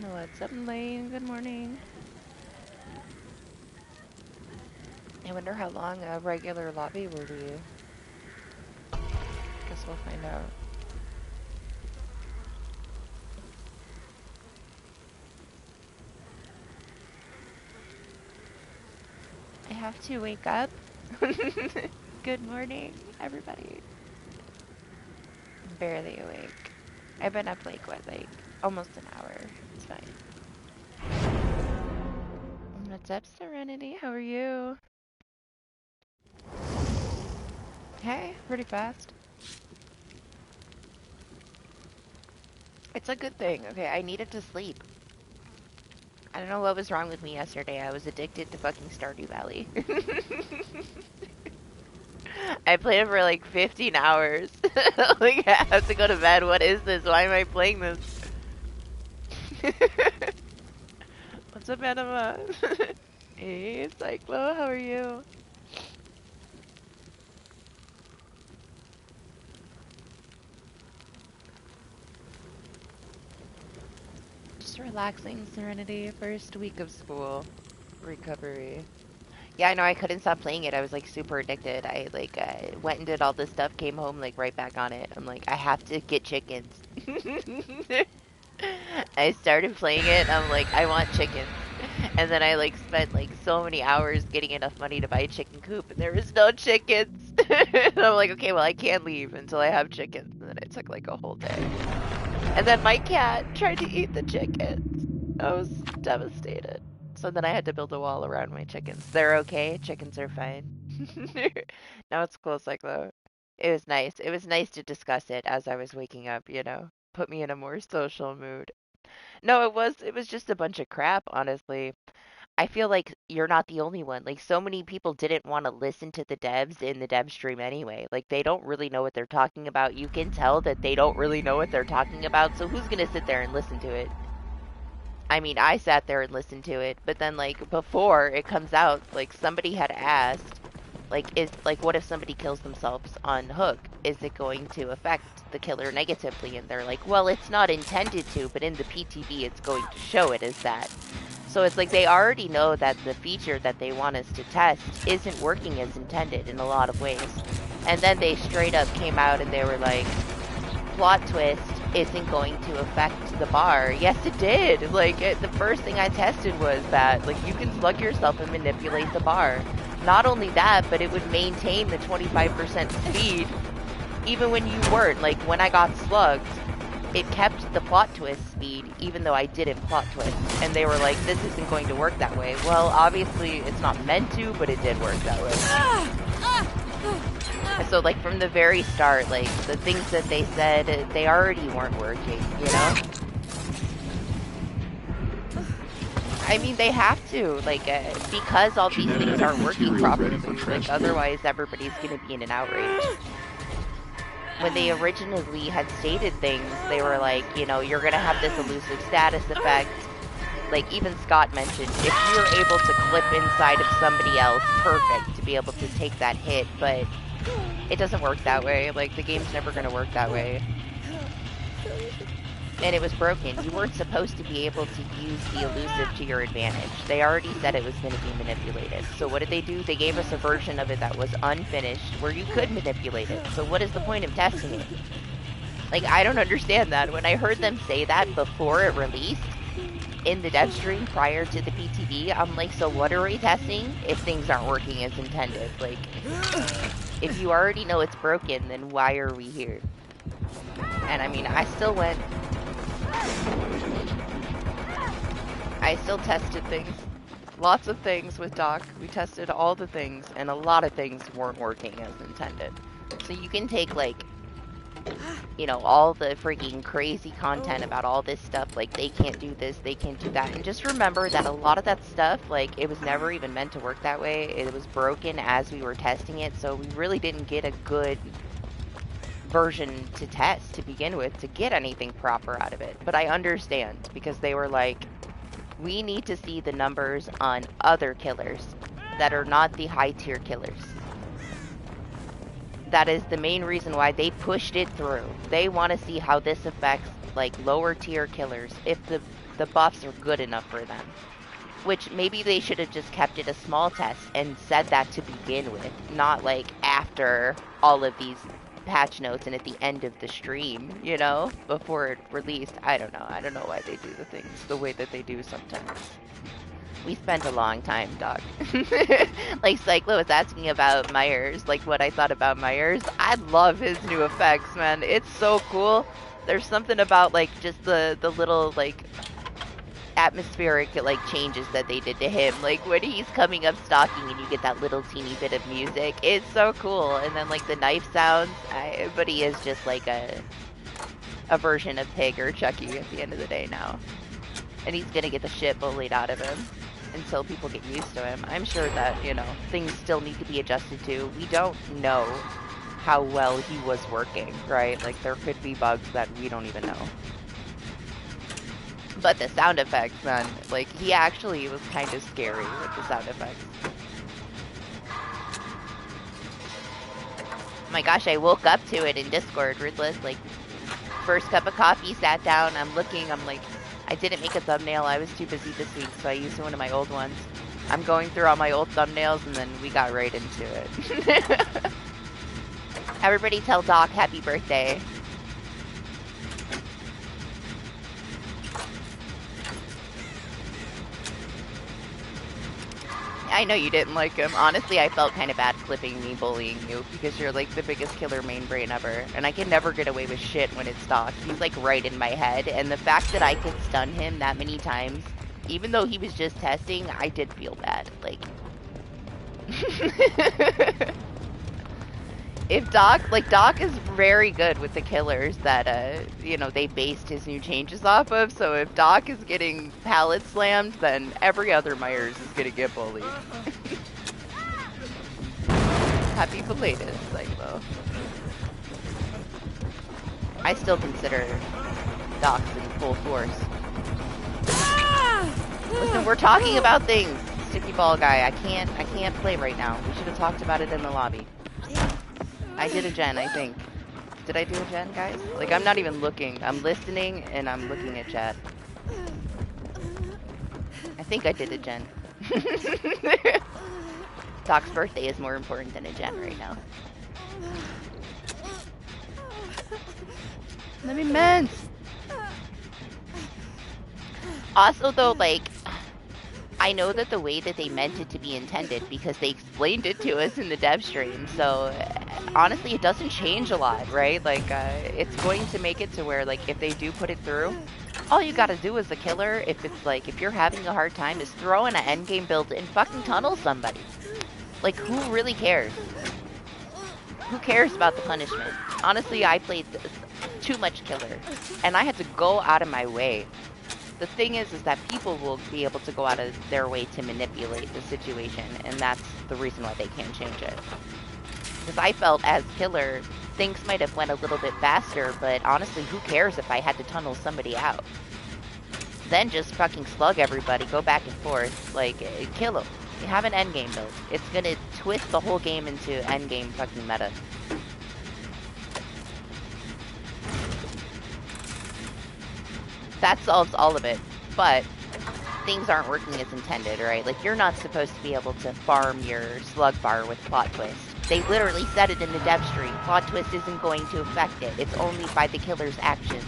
What's up, Lane? Good morning. I wonder how long a regular lobby will be. Guess we'll find out. I have to wake up. Good morning, everybody. I'm barely awake. I've been up like, what, like almost an hour. It's fine. What's up, Serenity? How are you? Hey, pretty fast. It's a good thing. Okay, I needed to sleep. I don't know what was wrong with me yesterday. I was addicted to fucking Stardew Valley. I played it for like 15 hours. Like, I have to go to bed. What is this? Why am I playing this? What's up, Anima? Hey, Cyclo, how are you? Just relaxing, Serenity. First week of school. Recovery. Yeah, I know, I couldn't stop playing it. I was like super addicted. I like went and did all this stuff, came home like right back on it. I'm like, I have to get chickens. I started playing it, and I'm like, I want chickens. And then I like spent like so many hours getting enough money to buy a chicken coop, and there was no chickens. And I'm like, okay, well, I can't leave until I have chickens. And then it took like a whole day. And then my cat tried to eat the chickens. I was devastated. So then I had to build a wall around my chickens. They're okay. Chickens are fine. Now it's cool, Cyclo. It was nice. It was nice to discuss it as I was waking up, you know. Put me in a more social mood. No, it was just a bunch of crap, honestly. I feel like you're not the only one. Like so many people didn't want to listen to the devs in the dev stream anyway. Like they don't really know what they're talking about. You can tell that they don't really know what they're talking about. So who's going to sit there and listen to it? I mean, I sat there and listened to it, but then like before it comes out, like somebody had asked, like what if somebody kills themselves on Hook? Is it going to affect the killer negatively? And they're like, well, it's not intended to, but in the PTV it's going to show it as that. So it's like they already know that the feature that they want us to test isn't working as intended in a lot of ways. And then they straight up came out and they were like, plot twist isn't going to affect the bar. Yes, it did. Like, the first thing I tested was that, like, you can slug yourself and manipulate the bar. Not only that, but it would maintain the 25% speed even when you weren't. Like, when I got slugged, it kept the plot twist speed even though I didn't plot twist. And they were like, this isn't going to work that way. Well, obviously, it's not meant to, but it did work that way. So, like, from the very start, like, the things that they said, they already weren't working, you know? I mean, they have to, like, because all these things aren't working properly, like, otherwise everybody's gonna be in an outrage. When they originally had stated things, they were like, you know, you're gonna have this elusive status effect. Like, even Scott mentioned, if you're able to clip inside of somebody else, perfect, to be able to take that hit, but it doesn't work that way. Like, the game's never gonna work that way. And it was broken. You weren't supposed to be able to use the elusive to your advantage. They already said it was going to be manipulated. So what did they do? They gave us a version of it that was unfinished, where you could manipulate it. So what is the point of testing it? Like, I don't understand that. When I heard them say that before it released, in the dev stream prior to the PTV, I'm like, so what are we testing if things aren't working as intended? Like, if you already know it's broken, then why are we here? And I mean, I still tested things. Lots of things with Doc. We tested all the things, and a lot of things weren't working as intended. So you can take, like, you know, all the freaking crazy content about all this stuff, like, they can't do this, they can't do that, and just remember that a lot of that stuff, like, it was never even meant to work that way. It was broken as we were testing it, so we really didn't get a good version to test to begin with to get anything proper out of it. But I understand, because they were like, we need to see the numbers on other killers that are not the high tier killers. That is the main reason why they pushed it through. They want to see how this affects, like, lower tier killers. If the the buffs are good enough for them. Which maybe they should have just kept it a small test and said that to begin with, not like after all of these patch notes and at the end of the stream, you know, before it released. I don't know. I don't know why they do the things the way that they do sometimes. We spent a long time, Doc. Like, Cyclo was asking about Myers, like what I thought about Myers. I love his new effects, man. It's so cool. There's something about, like, just the little, like, atmospheric, like, changes that they did to him. Like, when he's coming up stalking and you get that little teeny bit of music. It's so cool. And then, like, the knife sounds. But he is just, like, a version of Pig or Chucky at the end of the day now. And he's gonna get the shit bullied out of him until people get used to him. I'm sure that, you know, things still need to be adjusted to. We don't know how well he was working, right? Like, there could be bugs that we don't even know. But the sound effects, man, like, he actually was kind of scary with the sound effects. Oh my gosh, I woke up to it in Discord, Ruthless, like, first cup of coffee, sat down, I'm looking, I'm like, I didn't make a thumbnail. I was too busy this week, so I used one of my old ones. I'm going through all my old thumbnails, and then we got right into it. Everybody tell Doc happy birthday. I know you didn't like him. Honestly, I felt kind of bad clipping me bullying you because you're like the biggest killer main brain ever. And I can never get away with shit when it's Doc. He's like right in my head. And the fact that I could stun him that many times, even though he was just testing, I did feel bad. Like, if Doc is very good with the killers that, you know, they based his new changes off of. So if Doc is getting pallet slammed, then every other Myers is gonna get bullied. Happy belated, Cyclo. I still consider Doc's in full force. Listen, we're talking about things. Sticky ball guy, I can't play right now. We should have talked about it in the lobby. I did a gen, I think. Did I do a gen, guys? Like, I'm not even looking. I'm listening, and I'm looking at chat. I think I did a gen. Doc's birthday is more important than a gen right now. Let me mend! Also, though, like, I know that the way that they meant it to be intended because they explained it to us in the dev stream, so honestly it doesn't change a lot, right? Like, it's going to make it to where, like, if they do put it through, all you gotta do as a killer, if it's like, if you're having a hard time, is throw in an endgame build and fucking tunnel somebody. Like, who really cares? Who cares about the punishment? Honestly, I played too much killer, and I had to go out of my way. The thing is that people will be able to go out of their way to manipulate the situation, and that's the reason why they can't change it. Because I felt as killer, things might have went a little bit faster, but honestly, who cares if I had to tunnel somebody out? Then just fucking slug everybody, go back and forth, like, kill them. You have an endgame build. It's gonna twist the whole game into endgame fucking meta. That solves all of it, but things aren't working as intended, right? Like, you're not supposed to be able to farm your slug bar with plot twist. They literally said it in the dev stream. Plot twist isn't going to affect it. It's only by the killer's actions.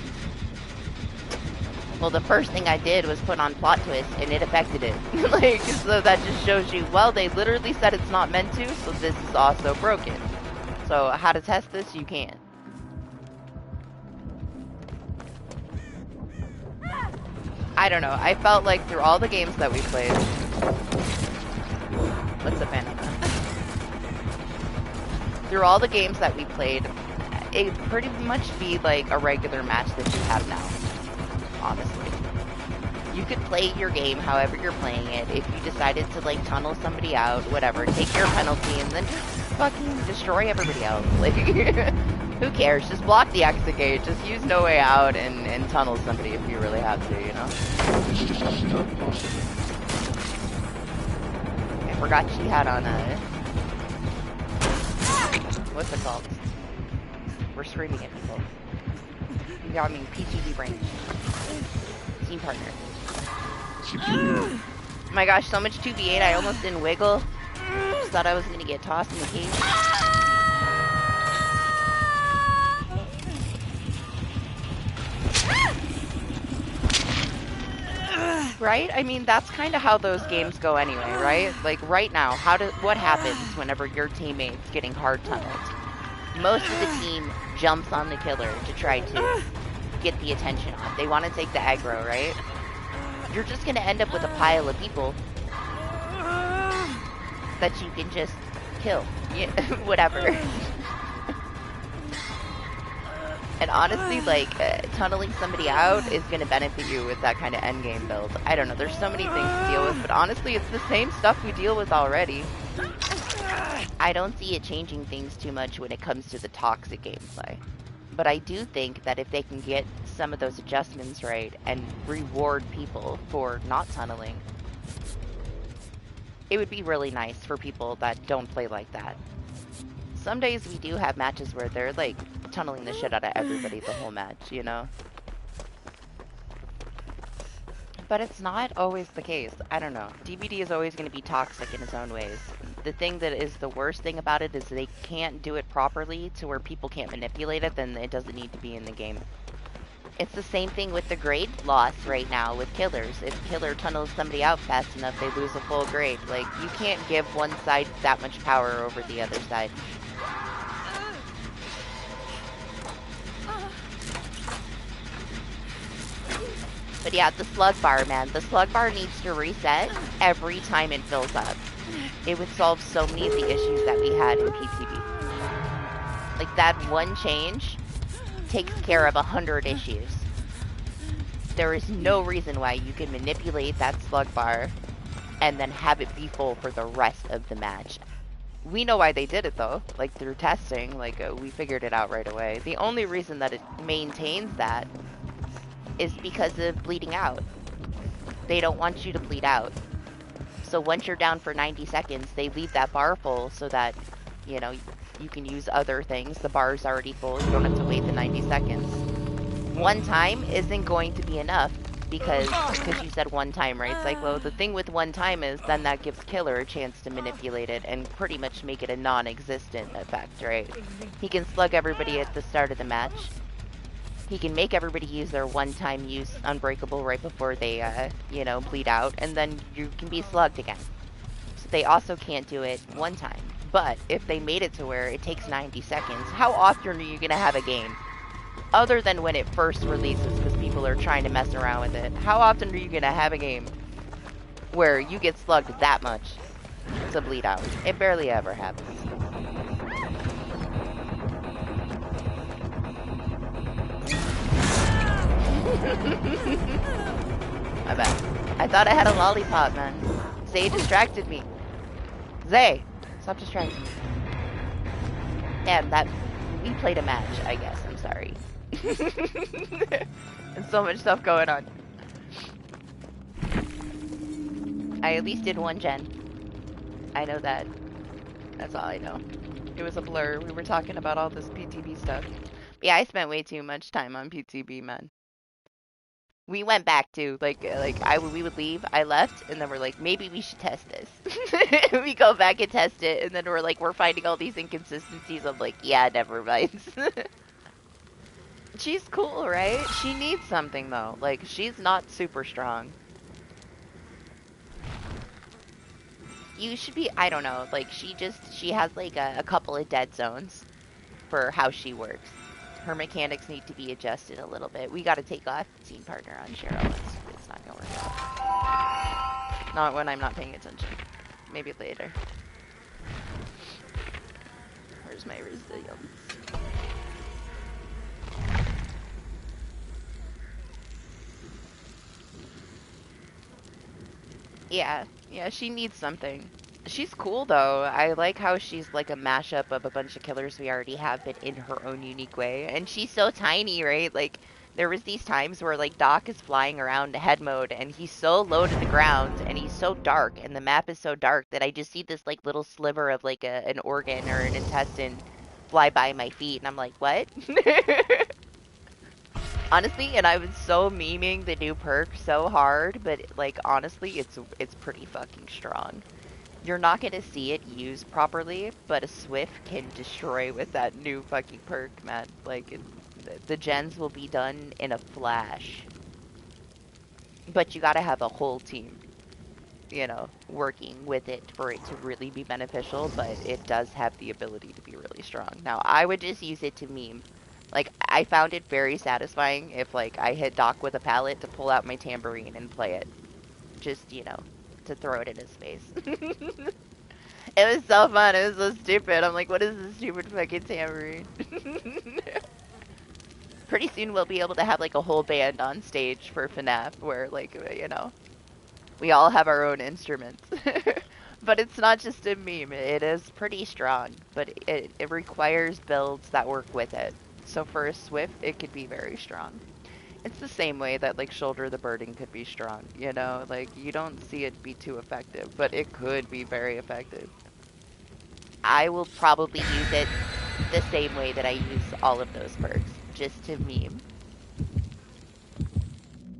Well, the first thing I did was put on plot twist, and it affected it. Like, so that just shows you, well, they literally said it's not meant to, so this is also broken. So how to test this, you can't. I don't know. I felt like through all the games that we played... What's the fan on that? Through all the games that we played, it'd pretty much be like a regular match that you have now. Honestly. You could play your game however you're playing it. If you decided to, like, tunnel somebody out, whatever, take your penalty and then just fucking destroy everybody else. Like, who cares? Just block the exit gate. Just use no way out and tunnel somebody if you really have to, you know? I forgot she had on a... What's it called? We're screaming at people. You got me PTV brain. Team partner. Oh my gosh, so much 2v8, I almost didn't wiggle. Just thought I was gonna get tossed in the cage. Right? I mean, that's kind of how those games go anyway, right? Like, right now, what happens whenever your teammate's getting hard tunneled? Most of the team jumps on the killer to try to get the attention off. They want to take the aggro, right? You're just going to end up with a pile of people that you can just kill. Yeah, whatever. And honestly, like, tunneling somebody out is going to benefit you with that kind of endgame build. I don't know, there's so many things to deal with, but honestly, it's the same stuff we deal with already. I don't see it changing things too much when it comes to the toxic gameplay. But I do think that if they can get some of those adjustments right and reward people for not tunneling, it would be really nice for people that don't play like that. Some days we do have matches where they're like tunneling the shit out of everybody the whole match, you know? But it's not always the case. I don't know. DBD is always going to be toxic in its own ways. The thing that is the worst thing about it is they can't do it properly to where people can't manipulate it, then it doesn't need to be in the game. It's the same thing with the grade loss right now with killers. If killer tunnels somebody out fast enough, they lose a full grade. Like, you can't give one side that much power over the other side. But yeah, the slug bar, man. The slug bar needs to reset every time it fills up. It would solve so many of the issues that we had in PTB. Like, that one change takes care of 100 issues. There is no reason why you can manipulate that slug bar and then have it be full for the rest of the match. We know why they did it though, like through testing, like we figured it out right away. The only reason that it maintains that is because of bleeding out. They don't want you to bleed out. So once you're down for 90 seconds, they leave that bar full so that, you know, you can use other things. The bar is already full. You don't have to wait the 90 seconds. One time isn't going to be enough because you said one time, right, Cyclo? The thing with one time is then that gives killer a chance to manipulate it and pretty much make it a non-existent effect, right? He can slug everybody at the start of the match. He can make everybody use their one-time use unbreakable right before they, you know, bleed out, and then you can be slugged again. So they also can't do it one time. But if they made it to where it takes 90 seconds, how often are you going to have a game? Other than when it first releases, because people are trying to mess around with it. How often are you going to have a game where you get slugged that much to bleed out? It barely ever happens. My bad. I thought I had a lollipop, man. Zay distracted me. Zay, stop distracting me. Damn, we played a match, I guess. I'm sorry. There's so much stuff going on. I at least did one gen. I know that. That's all I know. It was a blur. We were talking about all this PTB stuff. Yeah, I spent way too much time on PTB, man. We went back to, we would leave, I left, and then we're like, maybe we should test this. We go back and test it, and then we're like, we're finding all these inconsistencies. I'm like, yeah, never mind. She's cool, right? She needs something, though. Like, she's not super strong. You should be, I don't know, like, she has, like, a couple of dead zones for how she works. Her mechanics need to be adjusted a little bit. We gotta take off team partner on Cheryl. It's not gonna work out. Not when I'm not paying attention. Maybe later. Where's my resilience? Yeah, she needs something. She's cool though. I like how she's like a mashup of a bunch of killers we already have, but in her own unique way. And she's so tiny, right? Like, there was these times where like Doc is flying around head mode and he's so low to the ground and he's so dark and the map is so dark that I just see this like little sliver of like an organ or an intestine fly by my feet and I'm like, what? Honestly, and I was so memeing the new perk so hard, but like honestly, it's pretty fucking strong. You're not gonna see it used properly, but a Swift can destroy with that new fucking perk, man. Like the gens will be done in a flash. But you gotta have a whole team, working with it for it to really be beneficial, but it does have the ability to be really strong. Now, I would just use it to meme. Like, I found it very satisfying if, like, I hit Doc with a pallet to pull out my tambourine and play it. Just, to throw it in his face. It was so fun. It was so stupid. I'm like, what is this stupid fucking tambourine? Pretty soon we'll be able to have, like, a whole band on stage for FNAF where, like, we all have our own instruments. But it's not just a meme. It is pretty strong, but it requires builds that work with it. So for a Swift, it could be very strong. It's the same way that like Shoulder the Burden could be strong, Like you don't see it be too effective, but it could be very effective. I will probably use it the same way that I use all of those perks, just to meme.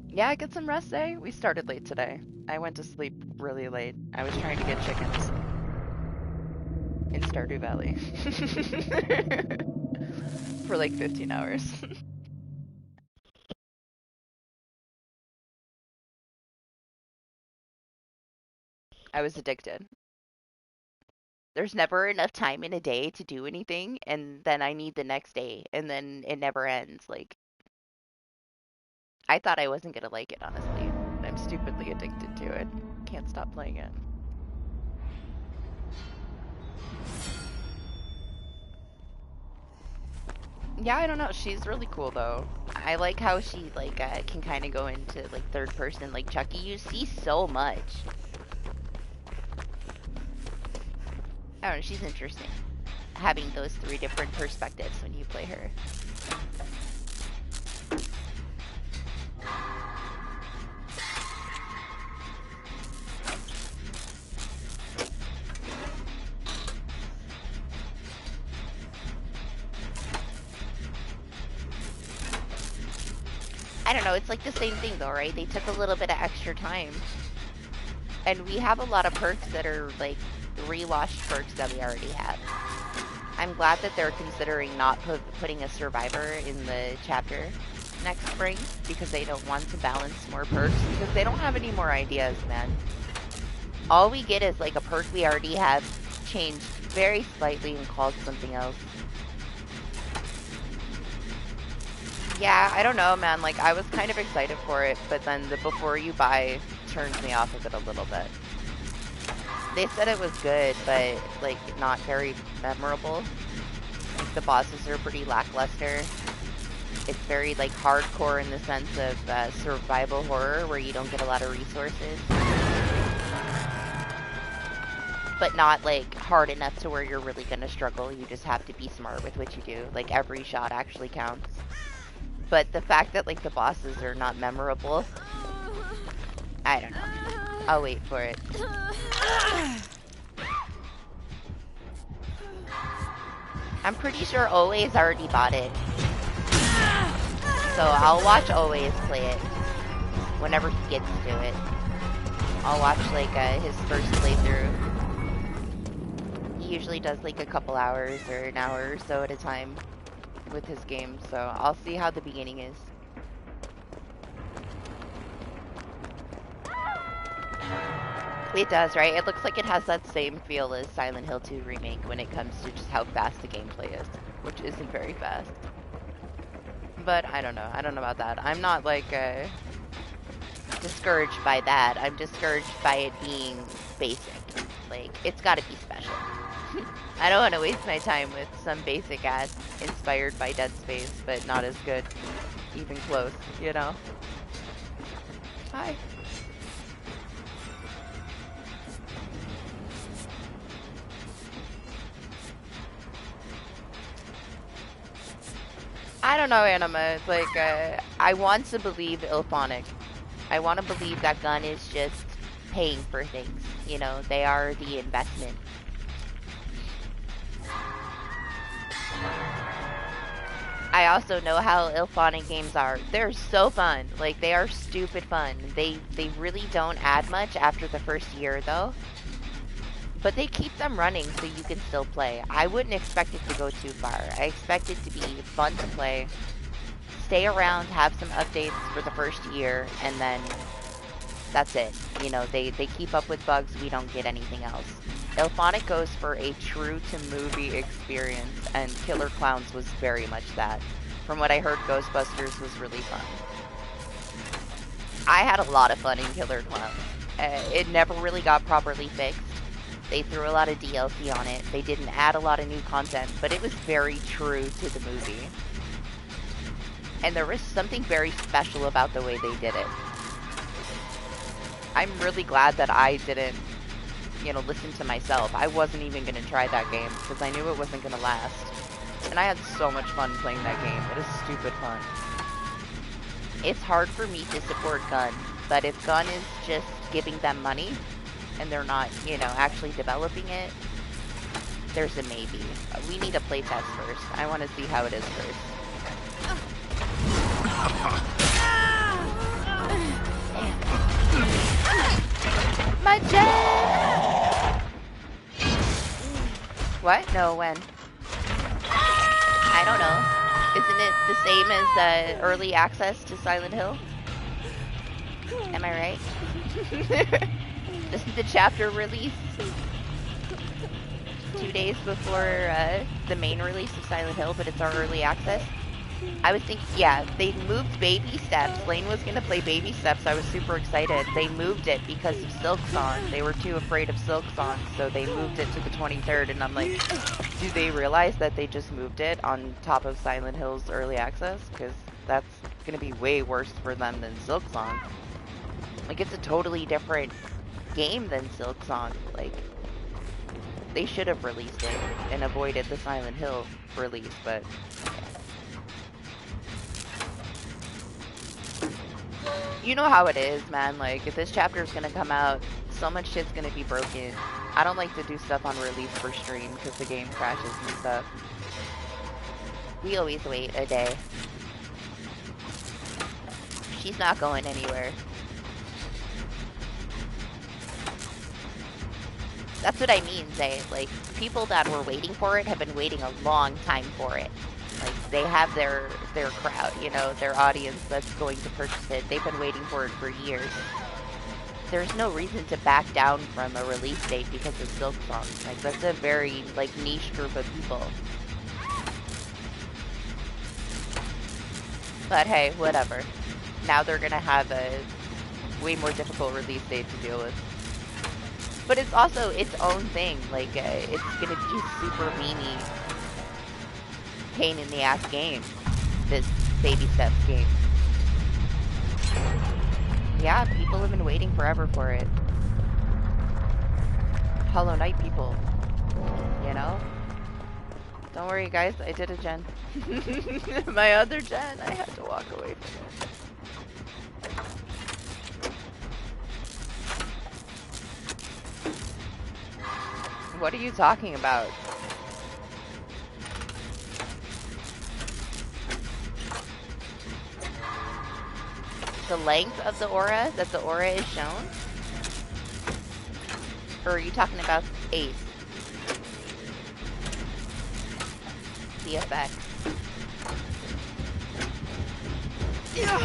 Yeah, get some rest day. We started late today. I went to sleep really late. I was trying to get chickens in Stardew Valley for like 15 hours. I was addicted. There's never enough time in a day to do anything, and then I need the next day, and then it never ends. Like, I thought I wasn't gonna like it, honestly. But I'm stupidly addicted to it. Can't stop playing it. Yeah, I don't know. She's really cool though. I like how she like can kind of go into like third person. Like Chucky, you see so much. I don't know. She's interesting. Having those three different perspectives when you play her. I don't know. It's like the same thing though, right? They took a little bit of extra time, and we have a lot of perks that are like relaunched perks that we already have. I'm glad that they're considering not putting a survivor in the chapter next spring because they don't want to balance more perks because they don't have any more ideas, man. All we get is like a perk we already have changed very slightly and called something else. Yeah, I don't know, man. Like, I was kind of excited for it, but then the before you buy turns me off of it a little bit. They said it was good, but, like, not very memorable. Like, the bosses are pretty lackluster. It's very, like, hardcore in the sense of survival horror, where you don't get a lot of resources. But not, like, hard enough to where you're really gonna struggle. You just have to be smart with what you do. Like, every shot actually counts. But the fact that, like, the bosses are not memorable, I don't know. I'll wait for it. I'm pretty sure Always already bought it. So I'll watch Always play it whenever he gets to it. I'll watch, like, his first playthrough. He usually does, like, a couple hours or an hour or so at a time with his game, so I'll see how the beginning is. It does, right? It looks like it has that same feel as Silent Hill 2 Remake when it comes to just how fast the gameplay is, which isn't very fast. But I don't know. I don't know about that. I'm not, like, discouraged by that. I'm discouraged by it being basic. Like, it's gotta be special. I don't want to waste my time with some basic ass inspired by Dead Space, but not as good. Even close, you know? Hi. I don't know, Anima. Like, I want to believe Ilphonic. I want to believe that gun is just paying for things. You know, they are the investment. I also know how Ilphonic games are. They're so fun. Like, they are stupid fun. They really don't add much after the first year, though. But they keep them running so you can still play. I wouldn't expect it to go too far. I expect it to be fun to play, stay around, have some updates for the first year, and then that's it. You know, they keep up with bugs, we don't get anything else. Ilphonic goes for a true-to-movie experience, and Killer Clowns was very much that. From what I heard, Ghostbusters was really fun. I had a lot of fun in Killer Clowns. It never really got properly fixed. They threw a lot of DLC on it. They didn't add a lot of new content, but it was very true to the movie. And there was something very special about the way they did it. I'm really glad that I didn't, you know, listen to myself. I wasn't even going to try that game because I knew it wasn't going to last. And I had so much fun playing that game. It is stupid fun. It's hard for me to support Gun, but if Gun is just giving them money and they're not, you know, actually developing it, there's a maybe. We need a playtest first. I want to see how it is first. My jet! What? No, when? I don't know. Isn't it the same as early access to Silent Hill? Am I right? Doesn't the chapter release 2 days before the main release of Silent Hill, but it's our early access? I was thinking, yeah, they moved Baby Steps. Lane was going to play Baby Steps. I was super excited. They moved it because of Silksong. They were too afraid of Silksong, so they moved it to the 23rd. And I'm like, do they realize that they just moved it on top of Silent Hill's early access? Because that's going to be way worse for them than Silksong. Like, it's a totally different game than Silksong. Like, they should have released it and avoided the Silent Hill release, but... You know how it is, man. Like, if this chapter is gonna come out, so much shit's gonna be broken. I don't like to do stuff on release for stream because the game crashes and stuff. We always wait a day. She's not going anywhere. That's what I mean, Zay. Like, people that were waiting for it have been waiting a long time for it. Like, they have their crowd, you know, their audience that's going to purchase it. They've been waiting for it for years. There's no reason to back down from a release date because of Silksong. Like, that's a very, like, niche group of people. But hey, whatever. Now they're gonna have a way more difficult release date to deal with. But it's also its own thing. Like, it's gonna be a super memey pain in the ass game, this Baby Steps game. Yeah, people have been waiting forever for it. Hollow Knight people, you know? Don't worry guys, I did a gen. My other gen, I had to walk away from it. What are you talking about? The length of the aura, that the aura is shown? Or are you talking about Ace? The effect. Yeah.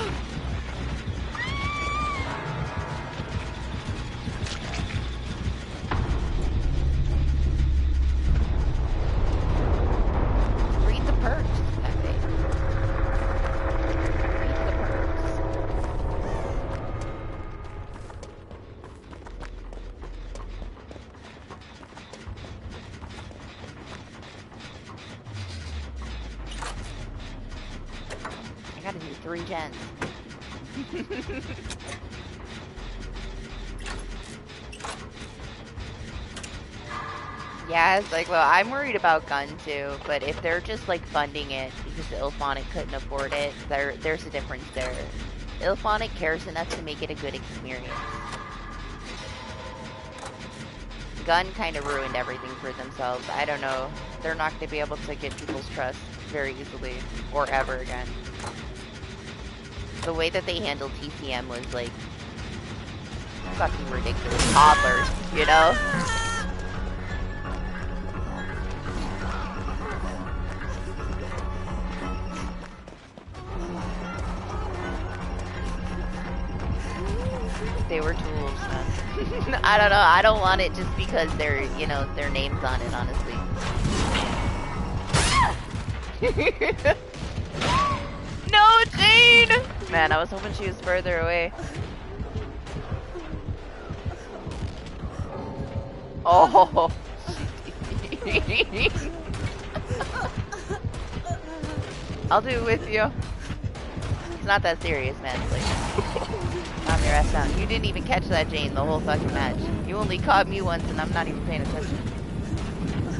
Read the perks, Pepe. Read the perks. I gotta do 3 gens. Yeah, it's like, well, I'm worried about Gun too, but if they're just like funding it because Ilphonic couldn't afford it, there's a difference there. Ilphonic cares enough to make it a good experience. Gun kind of ruined everything for themselves. I don't know. They're not going to be able to get people's trust. very easily, or ever again. The way that they handled TCM was like fucking ridiculous. Toddlers, you know? They were tools, man. I don't know. I don't want it just because they're, you know, their name's on it, honestly. No, Jane! Man, I was hoping she was further away. Oh. I'll do it with you. It's not that serious, man. It's like, calm your ass down. You didn't even catch that, Jane, the whole fucking match. You only caught me once, and I'm not even paying attention.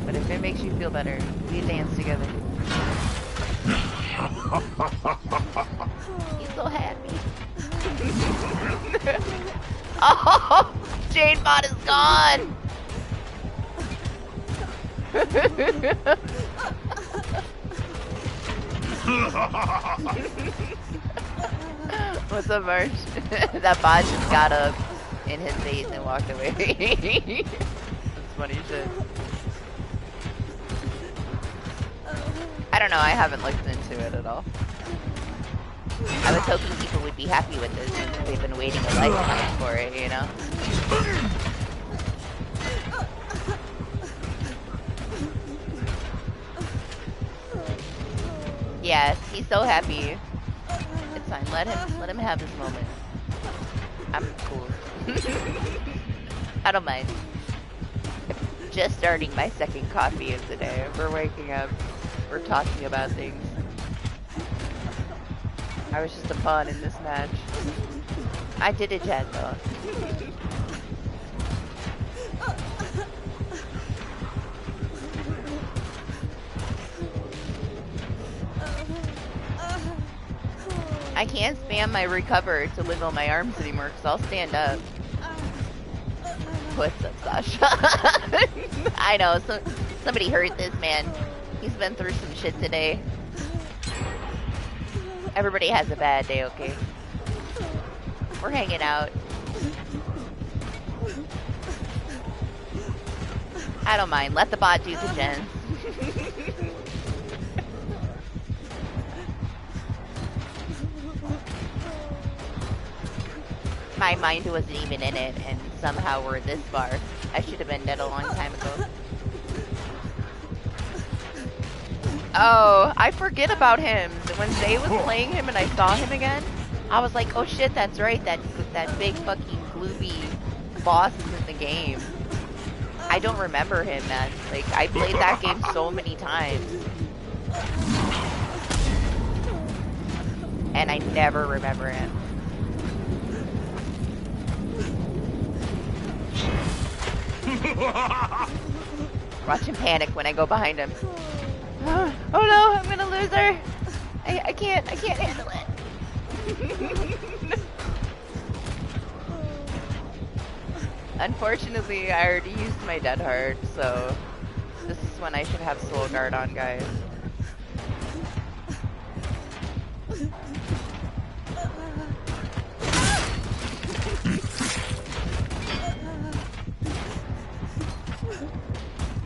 But if it makes you feel better, we dance together. He's so happy. Oh, Jane bot is gone. What's up, March? That bot just got up in his face and walked away. That's funny shit. I don't know, I haven't looked into it at all. I was hoping people would be happy with this since they've been waiting a lifetime for it, you know? Yes, he's so happy. It's fine, let him have his moment. I'm cool. I don't mind. Just starting my second coffee of the day. We're waking up. We're talking about things. I was just a pawn in this match. I did it, Jen, though. I can't spam my recover to wiggle my arms anymore because I'll stand up. What's up, Sasha? I know, somebody heard this, man. He's been through some shit today. Everybody has a bad day, okay? We're hanging out. I don't mind. Let the bot do the gens. My mind wasn't even in it, and somehow we're this far. I should have been dead a long time ago. Oh, I forget about him. When Zay was playing him and I saw him again, I was like, oh shit, that's right, that big fucking gloomy boss is in the game. I don't remember him, man. Like, I played that game so many times. And I never remember him. Watch him panic when I go behind him. Oh no, I'm gonna lose her. I can't handle it. Unfortunately, I already used my dead heart, so this is when I should have soul guard on, guys.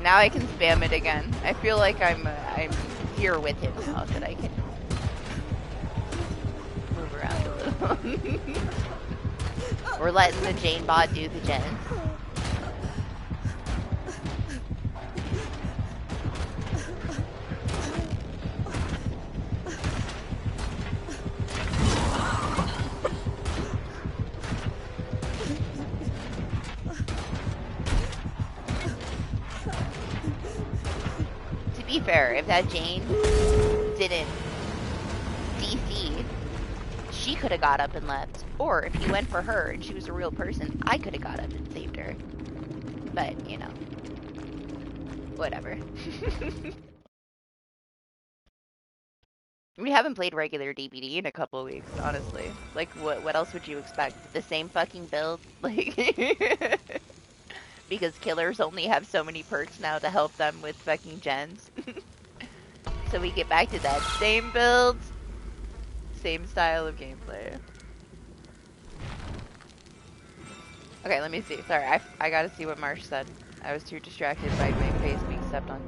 Now I can spam it again. I feel like I'm here with him now that I can move around a little. We're letting the Jane bot do the gens. To be fair, if that Jane didn't DC, she could have got up and left. Or if he went for her and she was a real person, I could have got up and saved her. But, you know, whatever. We haven't played regular DBD in a couple of weeks, honestly. Like, what else would you expect? The same fucking build? Like, because killers only have so many perks now to help them with fucking gens. so we get back to that same build, same style of gameplay. Okay, let me see. Sorry, I gotta see what Marsh said. I was too distracted by my face being stepped on.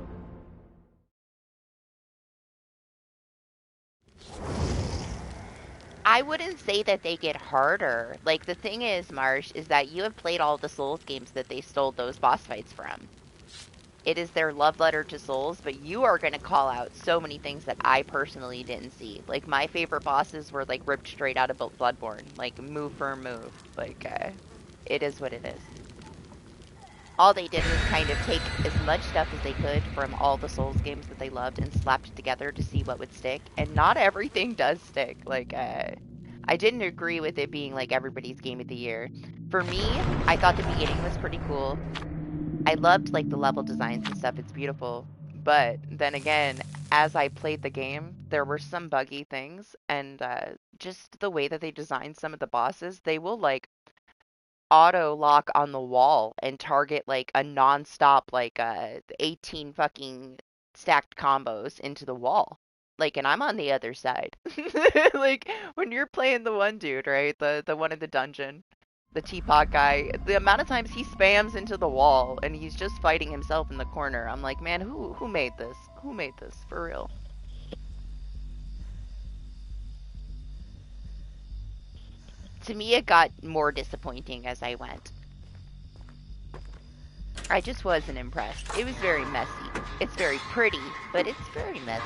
I wouldn't say that they get harder. Like, the thing is, Marsh, is that you have played all the Souls games that they stole those boss fights from. It is their love letter to Souls, but you are going to call out so many things that I personally didn't see. Like, my favorite bosses were, like, ripped straight out of Bloodborne. Like, move for move. Like, it is what it is. All they did was kind of take as much stuff as they could from all the Souls games that they loved and slapped it together to see what would stick. And not everything does stick. Like, I didn't agree with it being, like, everybody's game of the year. For me, I thought the beginning was pretty cool. I loved, like, the level designs and stuff. It's beautiful. But then again, as I played the game, there were some buggy things. And just the way that they designed some of the bosses, they will, like, auto lock on the wall and target, like, a non-stop, like, 18 fucking stacked combos into the wall. Like, and I'm on the other side. Like, when you're playing the one dude, right? The one in the dungeon, the teapot guy, the amount of times he spams into the wall and he's just fighting himself in the corner. I'm like, man, who made this? Who made this? For real. To me, it got more disappointing as I went. I just wasn't impressed. It was very messy. It's very pretty, but it's very messy.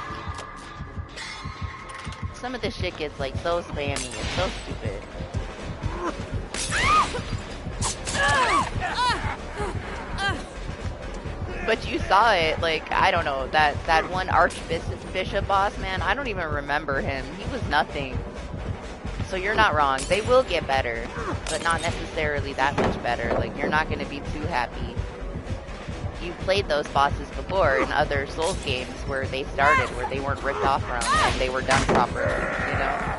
Some of this shit gets, like, so spammy. It's so stupid. But you saw it, like, I don't know, that one Archbishop boss, man, I don't even remember him. He was nothing. So you're not wrong. They will get better, but not necessarily that much better. Like, you're not going to be too happy. You've played those bosses before in other Souls games where they started, where they weren't ripped off from, and they were done properly, you know?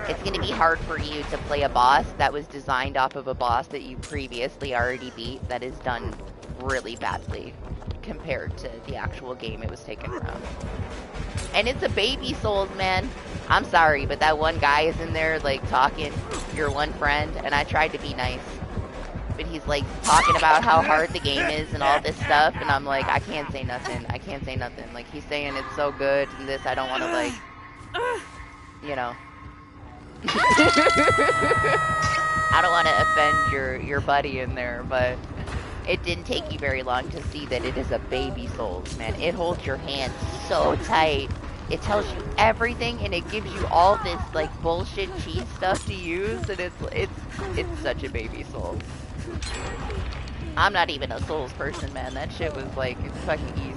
It's going to be hard for you to play a boss that was designed off of a boss that you previously already beat that is done really badly compared to the actual game it was taken from. And it's a baby Souls, man. I'm sorry, but that one guy is in there, like, talking, your one friend, and I tried to be nice. But he's, like, talking about how hard the game is and all this stuff, and I'm like, I can't say nothing. I can't say nothing. Like, he's saying it's so good and this, I don't want to, like, you know. I don't want to offend your buddy in there, but it didn't take you very long to see that it is a baby Souls, man. It holds your hand so tight. It tells you everything, and it gives you all this, like, bullshit cheat stuff to use, and it's such a baby Souls. I'm not even a Souls person, man. That shit was, like, it's fucking easy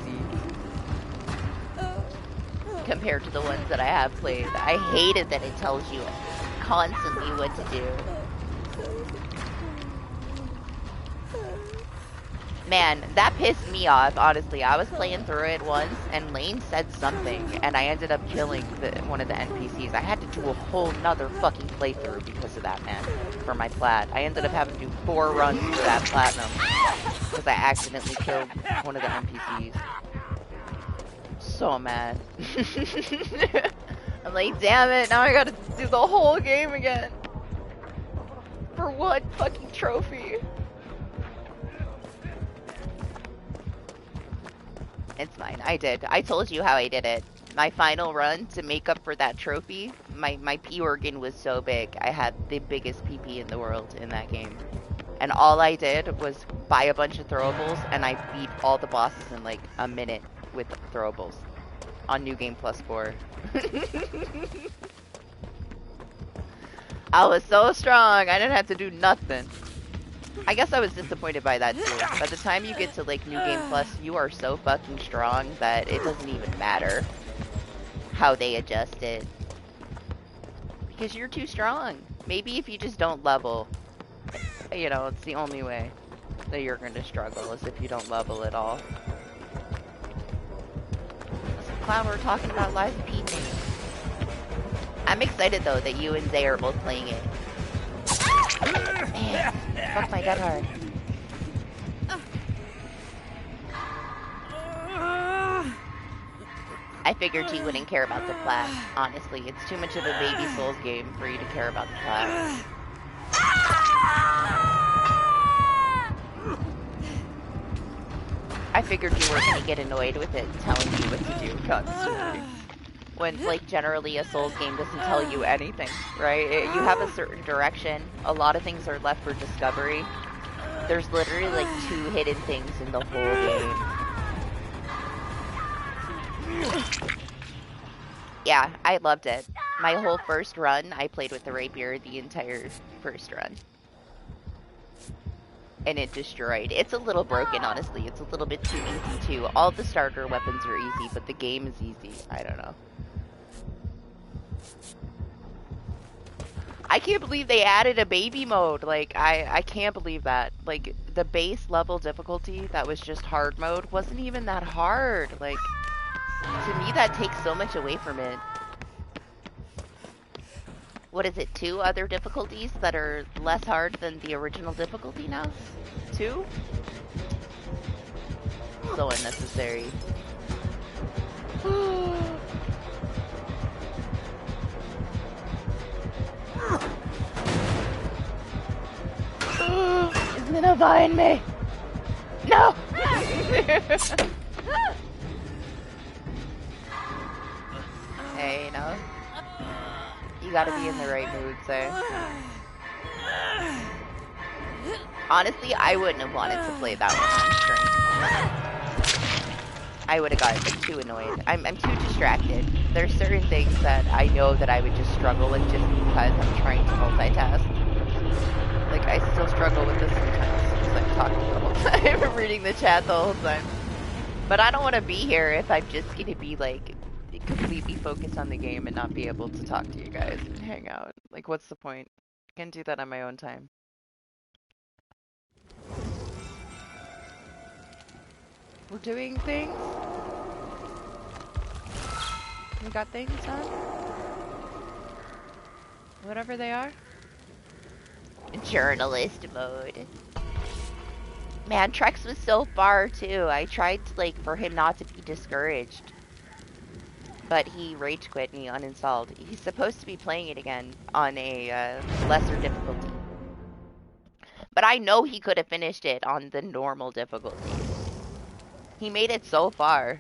compared to the ones that I have played. I hate it that it tells you constantly what to do. Man, that pissed me off, honestly. I was playing through it once, and Lane said something, and I ended up killing one of the NPCs. I had to do a whole nother fucking playthrough because of that, man, for my plat. I ended up having to do 4 runs for that platinum, because I accidentally killed one of the NPCs. So mad. I'm like, damn it, now I gotta do the whole game again. For one fucking trophy. It's fine. I did. I told you how I did it. My final run to make up for that trophy, my P organ was so big. I had the biggest PP in the world in that game. And all I did was buy a bunch of throwables, and I beat all the bosses in like a minute with throwables on New Game Plus 4. I was so strong. I didn't have to do nothing. I guess I was disappointed by that too. By the time you get to like New Game Plus, you are so fucking strong that it doesn't even matter how they adjust it. Because you're too strong. Maybe if you just don't level, you know, it's the only way that you're going to struggle is if you don't level at all. So, Cloud, we're talking about Liza P. I'm excited though that you and Zay are both playing it. Man, fuck my dead hard. figured you wouldn't care about the plat, honestly. It's too much of a baby Souls game for you to care about the plat. I figured you were gonna get annoyed with it telling you what to do constantly. When, like, generally a Souls game doesn't tell you anything, right? You have a certain direction. A lot of things are left for discovery. There's literally, like, 2 hidden things in the whole game. Yeah, I loved it. My whole first run, I played with the rapier the entire first run. And it destroyed. It's a little broken, honestly. It's a little bit too easy, too. All the starter weapons are easy, but the game is easy. I don't know. I can't believe they added a baby mode. Like, I can't believe that. Like, the base level difficulty that was just hard mode wasn't even that hard. Like, to me, that takes so much away from it. What is it, 2 other difficulties that are less hard than the original difficulty now? 2? So unnecessary. It's gonna find me! No! Hey, you know, you gotta be in the right mood, so. Honestly, I wouldn't have wanted to play that one on stream. I would have gotten like, too annoyed. I'm too distracted. There's certain things that I know that I would just struggle with just because I'm trying to multitask. Like, I still struggle with this sometimes because I'm talking the whole time. I'm reading the chat the whole time. But I don't want to be here if I'm just going to be, like, completely focused on the game and not be able to talk to you guys and hang out. Like, what's the point? I can do that on my own time. We're doing things? We got things done? Whatever they are? Journalist mode. Man, Trex was so far, too. I tried, like, for him not to be discouraged. But he rage quit and he uninstalled. He's supposed to be playing it again on a lesser difficulty. But I know he could have finished it on the normal difficulty. He made it so far.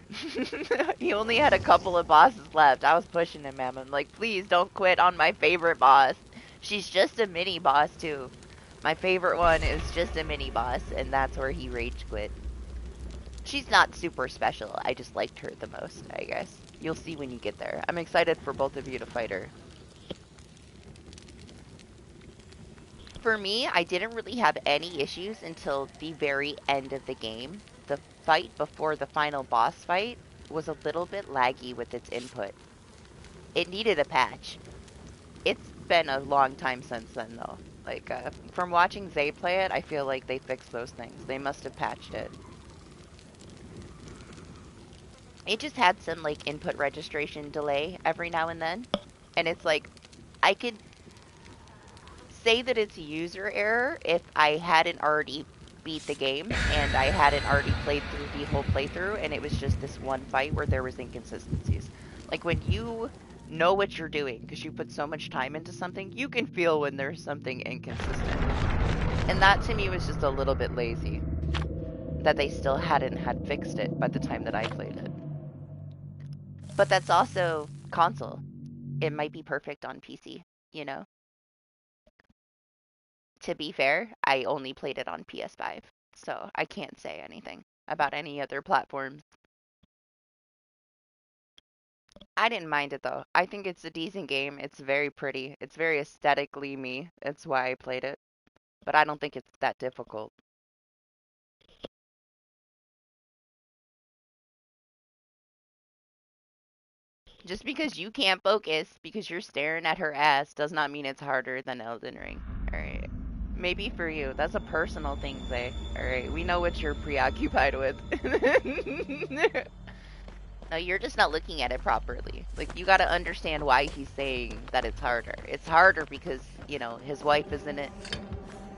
He only had a couple of bosses left. I was pushing him, man. I'm like, please don't quit on my favorite boss. She's just a mini boss, too. My favorite one is just a mini boss, and that's where he rage quit. She's not super special. I just liked her the most, I guess. You'll see when you get there. I'm excited for both of you to fight her. For me, I didn't really have any issues until the very end of the game. The fight before the final boss fight was a little bit laggy with its input. It needed a patch. It's been a long time since then, though. Like, from watching Zay play it, I feel like they fixed those things. They must have patched it. It just had some, like, input registration delay every now and then. And it's like, I could say that it's a user error if I hadn't already beat the game and I hadn't already played through the whole playthrough and it was just this one fight where there was inconsistencies. Like, when you know what you're doing because you put so much time into something, you can feel when there's something inconsistent. And that, to me, was just a little bit lazy. That they still hadn't had fixed it by the time that I played it. But that's also console. It might be perfect on PC, you know? To be fair, I only played it on PS5, so I can't say anything about any other platforms. I didn't mind it, though. I think it's a decent game. It's very pretty. It's very aesthetically me. That's why I played it. But I don't think it's that difficult. Just because you can't focus because you're staring at her ass does not mean it's harder than Elden Ring. Alright. Maybe for you. That's a personal thing, Zay. Alright, we know what you're preoccupied with. No, you're just not looking at it properly. Like, you gotta understand why he's saying that it's harder. It's harder because, you know, his wife is in it.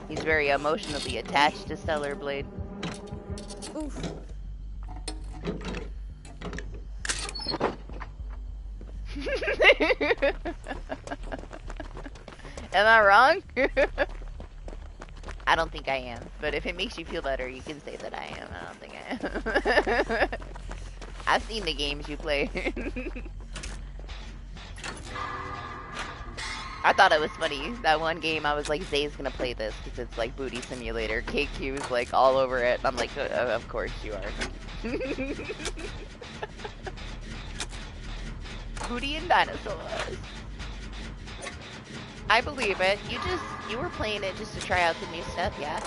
He's very emotionally attached to Stellar Blade. Oof. Am I wrong? I don't think I am, but if it makes you feel better, you can say that I am. I don't think I am. I've seen the games you play. I thought it was funny. That one game, I was like, Zay's gonna play this because it's like Booty Simulator. KQ's like all over it. I'm like, of course you are. Booty and dinosaurs. I believe it. You were playing it just to try out the new stuff, yeah?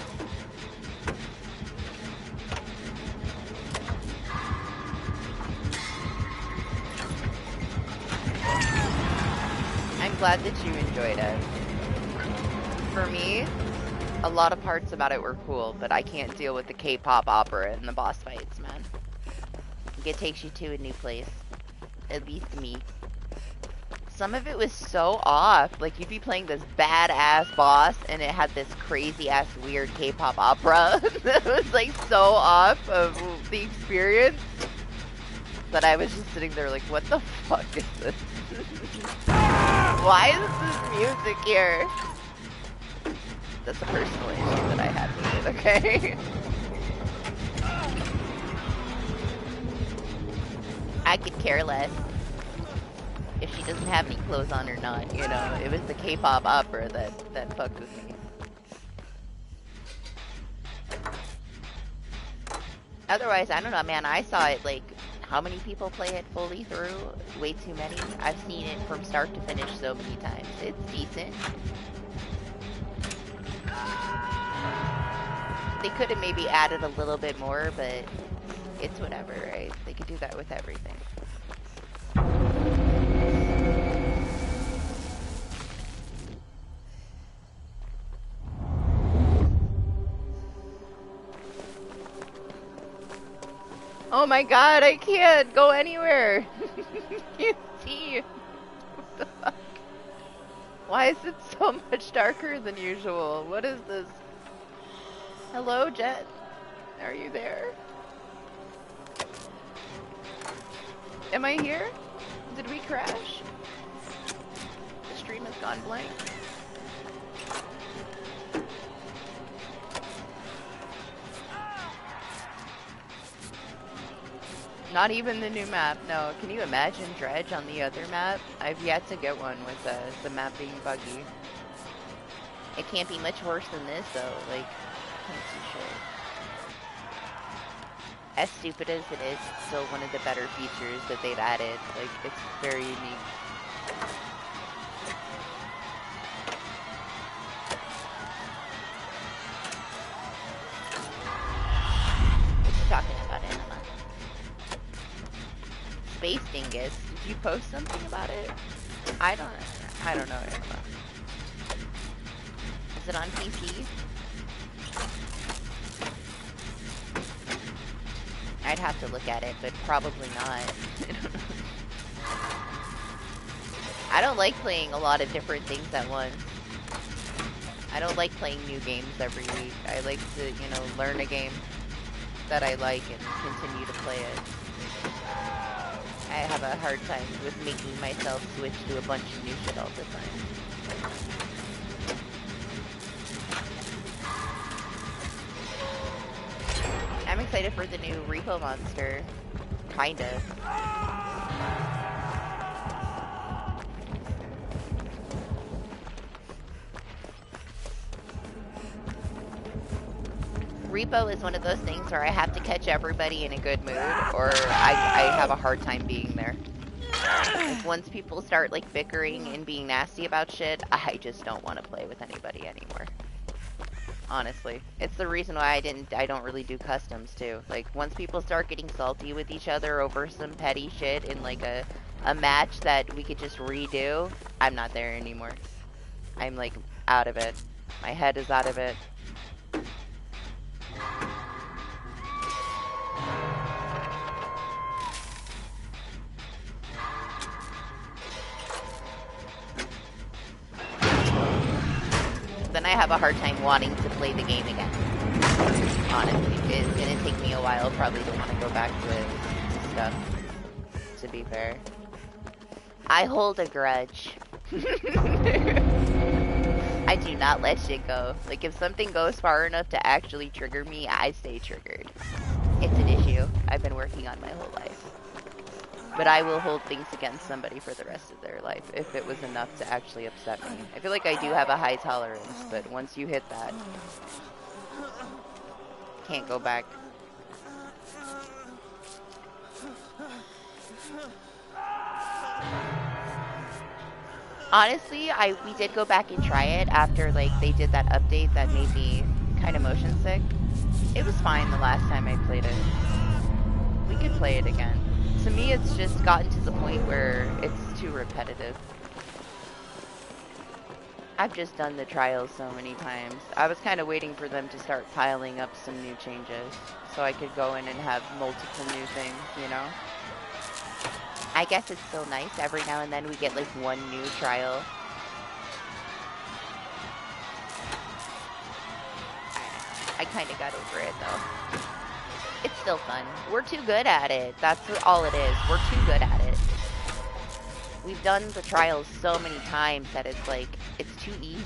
I'm glad that you enjoyed it. For me, a lot of parts about it were cool, but I can't deal with the K-pop opera and the boss fights, man. It takes you to a new place. At least me. Some of it was so off. Like, you'd be playing this badass boss, and it had this crazy-ass weird K-pop opera. That was, like, so off of the experience. That I was just sitting there like, what the fuck is this? Why is this music here? That's a personal issue that I had with it, okay? I could care less if she doesn't have any clothes on or not, you know? It was the K-pop opera that fucked with me. Otherwise, I don't know, man. I saw it, like, how many people play it fully through? Way too many. I've seen it from start to finish so many times. It's decent. They could have maybe added a little bit more, but it's whatever, right? They could do that with everything. Oh my god, I can't go anywhere. Can't see. What the fuck? Why is it so much darker than usual? What is this? Hello, Jet? Are you there? Am I here? Did we crash? The stream has gone blank. Not even the new map, no. Can you imagine Dredge on the other map? I've yet to get one with the map being buggy. It can't be much worse than this, though. Like, can't see shit. As stupid as it is, it's still one of the better features that they've added. Like, it's very unique. What you talking about, Anima? Space Dingus. Did you post something about it? I don't know, Anima. Is it on PC? I'd have to look at it, but probably not. I don't like playing a lot of different things at once. I don't like playing new games every week. I like to, you know, learn a game that I like and continue to play it. I have a hard time with making myself switch to a bunch of new shit all the time. I'm excited for the new Repo Monster. Kinda. Repo is one of those things where I have to catch everybody in a good mood, or I have a hard time being there. Like, once people start, like, bickering and being nasty about shit, I just don't want to play with anybody anymore. Honestly. It's the reason why I don't really do customs, too. Like, once people start getting salty with each other over some petty shit in, like, a match that we could just redo, I'm not there anymore. I'm, like, out of it. My head is out of it. Then I have a hard time wanting to play the game again. Honestly, it's gonna take me a while probably to want to go back to stuff, to be fair. I hold a grudge. I do not let shit go. Like, if something goes far enough to actually trigger me, I stay triggered. It's an issue I've been working on my whole life. But I will hold things against somebody for the rest of their life if it was enough to actually upset me. I feel like I do have a high tolerance, but once you hit that, can't go back. Honestly, we did go back and try it after like they did that update that made me kind of motion sick. It was fine the last time I played it. We could play it again. To me, it's just gotten to the point where it's too repetitive. I've just done the trials so many times. I was kind of waiting for them to start piling up some new changes so I could go in and have multiple new things, you know? I guess it's still nice. Every now and then we get like one new trial. I kind of got over it though. It's still fun. We're too good at it. That's all it is. We're too good at it. We've done the trials so many times that it's like, it's too easy.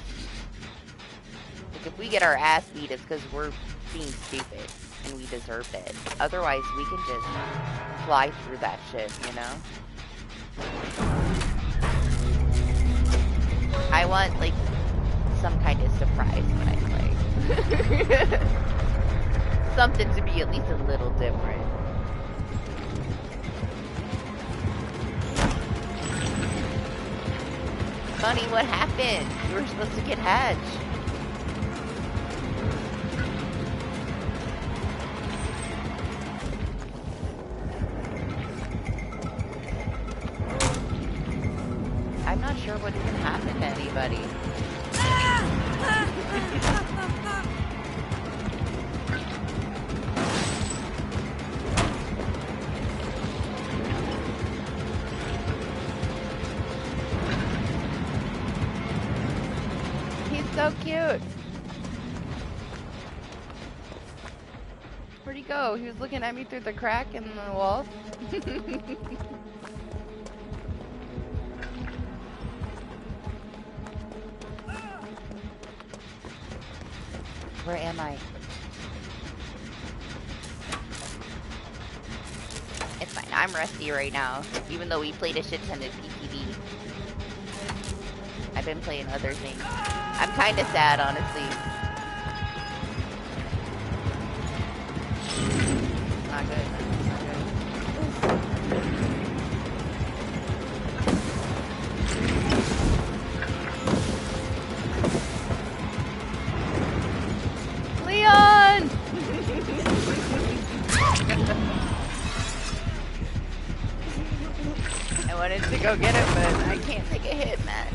Like if we get our ass beat, it's because we're being stupid and we deserve it. Otherwise, we can just fly through that shit, you know? I want, like, some kind of surprise when I play. Something to be at least a little different. Bunny, what happened? You were supposed to get hatched. I'm not sure what even happened to anybody. He's so cute. Where'd he go? He was looking at me through the crack in the wall. Where am I? It's fine. I'm rusty right now, even though we played a shit ton of PPD. I've been playing other things. I'm kind of sad, honestly. Not good. Not good. Leon! I wanted to go get him, but I can't take a hit, man.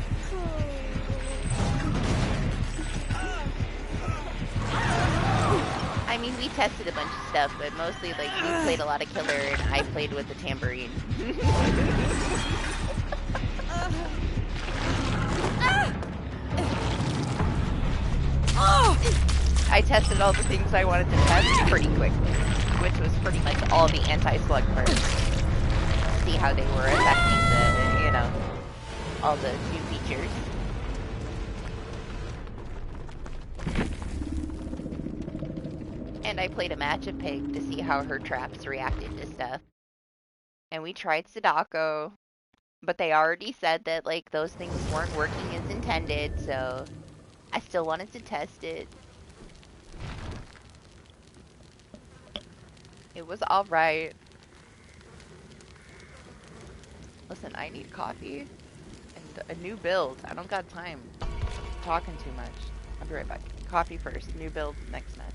I mean, we tested a bunch of stuff, but mostly, like, we played a lot of killer, and I played with the tambourine. I tested all the things I wanted to test pretty quickly, which was pretty much all the anti-slug parts. See how they were affecting the, you know, all the new features. And I played a match of Pig to see how her traps reacted to stuff. And we tried Sadako, but they already said that, like, those things weren't working as intended, so I still wanted to test it. It was alright. Listen, I need coffee and a new build. I don't got time talking too much. I'll be right back. Coffee first, new build next match.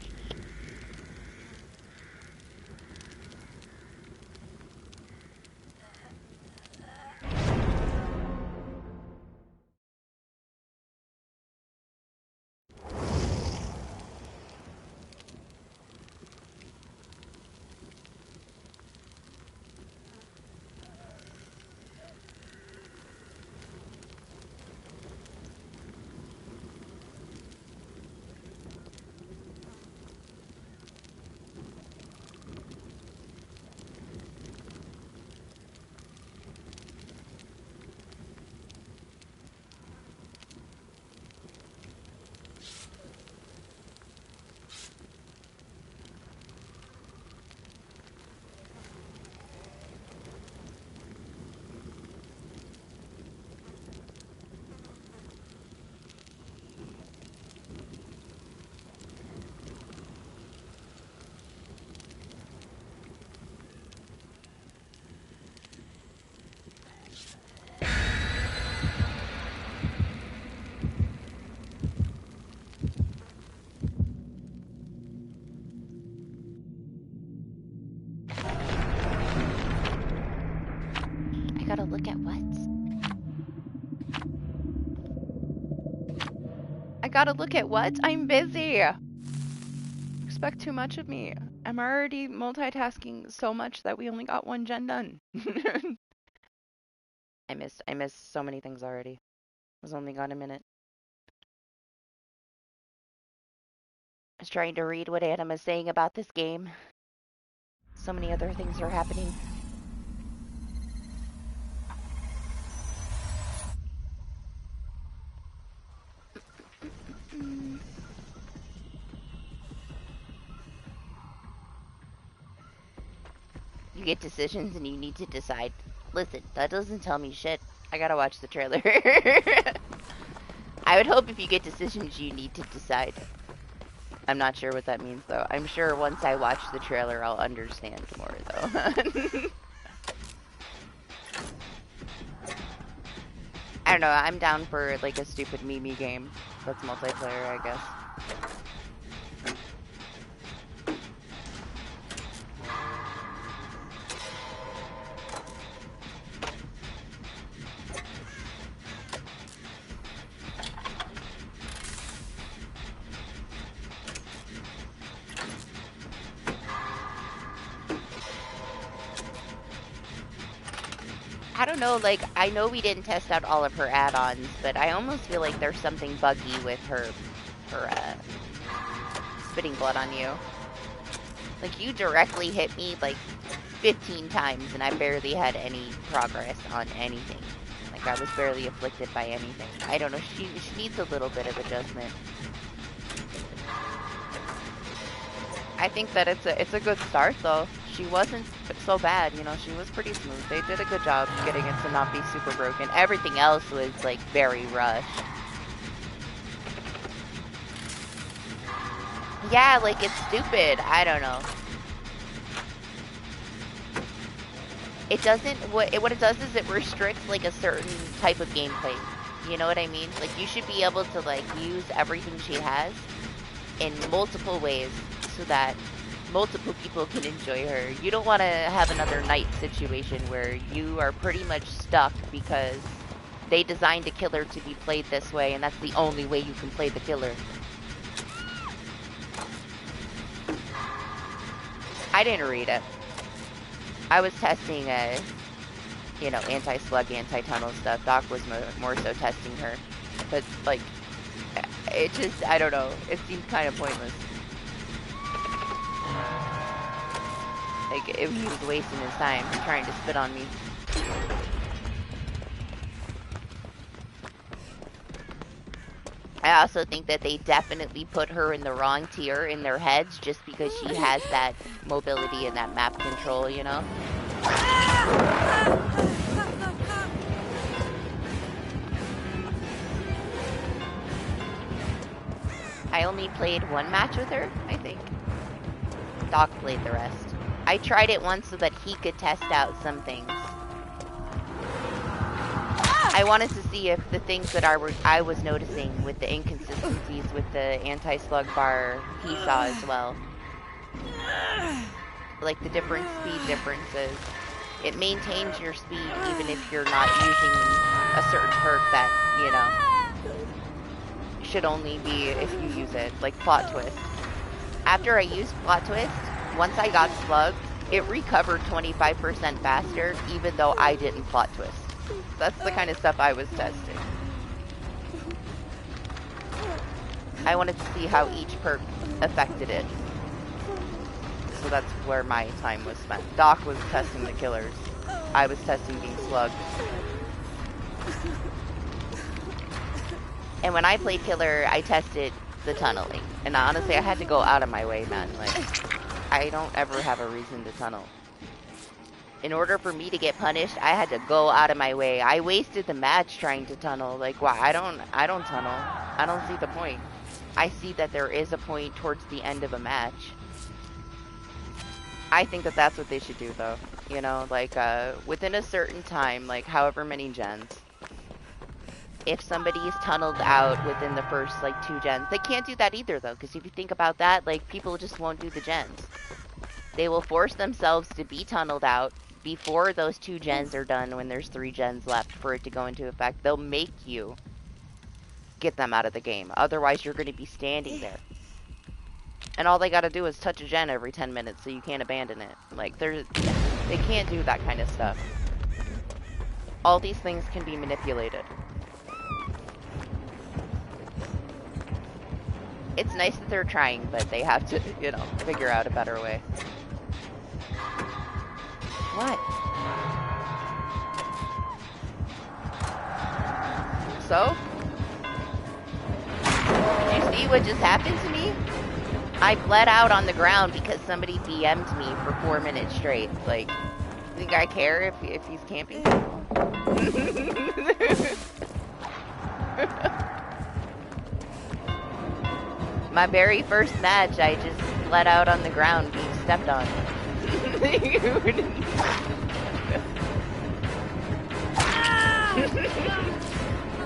look at what? I gotta look at what? I'm busy. Expect too much of me. I'm already multitasking so much that we only got one gen done. I missed so many things already. I was only gone a minute. I was trying to read what Adam is saying about this game. So many other things are happening. You get decisions and you need to decide. Listen, that doesn't tell me shit. I gotta watch the trailer. I would hope if you get decisions you need to decide. I'm not sure what that means though. I'm sure once I watch the trailer I'll understand more though. I don't know, I'm down for like a stupid meme game that's multiplayer, I guess. I don't know, like, I know we didn't test out all of her add-ons, but I almost feel like there's something buggy with her spitting blood on you. Like, you directly hit me, like, 15 times, and I barely had any progress on anything. Like, I was barely afflicted by anything. I don't know, she needs a little bit of adjustment. I think that it's a good start, though. She wasn't so bad, you know, she was pretty smooth. They did a good job getting it to not be super broken. Everything else was, like, very rushed. Yeah, like, it's stupid. I don't know. It doesn't, what it does is it restricts, like, a certain type of gameplay. You know what I mean? Like, you should be able to, like, use everything she has in multiple ways so that multiple people can enjoy her. You don't want to have another Knight situation where you are pretty much stuck because they designed a killer to be played this way and that's the only way you can play the killer. I didn't read it. I was testing you know, anti-slug, anti-tunnel stuff. Doc was more so testing her. But, like, it just, I don't know. It seemed kind of pointless. Like, he was wasting his time trying to spit on me. I also think that they definitely put her in the wrong tier in their heads just because she has that mobility and that map control, you know? I only played one match with her, I think. Doc played the rest. I tried it once so that he could test out some things. I wanted to see if the things that I was noticing with the inconsistencies with the anti-slug bar he saw as well. Like the different speed differences. It maintains your speed even if you're not using a certain perk that, you know, should only be if you use it, like Plot Twist. After I used Plot Twist, once I got Slug, it recovered 25% faster, even though I didn't Plot Twist. That's the kind of stuff I was testing. I wanted to see how each perk affected it. So that's where my time was spent. Doc was testing the killers. I was testing being Slug. And when I played killer, I tested the tunneling. And honestly, I had to go out of my way, man. Like, I don't ever have a reason to tunnel. In order for me to get punished, I had to go out of my way. I wasted the match trying to tunnel. Like, why? I don't tunnel. I don't see the point. I see that there is a point towards the end of a match. I think that that's what they should do, though. You know, like, within a certain time, like, however many gens. If somebody is tunneled out within the first, like, 2 gens. They can't do that either, though, because if you think about that, like, people just won't do the gens. They will force themselves to be tunneled out before those 2 gens are done, when there's 3 gens left for it to go into effect, they'll make you get them out of the game. Otherwise, you're going to be standing there. And all they got to do is touch a gen every 10 minutes, so you can't abandon it. Like, they can't do that kind of stuff. All these things can be manipulated. It's nice that they're trying, but they have to, you know, figure out a better way. What? So? Did you see what just happened to me? I bled out on the ground because somebody DM'd me for 4 minutes straight. Like, you think I care if he's camping? My very first match, I just bled out on the ground being stepped on.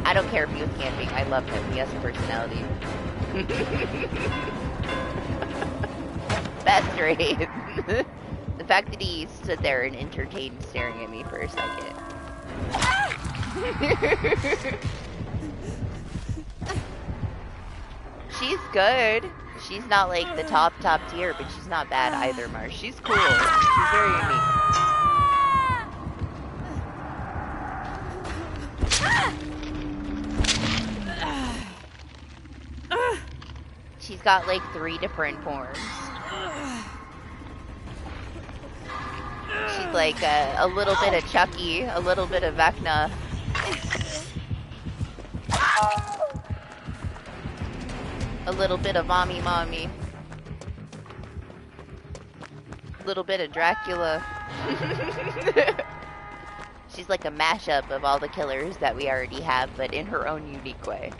I don't care if he was camping. I love him. He has a personality. Best raid. The fact that he stood there and entertained staring at me for a second. She's good. She's not like the top tier, but she's not bad either, Mars. She's cool. She's very unique. She's got like 3 different forms. She's like a little bit of Chucky, a little bit of Vecna. A little bit of Mommy. A little bit of Dracula. She's like a mashup of all the killers that we already have, but in her own unique way.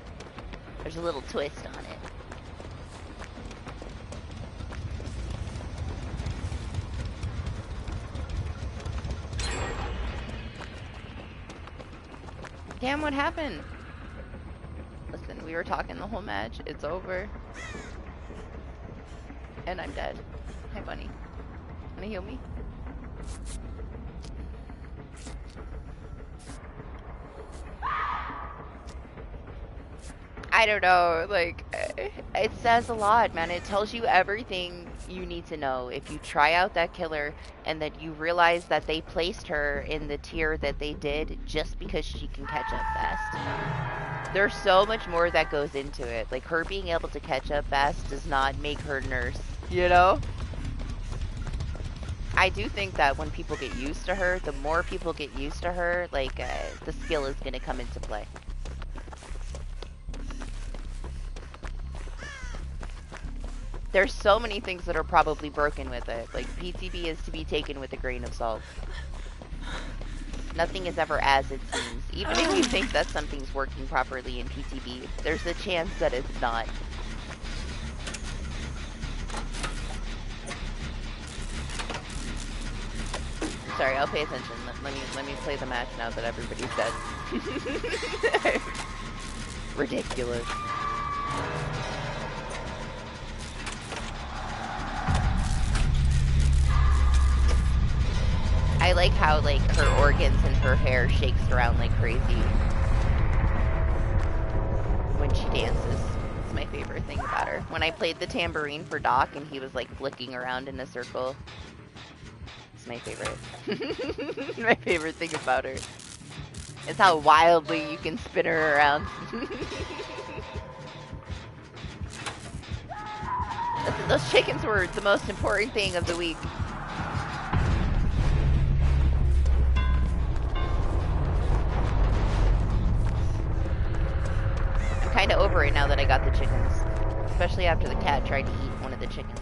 There's a little twist on it. Damn, what happened? Listen, we were talking the whole match. It's over. And I'm dead. Hi, bunny. Wanna heal me? I don't know, like, it says a lot, man. It tells you everything you need to know. If you try out that killer and that you realize that they placed her in the tier that they did just because she can catch up fast. There's so much more that goes into it. Like, her being able to catch up fast does not make her nurse, you know? I do think that when people get used to her, the more people get used to her, like, the skill is going to come into play. There's so many things that are probably broken with it. Like, PTB is to be taken with a grain of salt. Nothing is ever as it seems. Even if you think that something's working properly in PTB, there's a chance that it's not. Sorry, I'll pay attention. Let me play the match now that everybody's dead. Ridiculous. I like how, like, her organs and her hair shakes around like crazy when she dances. It's my favorite thing about her. When I played the tambourine for Doc and he was, like, flicking around in a circle. It's my favorite. My favorite thing about her. It's how wildly you can spin her around. Listen, those chickens were the most important thing of the week. Kind of over it now that I got the chickens. Especially after the cat tried to eat one of the chickens.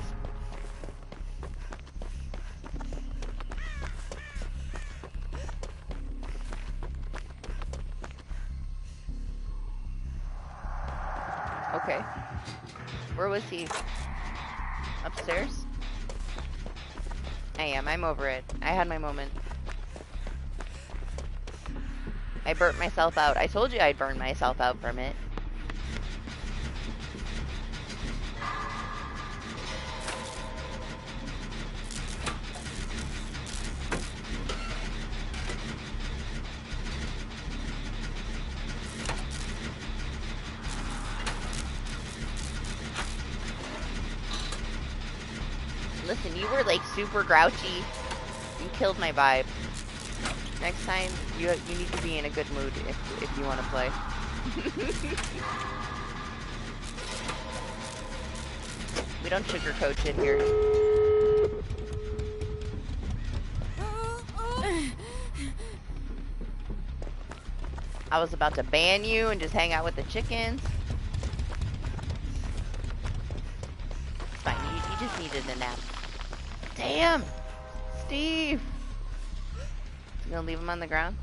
Okay. Where was he? Upstairs? I am. I'm over it. I had my moment. I burnt myself out. I told you I'd burn myself out from it. Listen, you were like super grouchy. You killed my vibe. Next time, you need to be in a good mood if you want to play. We don't sugarcoat shit here. I was about to ban you and just hang out with the chickens. It's fine, you just needed a nap. Damn! Steve! You gonna leave him on the ground?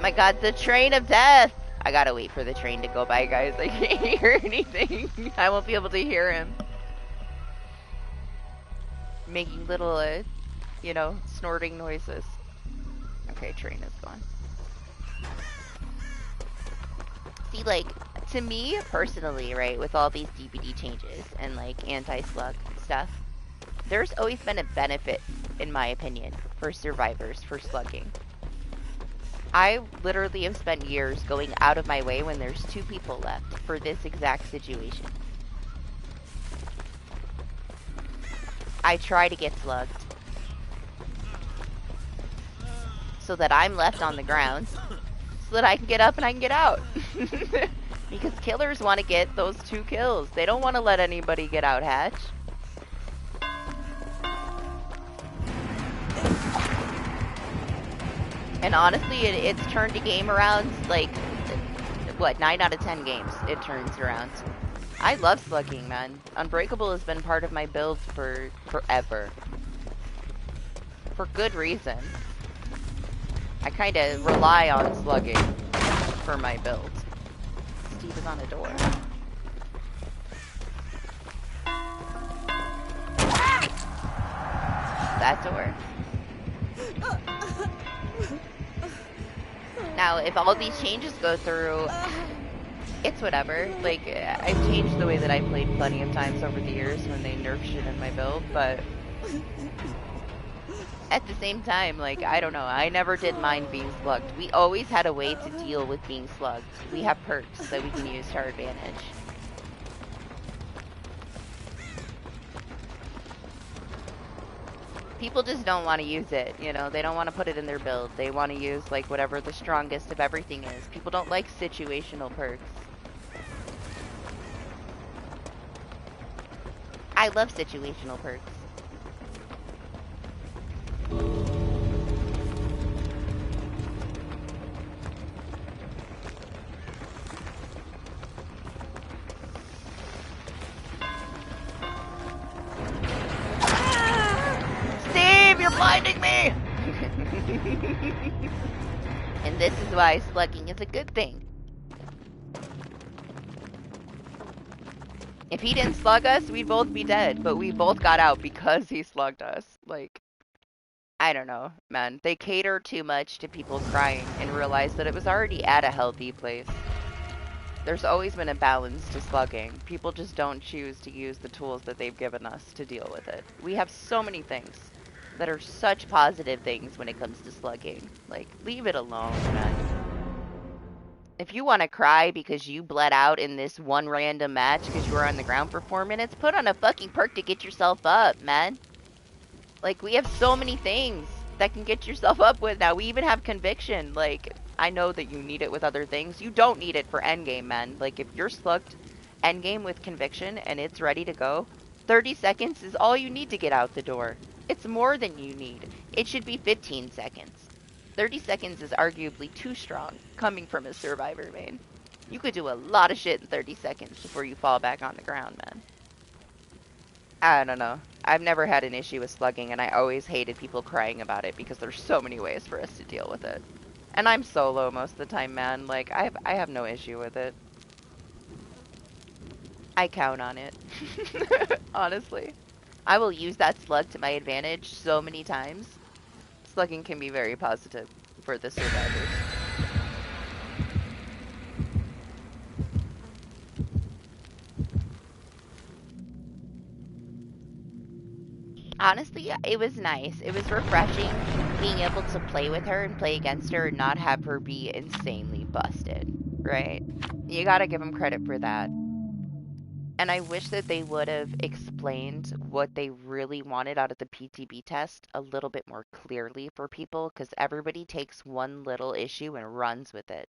My god, the train of death! I gotta wait for the train to go by, guys. I can't hear anything. I won't be able to hear him. Making little, you know, snorting noises. Okay, train is gone. See, like, to me, personally, right, with all these DBD changes and, like, anti-slug stuff, there's always been a benefit, in my opinion, for survivors for slugging. I literally have spent years going out of my way when there's 2 people left for this exact situation. I try to get slugged so that I'm left on the ground so that I can get up and I can get out. Because killers want to get those 2 kills. They don't want to let anybody get out hatch. And honestly, it's turned a game around, like, what, 9 out of 10 games it turns around. I love slugging, man. Unbreakable has been part of my build for forever. For good reason. I kind of rely on slugging for my build. Steve is on a door. That door. Now, if all these changes go through, it's whatever. Like, I've changed the way that I played plenty of times over the years when they nerfed shit in my build, but at the same time, like, I don't know, I never did mind being slugged. We always had a way to deal with being slugged. We have perks that we can use to our advantage. People just don't want to use it, you know, they don't want to put it in their build. They want to use, like, whatever the strongest of everything is. People don't like situational perks. I love situational perks. Steve, you're blinding me! And this is why slugging is a good thing. If he didn't slug us, we'd both be dead, but we both got out because he slugged us. Like, I don't know, man. They cater too much to people crying and realize that it was already at a healthy place. There's always been a balance to slugging. People just don't choose to use the tools that they've given us to deal with it. We have so many things that are such positive things when it comes to slugging. Like, leave it alone, man. If you want to cry because you bled out in this one random match because you were on the ground for 4 minutes, put on a fucking perk to get yourself up, man. Like, we have so many things that can get yourself up with now. We even have conviction. Like, I know that you need it with other things. You don't need it for endgame, man. Like, if you're slugged endgame with conviction and it's ready to go, 30 seconds is all you need to get out the door. It's more than you need. It should be 15 seconds. 30 seconds is arguably too strong, coming from a survivor main. You could do a lot of shit in 30 seconds before you fall back on the ground, man. I don't know. I've never had an issue with slugging, and I always hated people crying about it because there's so many ways for us to deal with it. And I'm solo most of the time, man. Like, I have no issue with it. I count on it. Honestly. I will use that slug to my advantage so many times. Slugging can be very positive for the survivors. Honestly, it was nice. It was refreshing being able to play with her and play against her and not have her be insanely busted. right? You gotta give them credit for that. And I wish that they would have explained what they really wanted out of the PTB test a little bit more clearly for people, because everybody takes one little issue and runs with it.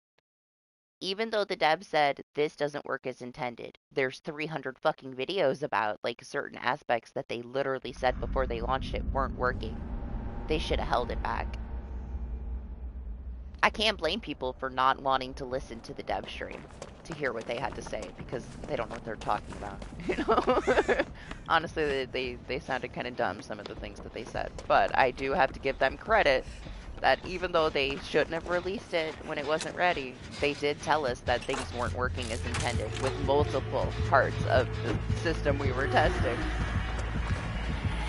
Even though the dev said this doesn't work as intended, there's 300 fucking videos about like certain aspects that they literally said before they launched it weren't working. They should have held it back. I can't blame people for not wanting to listen to the dev stream to hear what they had to say, because they don't know what they're talking about. You know, honestly, they sounded kind of dumb, some of the things that they said. But I do have to give them credit that even though they shouldn't have released it when it wasn't ready, they did tell us that things weren't working as intended with multiple parts of the system we were testing.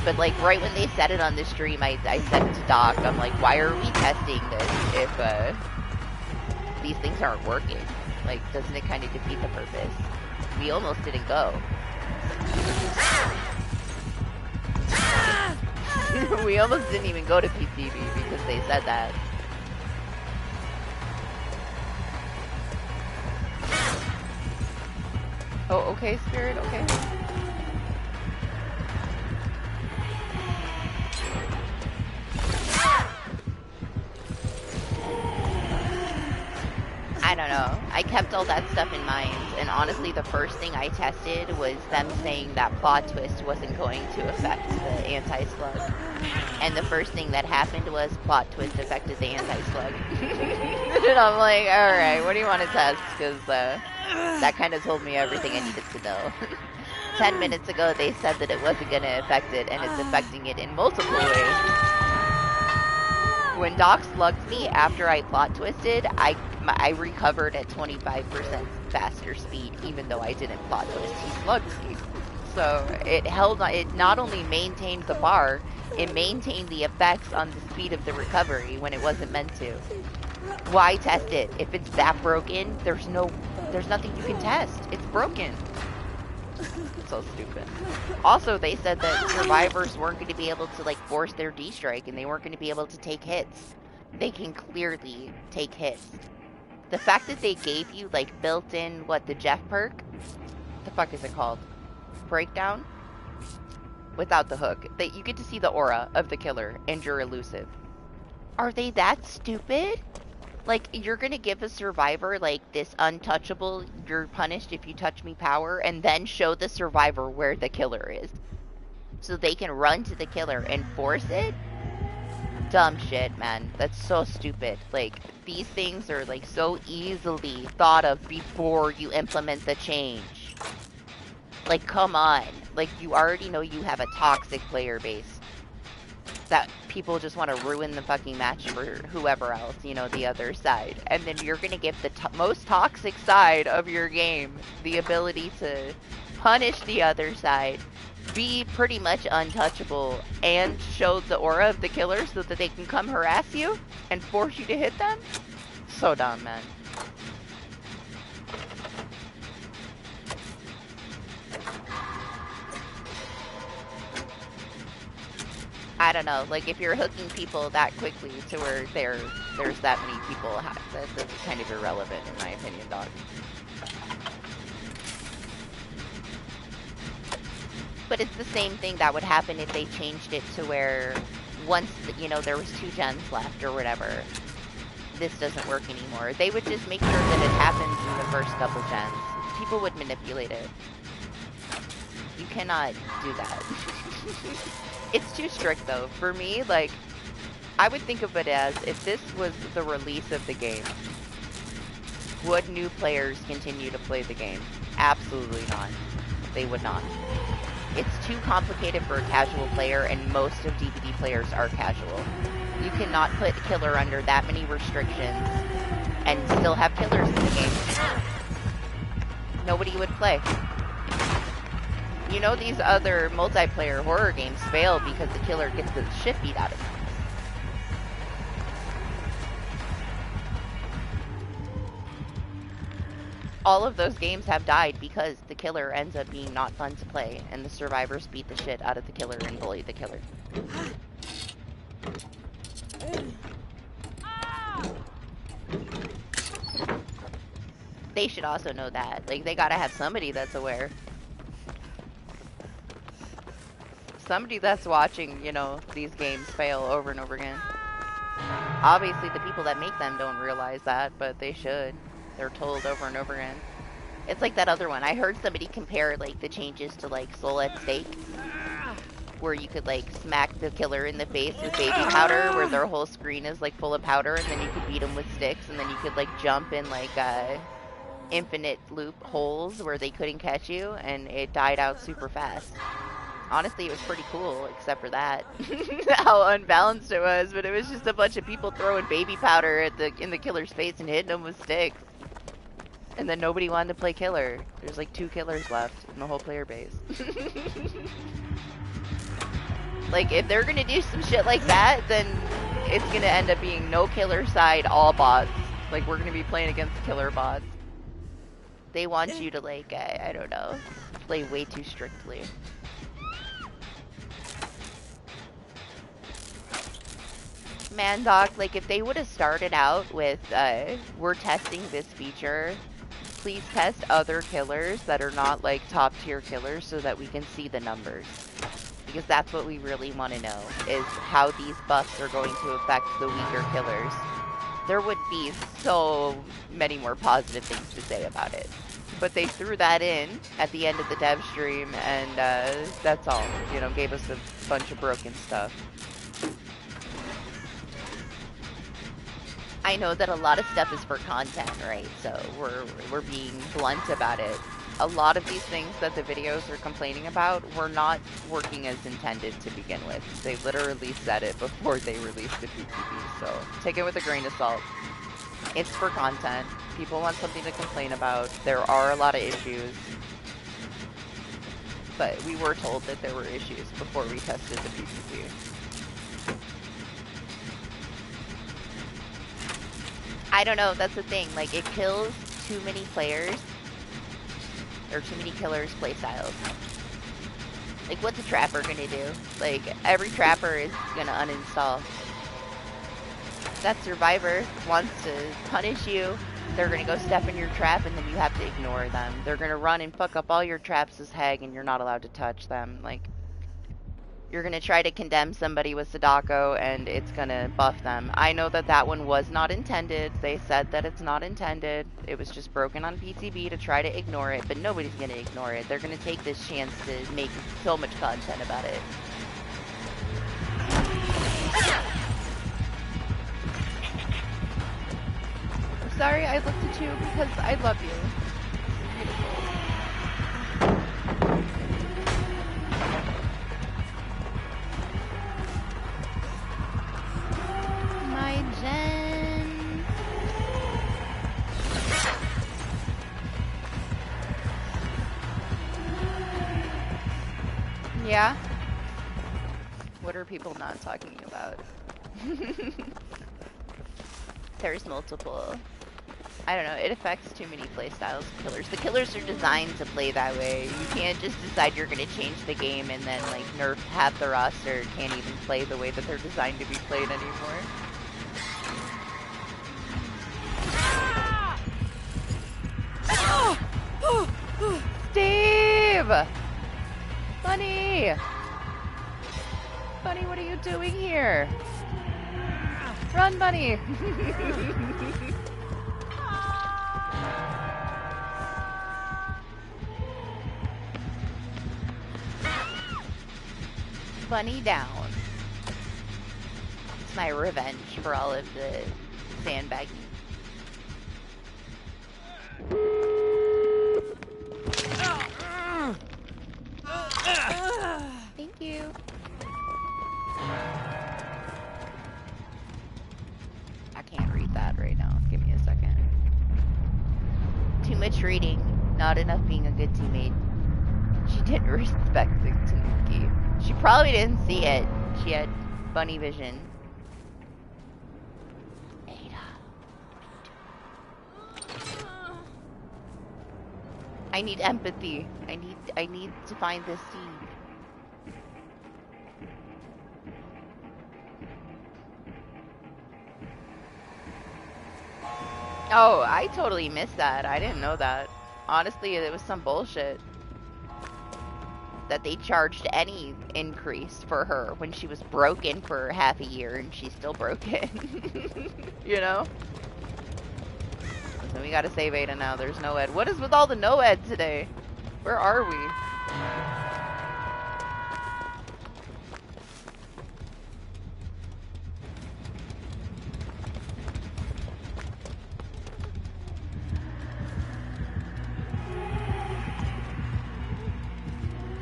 But like right when they said it on the stream, I said to Doc, I'm like, why are we testing this if these things aren't working? Like, doesn't it kind of defeat the purpose? We almost didn't go. We almost didn't even go to PTB because they said that. Oh, okay, Spirit, okay. I don't know. I kept all that stuff in mind, and honestly, the first thing I tested was them saying that plot twist wasn't going to affect the anti-slug. And the first thing that happened was plot twist affected the anti-slug. And I'm like, alright, what do you want to test? Because that kind of told me everything I needed to know. 10 minutes ago, they said that it wasn't going to affect it, and it's affecting it in multiple ways. When Doc slugged me after I plot twisted, I recovered at 25% faster speed, even though I didn't plot twist. He slugged me. So it not only maintained the bar, it maintained the effects on the speed of the recovery when it wasn't meant to. Why test it? If it's that broken, there's nothing you can test. It's broken. So stupid. Also, they said that survivors weren't going to be able to like force their D-strike, and they weren't going to be able to take hits. They can clearly take hits. The fact that they gave you like built-in the Jeff perk, the fuck is it called? Breakdown? Without the hook. You get to see the aura of the killer and you're elusive. Are they that stupid? Like, you're gonna give a survivor, like, this untouchable, you're punished if you touch me power, and then show the survivor where the killer is. So they can run to the killer and force it? Dumb shit, man. That's so stupid. Like, these things are, like, so easily thought of before you implement the change. Like, come on. Like, you already know you have a toxic player base. That people just want to ruin the fucking match for whoever else, you know, the other side. And then you're going to give the most toxic side of your game the ability to punish the other side, be pretty much untouchable, and show the aura of the killer so that they can come harass you and force you to hit them? So dumb, man. I don't know, like, if you're hooking people that quickly to where there's that many people, that's kind of irrelevant, in my opinion, dog. But it's the same thing that would happen if they changed it to where once, you know, there was 2 gens left or whatever, this doesn't work anymore. They would just make sure that it happens in the first couple gens. People would manipulate it. You cannot do that. It's too strict, though. For me, like, I would think of it as, if this was the release of the game, would new players continue to play the game? Absolutely not. They would not. It's too complicated for a casual player, and most of DBD players are casual. You cannot put killer under that many restrictions and still have killers in the game. Nobody would play. You know, these other multiplayer horror games fail because the killer gets the shit beat out of him. All of those games have died because the killer ends up being not fun to play, and the survivors beat the shit out of the killer and bully the killer. They should also know that. Like, they gotta have somebody that's aware. Somebody that's watching, you know, these games fail over and over again. Obviously, the people that make them don't realize that, but they should. They're told over and over again. It's like that other one. I heard somebody compare, like, the changes to, like, Soul at Stake, where you could, like, smack the killer in the face with baby powder, where their whole screen is, like, full of powder, and then you could beat them with sticks, and then you could, like, jump in, like, infinite loop holes where they couldn't catch you, and it died out super fast. Honestly, it was pretty cool, except for that. How unbalanced it was, but it was just a bunch of people throwing baby powder at in the killer's face and hitting them with sticks. And then nobody wanted to play killer. There's like 2 killers left in the whole player base. Like, if they're gonna do some shit like that, then it's gonna end up being no killer side, all bots. Like, we're gonna be playing against killer bots. They want you to, like, I don't know, play way too strictly. Man, Doc, like, if they would have started out with, we're testing this feature, please test other killers that are not, like, top-tier killers so that we can see the numbers. Because that's what we really want to know, is how these buffs are going to affect the weaker killers. There would be so many more positive things to say about it. But they threw that in at the end of the dev stream, and that's all. You know, gave us a bunch of broken stuff. I know that a lot of stuff is for content, right? So we're being blunt about it. A lot of these things that the videos are complaining about were not working as intended to begin with. They literally said it before they released the PTB, so take it with a grain of salt. It's for content. People want something to complain about. There are a lot of issues. But we were told that there were issues before we tested the PTB. I don't know, that's the thing. Like, it kills too many players, or too many killers' playstyles. Like, what's a trapper gonna do? Like, every trapper is gonna uninstall. That survivor wants to punish you. They're gonna go step in your trap, and then you have to ignore them. They're gonna run and fuck up all your traps as hag, and you're not allowed to touch them. Like, you're gonna try to condemn somebody with Sadako, and it's gonna buff them. I know that that one was not intended. They said that it's not intended. It was just broken on PTB to try to ignore it, but nobody's gonna ignore it. They're gonna take this chance to make so much content about it. I'm sorry I looked at you because I love you. My Jen. Yeah? What are people not talking about? There's multiple. I don't know, it affects too many playstyles of killers. The killers are designed to play that way. You can't just decide you're gonna change the game and then, like, nerf half the roster can't even play the way that they're designed to be played anymore. Steve! Bunny! Bunny, what are you doing here? Run, Bunny! Bunny down. It's my revenge for all of the sandbagging. Thank you. I can't read that right now. Give me a second. Too much reading, not enough being a good teammate. She didn't respect the Tanuki. She probably didn't see it. She had bunny vision. Ada. I need empathy. I need to find this seed. Oh, I totally missed that. I didn't know that. Honestly, it was some bullshit that they charged any increase for her when she was broken for half a year and she's still broken. You know? So we gotta save Ada now. There's no Ed. What is with all the no Ed today? Where are we?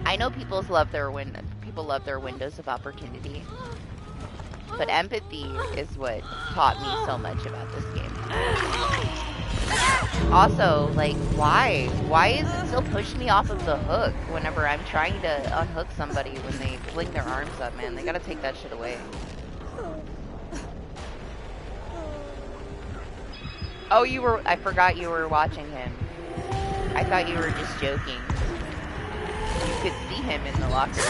I know people love their windows of opportunity, but empathy is what taught me so much about this game. Also, like, why? Why is it still pushing me off of the hook whenever I'm trying to unhook somebody when they fling their arms up, man? They gotta take that shit away. Oh, I forgot you were watching him. I thought you were just joking. You could see him in the locker.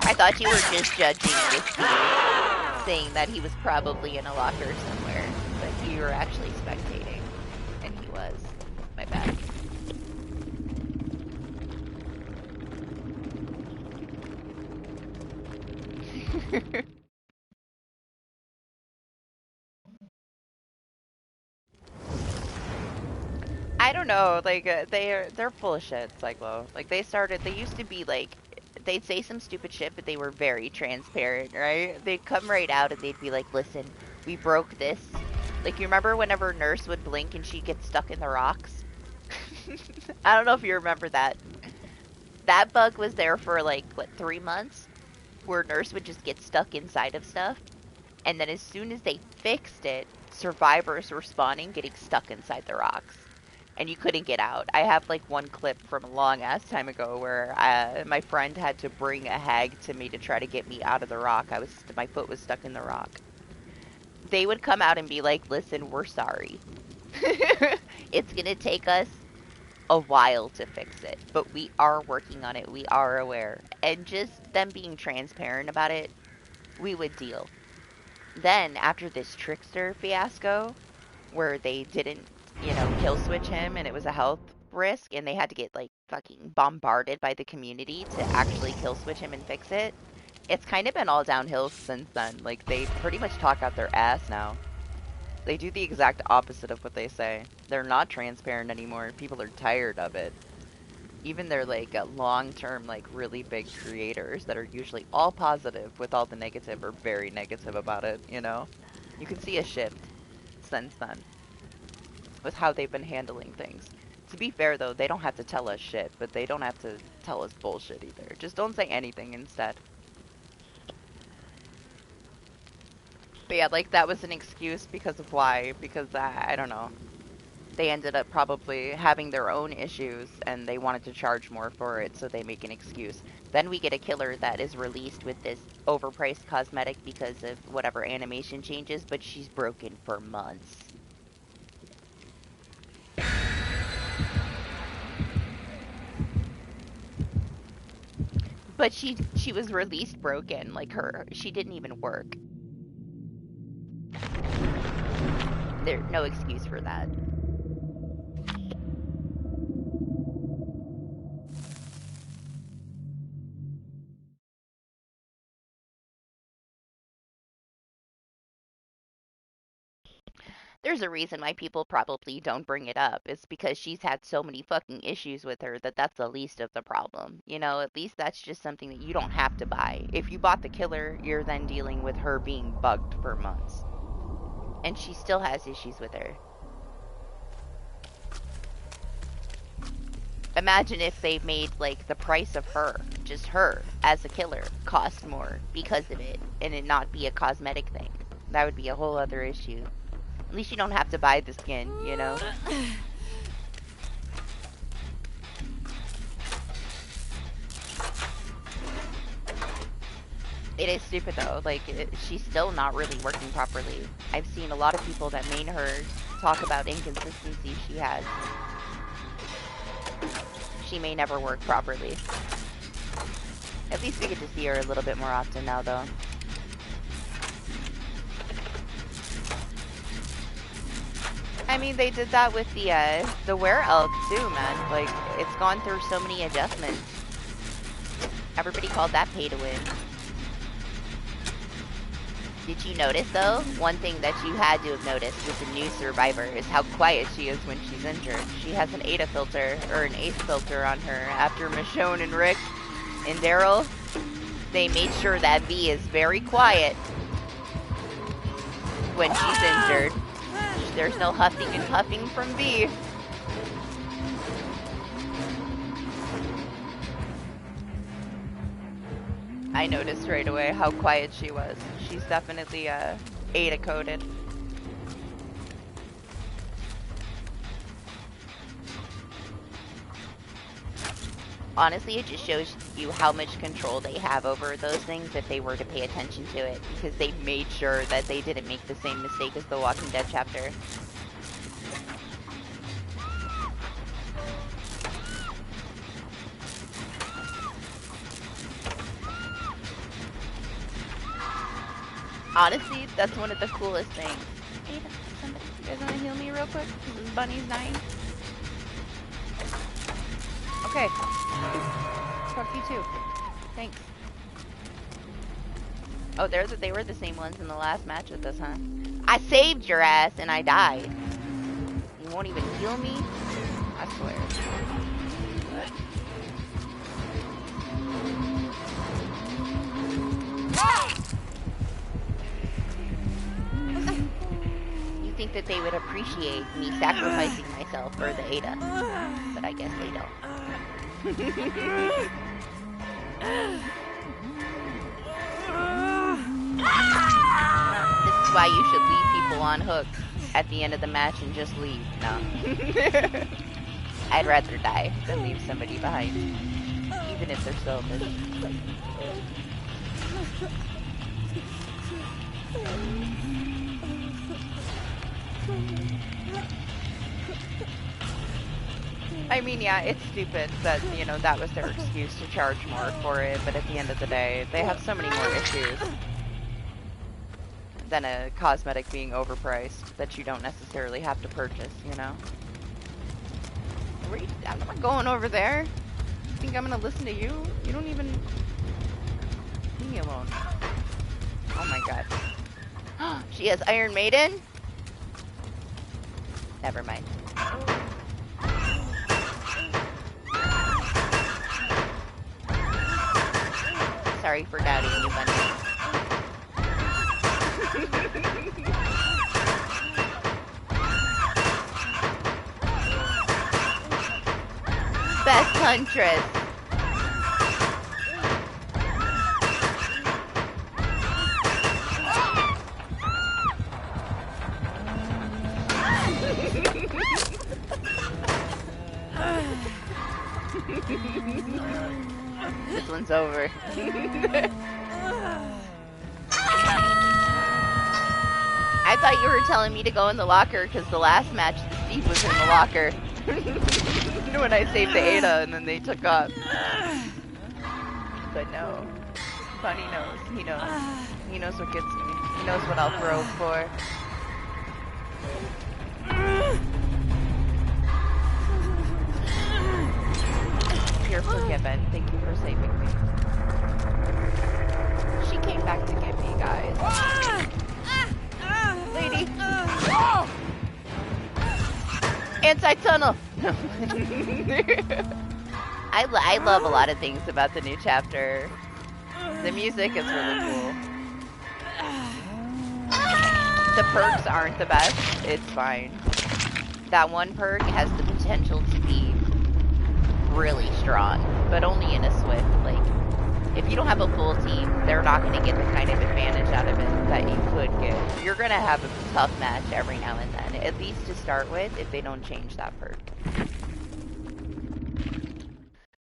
I thought you were just judging this dude, saying that he was probably in a locker somewhere, but you were actually spectating, and he was. My bad. I don't know, like, they're full of shit, Cyclo. Like, they used to be, like, they'd say some stupid shit, but they were very transparent, right? They'd come right out and they'd be like, listen, we broke this. Like, you remember whenever Nurse would blink and she'd get stuck in the rocks? I don't know if you remember that. That bug was there for, like, what, 3 months? Where Nurse would just get stuck inside of stuff. And then as soon as they fixed it, survivors were spawning, getting stuck inside the rocks. And you couldn't get out. I have like one clip from a long ass time ago where my friend had to bring a hag to me to try to get me out of the rock. My foot was stuck in the rock. They would come out and be like, listen, we're sorry. It's gonna take us a while to fix it, but we are working on it. We are aware. And just them being transparent about it, we would deal. Then, after this Trickster fiasco, where they didn't, kill switch him and it was a health risk and they had to get, like, fucking bombarded by the community to actually kill switch him and fix it, it's kind of been all downhill since then. Like, they pretty much talk out their ass now. They do the exact opposite of what they say. They're not transparent anymore. People are tired of it. Even their, like, long-term, like, really big creators that are usually all positive with all the negative are very negative about it, you know? You can see a shift since then with how they've been handling things. To be fair, though, they don't have to tell us shit, but they don't have to tell us bullshit either. Just don't say anything instead. But yeah, like, that was an excuse because of why. Because, I don't know. They ended up probably having their own issues and they wanted to charge more for it, so they make an excuse. Then we get a killer that is released with this overpriced cosmetic because of whatever animation changes, but she's broken for months. But she was released broken, like she didn't even work. There's no excuse for that. There's a reason why people probably don't bring it up. It's because she's had so many fucking issues with her that that's the least of the problem. You know, at least that's just something that you don't have to buy. If you bought the killer, you're then dealing with her being bugged for months. And she still has issues with her. Imagine if they made, like, the price of her, just her, as a killer, cost more because of it, and it not be a cosmetic thing. That would be a whole other issue. At least you don't have to buy the skin, you know? It is stupid, though. Like, she's still not really working properly. I've seen a lot of people that main her talk about inconsistencies she has. She may never work properly. At least we get to see her a little bit more often now, though. I mean, they did that with the were-elf too, man. Like, it's gone through so many adjustments. Everybody called that pay to win. Did you notice, though? One thing that you had to have noticed with the new survivor is how quiet she is when she's injured. She has an ADA filter, or an ACE filter on her. After Michonne and Rick and Daryl, they made sure that V is very quiet when she's injured. There's no huffing and puffing from V. I noticed right away how quiet she was. She's definitely ADA coded. Honestly, it just shows you how much control they have over those things if they were to pay attention to it, because they made sure that they didn't make the same mistake as the Walking Dead chapter. Honestly, that's one of the coolest things. Hey, somebody, you guys want to heal me real quick? Because this bunny's dying. Okay. Fuck you too. Thanks. Oh, they were the same ones in the last match with us, huh? I saved your ass and I died. You won't even heal me? I swear. You think that they would appreciate me sacrificing myself for the Ada, but I guess they don't. This is why you should leave people on hook at the end of the match and just leave. No. I'd rather die than leave somebody behind, even if they're selfish. I mean, yeah, it's stupid that, you know, that was their excuse to charge more for it, but at the end of the day, they have so many more issues than a cosmetic being overpriced that you don't necessarily have to purchase, you know? I'm not going over there. You think I'm gonna listen to you? You don't even... Leave me alone. Oh my god. She has Iron Maiden? Never mind. Sorry for doubting you, Bunny. Best Huntress. This one's over. I thought you were telling me to go in the locker because the last match the Steve was in the locker. When I saved the Ada and then they took off. But no. Bunny knows. He knows. He knows what gets me. He knows what I'll throw for. You're forgiven. Thank you for saving me. She came back to get me, guys. Lady! Anti-tunnel! I love a lot of things about the new chapter. The music is really cool. The perks aren't the best. It's fine. That one perk has the potential to be really strong, but only in a Swift. Like, if you don't have a full team, they're not going to get the kind of advantage out of it that you could get. You're going to have a tough match every now and then, at least to start with, if they don't change that perk.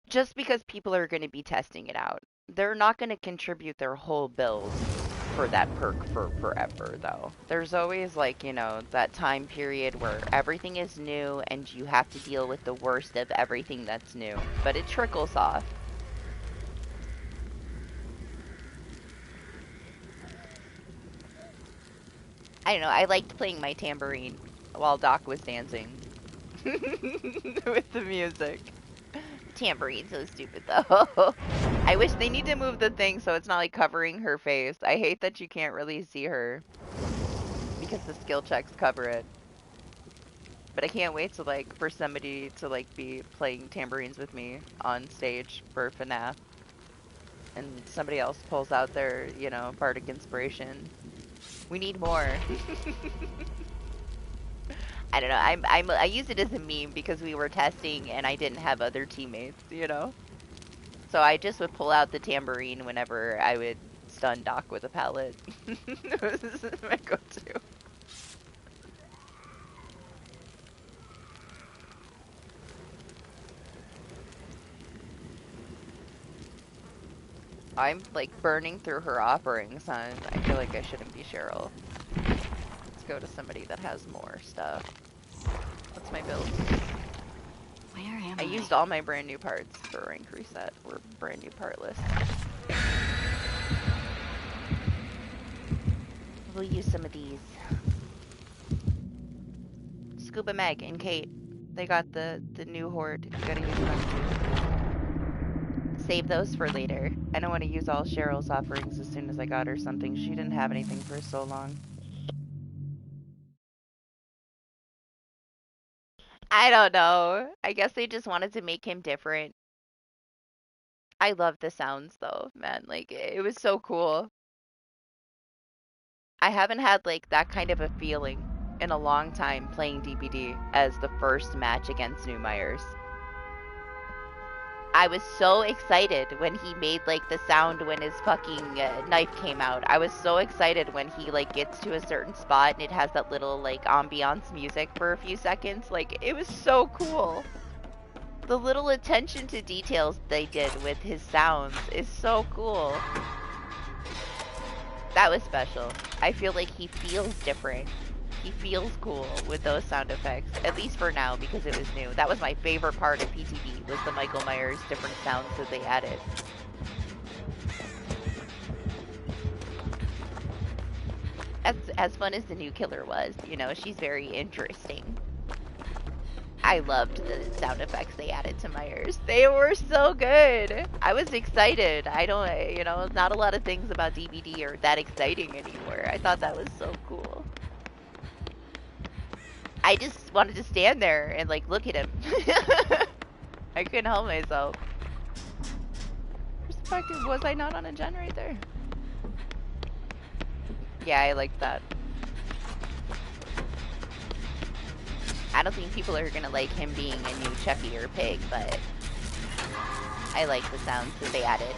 Just because people are going to be testing it out. They're not going to contribute their whole build for that perk for forever, though. There's always, like, you know, that time period where everything is new and you have to deal with the worst of everything that's new. But it trickles off. I don't know, I liked playing my tambourine. while Doc was dancing with the music. Tambourine, so stupid though. I wish they need to move the thing so it's not like covering her face. I hate that you can't really see her because the skill checks cover it. But I can't wait to like for somebody to like be playing tambourines with me on stage for FNAF. And somebody else pulls out their, you know, bardic inspiration. We need more. I don't know. I use it as a meme because we were testing and I didn't have other teammates, you know. So I just would pull out the tambourine whenever I would stun Doc with a pallet. This is my go-to. I'm like burning through her offerings, and I feel like I shouldn't be Cheryl. Let's go to somebody that has more stuff. What's my build? Where am I used all my brand new parts for rank reset or brand new part list. We'll use some of these. Scuba Meg and Kate, they got the new horde. You gotta use them too. Save those for later. I don't want to use all Cheryl's offerings as soon as I got her something. She didn't have anything for so long. I don't know. I guess they just wanted to make him different. I love the sounds though, man. Like it was so cool. I haven't had like that kind of a feeling in a long time playing DBD as the first match against New Myers. I was so excited when he made like the sound when his fucking knife came out. I was so excited when he like gets to a certain spot and it has that little like ambiance music for a few seconds. Like it was so cool. The little attention to details they did with his sounds is so cool. That was special. I feel like he feels different. He feels cool with those sound effects, at least for now, because it was new. That was my favorite part of PTB, was the Michael Myers different sounds that they added. As fun as the new killer was, you know, she's very interesting. I loved the sound effects they added to Myers. They were so good. I was excited. I don't, you know, not a lot of things about DBD are that exciting anymore. I thought that was so cool. I just wanted to stand there and like look at him. I couldn't help myself. Perspective, was I not on a gen right there? Yeah, I like that. I don't think people are gonna like him being a new Chucky or Pig, but I like the sounds that they added.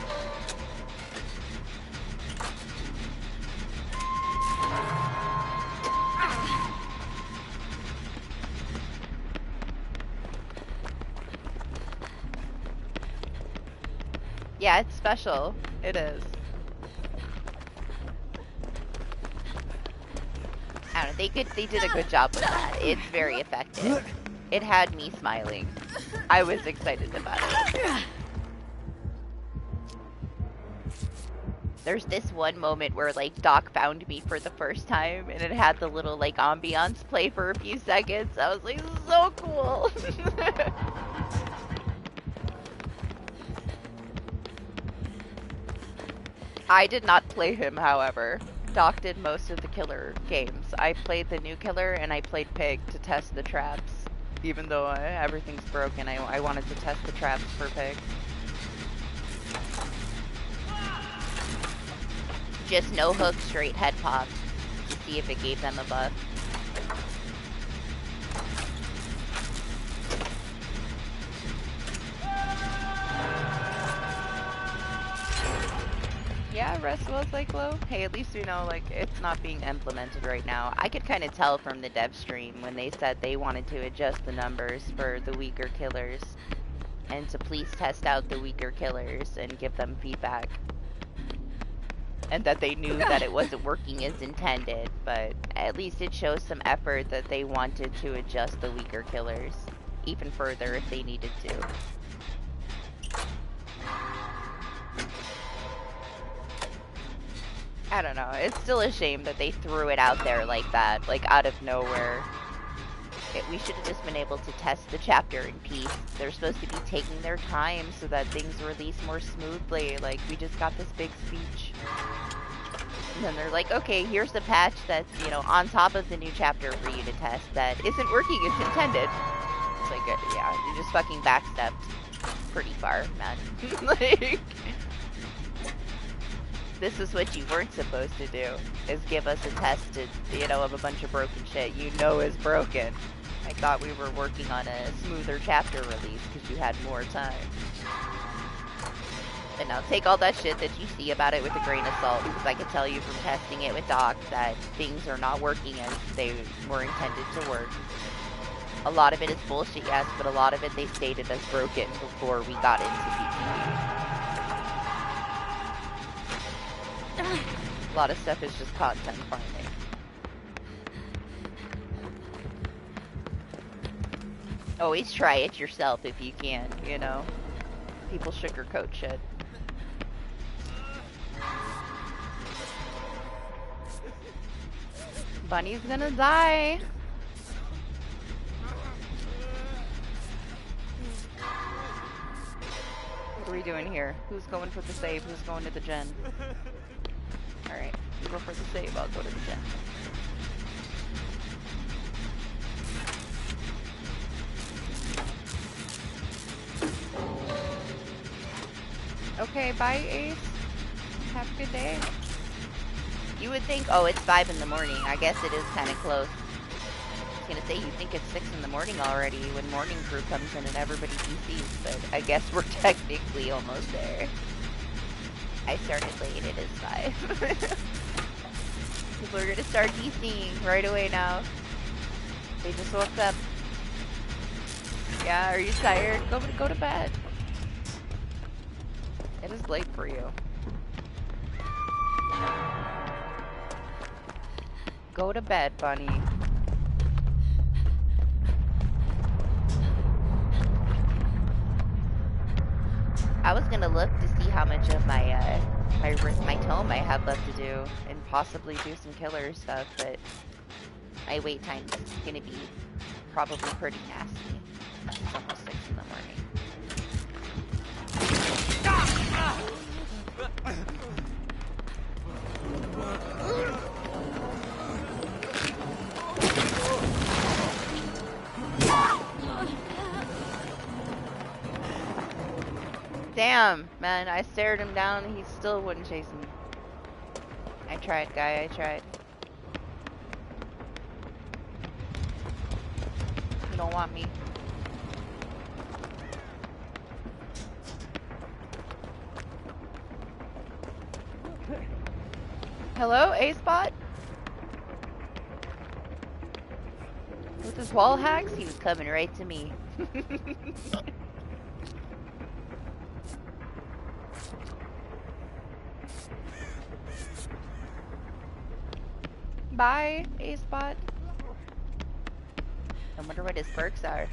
Yeah, it's special. It is. I don't know, they did a good job with that. It's very effective. It had me smiling. I was excited about it. There's this one moment where like Doc found me for the first time and it had the little like ambiance play for a few seconds. I was like, this is so cool. I did not play him, however. Doc did most of the killer games. I played the new killer and I played Pig to test the traps. Even though everything's broken, I wanted to test the traps for Pig. Just no hook, straight head pop to see if it gave them a buff. Yeah, rest was like low. Hey, at least we know like it's not being implemented right now. I could kind of tell from the dev stream when they said they wanted to adjust the numbers for the weaker killers and to please test out the weaker killers and give them feedback. And that they knew that it wasn't working as intended, but at least it shows some effort that they wanted to adjust the weaker killers even further if they needed to. I don't know. It's still a shame that they threw it out there like that, like out of nowhere. We should have just been able to test the chapter in peace. They're supposed to be taking their time so that things release more smoothly. Like, we just got this big speech. And then they're like, okay, here's the patch that's, you know, on top of the new chapter for you to test that isn't working as intended. It's like, yeah, you just fucking backstepped pretty far, man. Like, this is what you weren't supposed to do, is give us a test, you know, of a bunch of broken shit you know is broken. I thought we were working on a smoother chapter release because you had more time. And now take all that shit that you see about it with a grain of salt, because I could tell you from testing it with Doc that things are not working as they were intended to work. A lot of it is bullshit, yes, but a lot of it they stated as broken before we got into PvP. A lot of stuff is just content farming. Always try it yourself if you can, you know? People sugarcoat shit. Bunny's gonna die. What are we doing here? Who's going for the save? Who's going to the gen? Alright, you go for the save, I'll go to the gen. Okay, bye Ace. Have a good day. You would think, oh, it's 5 in the morning. I guess it is kind of close. I was gonna say, you think it's 6 in the morning already when morning crew comes in and everybody DCs, but I guess we're technically almost there. I started late, it is 5. People are gonna start DCing right away now. They just woke up. Yeah, are you tired? Go to bed. It is late for you. Go to bed, Bunny. I was gonna look to see how much of my my tome I have left to do, and possibly do some killer stuff, but my wait time is gonna be probably pretty nasty. It's almost 6 in the morning. Damn, man, I stared him down and he still wouldn't chase me. I tried, guy, I tried. You don't want me. Hello, A-Spot? With his wall hacks, he was coming right to me. Bye, A-Spot. I wonder what his perks are.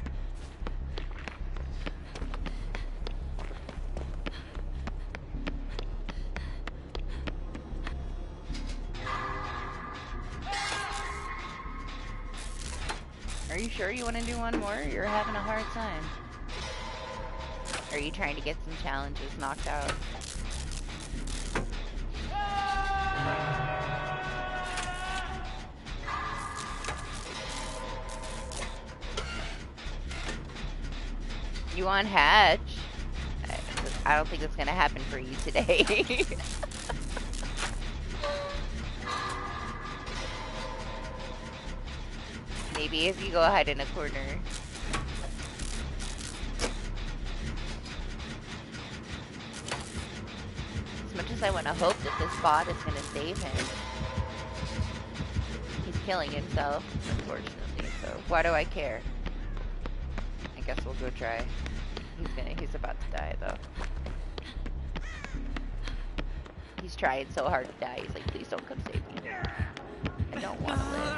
Are you sure you want to do one more? You're having a hard time. Are you trying to get some challenges knocked out? You want Hatch? I don't think it's gonna happen for you today. Maybe if you go hide in a corner. As much as I want to hope that this bot is gonna save him, he's killing himself, unfortunately, so why do I care? I guess we'll go try. He's about to die though. He's trying so hard to die, he's like, please don't come save me. I don't want to live.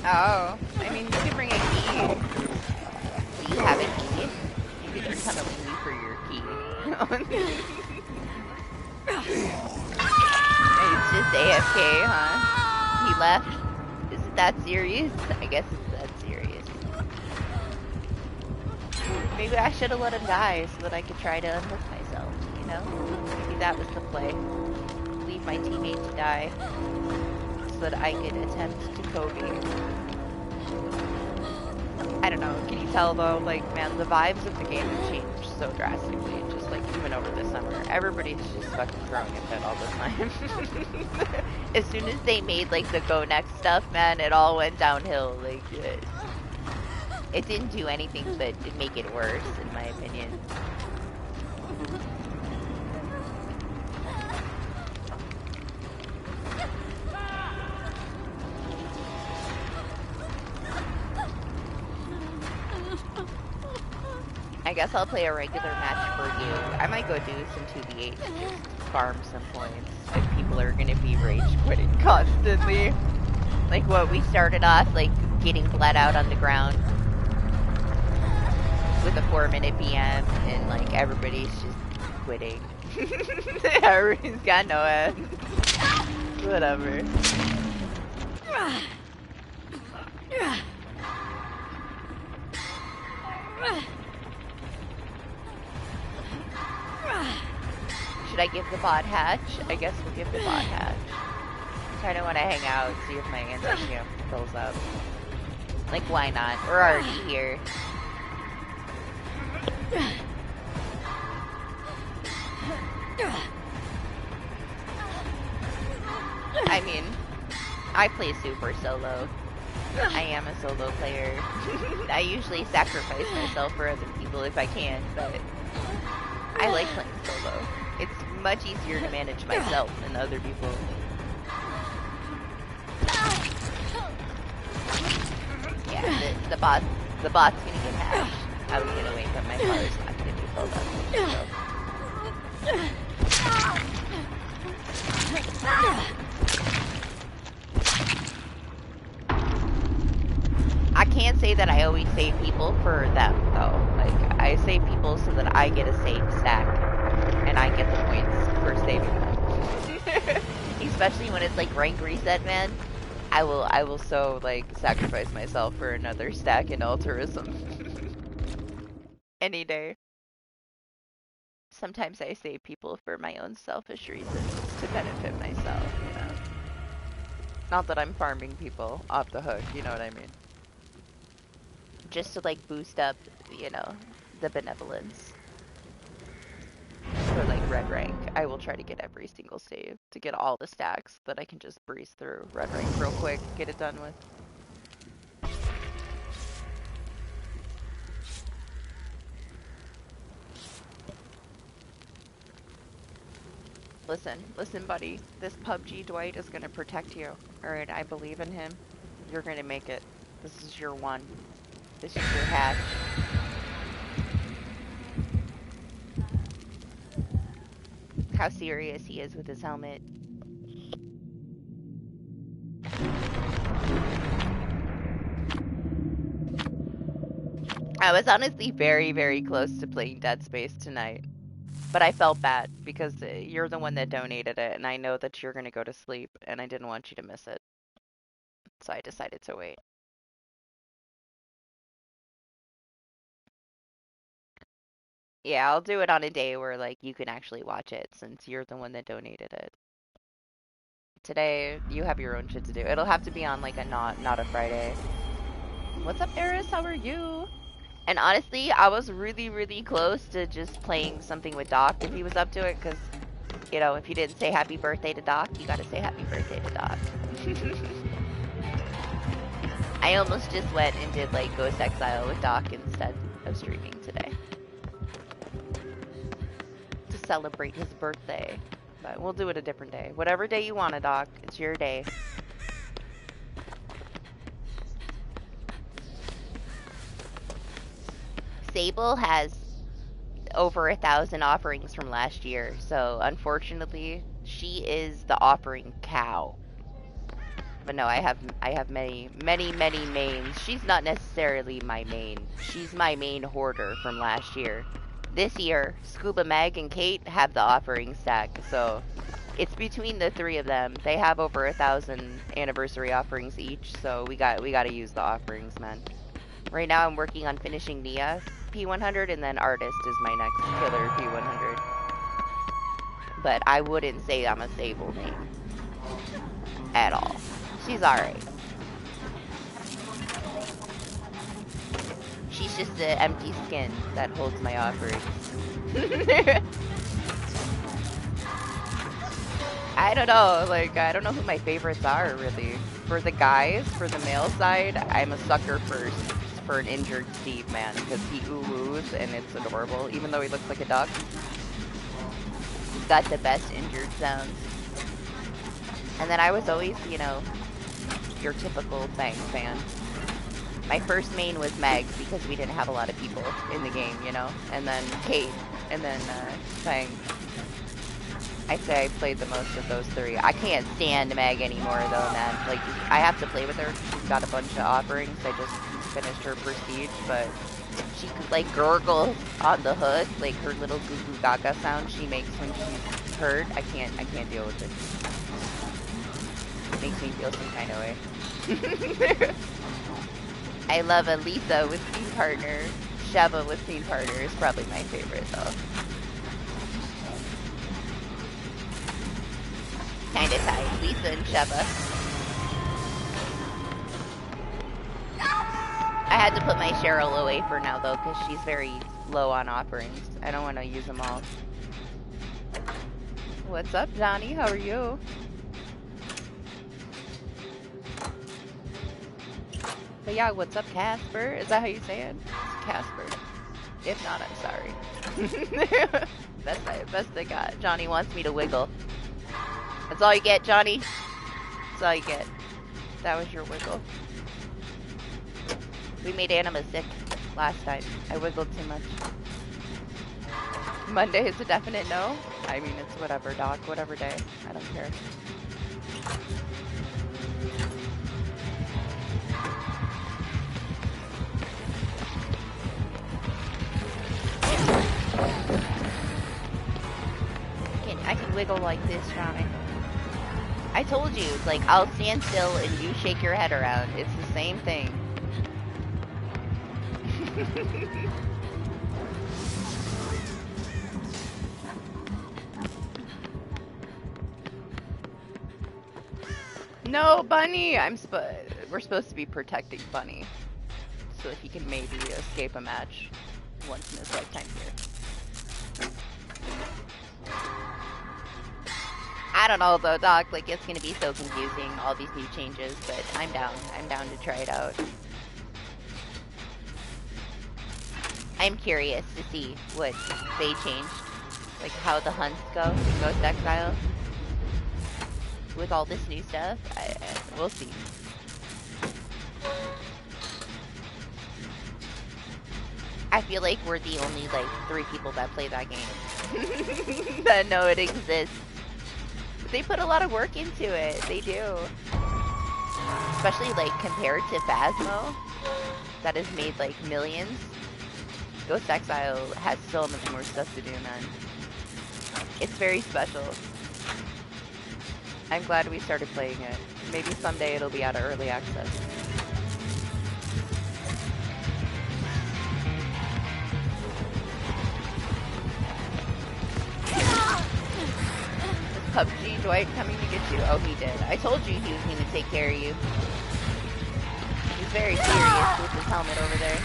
Oh, I mean, you can bring a key. Do you have a key? You could just come up to me for your key. It's just AFK, huh? He left. Is it that serious? I guess it's that serious. Maybe I should have let him die so that I could try to unhook myself, you know? Maybe that was the play. Leave my teammate to die so that I could attempt to Kobe. I don't know, can you tell though, like, man, the vibes of the game have changed so drastically, just like even over the summer. Everybody's just fucking throwing a fit all the time. As soon as they made like the go next stuff, man, it all went downhill. Like, it didn't do anything but make it worse, in my opinion. I guess I'll play a regular match for you. I might go do some 2v8 to just farm some points if people are gonna be rage quitting constantly. Like what we started off, like getting bled out on the ground with a 4-minute BM and like everybody's just quitting. Everybody's got no end. Whatever. Should I give the bot hatch? I guess we'll give the bot hatch. Kinda wanna hang out, see if my anti-camp fills up. Like, why not? We're already here. I mean, I play super solo. I am a solo player. I usually sacrifice myself for other people if I can, but I like playing solo. It's much easier to manage myself than other people. Yeah, the bot's gonna get hashed. I was gonna wait, but my car's not gonna be filled up. I can't say that I always save people for them, though. Like, I save people so that I get a save stack, and I get the points for saving them. Especially when it's like rank reset, man. I will so like sacrifice myself for another stack in altruism. Any day. Sometimes I save people for my own selfish reasons to benefit myself, you know. Not that I'm farming people off the hook, you know what I mean. Just to like boost up, you know, the benevolence. For like red rank, I will try to get every single save to get all the stacks that I can just breeze through red rank real quick, get it done with. Listen, buddy. This PUBG Dwight is gonna protect you. Alright, I believe in him. You're gonna make it. This is your one. This is your hatch. How serious he is with his helmet. I was honestly very, very close to playing Dead Space tonight. But I felt bad because you're the one that donated it, and I know that you're going to go to sleep, and I didn't want you to miss it. So I decided to wait. Yeah, I'll do it on a day where, like, you can actually watch it, since you're the one that donated it. Today, you have your own shit to do. It'll have to be on, like, a not a Friday. What's up, Eris? How are you? And honestly, I was really, really close to just playing something with Doc if he was up to it, because, you know, if you didn't say happy birthday to Doc, you gotta say happy birthday to Doc. I almost just went and did, like, Ghost Exile with Doc instead of streaming today. To celebrate his birthday. But we'll do it a different day. Whatever day you want it, Doc. It's your day. Sable has over 1,000 offerings from last year, so unfortunately, she is the offering cow. But no, I have many mains. She's not necessarily my main. She's my main hoarder from last year. This year, Scuba Meg and Kate have the offering stack, so it's between the three of them. They have over 1,000 anniversary offerings each, so we gotta use the offerings, man. Right now, I'm working on finishing Nia P100, and then Artist is my next killer P100. But I wouldn't say I'm a stable main at all. She's alright. She's just the empty skin that holds my offerings. I don't know, like, I don't know who my favorites are, really. For the guys, for the male side, I'm a sucker for an injured Steve, man, because he ooh-woos and it's adorable, even though he looks like a duck. He's got the best injured sounds. And then I was always, you know, your typical Fang fan. My first main was Meg because we didn't have a lot of people in the game, you know? And then Kate, and then Fang. I'd say I played the most of those three. I can't stand Meg anymore though, man. Like, I have to play with her. She's got a bunch of offerings. I just finished her Prestige, but she could, like, gurgle on the hood, like her little goo goo gaga sound she makes when she's hurt. I can't deal with it. It makes me feel some kind of way. I love Elisa with Scene Partner. Sheva with Scene Partner is probably my favorite though. Kinda tight. Lisa and Sheva. I had to put my Cheryl away for now though, because she's very low on offerings. I don't want to use them all. What's up, Johnny? How are you? But yeah, what's up, Casper? Is that how you say it? It's Casper. If not, I'm sorry. Best I got. Johnny wants me to wiggle. That's all you get, Johnny. That's all you get. That was your wiggle. We made Anima sick last time. I wiggled too much. Monday is a definite no. I mean, it's whatever, Doc. Whatever day. I don't care. I can wiggle like this, Johnny. I told you, like, I'll stand still and you shake your head around. It's the same thing. No, Bunny! We're supposed to be protecting Bunny. So that he can maybe escape a match once in his lifetime here. I don't know though, Doc, like, it's gonna be so confusing, all these new changes, but I'm down to try it out. I'm curious to see what they changed, like how the hunts go in Ghost Exile. With all this new stuff, we'll see. I feel like we're the only, like, 3 people that play that game. That know it exists. They put a lot of work into it. They do. Especially, like, compared to Phasmo, that has made, like, millions. Ghost Exile has so much more stuff to do, man. It's very special. I'm glad we started playing it. Maybe someday it'll be out of early access. PUBG Dwight coming to get you? Oh, he did. I told you he was going to take care of you. He's very serious with his helmet over there.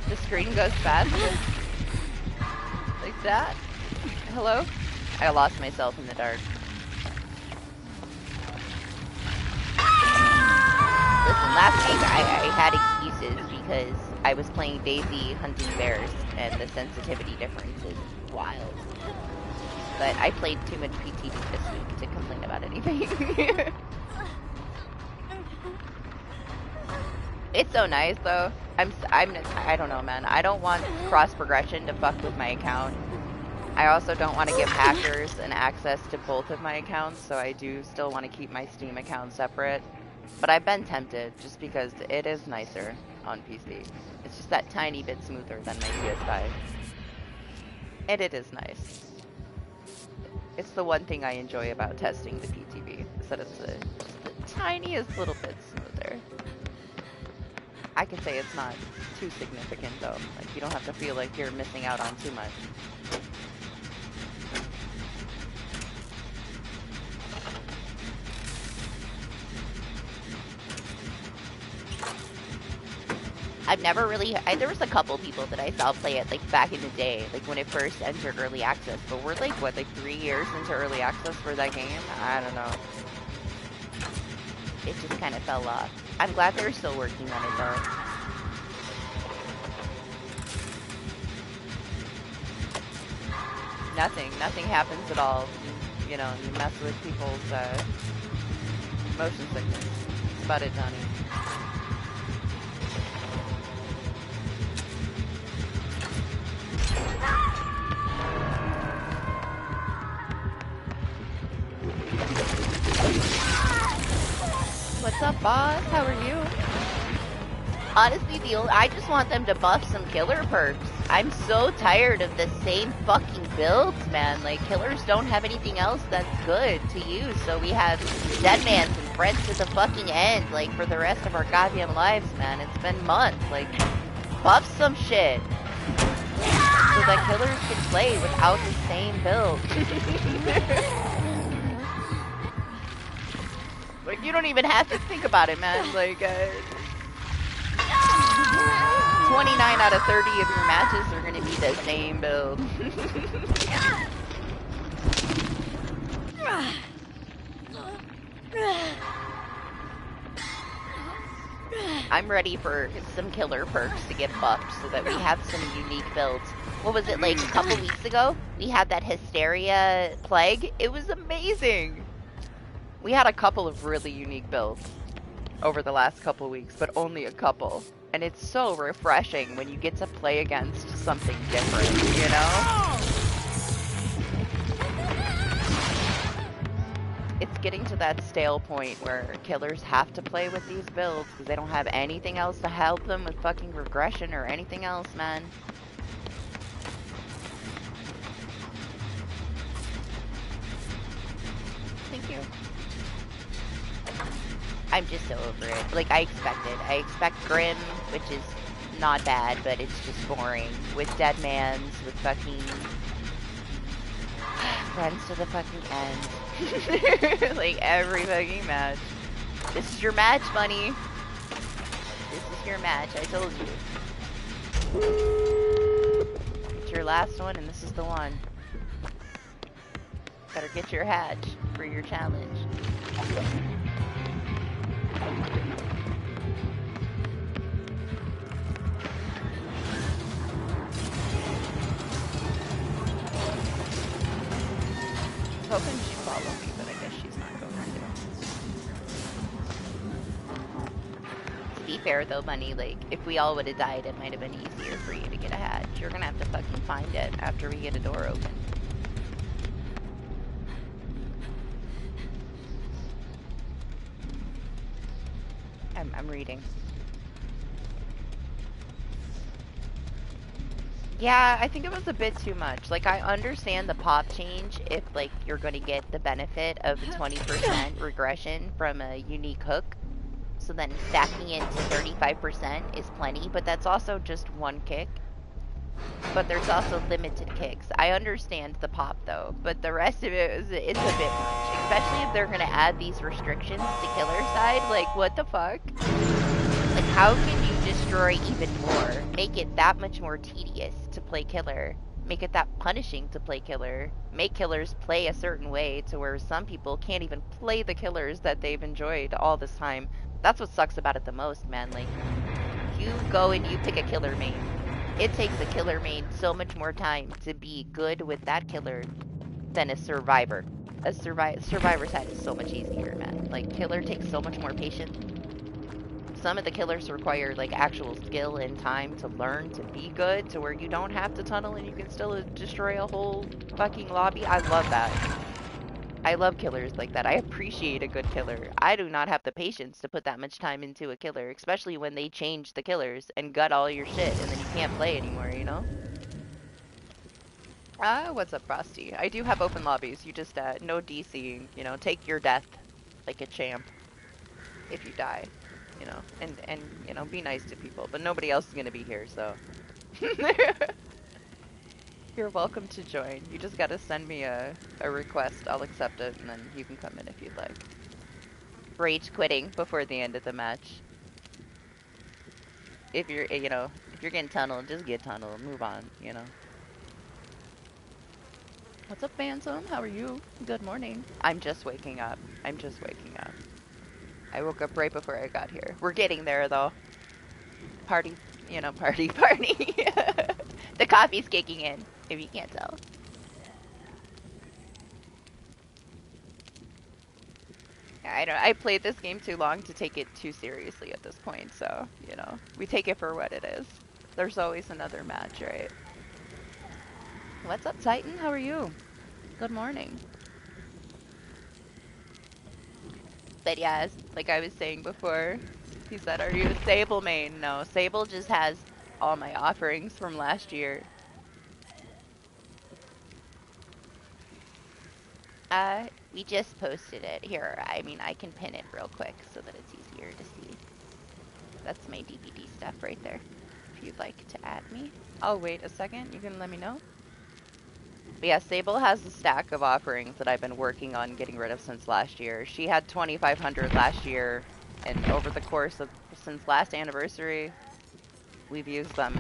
The screen goes faster. Like that? Hello? I lost myself in the dark. Listen, last week I had excuses because I was playing Daisy hunting bears, and the sensitivity difference is wild. But I played too much PTD this week to complain about anything. It's so nice though. I don't know, man. I don't want cross progression to fuck with my account. I also don't want to give hackers an access to both of my accounts, so I do still want to keep my Steam account separate. But I've been tempted just because it is nicer on PC. It's just that tiny bit smoother than my PS5. And it is nice. It's the one thing I enjoy about testing the PTV, is that it's just the tiniest little bit smoother. I can say it's not too significant though. Like, you don't have to feel like you're missing out on too much. I've never really, there was a couple people that I saw play it, like, back in the day, like, when it first entered early access, but we're, like, what, like, 3 years into early access for that game? I don't know. It just kind of fell off. I'm glad they're still working on it, though. Nothing happens at all. You know, you mess with people's, motion sickness. That's about it, Johnny. What's up, boss? How are you? Honestly, I just want them to buff some killer perks. I'm so tired of the same fucking builds, man. Like, killers don't have anything else that's good to use, so we have Deadmans and Friends to the fucking end, like, for the rest of our goddamn lives, man. It's been months. Like, buff some shit. So that killers can play without the same build. Like, you don't even have to think about it, man. Like, 29 out of 30 of your matches are gonna be the same build. I'm ready for some killer perks to get buffed so that we have some unique builds. What was it, like, a couple weeks ago? We had that Hysteria Plague. It was amazing. We had a couple of really unique builds over the last couple weeks, but only a couple. And it's so refreshing when you get to play against something different, you know? It's getting to that stale point where killers have to play with these builds because they don't have anything else to help them with fucking regression or anything else, man. Thank you. I'm just so over it. Like, I expect Grim, which is not bad, but it's just boring. With Deadmans, with fucking Friends to the fucking end. Like, every fucking match. This is your match, bunny. This is your match, I told you. It's your last one, and this is the one. Better get your hatch for your challenge. I was hoping she'd follow me, but I guess she's not going to. To be fair though, Bunny, like, if we all would have died, it might have been easier for you to get a hatch. You're gonna have to fucking find it after we get a door open. I'm reading. Yeah, I think it was a bit too much. Like, I understand the pop change if, like, you're going to get the benefit of the 20% regression from a unique hook. So then stacking it to 35% is plenty, but that's also just one kick. But there's also limited kicks. I understand the pop, though, but the rest of it's a bit much. Especially if they're going to add these restrictions to killer side. Like, what the fuck? Like, how can you destroy even more? Make it that much more tedious to play killer. Make it that punishing to play killer. Make killers play a certain way to where some people can't even play the killers that they've enjoyed all this time. That's what sucks about it the most, man. Like, you go and you pick a killer main. It takes a killer main so much more time to be good with that killer than a survivor. Survivor side is so much easier, man. Like, killer takes so much more patience. some of the killers require like actual skill and time to learn to be good to where you don't have to tunnel and you can still destroy a whole fucking lobby. I love that. I love killers like that. I appreciate a good killer. I do not have the patience to put that much time into a killer, especially when they change the killers and gut all your shit and then you can't play anymore, you know? What's up, Frosty? I do have open lobbies. You just, no DCing, you know, take your death like a champ if you die, you know, you know, be nice to people, but nobody else is gonna be here, so. You're welcome to join. You just gotta send me a request. I'll accept it, and then you can come in if you'd like. Rage quitting before the end of the match. If you're, you know, if you're getting tunneled, just get tunneled. Move on, you know. What's up, Phantom? How are you? Good morning. I'm just waking up. I'm just waking up. I woke up right before I got here. We're getting there, though. Party, you know, party, party. The coffee's kicking in, if you can't tell. I played this game too long to take it too seriously at this point, so, you know, we take it for what it is. There's always another match, right? What's up, Titan? How are you? Good morning. But yeah, like I was saying before, he said, are you a Sable main? No, Sable just has all my offerings from last year. We just posted it. Here, I mean, I can pin it real quick so that it's easier to see. That's my DBD stuff right there. If you'd like to add me. Oh, wait a second. You can let me know. But yeah, Sable has a stack of offerings that I've been working on getting rid of since last year. She had 2,500 last year, and over the course of since last anniversary, we've used them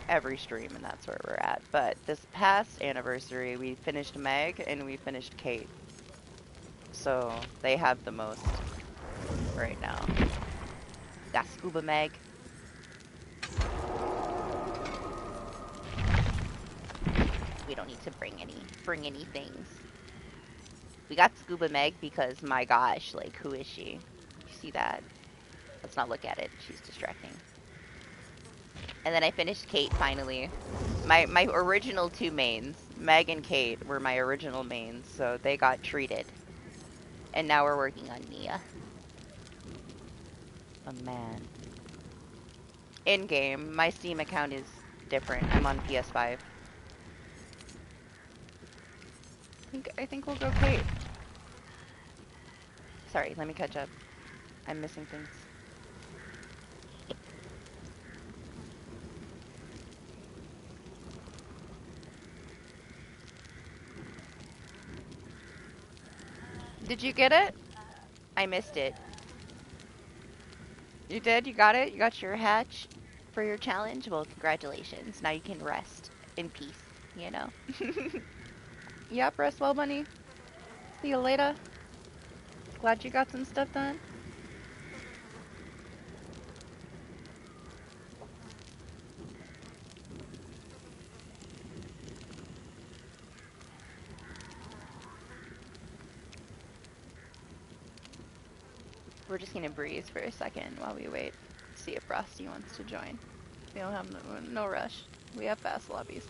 every stream, and that's where we're at. But this past anniversary, we finished Meg and we finished Kate. So they have the most right now. Got Scuba Meg. We don't need to bring any things. We got Scuba Meg because my gosh, like who is she? You see that? Let's not look at it. She's distracting. And then I finished Kate finally. My original two mains, Meg and Kate, were my original mains, so they got treated. And now we're working on Nia. Oh man. In-game, my Steam account is different. I'm on PS5. I think we'll go Kate. Sorry, let me catch up. I'm missing things. Did you get it? I missed it. You did? You got it? You got your hatch for your challenge? Well, congratulations. Now you can rest in peace, you know? Yep, rest well, bunny. See you later. Glad you got some stuff done. We're just gonna breeze for a second while we wait. See if Frosty wants to join. We don't have no rush. We have fast lobbies.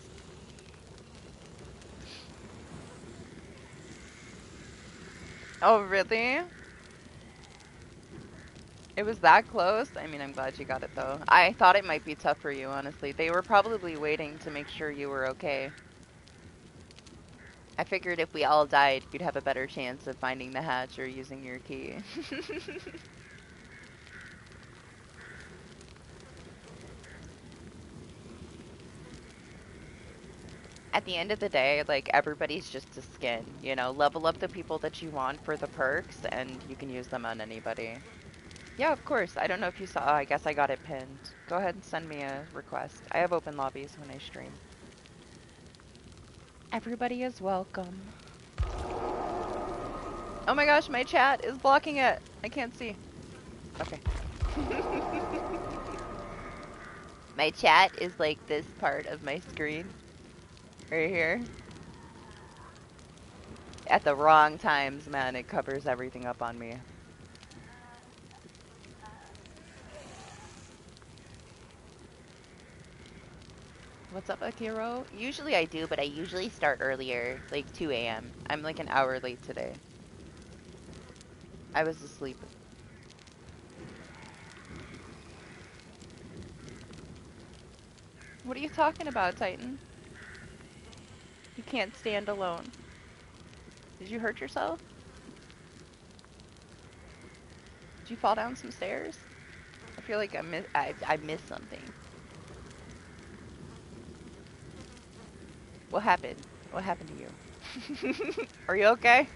Oh, really? It was that close? I mean, I'm glad you got it, though. I thought it might be tough for you, honestly. They were probably waiting to make sure you were okay. I figured if we all died, you'd have a better chance of finding the hatch or using your key. At the end of the day, like, everybody's just a skin, you know? Level up the people that you want for the perks, and you can use them on anybody. Yeah, of course. I don't know if you saw. Oh, I guess I got it pinned. Go ahead and send me a request. I have open lobbies when I stream. Everybody is welcome. Oh my gosh, my chat is blocking it. I can't see. Okay. My chat is like this part of my screen. Right here. At the wrong times, man, it covers everything up on me. What's up, Akiro? Usually I do, but I usually start earlier, like 2 a.m. I'm like an hour late today. I was asleep. What are you talking about, Titan? You can't stand alone. Did you hurt yourself? Did you fall down some stairs? I feel like I missed something. What happened? What happened to you? Are you okay?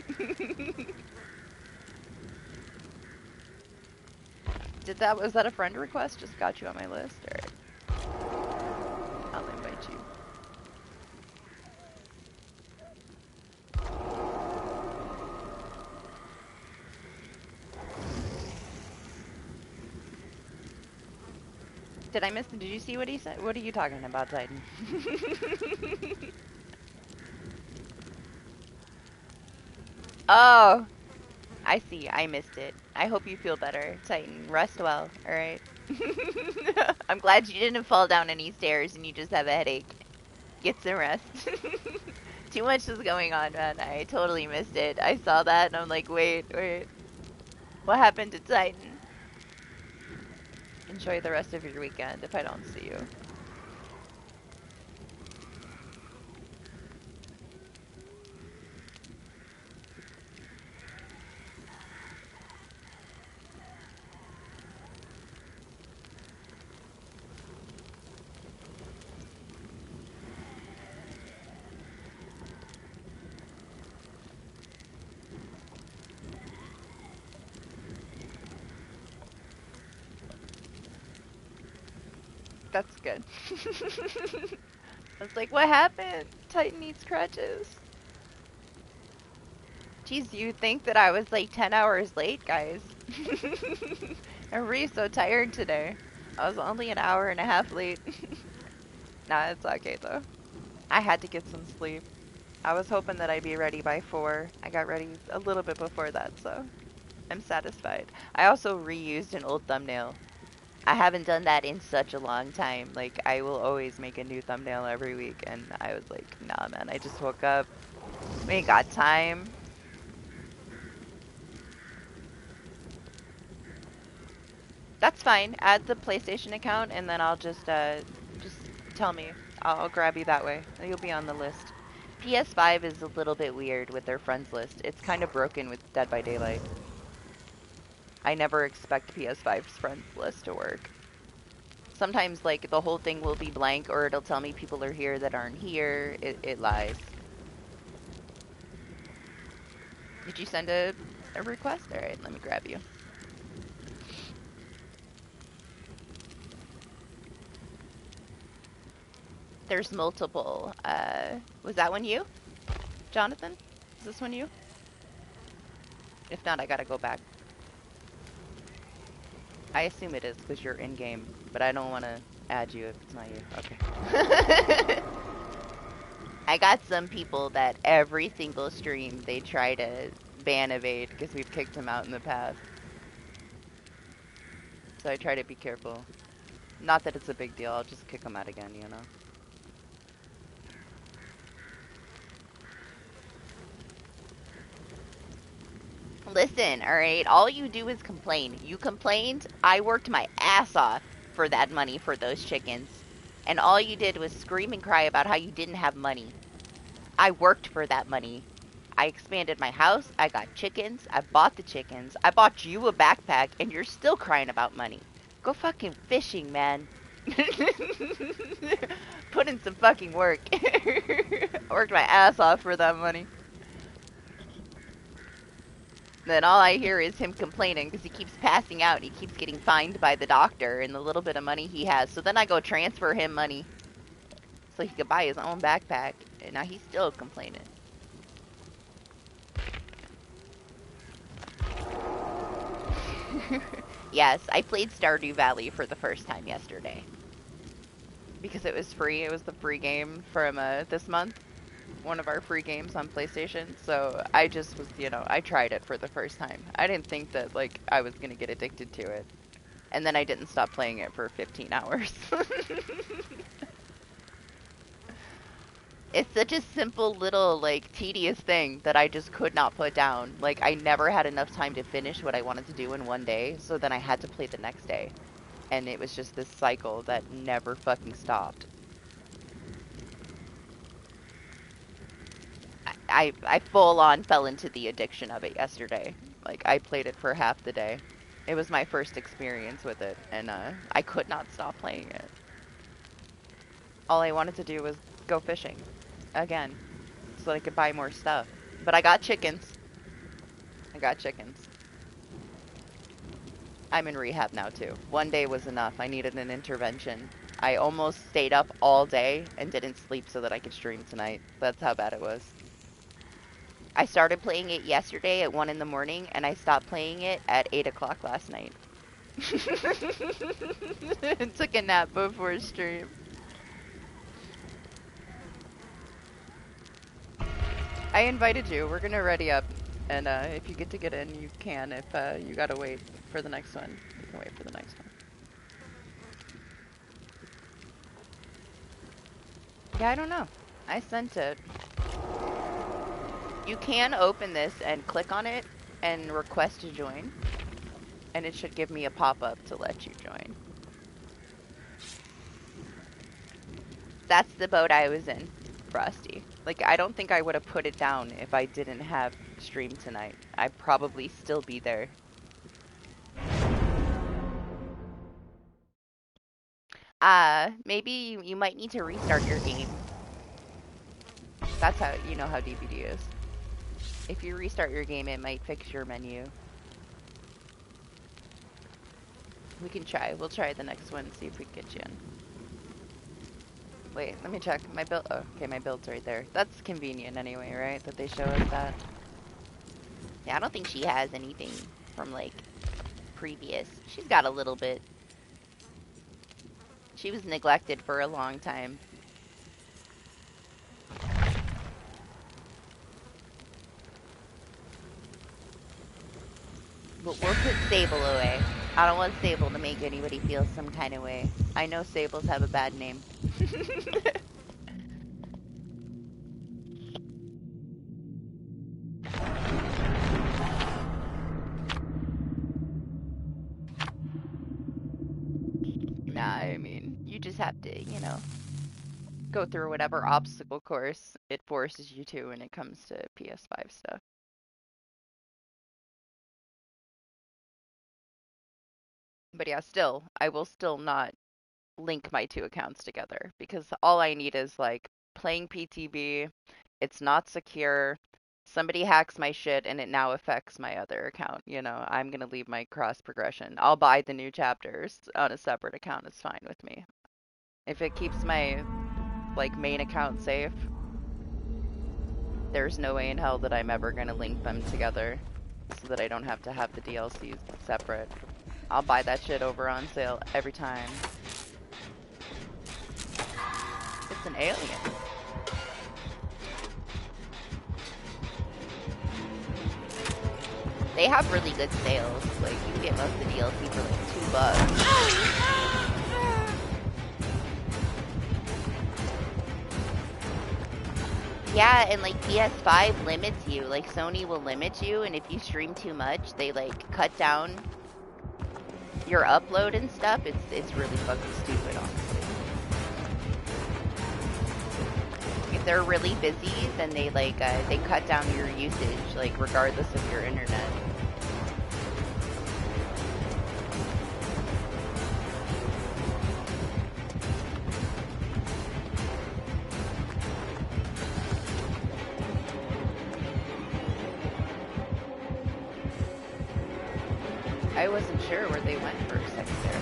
Was that a friend request? Just got you on my list. Alright. I'll invite you. Did you see what he said? What are you talking about, Titan? Oh, I see. I missed it. I hope you feel better, Titan. Rest well, alright? I'm glad you didn't fall down any stairs and you just have a headache. Get some rest. Too much is going on, man. I totally missed it. I saw that and I'm like, wait. What happened to Titan? Enjoy the rest of your weekend if I don't see you. That's good. I was like, what happened? Titan needs crutches. Jeez, you think that I was like 10 hours late, guys. I'm really so tired today. I was only an hour and a half late. Nah, it's okay though. I had to get some sleep. I was hoping that I'd be ready by 4. I got ready a little bit before that, so I'm satisfied. I also reused an old thumbnail. I haven't done that in such a long time. Like, I will always make a new thumbnail every week, and I was like, nah, man, I just woke up. We ain't got time. That's fine. Add the PlayStation account, and then I'll just tell me. I'll grab you that way. You'll be on the list. PS5 is a little bit weird with their friends list. It's kind of broken with Dead by Daylight. I never expect PS5's friends list to work. Sometimes, like, the whole thing will be blank, or it'll tell me people are here that aren't here. It lies. Did you send a request? Alright, let me grab you. There's multiple. Was that one you? Jonathan? Is this one you? If not, I gotta go back. I assume it is because you're in game, but I don't want to add you if it's not you. Okay. I got some people that every single stream they try to ban evade because we've kicked them out in the past. So I try to be careful. Not that it's a big deal, I'll just kick them out again, you know? Listen, alright? All you do is complain. You complained, I worked my ass off for that money for those chickens. And all you did was scream and cry about how you didn't have money. I worked for that money. I expanded my house, I got chickens, I bought the chickens, I bought you a backpack, and you're still crying about money. Go fucking fishing, man. Put in some fucking work. I worked my ass off for that money. Then all I hear is him complaining because he keeps passing out and he keeps getting fined by the doctor and the little bit of money he has. So then I go transfer him money so he could buy his own backpack. And now he's still complaining. Yes, I played Stardew Valley for the first time yesterday. Because it was free. It was the free game from this month. One of our free games on PlayStation. So I just was, I tried it for the first time. I didn't think that, like, I was going to get addicted to it. And then I didn't stop playing it for 15 hours. It's such a simple little like tedious thing that I just could not put down. Like I never had enough time to finish what I wanted to do in one day, so then I had to play the next day. And it was just this cycle that never fucking stopped. I full on fell into the addiction of it yesterday. Like I played it for half the day. It was my first experience with it, and I could not stop playing it. All I wanted to do was go fishing again so that I could buy more stuff. But I got chickens. I got chickens. I'm in rehab now too. One day was enough. I needed an intervention. I almost stayed up all day and didn't sleep so that I could stream tonight. That's how bad it was. I started playing it yesterday at 1 in the morning and I stopped playing it at 8 o'clock last night. Took a nap before stream. I invited you. We're gonna ready up. And if you get to get in, you can. If you gotta wait for the next one, you can wait for the next one. Yeah, I don't know. I sent it. You can open this and click on it and request to join. And it should give me a pop-up to let you join. That's the boat I was in, Frosty. Like, I don't think I would have put it down if I didn't have stream tonight. I'd probably still be there. Maybe you might need to restart your game. That's how, you know how DBD is. If you restart your game, it might fix your menu. We can try. We'll try the next one, see if we can get you in. Wait, let me check. My build. Oh, okay, my build's right there. That's convenient anyway, right? That they show us that. Yeah, I don't think she has anything from, like, previous. She's got a little bit. She was neglected for a long time. But we'll put Sable away. I don't want Sable to make anybody feel some kind of way. I know Sables have a bad name. Nah, I mean, you just have to, you know, go through whatever obstacle course it forces you to when it comes to PS5 stuff. But yeah, still, I will still not link my two accounts together because all I need is like playing PTB, it's not secure, somebody hacks my shit and it now affects my other account. You know, I'm gonna leave my cross progression. I'll buy the new chapters on a separate account, it's fine with me. If it keeps my like main account safe, there's no way in hell that I'm ever gonna link them together so that I don't have to have the DLCs separate. I'll buy that shit over on sale every time. It's an alien. They have really good sales. Like, you can get most of the DLC for like $2. Yeah, and like PS5 limits you. Like Sony will limit you, and if you stream too much, they like cut down your upload and stuff. It's really fucking stupid, honestly. If they're really busy, then they like they cut down your usage, like regardless of your internet. I wasn't sure where they went for a second there.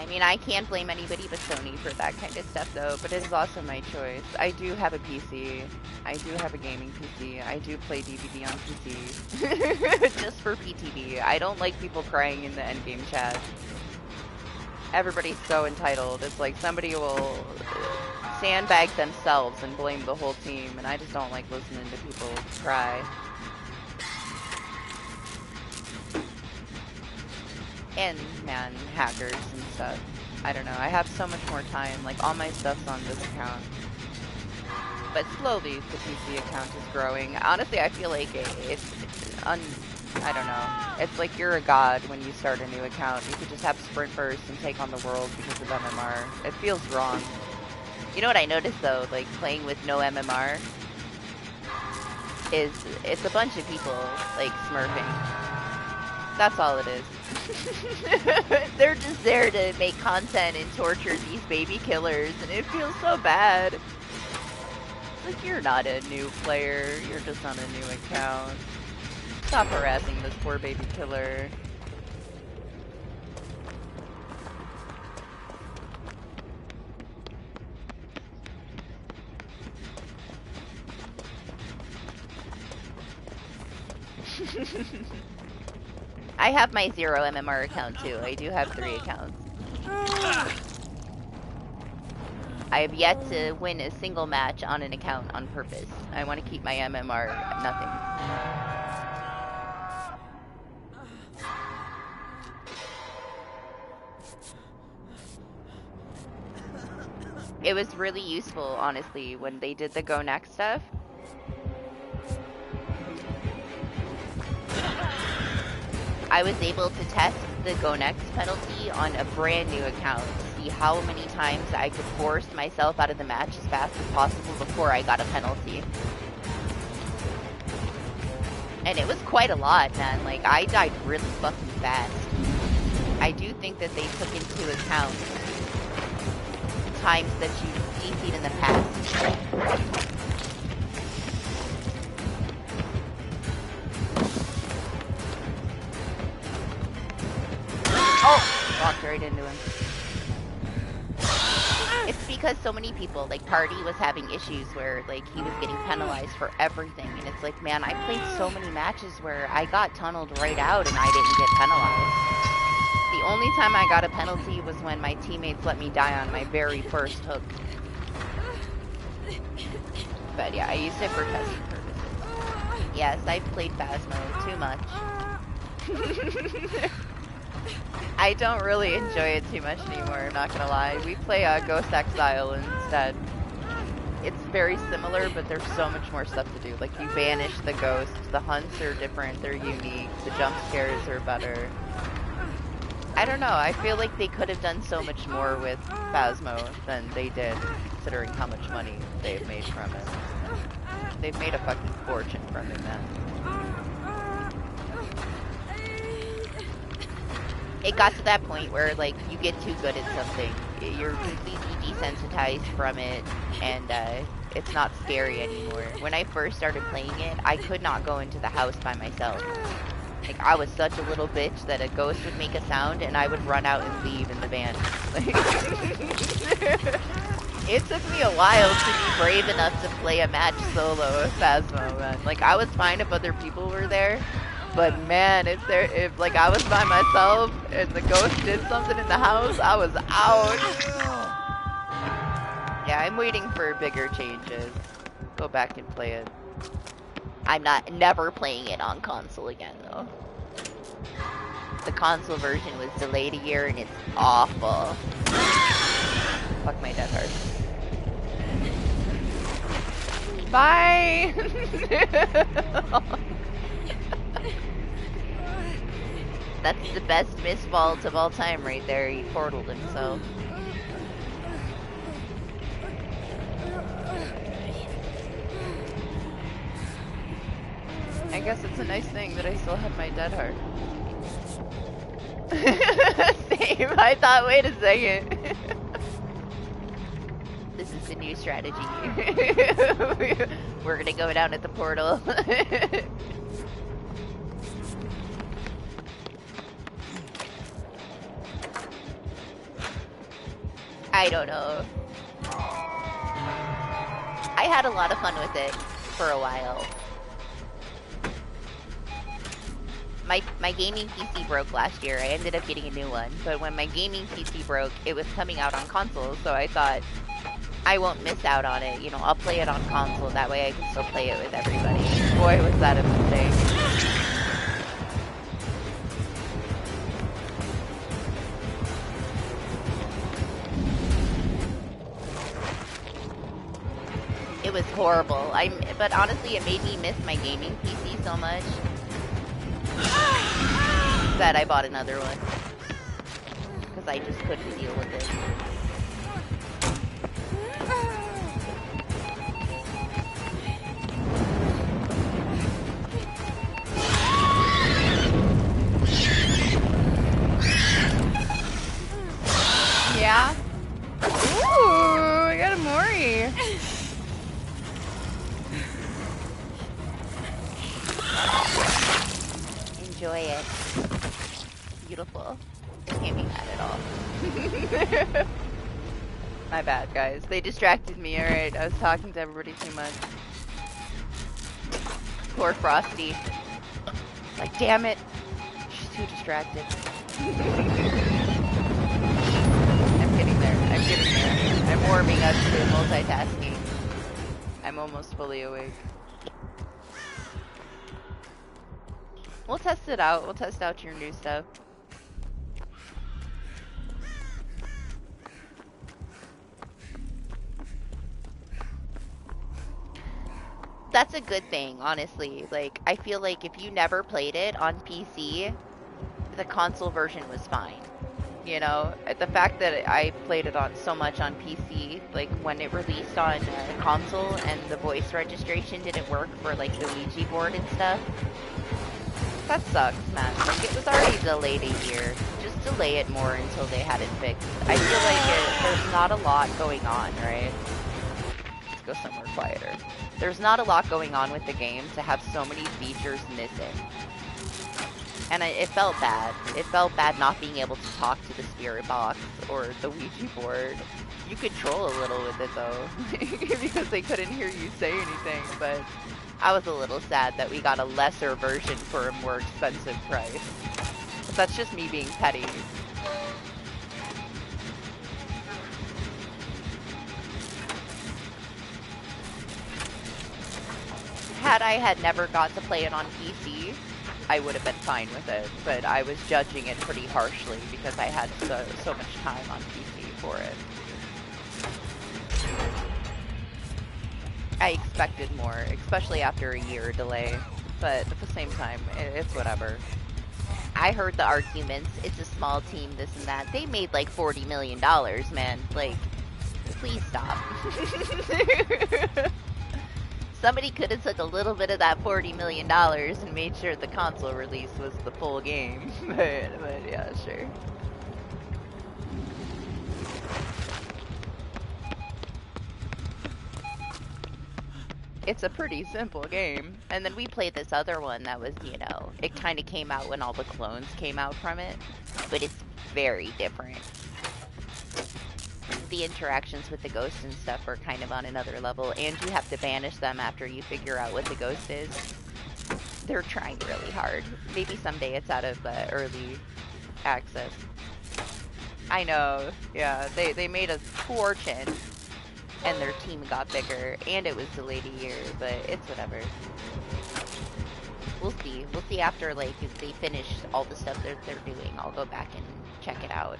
mean, I can't blame anybody but Sony for that kind of stuff, though, but it is also my choice. I do have a PC. I do have a gaming PC. I do play DBD on PC. Just for PTV. I don't like people crying in the Endgame chat. Everybody's so entitled. It's like somebody will sandbag themselves and blame the whole team, and I just don't like listening to people cry. And, man, hackers and stuff. I don't know. I have so much more time. Like, all my stuff's on this account. But slowly, the PC account is growing. Honestly, I feel like I don't know. It's like you're a god when you start a new account. You could just have sprint burst and take on the world because of MMR. It feels wrong. You know what I noticed, though? Like, playing with no MMR is... It's a bunch of people, like, smurfing. That's all it is. They're just there to make content and torture these baby killers, and it feels so bad. Like, you're not a new player, you're just on a new account. Stop harassing this poor baby killer. I have my 0 MMR account too. I do have 3 accounts. I have yet to win a single match on an account on purpose. I want to keep my MMR at nothing. It was really useful, honestly, when they did the Go Next stuff. I was able to test the Go Next penalty on a brand new account to see how many times I could force myself out of the match as fast as possible before I got a penalty. And it was quite a lot, man. Like, I died really fucking fast. I do think that they took into account times that you DC'd in the past. Oh! Walked right into him. It's because so many people, like, Party was having issues where, like, he was getting penalized for everything. And it's like, man, I played so many matches where I got tunneled right out and I didn't get penalized. The only time I got a penalty was when my teammates let me die on my very first hook. But yeah, I used it for testing purposes. Yes, I've played Phasmo too much. I don't really enjoy it too much anymore, I'm not gonna lie. We play Ghost Exile instead. It's very similar, but there's so much more stuff to do. Like, you banish the ghosts, the hunts are different, they're unique, the jump scares are better. I don't know, I feel like they could have done so much more with Phasmo than they did, considering how much money they've made from it. They've made a fucking fortune from it, man. It got to that point where, like, you get too good at something. You're completely desensitized from it, and it's not scary anymore. When I first started playing it, I could not go into the house by myself. Like, I was such a little bitch that a ghost would make a sound, and I would run out and leave in the van. It took me a while to be brave enough to play a match solo with Phasmo, man. Like, I was fine if other people were there. But man, if like I was by myself and the ghost did something in the house, I was out. Yeah, I'm waiting for bigger changes. Go back and play it. I'm never playing it on console again though. The console version was delayed a year and it's awful. Fuck my death heart. Bye! That's the best Miss Vault of all time right there. He portaled himself. I guess it's a nice thing that I still have my dead heart. Same, I thought, wait a second. This is the new strategy. We're gonna go down at the portal. I don't know. I had a lot of fun with it for a while. My gaming PC broke last year. I ended up getting a new one, but when my gaming PC broke, it was coming out on console, so I thought I won't miss out on it. You know, I'll play it on console. That way I can still play it with everybody. Boy, was that a mistake. It was horrible. But honestly, it made me miss my gaming PC so much that I bought another one. Because I just couldn't deal with it. Yeah? Ooh, I got a Mori. Enjoy it. Beautiful. Can't be mad at all. My bad, guys. They distracted me, alright? I was talking to everybody too much. Poor Frosty. Like, damn it. She's too distracted. I'm getting there. I'm getting there. I'm warming up to multitasking. I'm almost fully awake. We'll test it out. We'll test out your new stuff. That's a good thing, honestly. Like, I feel like if you never played it on PC, the console version was fine. You know, the fact that I played it on so much on PC, like when it released on console and the voice registration didn't work for like the Ouija board and stuff, that sucks, man. Like, it was already delayed a year. Just delay it more until they had it fixed. I feel like there's not a lot going on, right? Let's go somewhere quieter. There's not a lot going on with the game to have so many features missing. And it felt bad. It felt bad not being able to talk to the spirit box or the Ouija board. You could troll a little with it though, because they couldn't hear you say anything, but I was a little sad that we got a lesser version for a more expensive price. But that's just me being petty. Had I never got to play it on PC, I would have been fine with it, but I was judging it pretty harshly because I had so much time on PC for it. I expected more, especially after a year delay, but at the same time, it's whatever. I heard the arguments, it's a small team, this and that. They made like $40 million, man. Like, please stop. Somebody could have took a little bit of that $40 million and made sure the console release was the full game. but yeah, sure. It's a pretty simple game. And then we played this other one that was, you know, it kind of came out when all the clones came out from it. But it's very different. The interactions with the ghosts and stuff are kind of on another level, and you have to banish them after you figure out what the ghost is. They're trying really hard. Maybe someday it's out of early access. I know, yeah, they made a fortune, and their team got bigger, and it was delayed a year, but it's whatever. We'll see. We'll see after, like, if they finish all the stuff they're doing. I'll go back and check it out.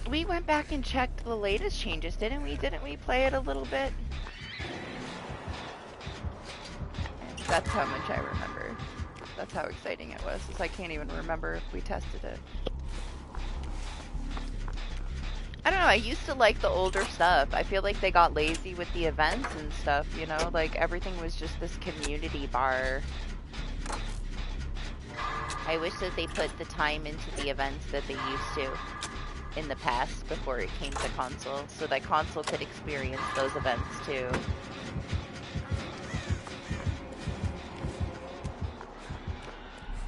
We went back and checked the latest changes, didn't we? Didn't we play it a little bit? That's how much I remember. That's how exciting it was, I can't even remember if we tested it. I don't know, I used to like the older stuff. I feel like they got lazy with the events and stuff, you know? Like, everything was just this community bar. I wish that they put the time into the events that they used to in the past before it came to console, so that console could experience those events too.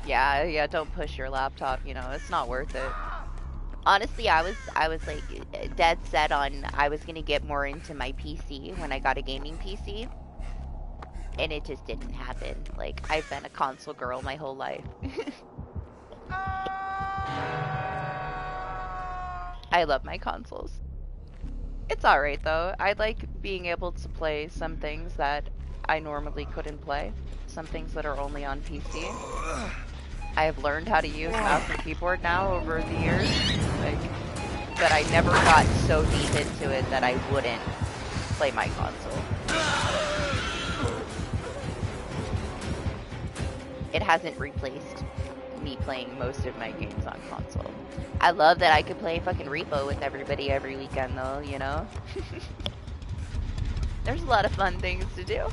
Yeah, yeah, don't push your laptop, you know, it's not worth it. Honestly, I was like dead set on I was gonna get more into my PC when I got a gaming PC, and it just didn't happen. Like I've been a console girl my whole life. I love my consoles. It's alright though. I like being able to play some things that I normally couldn't play, some things that are only on PC. I have learned how to use mouse and keyboard now over the years, like, but I never got so deep into it that I wouldn't play my console. It hasn't replaced me playing most of my games on console. I love that I could play fucking Repo with everybody every weekend though, you know? There's a lot of fun things to do.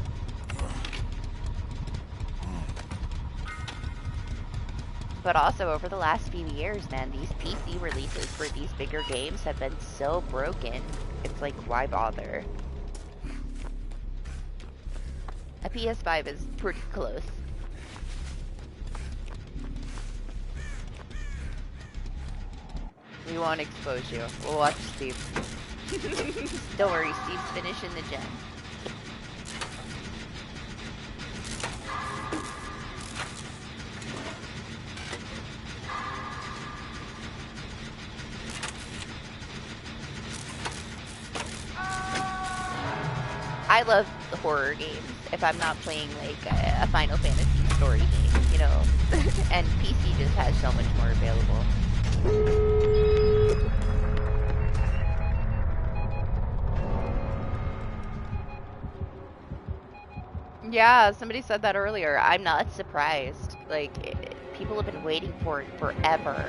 But also over the last few years, man, these PC releases for these bigger games have been so broken. It's like, why bother? A PS5 is pretty close. We won't expose you. We'll watch Steve. Don't worry, Steve's finishing the gen. I love the horror games if I'm not playing like a Final Fantasy story game, you know? And PC just has so much more available. Yeah, somebody said that earlier. I'm not surprised. Like, people have been waiting for it forever.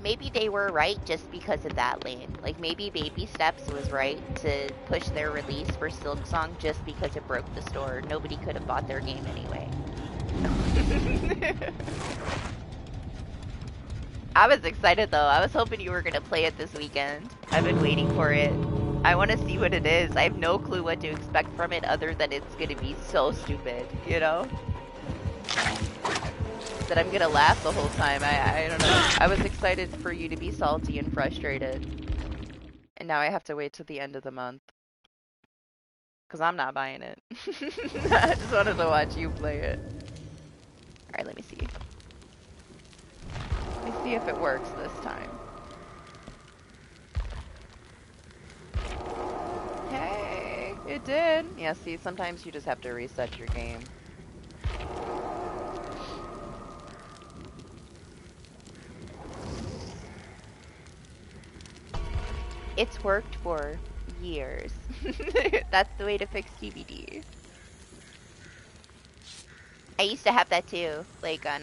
Maybe they were right just because of that lane. Like, maybe Baby Steps was right to push their release for Silksong just because it broke the store. Nobody could have bought their game anyway. I was excited though. I was hoping you were gonna play it this weekend. I've been waiting for it. I want to see what it is. I have no clue what to expect from it other than it's gonna be so stupid, you know? That I'm gonna laugh the whole time. I don't know. I was excited for you to be salty and frustrated. And now I have to wait till the end of the month. Because I'm not buying it. I just wanted to watch you play it. Alright, let me see. Let me see if it works this time. Hey, it did. Yeah, see, sometimes you just have to reset your game. It's worked for years. That's the way to fix DBD. I used to have that too, like on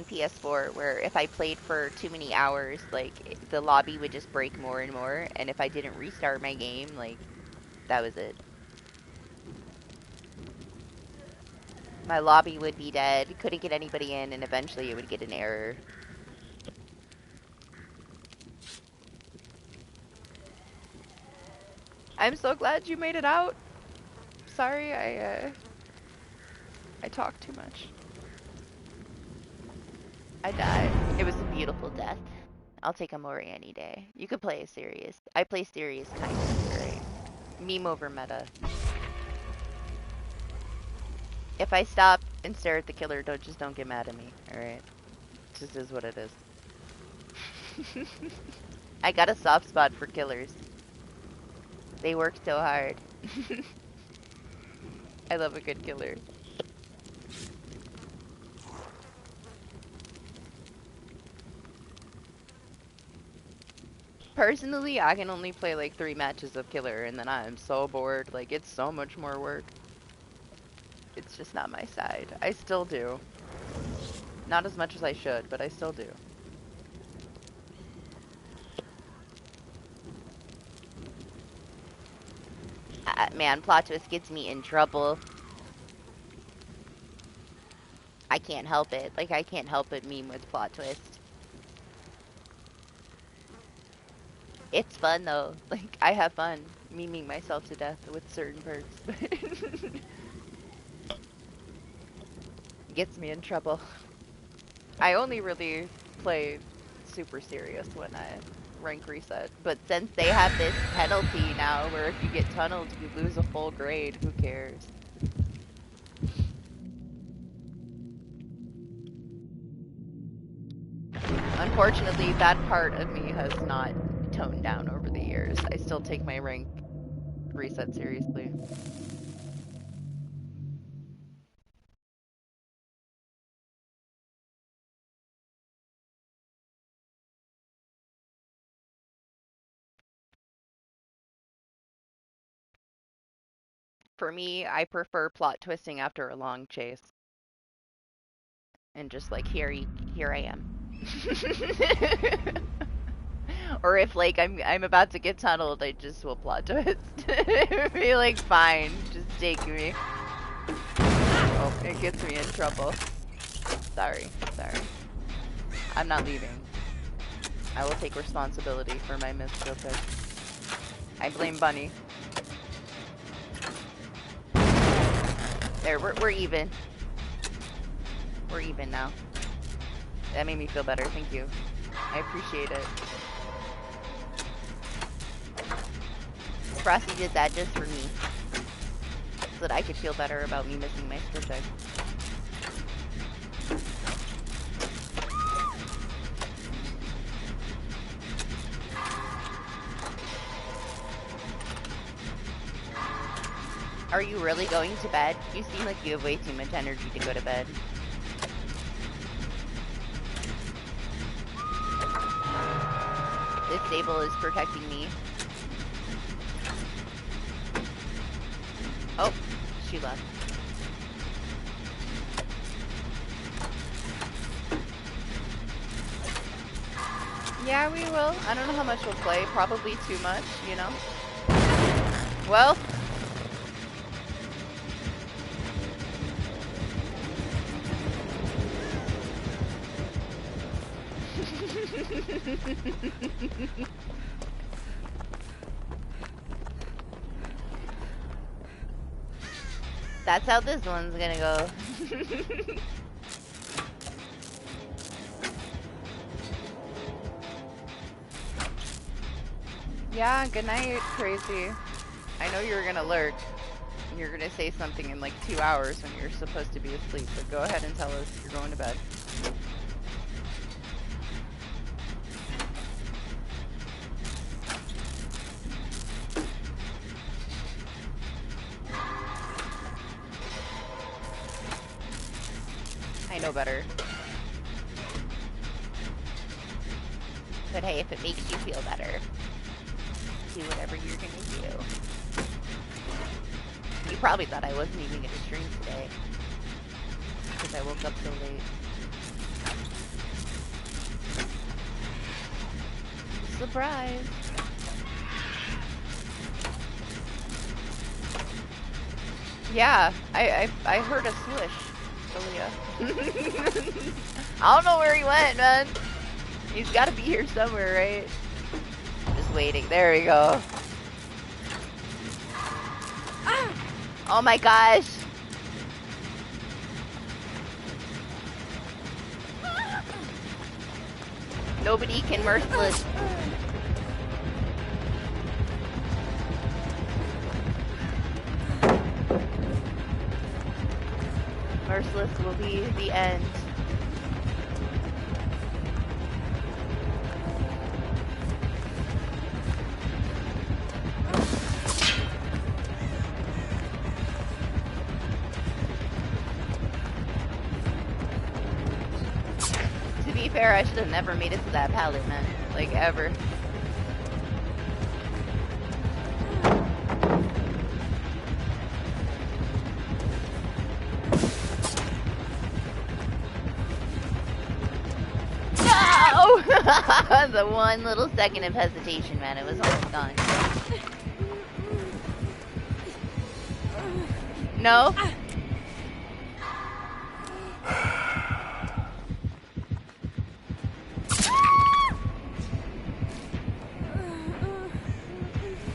PS4, where if I played for too many hours, like the lobby would just break more and more, and if I didn't restart my game, like that was it. My lobby would be dead, couldn't get anybody in, and eventually it would get an error. I'm so glad you made it out. Sorry, I talk too much. I died. It was a beautiful death. I'll take a Mori any day. You could play a serious. I play serious kind of great. Meme over meta. If I stop and stare at the killer, don't get mad at me, alright? It just is what it is. I got a soft spot for killers. They work so hard. I love a good killer. Personally, I can only play like 3 matches of killer and then I'm so bored. Like, it's so much more work. It's just not my side. I still do. Not as much as I should, but I still do. Man, plot twist gets me in trouble. I can't help it. Like, I can't help but meme with plot twist. It's fun though. Like, I have fun memeing myself to death with certain perks. Gets me in trouble. I only really play super serious when I rank reset. But since they have this penalty now where if you get tunneled, you lose a full grade, who cares? Unfortunately, that part of me has not toned down over the years. I still take my rank reset seriously. For me, I prefer plot twisting after a long chase. And just like here I am. Or if like I'm about to get tunneled, I just will plot twist. Be like, fine, just take me. Oh, it gets me in trouble. Sorry. I'm not leaving. I will take responsibility for my missed skill check. I blame Bunny. There, we're even. We're even now. That made me feel better, thank you. I appreciate it. Frosty did that just for me. So that I could feel better about me missing my skill check. Are you really going to bed? You seem like you have way too much energy to go to bed. This stable is protecting me. Oh, she left. Yeah, we will. I don't know how much we'll play. Probably too much, you know? Well... That's how this one's gonna go. Yeah, good night, crazy. I know you're gonna lurk. You're gonna say something in like 2 hours when you're supposed to be asleep, but go ahead and tell us you're going to bed. I know better. But hey, if it makes you feel better, do whatever you're gonna do. You probably thought I wasn't even gonna stream today. Because I woke up so late. Surprise! Yeah, I heard a swish. Earlier. I don't know where he went, man. He's gotta be here somewhere, right? Just waiting. There we go. Oh my gosh. Nobody can merciless. Merciless will be the end. To be fair, I should have never made it to that pallet, man. Like, ever. The one little second of hesitation, man. It was almost gone. No?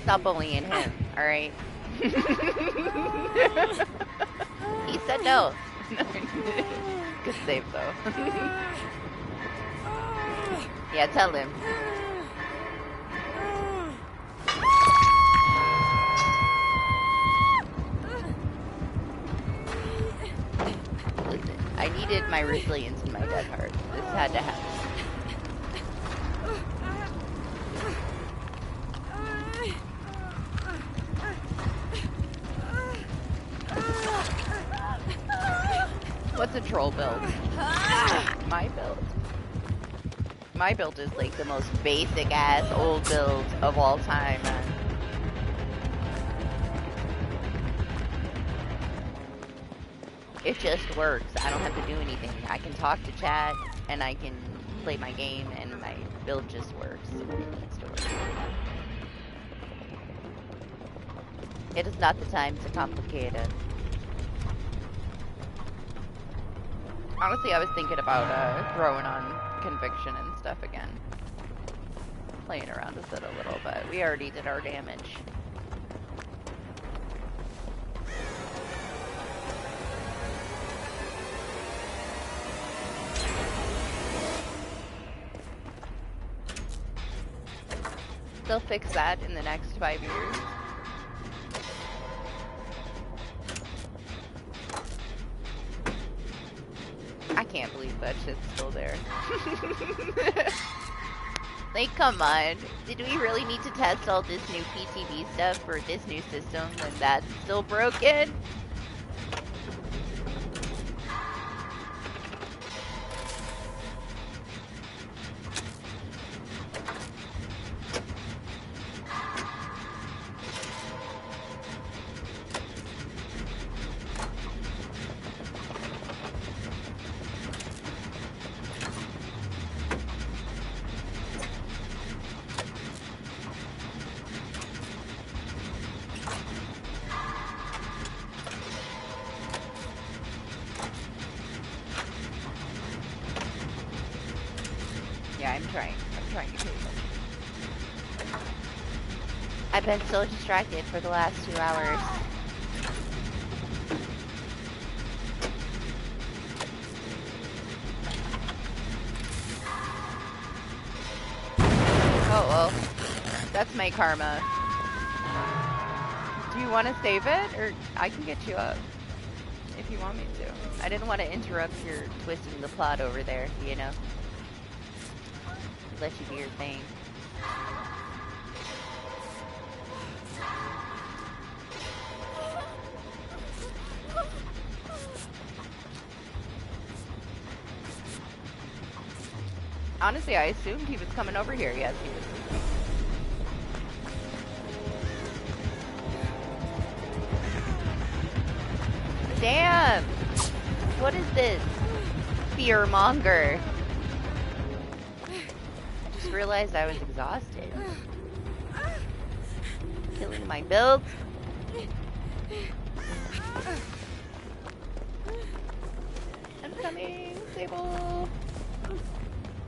Stop bullying him, alright? He said no. Good save, though. Yeah, tell him. Listen, I needed my resilience in my dead heart. This had to happen. What's a troll build? My build. My build is like the most basic ass old build of all time, man. It just works. I don't have to do anything. I can talk to chat and I can play my game and my build just works when it needs to work. It is not the time to complicate it. Honestly, I was thinking about throwing on conviction and stuff again. Playing around with it a little bit. We already did our damage. They'll fix that in the next 5 years. I can't believe that shit's still there. Like, come on. Did we really need to test all this new PTB stuff for this new system when that's still broken? I've been so distracted for the last 2 hours. Oh well, that's my karma. Do you want to save it, or I can get you up if you want me to. I didn't want to interrupt your twisting the plot over there, you know. Let you do your thing. Honestly, I assumed he was coming over here. Yes, he was. Damn! What is this? Fearmonger. I just realized I was exhausted. Killing my builds. I'm coming, Sable.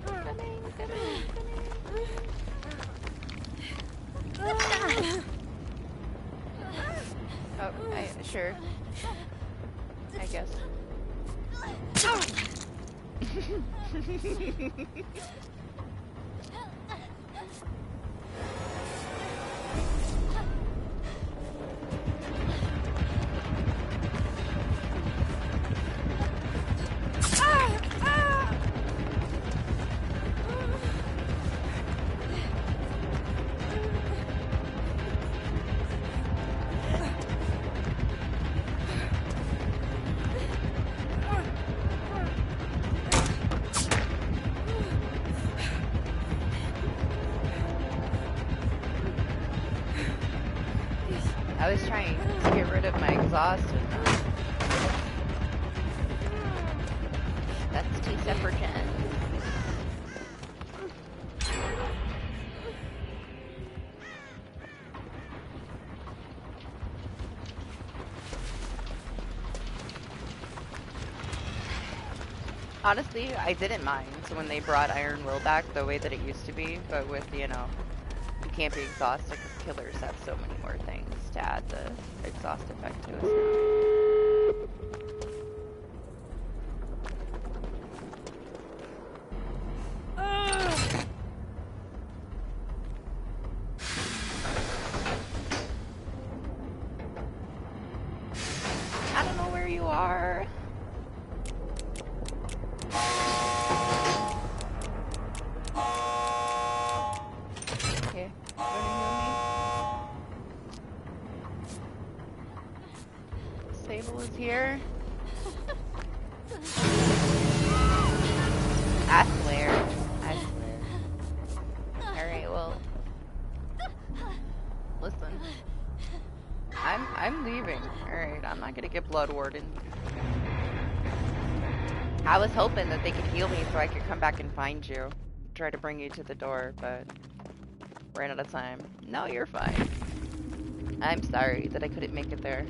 Coming. Oh, sure. I guess. I was trying to get rid of my exhaust. That's 2 separate gens. Honestly, I didn't mind when they brought Iron Will back the way that it used to be, but with, you know, can't be exhausted because killers have so many more things to add the exhaust effect to us now. I don't know where you are. Okay, gonna heal me. Sable is here. I swear. I swear. Alright, well. Listen. I'm leaving. Alright, I'm not gonna get blood warden. I was hoping that they could heal me so I could come back and find you. Try to bring you to the door, but ran out of time. No, you're fine. I'm sorry that I couldn't make it there.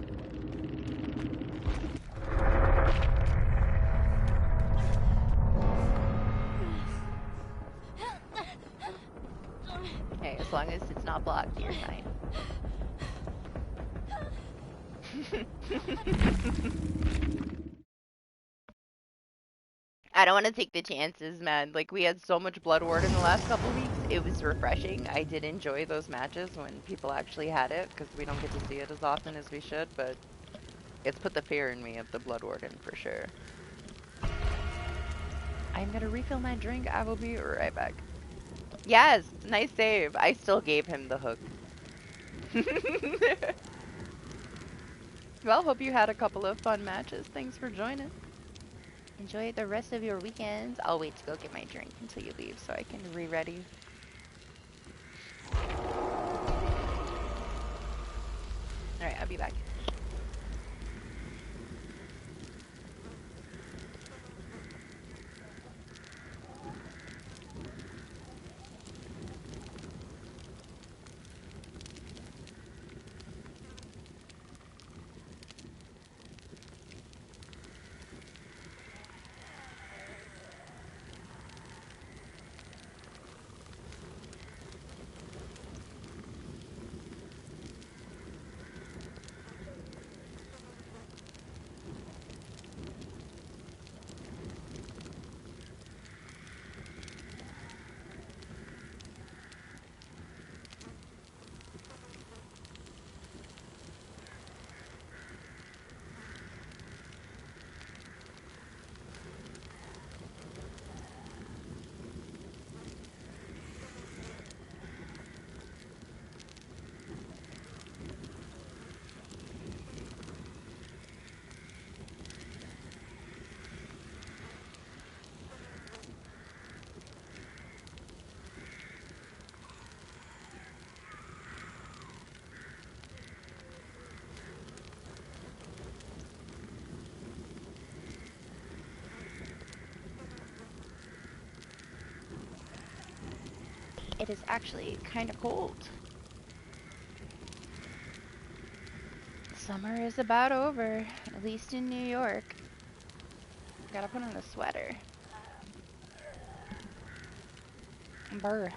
Hey, as long as it's not blocked, you're fine. I don't want to take the chances, man. Like, we had so much blood ward in the last couple weeks. It was refreshing. I did enjoy those matches when people actually had it, because we don't get to see it as often as we should, but it's put the fear in me of the blood warden for sure. I'm gonna refill my drink. I will be right back. Yes, nice save. I still gave him the hook. Well, hope you had a couple of fun matches. Thanks for joining. Enjoy the rest of your weekends. I'll wait to go get my drink until you leave so I can re-ready. Alright, I'll be back. It is actually kind of cold. Summer is about over, at least in New York. Gotta put on a sweater. Brr.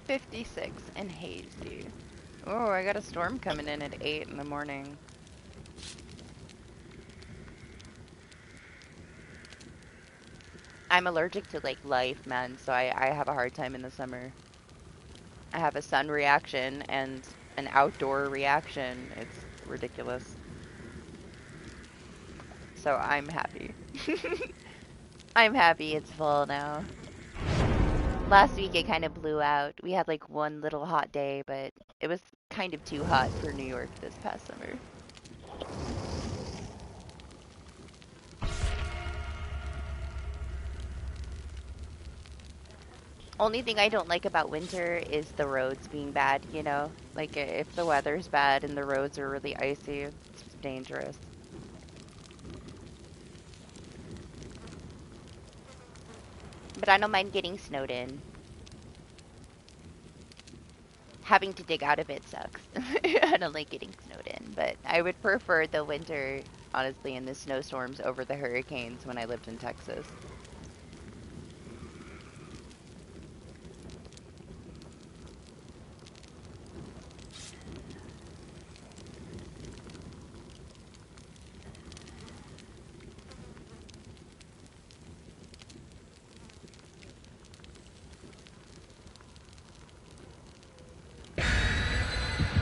56 and hazy. Oh, I got a storm coming in at 8 in the morning. I'm allergic to like life, man, so I have a hard time in the summer. I have a sun reaction and an outdoor reaction. It's ridiculous. So I'm happy. I'm happy it's fall now. Last week it kind of blew out. We had like one little hot day, but it was kind of too hot for New York this past summer. Only thing I don't like about winter is the roads being bad, you know? Like, if the weather's bad and the roads are really icy, it's dangerous. But I don't mind getting snowed in. Having to dig out of it sucks. I don't like getting snowed in, but I would prefer the winter honestly, in the snowstorms over the hurricanes when I lived in Texas.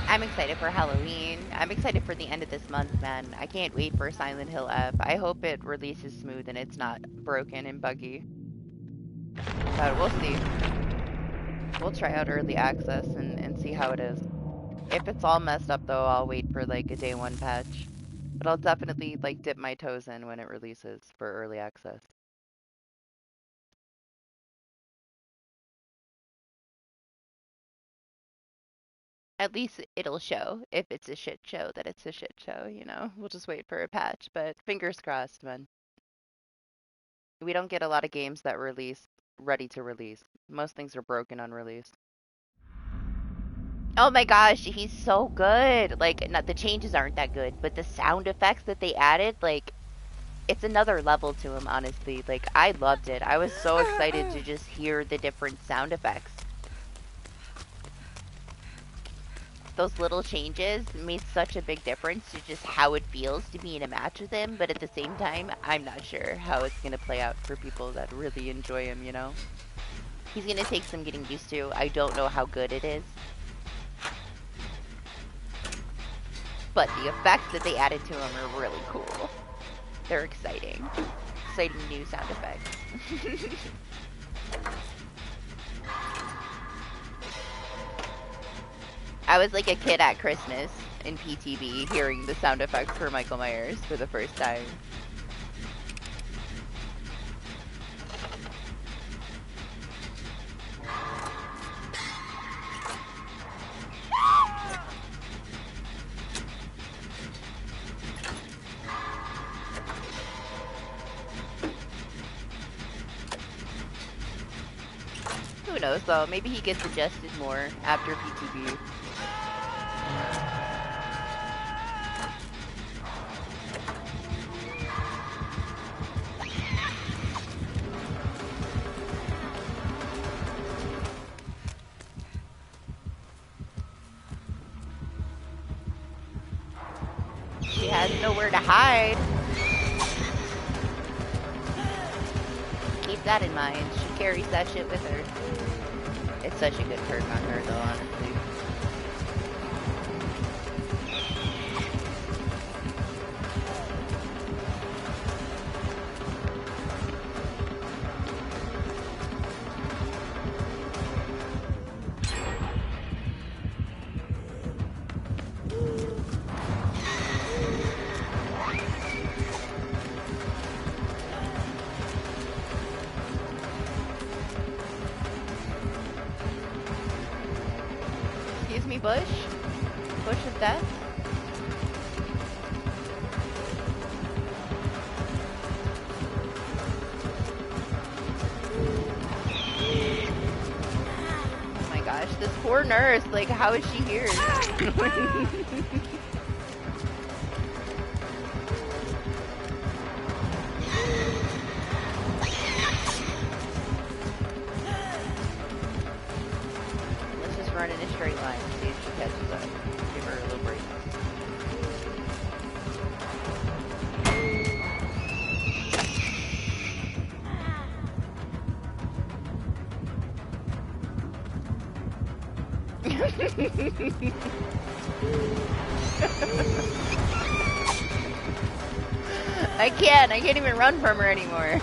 I'm excited for Halloween. I'm excited for the end of this month, man. I can't wait for Silent Hill F. I hope it releases smooth and it's not broken and buggy. But we'll see. We'll try out early access and see how it is. If it's all messed up though, I'll wait for like a day one patch. But I'll definitely like dip my toes in when it releases for early access. At least it'll show if it's a shit show that it's a shit show, you know. We'll just wait for a patch, but fingers crossed, man. We don't get a lot of games that release ready to release. Most things are broken on release. Oh my gosh, he's so good. Like, not the changes aren't that good, but the sound effects that they added, like, it's another level to him, honestly. Like, I loved it. I was so excited to just hear the different sound effects. Those little changes made such a big difference to just how it feels to be in a match with him, but at the same time, I'm not sure how it's going to play out for people that really enjoy him, you know? He's going to take some getting used to. I don't know how good it is. But the effects that they added to him are really cool. They're exciting. Exciting new sound effects. I was like a kid at Christmas in PTB hearing the sound effects for Michael Myers for the first time. Who knows though, maybe he gets adjusted more after PTB. She has nowhere to hide. Keep that in mind. She carries that shit with her. It's such a good perk on her though, honestly. Excuse me, Bush? Bush of death? Oh my gosh, this poor nurse, like, how is she here? Let's just run in a straight line and see if she catches up. Give her a little break. I can't even run from her anymore.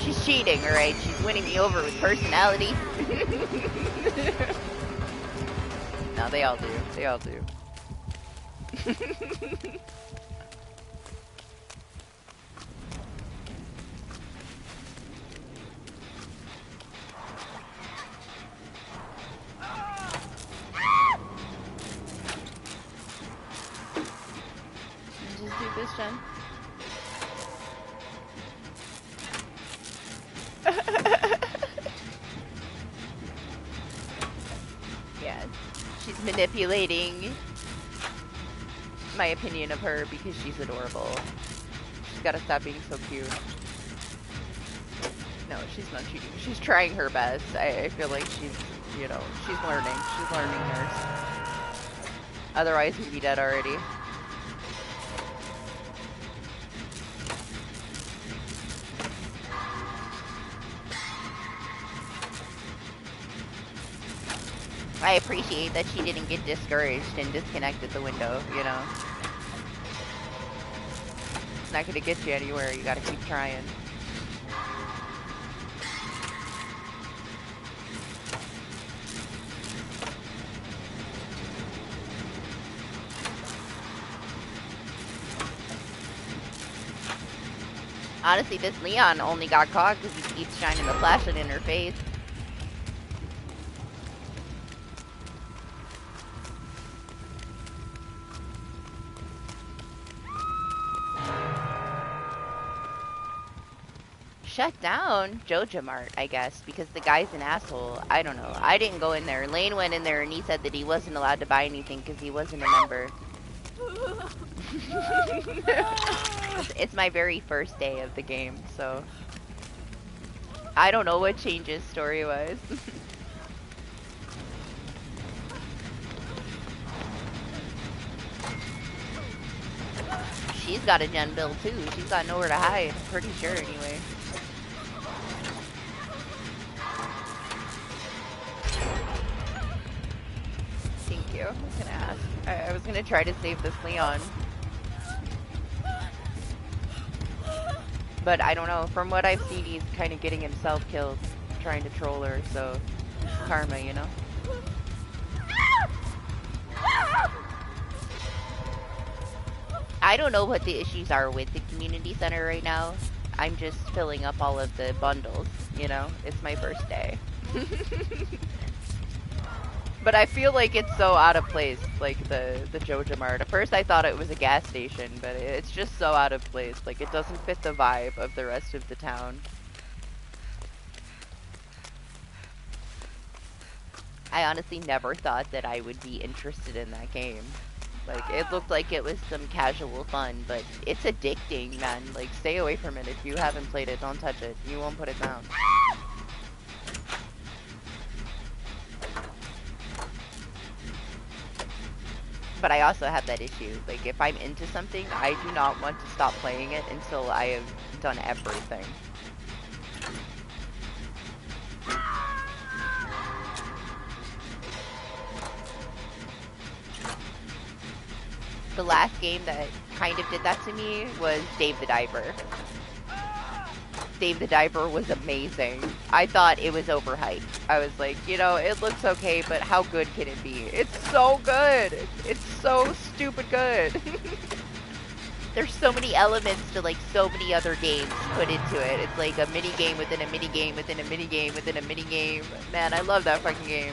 She's cheating, alright? She's winning me over with personality. No, they all do. They all do. Just do this, Jen. Yeah, she's manipulating. my opinion of her because she's adorable. She's gotta stop being so cute. No, she's not cheating. She's trying her best. I feel like she's, you know, she's learning. She's learning nurse. Otherwise, we'd be dead already. I appreciate that she didn't get discouraged and disconnect at the window, you know? It's not gonna get you anywhere. You gotta keep trying. Honestly, this Leon only got caught because he keeps shining the flashlight in her face. Shut down Joja Mart, I guess, because the guy's an asshole. I don't know. I didn't go in there. Lane went in there and he said that he wasn't allowed to buy anything because he wasn't a member. It's my very first day of the game, so I don't know what changes story-wise. She's got a gen build too. She's got nowhere to hide. I'm pretty sure anyway. Thank you. I was gonna ask. I was gonna try to save this Leon. But I don't know. From what I've seen, he's kind of getting himself killed trying to troll her, so karma, you know? I don't know what the issues are with the community center right now. I'm just filling up all of the bundles, you know? It's my first day. But I feel like it's so out of place, like the Joja Mart. At first I thought it was a gas station, but it's just so out of place. Like, it doesn't fit the vibe of the rest of the town. I honestly never thought that I would be interested in that game. Like, it looked like it was some casual fun, but it's addicting, man. Like, stay away from it. If you haven't played it, don't touch it. You won't put it down. But I also have that issue. Like, if I'm into something, I do not want to stop playing it until I have done everything. The last game that kind of did that to me was Dave the Diver. Dave the Diver was amazing. I thought it was overhyped. I was like, you know, it looks okay, but how good can it be? It's so good. It's so stupid good. There's so many elements to like so many other games put into it. It's like a mini game within a mini game within a mini game within a mini game. Man, I love that fucking game.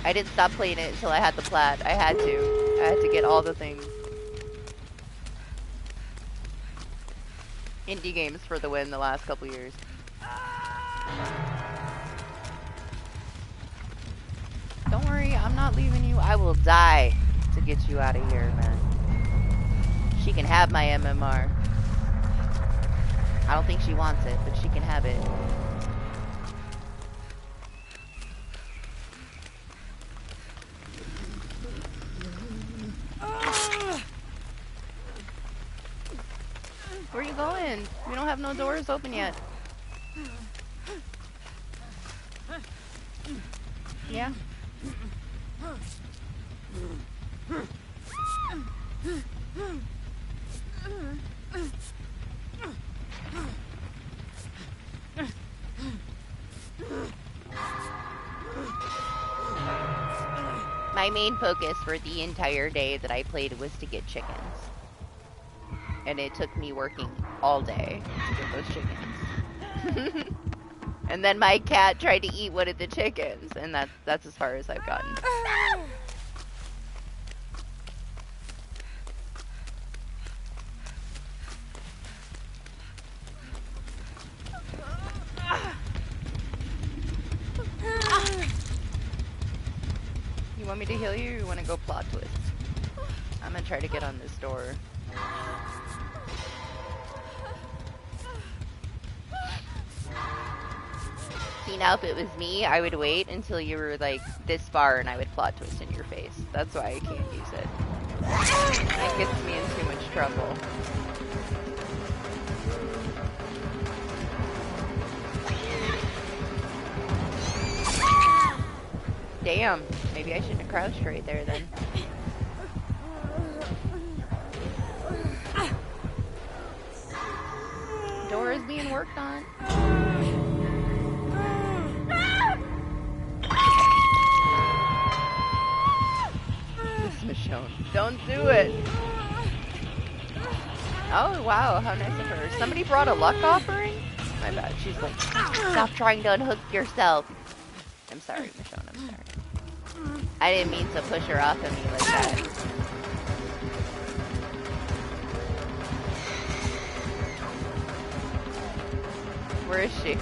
I didn't stop playing it until I had the plat. I had to. I had to get all the things. Indie games for the win the last couple years. Don't worry, I'm not leaving you. I will die to get you out of here, man. She can have my MMR. I don't think she wants it, but she can have it. Where are you going? We don't have no doors open yet. Yeah. My main focus for the entire day that I played was to get chickens. And it took me working all day to get those chickens. And then my cat tried to eat one of the chickens, and that's as far as I've gotten. You want me to heal you or you want to go plot twist? I'm gonna try to get on this door. See, now if it was me, I would wait until you were like this far and I would plot twist in your face. That's why I can't use it. That gets me in too much trouble. Damn, maybe I shouldn't have crouched right there then. Door is being worked on. It's Michonne. Don't do it. Oh, wow, how nice of her. Somebody brought a luck offering? My bad. She's like, stop trying to unhook yourself. I'm sorry, Michonne, I'm sorry. I didn't mean to push her off of me like that. Where is she?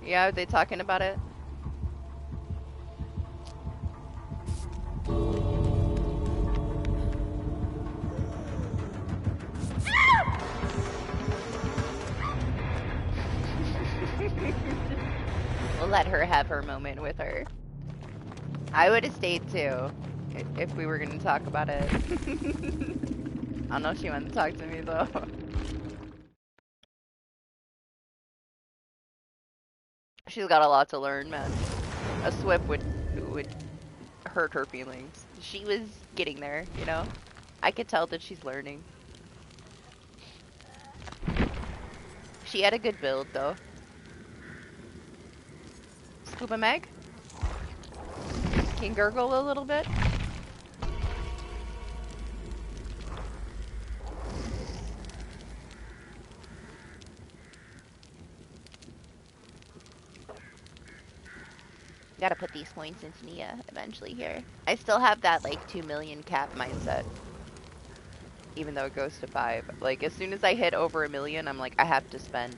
Yeah, are they talking about it? We'll let her have her moment with her. I would have stayed too, if we were going to talk about it. I don't know if she wanted to talk to me though. She's got a lot to learn, man. A SWIP would hurt her feelings. She was getting there, you know? I could tell that she's learning. She had a good build though. Scuba Meg? Can you gurgle a little bit? Gotta put these points into Nia eventually here. I still have that like 2 million cap mindset. Even though it goes to 5. Like as soon as I hit over 1 million, I'm like, I have to spend.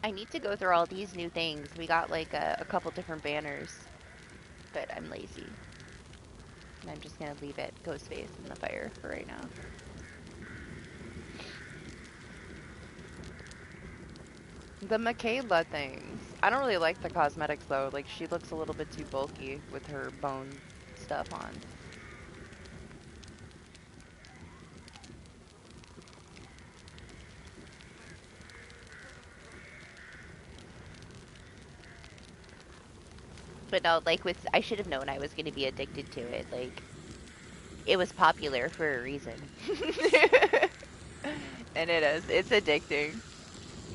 I need to go through all these new things. We got like a couple different banners. But I'm lazy. And I'm just gonna leave it Ghostface in the fire for right now. The Michaela things. I don't really like the cosmetics though. Like she looks a little bit too bulky with her bone stuff on. But no, like with I should have known I was gonna be addicted to it. Like it was popular for a reason. And it is. It's addicting.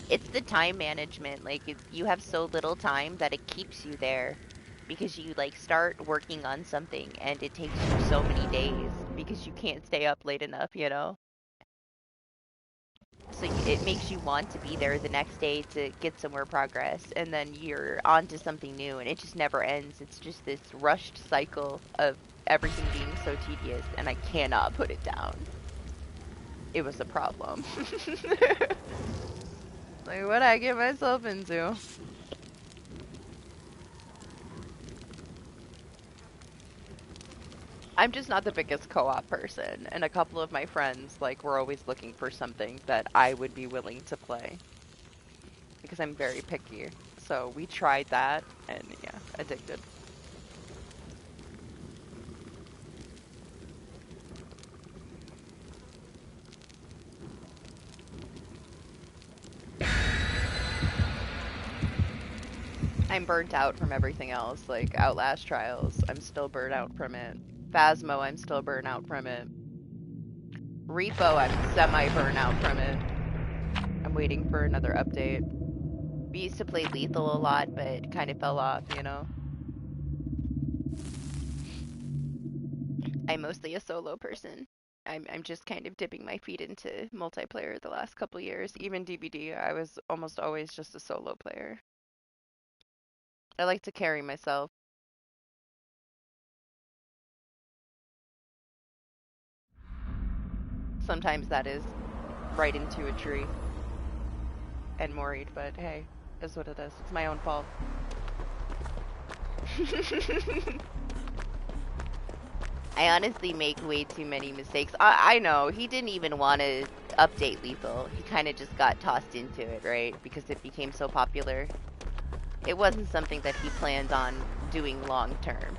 It's the time management. Like you have so little time that it keeps you there because you like start working on something and it takes you so many days because you can't stay up late enough, you know? So it makes you want to be there the next day to get some more progress and then you're on to something new and it just never ends. It's just this rushed cycle of everything being so tedious and I cannot put it down. It was a problem. Like, what'd I get myself into? I'm just not the biggest co-op person, and a couple of my friends, like, were always looking for something that I would be willing to play. Because I'm very picky. So we tried that, and yeah, addicted. I'm burnt out from everything else, like Outlast Trials, I'm still burnt out from it. Phasmo, I'm still burnt out from it. Repo, I'm semi-burnt out from it. I'm waiting for another update. We used to play Lethal a lot, but kind of fell off, you know? I'm mostly a solo person. I'm just kind of dipping my feet into multiplayer the last couple years. Even DBD, I was almost always just a solo player. I like to carry myself. Sometimes that is right into a tree and moried, but hey, is what it is. It's my own fault. I honestly make way too many mistakes. I know, he didn't even want to update Lethal. He kind of just got tossed into it, right? Because it became so popular. It wasn't something that he planned on doing long term.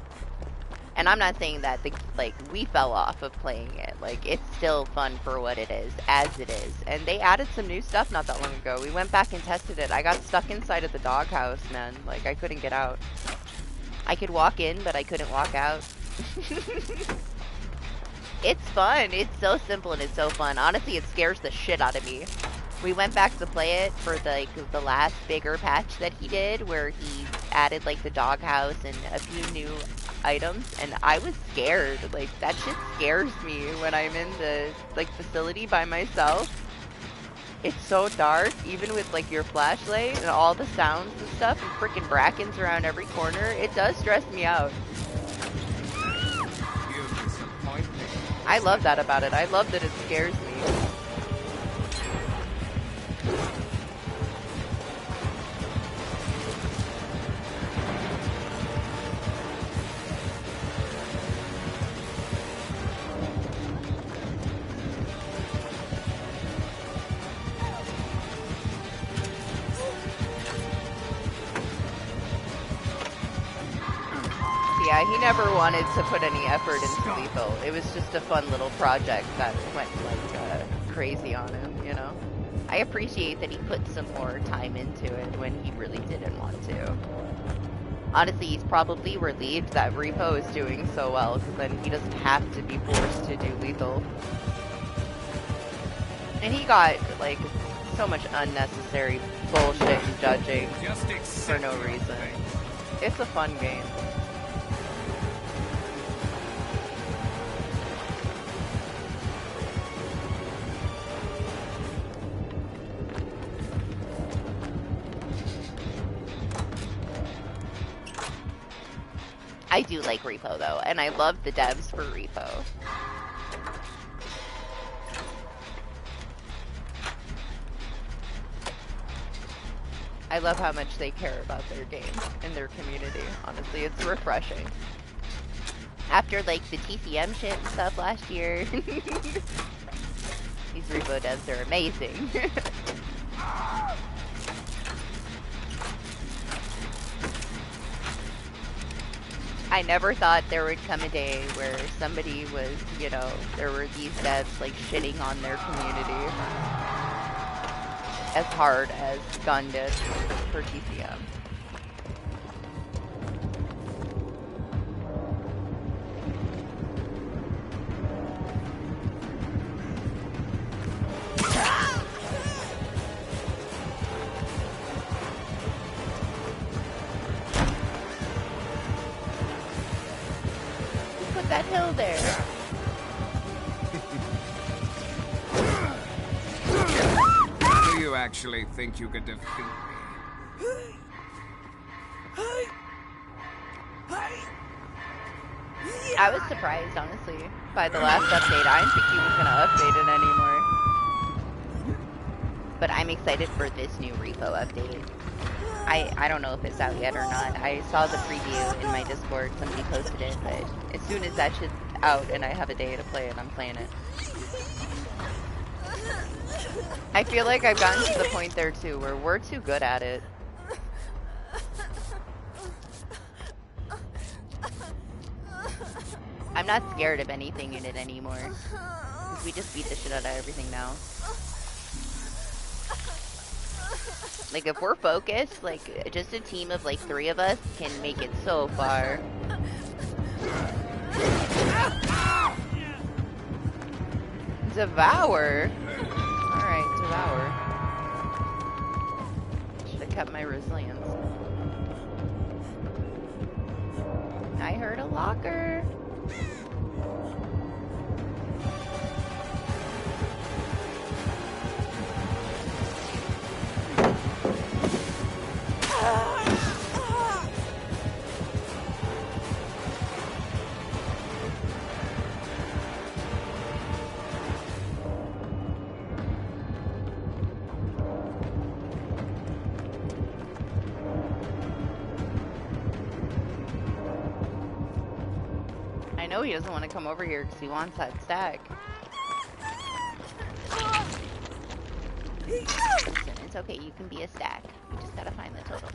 And I'm not saying that, we fell off of playing it. Like, it's still fun for what it is, as it is. And they added some new stuff not that long ago. We went back and tested it. I got stuck inside of the doghouse, man. Like, I couldn't get out. I could walk in, but I couldn't walk out. It's fun. It's so simple and it's so fun. Honestly, it scares the shit out of me. We went back to play it for the last bigger patch that he did, where he added like the doghouse and a few new items, and I was scared. Like, that shit scares me when I'm in the facility by myself. It's so dark, even with like your flashlight and all the sounds and stuff, and freaking brackens around every corner. It does stress me out. I love that about it. I love that it scares me. Yeah, he never wanted to put any effort into Lethal. It was just a fun little project that went crazy on him, you know? I appreciate that he put some more time into it when he really didn't want to. Honestly, he's probably relieved that Repo is doing so well, because then he doesn't have to be forced to do Lethal. And he got, like, so much unnecessary bullshit and judging for no reason. It's a fun game. I do like Repo though, and I love the devs for Repo. I love how much they care about their game and their community. Honestly, it's refreshing. After like the TCM shit and stuff last year, these Repo devs are amazing. I never thought there would come a day where somebody was, you know, there were these devs like shitting on their community as hard as Gun did for TCM. That hill there. Do you actually think you could defeat me? I was surprised, honestly, by the last update. I didn't think he was gonna update it anymore. But I'm excited for this new Repo update. I don't know if it's out yet or not. I saw the preview in my Discord. Somebody posted it, but as soon as that shit's out and I have a day to play it, I'm playing it. I feel like I've gotten to the point there too, where we're too good at it. I'm not scared of anything in it anymore. Because we just beat the shit out of everything now. Like, if we're focused, like, just a team of, like, 3 of us can make it so far. Devour? Alright, Devour. Should have kept my resilience. I heard a locker. know he doesn't want to come over here because he wants that stack. Listen, it's okay. You can be a stack. We just gotta find the total.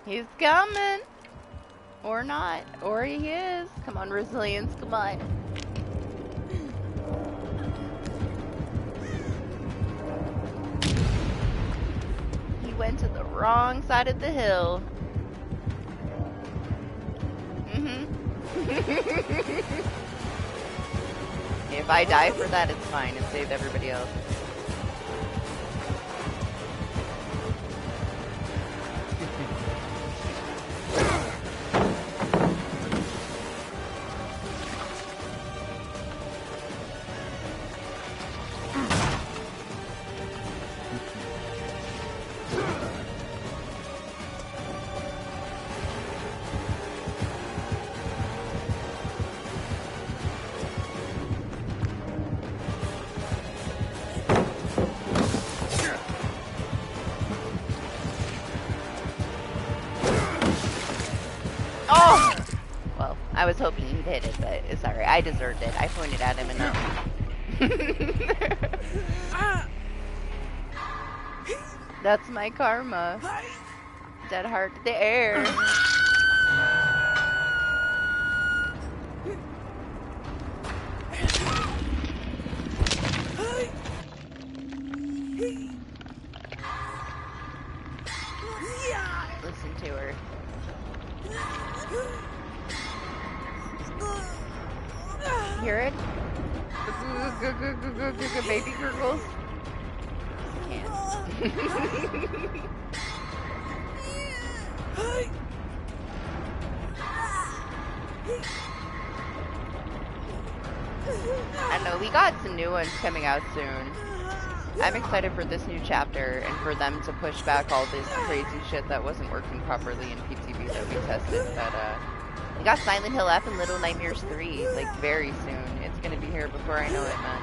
He's coming! Or not. Or he is. Come on, resilience. Come on. He went to the wrong side of the hill. If I die for that, it's fine. It saved everybody else. I was hoping he'd hit it, but sorry, I deserved it. I pointed at him enough. That's my karma. Dead heart to the air. Listen to her. Hear it? Baby gurgles. Can't. I know, we got some new ones coming out soon. I'm excited for this new chapter and for them to push back all this crazy shit that wasn't working properly in PTB that we tested. But we got Silent Hill F and Little Nightmares 3, like, very soon. It's gonna be here before I know it, man.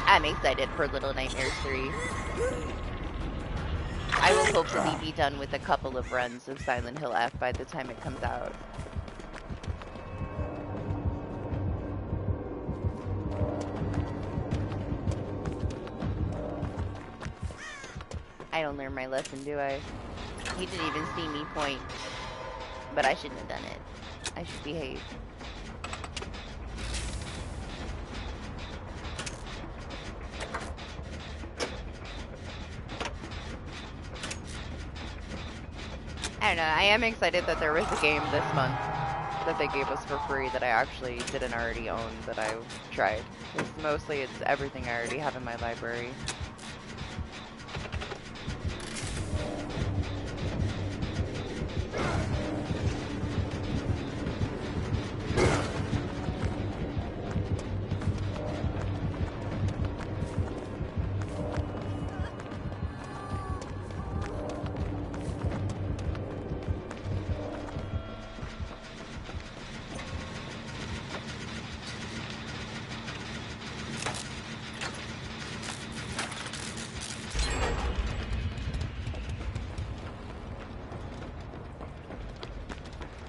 I'm excited for Little Nightmares 3. I will hopefully be done with a couple of runs of Silent Hill F by the time it comes out. I don't learn my lesson, do I? He didn't even see me point. But I shouldn't have done it. I should behave. I don't know, I am excited that there was a game this month that they gave us for free that I actually didn't already own that I tried. Because mostly it's everything I already have in my library.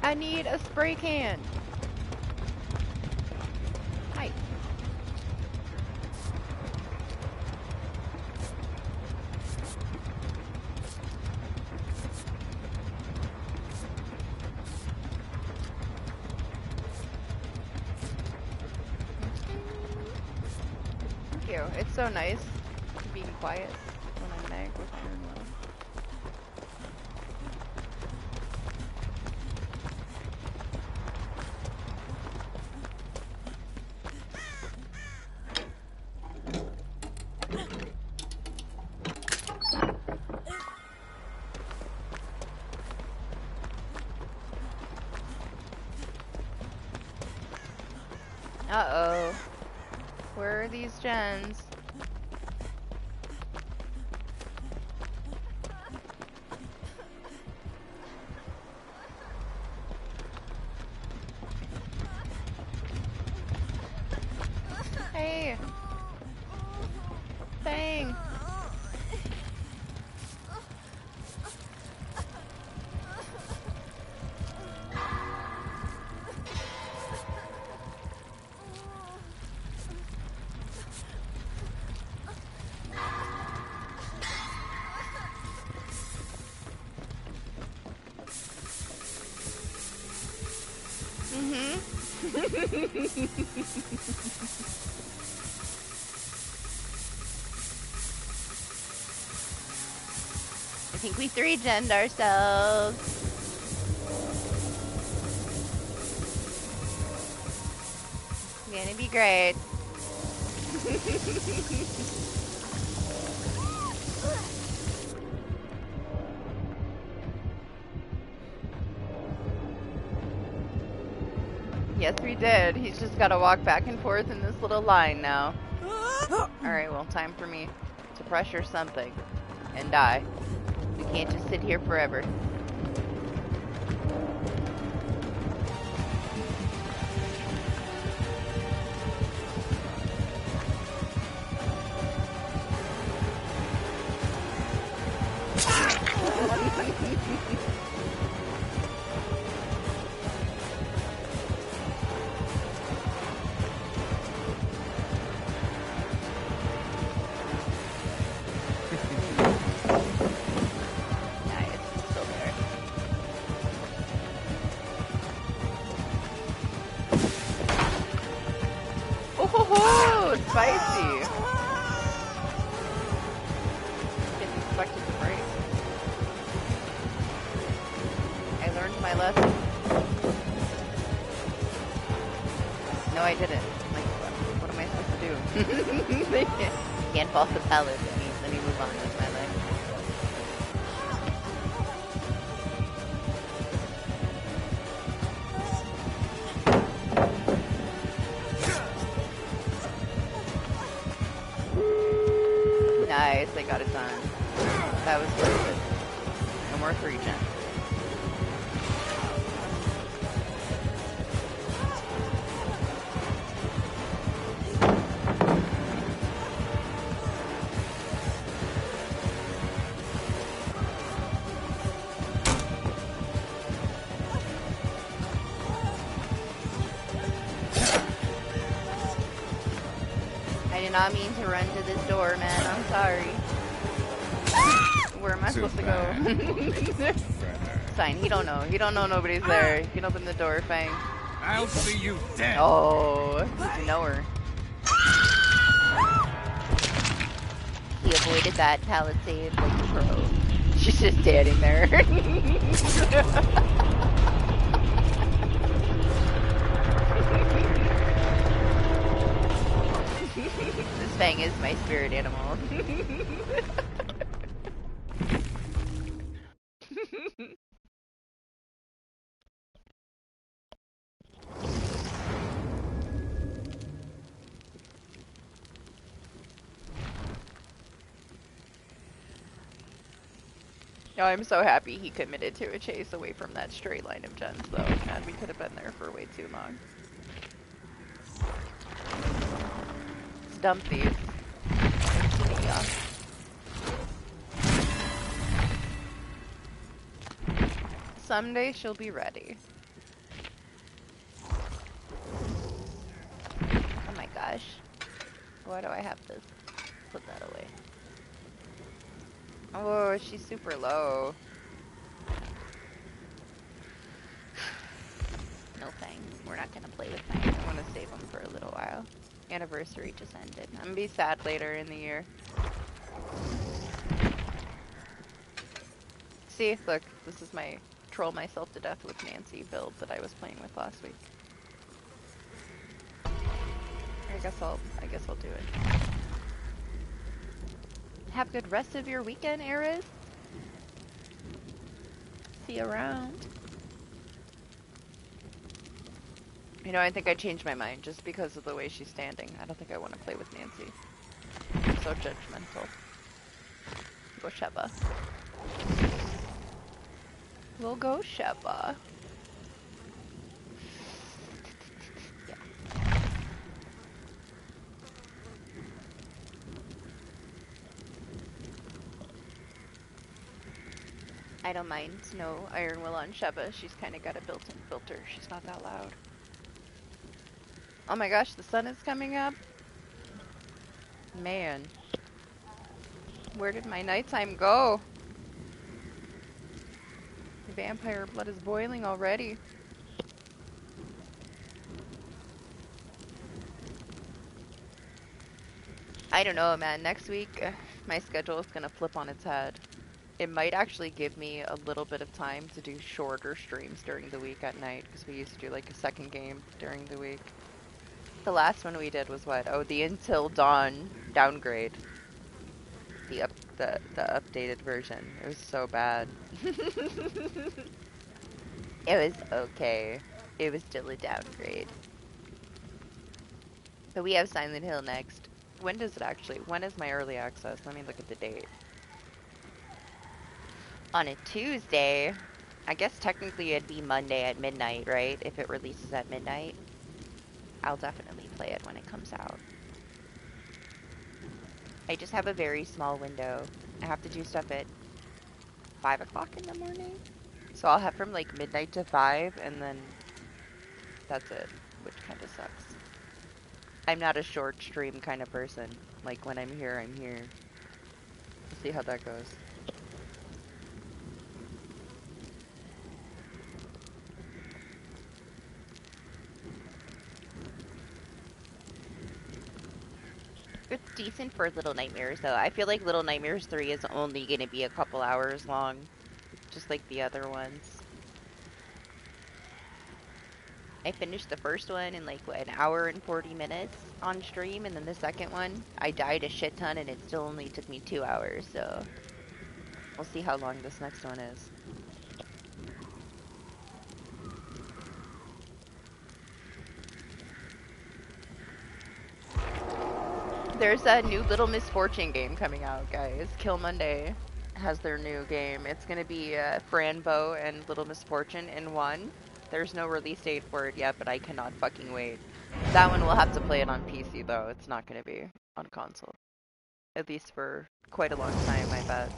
I need a spray can. Hi. Thank you. It's so nice being quiet when I'm Meg with Iron Love. Uh-oh. Where are these gens? Hey! I think we 3-gened ourselves. It's gonna be great. Yes, we did. He's just gotta walk back and forth in this little line now. Alright, well, time for me to pressure something and die. We can't just sit here forever. Oh, spicy! Didn't expect it to break. I learned my lesson. No, I didn't. Like, what am I supposed to do? Can't fall the pallet. Let me move on with my life. Nice, I got it done. That was worth it. No more 3-gen. I did not mean to run to this door, man. I'm sorry. Where am I supposed to go? It's fine. He don't know. He don't know nobody's there. You can open the door, fine. I'll see you dead. Oh, you know her. He avoided that palisade like a pro. She's just standing there. This Fang is my spirit animal. Oh, I'm so happy he committed to a chase away from that straight line of gens, though. God, we could have been there for way too long. Let's dump these. Yeah. Someday she'll be ready. Oh my gosh. Why do I have this? Put that away. Oh, she's super low. No thanks. We're not gonna play with Fang. I want to save him for a little while. Anniversary just ended. I'm gonna be sad later in the year. See, look, this is my troll myself to death with Nancy build that I was playing with last week. I guess I'll do it. Have a good rest of your weekend, Eris. See you around. You know, I think I changed my mind just because of the way she's standing. I don't think I want to play with Nancy. So judgmental. Go Sheba. We'll go Sheba. Yeah. I don't mind no Iron Will on Sheba. She's kind of got a built-in filter. She's not that loud. Oh my gosh, the sun is coming up. Man. Where did my nighttime go? The vampire blood is boiling already. I don't know, man. Next week, my schedule is gonna flip on its head. It might actually give me a little bit of time to do shorter streams during the week at night, because we used to do like a second game during the week. The last one we did was what? Oh, the Until Dawn downgrade. The up the updated version. It was so bad. It was okay. It was still a downgrade. But we have Silent Hill next. When does it actually? When is my early access? Let me look at the date. On a Tuesday. I guess technically it'd be Monday at midnight, right? If it releases at midnight. I'll definitely play it when it comes out. I just have a very small window. I have to do stuff at 5 o'clock in the morning. So I'll have from like midnight to 5, and then that's it, which kind of sucks. I'm not a short stream kind of person. Like, when I'm here, I'm here. We'll see how that goes. It's decent for Little Nightmares, though. I feel like Little Nightmares 3 is only going to be a couple hours long, just like the other ones. I finished the first one in like, what, an hour and 40 minutes on stream, and then the second one, I died a shit ton, and it still only took me 2 hours, so we'll see how long this next one is. There's a new Little Misfortune game coming out, guys. Kill Monday has their new game. It's gonna be Franbo and Little Misfortune in one. There's no release date for it yet, but I cannot fucking wait. That one we'll have to play it on PC, though. It's not gonna be on console. At least for quite a long time, I bet.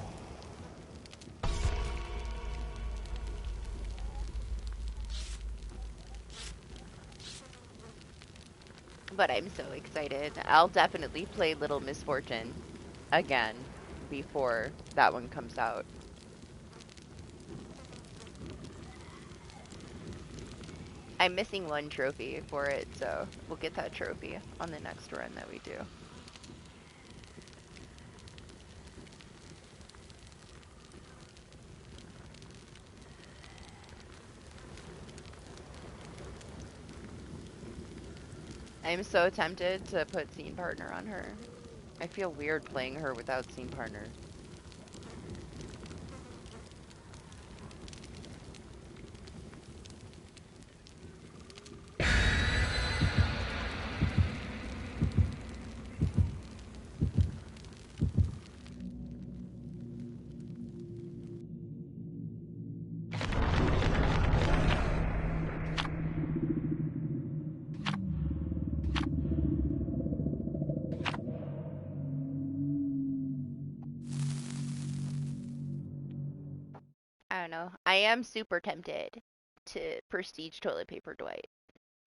But I'm so excited. I'll definitely play Little Misfortune again before that one comes out. I'm missing one trophy for it, so we'll get that trophy on the next run that we do. I'm so tempted to put scene partner on her. I feel weird playing her without scene partner. I don't know. I am super tempted to prestige toilet paper Dwight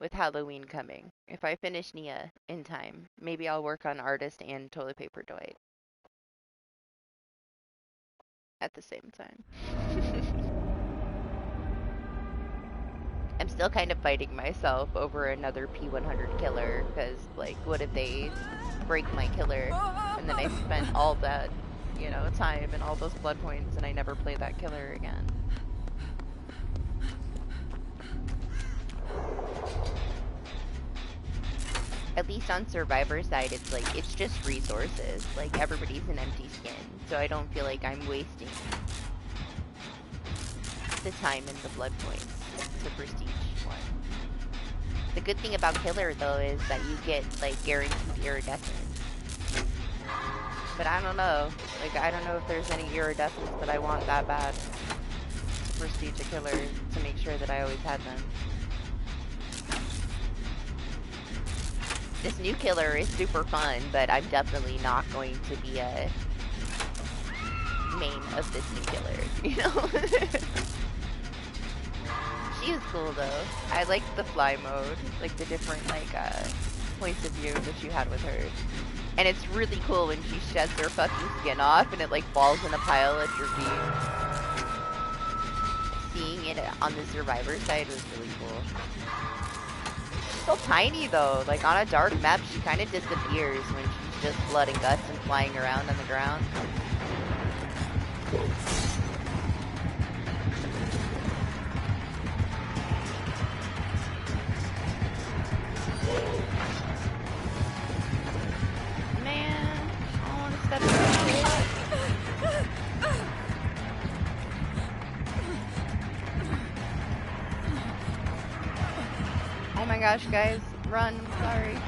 with Halloween coming. If I finish Nia in time, maybe I'll work on artist and toilet paper Dwight at the same time. I'm still kind of fighting myself over another P100 killer, because, like, what if they break my killer, and then I spent all that, you know, time and all those blood points, and I never play that killer again. At least on Survivor's side, it's like, it's just resources. Like, everybody's an empty skin, so I don't feel like I'm wasting the time and the blood points to prestige one. The good thing about killer, though, is that you get, like, guaranteed iridescence. But I don't know. Like, I don't know if there's any iridescence that I want that bad to prestige a killer to make sure that I always had them. This new killer is super fun, but I'm definitely not going to be a main of this new killer, you know? She is cool, though. I like the fly mode, like the different, like, points of view that you had with her. And it's really cool when she sheds her fucking skin off and it, like, falls in a pile at your feet. Seeing it on the Survivor side was really cool. She's so tiny, though. Like, on a dark map, she kind of disappears when she just blood and guts and flying around on the ground. Man, I want to step in it. Oh my gosh, guys, run, sorry.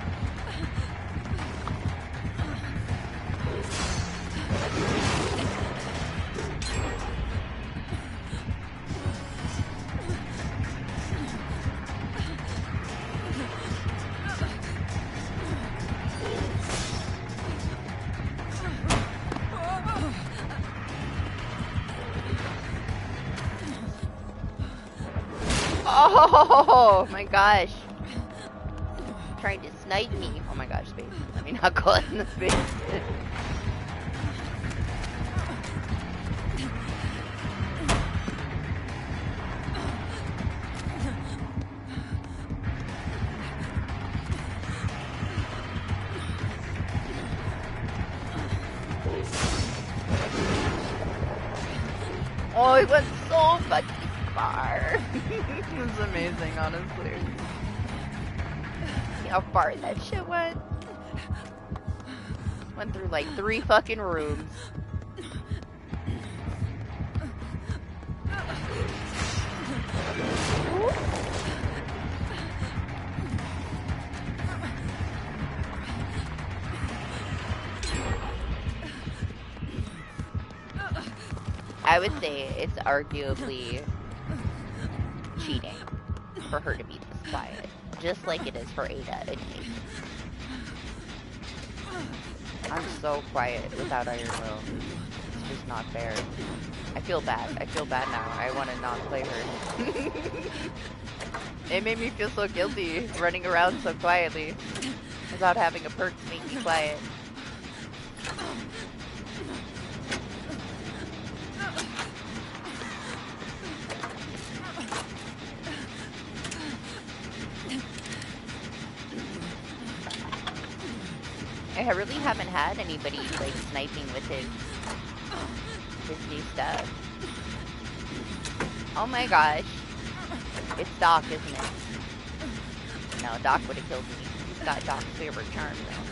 Oh my gosh. Trying to snipe me. Oh my gosh, space. Let me not go in the space. Oh, it went so fucking far. It was amazing, honestly. See how far that shit went? Went through like 3 fucking rooms. I would say it's arguably cheating for her to be this quiet, just like it is for Ada and me. I'm so quiet without Iron Will. It's just not fair. I feel bad. I feel bad now. I want to not play her. It made me feel so guilty running around so quietly without having a perk to make me quiet. I really haven't had anybody like sniping with his new stuff. Oh my gosh. It's Doc, isn't it? No, Doc would have killed me. He's got Doc's favorite charm though.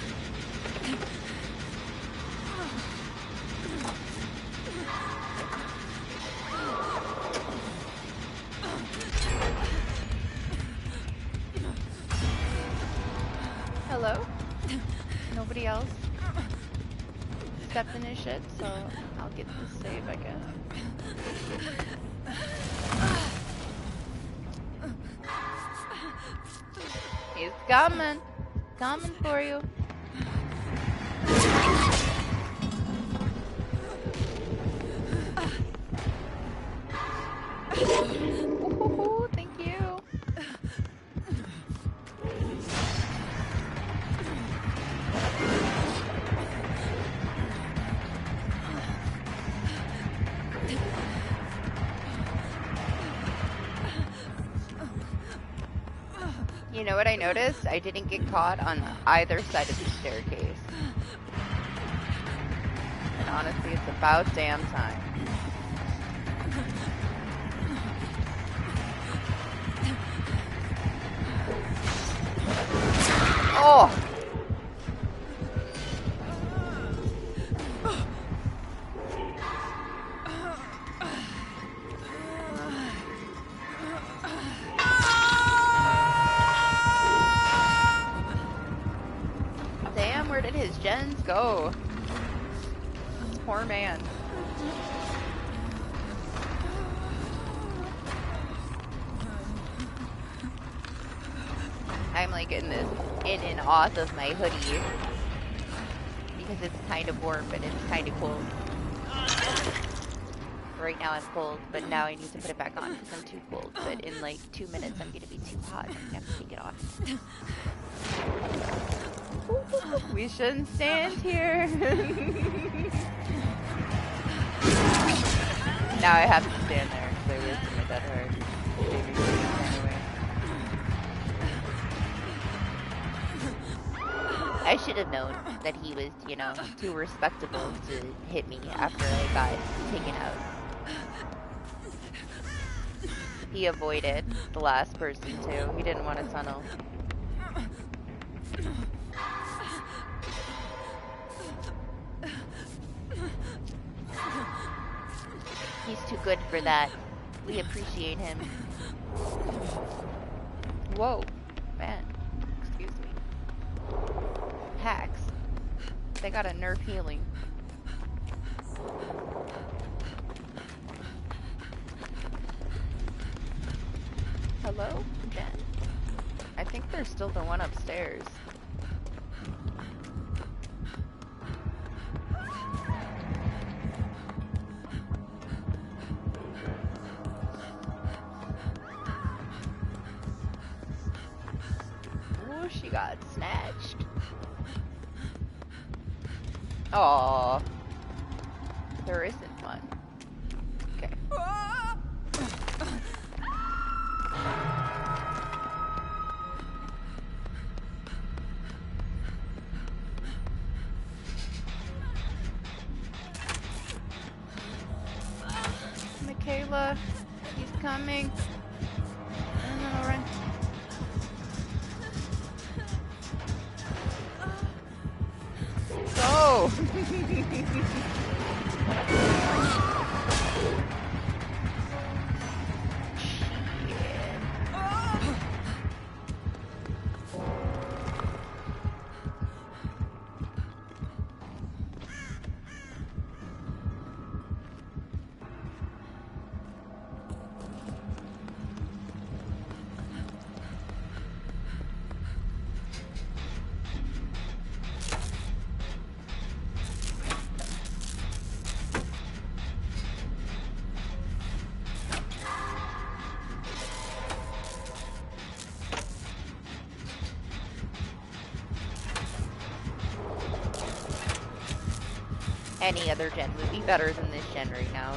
Hello? Nobody else stepped in his shit, so I'll get this save, I guess. He's coming. Coming for you. Ooh, thank you. You know what I noticed? I didn't get caught on either side of the staircase. And honestly, it's about damn time. Oh! Damn, where did his gens go? This poor man. I'm like in and off of my hoodie because it's kind of warm, but it's kind of cold. Right now I'm cold, but now I need to put it back on because I'm too cold. But in like 2 minutes I'm gonna be too hot. I'm gonna have to take it off. We shouldn't stand here. Now I have to stand there because I wasted my dead heart. I should have known that he was, you know, too respectable to hit me after I got taken out. He avoided the last person too. He didn't want to tunnel. He's too good for that. We appreciate him. Whoa, man. Excuse me. Hacks. They got a nerf healing. Hello, Jen? I think there's still the one upstairs. Oh, she got snatched. Aww. There isn't one. Okay. Michaela, he's coming. No, run. Go! Any other gen would be better than this gen right now.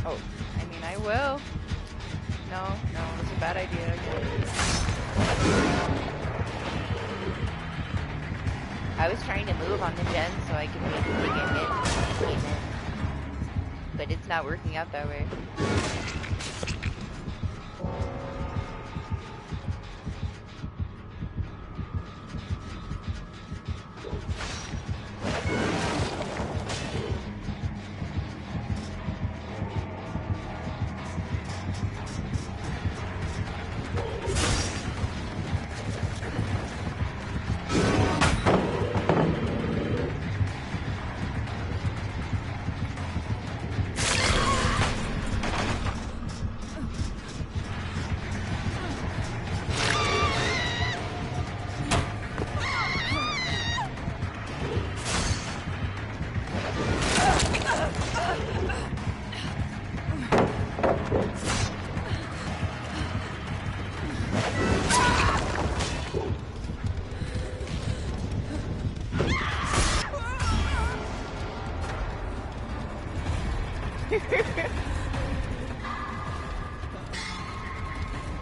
Oh, I mean, I will. No, it's a bad idea. I was trying to move on the gen so I could maybe get hit. But it's not working out that way.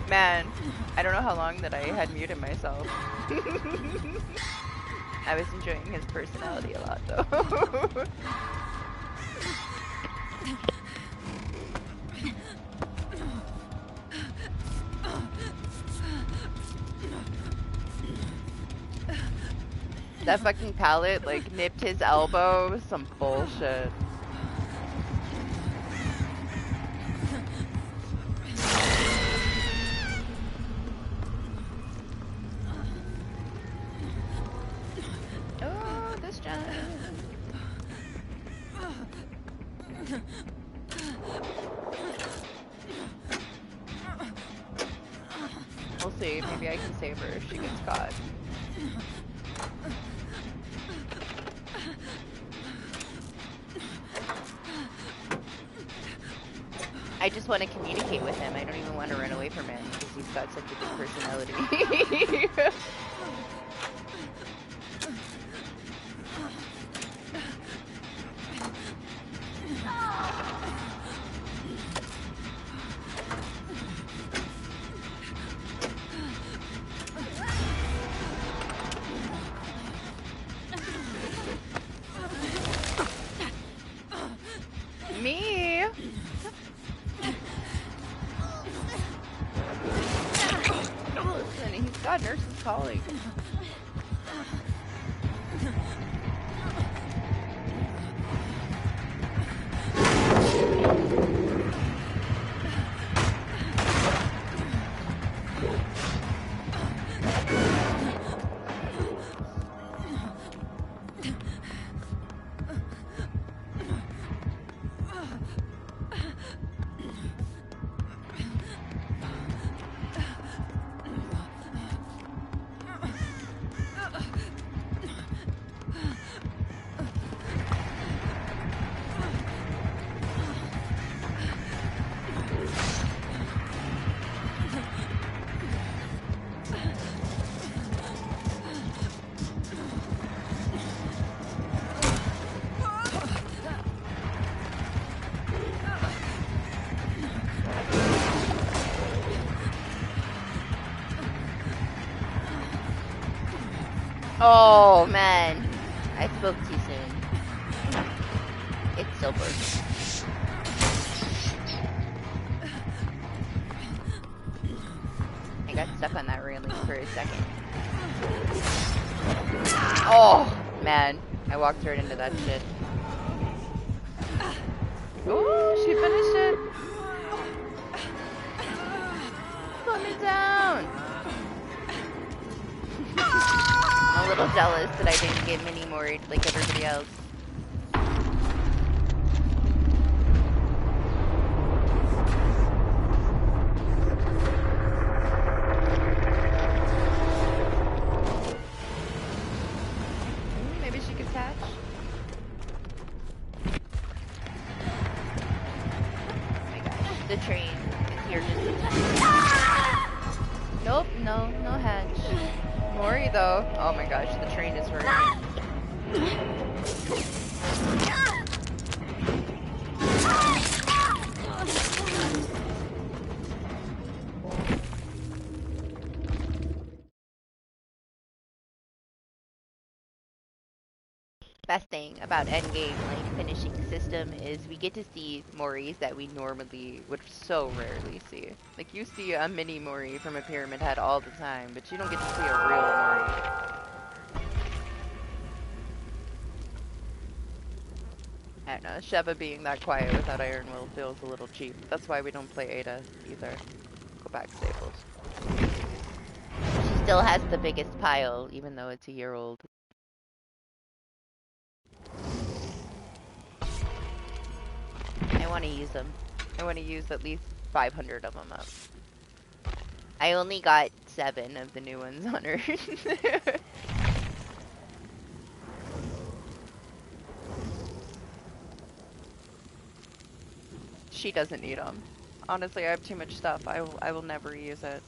Man, I don't know how long that I had muted myself. I was enjoying his personality a lot, though. That fucking pallet, like, nipped his elbow. Some bullshit. Oh, this giant. We'll see. Maybe I can save her if she gets caught. I just want to communicate with him. I don't even want to run away from him because he's got such a good personality. calling. Oh man, I spoke too soon. It's so burning. I got stuck on that railing for a second. Oh man, I walked right into that shit. Oh, she finished it. Put me down. I'm a little jealous that I didn't get mini moored like everybody else. Maybe she could catch. Oh my gosh, the train is here just in time. Nope, no hatch. Mori though. Oh my gosh, the train is hurting. Best thing about Endgame, like finishing system, is we get to see Moris that we normally would so rarely see. Like you see a mini Mori from a Pyramid Head all the time, but you don't get to see a real Mori. I don't know, Sheva being that quiet without Iron Will feels a little cheap. That's why we don't play Ada either. Go back, Staples. She still has the biggest pile, even though it's a year old. I want to use them. I want to use at least 500 of them up. I only got 7 of the new ones on her. She doesn't need them. Honestly, I have too much stuff. I will never use it.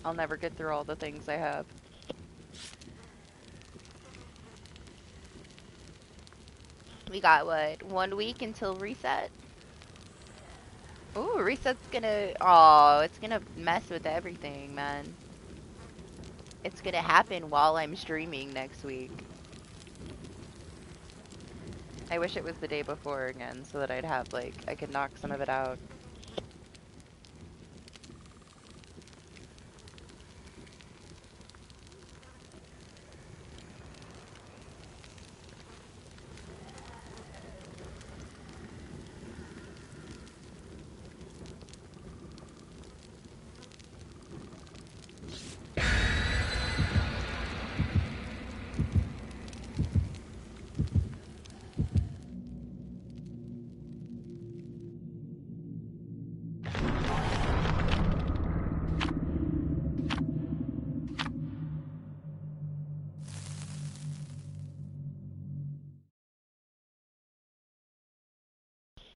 I'll never get through all the things I have. We got, what, 1 week until reset? Ooh, reset's gonna... Oh, it's gonna mess with everything, man. It's gonna happen while I'm streaming next week. I wish it was the day before again, so that I'd have, like, I could knock some of it out.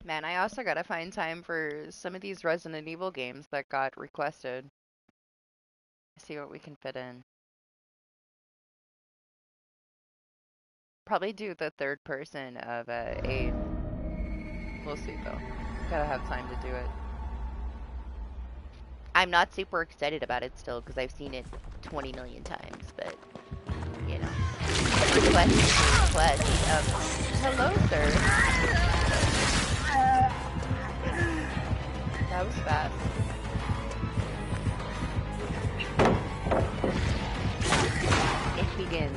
Man, I also gotta find time for some of these Resident Evil games that got requested. See what we can fit in. Probably do the third person of 8. We'll see though. Gotta have time to do it. I'm not super excited about it still because I've seen it 20 million times, but you know. Request is a request. Hello, sir. That was fast. begins.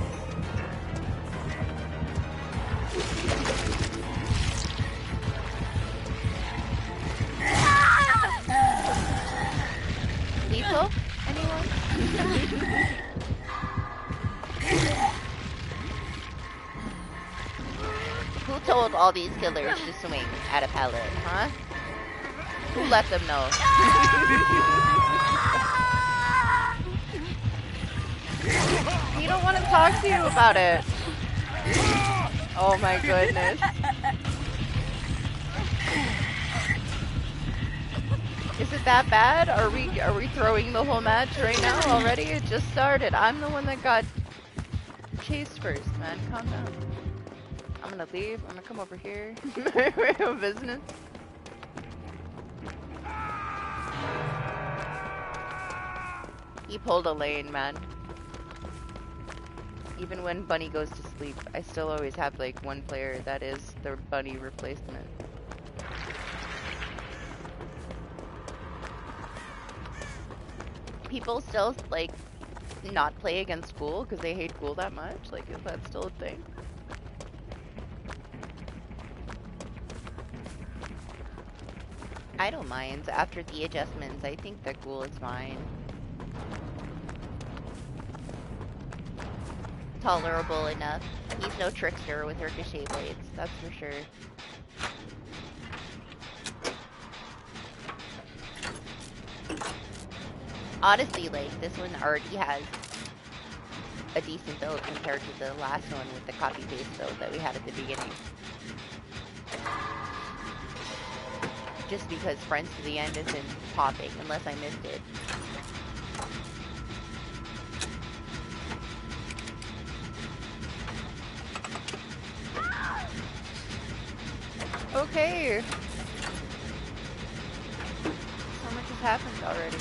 Lethal? Anyone? Who told all these killers to swing at a pallet, huh? Who let them know? We don't want to talk to you about it. Oh my goodness. Is it that bad? Are we throwing the whole match right now already? It just started. I'm the one that got chased first, man. Calm down. I'm gonna leave. I'm gonna come over here. We have business. He pulled a lane, man. Even when Bunny goes to sleep, I still always have like one player that is the Bunny replacement. People still like not play against Ghoul because they hate Ghoul that much? Like, is that still a thing? I don't mind. After the adjustments, I think that Ghoul is fine. Tolerable enough. He's no trickster with ricochet blades, that's for sure. Honestly, like, this one already has a decent build compared to the last one with the copy-paste build that we had at the beginning. Just because Friends to the End isn't popping, unless I missed it. Okay. So much has happened already.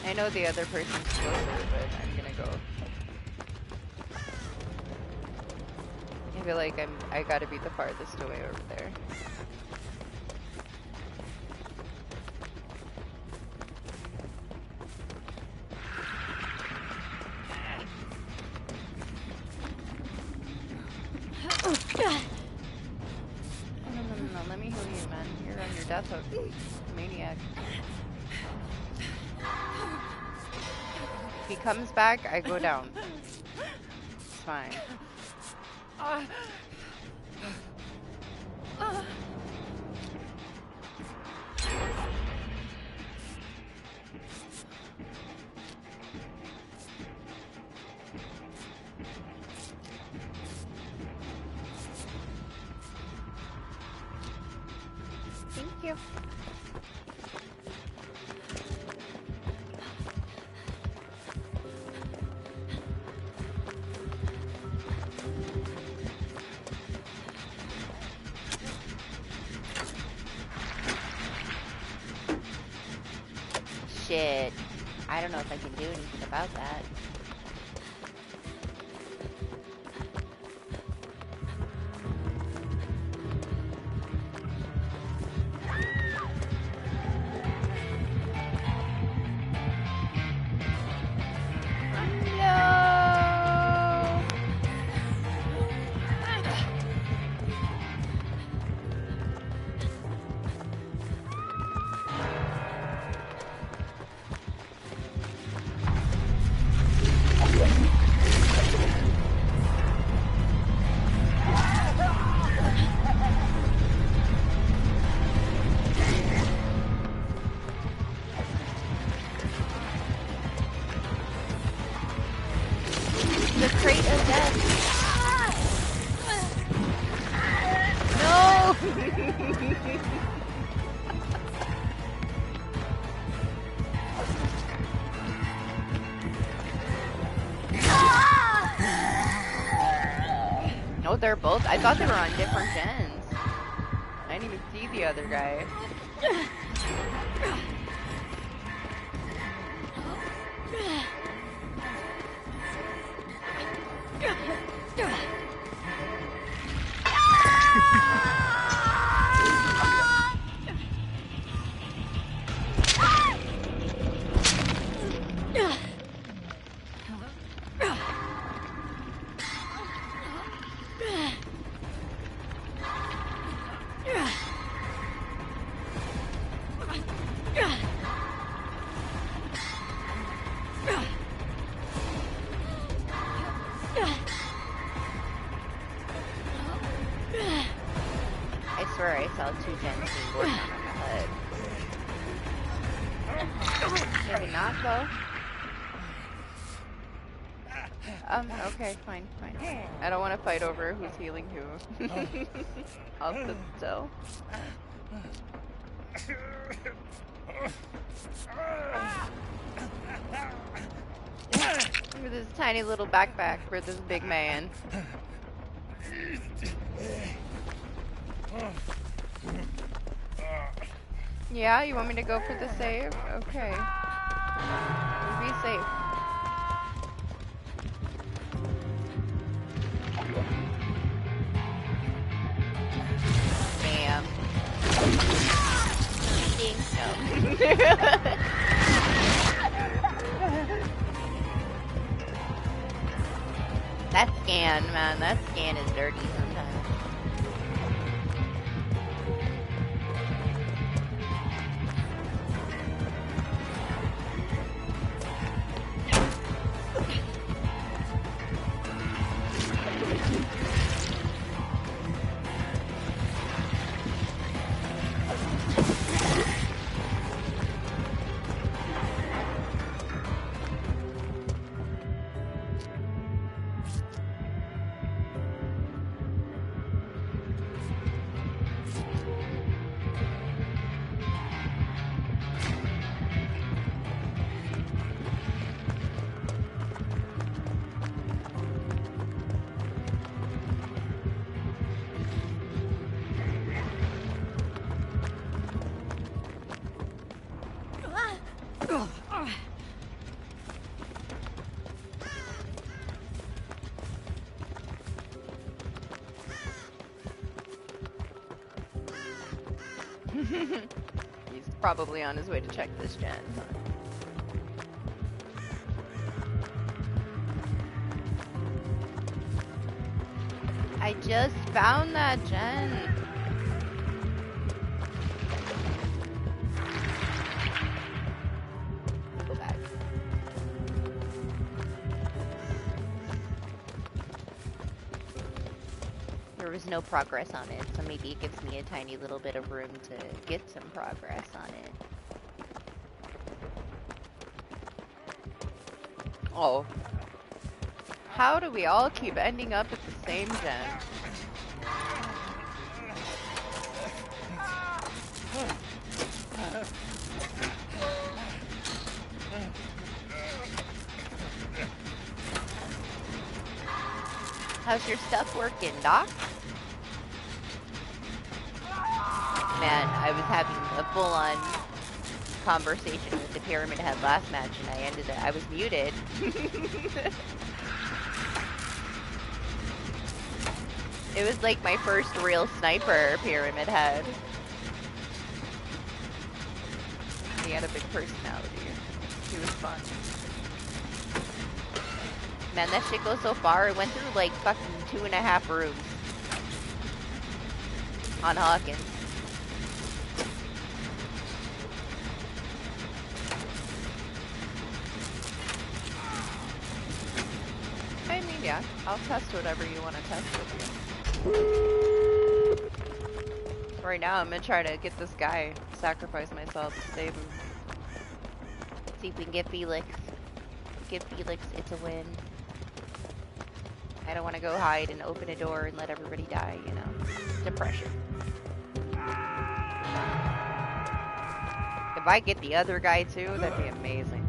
I know the other person's closer, but I'm gonna go. I feel like I gotta be the farthest away over there. No, let me heal you, man. You're on your death hook. Maniac. If he comes back, I go down. It's fine. Thank you. shit. I don't know if I can do anything about that. No, they're both. I thought they were on different gens. I didn't even see the other guy. I swear I saw two gens being worked on my head. Maybe not though. Okay, fine. I don't want to fight over who's healing who. I'll sit still. Look at this tiny little backpack for this big man. Yeah, you want me to go for the save? Okay. You be safe. Bam. No. That scan, man, that scan is dirty sometimes. He's probably on his way to check this gen. I just found that gen. Go back. There was no progress on it, so maybe it gives me a tiny little bit of room to get some progress on it. Oh. How do we all keep ending up at the same gen? How's your stuff working, Doc? Man, I was having a full-on conversation with the Pyramid Head last match, and I was muted. It was like my first real sniper Pyramid Head. He had a big personality. He was fun. Man, that shit goes so far. It went through like fucking 2.5 rooms on Hawkins. I mean, yeah, I'll test whatever you want to test with you. Right now, I'm gonna try to get this guy, sacrifice myself to save him. See if we can get Felix. Give Felix, it's a win. I don't want to go hide and open a door and let everybody die, you know? Depression. If I get the other guy too, that'd be amazing.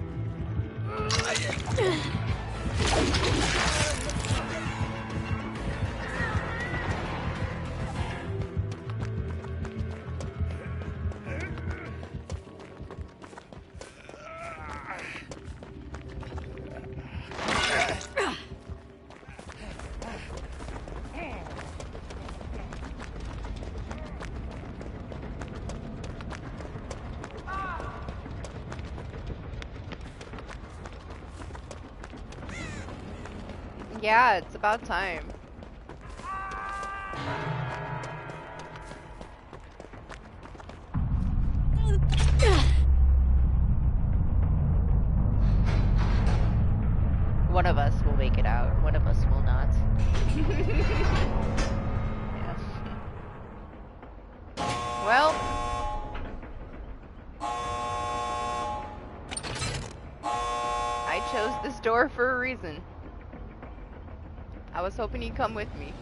Yeah, it's about time. One of us will make it out, one of us will not. Yeah. Well, I chose this door for a reason. I was hoping he'd come with me.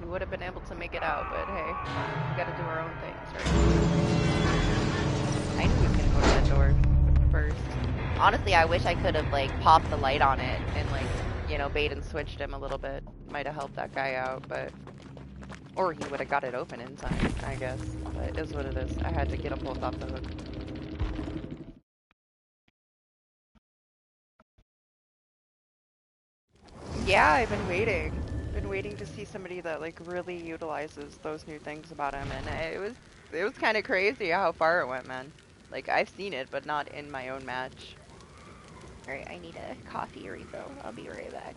We would have been able to make it out, but hey, we gotta do our own things, right? I knew he was gonna go to that door first. Honestly, I wish I could have, like, popped the light on it and, like, you know, bait and switched him a little bit. Might have helped that guy out, but... Or he would have got it open in time, I guess. But it is what it is. I had to get them both off the hook. Yeah, I've been waiting. Been waiting to see somebody that like really utilizes those new things about him, and it was kind of crazy how far it went, man. Like I've seen it, but not in my own match. All right, I need a coffee refill. I'll be right back.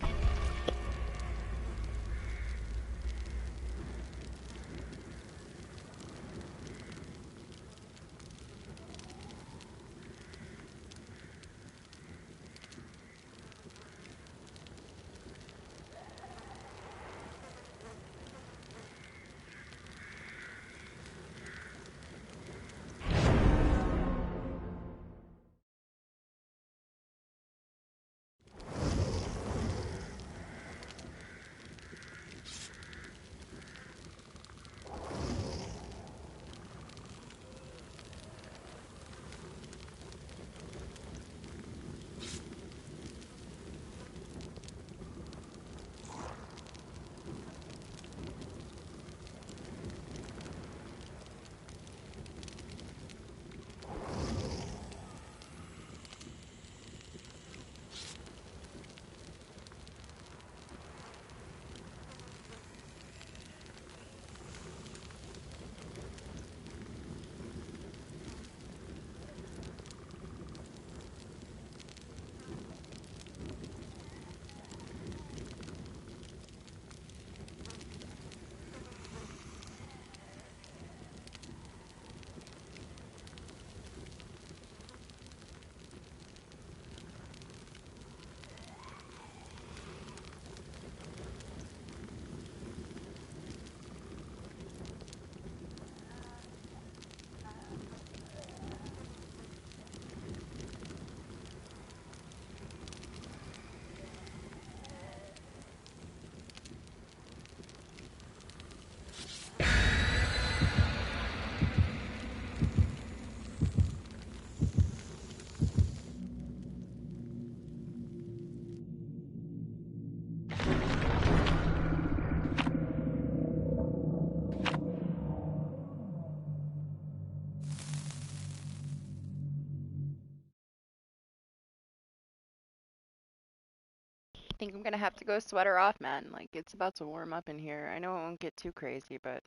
think I'm gonna have to go sweater off, man. Like, it's about to warm up in here. I know it won't get too crazy, but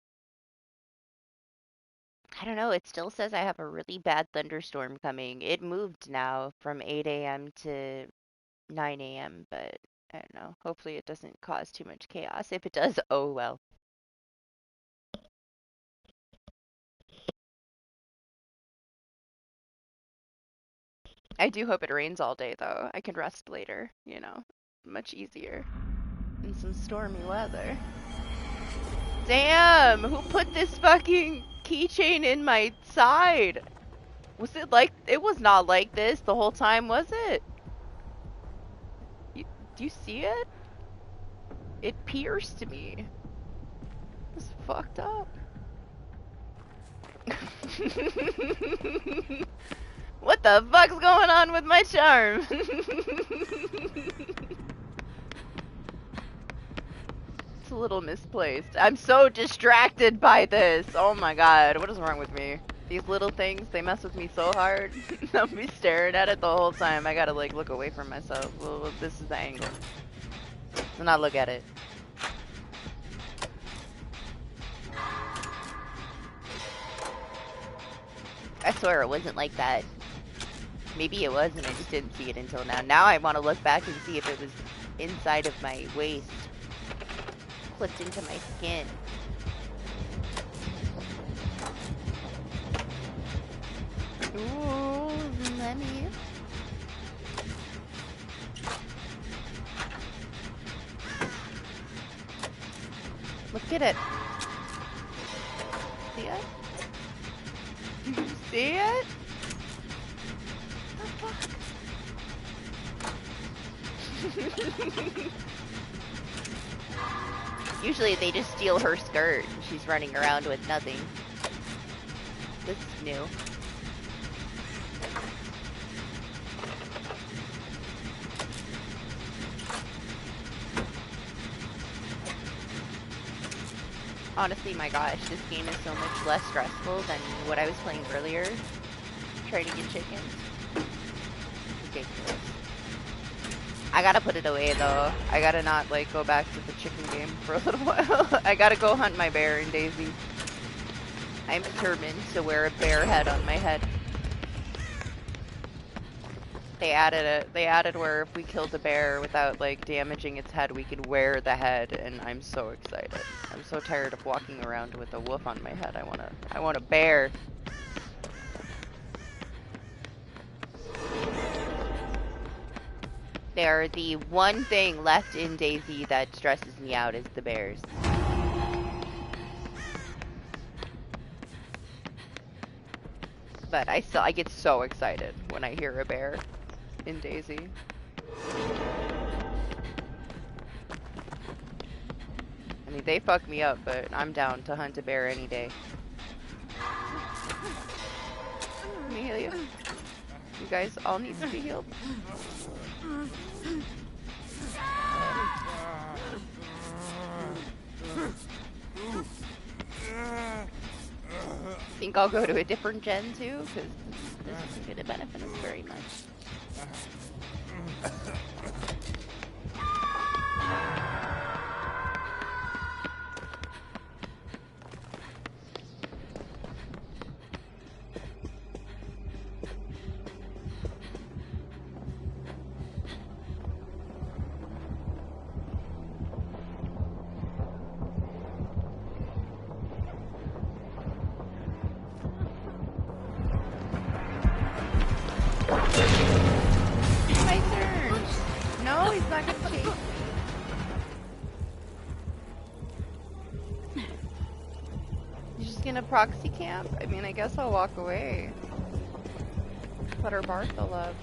I don't know. It still says I have a really bad thunderstorm coming. It moved now from 8 a.m. to 9 a.m., but I don't know. Hopefully it doesn't cause too much chaos. If it does, oh well. I do hope it rains all day, though. I can rest later, you know. Much easier. In some stormy weather. Damn! Who put this fucking keychain in my side? Was it like... It was not like this the whole time, was it? Do you see it? It pierced me. It's fucked up. What the fuck's going on with my charm? It's a little misplaced. I'm so distracted by this. Oh my god, what is wrong with me? These little things, they mess with me so hard. I'll be staring at it the whole time. I gotta like look away from myself. Well, this is the angle. So not look at it. I swear it wasn't like that. Maybe it was and I just didn't see it until now. Now I want to look back and see if it was inside of my waist. Clipped into my skin. Ooh, let me... Look at it. See it? Do you see it? Usually they just steal her skirt and she's running around with nothing. This is new. Honestly, my gosh, this game is so much less stressful than what I was playing earlier. Trying to get chickens. Ridiculous. I gotta put it away though. I gotta not like go back to the chicken game for a little while. I gotta go hunt my bear in Daisy. I'm determined to wear a bear head on my head. They added it. They added where if we killed a bear without like damaging its head, we could wear the head, and I'm so excited. I'm so tired of walking around with a wolf on my head. I want a bear. They're the one thing left in Daisy that stresses me out is the bears. But I get so excited when I hear a bear in Daisy. I mean, they fuck me up, but I'm down to hunt a bear any day. Let me heal you. You guys all need to be healed. Think I'll go to a different gen too, because this isn't going to benefit us very much. My turn! No, he's not gonna chase me. He's just gonna proxy camp? I mean, I guess I'll walk away. Let her Barthel up.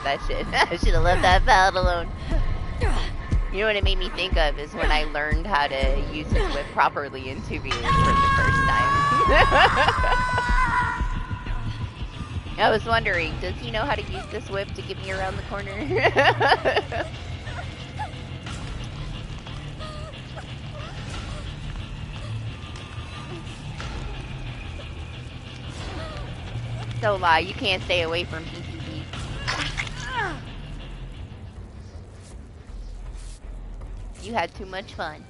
that shit. I should have left that pallet alone. You know what it made me think of is when I learned how to use his whip properly in 2v for the first time. I was wondering, does he know how to use this whip to get me around the corner? Don't lie, you can't stay away from PCB. You had too much fun.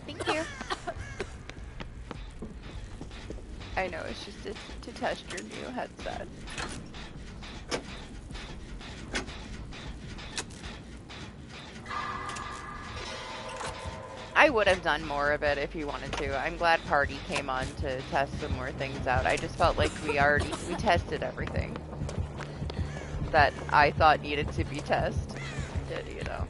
Thank you. I know, it's just to test your new headset. I would have done more of it if you wanted to. I'm glad Party came on to test some more things out. I just felt like we tested everything that I thought needed to be tested, you know.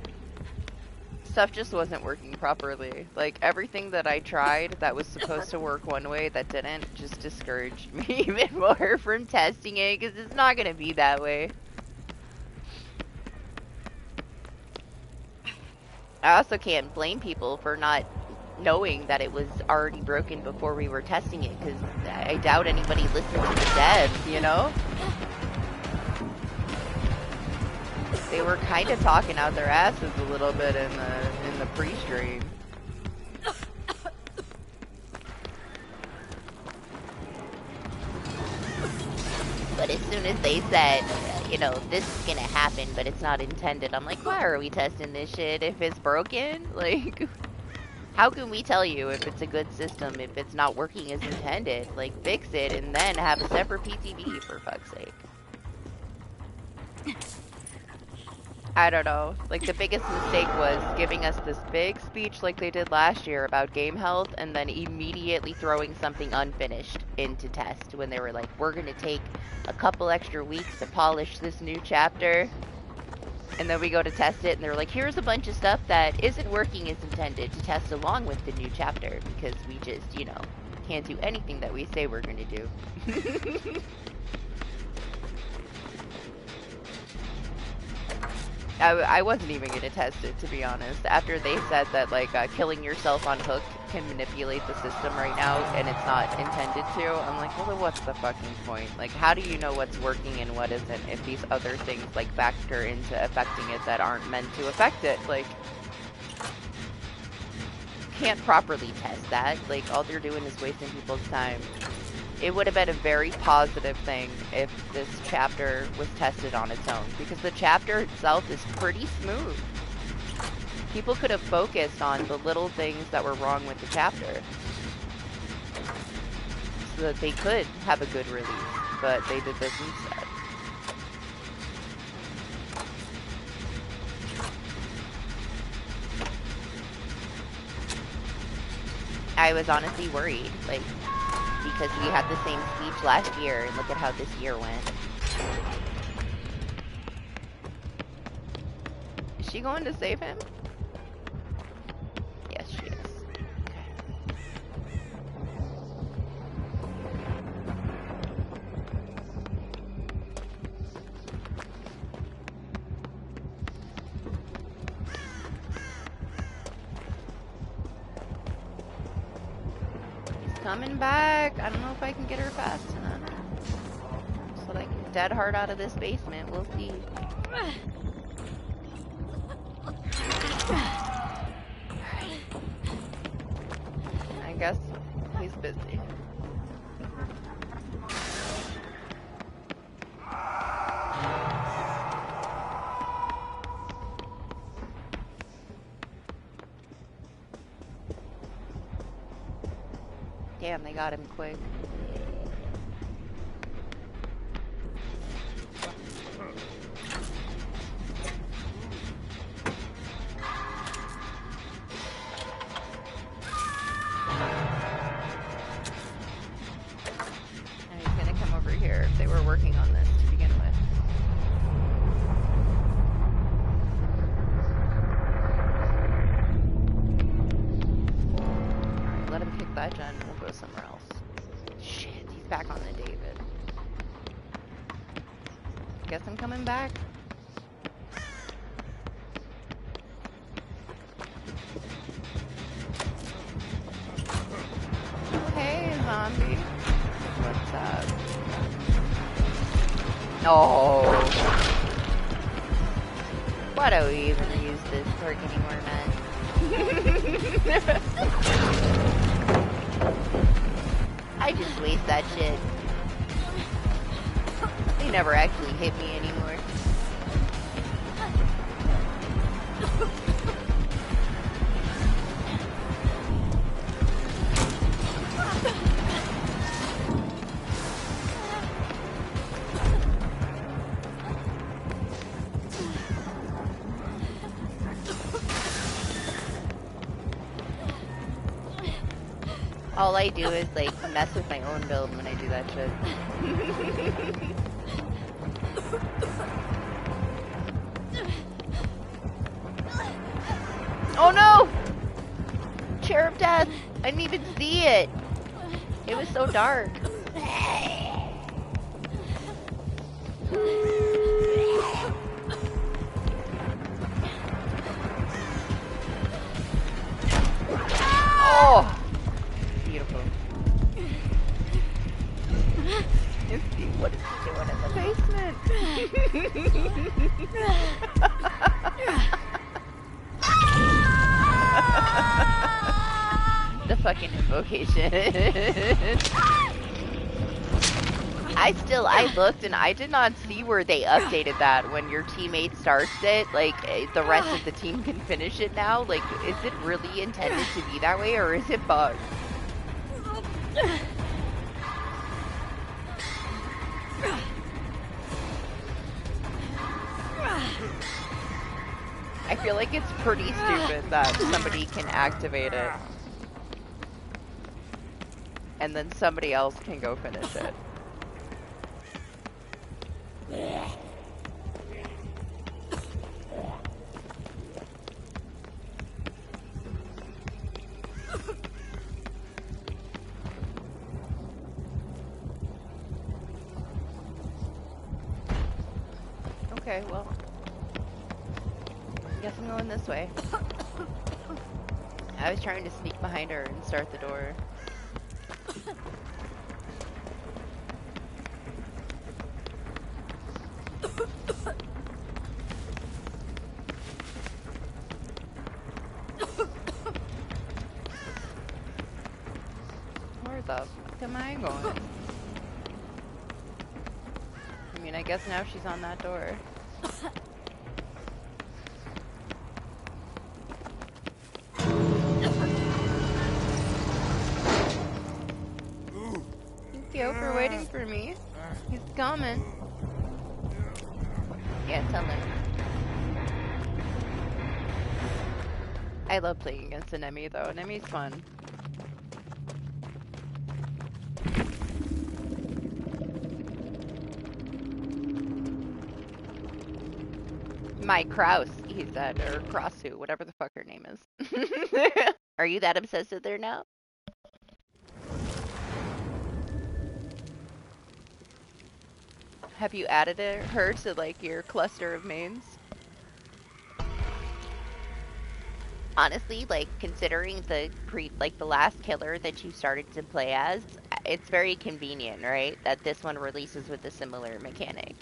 Stuff just wasn't working properly. Like, everything that I tried that was supposed to work one way that didn't just discouraged me even more from testing it, because it's not going to be that way. I also can't blame people for not knowing that it was already broken before we were testing it, because I doubt anybody listened to the devs, you know? They were kind of talking out their asses a little bit in the pre-stream. But as soon as they said, you know, this is gonna happen, but it's not intended, I'm like, why are we testing this shit if it's broken? Like, how can we tell you if it's a good system if it's not working as intended? Like, fix it and then have a separate PTB, for fuck's sake. I don't know. Like, the biggest mistake was giving us this big speech like they did last year about game health and then immediately throwing something unfinished into test when they were like, we're gonna take a couple extra weeks to polish this new chapter. And then we go to test it and they're like, here's a bunch of stuff that isn't working as intended to test along with the new chapter, because we just, you know, can't do anything that we say we're gonna do. I wasn't even going to test it, to be honest. After they said that, like, killing yourself on hook can manipulate the system right now, and it's not intended to, I'm like, well, then what's the fucking point? Like, how do you know what's working and what isn't if these other things, like, factor into affecting it that aren't meant to affect it? Like, can't properly test that. Like, all they're doing is wasting people's time. It would have been a very positive thing if this chapter was tested on its own, because the chapter itself is pretty smooth. People could have focused on the little things that were wrong with the chapter so that they could have a good release, but they did this instead. I was honestly worried, like, because we had the same speech last year, and look at how this year went. Is she going to save him? Yes, she is. Coming back. I don't know if I can get her fast enough. So, like, dead hard out of this basement. We'll see. I guess he's busy. Damn, they got him quick. And he's gonna come over here if they were working on this to begin with. that, Jen. We'll go somewhere else. Shit, he's back on the David. Guess I'm coming back. Oh, hey, zombie. What's up? Oh. Why do we even use this perk anymore, man? I just waste that shit. They never actually hit me anymore. All I do is like mess with my own build when I do that shit. Oh no! Chair of Death! I didn't even see it! It was so dark. Oh! Beautiful. What is he doing in the basement? The fucking invocation. I looked and I did not see where they updated that when your teammate starts it, like, the rest of the team can finish it now. Like, is it really intended to be that way or is it bugged? I feel like it's pretty stupid that somebody can activate it and then somebody else can go finish it. Okay, well, guess I'm going this way. I was trying to sneak behind her and start the door. Where the fuck am I going? I mean, I guess now she's on that door. Thank you for waiting for me. He's coming. Yeah, tell him. I love playing against an enemy though. An enemy's fun. My Kraus, he said, or Krausu, whatever the fuck her name is. Are you that obsessed with her now? Have you added her to like your cluster of mains? Honestly, like considering the the last killer that you started to play as, it's very convenient, right? That this one releases with a similar mechanic.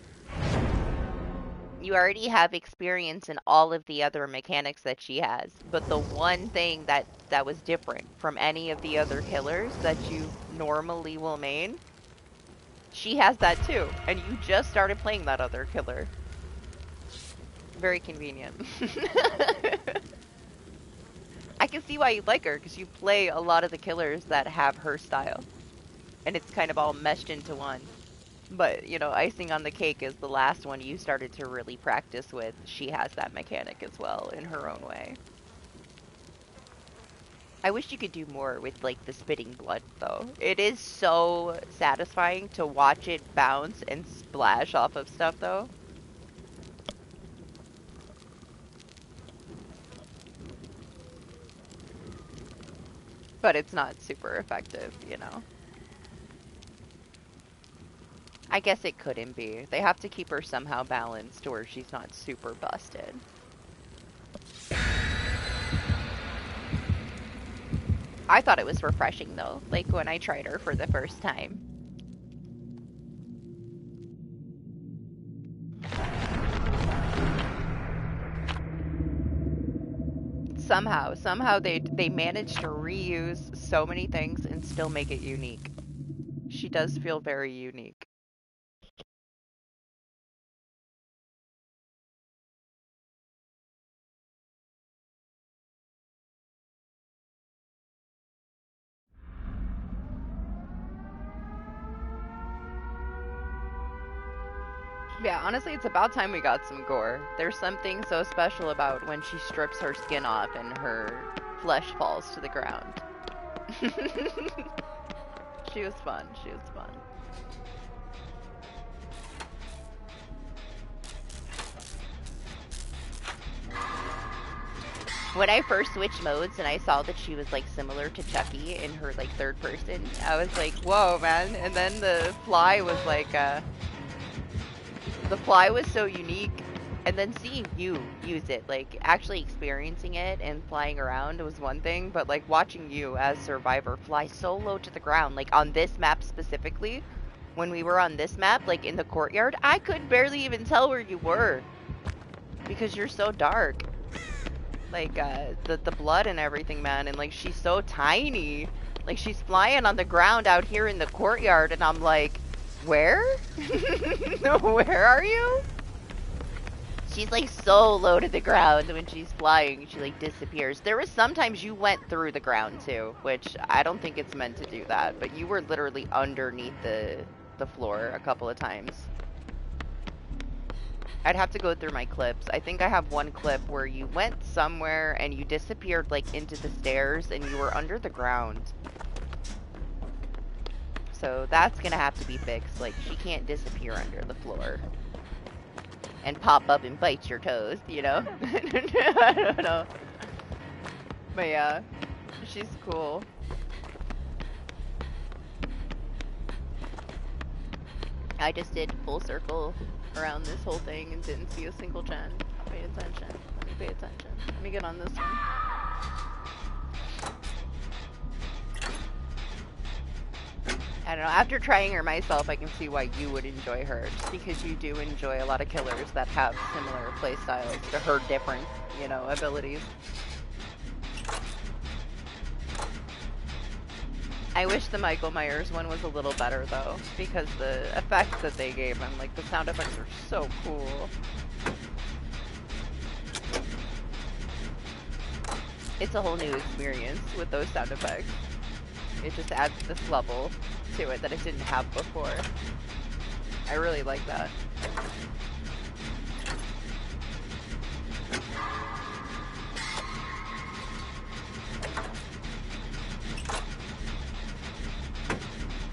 You already have experience in all of the other mechanics that she has, but the one thing that was different from any of the other killers that you normally will main, she has that too, and you just started playing that other killer. Very convenient. I can see why you like her, because you play a lot of the killers that have her style, and it's kind of all meshed into one. But, you know, icing on the cake is the last one you started to really practice with. She has that mechanic as well in her own way. I wish you could do more with, like, the spitting blood, though. It is so satisfying to watch it bounce and splash off of stuff, though. But it's not super effective, you know. I guess it couldn't be. They have to keep her somehow balanced or she's not super busted. I thought it was refreshing though, like when I tried her for the first time. Somehow they managed to reuse so many things and still make it unique. She does feel very unique. Yeah, honestly, it's about time we got some gore. There's something so special about when she strips her skin off and her flesh falls to the ground. She was fun. She was fun. When I first switched modes and I saw that she was like similar to Chucky in her like third person, I was like, whoa, man. And then the fly was like, the fly was so unique. And then seeing you use it, like actually experiencing it and flying around was one thing, but like watching you as Survivor fly so low to the ground, like on this map specifically, when we were on this map, like in the courtyard, I could barely even tell where you were because you're so dark. Like the blood and everything, man, and like she's so tiny. Like she's flying on the ground out here in the courtyard and I'm like, where? Where are you? She's like so low to the ground when she's flying, she like disappears. There was sometimes you went through the ground too, which I don't think it's meant to do that, but you were literally underneath the floor a couple of times. I'd have to go through my clips. I think I have one clip where you went somewhere and you disappeared like into the stairs and you were under the ground. So that's gonna have to be fixed. Like she can't disappear under the floor and pop up and bite your toes, you know? I don't know. But yeah, she's cool. I just did full circle around this whole thing and didn't see a single gen. Pay attention. Let me pay attention. Let me get on this one. I don't know. After trying her myself, I can see why you would enjoy her. Just because you do enjoy a lot of killers that have similar playstyles to her different, you know, abilities. I wish the Michael Myers one was a little better though, because the effects that they gave him, like the sound effects are so cool. It's a whole new experience with those sound effects. It just adds this level to it that it didn't have before. I really like that.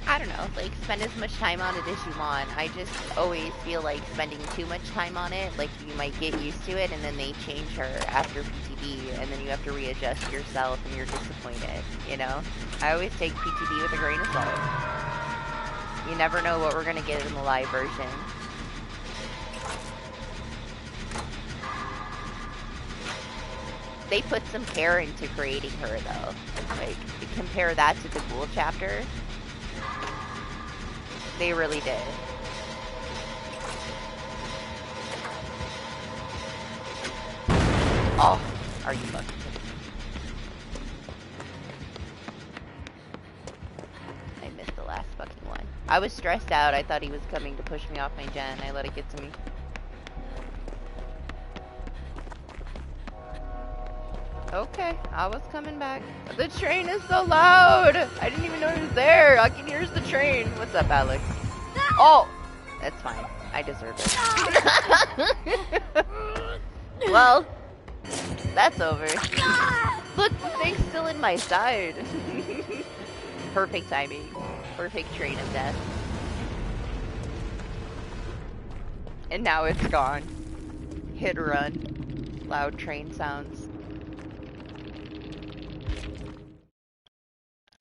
I don't know, like spend as much time on it as you want. I just always feel like spending too much time on it, like you might get used to it and then they change her after PTB and then you have to readjust yourself and you're disappointed, you know? I always take PTB with a grain of salt. You never know what we're gonna get in the live version. They put some care into creating her though. Like, compare that to the Ghoul chapter. They really did. Oh, are you fucking kidding me? I missed the last fucking one. I was stressed out. I thought he was coming to push me off my gen. I let it get to me. Okay, I was coming back. The train is so loud! I didn't even know it was there. I can hear the train. What's up, Alex? Oh! That's fine. I deserve it. Well, that's over. Look, the thing's still in my side. Perfect timing. Perfect train of death. And now it's gone. Hit or run. Loud train sounds.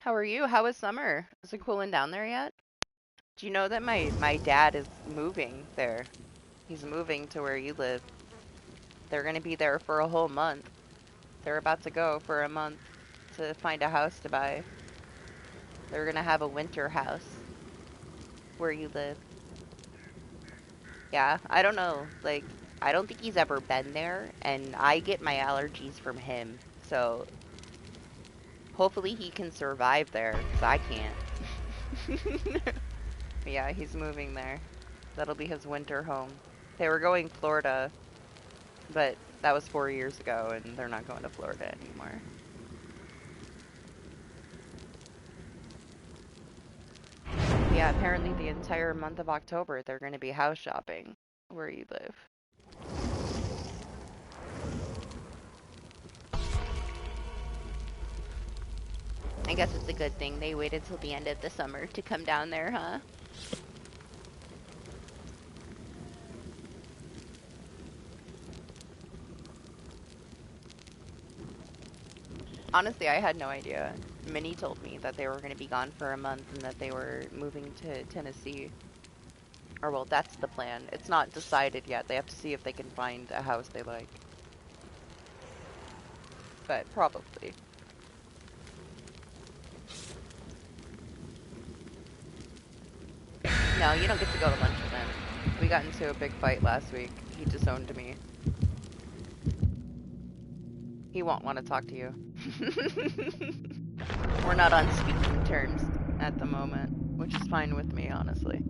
How are you? How was summer? Is it cooling down there yet? Do you know that my dad is moving there? He's moving to where you live. They're gonna be there for a whole month. They're about to go for a month to find a house to buy. They're gonna have a winter house where you live. Yeah, I don't know. Like, I don't think he's ever been there, and I get my allergies from him. So hopefully he can survive there, because I can't. Yeah, he's moving there. That'll be his winter home. They were going Florida, but that was 4 years ago, and they're not going to Florida anymore. Yeah, apparently the entire month of October they're going to be house shopping where you live. I guess it's a good thing they waited till the end of the summer to come down there, huh? Honestly, I had no idea. Minnie told me that they were going to be gone for a month and that they were moving to Tennessee. Or, well, that's the plan. It's not decided yet. They have to see if they can find a house they like. But probably. No, you don't get to go to lunch with him. We got into a big fight last week. He disowned me. He won't want to talk to you. We're not on speaking terms at the moment, which is fine with me, honestly.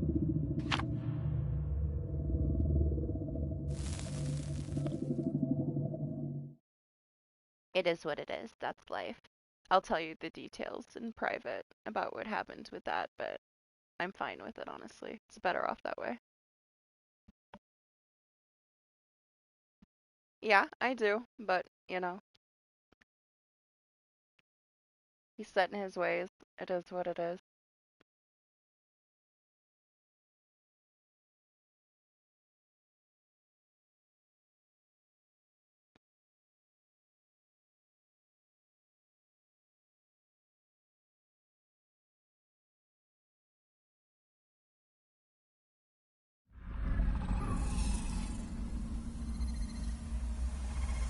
It is what it is. That's life. I'll tell you the details in private about what happened with that, but I'm fine with it, honestly. It's better off that way. Yeah, I do, but, you know, he's set in his ways. It is what it is.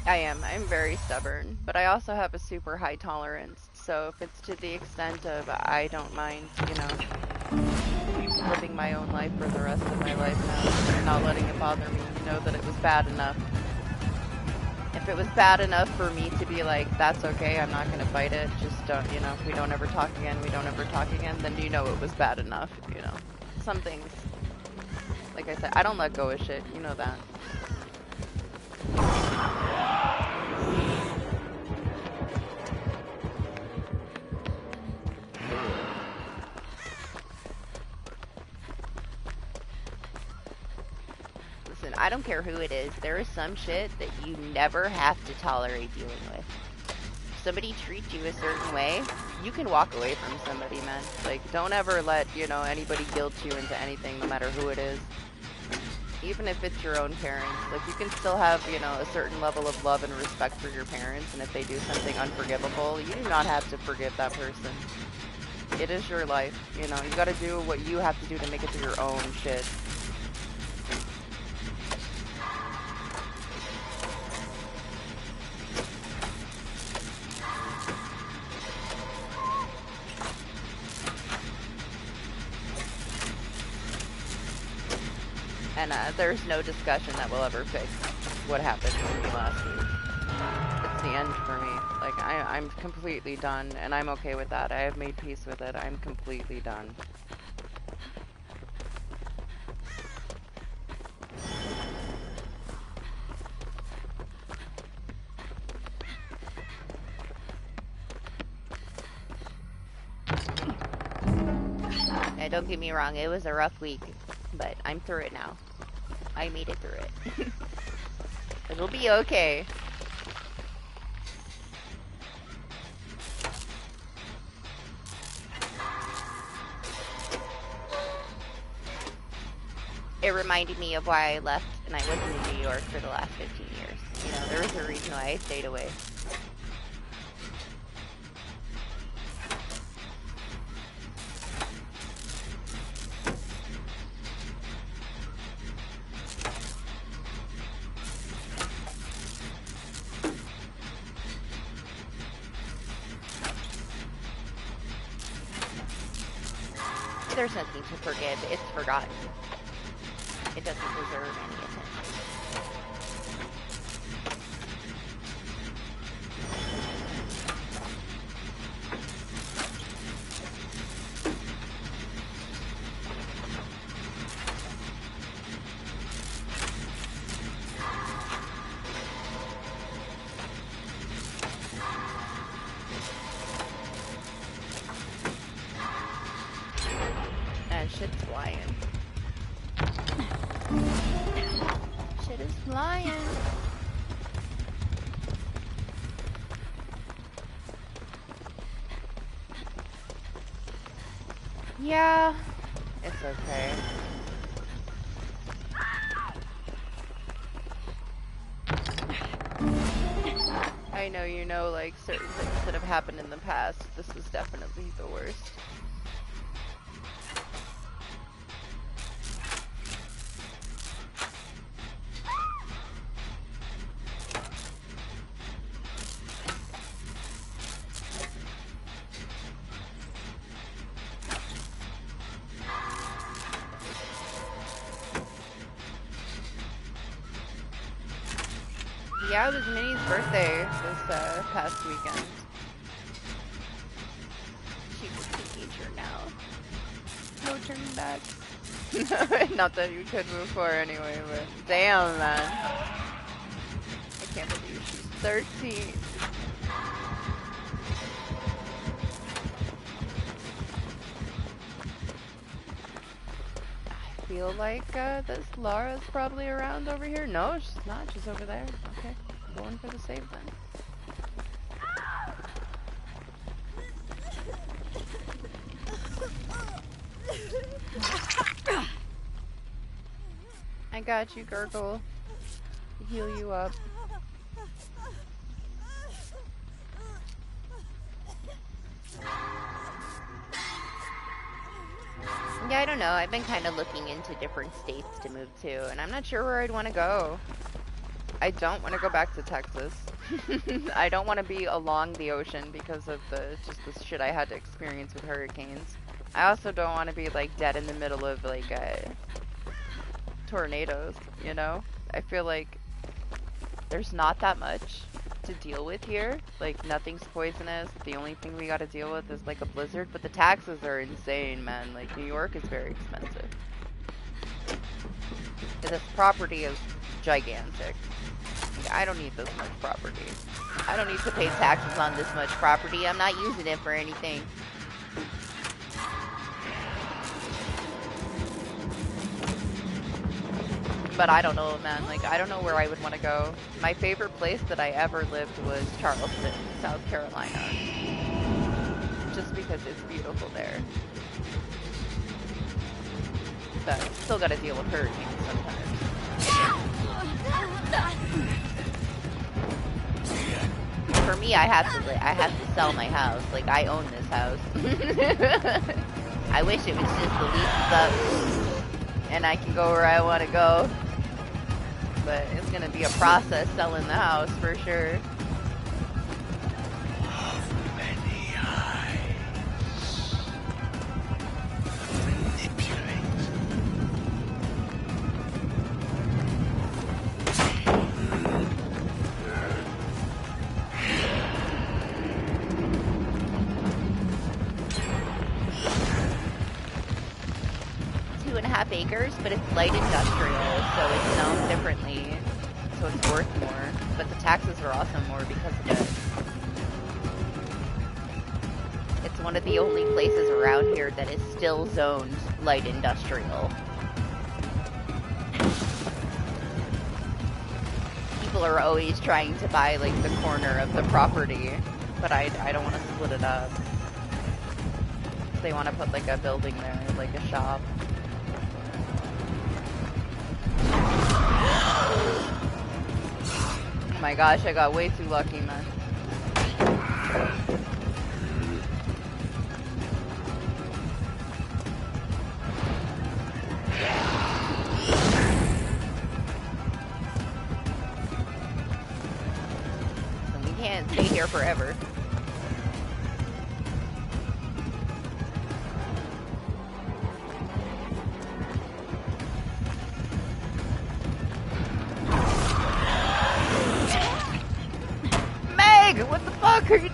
I am. I'm very stubborn, but I also have a super high tolerance. So if it's to the extent of I don't mind, you know, living my own life for the rest of my life now and not letting it bother me, know that it was bad enough. If it was bad enough for me to be like, that's okay, I'm not going to fight it, just don't, you know, we don't ever talk again, we don't ever talk again, then you know it was bad enough, you know. Some things, like I said, I don't let go of shit, you know that. Listen, I don't care who it is. There is some shit that you never have to tolerate dealing with. If somebody treats you a certain way, you can walk away from somebody, man. Like, don't ever let, you know, anybody guilt you into anything, no matter who it is. Even if it's your own parents. Like, you can still have, you know, a certain level of love and respect for your parents, and if they do something unforgivable, you do not have to forgive that person. It is your life, you know. You gotta do what you have to do to make it through your own shit. And there's no discussion that will ever fix what happened to me last week. It's the end for me. Like, I'm completely done, and I'm okay with that. I have made peace with it. I'm completely done. And don't get me wrong, it was a rough week, but I'm through it now. I made it through it. It'll be okay. It reminded me of why I left and I wasn't in New York for the last 15 years. You know, there was a reason why I stayed away. There's nothing to forgive. It's forgotten. It doesn't deserve any attention. And shit's flying. Shit is flying. Yeah, it's okay. I know you know, like, certain things that have happened in the past. This is definitely the worst. Yeah, it was Minnie's birthday this past weekend. She's a teenager now. No turning back. Not that you could move forward anyway, but damn, man. I can't believe she's 13. I feel like this Laura's probably around over here. No, she's not. She's over there. Okay, going for the save then. I got you, Gurgle. Heal you up. Yeah, I don't know. I've been kind of looking into different states to move to, and I'm not sure where I'd want to go. I don't want to go back to Texas. I don't want to be along the ocean because of just the shit I had to experience with hurricanes. I also don't want to be, like, dead in the middle of, like, tornadoes, you know? I feel like there's not that much to deal with here. Like, nothing's poisonous. The only thing we gotta deal with is, like, a blizzard. But the taxes are insane, man. Like, New York is very expensive. This property is gigantic. Like, I don't need this much property. I don't need to pay taxes on this much property. I'm not using it for anything. But I don't know, man. Like, I don't know where I would want to go. My favorite place that I ever lived was Charleston, South Carolina. Just because it's beautiful there. But still gotta deal with hurricanes sometimes. For me, I have to sell my house. Like, I own this house. I wish it was just the lease up and I can go where I want to go. But it's gonna be a process selling the house for sure. Many eyes. Manipulate. 2.5 acres, but it's light industrial, so it's zoned differently, so it's worth more. But the taxes are also more because of it. It's one of the only places around here that is still zoned light industrial. People are always trying to buy, like, the corner of the property, but I don't want to split it up. They want to put, like, a building there, like a shop. Oh my gosh, I got way too lucky, man. So we can't stay here forever.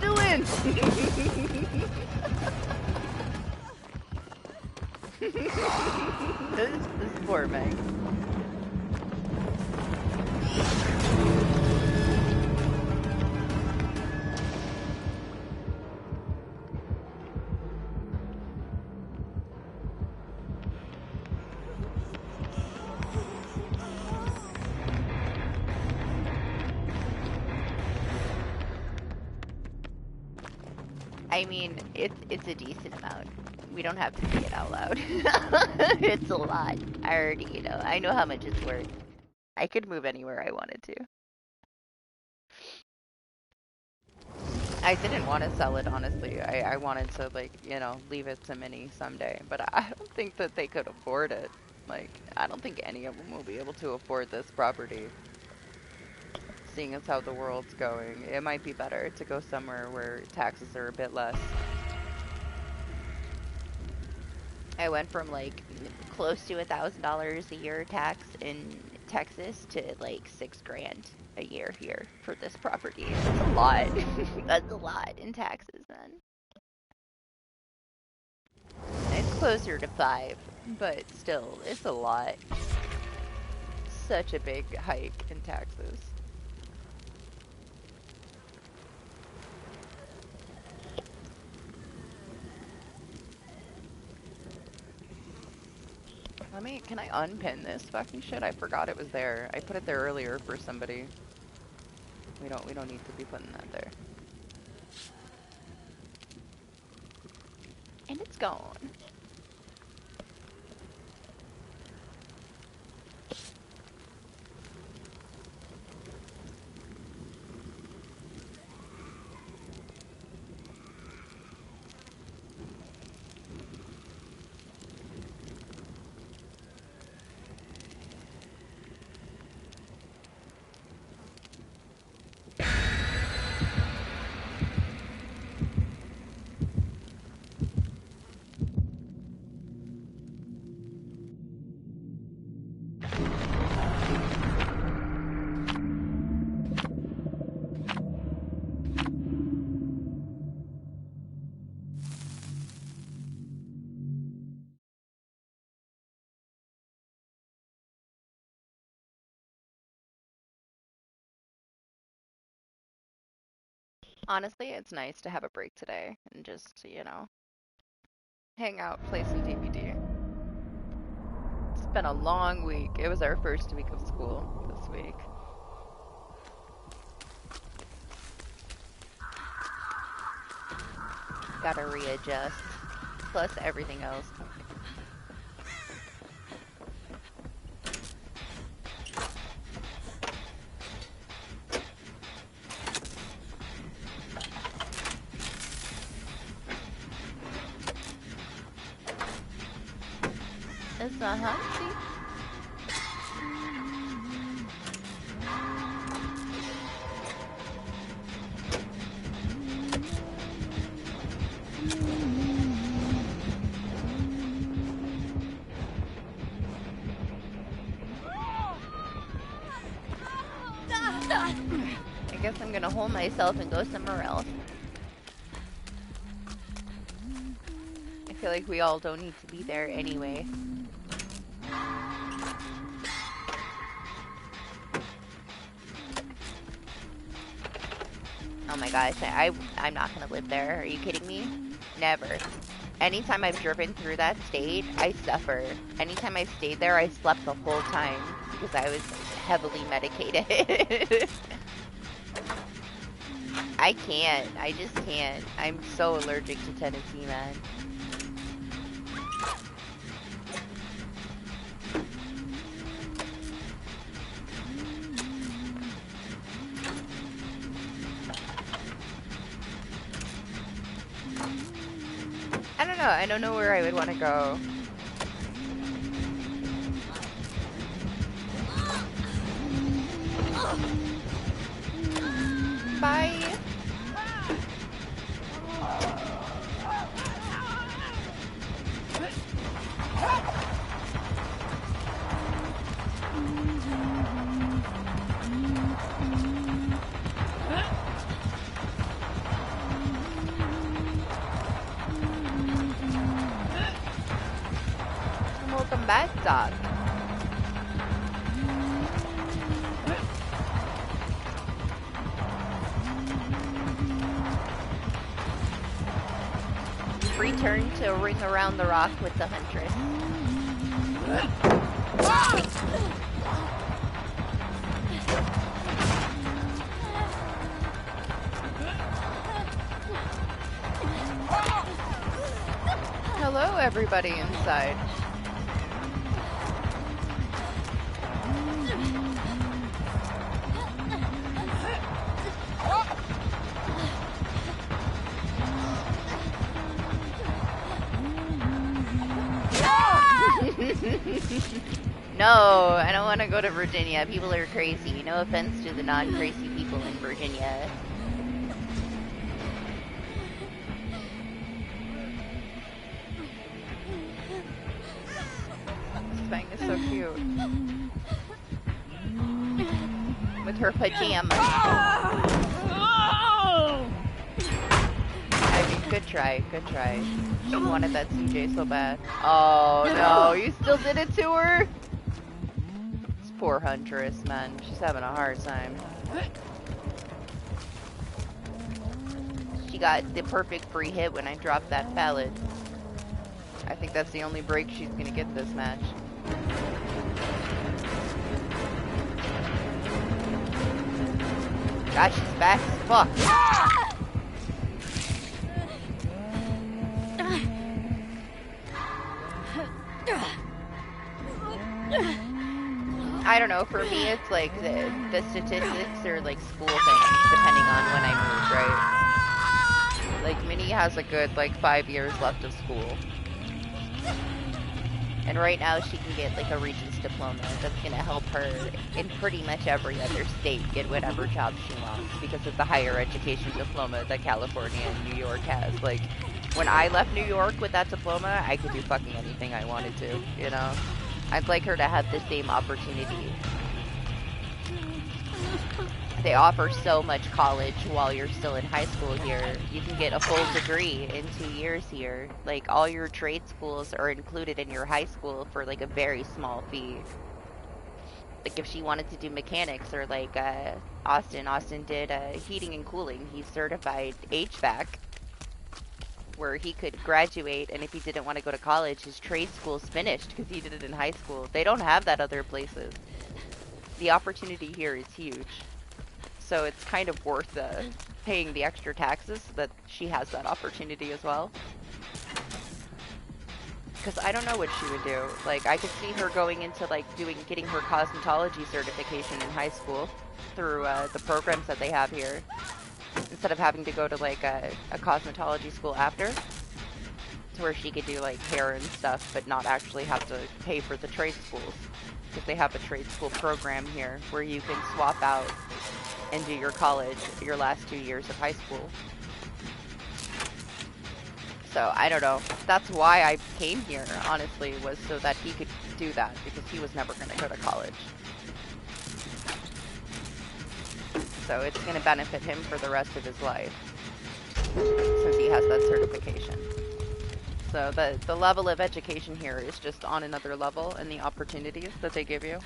doing? This poor Meg. I mean, it's a decent amount. We don't have to say it out loud. It's a lot. I already, I know how much it's worth. I could move anywhere I wanted to. I didn't want to sell it, honestly. I wanted to, like, leave it to Minnie someday. But I don't think that they could afford it. Like, I don't think any of them will be able to afford this property. Seeing as how the world's going, it might be better to go somewhere where taxes are a bit less. I went from like close to $1,000 a year tax in Texas to like $6,000 a year here for this property. That's a lot. That's a lot in taxes, then. It's closer to 5, but still, it's a lot. Such a big hike in taxes. Can I unpin this fucking shit? I forgot it was there. I put it there earlier for somebody. We don't need to be putting that there. And it's gone. Honestly, it's nice to have a break today and just, hang out, play some DBD. It's been a long week. It was our first week of school this week. Gotta readjust. Plus everything else. It's a humpty. I guess I'm gonna hold myself and go somewhere else. I feel like we all don't need to be there anyway. Oh my gosh, I'm not gonna live there. Are you kidding me? Never. Anytime I've driven through that state, I suffer. Anytime I've stayed there, I slept the whole time because I was heavily medicated. I can't. I just can't. I'm so allergic to Tennessee, man. I don't know. I don't know where I would want to go. Bye. Welcome back, Doc. Return to ring around the rock with the huntress. Hello, everybody inside. No, I don't want to go to Virginia. People are crazy. No offense to the non-crazy people in Virginia. This thing is so cute. With her pajamas. I mean, good try, good try. She wanted that CJ so bad. Oh no, you still did it to her? This poor huntress, man. She's having a hard time. She got the perfect free hit when I dropped that pallet. I think that's the only break she's gonna get this match. God, she's fast as fuck. I don't know, for me it's like the statistics are like school things, depending on when I move, right? Like Minnie has a good like 5 years left of school. And right now she can get like a Regents diploma that's gonna help her in pretty much every other state get whatever job she wants because of the higher education diploma that California and New York has. Like, when I left New York with that diploma, I could do fucking anything I wanted to, you know? I'd like her to have the same opportunity. They offer so much college while you're still in high school here. You can get a full degree in 2 years here. Like, all your trade schools are included in your high school for like a very small fee. Like, if she wanted to do mechanics, or like Austin did heating and cooling. He's certified HVAC, where he could graduate, and if he didn't want to go to college, his trade school's finished because he did it in high school. They don't have that other places. The opportunity here is huge. So it's kind of worth paying the extra taxes so that she has that opportunity as well. Because I don't know what she would do. Like, I could see her going into like getting her cosmetology certification in high school through the programs that they have here, instead of having to go to like a cosmetology school after, to where she could do like hair and stuff but not actually have to pay for the trade schools, because they have a trade school program here where you can swap out and do your college your last 2 years of high school. So I don't know, that's why I came here, honestly, was so that he could do that, because he was never going to go to college. So it's going to benefit him for the rest of his life, since he has that certification. So the level of education here is just on another level, and the opportunities that they give you.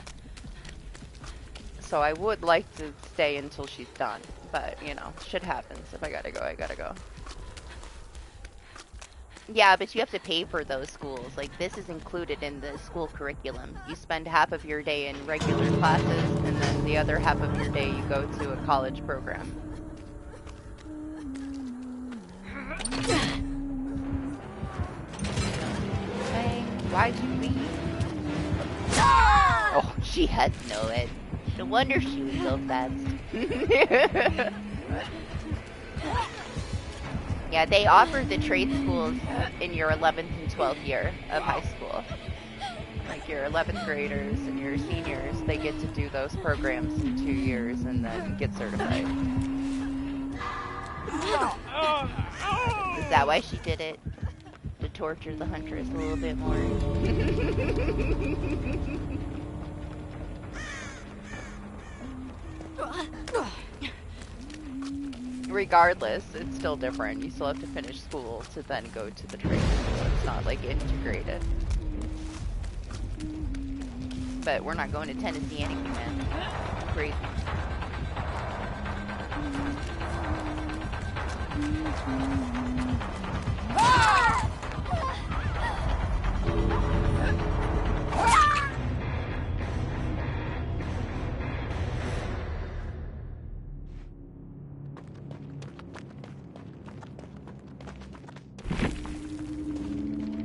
So I would like to stay until she's done, but, you know, shit happens. If I gotta go, I gotta go. Yeah, but you have to pay for those schools. Like, this is included in the school curriculum. You spend half of your day in regular classes, and then the other half of your day you go to a college program. Hey, why'd you leave? Oh, she had to know it. No wonder she was so fast. Yeah, they offer the trade schools in your 11th and 12th year of high school. Like your 11th graders and your seniors, they get to do those programs in 2 years and then get certified. Is that why she did it? To torture the huntress a little bit more? Regardless, it's still different. You still have to finish school to then go to the trade school. It's not like integrated. But we're not going to Tennessee anyway, man. Crazy.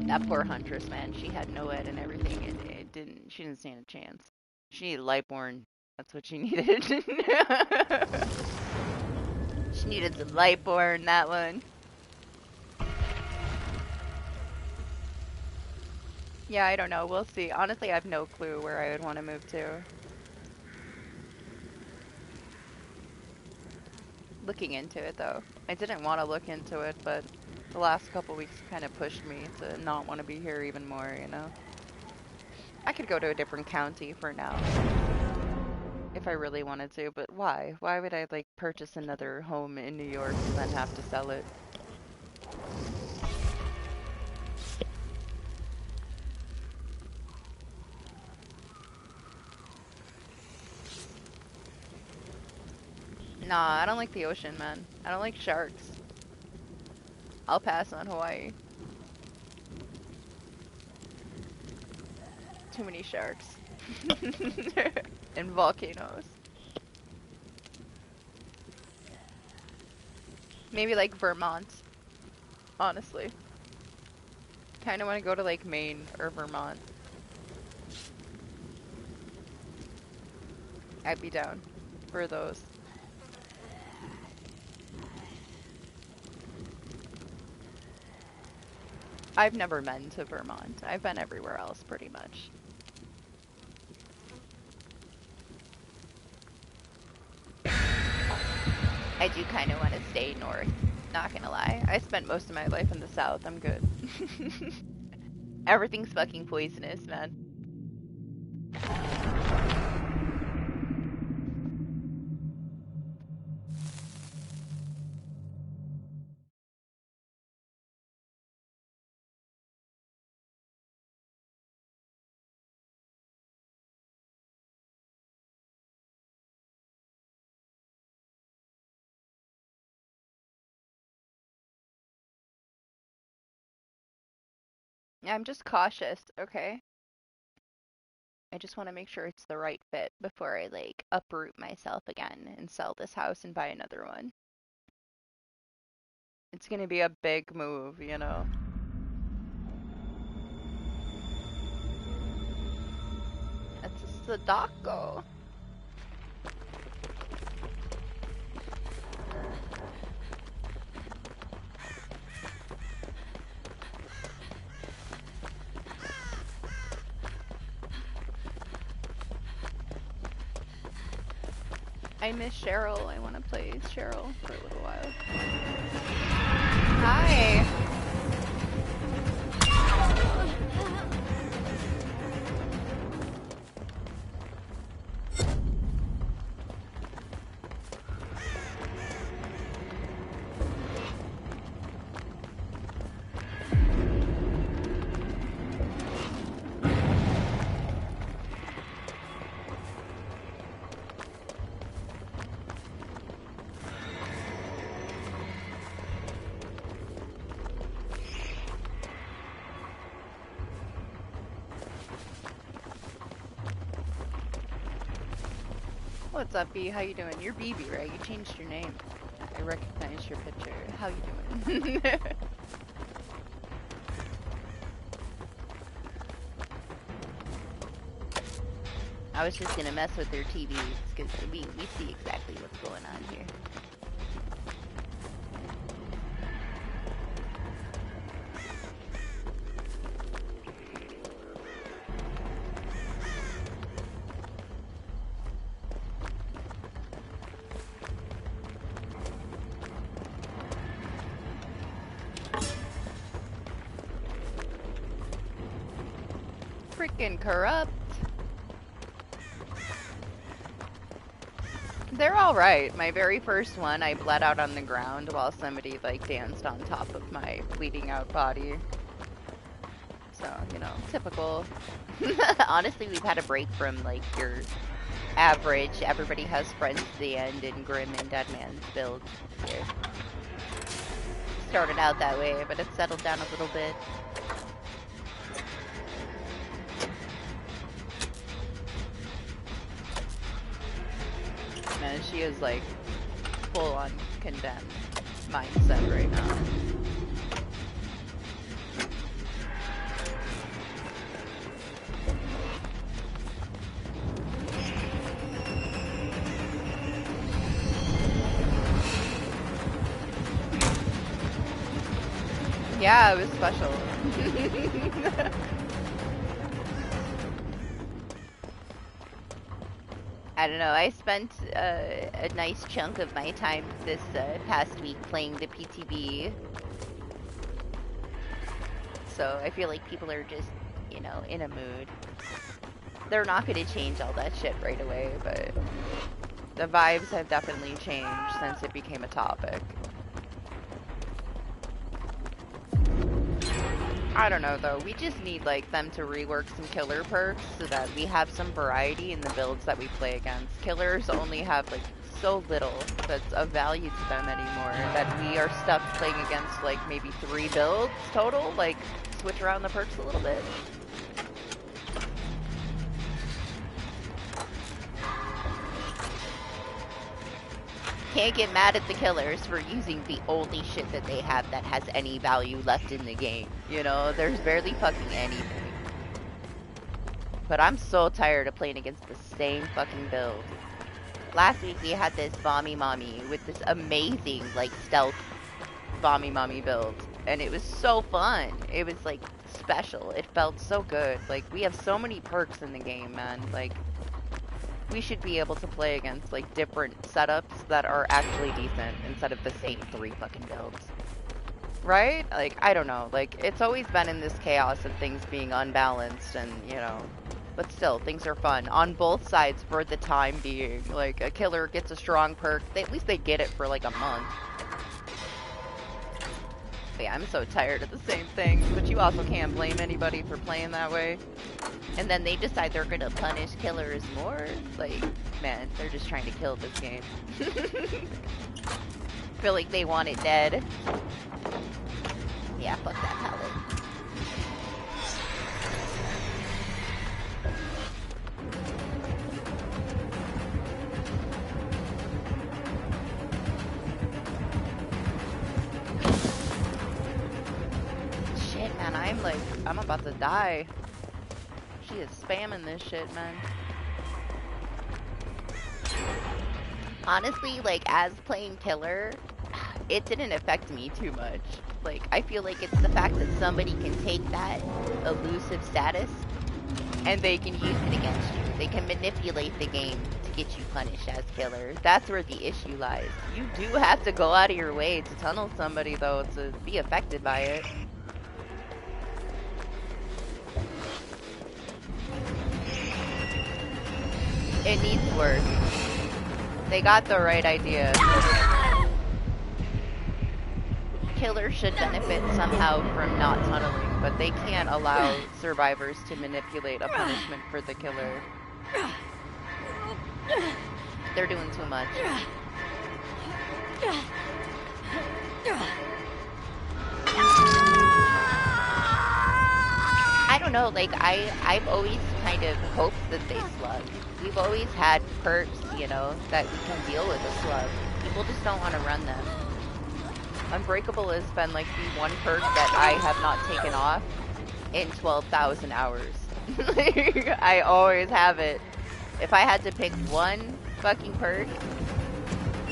That poor Huntress, man. She had no ed and everything, and she didn't stand a chance. She needed Lightborn. That's what she needed. She needed some Lightborn, that one. Yeah, I don't know. We'll see. Honestly, I have no clue where I would want to move to. Looking into it, though. I didn't want to look into it, but the last couple weeks kind of pushed me to not want to be here even more, you know? I could go to a different county for now. If I really wanted to, but why? Why would I, like, purchase another home in New York and then have to sell it? Nah, I don't like the ocean, man. I don't like sharks. I'll pass on Hawaii. Too many sharks. And volcanoes. Maybe like Vermont. Honestly. Kinda wanna go to like Maine or Vermont. I'd be down for those. I've never been to Vermont. I've been everywhere else pretty much. I do kind of want to stay north, not gonna lie. I spent most of my life in the south. I'm good. Everything's fucking poisonous, man. I'm just cautious, okay? I just want to make sure it's the right fit before I, like, uproot myself again and sell this house and buy another one. It's gonna be a big move, you know? It's a Sadako. I miss Cheryl. I want to play Cheryl for a little while. Hi. What's up, B? How you doing? You're BB, right? You changed your name. I recognize your picture. How you doing? I was just gonna mess with their TVs, because we see exactly what's going on here. Freaking corrupt. They're alright. My very first one, I bled out on the ground while somebody, like, danced on top of my bleeding out body. So, you know, typical. Honestly, we've had a break from, like, your average, everybody has friends to the end, and Grim and Deadman's builds here. Started out that way, but it's settled down a little bit. Man, she is, like, full-on condemned mindset right now. Yeah, it was special. I don't know, I spent a nice chunk of my time this past week playing the PTB. So I feel like people are just, you know, in a mood. They're not going to change all that shit right away, but the vibes have definitely changed since it became a topic. I don't know though, we just need like them to rework some killer perks so that we have some variety in the builds that we play against. Killers only have like so little that's of value to them anymore that we are stuck playing against like maybe 3 builds total, like switch around the perks a little bit. Can't get mad at the killers for using the only shit that they have that has any value left in the game. You know, there's barely fucking anything. But I'm so tired of playing against the same fucking build. Last week we had this Bommy Mommy with this amazing, like, stealth Bommy Mommy build. And it was so fun. It was, like, special. It felt so good. Like, we have so many perks in the game, man. Like, we should be able to play against, like, different setups that are actually decent instead of the same 3 fucking builds. Right? Like, I don't know. Like, it's always been in this chaos of things being unbalanced and, you know, but still, things are fun on both sides for the time being. Like, a killer gets a strong perk, at least they get it for, like, a month. But yeah, I'm so tired of the same things, but you also can't blame anybody for playing that way. And then they decide they're gonna punish killers more? Like, man, they're just trying to kill this game. Feel like they want it dead. Yeah, fuck that palette. Shit, man, I'm about to die. She is spamming this shit, man. Honestly, like, as playing killer, it didn't affect me too much. Like, I feel like it's the fact that somebody can take that elusive status and they can use it against you. They can manipulate the game to get you punished as killer. That's where the issue lies. You do have to go out of your way to tunnel somebody, though, to be affected by it. It needs work. They got the right idea. Killers should benefit somehow from not tunneling, but they can't allow survivors to manipulate a punishment for the killer. They're doing too much. I don't know, like, I've always kind of hoped that they slug. We've always had perks, you know, that we can deal with a slug. People just don't want to run them. Unbreakable has been like the one perk that I have not taken off in 12,000 hours. I always have it. If I had to pick one fucking perk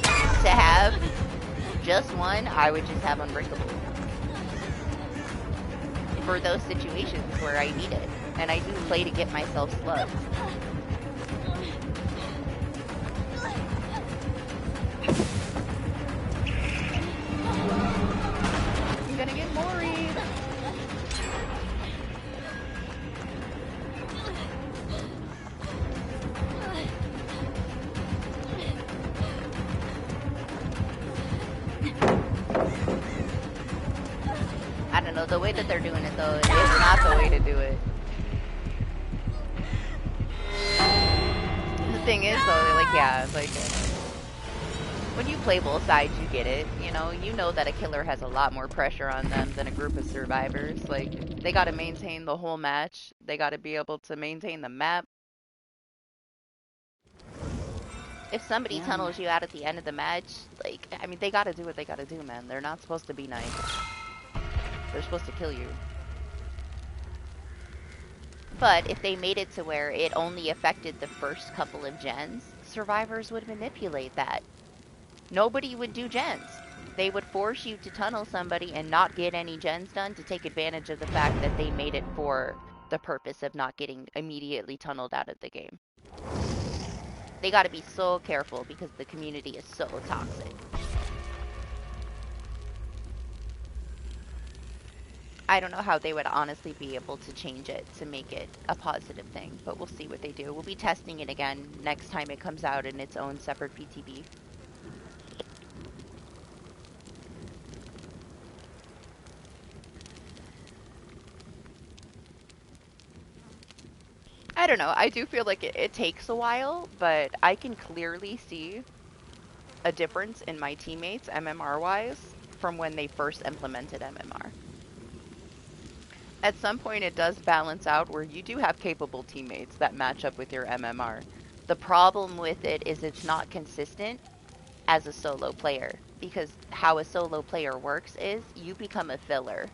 to have, just one, I would just have Unbreakable. For those situations where I need it. And I do play to get myself slugged. I'm gonna get Mori'd. I don't don't know, the way that they're doing it though is not the way to do it. The thing is though, like, yeah, like, when you play both sides, you get it. You know that a killer has a lot more pressure on them than a group of survivors. Like, they gotta maintain the whole match. They gotta be able to maintain the map. If somebody tunnels you out at the end of the match, like, I mean, they gotta do what they gotta do, man. They're not supposed to be nice. They're supposed to kill you. But if they made it to where it only affected the first couple of gens, survivors would manipulate that. Nobody would do gens. They would force you to tunnel somebody and not get any gens done to take advantage of the fact that they made it for the purpose of not getting immediately tunneled out of the game. They gotta be so careful because the community is so toxic. I don't know how they would honestly be able to change it to make it a positive thing, but we'll see what they do. We'll be testing it again next time it comes out in its own separate PTB. I don't know. I do feel like it takes a while, but I can clearly see a difference in my teammates, MMR-wise, from when they first implemented MMR. At some point, it does balance out where you do have capable teammates that match up with your MMR. The problem with it is it's not consistent as a solo player, because how a solo player works is you become a filler.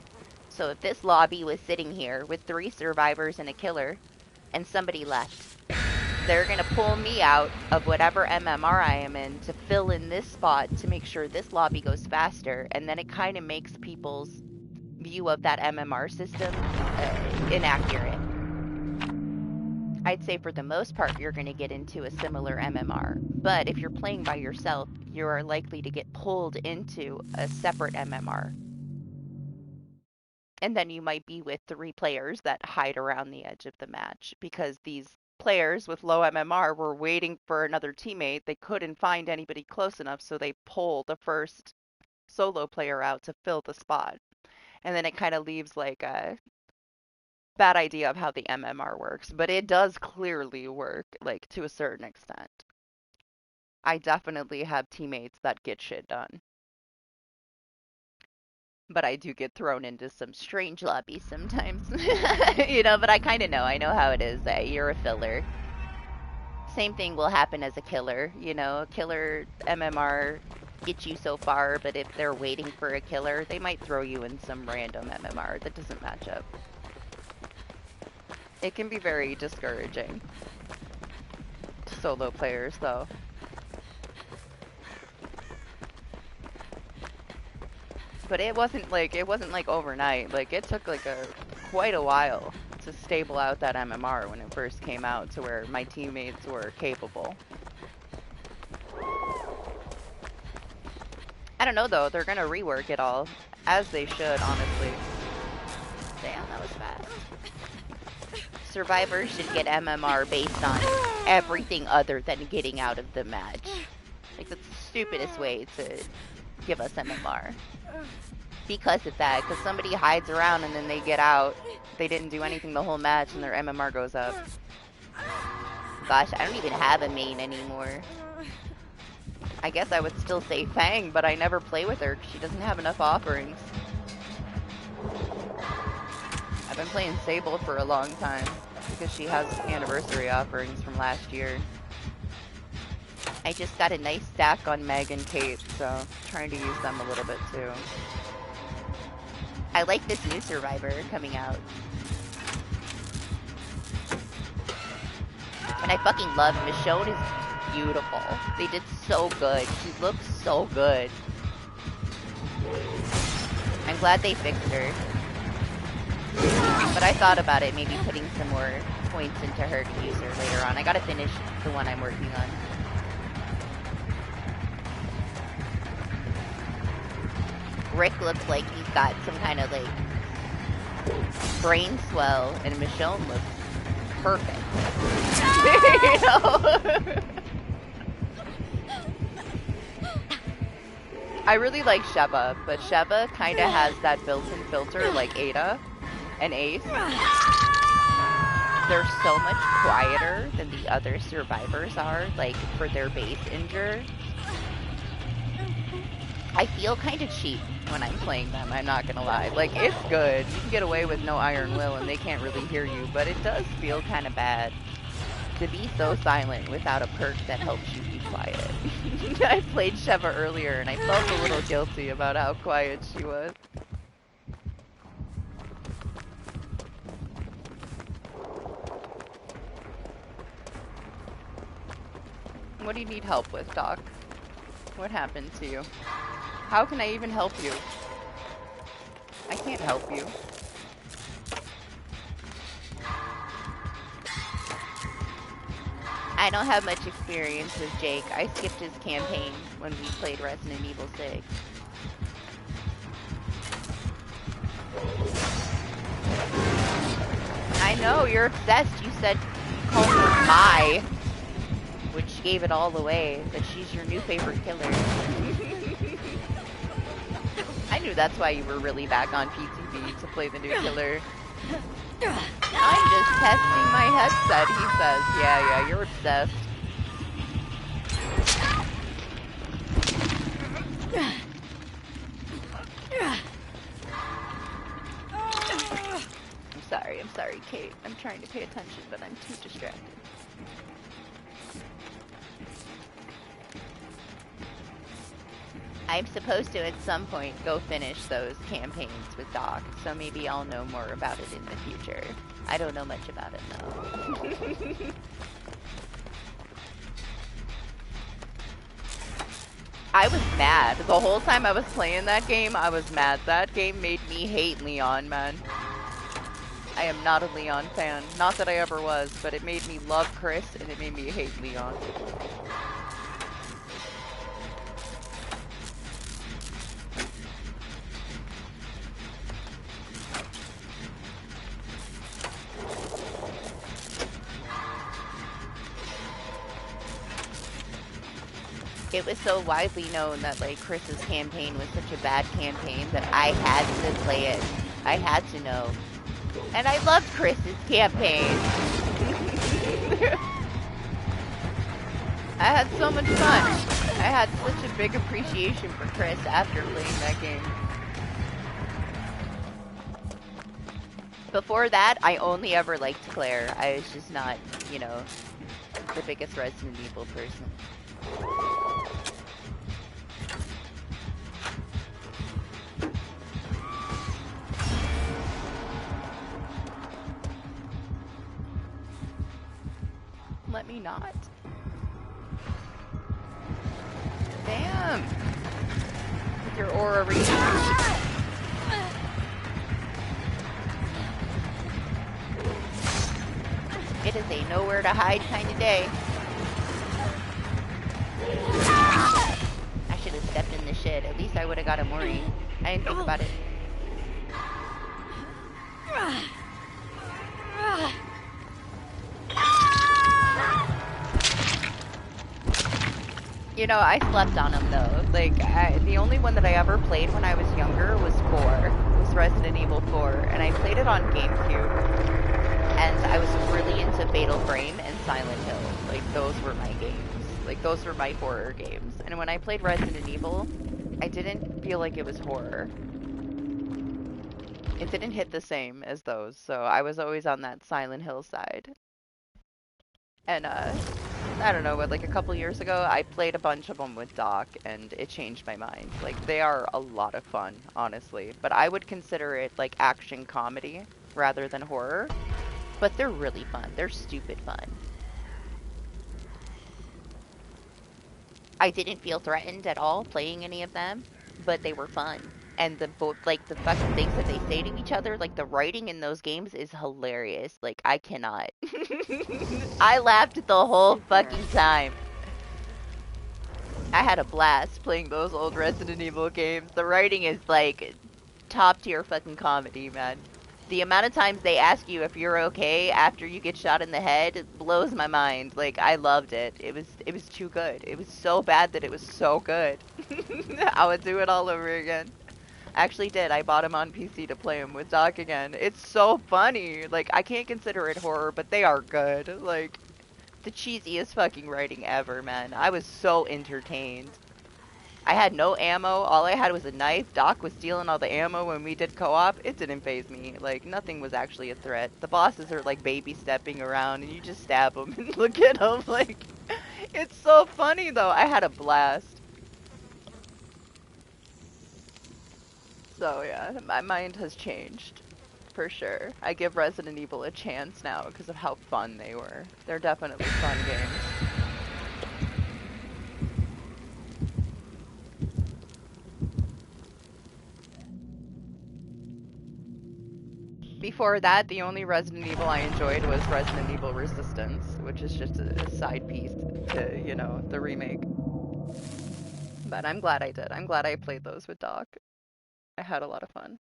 So if this lobby was sitting here with 3 survivors and a killer, and somebody left, they're gonna pull me out of whatever MMR I am in to fill in this spot to make sure this lobby goes faster, and then it kind of makes people's view of that MMR system inaccurate. I'd say for the most part you're gonna get into a similar MMR, but if you're playing by yourself, you are likely to get pulled into a separate MMR. And then you might be with 3 players that hide around the edge of the match because these players with low MMR were waiting for another teammate. They couldn't find anybody close enough, so they pull the first solo player out to fill the spot. And then it kind of leaves like a bad idea of how the MMR works, but it does clearly work, like, to a certain extent. I definitely have teammates that get shit done. But I do get thrown into some strange lobbies sometimes. But I kind of know. I know how it is that you're a filler. Same thing will happen as a killer. A killer MMR gets you so far, but if they're waiting for a killer, they might throw you in some random MMR that doesn't match up. It can be very discouraging to solo players, though. But it wasn't like overnight. Like, it took like quite a while to stable out that MMR when it first came out to where my teammates were capable. I don't know though, they're gonna rework it all, as they should, honestly. Damn, that was fast. Survivors should get MMR based on everything other than getting out of the match. Like, that's the stupidest way to give us MMR. Because of that, because somebody hides around and then they get out. They didn't do anything the whole match and their MMR goes up. Gosh, I don't even have a main anymore. I guess I would still say Fang, but I never play with her because she doesn't have enough offerings. I've been playing Sable for a long time because she has anniversary offerings from last year. I just got a nice stack on Meg and Kate, so I'm trying to use them a little bit too. I like this new survivor coming out. And I fucking love Michonne is beautiful. They did so good. She looks so good. I'm glad they fixed her. But I thought about it, maybe putting some more points into her to use her later on. I gotta finish the one I'm working on. Rick looks like he's got some kind of like brain swell, and Michonne looks perfect. I really like Sheva, but Sheva kind of has that built-in filter like Ada and Ace. They're so much quieter than the other survivors are, like, for their base injure. I feel kind of cheap when I'm playing them, I'm not gonna lie. Like, it's good. You can get away with no Iron Will and they can't really hear you, but it does feel kind of bad to be so silent without a perk that helps you be quiet. I played Sheva earlier and I felt a little guilty about how quiet she was. What do you need help with, Doc? What happened to you? How can I even help you? I can't help you. I don't have much experience with Jake. I skipped his campaign when we played Resident Evil 6. I know, you're obsessed. You said you called her my, which gave it all away, that she's your new favorite killer. I knew that's why you were really back on PTV to play the new killer. I'm just testing my headset, he says. Yeah, you're obsessed. I'm sorry, Kate. I'm trying to pay attention, but I'm too distracted. I'm supposed to, at some point, go finish those campaigns with Doc, so maybe I'll know more about it in the future. I don't know much about it, though. I was mad. The whole time I was playing that game, I was mad. That game made me hate Leon, man. I am not a Leon fan. Not that I ever was, but it made me love Chris, and it made me hate Leon. It was so widely known that, like, Chris's campaign was such a bad campaign that I had to play it. I had to know. And I loved Chris's campaign. I had so much fun. I had such a big appreciation for Chris after playing that game. Before that, I only ever liked Claire. I was just not, you know, the biggest Resident Evil person. Let me not. Damn! With your aura reading. It is a nowhere to hide kind of day. I should have stepped in the shit. At least I would have got a Mori. I didn't think about it. You know, I slept on him though. Like, the only one that I ever played when I was younger was 4. Was Resident Evil 4, and I played it on GameCube. And I was really into Fatal Frame and Silent Hill. Like, those were my games. Like, those were my horror games. And when I played Resident Evil, I didn't feel like it was horror. It didn't hit the same as those, so I was always on that Silent Hill side. And, I don't know, but like a couple years ago, I played a bunch of them with Doc, and it changed my mind. Like, they are a lot of fun, honestly. But I would consider it, like, action comedy rather than horror. But they're really fun. They're stupid fun. I didn't feel threatened at all playing any of them, but they were fun. And the fucking things that they say to each other, like the writing in those games is hilarious. Like, I cannot. I laughed the whole fucking time. I had a blast playing those old Resident Evil games. The writing is like top tier fucking comedy, man. The amount of times they ask you if you're okay after you get shot in the head blows my mind. Like, I loved it. It was too good. It was so bad that it was so good. I would do it all over again. Actually did. I bought him on PC to play him with Doc again. It's so funny. Like, I can't consider it horror, but they are good. Like, the cheesiest fucking writing ever, man. I was so entertained. I had no ammo. All I had was a knife. Doc was stealing all the ammo when we did co-op. It didn't faze me. Like, nothing was actually a threat. The bosses are, like, baby stepping around, and you just stab them and look at them. Like, it's so funny, though. I had a blast. So, yeah, my mind has changed. For sure. I give Resident Evil a chance now because of how fun they were. They're definitely fun games. Before that, the only Resident Evil I enjoyed was Resident Evil Resistance, which is just a side piece to, you know, the remake. But I'm glad I did. I'm glad I played those with Doc. I had a lot of fun.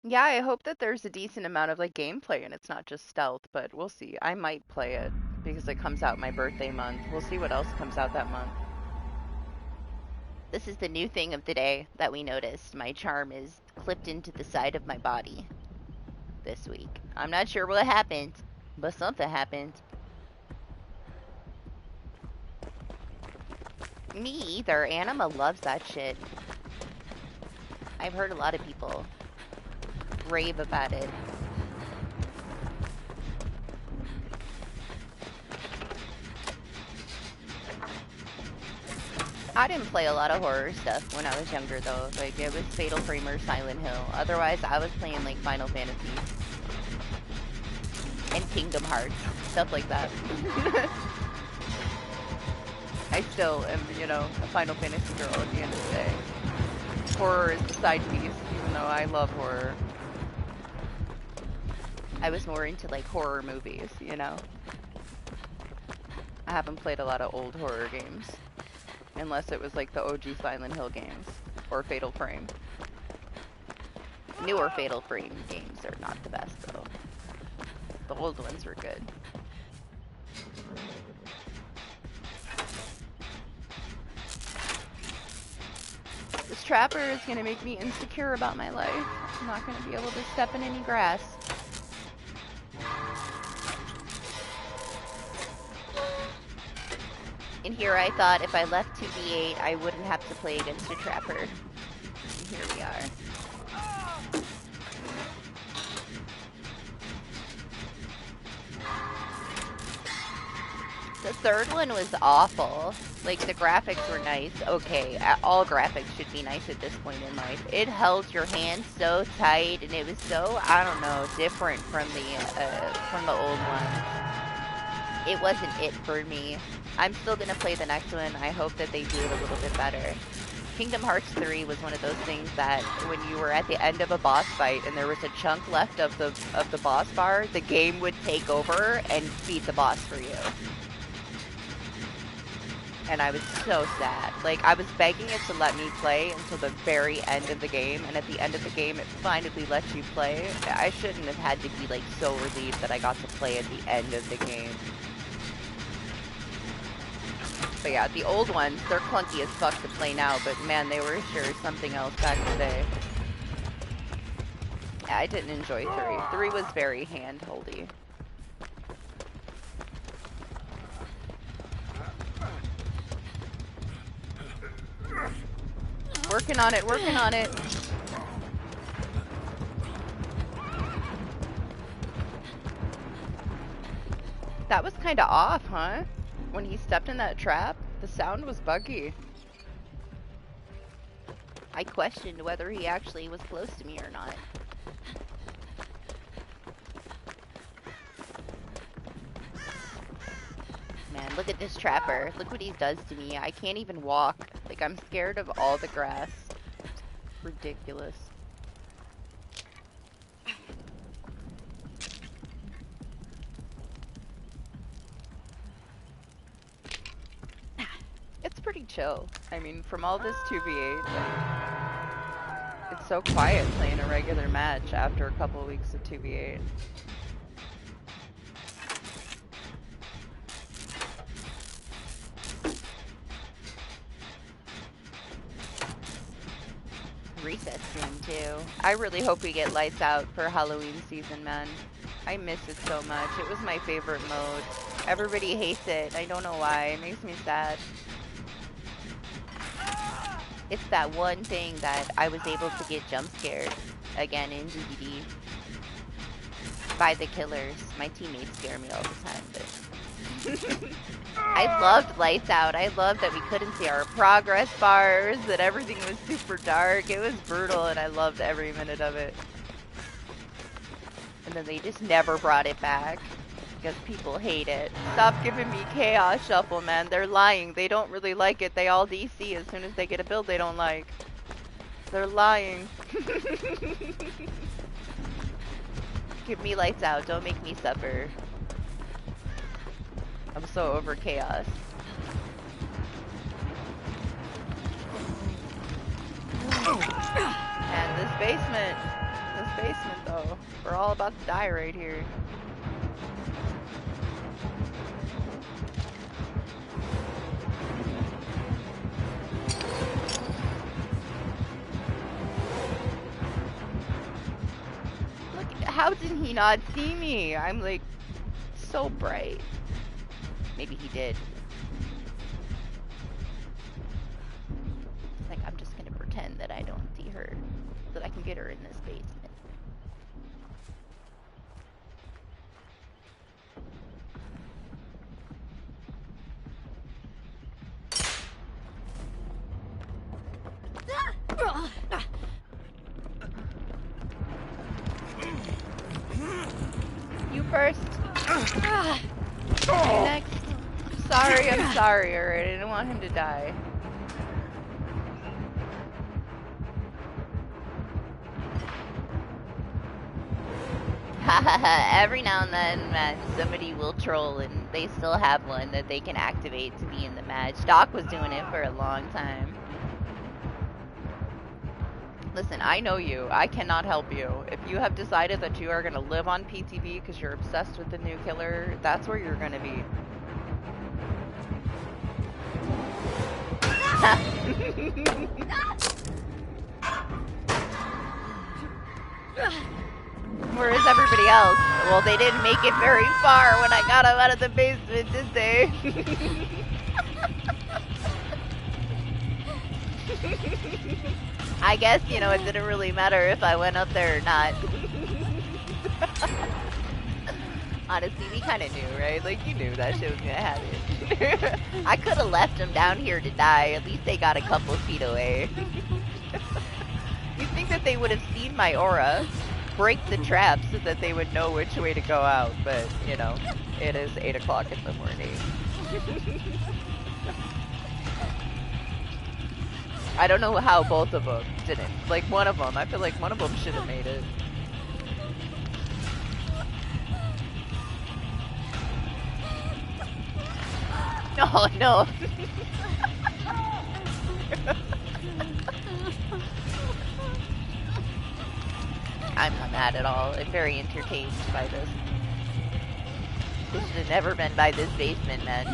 Yeah, I hope that there's a decent amount of like gameplay and it's not just stealth, but we'll see. I might play it because it comes out my birthday month. We'll see what else comes out that month. This is the new thing of the day that we noticed. My charm is clipped into the side of my body this week. I'm not sure what happened, but something happened. Me either. Anima loves that shit. I've heard a lot of people rave about it. I didn't play a lot of horror stuff when I was younger though. Like it was Fatal Frame or Silent Hill. Otherwise I was playing like Final Fantasy and Kingdom Hearts. Stuff like that. I still am, you know, a Final Fantasy girl at the end of the day. Horror is the side piece, even though I love horror. I was more into like horror movies, you know. I haven't played a lot of old horror games. Unless it was like the OG Silent Hill games. Or Fatal Frame. Newer Fatal Frame games are not the best though. The old ones were good. This trapper is gonna make me insecure about my life. I'm not gonna be able to step in any grass. And here I thought if I left 2v8, I wouldn't have to play against a trapper. And here we are. The third one was awful. Like, the graphics were nice. Okay, all graphics should be nice at this point in life. It held your hand so tight, and it was so, I don't know, different from the old ones. It wasn't it for me. I'm still gonna play the next one. I hope that they do it a little bit better. Kingdom Hearts 3 was one of those things that when you were at the end of a boss fight and there was a chunk left of the boss bar, the game would take over and beat the boss for you. And I was so sad. Like, I was begging it to let me play until the very end of the game, and at the end of the game, it finally lets you play. I shouldn't have had to be, like, so relieved that I got to play at the end of the game. But yeah, the old ones, they're clunky as fuck to play now, but man, they were sure something else back in the day. Yeah, I didn't enjoy 3. 3 was very hand-holdy. Working on it, working on it. That was kind of off, huh? When he stepped in that trap, the sound was buggy. I questioned whether he actually was close to me or not. Man, look at this trapper. Look what he does to me. I can't even walk. Like, I'm scared of all the grass. It's ridiculous. chill. I mean, from all this 2v8, it's so quiet playing a regular match after a couple weeks of 2v8. Recess soon too. I really hope we get lights out for Halloween season, man. I miss it so much. It was my favorite mode. Everybody hates it. I don't know why. It makes me sad. It's that one thing that I was able to get jump scared again in DBD by the killers. My teammates scare me all the time, but I loved lights out. I loved that we couldn't see our progress bars, that everything was super dark. It was brutal, and I loved every minute of it. And then they just never brought it back because people hate it. Stop giving me chaos shuffle, man. They're lying. They don't really like it. They all DC as soon as they get a build they don't like. They're lying. Give me lights out. Don't make me suffer. I'm so over chaos. And this basement though, we're all about to die right here. Look, how did he not see me? I'm like so bright. Maybe he did. It's like I'm just gonna pretend that I don't see her, so that I can get her in this basement. You first. Next. I'm sorry, alright? I didn't want him to die. Every now and then, man, somebody will troll and they still have one that they can activate to be in the match. Doc was doing it for a long time. Listen, I know you. I cannot help you. If you have decided that you are going to live on PTB because you're obsessed with the new killer, that's where you're going to be. Where is everybody else? Well, they didn't make it very far when I got them out of the basement, did they? I guess, you know, it didn't really matter if I went up there or not. Honestly, we kind of knew, right? Like, you knew that shit was gonna happen. I could have left them down here to die. At least they got a couple feet away. You'd think that they would have seen my aura, break the trap so that they would know which way to go out, but, you know, it is 8 o'clock in the morning. I don't know how both of them didn't. Like, one of them, I feel like one of them should have made it. Oh, no. I'm not mad at all. I'm very entertained by this. This should have never been by this basement, man.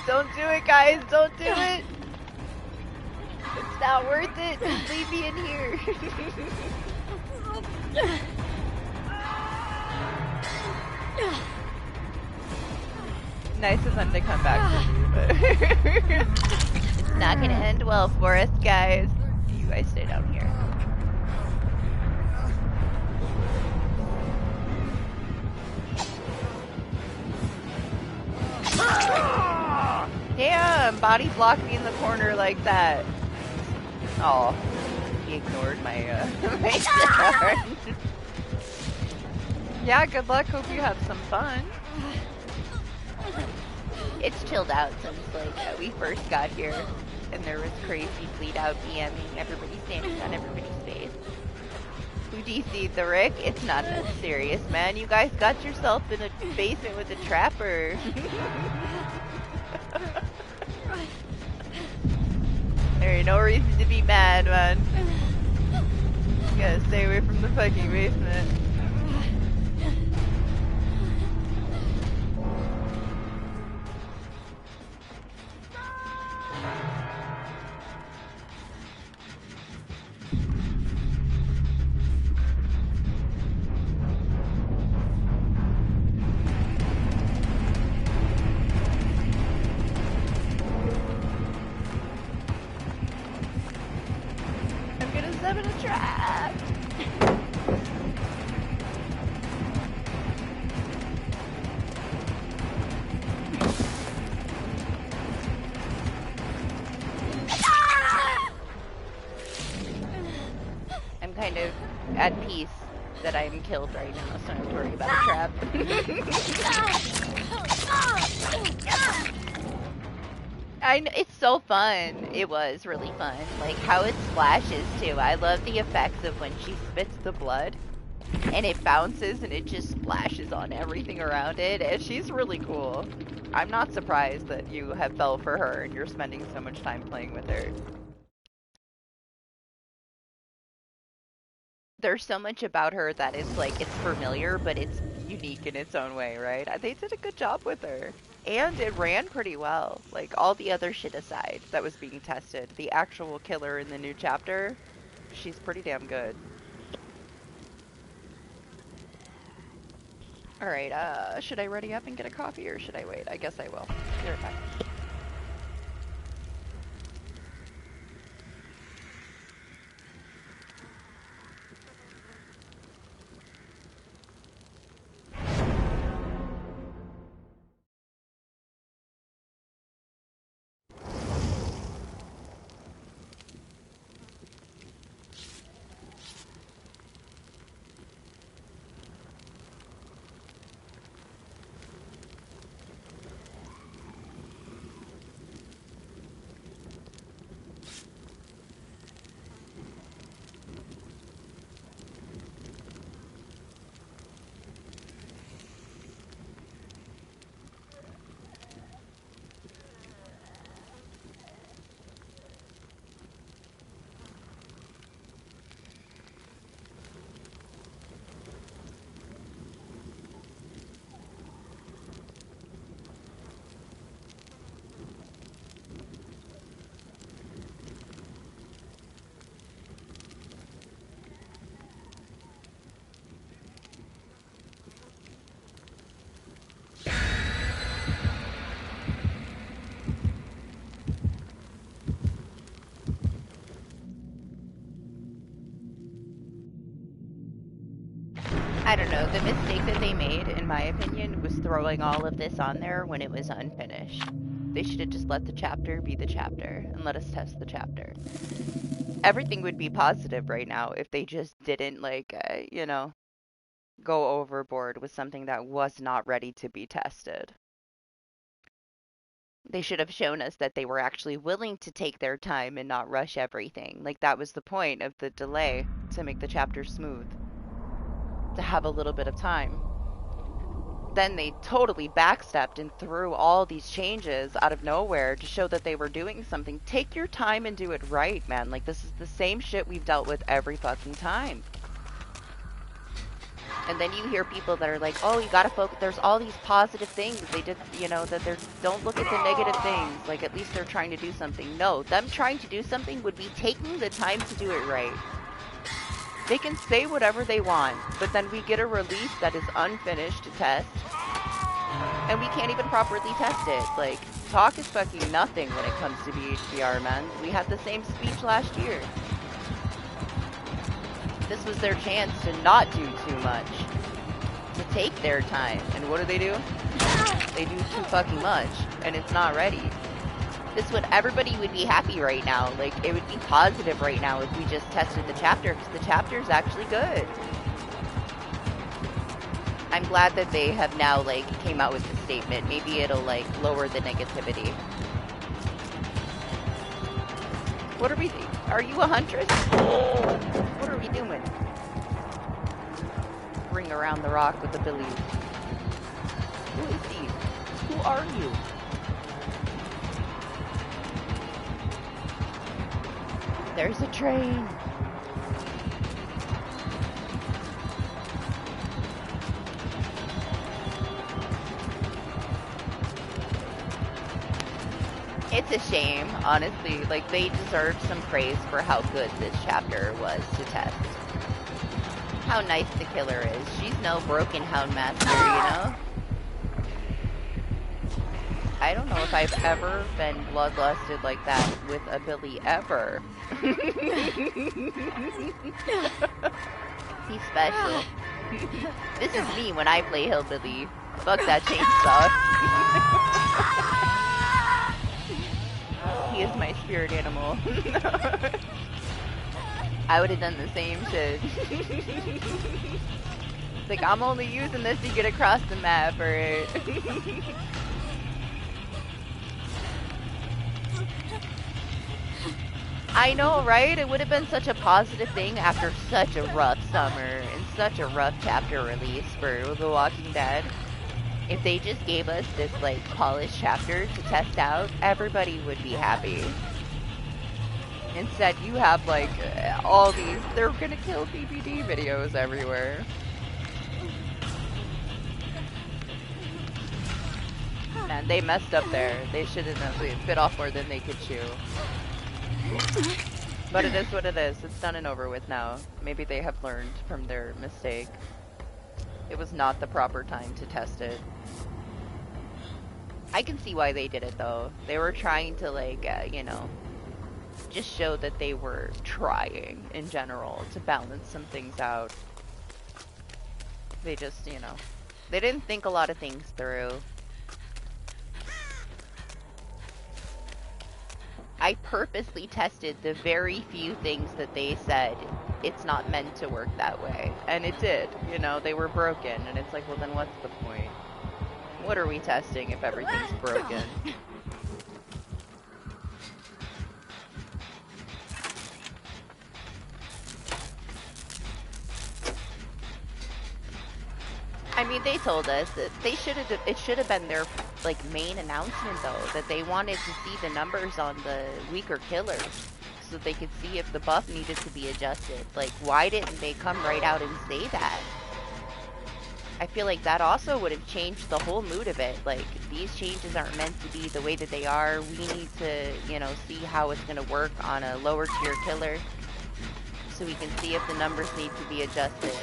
Don't do it, guys. Don't do it. It's not worth it. Just leave me in here. Nice of them to come back for me, but It's not gonna end well for us, guys. you guys stay down here. Damn, body blocked me in the corner like that. Oh, he ignored my my start. Yeah, good luck. Hope you have some fun. It's chilled out since like we first got here, and there was crazy bleed out BMing, everybody standing on everybody's face. Who DC'd the Rick? It's not that serious, man. You guys got yourself in a basement with a trapper. There ain't no reason to be mad, man. You gotta stay away from the fucking basement. In a trap. I'm kind of at peace that I'm killed right now, so I don't worry about a trap. It's so fun. It was really fun. Like how it splashes too. I love the effects of when she spits the blood and it bounces and it just splashes on everything around it. And she's really cool. I'm not surprised that you have fell for her and you're spending so much time playing with her. There's so much about her that is like, it's familiar, but it's unique in its own way, right? They did a good job with her. And it ran pretty well. Like, all the other shit aside that was being tested. The actual killer in the new chapter, she's pretty damn good. Alright, should I ready up and get a coffee or should I wait? I guess I will. Be right back. I don't know, the mistake that they made, in my opinion, was throwing all of this on there when it was unfinished. They should have just let the chapter be the chapter, and let us test the chapter. Everything would be positive right now if they just didn't, like, you know, go overboard with something that was not ready to be tested. They should have shown us that they were actually willing to take their time and not rush everything. Like, that was the point of the delay, to make the chapter smooth. To have a little bit of time. Then they totally backstepped and threw all these changes out of nowhere to show that they were doing something. Take your time and do it right, man. Like, this is the same shit we've dealt with every fucking time. And then you hear people that are like, oh, you gotta focus, there's all these positive things. They did, you know, that they're, don't look at the negative things. Like, at least they're trying to do something. No, them trying to do something would be taking the time to do it right. They can say whatever they want, but then we get a release that is unfinished to test. And we can't even properly test it. Like, talk is fucking nothing when it comes to BHBR, man. We had the same speech last year. This was their chance to not do too much. To take their time. And what do? They do too fucking much. And it's not ready. Everybody would be happy right now. Like, it would be positive right now if we just tested the chapter, because the chapter is actually good. I'm glad that they have now, like, came out with the statement. Maybe it'll, like, lower the negativity. What are we... Are you a huntress? What are we doing? Ring around the rock with the billy. Who is he? Who are you? There's a train. It's a shame, honestly. Like, they deserve some praise for how good this chapter was to test. How nice the killer is. She's no broken houndmaster, you know? I don't know if I've ever been bloodlusted like that with a Billy ever. He's special. This is me when I play Hillbilly. Fuck that chainsaw. He is my spirit animal. I would have done the same shit. It's like, I'm only using this to get across the map, right? I know, right? It would have been such a positive thing after such a rough summer and such a rough chapter release for The Walking Dead. If they just gave us this, like, polished chapter to test out, everybody would be happy. Instead, you have, like, all these, they're gonna kill DBD videos everywhere. Man, they messed up there. They shouldn't have bit off more than they could chew. But it is what it is. It's done and over with now. Maybe they have learned from their mistake. It was not the proper time to test it. I can see why they did it, though. They were trying to, like, you know, just show that they were trying, in general, to balance some things out. They just, you know, they didn't think a lot of things through. I purposely tested the very few things that they said it's not meant to work that way. And it did. You know, they were broken. And it's like, well, then what's the point? What are we testing if everything's broken? I mean, they told us that they should have. It should have been their, like, main announcement, though, that they wanted to see the numbers on the weaker killers, so they could see if the buff needed to be adjusted. Like, why didn't they come right out and say that? I feel like that also would have changed the whole mood of it. Like, these changes aren't meant to be the way that they are. We need to, you know, see how it's going to work on a lower tier killer, so we can see if the numbers need to be adjusted.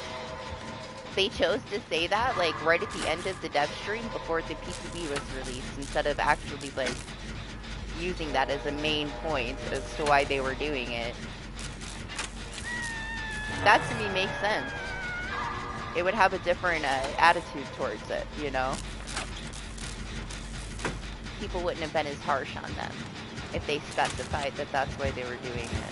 They chose to say that, like, right at the end of the dev stream before the PCB was released, instead of actually, like, using that as a main point as to why they were doing it. That, to me, makes sense. It would have a different attitude towards it, you know? People wouldn't have been as harsh on them if they specified that that's why they were doing it.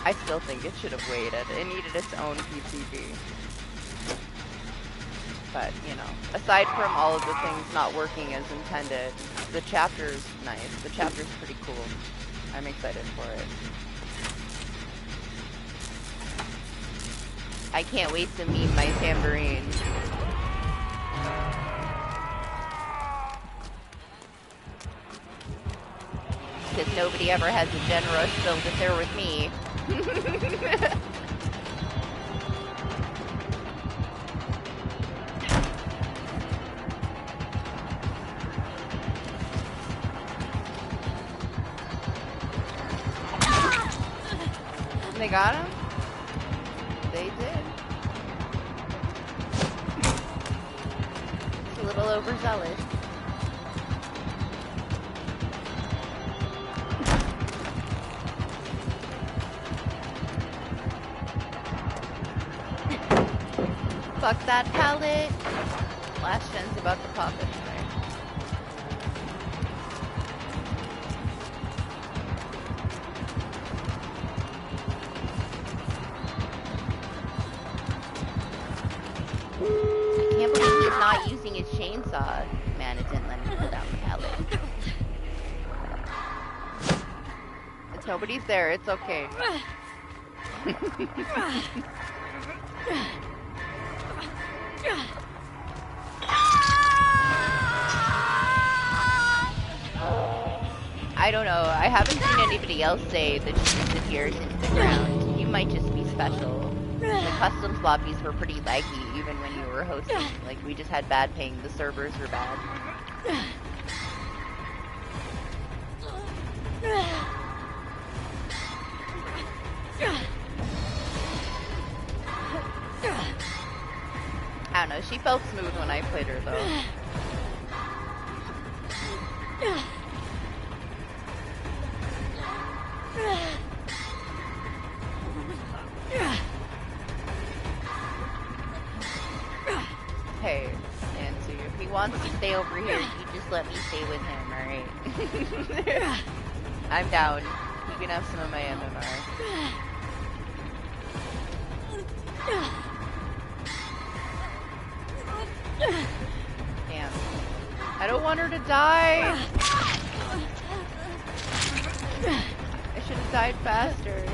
I still think it should have waited. It needed its own PCB. But, you know, aside from all of the things not working as intended, the chapter's nice. The chapter's pretty cool. I'm excited for it. I can't wait to meme my tambourine. Because nobody ever has a gen rush build if they're with me. They got him? They did. It's a little overzealous. Fuck that pallet. Last gen's about to pop anyway. not using his chainsaw. Man, it didn't let me pull down the pallet. If nobody's there, it's okay. I don't know. I haven't seen anybody else say that she disappears into the ground. You might just be special. The custom lobbies were pretty laggy even when you were hosting. Like, we just had bad ping. The servers were bad. I don't know. She felt smooth when I played her, though. Hey, Nancy, if he wants to stay over here, you just let me stay with him, alright? I'm down. You can have some of my MMR. Damn. I don't want her to die! I should have died faster.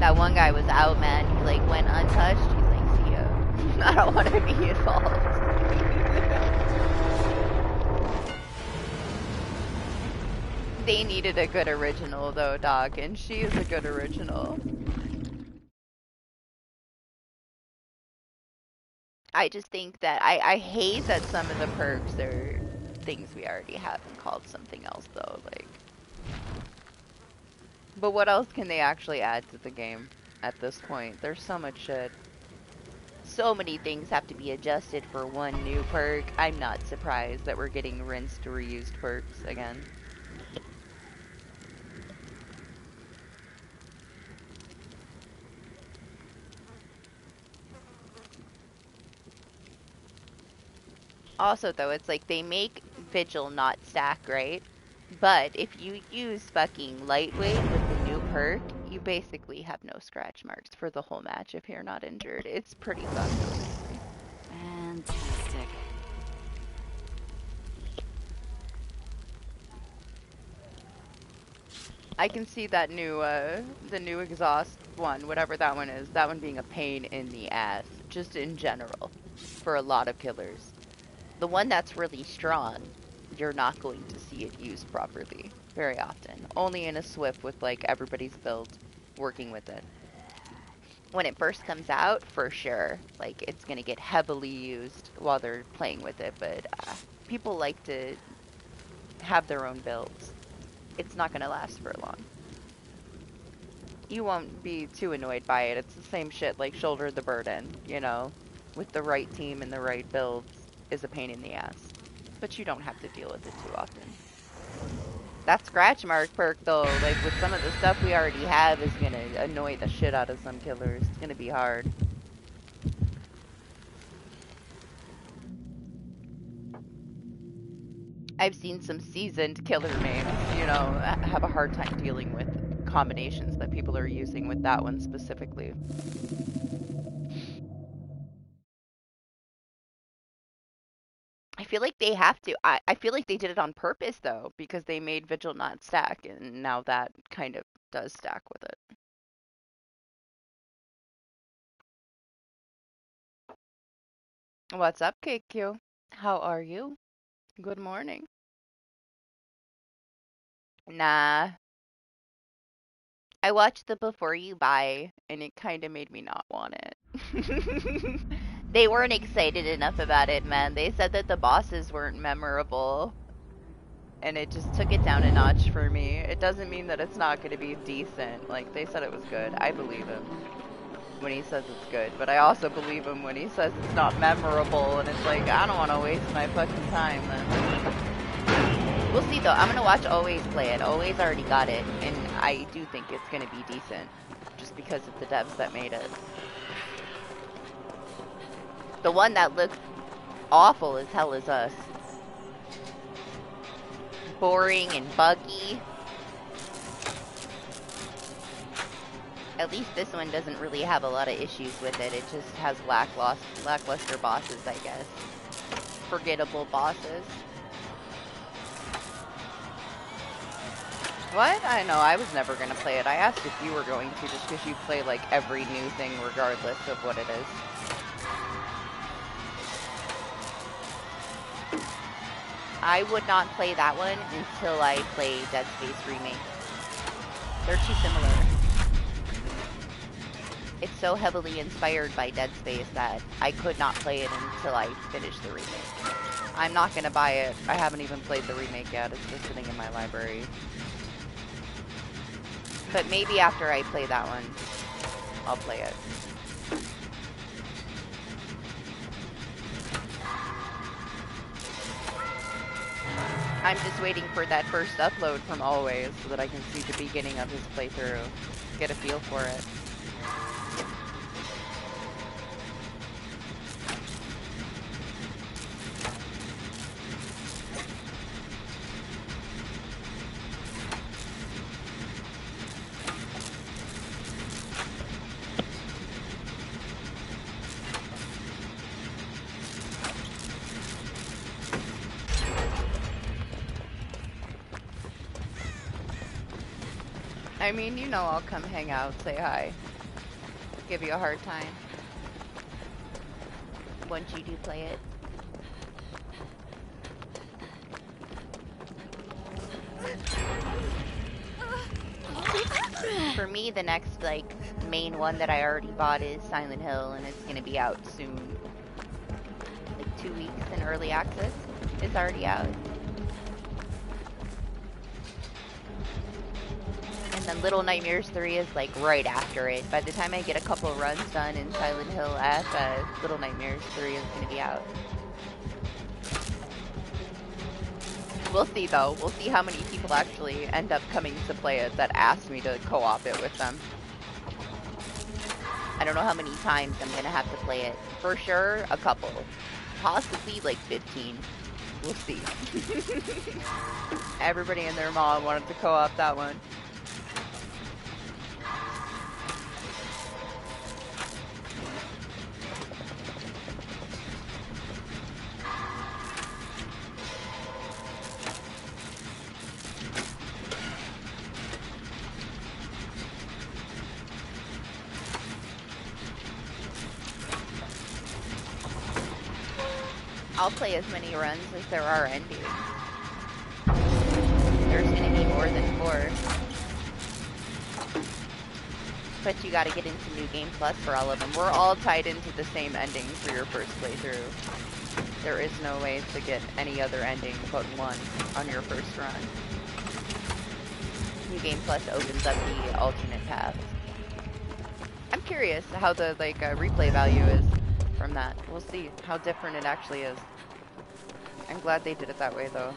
That one guy was out, man. He like went untouched. He's like, see ya. I don't want to be involved. They needed a good original though, dog, and she is a good original. I just think that I hate that some of the perks are things we already have and called something else though, like. But what else can they actually add to the game at this point? There's so much shit. So many things have to be adjusted for one new perk. I'm not surprised that we're getting rinsed reused perks again. Also, though, it's like they make Vigil not stack, right? But if you use fucking Lightweight with the new perk, you basically have no scratch marks for the whole match if you're not injured. It's pretty fucked. Fantastic. I can see that new, the new exhaust one, whatever that one is, that one being a pain in the ass, just in general, for a lot of killers. The one that's really strong, you're not going to see it used properly very often. Only in a Swift with like everybody's build working with it. When it first comes out, for sure, like it's gonna get heavily used while they're playing with it, but people like to have their own builds. It's not gonna last for long. You won't be too annoyed by it. It's the same shit like Shoulder the Burden, you know, with the right team and the right builds is a pain in the ass. But you don't have to deal with it too often. That scratch mark perk though, like with some of the stuff we already have, is gonna annoy the shit out of some killers. It's gonna be hard. I've seen some seasoned killer names, you know, have a hard time dealing with combinations that people are using with that one specifically. I feel like they have to. I feel like they did it on purpose, though, because they made Vigil not stack, and now that kind of does stack with it. What's up, KQ? How are you? Good morning. Nah. I watched the Before You Buy, and it kind of made me not want it. They weren't excited enough about it, man. They said that the bosses weren't memorable. And it just took it down a notch for me. It doesn't mean that it's not going to be decent. Like, they said it was good. I believe him when he says it's good. But I also believe him when he says it's not memorable. And it's like, I don't want to waste my fucking time then. We'll see, though. I'm going to watch Always play it. Always already got it. And I do think it's going to be decent. Just because of the devs that made it. The one that looks awful as hell is Us. Boring and buggy. At least this one doesn't really have a lot of issues with it. It just has lackluster bosses, I guess. Forgettable bosses. What? I know, I was never gonna play it. I asked if you were going to, just because you play, like, every new thing regardless of what it is. I would not play that one until I play Dead Space Remake. They're too similar. It's so heavily inspired by Dead Space that I could not play it until I finished the remake. I'm not gonna buy it. I haven't even played the remake yet. It's just sitting in my library. But maybe after I play that one, I'll play it. I'm just waiting for that first upload from Always so that I can see the beginning of his playthrough, get a feel for it. I mean, you know I'll come hang out, say hi. Give you a hard time. Once you do play it. For me, the next, like, main one that I already bought is Silent Hill, and it's gonna be out soon. Like 2 weeks in early access. It's already out. And then Little Nightmares 3 is like right after it. By the time I get a couple runs done in Silent Hill F, Little Nightmares 3 is going to be out. We'll see though. We'll see how many people actually end up coming to play it that ask me to co-op it with them. I don't know how many times I'm going to have to play it. For sure, a couple. Possibly like 15. We'll see. Everybody and their mom wanted to co-op that one. I'll play as many runs as there are endings. There's gonna be more than 4. But you gotta get into New Game Plus for all of them. We're all tied into the same ending for your first playthrough. There is no way to get any other ending but one on your first run. New Game Plus opens up the alternate paths. I'm curious how the replay value is from that. We'll see how different it actually is. I'm glad they did it that way though.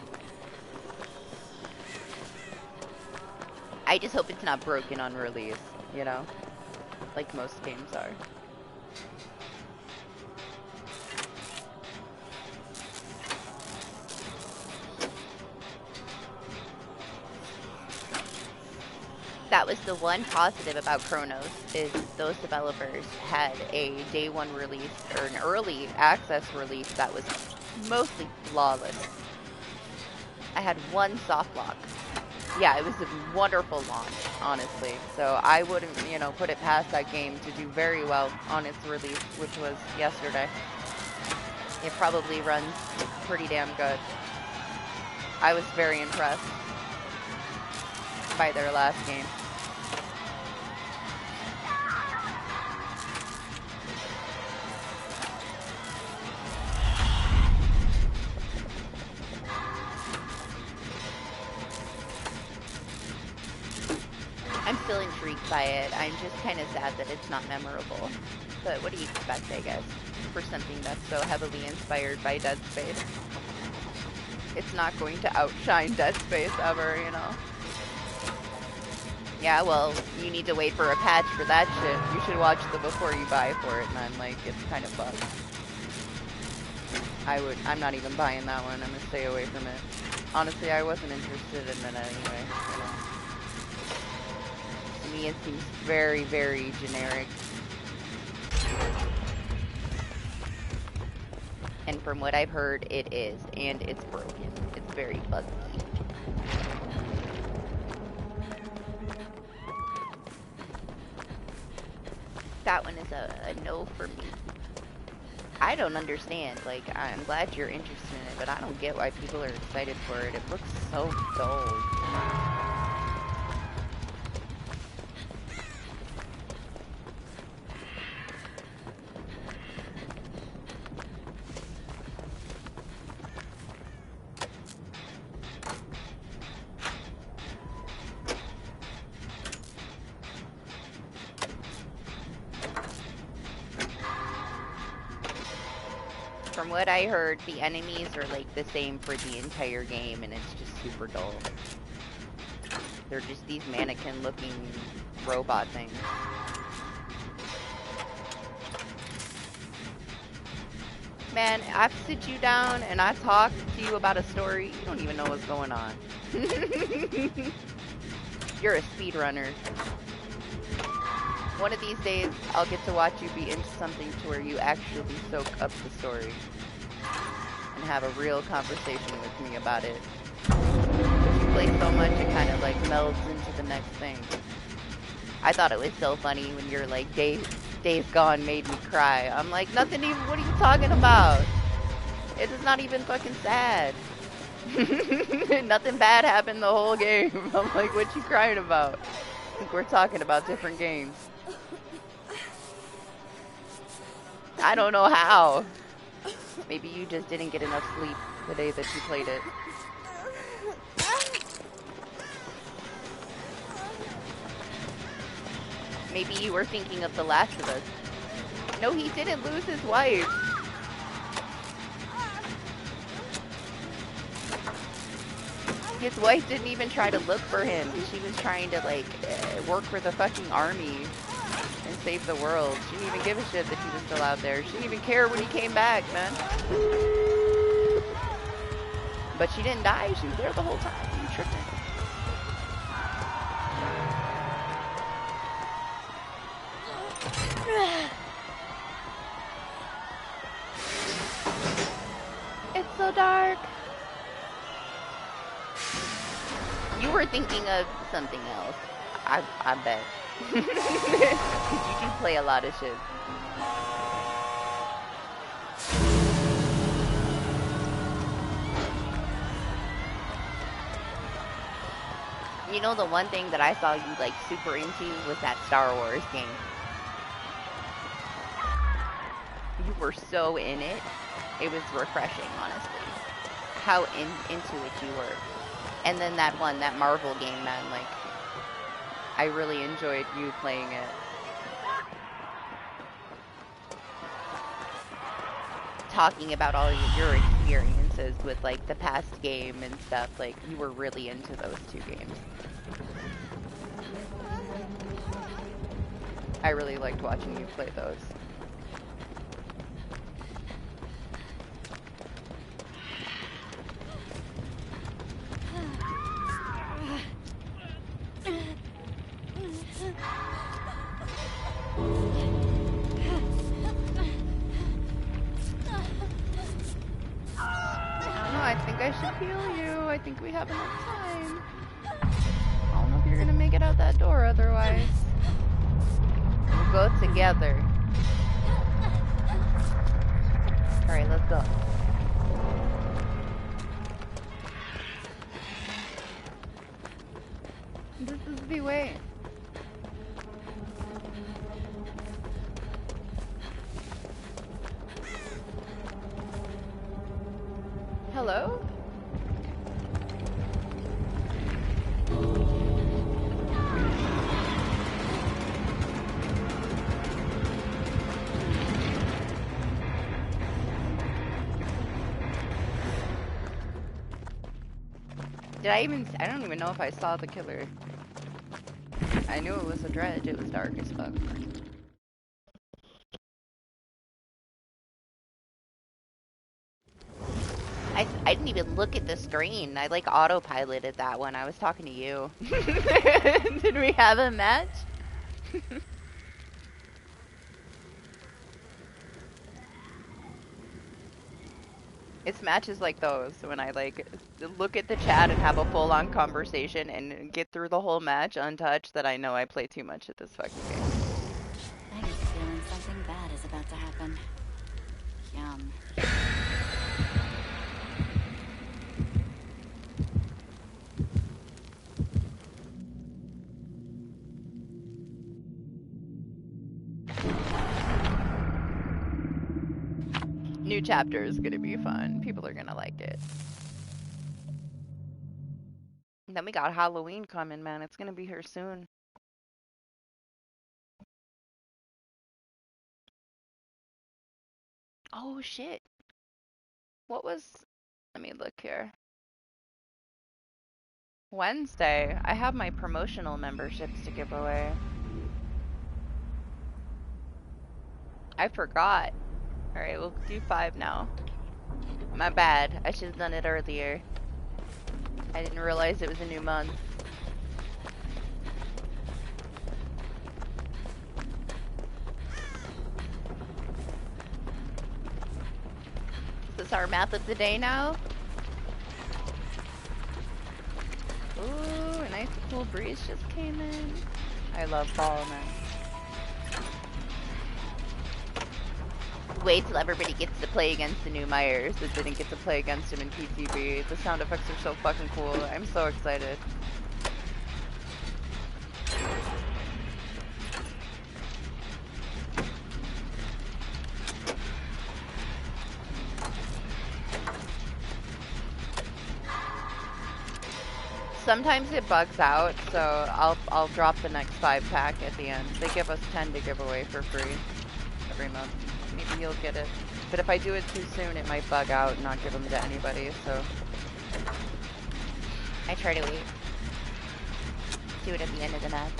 I just hope it's not broken on release, you know? Like most games are. That was the one positive about Chronos, is those developers had a day one release, or an early access release that was mostly flawless. I had one soft lock. Yeah, it was a wonderful launch, honestly. So I wouldn't, put it past that game to do very well on its release, which was yesterday. It probably runs pretty damn good. I was very impressed by their last game. I'm still intrigued by it. I'm just kind of sad that it's not memorable. But what do you expect, I guess, for something that's so heavily inspired by Dead Space? It's not going to outshine Dead Space ever, you know? Yeah, well, you need to wait for a patch for that shit. You should watch the before you buy for it, man. Like, it's kind of bugged. I'm not even buying that one. I'm gonna stay away from it. Honestly, I wasn't interested in it anyway, you know? To me, it seems very, very generic. And from what I've heard, it is, and it's broken. It's very buggy. That one is a no for me. I don't understand. Like, I'm glad you're interested in it, but I don't get why people are excited for it. It looks so dull. From what I heard, the enemies are like the same for the entire game, and it's just super dull. They're just these mannequin-looking robot things. Man, I sit you down and I talk to you about a story, you don't even know what's going on. You're a speedrunner. One of these days, I'll get to watch you be into something to where you actually soak up the story and have a real conversation with me about it. You play so much, it kind of like melds into the next thing. I thought it was so funny when you're like, Days Gone made me cry. I'm like, nothing even, what are you talking about? It is not even fucking sad. Nothing bad happened the whole game. I'm like, what you crying about? I think we're talking about different games. I don't know how. Maybe you just didn't get enough sleep the day that you played it. Maybe you were thinking of The Last of Us. No, he didn't lose his wife. His wife didn't even try to look for him. She was trying to, like, work for the fucking army and save the world. She didn't even give a shit that he was still out there. She didn't even care when he came back, man. But she didn't die. She was there the whole time. You tripping. It's so dark. You were thinking of something else. I bet. You do play a lot of shit. You know, the one thing that I saw you like super into was that Star Wars game. You were so in it. It was refreshing, honestly. How into it you were. And then that one, that Marvel game, man, like, I really enjoyed you playing it. Talking about all your experiences with, like, the past game and stuff, like, you were really into those two games. I really liked watching you play those. I think I should heal you. I think we have enough time. I don't know if you're gonna make it out that door otherwise. We'll go together. Alright, let's go. This is the way. Hello? I don't even know if I saw the killer. I knew it was a dredge, it was dark as fuck. I didn't even look at the screen. I like autopiloted that one. I was talking to you. Did we have a match? It's matches like those when I like look at the chat and have a full on conversation and get through the whole match untouched that I know I play too much at this fucking game. I get the feeling something bad is about to happen. Yum. New chapter is gonna be fun. People are gonna like it. And then we got Halloween coming, man. It's gonna be here soon. Oh shit. What was... Let me look here. Wednesday. I have my promotional memberships to give away. I forgot. Alright, we'll do 5 now. My bad. I should have done it earlier. I didn't realize it was a new month. Is this our map of the day now? Ooh, a nice cool breeze just came in. I love fall, man. Wait till everybody gets to play against the new Myers that didn't get to play against him in PTB. The sound effects are so fucking cool. I'm so excited. Sometimes it bugs out, so I'll drop the next 5-pack at the end. They give us 10 to give away for free every month. Maybe you'll get it. But if I do it too soon, it might bug out and not give them to anybody, so... I try to wait. Do it at the end of the match.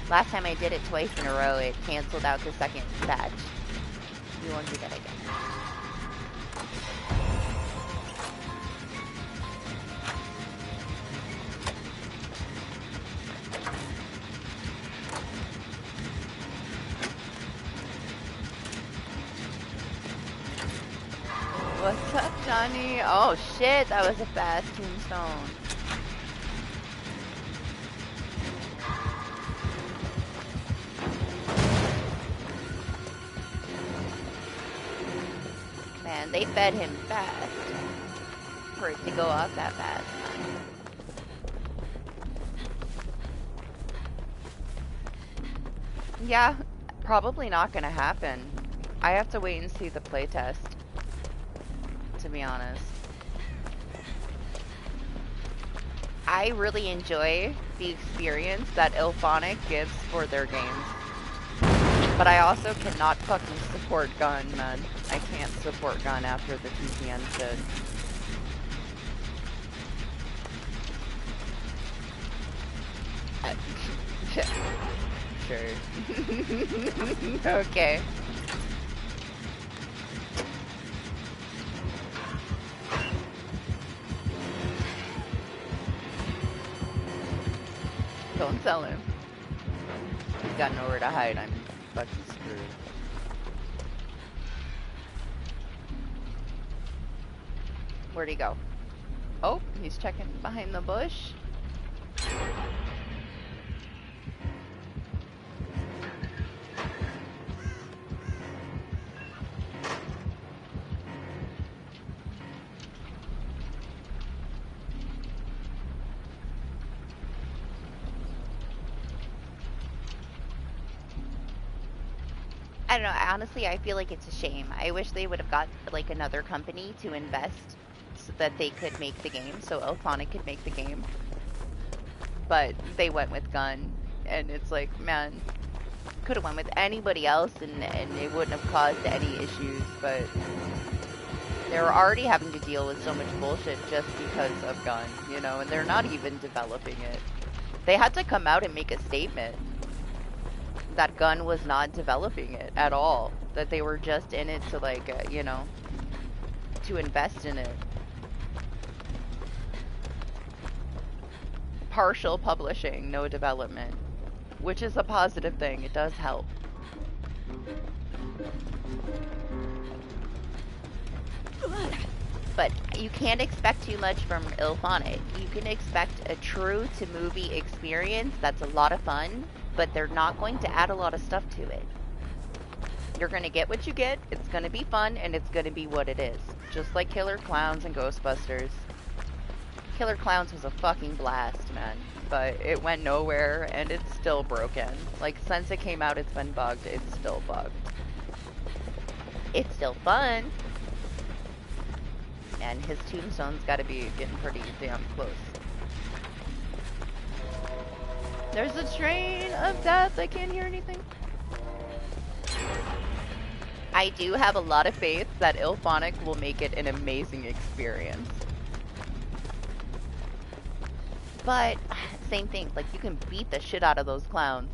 Last time I did it twice in a row, it canceled out the second batch. You won't do that again. What's up, Johnny? Oh shit, that was a fast tombstone. Man, they fed him fast for it to go off that fast. Yeah, probably not gonna happen. I have to wait and see the playtest, to be honest. I really enjoy the experience that Ilphonic gives for their games. But I also cannot fucking support Gun, man. I can't support Gun after the TPN shit. Sure. Okay. Don't sell him. He's got nowhere to hide. I'm fucking screwed. Where'd he go? Oh, he's checking behind the bush. I don't know, honestly, I feel like it's a shame. I wish they would have got, like, another company to invest so that they could make the game, so Elphonic could make the game. But they went with Gun, and it's like, man, could have went with anybody else, and it wouldn't have caused any issues, but they were already having to deal with so much bullshit just because of Gun, you know, and they're not even developing it. They had to come out and make a statement that Gun was not developing it at all. That they were just in it to, like, you know, to invest in it. partial publishing, no development, which is a positive thing. It does help. But you can't expect too much from IllFonic. You can expect a true to movie experience that's a lot of fun, but they're not going to add a lot of stuff to it. You're going to get what you get, it's going to be fun, and it's going to be what it is. Just like Killer Clowns and Ghostbusters. Killer Clowns was a fucking blast, man. But it went nowhere, and it's still broken. Like, since it came out, it's been bugged. It's still bugged. It's still fun. And his tombstone's gotta be getting pretty damn close. There's a train of death. I can't hear anything. I do have a lot of faith that IllFonic will make it an amazing experience. But, same thing, like, you can beat the shit out of those clowns.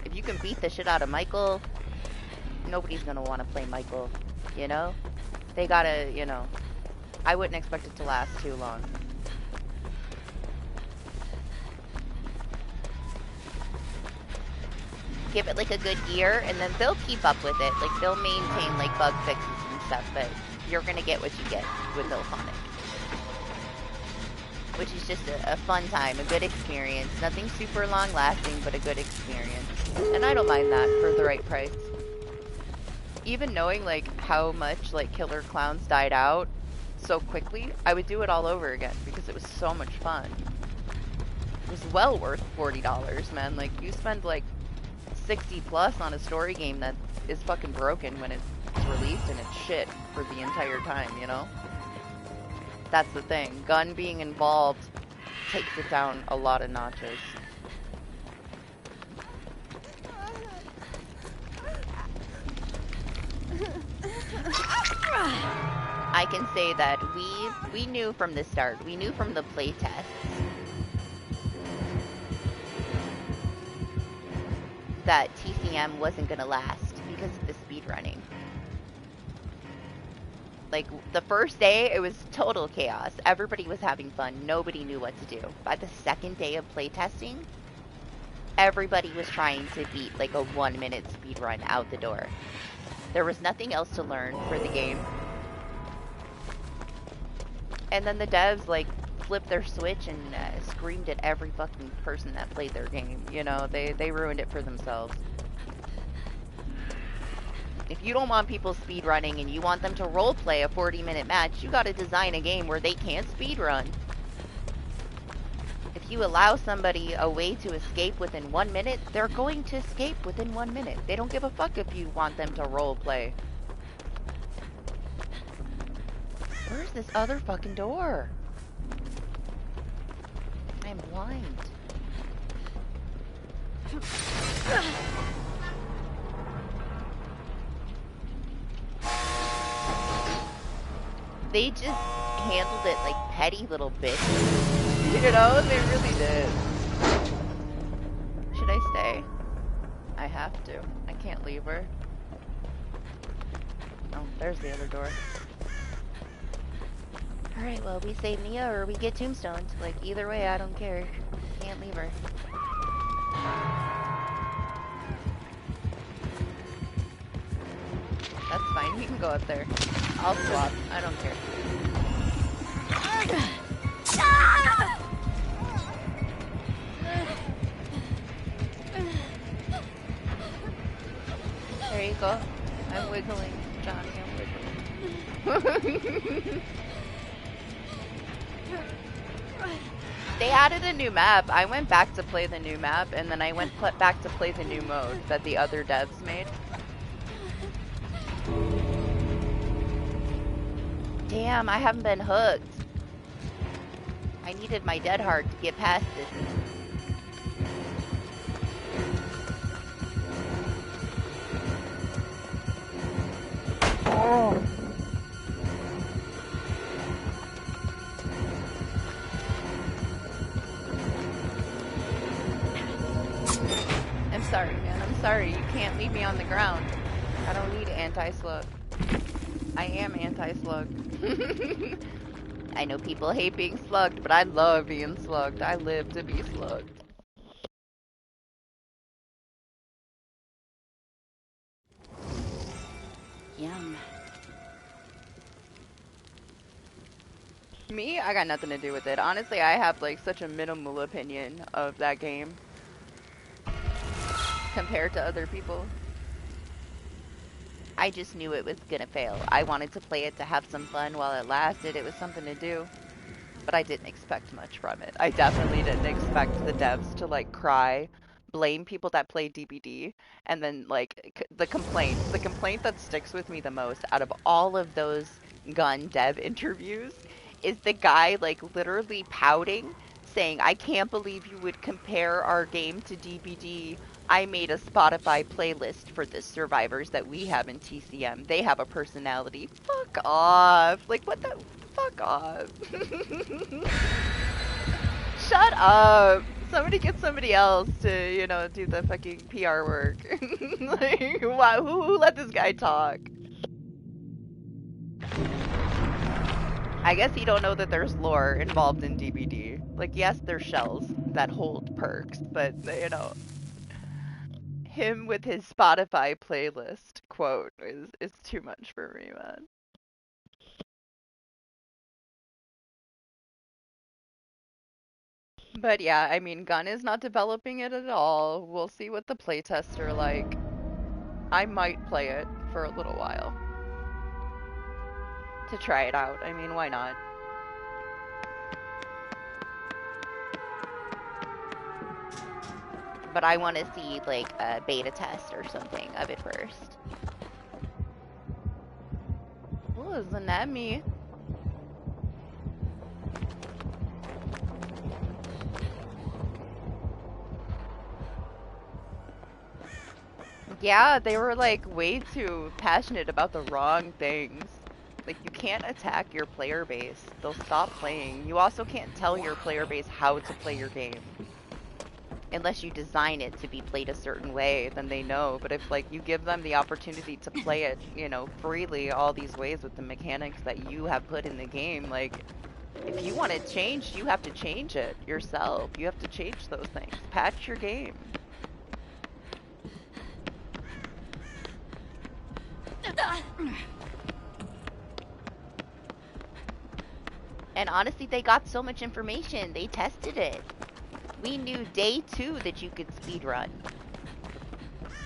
If you can beat the shit out of Michael, nobody's gonna want to play Michael, you know? They gotta, you know, I wouldn't expect it to last too long. Give it, like, a good year, and then they'll keep up with it. Like, they'll maintain, like, bug fixes and stuff, but you're gonna get what you get with IllFonic. Which is just a fun time, a good experience. Nothing super long lasting, but a good experience. And I don't mind that for the right price. Even knowing like how much like Killer Clowns died out so quickly, I would do it all over again because it was so much fun. It was well worth $40, man. Like you spend like 60 plus on a story game that is fucking broken when it's released and it's shit for the entire time, you know? That's the thing. Gun being involved takes it down a lot of notches. I can say that we knew from the start. We knew from the playtests that TCM wasn't gonna last because of the speedrunning. Like, the first day, it was total chaos. Everybody was having fun. Nobody knew what to do. By the second day of playtesting, everybody was trying to beat, like, a 1-minute speedrun out the door. There was nothing else to learn for the game. And then the devs, like, flipped their switch and screamed at every fucking person that played their game. You know, they ruined it for themselves. If you don't want people speedrunning and you want them to roleplay a 40-minute match, you gotta design a game where they can't speedrun. If you allow somebody a way to escape within 1 minute, they're going to escape within 1 minute. They don't give a fuck if you want them to roleplay. Where's this other fucking door? I am blind. They just handled it like petty little bitches. You know, they really did. Should I stay? I have to. I can't leave her. Oh, there's the other door. Alright, well, we save Mia or we get tombstoned. Like, either way, I don't care. Can't leave her. That's fine, you can go up there. I'll swap, I don't care. There you go. I'm wiggling, Johnny, I'm wiggling. They added a new map. I went back to play the new map, and then I went back to play the new mode that the other devs made. Damn, I haven't been hooked. I needed my dead heart to get past this. Oh. I'm sorry, man. I'm sorry. You can't leave me on the ground. I don't need anti-slug. I am anti-slug. I know people hate being slugged, but I love being slugged. I live to be slugged. Yum. Me, I got nothing to do with it. Honestly, I have like such a minimal opinion of that game compared to other people. I just knew it was gonna fail. I wanted to play it to have some fun while it lasted. It was something to do. But I didn't expect much from it. I definitely didn't expect the devs to like cry, blame people that play DBD, and then like the complaint that sticks with me the most out of all of those gun dev interviews is the guy like literally pouting, saying, "I can't believe you would compare our game to DBD. I made a Spotify playlist for the survivors that we have in TCM. They have a personality." Fuck off. Like what the fuck off. Shut up. Somebody get somebody else to, you know, do the fucking PR work. Like, wow, who let this guy talk? I guess you don't know that there's lore involved in DBD. Like, yes, there's shells that hold perks, but, you know, him with his Spotify playlist quote is too much for me, man. But yeah, I mean, Gun is not developing it at all. We'll see what the playtests are like. I might play it for a little while to try it out. I mean, why not? But I want to see like a beta test or something of it first. Oh, isn't that me? Yeah, they were like way too passionate about the wrong things. Like, you can't attack your player base. They'll stop playing. You also can't tell your player base how to play your game. Unless you design it to be played a certain way, then they know. But if, like, you give them the opportunity to play it, you know, freely all these ways with the mechanics that you have put in the game, like, if you want it changed, you have to change it yourself. You have to change those things. Patch your game. And honestly, they got so much information. They tested it. We knew day 2 that you could speedrun.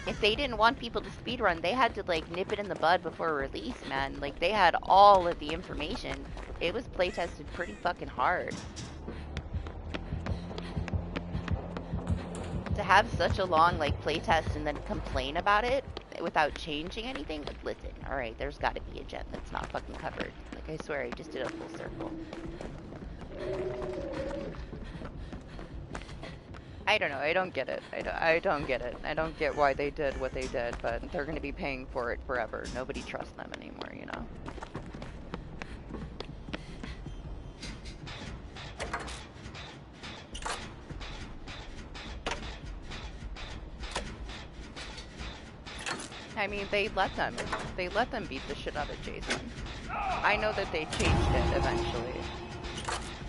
If they didn't want people to speedrun, they had to, like, nip it in the bud before release, man. Like, they had all of the information. It was playtested pretty fucking hard. To have such a long, like, playtest and then complain about it without changing anything, like, listen, alright, there's gotta be a gem that's not fucking covered. Like, I swear, I just did a full circle. I don't know, I don't get it. I don't get it. I don't get why they did what they did, but they're gonna be paying for it forever. Nobody trusts them anymore, you know? I mean, they let them beat the shit out of Jason. I know that they changed it eventually.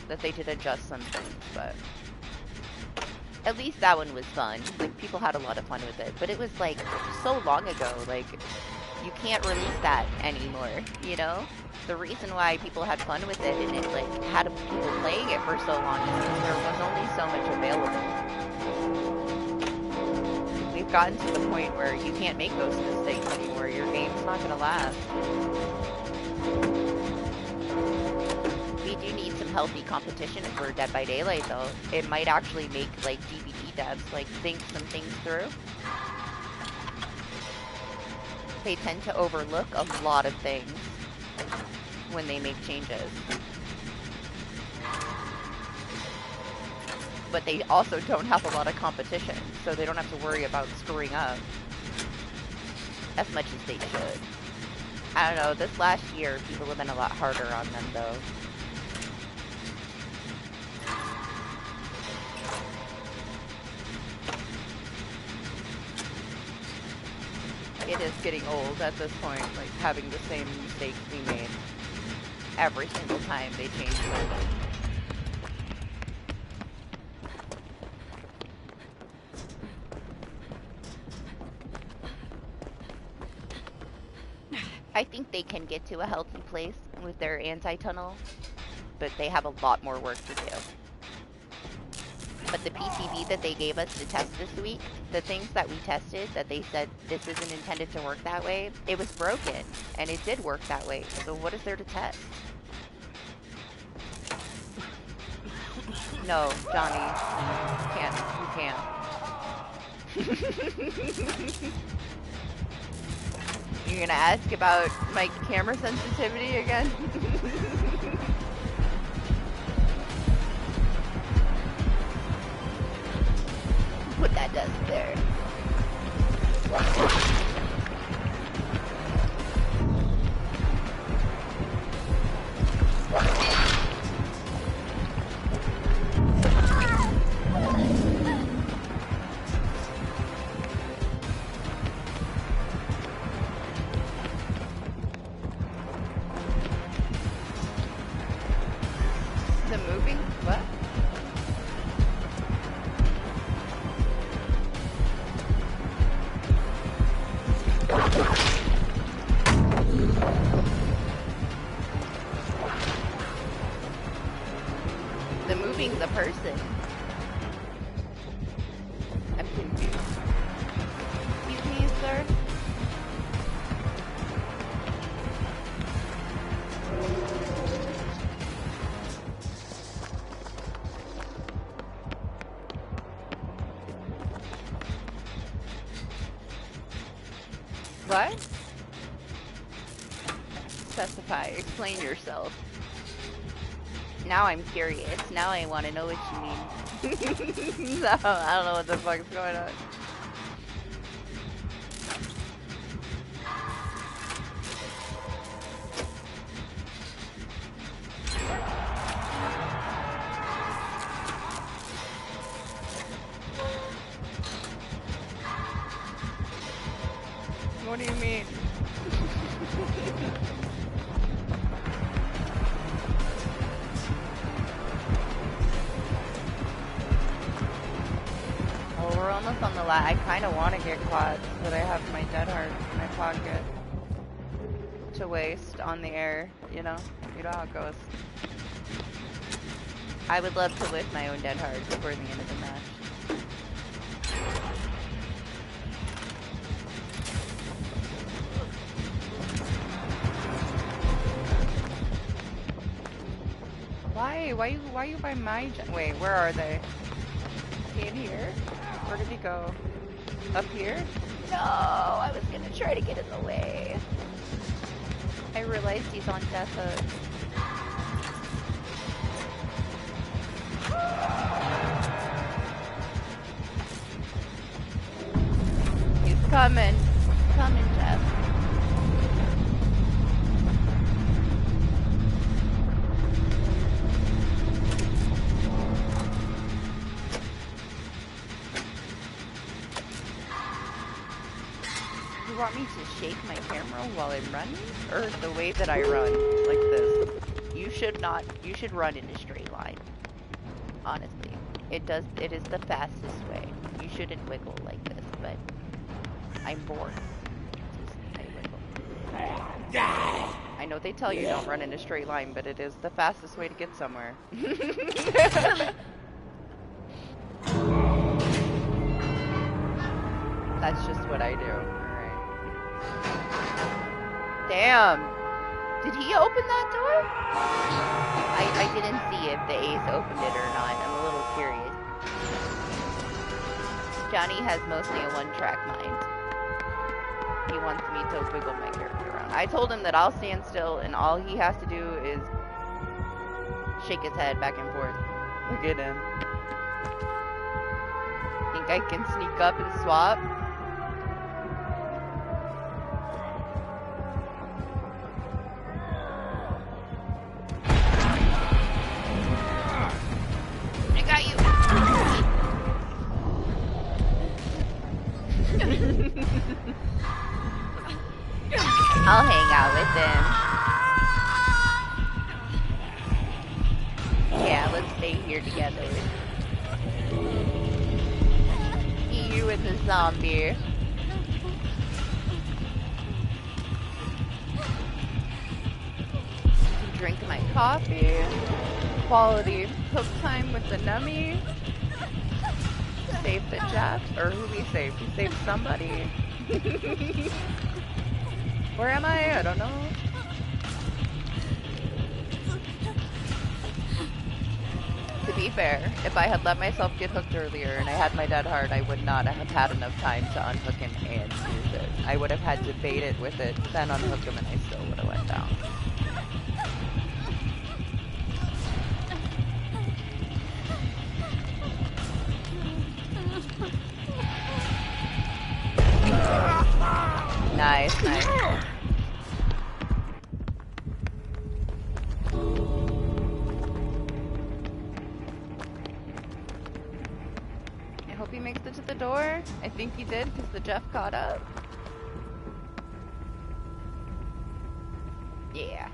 That they did adjust some things, but at least that one was fun. Like, people had a lot of fun with it. But it was, like, so long ago. Like, you can't release that anymore, you know? The reason why people had fun with it and it, like, had people playing it for so long is because there was only so much available. We've gotten to the point where you can't make those mistakes anymore. Your game's not gonna last. We do need some healthy competition for Dead by Daylight, though. It might actually make, like, DBD devs, like, think some things through. They tend to overlook a lot of things when they make changes. But they also don't have a lot of competition, so they don't have to worry about screwing up as much as they should. I don't know, this last year, people have been a lot harder on them, though. It is getting old at this point, like, having the same mistakes we made. every single time they change something. I think they can get to a healthy place with their anti-tunnel, but they have a lot more work to do. But the PCB that they gave us to test this week, the things that we tested that they said this isn't intended to work that way, it was broken, and it did work that way. So what is there to test? No, Johnny, you can't. You're gonna ask about my camera sensitivity again? Put that desk there. The moving? What? The moving the person. I'm confused. Excuse me, sir? What? Specify. Explain yourself. Now I'm curious. Now I want to know what you mean. No, I don't know what the fuck is going on. What do you mean? Oh, we're almost on the I kind of want to get quads, but I have my dead heart in my pocket to waste on the air, you know how it goes. I would love to lift my own dead heart before the end of the match. Why you by my wait, where are they? In here? Where did he go? Up here? No, I was gonna try to get in the way. I realized he's on death hook. He's coming. He's coming, Jeff. You want me to shake my camera while I'm running? Or the way that I run, like this? You should run in a straight line. Honestly. It is the fastest way. You shouldn't wiggle like this, but I'm bored. I know they tell you don't run in a straight line, but it is the fastest way to get somewhere. That's just what I do. Damn! Did he open that door? I didn't see if the ace opened it or not. I'm a little curious. Johnny has mostly a one-track mind. He wants me to wiggle my character around. I told him that I'll stand still and all he has to do is shake his head back and forth. Look at him. Think I can sneak up and swap? I'll hang out with him. let's stay here together. You and the zombie. Drink my coffee. Quality cook time with the nummy. Save the Jeff. Or who we saved? We saved somebody. Where am I? I don't know. To be fair, if I had let myself get hooked earlier and I had my dead heart, I would not have had enough time to unhook him and use it. I would have had to bait it with it, then unhook him, and I still would have went down. Nice, nice. I hope he makes it to the door. I think he did because the Jeff caught up. Yeah.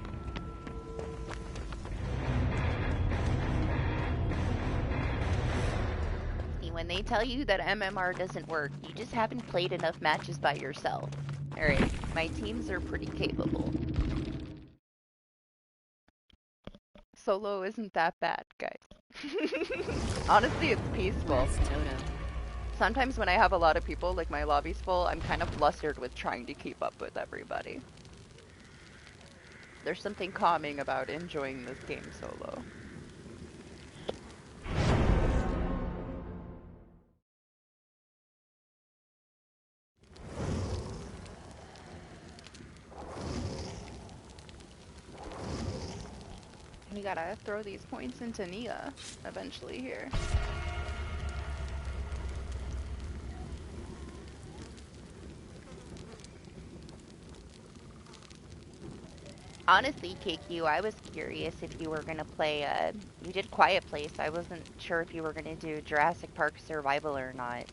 See, when they tell you that MMR doesn't work, you just haven't played enough matches by yourself. Alright, my teams are pretty capable. Solo isn't that bad, guys. Honestly, it's peaceful. Sometimes when I have a lot of people, like my lobby's full, I'm kind of flustered with trying to keep up with everybody. There's something calming about enjoying this game solo. We gotta throw these points into Nia eventually here. Honestly, KQ, I was curious if you were gonna play, you did Quiet Place. I wasn't sure if you were gonna do Jurassic Park Survival or not.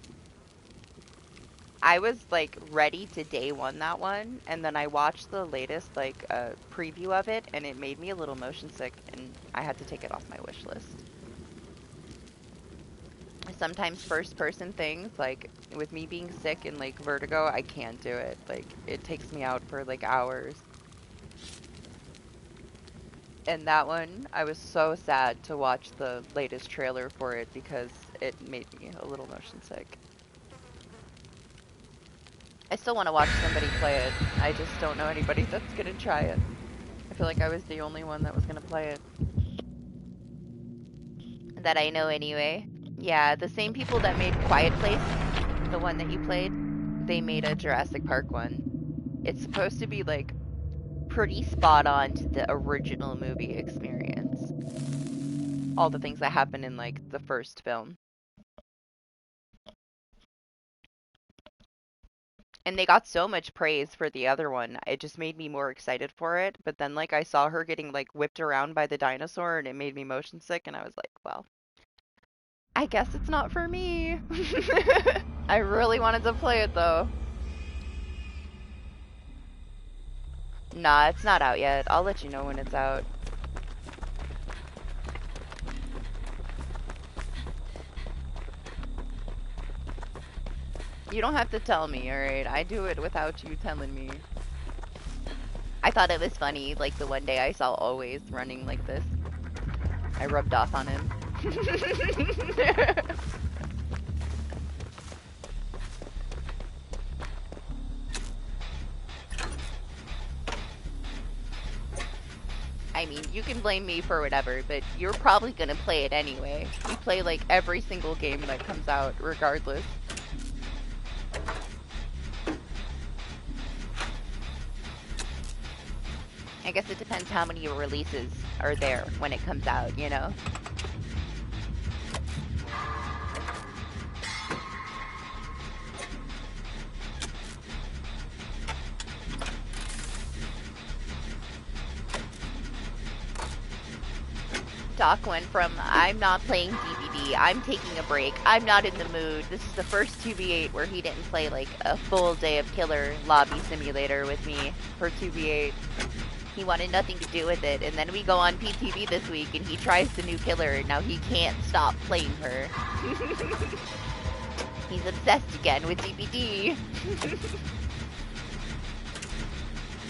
I was, like, ready to day one that one, and then I watched the latest, like, preview of it, and it made me a little motion sick, and I had to take it off my wish list. Sometimes first-person things, like, with me being sick and, like, vertigo, I can't do it. Like, it takes me out for, like, hours. And that one, I was so sad to watch the latest trailer for it because it made me a little motion sick. I still want to watch somebody play it. I just don't know anybody that's gonna try it. I feel like I was the only one that was gonna play it. That I know anyway. Yeah, the same people that made Quiet Place, the one that you played, they made a Jurassic Park one. It's supposed to be, like, pretty spot on to the original movie experience. All the things that happen in, like, the first film. And they got so much praise for the other one, it just made me more excited for it. But then, like, I saw her getting, like, whipped around by the dinosaur, and it made me motion sick, and I was like, well, I guess it's not for me. I really wanted to play it, though. Nah, it's not out yet. I'll let you know when it's out. You don't have to tell me, alright? I do it without you telling me. I thought it was funny, like the one day I saw Always running like this. I rubbed off on him. I mean, you can blame me for whatever, but you're probably gonna play it anyway. You play like every single game that comes out, regardless. I guess it depends how many releases are there when it comes out, you know? Doc went from, I'm not playing DBD, I'm taking a break, I'm not in the mood. This is the first 2v8 where he didn't play like a full day of Killer Lobby Simulator with me for 2v8. He wanted nothing to do with it, and then we go on PTV this week, and he tries the new killer, and now he can't stop playing her. He's obsessed again with DBD.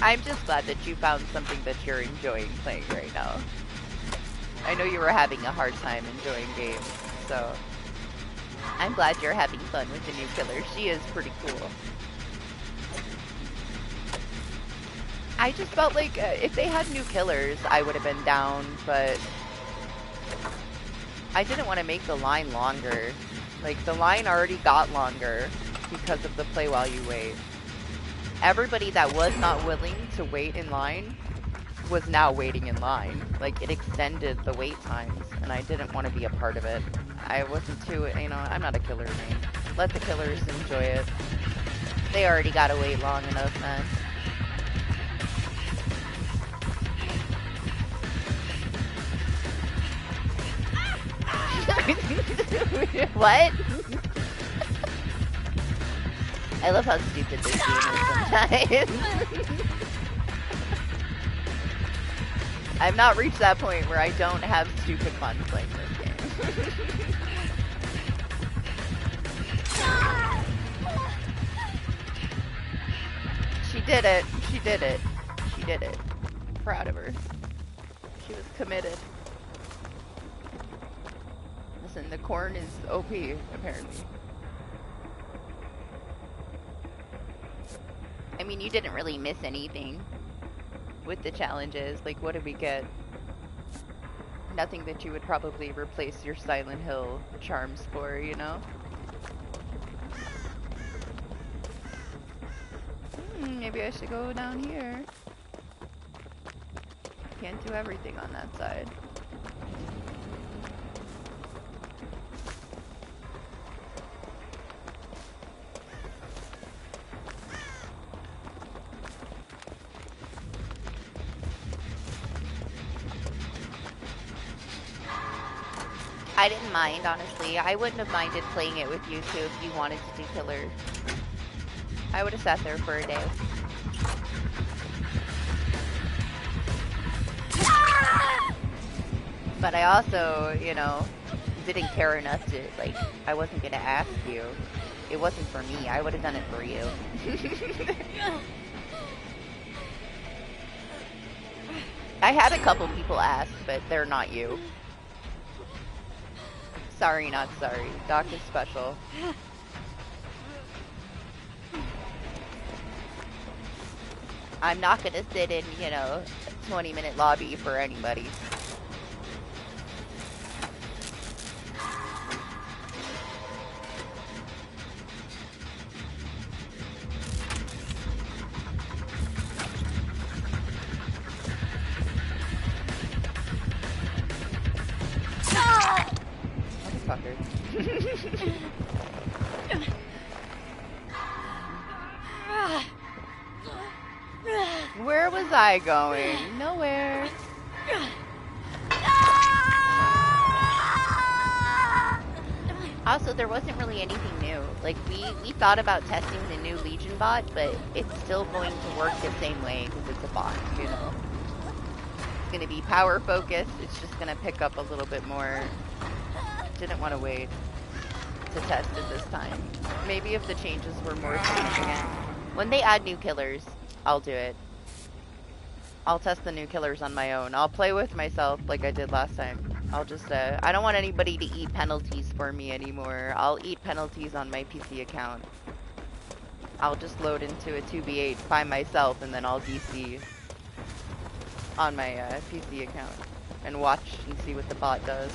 I'm just glad that you found something that you're enjoying playing right now. I know you were having a hard time enjoying games, so I'm glad you're having fun with the new killer. She is pretty cool. I just felt like if they had new killers, I would have been down, but I didn't want to make the line longer. Like, the line already got longer because of the play while you wait. Everybody that was not willing to wait in line was now waiting in line. Like, it extended the wait times, and I didn't want to be a part of it. I wasn't too, you know, I'm not a killer main. Let the killers enjoy it. They already gotta wait long enough, man. What? I love how stupid this game is sometimes. I've not reached that point where I don't have stupid fun playing this game. She did it. She did it. She did it. Proud of her. She was committed. Listen, the corn is OP, apparently. I mean, you didn't really miss anything with the challenges. Like, what did we get? Nothing that you would probably replace your Silent Hill charms for, you know? Maybe I should go down here. Can't do everything on that side. I didn't mind, honestly. I wouldn't have minded playing it with you two if you wanted to do killers. I would have sat there for a day. But I also, you know, didn't care enough to, like, I wasn't gonna ask you. It wasn't for me. I would have done it for you. I had a couple people ask, but they're not you. Sorry, not sorry. Doc is special. I'm not gonna sit in, you know, a 20-minute lobby for anybody. Where was I going? Nowhere. Also, there wasn't really anything new. Like, we thought about testing the new Legion bot, but it's still going to work the same way because it's a bot, you know? It's going to be power focused. It's just going to pick up a little bit more. Didn't want to wait to test it this time. Maybe if the changes were more significant. When they add new killers, I'll do it. I'll test the new killers on my own. I'll play with myself like I did last time. I'll just, I don't want anybody to eat penalties for me anymore. I'll eat penalties on my PC account. I'll just load into a 2v8 by myself and then I'll DC on my PC account and watch and see what the bot does.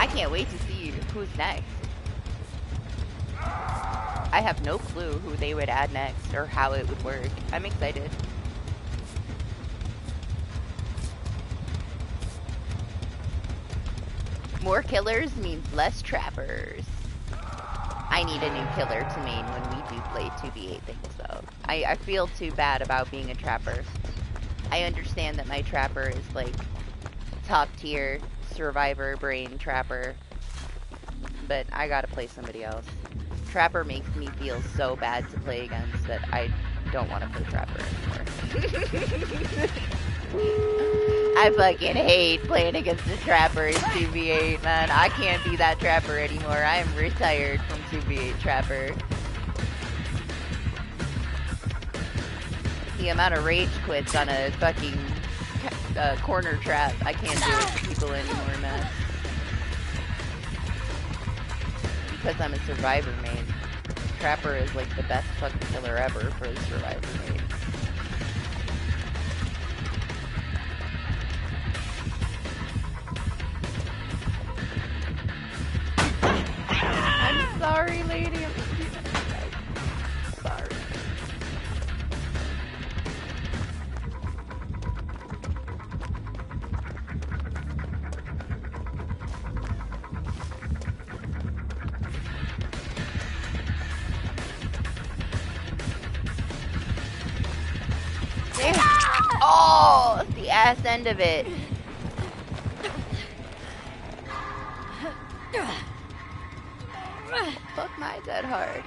I can't wait to see who's next. I have no clue who they would add next or how it would work. I'm excited. More killers means less trappers. I need a new killer to main when we do play 2v8 things, though. I feel too bad about being a trapper. I understand that my trapper is, like, top tier, survivor brain trapper. But I gotta play somebody else. Trapper makes me feel so bad to play against that I don't want to play Trapper anymore. I fucking hate playing against the Trapper in 2v8, man. I can't be that Trapper anymore. I am retired from 2v8 Trapper. The amount of rage quits on a fucking corner trap, I can't do it to people anymore, man. Because I'm a survivor main. Trapper is like the best fucking killer ever for the survivor main. I'm sorry, lady. I'm sorry. Oh, the ass end of it. Fuck my dead hard.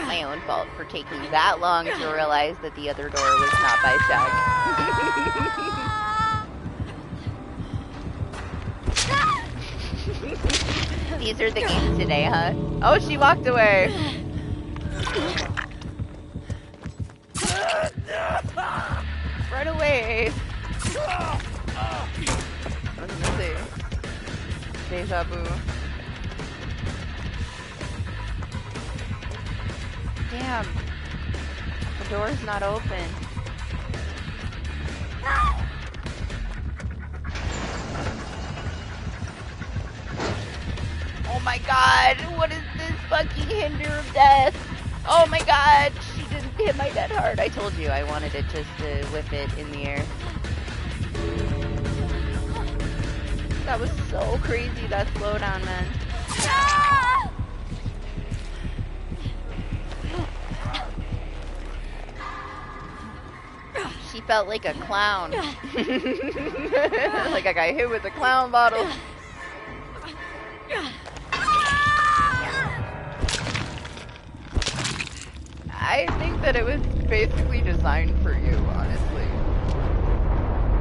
My own fault for taking that long to realize that the other door was not by Shug. These are the games today, huh? Oh, she walked away. Run away. I was gonna say. Deja vu. Damn. The door's not open. Oh my god, what is this fucking hinder of death? Oh my god, she didn't hit my dead hard. I told you I wanted it just to whip it in the air. That was so crazy, that slowdown, man. She felt like a clown. Like I got hit with a clown bottle. I think that it was basically designed for you, honestly.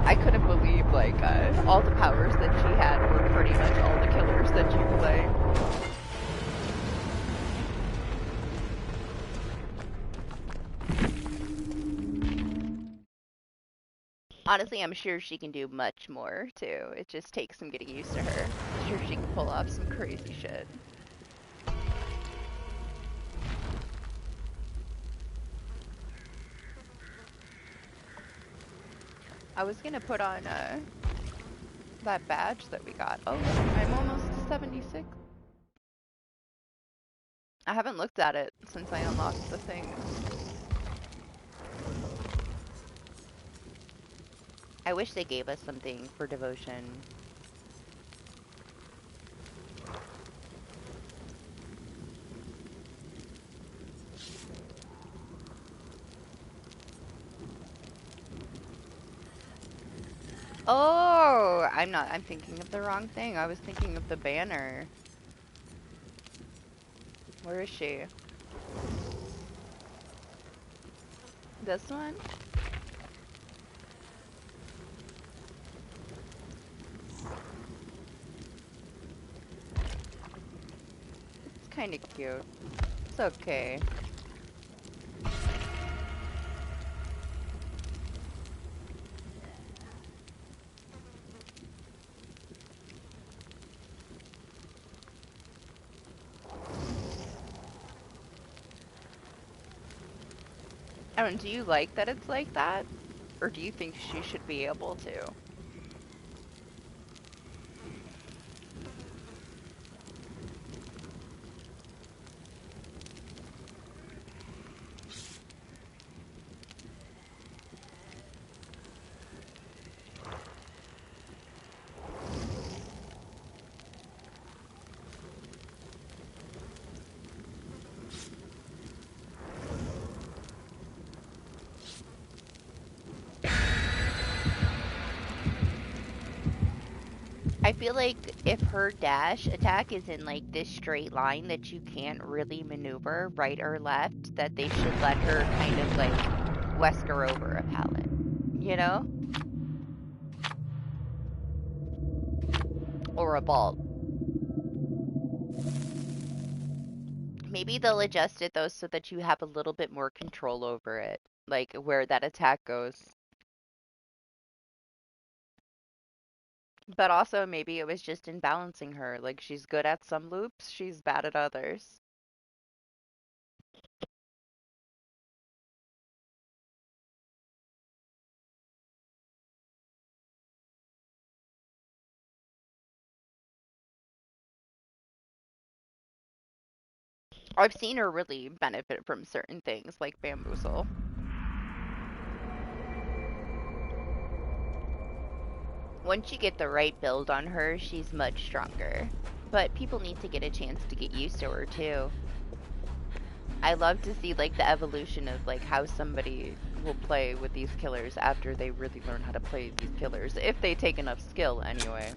I couldn't believe, like, all the powers that she had were pretty much all the killers that you play. Honestly, I'm sure she can do much more, too. It just takes some getting used to her. I'm sure she can pull off some crazy shit. I was gonna put on, that badge that we got. Oh, look, I'm almost 76. I haven't looked at it since I unlocked the thing. I wish they gave us something for devotion. Oh, I'm thinking of the wrong thing. I was thinking of the banner. Where is she? This one? It's kind of cute. It's okay. Evan, do you like that it's like that? Or do you think she should be able to? feel like if her dash attack is in like this straight line that you can't really maneuver right or left, that they should let her kind of like whisker over a pallet, you know? Or a vault. Maybe they'll adjust it though so that you have a little bit more control over it, like where that attack goes. But also maybe it was just in balancing her. Like she's good at some loops, she's bad at others. I've seen her really benefit from certain things like bamboozle. Once you get the right build on her, she's much stronger. But people need to get a chance to get used to her too. I love to see like the evolution of like how somebody will play with these killers after they really learn how to play these killers, if they take enough skill anyway.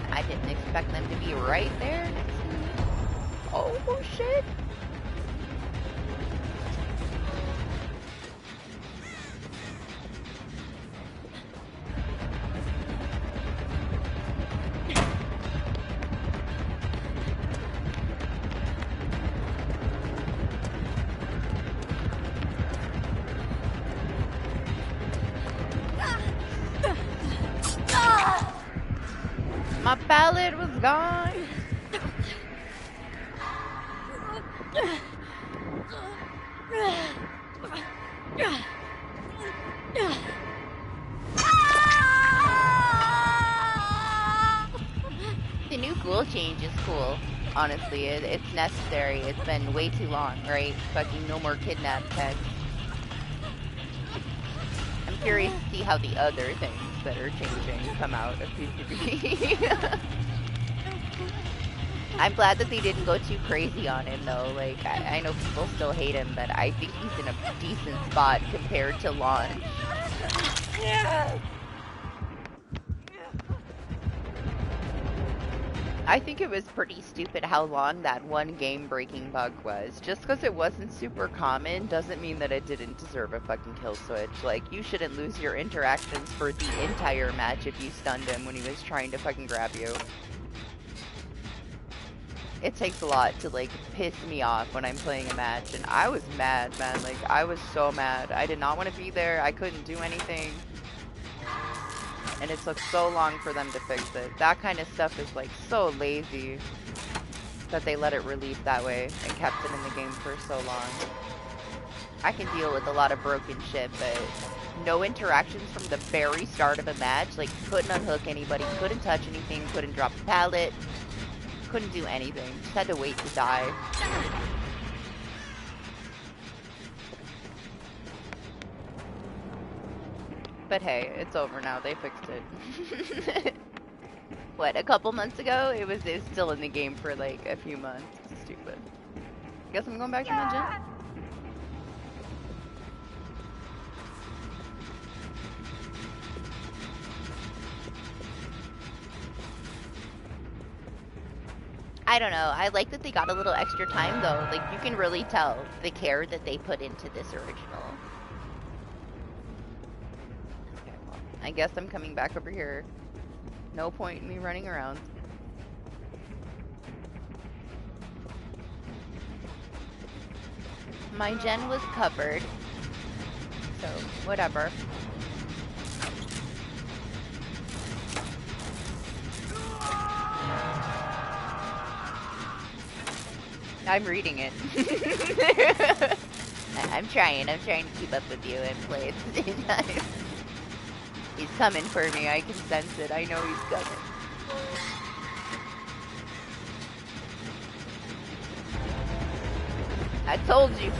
I didn't expect them to be right there next to me. Oh shit! My pallet was gone. The new ghoul change is cool. Honestly, it's necessary. It's been way too long, right? Fucking no more kidnap pets. I'm curious to see how the other things that are changing come out of PvP. I'm glad that they didn't go too crazy on him though. Like, I know people still hate him, but I think he's in a decent spot compared to launch. I think it was pretty stupid how long that one game-breaking bug was. Just because it wasn't super common doesn't mean that it didn't deserve a fucking kill switch. Like, you shouldn't lose your interactions for the entire match if you stunned him when he was trying to fucking grab you. It takes a lot to, like, piss me off when I'm playing a match, and I was mad, man. Like, I was so mad. I did not want to be there. I couldn't do anything. And it took so long for them to fix it. That kind of stuff is like so lazy that they let it release that way and kept it in the game for so long. I can deal with a lot of broken shit, but no interactions from the very start of a match. Like, couldn't unhook anybody, couldn't touch anything, couldn't drop a pallet, couldn't do anything. Just had to wait to die. But hey, it's over now. They fixed it. What, a couple months ago? It was still in the game for like a few months. It's stupid. Guess I'm going back to my gym. I don't know. I like that they got a little extra time though. Like, you can really tell the care that they put into this original. I guess I'm coming back over here. No point in me running around. My gen was covered, so whatever. I'm reading it. I'm trying to keep up with you and play at the same time. He's coming for me. I can sense it. I know he's coming. I told you.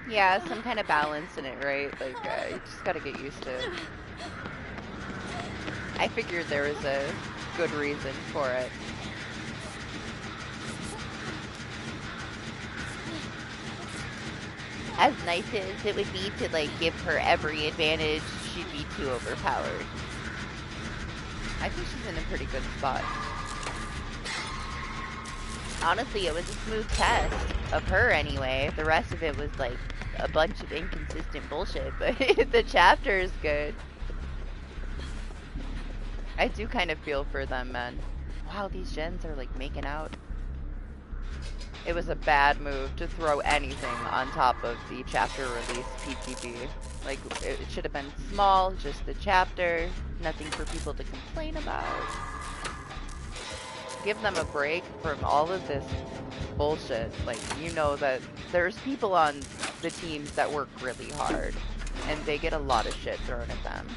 Yeah, some kind of balance in it, right? Like, you just gotta get used to it. I figured there was a good reason for it. As nice as it would be to like give her every advantage, she'd be too overpowered. I think she's in a pretty good spot. Honestly, it was a smooth test of her anyway. The rest of it was like a bunch of inconsistent bullshit, but the chapter is good. I do kind of feel for them, man. Wow, these gens are like making out. It was a bad move to throw anything on top of the chapter release PTB. Like, it should have been small, just the chapter, nothing for people to complain about. Give them a break from all of this bullshit. Like, you know that there's people on the teams that work really hard, and they get a lot of shit thrown at them.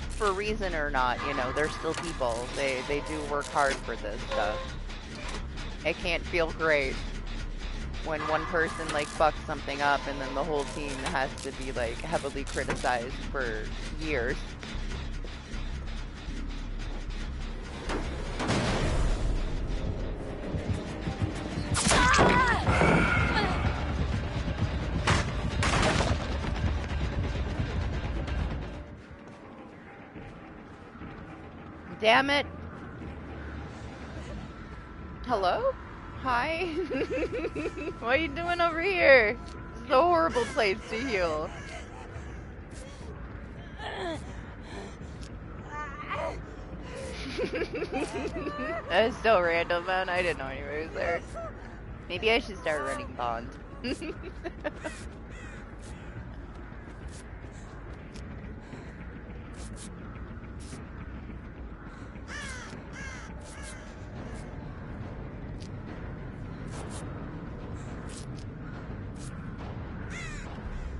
For reason or not, you know, they're still people. They do work hard for this stuff. It can't feel great when one person like fucks something up and then the whole team has to be like heavily criticized for years. Damn it. Hello? Hi? What are you doing over here? This is a horrible place to heal. That's so random, man. I didn't know anybody was there. Maybe I should start running Bond.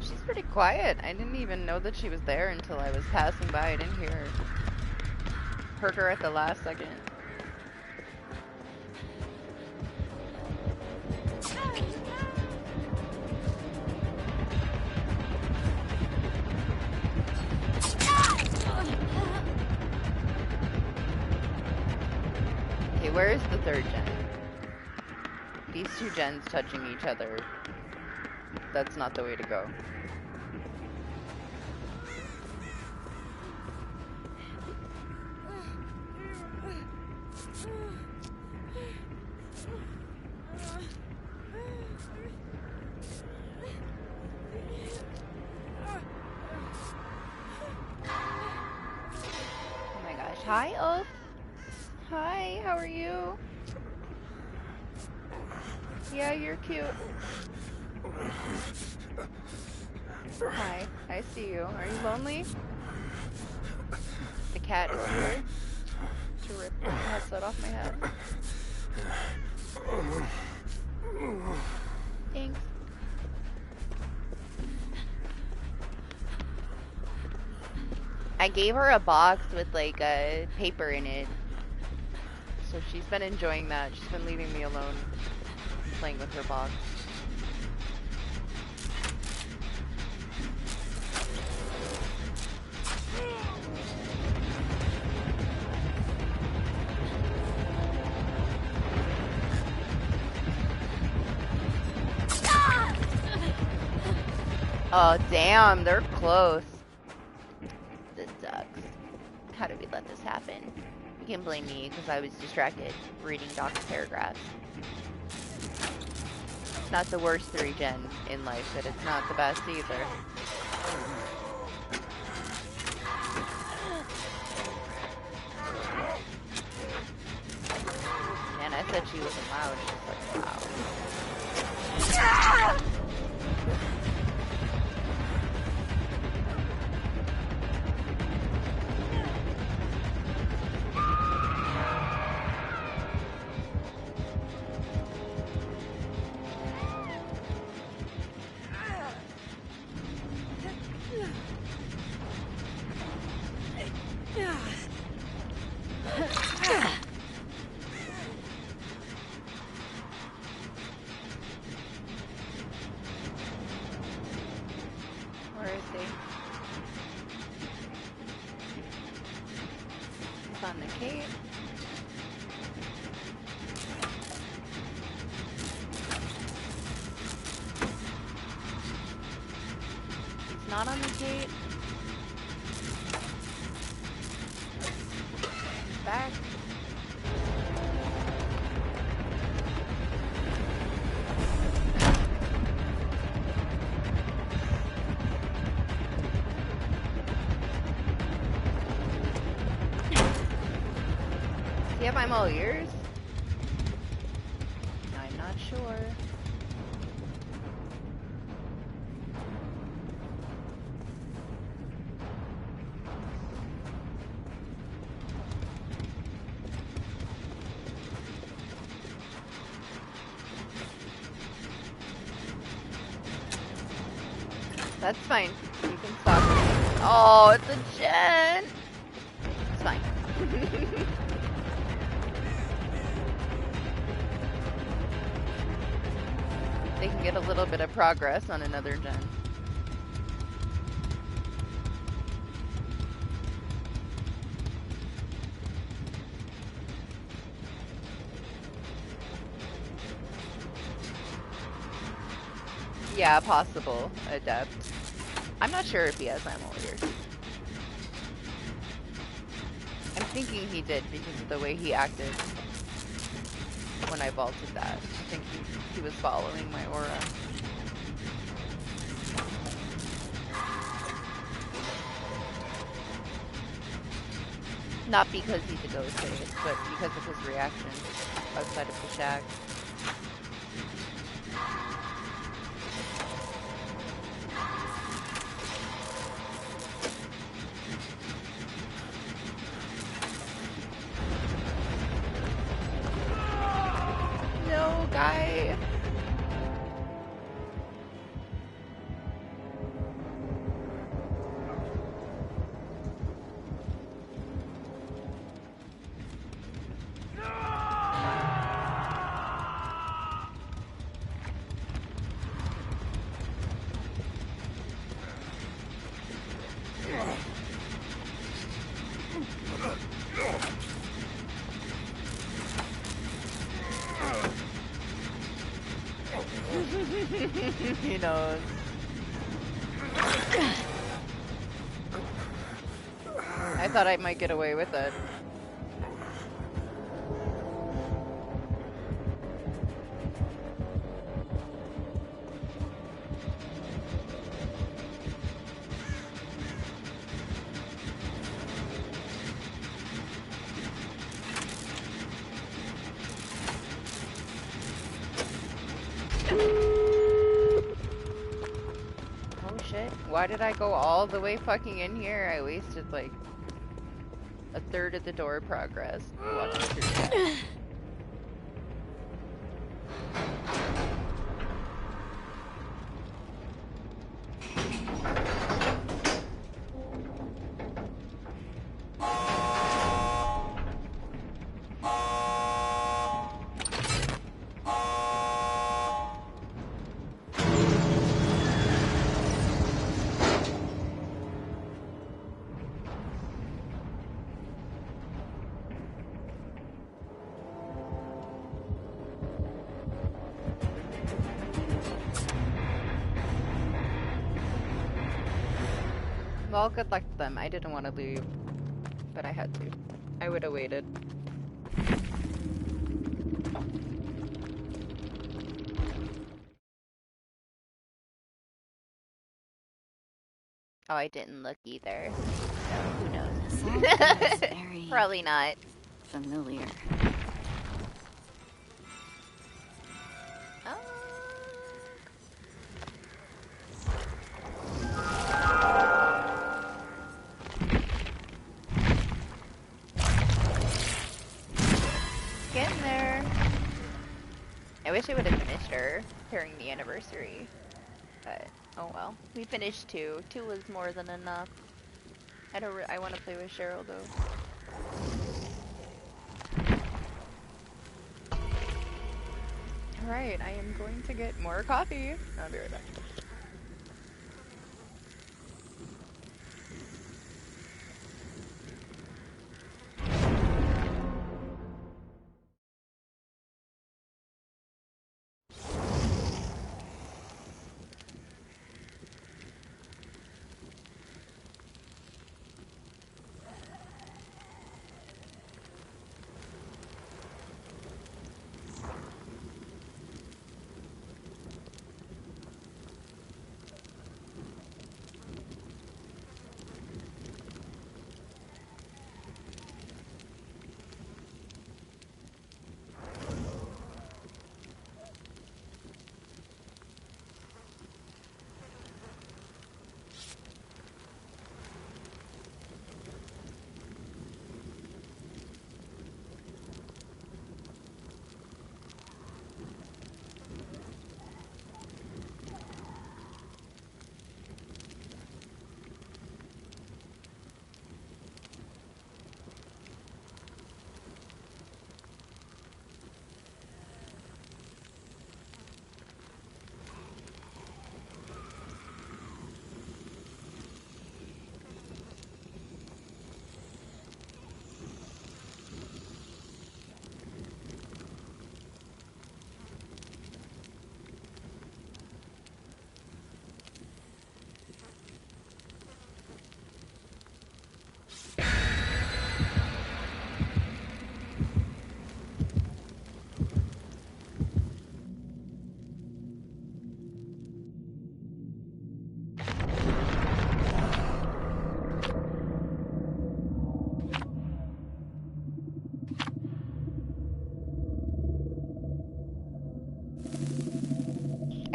She's pretty quiet. I didn't even know that she was there until I was passing by. I didn't hear her. Heard her at the last second. Okay, where is the third gen? These two gens touching each other. That's not the way to go. Oh my gosh. Hi, Oath. Hi, how are you? Yeah, you're cute. Hi, I see you. Are you lonely? The cat is here to rip the headset off my head. Thanks. I gave her a box with like a paper in it. So she's been enjoying that. She's been leaving me alone, playing with her box. Oh, damn, they're close. This sucks. How did we let this happen? You can blame me because I was distracted reading Doc's paragraphs. It's not the worst 3-gen in life, but it's not the best either. Man, I said she wasn't loud. She's like, wow. see. He's on the cape. He's not on the gate. He's back. Yep, I'm all ears. I'm not sure. That's fine. You can stop. Oh, it's a gen! It's fine. They can get a little bit of progress on another gen. Yeah, possible. Adept. I'm not sure if he has ammo here. I'm thinking he did because of the way he acted when I vaulted that. I think he was following my aura. Not because he's a ghost face, but because of his reaction outside of the shack. No, guy. He knows. I thought I might get away with it. Why did I go all the way fucking in here? I wasted like a third of the door progress walking through that. Well, good luck to them. I didn't want to leave, but I had to. I would have waited. Oh, I didn't look either. So who knows? Very Probably not. familiar. Getting there. I wish I would have finished her during the anniversary, but oh well. We finished 2. 2 was more than enough. I want to play with Cheryl though. Alright, I am going to get more coffee. I'll be right back.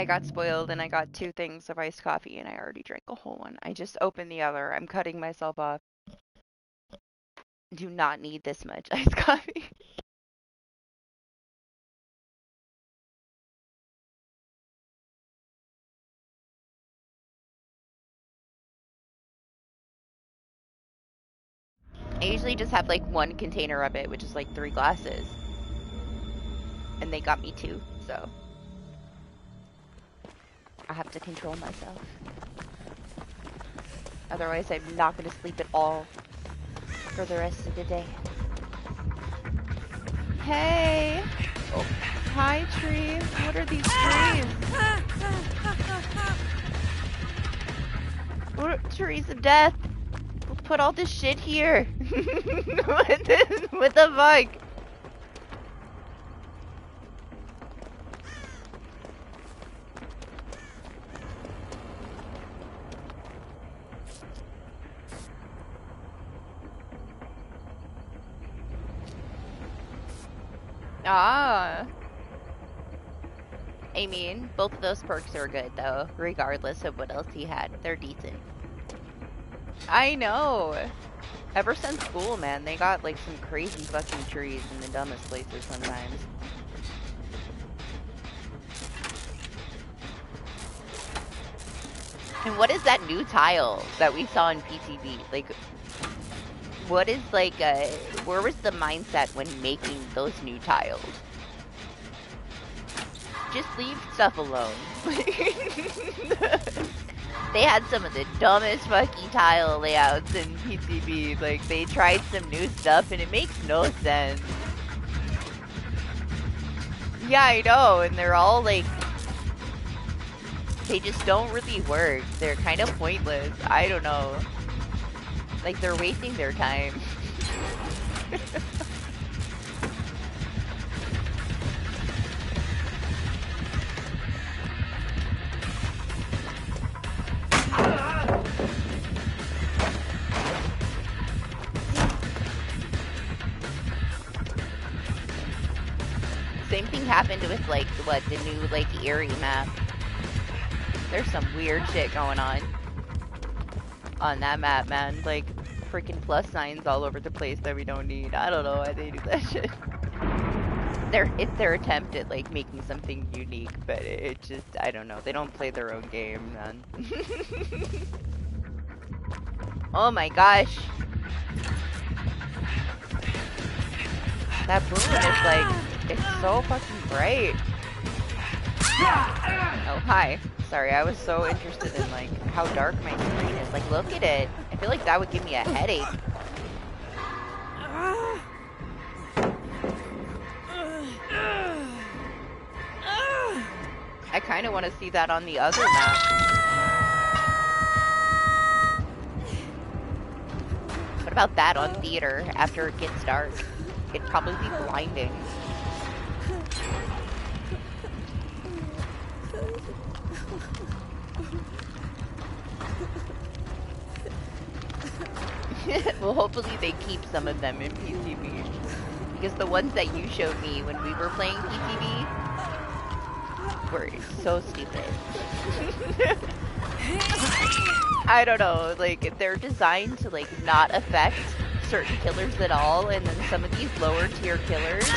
I got spoiled and I got 2 things of iced coffee and I already drank a whole one. I just opened the other. I'm cutting myself off. Do not need this much iced coffee. I usually just have like 1 container of it, which is like 3 glasses. And they got me 2, so I have to control myself. Otherwise, I'm not going to sleep at all for the rest of the day. Hey! Oh, hi, trees. What are these trees? What are, trees of death. We'll put all this shit here. What the fuck? Ah. I mean, both of those perks are good, though, regardless of what else he had. They're decent. I know! Ever since school, man, they got, like, some crazy fucking trees in the dumbest places sometimes. And what is that new tile that we saw in PTB? Like, what is, like, where was the mindset when making those new tiles? Just leave stuff alone. They had some of the dumbest fucking tile layouts in PTB. Like, they tried some new stuff and it makes no sense. Yeah, I know, and they're all, like, they just don't really work. They're kind of pointless. I don't know. Like, they're wasting their time. Same thing happened with, like, what, the new, like, Erie map. There's some weird shit going on that map, man. Like, freaking plus signs all over the place that we don't need. I don't know why they do that shit. It's their attempt at, like, making something unique, but it just, I don't know. They don't play their own game, man. Oh my gosh. That balloon is, like, it's so fucking bright. Oh, hi. Sorry, I was so interested in, like, how dark my screen is. Like, look at it. I feel like that would give me a headache. I kind of want to see that on the other map. What about that on theater after it gets dark? It'd probably be blinding. Well, hopefully they keep some of them in PTB. Because the ones that you showed me when we were playing PTB were so stupid. I don't know, like, they're designed to, like, not affect certain killers at all, and then some of these lower tier killers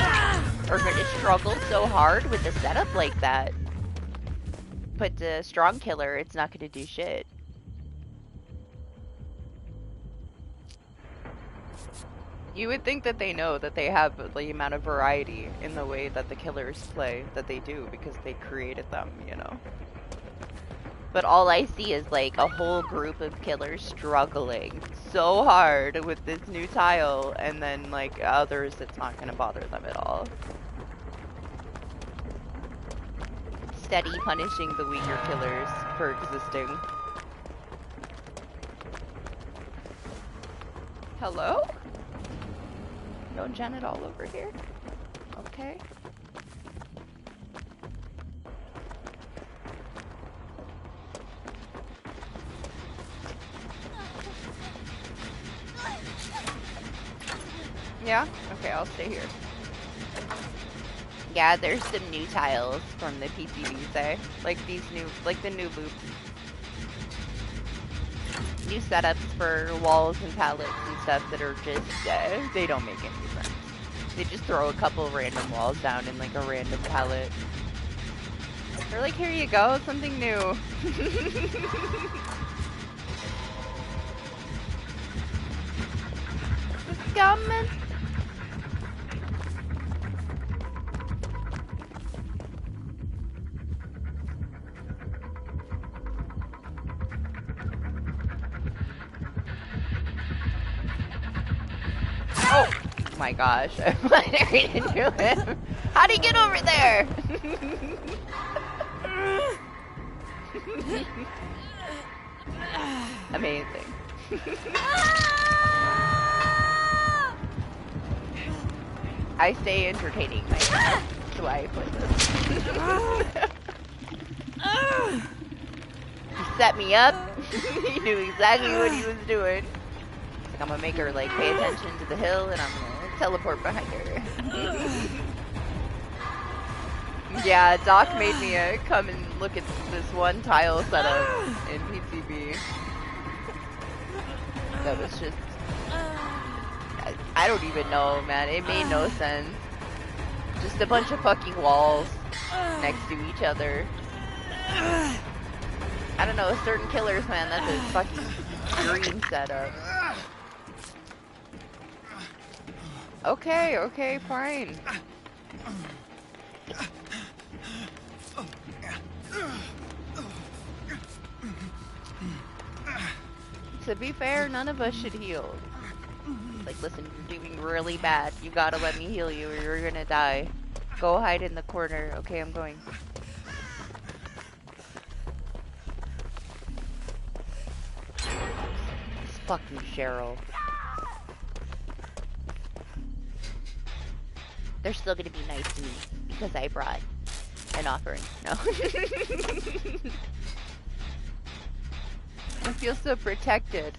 are going to struggle so hard with the setup like that. But the strong killer, it's not going to do shit. You would think that they know that they have the amount of variety in the way that the killers play that they do because they created them, you know. But all I see is like a whole group of killers struggling so hard with this new tile, and then like others, it's not going to bother them at all. Steady punishing the weaker killers for existing. Hello? No Janet all over here? Okay. Yeah? Okay, I'll stay here. Yeah, there's some new tiles from the PCBs, eh? Like these new, like the new loops. New setups for walls and pallets and stuff that are just, they don't make any sense. They just throw a couple random walls down in like a random pallet. They're like, here you go, something new. Scum. Oh my gosh, I ran into him. How'd he get over there? Amazing. I stay entertaining myself. That's why I play this. He set me up. He knew exactly what he was doing. He's like, I'm gonna make her like pay attention to the hill, and I'm gonna teleport behind her. Yeah, Doc made me come and look at this one tile setup in PCB. That was just, I don't even know, man. It made no sense. Just a bunch of fucking walls next to each other. I don't know, certain killers, man, that's a fucking dream setup. Okay, okay, fine. To be fair, none of us should heal. Like, listen, you're doing really bad. You gotta let me heal you or you're gonna die. Go hide in the corner. Okay, I'm going. This fucking Cheryl. They're still gonna be nice to me because I brought an offering. No. I feel so protected.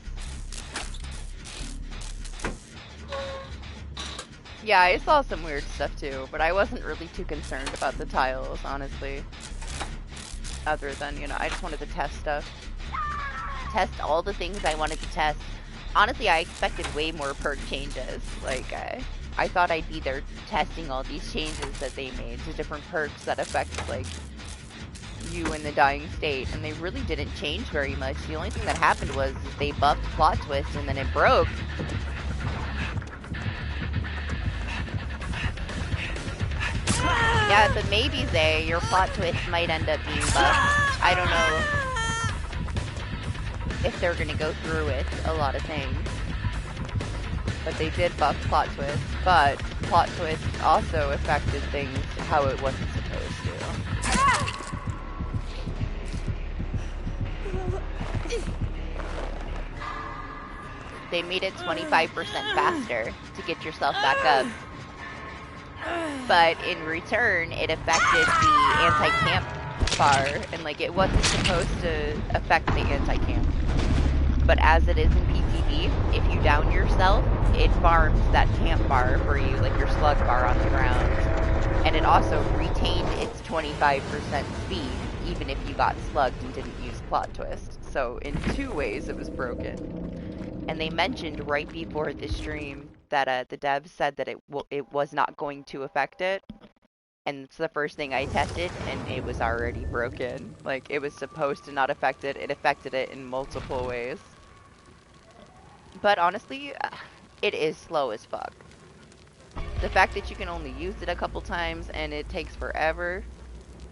Yeah, I saw some weird stuff too, but I wasn't really too concerned about the tiles, honestly. Other than, you know, I just wanted to test stuff. Test all the things I wanted to test. Honestly, I expected way more perk changes. Like, I thought I'd be there testing all these changes that they made to different perks that affect, like, you in the dying state, and they really didn't change very much. The only thing that happened was they buffed plot twist and then it broke. Yeah, but maybe Zay, your plot twist might end up being buffed. I don't know if they're gonna go through with a lot of things. But they did buff plot twist, but plot twist also affected things how it wasn't supposed to. They made it 25% faster to get yourself back up. But in return, it affected the anti-camp bar, and like it wasn't supposed to affect the anti-camp. But as it is in PTB, if you down yourself, it farms that camp bar for you, like your slug bar on the ground. And it also retained its 25% speed, even if you got slugged and didn't use plot twist. So in two ways it was broken. And they mentioned right before the stream that the devs said that it was not going to affect it. And it's the first thing I tested, and it was already broken. Like, it was supposed to not affect it. It affected it in multiple ways. But honestly, it is slow as fuck. The fact that you can only use it a couple times and it takes forever,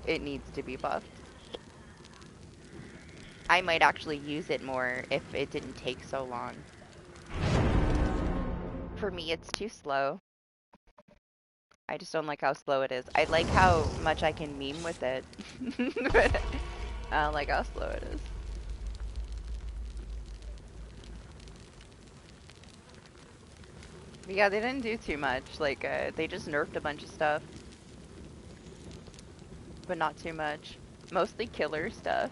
it needs to be buffed. I might actually use it more if it didn't take so long. For me, it's too slow. I just don't like how slow it is. I like how much I can meme with it. But I don't like how slow it is. But yeah, they didn't do too much. Like, they just nerfed a bunch of stuff. But not too much. Mostly killer stuff.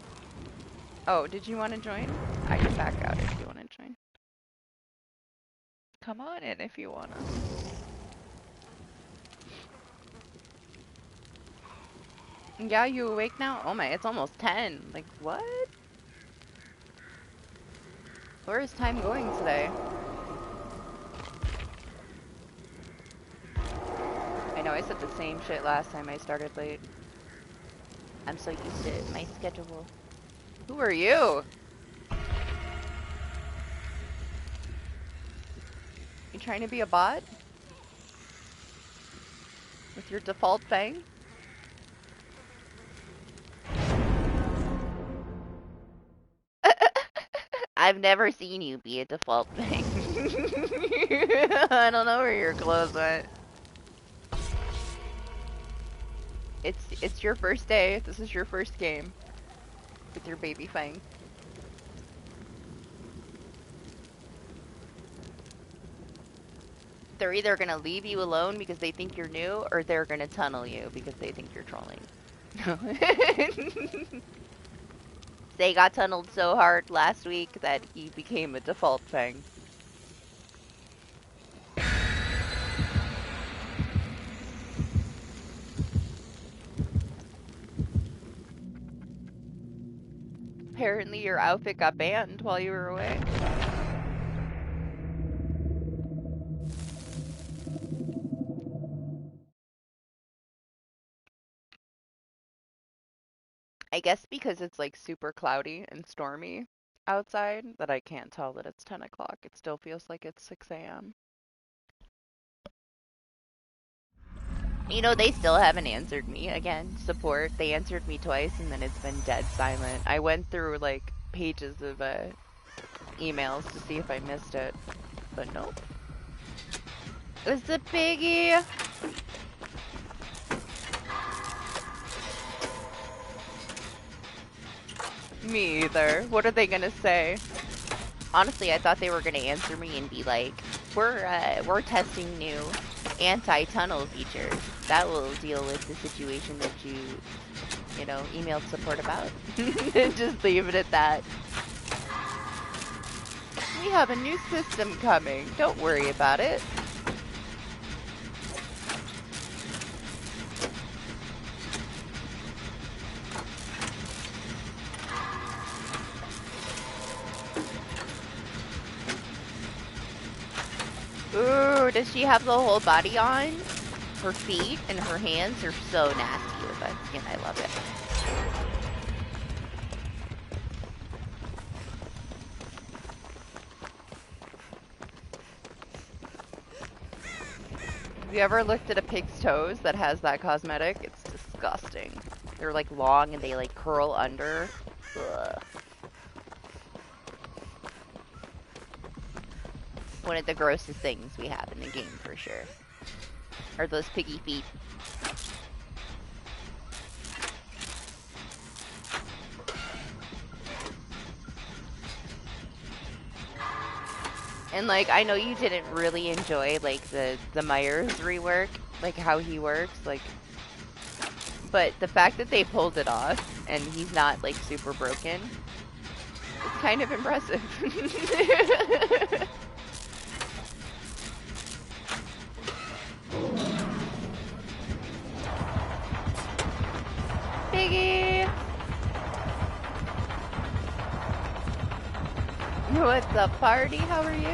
Oh, did you want to join? I can back out if you want to join. Come on in if you want to. Yeah, you awake now? Oh my, it's almost 10. Like, what? Where is time going today? I know I said the same shit last time I started late. I'm so used to my schedule. Who are you? You trying to be a bot? With your default thing? I've never seen you be a default thing. I don't know where your clothes went. It's your first day. This is your first game. With your baby Fang. They're either gonna leave you alone because they think you're new, or they're gonna tunnel you because they think you're trolling. They got tunneled so hard last week that he became a default thing. Apparently your outfit got banned while you were away. I guess because it's like super cloudy and stormy outside that I can't tell that it's 10 o'clock. It still feels like it's 6 a.m. You know, they still haven't answered me. Again, support. They answered me twice and then it's been dead silent. I went through like pages of emails to see if I missed it, but nope. It's a piggy! Me either. What are they gonna say? Honestly, I thought they were gonna answer me and be like, we're testing new anti-tunnel features. That will deal with the situation that you know, emailed support about. Just leave it at that. We have a new system coming. Don't worry about it. Ooh, does she have the whole body on? Her feet and her hands are so nasty with that skin. I love it. Have you ever looked at a pig's toes that has that cosmetic? It's disgusting. They're like long and they like curl under. Ugh. One of the grossest things we have in the game for sure. Are those piggy feet. And like, I know you didn't really enjoy like the Myers rework, like how he works, like, but the fact that they pulled it off and he's not like super broken, it's kind of impressive. Piggy! What's up, party? How are you?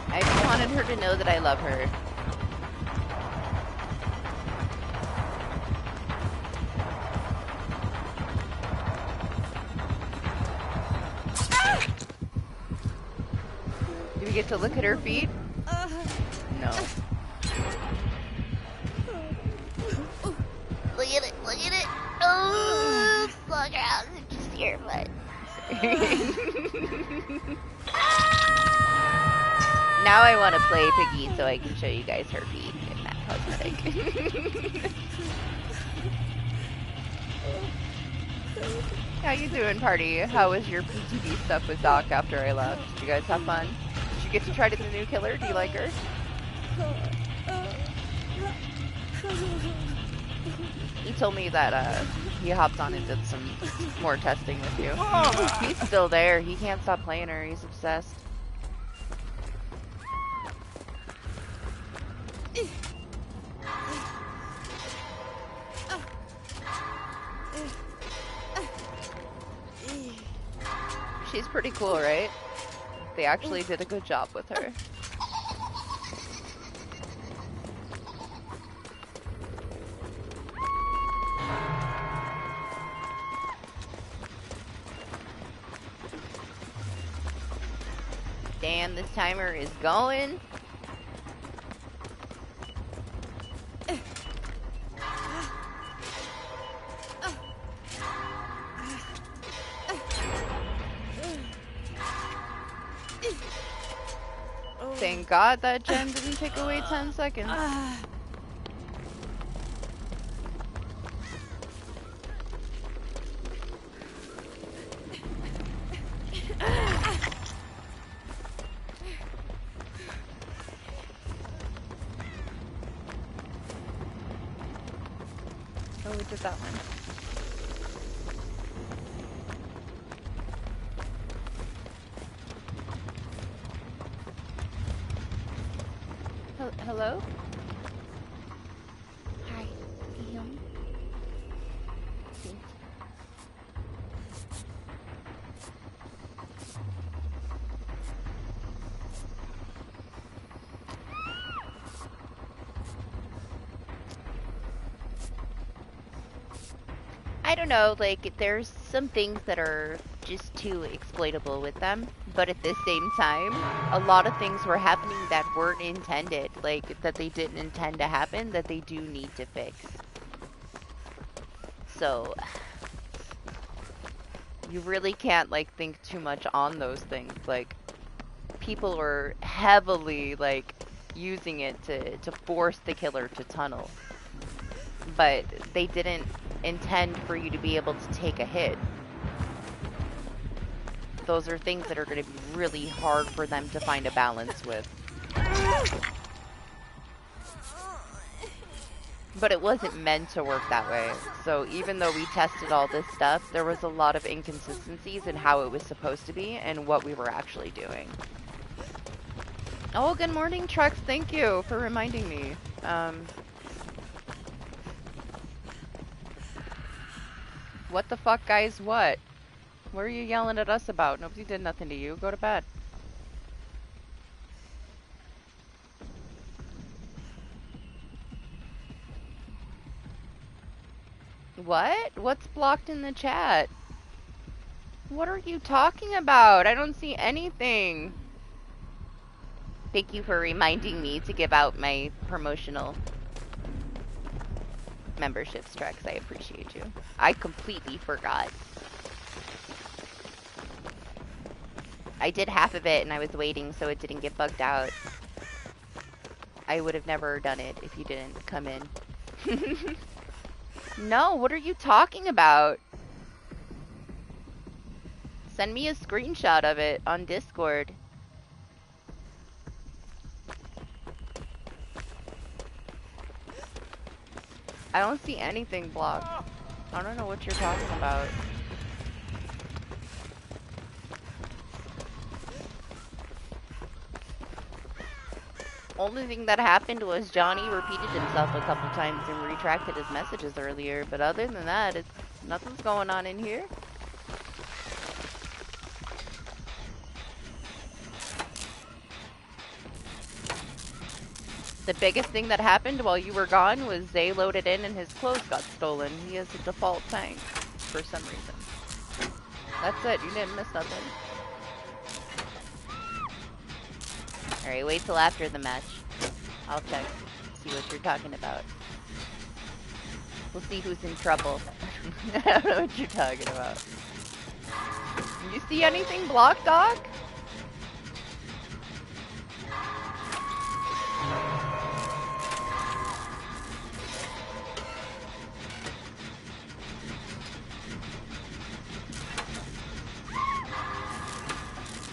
I just wanted her to know that I love her. Do we get to look at her feet? No. Look at it, look at it. Oh, Slug out. Just your butt. Now I want to play Piggy so I can show you guys her feet in that cosmetic. How you doing, party? How was your PTV stuff with Doc after I left? Did you guys have fun? Did you get to try to the new killer? Do you like her? He told me that he hopped on and did some more testing with you. He's still there. He can't stop playing her. He's obsessed. She's pretty cool, right? They actually did a good job with her. Damn, this timer is going. Thank God that gem didn't take away 10 seconds. Oh, we did that one. Hello? Hi, can you hear me? Thanks. I don't know, like, there's some things that are just too exploitable with them, but at the same time, a lot of things were happening that weren't intended, like, that they didn't intend to happen, that they do need to fix. So, you really can't, like, think too much on those things. Like, people were heavily, like, using it to force the killer to tunnel. But they didn't intend for you to be able to take a hit. Those are things that are going to be really hard for them to find a balance with. But it wasn't meant to work that way. So even though we tested all this stuff, there was a lot of inconsistencies in how it was supposed to be and what we were actually doing. Oh, good morning, Trex. Thank you for reminding me. What the fuck, guys? What? What are you yelling at us about? Nobody did nothing to you. Go to bed. What? What's blocked in the chat? What are you talking about? I don't see anything. Thank you for reminding me to give out my promotional memberships, Trex. I appreciate you. I completely forgot. I did half of it and I was waiting so it didn't get bugged out. I would have never done it if you didn't come in. No, what are you talking about? Send me a screenshot of it on Discord. I don't see anything blocked. I don't know what you're talking about. Only thing that happened was Johnny repeated himself a couple times and retracted his messages earlier, but other than that, nothing's going on in here. The biggest thing that happened while you were gone was Zay loaded in and his clothes got stolen. He has a default tank for some reason. That's it, you didn't miss nothing. Alright, wait till after the match. I'll check, see what you're talking about. We'll see who's in trouble. I don't know what you're talking about. You see anything blocked, dog?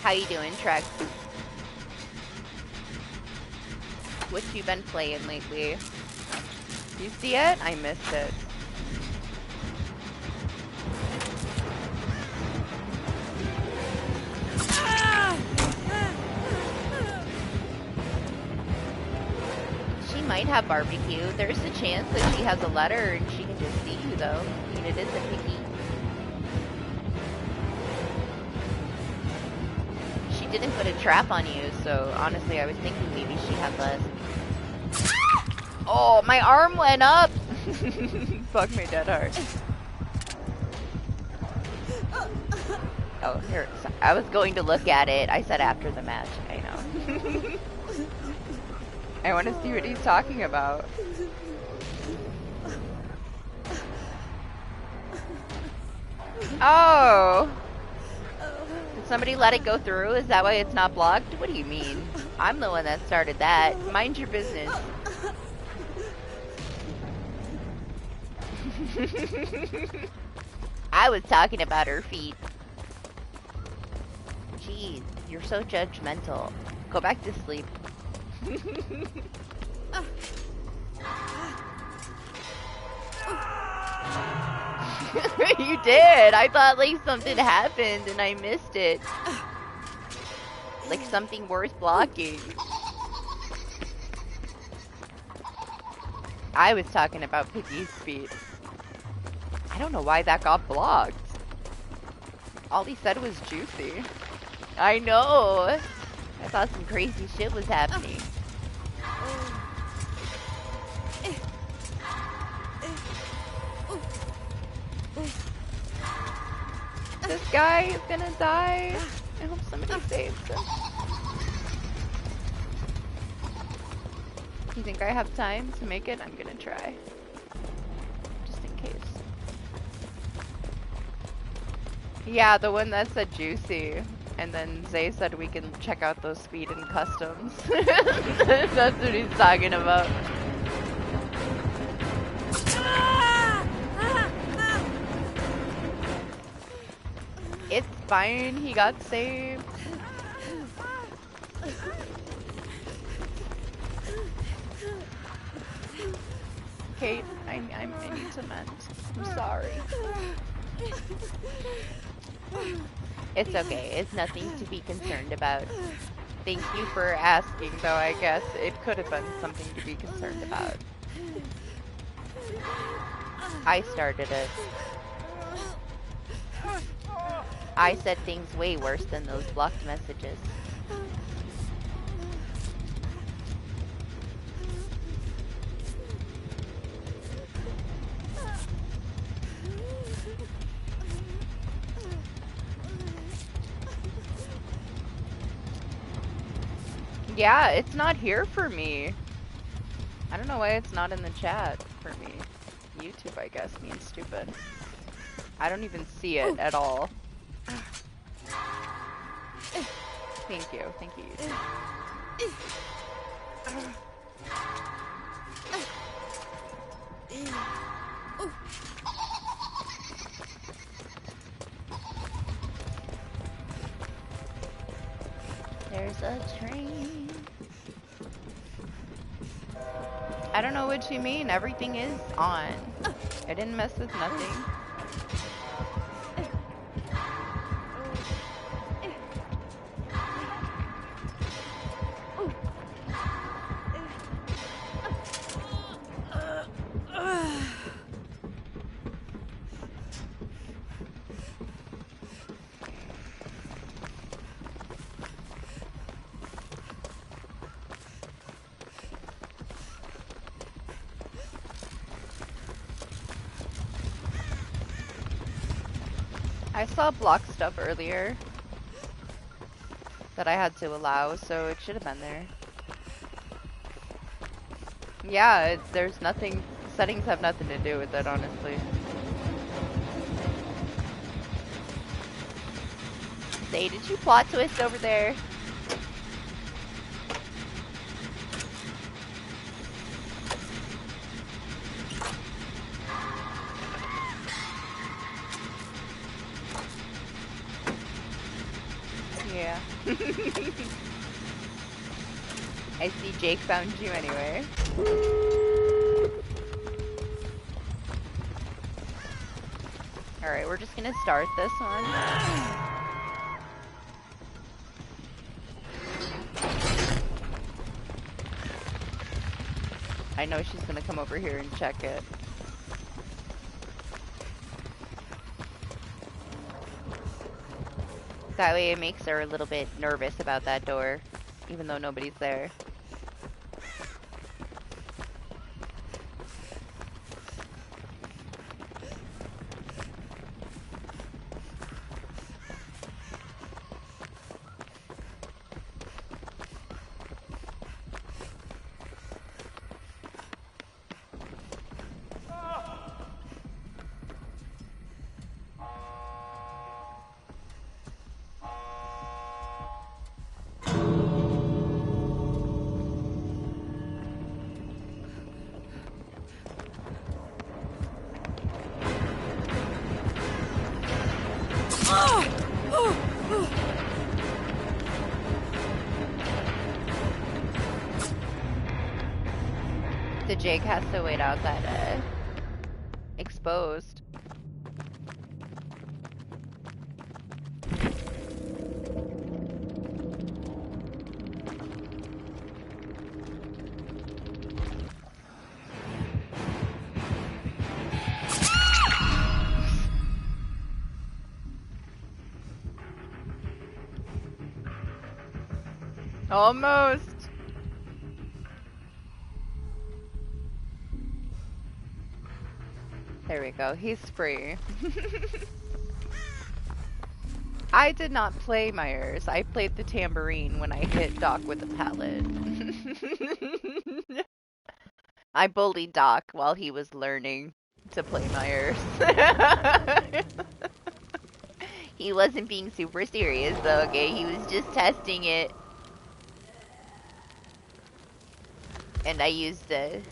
How you doing, Trex? What you been playing lately? You see it? I missed it. might have barbecue. There's a chance that she has a letter and she can just see you, though. I mean, it is a picky. She didn't put a trap on you, so honestly, I was thinking maybe she had less. Oh, my arm went up! Fuck my dead heart. Oh, here. I was going to look at it. I said after the match. I know. I want to see what he's talking about. Oh! Did somebody let it go through? Is that why it's not blocked? What do you mean? I'm the one that started that. Mind your business. I was talking about her feet. Jeez, you're so judgmental. Go back to sleep. You did! I thought like something happened and I missed it. Like something worth blocking. I was talking about Piggy's feet. I don't know why that got blocked. All he said was juicy. I know! I thought some crazy shit was happening. This guy is gonna die. I hope somebody saves him. You think I have time to make it? I'm gonna try. Just in case. Yeah, the one that said juicy. And then Zay said we can check out those speed and customs. That's what he's talking about. It's fine, he got saved. Kate, I need to mend. I'm sorry. It's okay. It's nothing to be concerned about. Thank you for asking, though. I guess it could have been something to be concerned about. I started it. I said things way worse than those blocked messages. Yeah, it's not here for me. I don't know why it's not in the chat for me. YouTube, I guess, means stupid. I don't even see it at all. Thank you, YouTube. There's a train. I don't know what you mean. Everything is on. I didn't mess with nothing. I saw block stuff earlier that I had to allow, so it should have been there. Yeah, there's nothing, settings have nothing to do with it, honestly. Say, did you plot twist over there? Yeah. I see Jake found you anyway. Alright, we're just gonna start this one. I know she's gonna come over here and check it. That way it makes her a little bit nervous about that door, even though nobody's there. The Jake has to wait out that exposed. Almost. There we go. He's free. I did not play Myers. I played the tambourine when I hit Doc with a pallet. I bullied Doc while he was learning to play Myers. He wasn't being super serious though, okay? He was just testing it. And I used the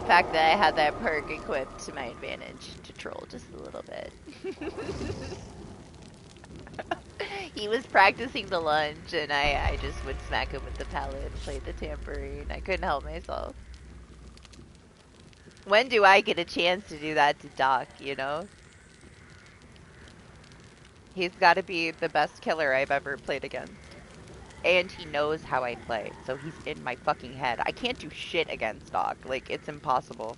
fact that I had that perk equipped to my advantage to troll just a little bit. He was practicing the lunge, and I just would smack him with the pallet and play the tambourine. I couldn't help myself. When do I get a chance to do that to Doc, you know? He's got to be the best killer I've ever played against. And he knows how I play, so he's in my fucking head. I can't do shit against Doc. Like, it's impossible.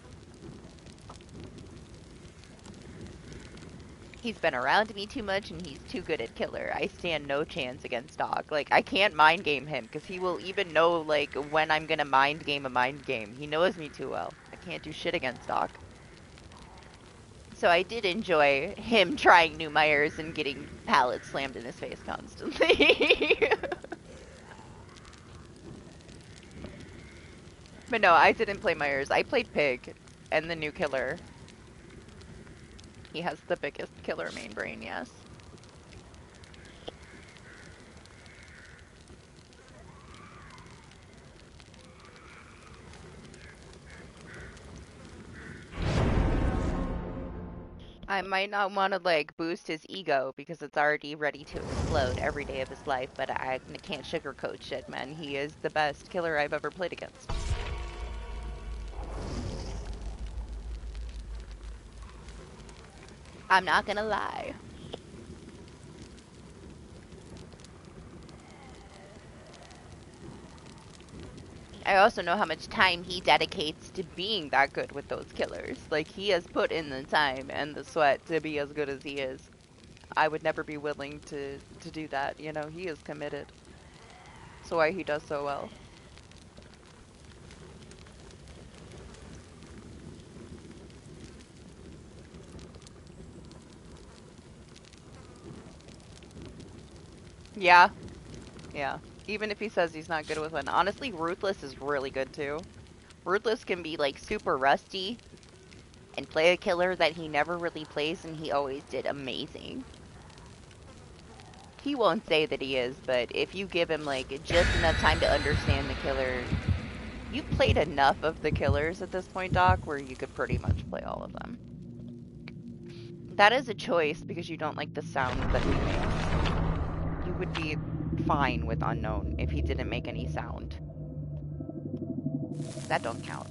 He's been around me too much, and he's too good at killer. I stand no chance against Doc. Like, I can't mind game him, because he will even know, like, when I'm gonna mind game a mind game. He knows me too well. I can't do shit against Doc. So I did enjoy him trying new Myers and getting pallets slammed in his face constantly. But no, I didn't play Myers. I played Pig and the new killer. He has the biggest killer main brain, yes. I might not want to, like, boost his ego because it's already ready to explode every day of his life, but I can't sugarcoat shit, man. He is the best killer I've ever played against. I'm not gonna lie. I also know how much time he dedicates to being that good with those killers. Like, he has put in the time and the sweat to be as good as he is. I would never be willing to do that, you know? He is committed. That's why he does so well. Yeah. Yeah. Even if he says he's not good with one. Honestly, Ruthless is really good too. Ruthless can be, like, super rusty and play a killer that he never really plays, and he always did amazing. He won't say that he is, but if you give him, like, just enough time to understand the killer, you've played enough of the killers at this point, Doc, where you could pretty much play all of them. That is a choice because you don't like the sounds that he makes. You would be fine with Unknown if he didn't make any sound. That don't count.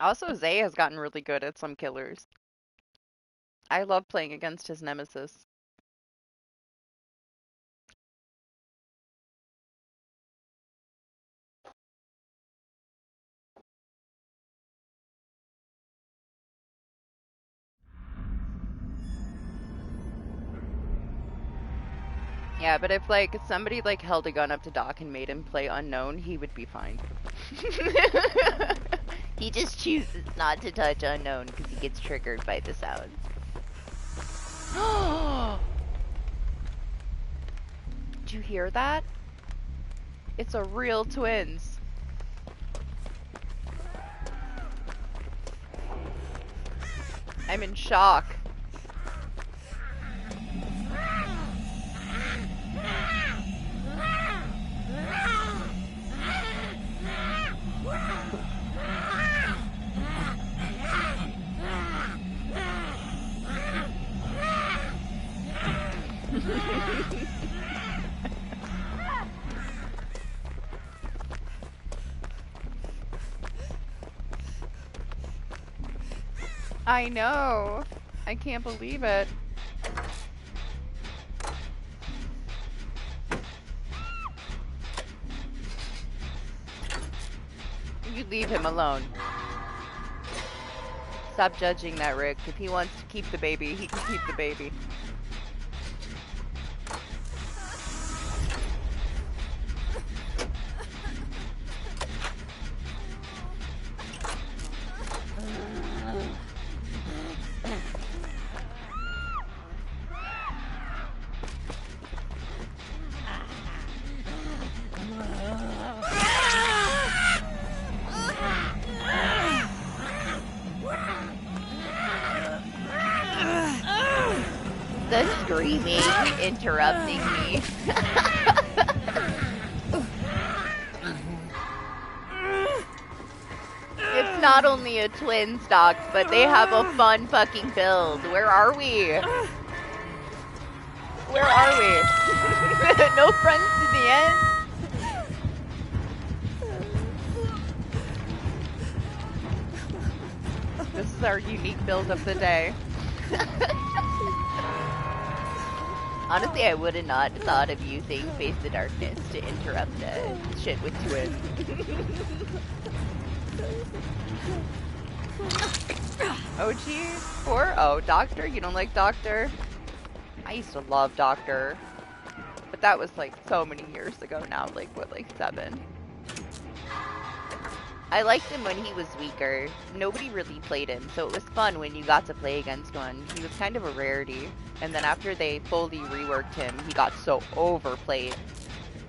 Also, Zay has gotten really good at some killers. I love playing against his nemesis. Yeah, but if like somebody like held a gun up to Doc and made him play unknown, he would be fine. He just chooses not to touch unknown because he gets triggered by the sound. Did you hear that? It's a real twins. I'm in shock. I know. I can't believe it. You leave him alone. Stop judging that, Rick. If he wants to keep the baby, he can keep the baby. The screaming interrupting me. It's not only a twin stock, but they have a fun fucking build. Where are we? Where are we? No friends to the end? This is our unique build of the day. Honestly, I would have not thought of using Face the Darkness to interrupt shit with twins. OG 4? Oh, Doctor? You don't like Doctor? I used to love Doctor. But that was like so many years ago now. Like, what, like 7? I liked him when he was weaker. Nobody really played him, so it was fun when you got to play against one. He was kind of a rarity. And then after they fully reworked him, he got so overplayed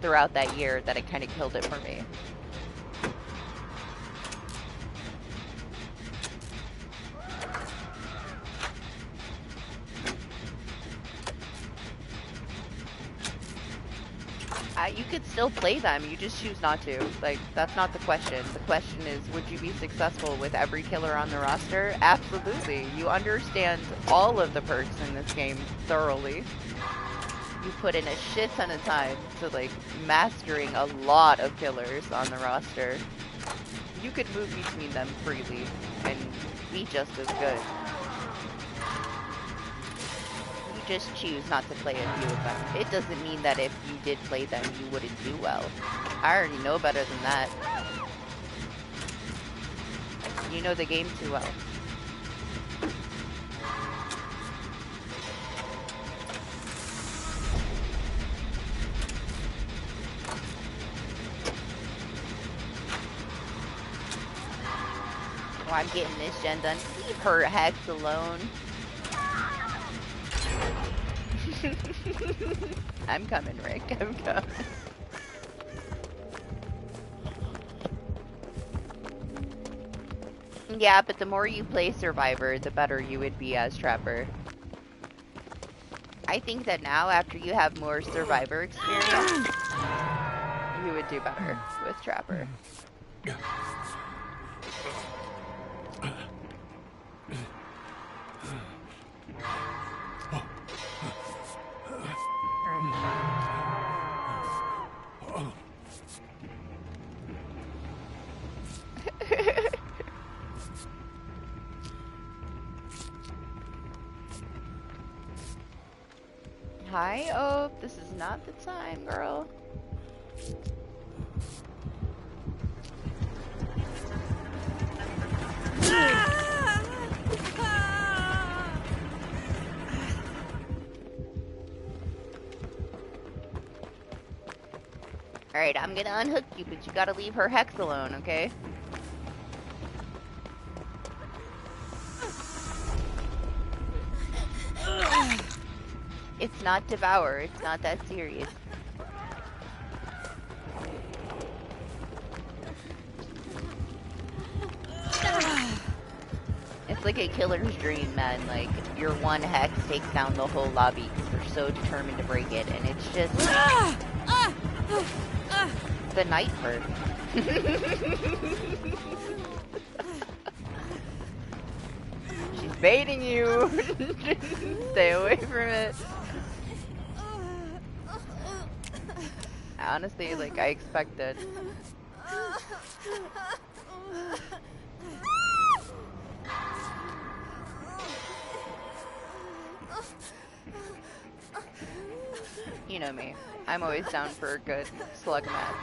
throughout that year that it kind of killed it for me. You could still play them, you just choose not to. Like, that's not the question. The question is, would you be successful with every killer on the roster? Absolutely. You understand all of the perks in this game thoroughly. You put in a shit ton of time to, like, mastering a lot of killers on the roster. You could move between them freely and be just as good. Just choose not to play a few of them. It doesn't mean that if you did play them, you wouldn't do well. I already know better than that. You know the game too well. Oh, I'm getting this gen done. Leave her Hex alone. I'm coming, Rick. I'm coming. Yeah, but the more you play Survivor, the better you would be as Trapper. I think that now, after you have more Survivor experience, You would do better with Trapper. Hi, Ope. This is not the time, girl. Alright, I'm gonna unhook you, but you gotta leave her hex alone, okay? It's not devour, it's not that serious. It's like a killer's dream, man. Like, your one hex takes down the whole lobby because they're so determined to break it, and it's just the night perk. She's baiting you. Stay away from it. Honestly, like, I expected. You know me. I'm always down for a good slug match.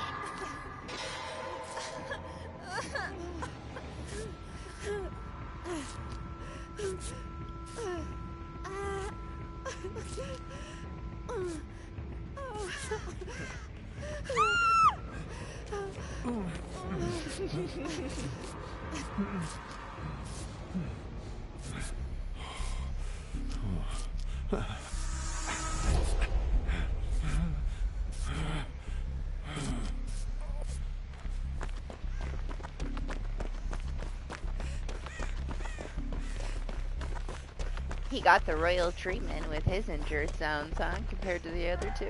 He got the royal treatment with his injured sounds, huh, compared to the other two.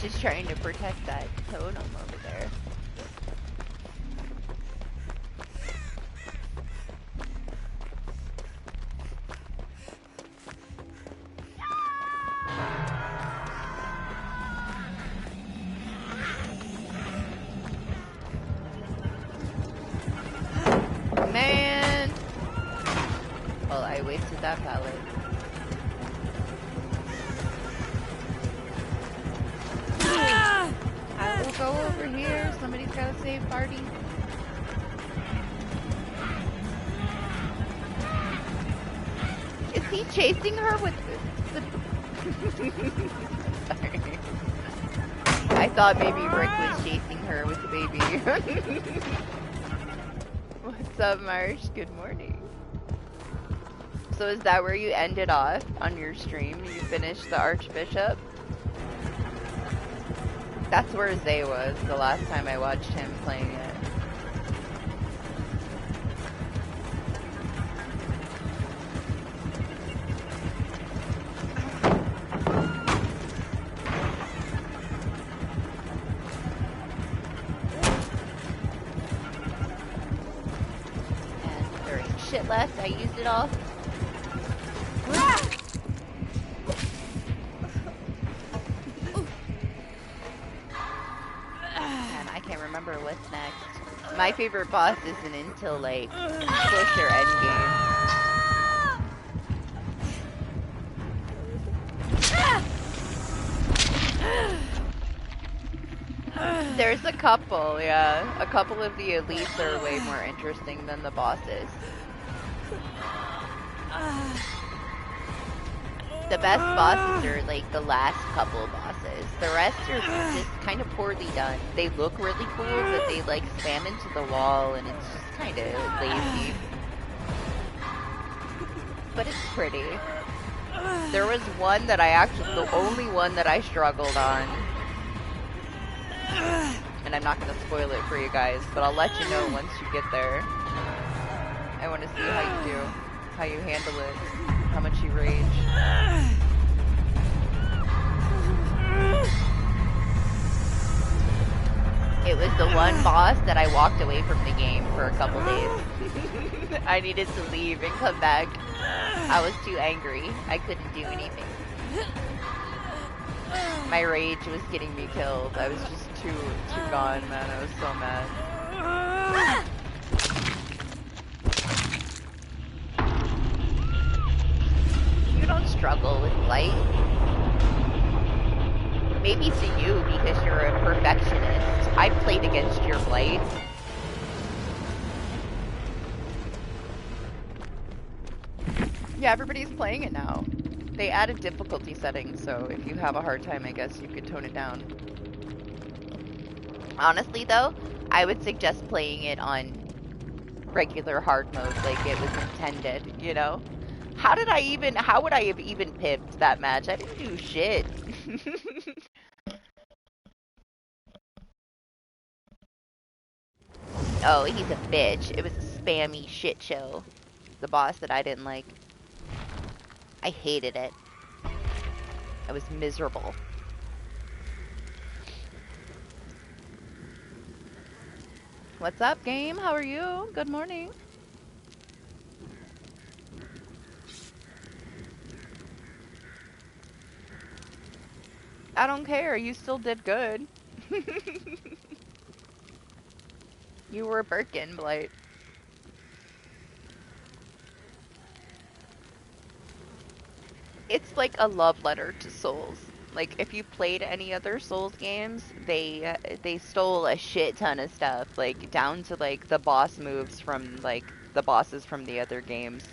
Just trying to protect that totem over there. Man! Well, I wasted that pallet. I will go over here. Somebody's gotta save Barty. Is he chasing her with the... Sorry. I thought maybe Rick was chasing her with the baby. What's up, Marsh? Good morning. So is that where you ended off on your stream? You finished the Archbishop? That's where Zay was the last time I watched him playing it. And there ain't shit left. I used it all. What's next? My favorite boss isn't until like Push or Endgame. There's a couple, yeah. A couple of the elites are way more interesting than the bosses. The best bosses are like the last couple of bosses. The rest are just kind of poorly done. They look really cool, but they like spam into the wall and it's just kind of lazy. But it's pretty. There was one that the only one that I struggled on. And I'm not going to spoil it for you guys, but I'll let you know once you get there. I want to see how you do, how you handle it, how much you rage. It was the one boss that I walked away from the game for a couple days. I needed to leave and come back. I was too angry. I couldn't do anything. My rage was getting me killed. I was just too gone, man. I was so mad. You don't struggle with light. Maybe to you because you're a perfectionist. I've played against your blight. Yeah, everybody's playing it now. They added difficulty settings, so if you have a hard time, I guess you could tone it down. Honestly, though, I would suggest playing it on regular hard mode like it was intended, you know? How would I have even pipped that match? I didn't do shit. Oh, he's a bitch. It was a spammy shit show. The boss that I didn't like. I hated it. I was miserable. What's up, game? How are you? Good morning. I don't care. You still did good. You were a Birkin, Blight. It's like a love letter to Souls. Like, if you played any other Souls games, they stole a shit ton of stuff, like down to like the boss moves from like the bosses from the other games.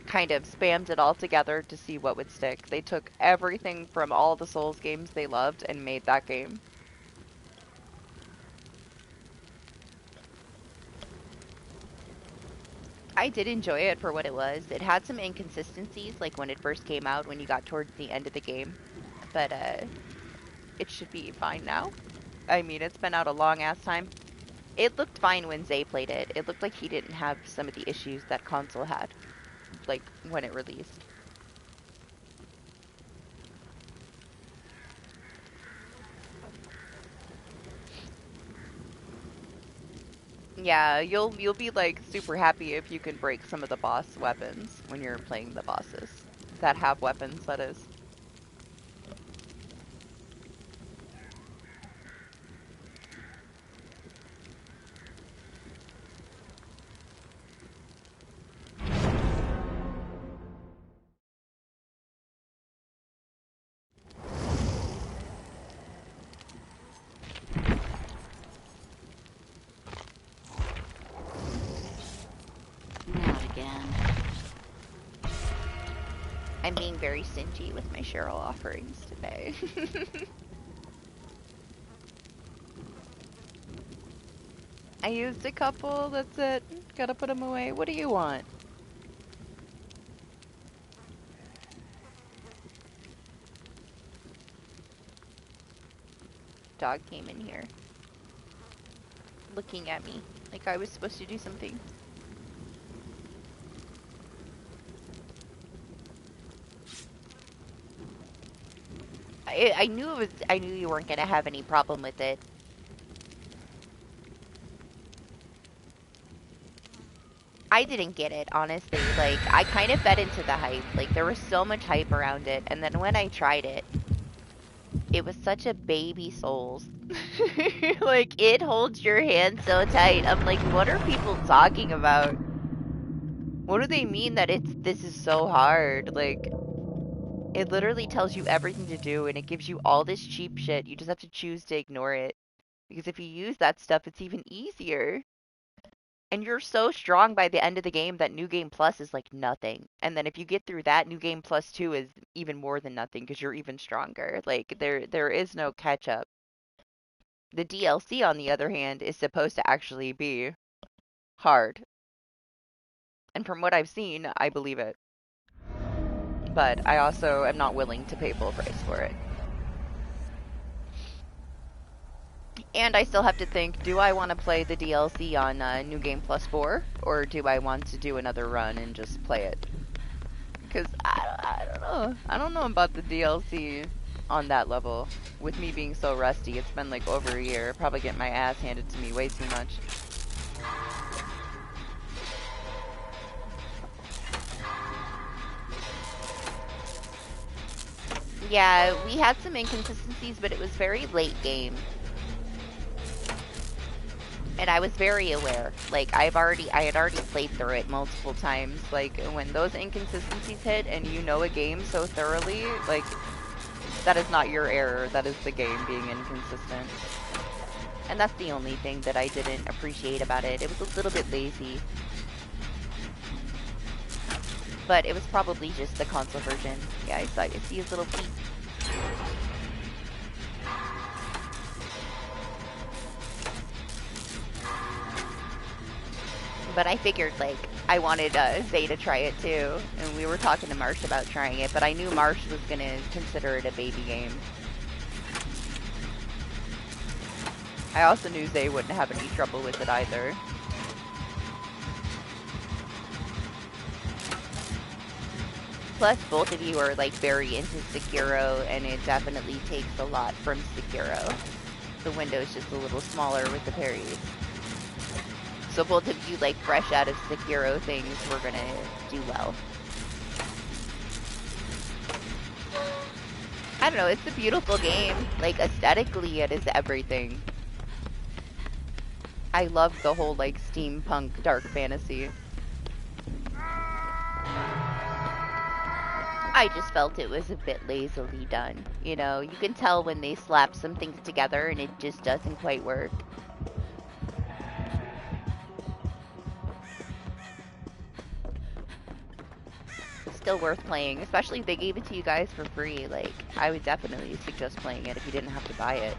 Kind of spammed it all together to see what would stick. They took everything from all the Souls games they loved and made that game. I did enjoy it for what it was. It had some inconsistencies, like when it first came out, when you got towards the end of the game. But, it should be fine now. I mean, it's been out a long ass time. It looked fine when Zay played it. It looked like he didn't have some of the issues that console had, like, when it released. Yeah, you'll be like super happy if you can break some of the boss weapons when you're playing the bosses that have weapons, that is. Not again. I'm being very stingy with my Cheryl offerings today. I used a couple, that's it. Gotta put them away. What do you want? Dog came in here. Looking at me like I was supposed to do something. I knew I knew you weren't gonna have any problem with it. I didn't get it, honestly. Like, I kind of fed into the hype. Like, there was so much hype around it, and then when I tried it, it was such a baby Souls. Like, it holds your hand so tight. I'm like, what are people talking about? What do they mean that this is so hard? Like, it literally tells you everything to do, and it gives you all this cheap shit. You just have to choose to ignore it. Because if you use that stuff, it's even easier. And you're so strong by the end of the game that New Game Plus is like nothing. And then if you get through that, New Game Plus 2 is even more than nothing because you're even stronger. Like there is no catch up. The DLC, on the other hand, is supposed to actually be hard. And from what I've seen, I believe it. But I also am not willing to pay full price for it. And I still have to think, do I want to play the DLC on New Game Plus 4? Or do I want to do another run and just play it? Because I don't know. I don't know about the DLC on that level. With me being so rusty, it's been like over a year. Probably get my ass handed to me way too much. Yeah, we had some inconsistencies, but it was very late game. And I was very aware. Like I had already played through it multiple times. Like when those inconsistencies hit and you know a game so thoroughly, like that is not your error, that is the game being inconsistent. And that's the only thing that I didn't appreciate about it. It was a little bit lazy. But it was probably just the console version. Yeah, I see his little feet. But I figured, like, I wanted Zay to try it too. And we were talking to Marsh about trying it, but I knew Marsh was going to consider it a baby game. I also knew Zay wouldn't have any trouble with it either. Plus, both of you are, like, very into Sekiro, and it definitely takes a lot from Sekiro. The window's just a little smaller with the parries. So both of you, like, fresh out of Sekiro things, we're gonna do well. I don't know, it's a beautiful game. Like, aesthetically, it is everything. I love the whole, like, steampunk dark fantasy. I just felt it was a bit lazily done. You know, you can tell when they slap some things together and it just doesn't quite work. Still worth playing, especially if they gave it to you guys for free. Like, I would definitely suggest playing it if you didn't have to buy it.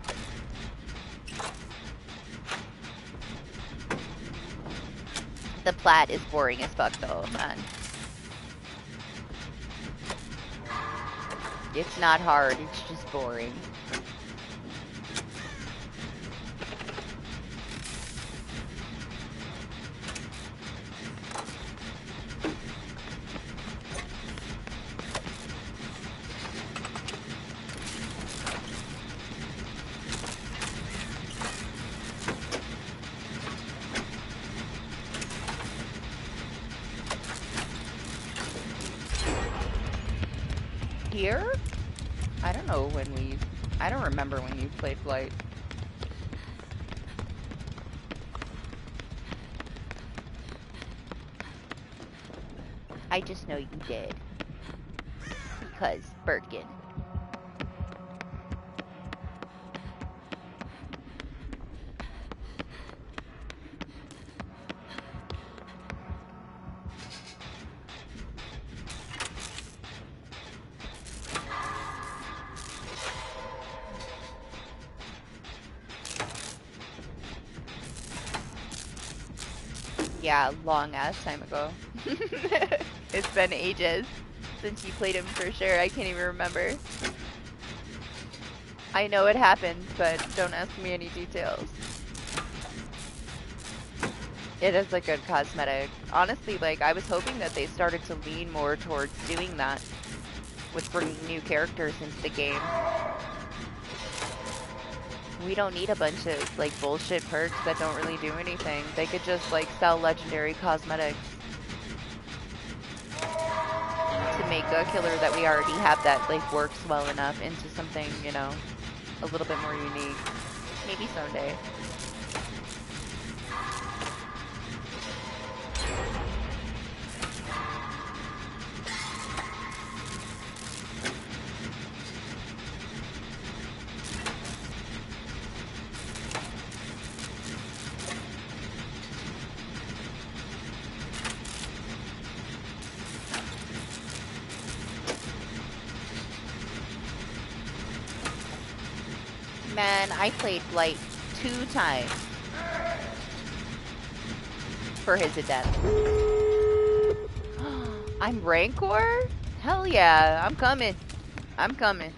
The plat is boring as fuck though, man. It's not hard, it's just boring. Here? I don't know when we... I don't remember when you played Flight. I just know you did. Because Birkin. Yeah, long ass time ago. It's been ages since you played him for sure. I can't even remember. I know it happened, but don't ask me any details. It is a good cosmetic. Honestly, like, I was hoping that they started to lean more towards doing that with bringing new characters into the game. We don't need a bunch of, like, bullshit perks that don't really do anything. They could just, like, sell legendary cosmetics to make a killer that we already have that, like, works well enough into something, you know, a little bit more unique. Maybe someday. Man, I played Blight 2 times for his death. I'm Rancor? Hell yeah, I'm coming. I'm coming.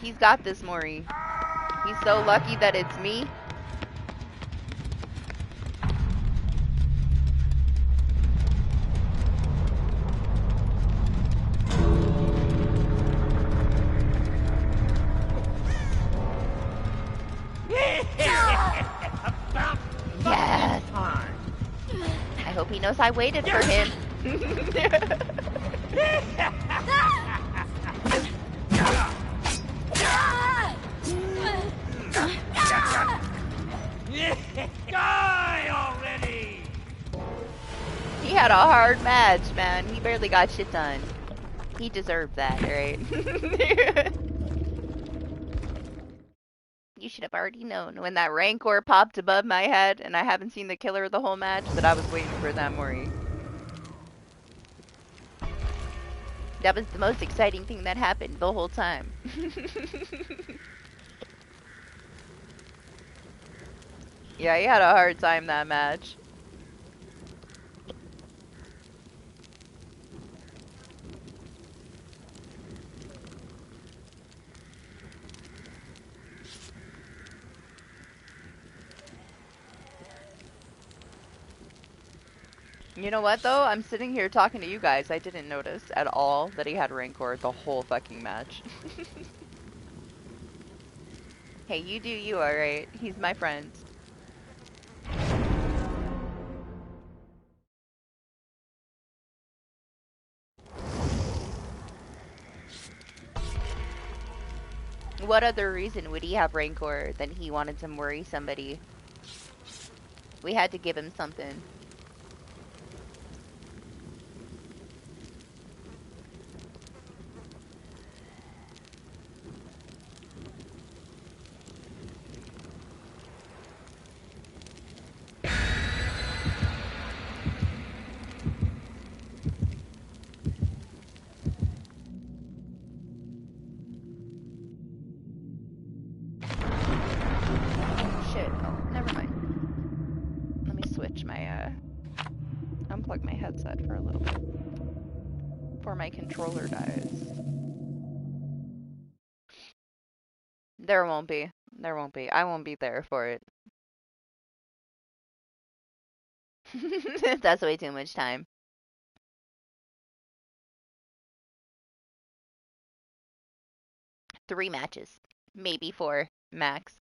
He's got this, Maury. He's so lucky that it's me. Yes. I hope he knows I waited for him. Die already! He had a hard match, man. He barely got shit done. He deserved that, right? You should have already known when that Rancor popped above my head and I haven't seen the killer the whole match that I was waiting for that Mori. That was the most exciting thing that happened the whole time. Yeah, he had a hard time that match. You know what, though? I'm sitting here talking to you guys. I didn't notice at all that he had Rancor the whole fucking match. Hey, you do you, alright? He's my friend. What other reason would he have Rancor than he wanted to worry somebody? We had to give him something. Shit. Oh, never mind. Let me switch my, unplug my headset for a little bit. Before my controller dies. There won't be. There won't be. I won't be there for it. That's way too much time. 3 matches. Maybe 4. Max.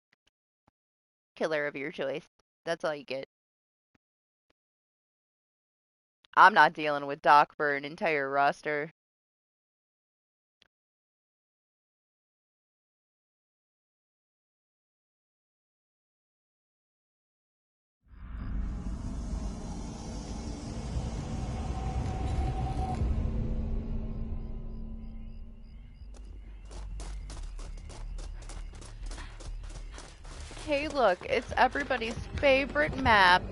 Killer of your choice. That's all you get. I'm not dealing with Doc for an entire roster. Hey, look, it's everybody's favorite map.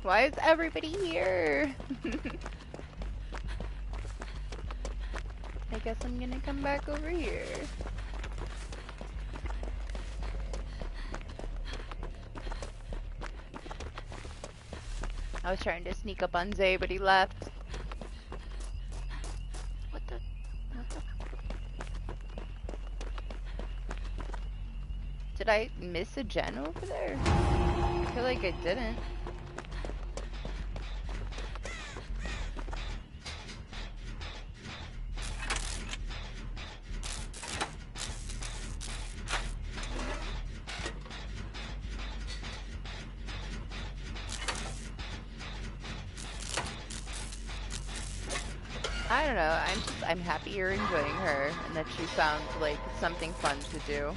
Why is everybody here? I guess I'm gonna come back over here. I was trying to sneak up on Zay, but he left. What the? Did I miss a gen over there? I feel like I didn't. I don't know. I'm happy you're enjoying her and that you found like something fun to do.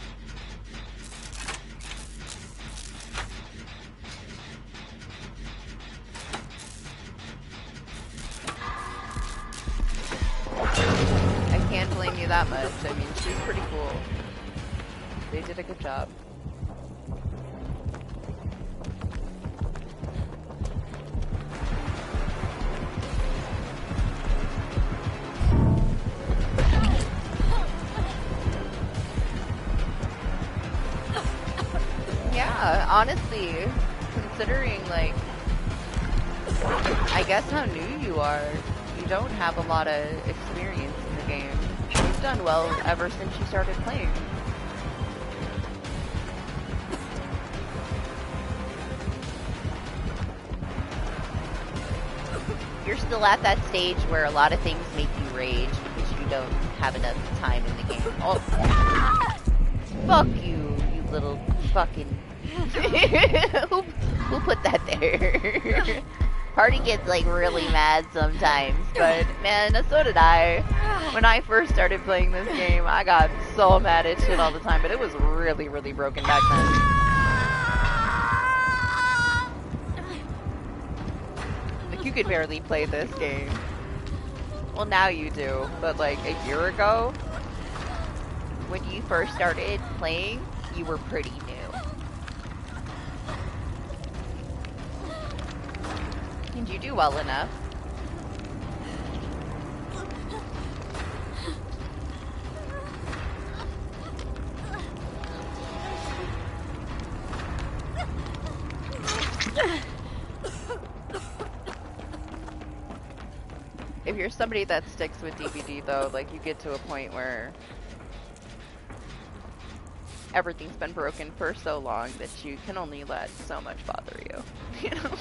I can't blame you that much. I mean, she's pretty cool. They did a good job. Yeah, honestly, considering like, I guess how new you are, you don't have a lot of experience in the game. You've done well ever since you started playing. You're still at that stage where a lot of things make you rage because you don't have enough time in the game. Oh, fuck you, you little fucking... who put that there? Party gets like really mad sometimes, but man, so did I. When I first started playing this game, I got so mad at shit all the time, but it was really, really broken back then. Like, you could barely play this game. Well, now you do, but like a year ago, when you first started playing, you were pretty new. And you do well enough. If you're somebody that sticks with DBD though, like you get to a point where everything's been broken for so long that you can only let so much bother you, you know?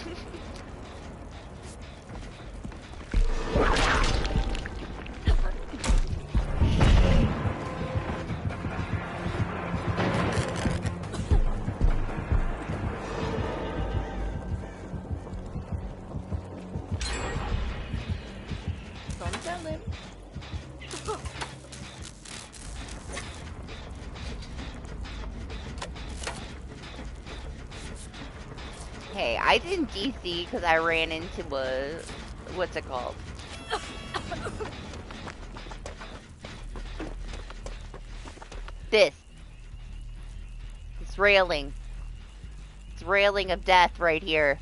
Don't tell him. Hey, I didn't DC because I ran into a... what's it called? This. This railing. It's railing of death right here.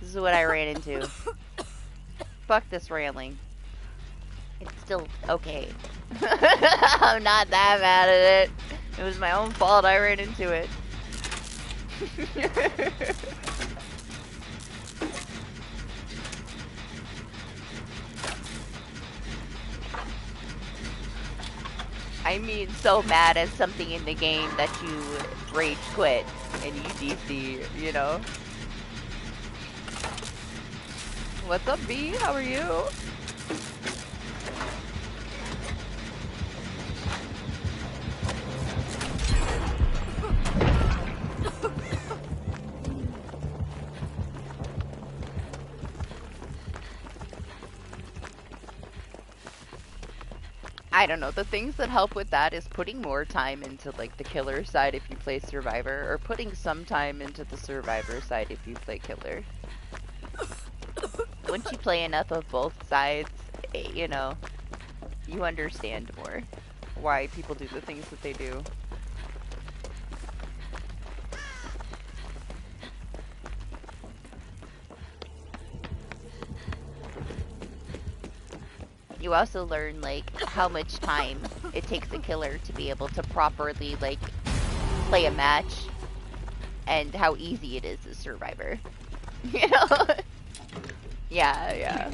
This is what I ran into. Fuck this railing. It's still okay. I'm not that mad at it. It was my own fault I ran into it. I mean, so mad at something in the game that you rage quit and you DC, you know? What's up, B? How are you? I don't know, the things that help with that is putting more time into like the killer side if you play survivor, or putting some time into the survivor side if you play killer. Once you play enough of both sides, you know, you understand more why people do the things that they do. You also learn, like, how much time it takes a killer to be able to properly, like, play a match, and how easy it is as Survivor. You know? Yeah, yeah.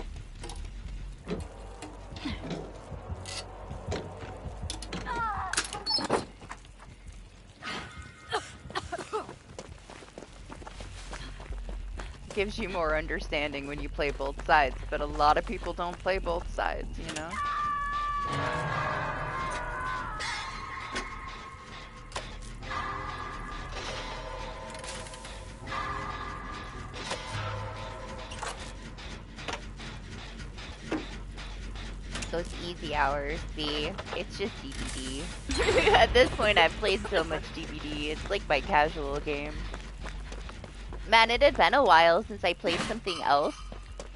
Gives you more understanding when you play both sides, but a lot of people don't play both sides, you know? those easy hours, B. It's just DBD. At this point, I've played so much DBD. It's like my casual game. Man, it had been a while since I played something else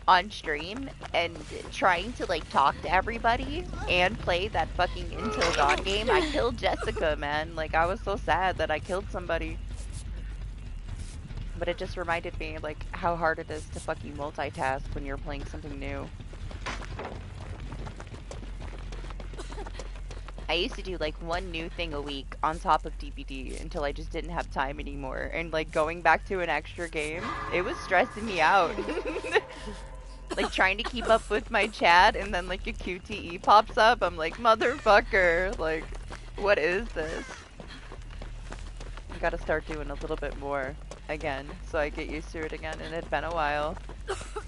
on stream, and trying to like talk to everybody and play that fucking Until Dawn game. I killed Jessica, man. Like, I was so sad that I killed somebody. But it just reminded me like how hard it is to fucking multitask when you're playing something new. I used to do like one new thing a week on top of DBD until I just didn't have time anymore. And like going back to an extra game, it was stressing me out. Like trying to keep up with my chat, and then like a QTE pops up. I'm like, motherfucker, like, what is this? I gotta start doing a little bit more again so I get used to it again, and it's been a while.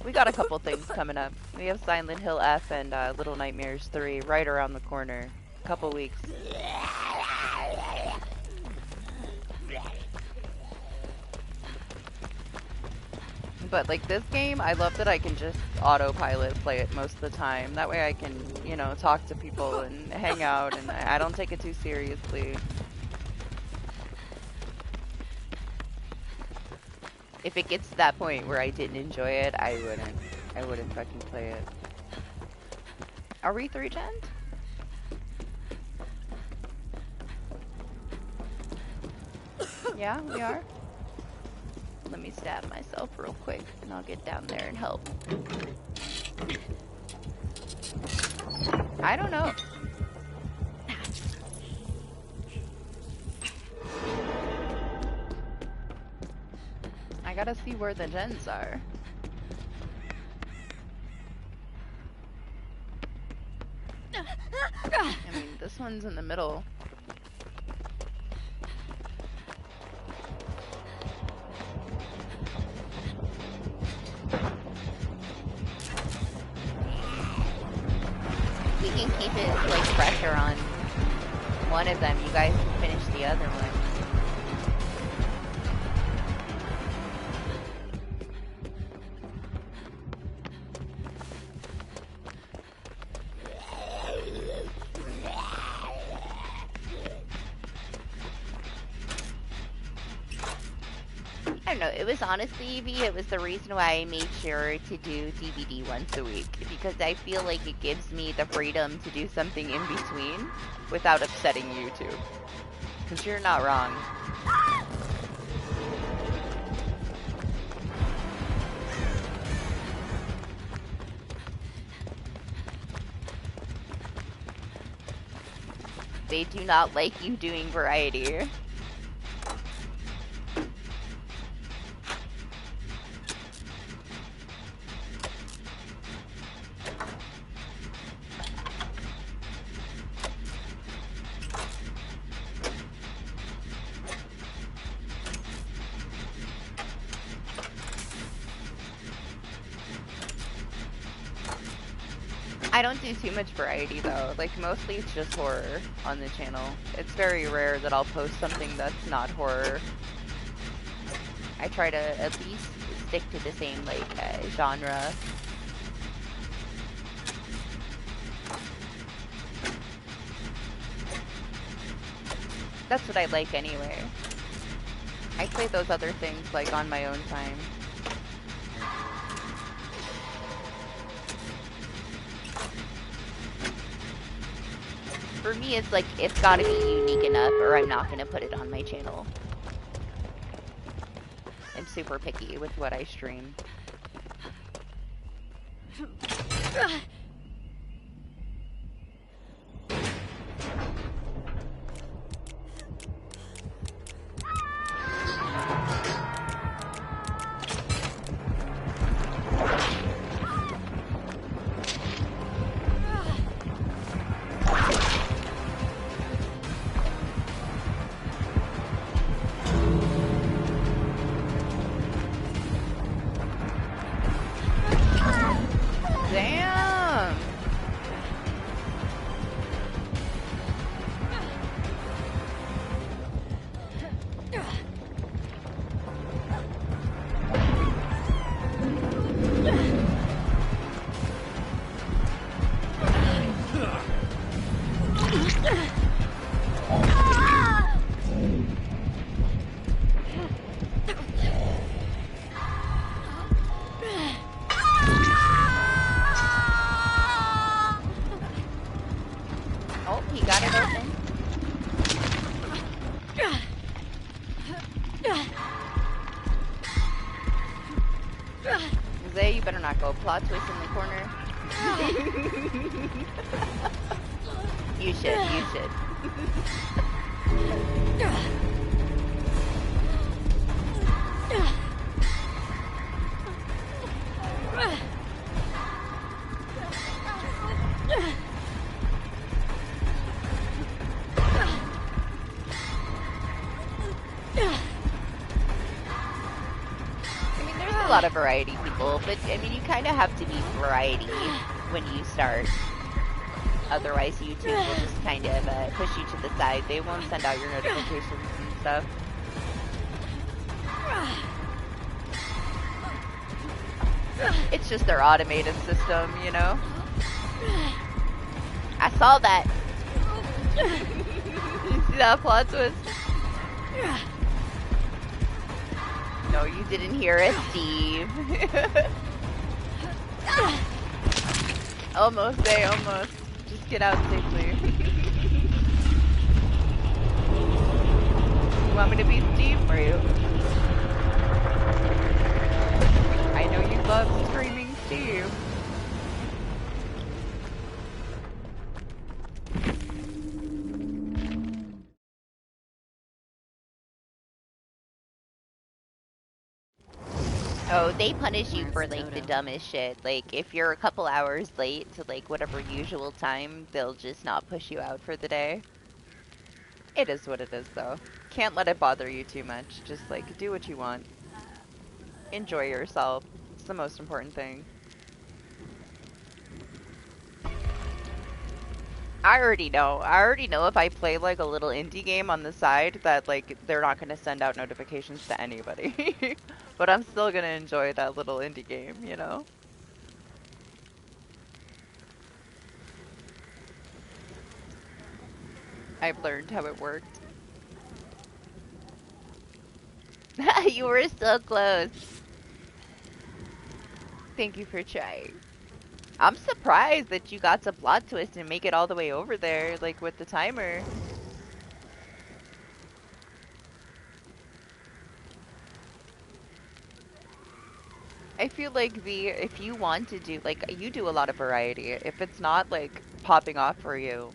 We got a couple things coming up. We have Silent Hill F and Little Nightmares 3 right around the corner. Couple weeks. But like this game, I love that I can just autopilot play it most of the time. That way I can, you know, talk to people and hang out, and I don't take it too seriously. If it gets to that point where I didn't enjoy it, I wouldn't fucking play it. Are we 3 gens? Yeah, we are. Let me stab myself real quick, and I'll get down there and help. I don't know. I gotta see where the gens are. I mean, this one's in the middle. We can keep it like pressure on one of them. You guys can finish the other one. I don't know, it was honestly, Evie, it was the reason why I made sure to do DBD once a week, because I feel like it gives me the freedom to do something in between without upsetting YouTube. Because you're not wrong. They do not like you doing variety. I don't do too much variety though, like mostly it's just horror on the channel. It's very rare that I'll post something that's not horror. I try to at least stick to the same like genre. That's what I like anyway. I play those other things like on my own time. For me, it's like, it's gotta be unique enough or I'm not gonna put it on my channel. I'm super picky with what I stream. Damn! Zay, you better not go plot twist in the corner. You should, you should. A lot of variety people, but I mean you kind of have to be variety when you start. Otherwise YouTube will just kind of push you to the side. They won't send out your notifications and stuff. It's just their automated system, you know? I saw that. You see that plot twist? No, you didn't hear it, Steve. Almost, Day, almost. Just get out safely. You want me to be Steve for you? I know you love screaming Steve. Oh, they punish you for like the dumbest shit. Like if you're a couple hours late to like whatever usual time, they'll just not push you out for the day. It is what it is though. Can't let it bother you too much. Just like do what you want. Enjoy yourself. It's the most important thing. I already know. I already know if I play like a little indie game on the side that like they're not going to send out notifications to anybody. But I'm still going to enjoy that little indie game, you know? I've learned how it worked. You were so close. Thank you for trying. I'm surprised that you got to plot twist and make it all the way over there, like with the timer. I feel like if you want to do, like, you do a lot of variety. If it's not, like, popping off for you,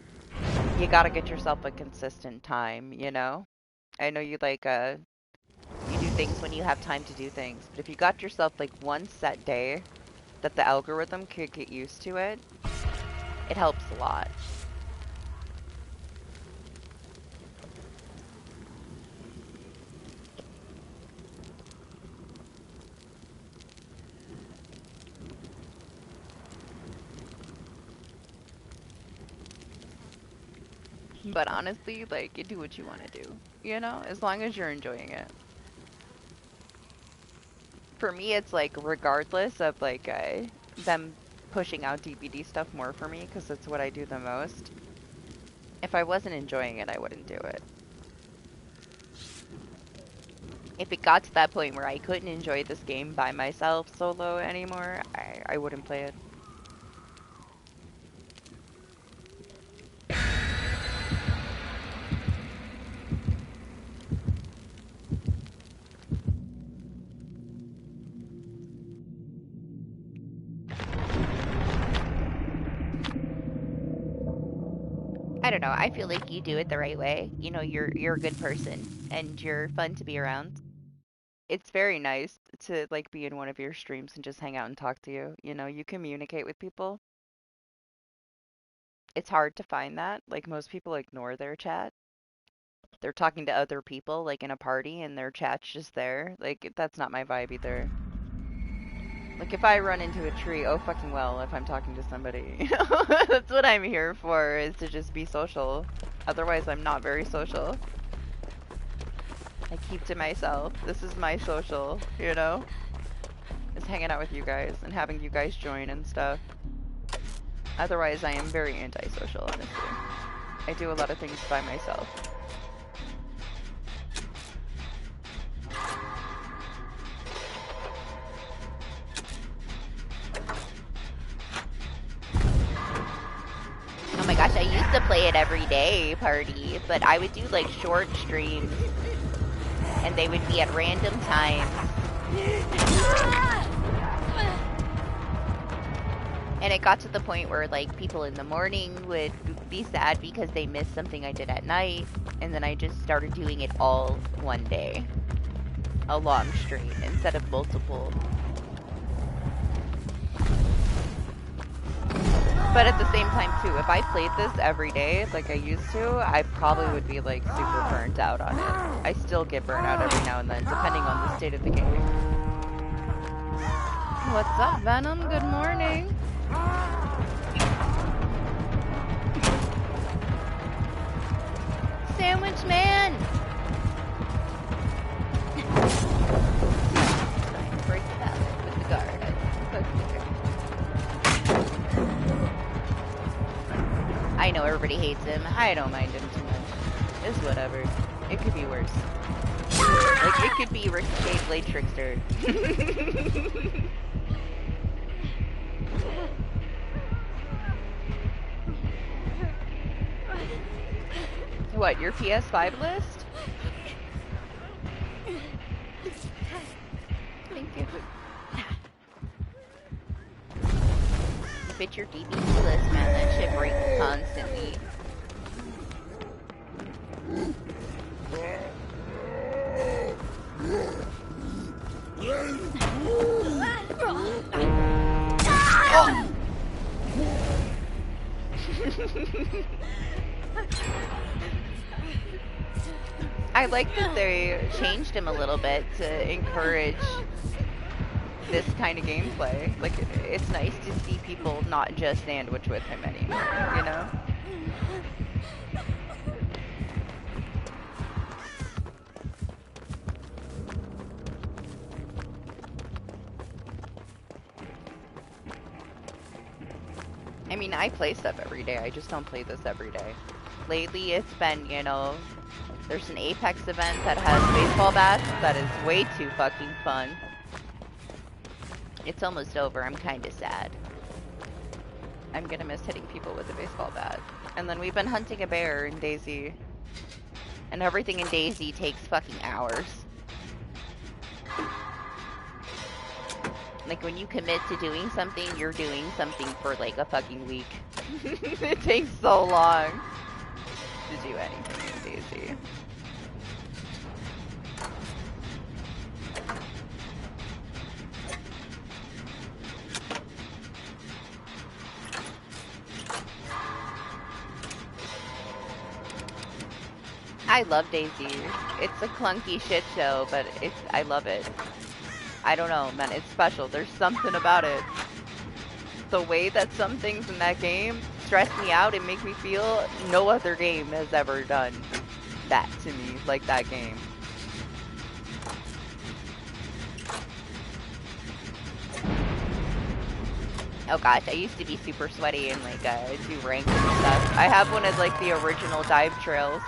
you gotta get yourself a consistent time, you know? I know you, like, you do things when you have time to do things, but if you got yourself, like, one set day that the algorithm could get used to it, it helps a lot. But honestly, like, you do what you want to do, you know? As long as you're enjoying it. For me, it's like, regardless of, like, them pushing out DBD stuff more for me, because it's what I do the most. If I wasn't enjoying it, I wouldn't do it. If it got to that point where I couldn't enjoy this game by myself solo anymore, I wouldn't play it. I don't know, I feel like you do it the right way. You know, you're a good person and you're fun to be around. It's very nice to like be in one of your streams and just hang out and talk to you. You know, you communicate with people. It's hard to find that. Like most people ignore their chat. They're talking to other people like in a party and their chat's just there. Like that's not my vibe either. Like if I run into a tree, oh fucking well, if I'm talking to somebody, you know? That's what I'm here for, is to just be social. Otherwise, I'm not very social. I keep to myself. This is my social, you know? Is hanging out with you guys and having you guys join and stuff. Otherwise, I am very antisocial, honestly. I do a lot of things by myself. Oh my gosh, I used to play it every day, Party, but I would do like short streams, and they would be at random times. And it got to the point where, like, people in the morning would be sad because they missed something I did at night, and then I just started doing it all one day. A long stream instead of multiple. But at the same time, too, if I played this every day like I used to, I probably would be, like, super burnt out on it. I still get burnout every now and then, depending on the state of the game. What's up, Venom? Good morning. Sandwich man! Break the balance with the guard. I know everybody hates him. I don't mind him too much. It's whatever. It could be worse. Like, it could be Ricochet Blade Trickster. What, your PS5 list? Thank you. Fit your DBD list, man. That shit breaks constantly. Oh. I like that they changed him a little bit to encourage this kind of gameplay. Like, it's nice to see people not just sandwich with him anymore, you know? I mean, I play stuff every day, I just don't play this every day. Lately, it's been, you know, there's an Apex event that has baseball bats that is way too fucking fun. It's almost over, I'm kinda sad. I'm gonna miss hitting people with a baseball bat. And then we've been hunting a bear in DayZ. And everything in DayZ takes fucking hours. Like, when you commit to doing something, you're doing something for like a fucking week. It takes so long to do anything in DayZ. I love DayZ. It's a clunky shit show, but I love it. I don't know, man, it's special. There's something about it. The way that some things in that game stress me out and make me feel no other game has ever done that to me like that game. Oh gosh, I used to be super sweaty and like do ranks and stuff. I have one of like the original dive trails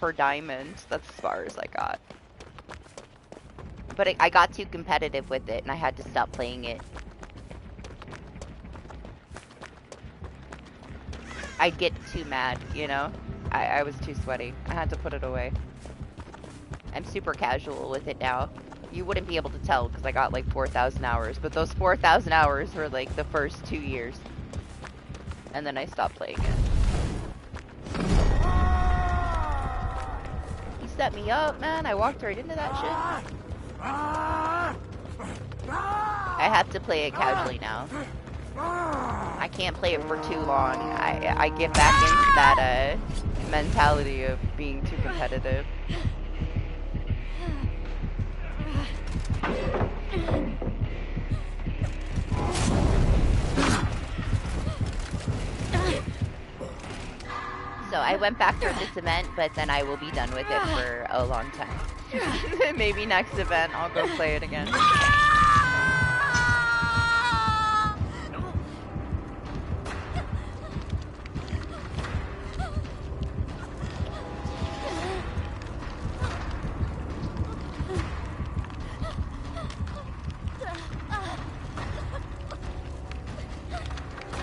for diamond. That's as far as I got. But I got too competitive with it and I had to stop playing it. I'd get too mad, you know? I was too sweaty. I had to put it away. I'm super casual with it now. You wouldn't be able to tell because I got like 4,000 hours, but those 4,000 hours were like the first 2 years. And then I stopped playing it. He set me up, man. I walked right into that shit. I have to play it casually now. I can't play it for too long. I get back into that mentality of being too competitive. So I went back for this event, but then I will be done with it for a long time. Maybe next event I'll go play it again.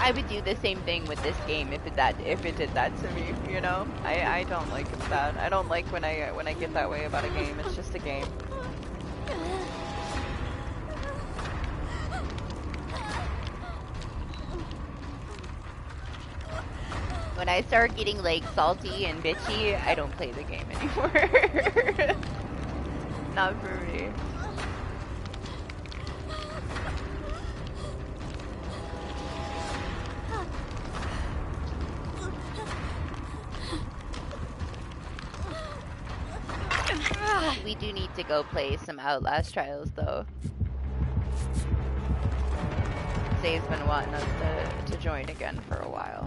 I would do the same thing with this game if it did that to me, you know? I don't like that. I don't like when I get that way about a game. It's just a game. When I start getting like salty and bitchy, I don't play the game anymore. Not for me. We do need to go play some Outlast Trials though. Zay's been wanting us to join again for a while.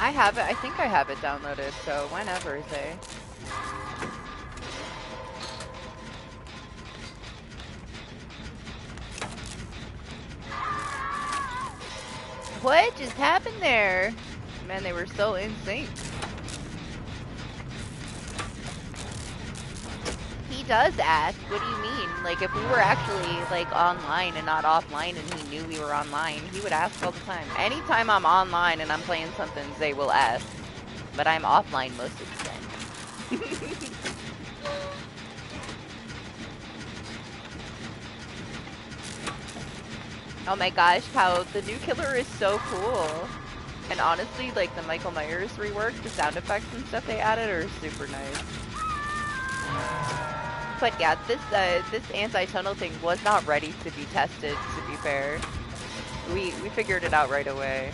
I have it. I think I have it downloaded, so whenever, Zay. What just happened there? Man, they were so in sync. He does ask, what do you mean? Like, if we were actually, like, online and not offline and he knew we were online, he would ask all the time. Anytime I'm online and I'm playing something, Zay will ask. But I'm offline most of the time. Oh my gosh, how the new killer is so cool. And honestly, like, the Michael Myers rework, the sound effects and stuff they added are super nice. But yeah, this anti-tunnel thing was not ready to be tested, to be fair. We figured it out right away.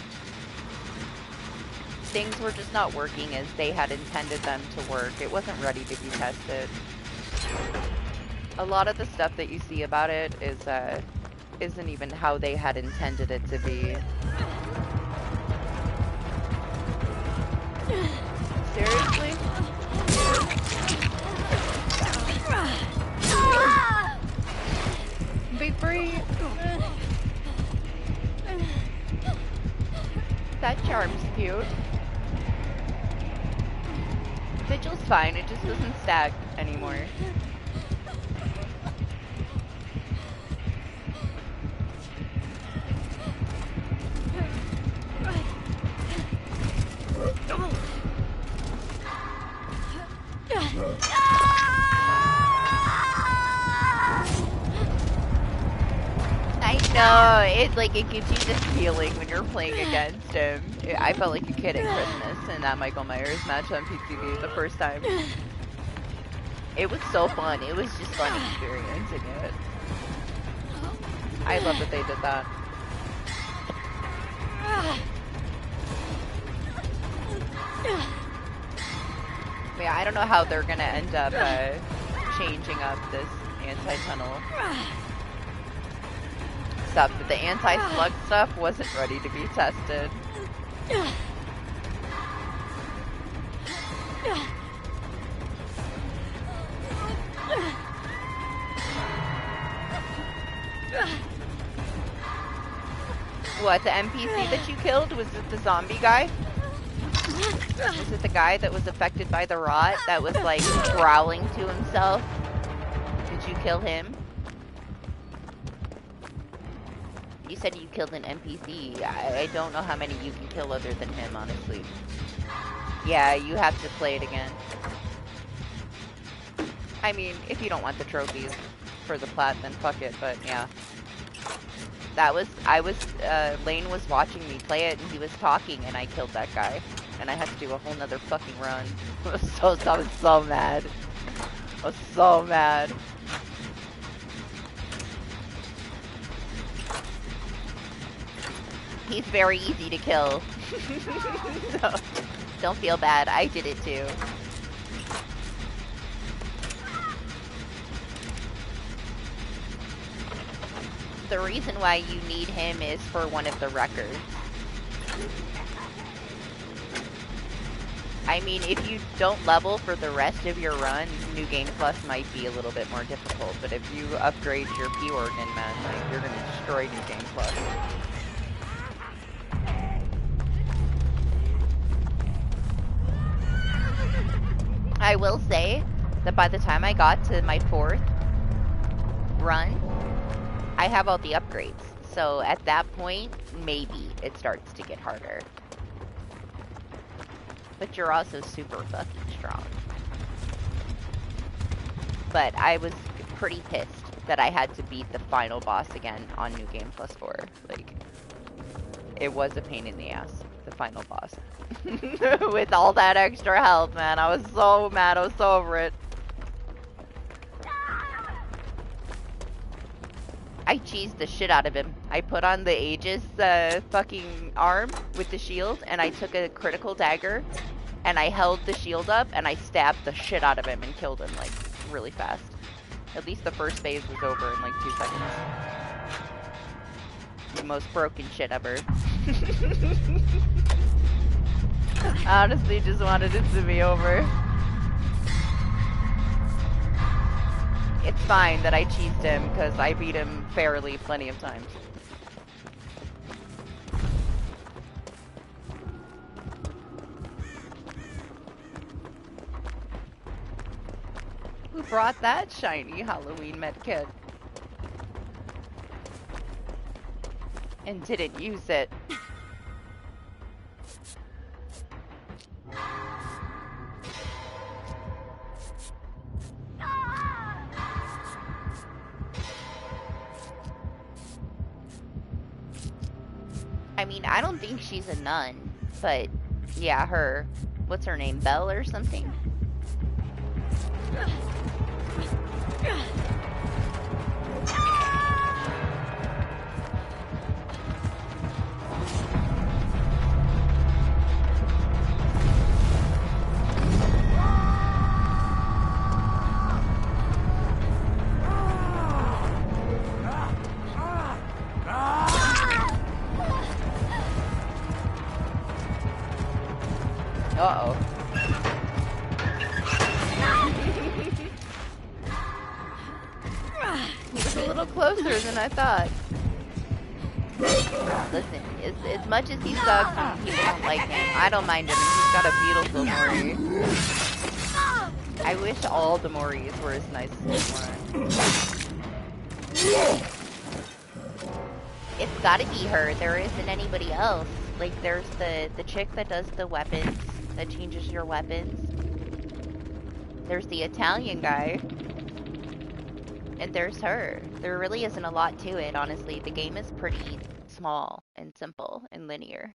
Things were just not working as they had intended them to work. It wasn't ready to be tested. A lot of the stuff that you see about it isn't even how they had intended it to be. Seriously? Be free! That charm's cute. Vigil's fine, it just doesn't stack anymore. I know, it gives you this feeling when you're playing against him. I felt like a kid at Christmas in that Michael Myers match on PCB the first time. It was so fun, it was just fun experiencing it. I love that they did that. Yeah, I don't know how they're gonna end up changing up this anti-tunnel stuff, but the anti-slug stuff wasn't ready to be tested. What, the NPC that you killed? Was it the zombie guy? Was it the guy that was affected by the rot that was like growling to himself? Did you kill him? You said you killed an NPC. I don't know how many you can kill other than him, honestly. Yeah, you have to play it again. I mean, if you don't want the trophies for the plat, then fuck it, but yeah. Lane was watching me play it and he was talking and I killed that guy. And I had to do a whole nother fucking run. I was so mad. I was so mad. He's very easy to kill. So, don't feel bad, I did it too. The reason why you need him is for one of the records. I mean, if you don't level for the rest of your run, New Game Plus might be a little bit more difficult. But if you upgrade your P Organ, man, like, you're gonna destroy New Game Plus. I will say that by the time I got to my 4th run, I have all the upgrades. So at that point, maybe it starts to get harder. But you're also super fucking strong. But I was pretty pissed that I had to beat the final boss again on New Game Plus 4. Like, it was a pain in the ass, the final boss. With all that extra health, man. I was so mad. I was so over it. I cheesed the shit out of him. I put on the Aegis fucking arm with the shield, and I took a critical dagger, and I held the shield up, and I stabbed the shit out of him and killed him, like, really fast. At least the first phase was over in, like, 2 seconds. The most broken shit ever. I honestly just wanted it to be over. It's fine that I cheesed him, because I beat him fairly plenty of times. Who brought that shiny Halloween medkit? And didn't use it. I mean, I don't think she's a nun, but yeah, her. What's her name? Belle or something? Uh-oh. He was a little closer than I thought. Listen, as much as he sucks and people don't like him, I don't mind him. He's got a beautiful Mori. I wish all the Moris were as nice as this one. It's gotta be her. There isn't anybody else. Like, there's the chick that does the weapons, that changes your weapons. There's the Italian guy. And there's her. There really isn't a lot to it, honestly. The game is pretty small and simple and linear.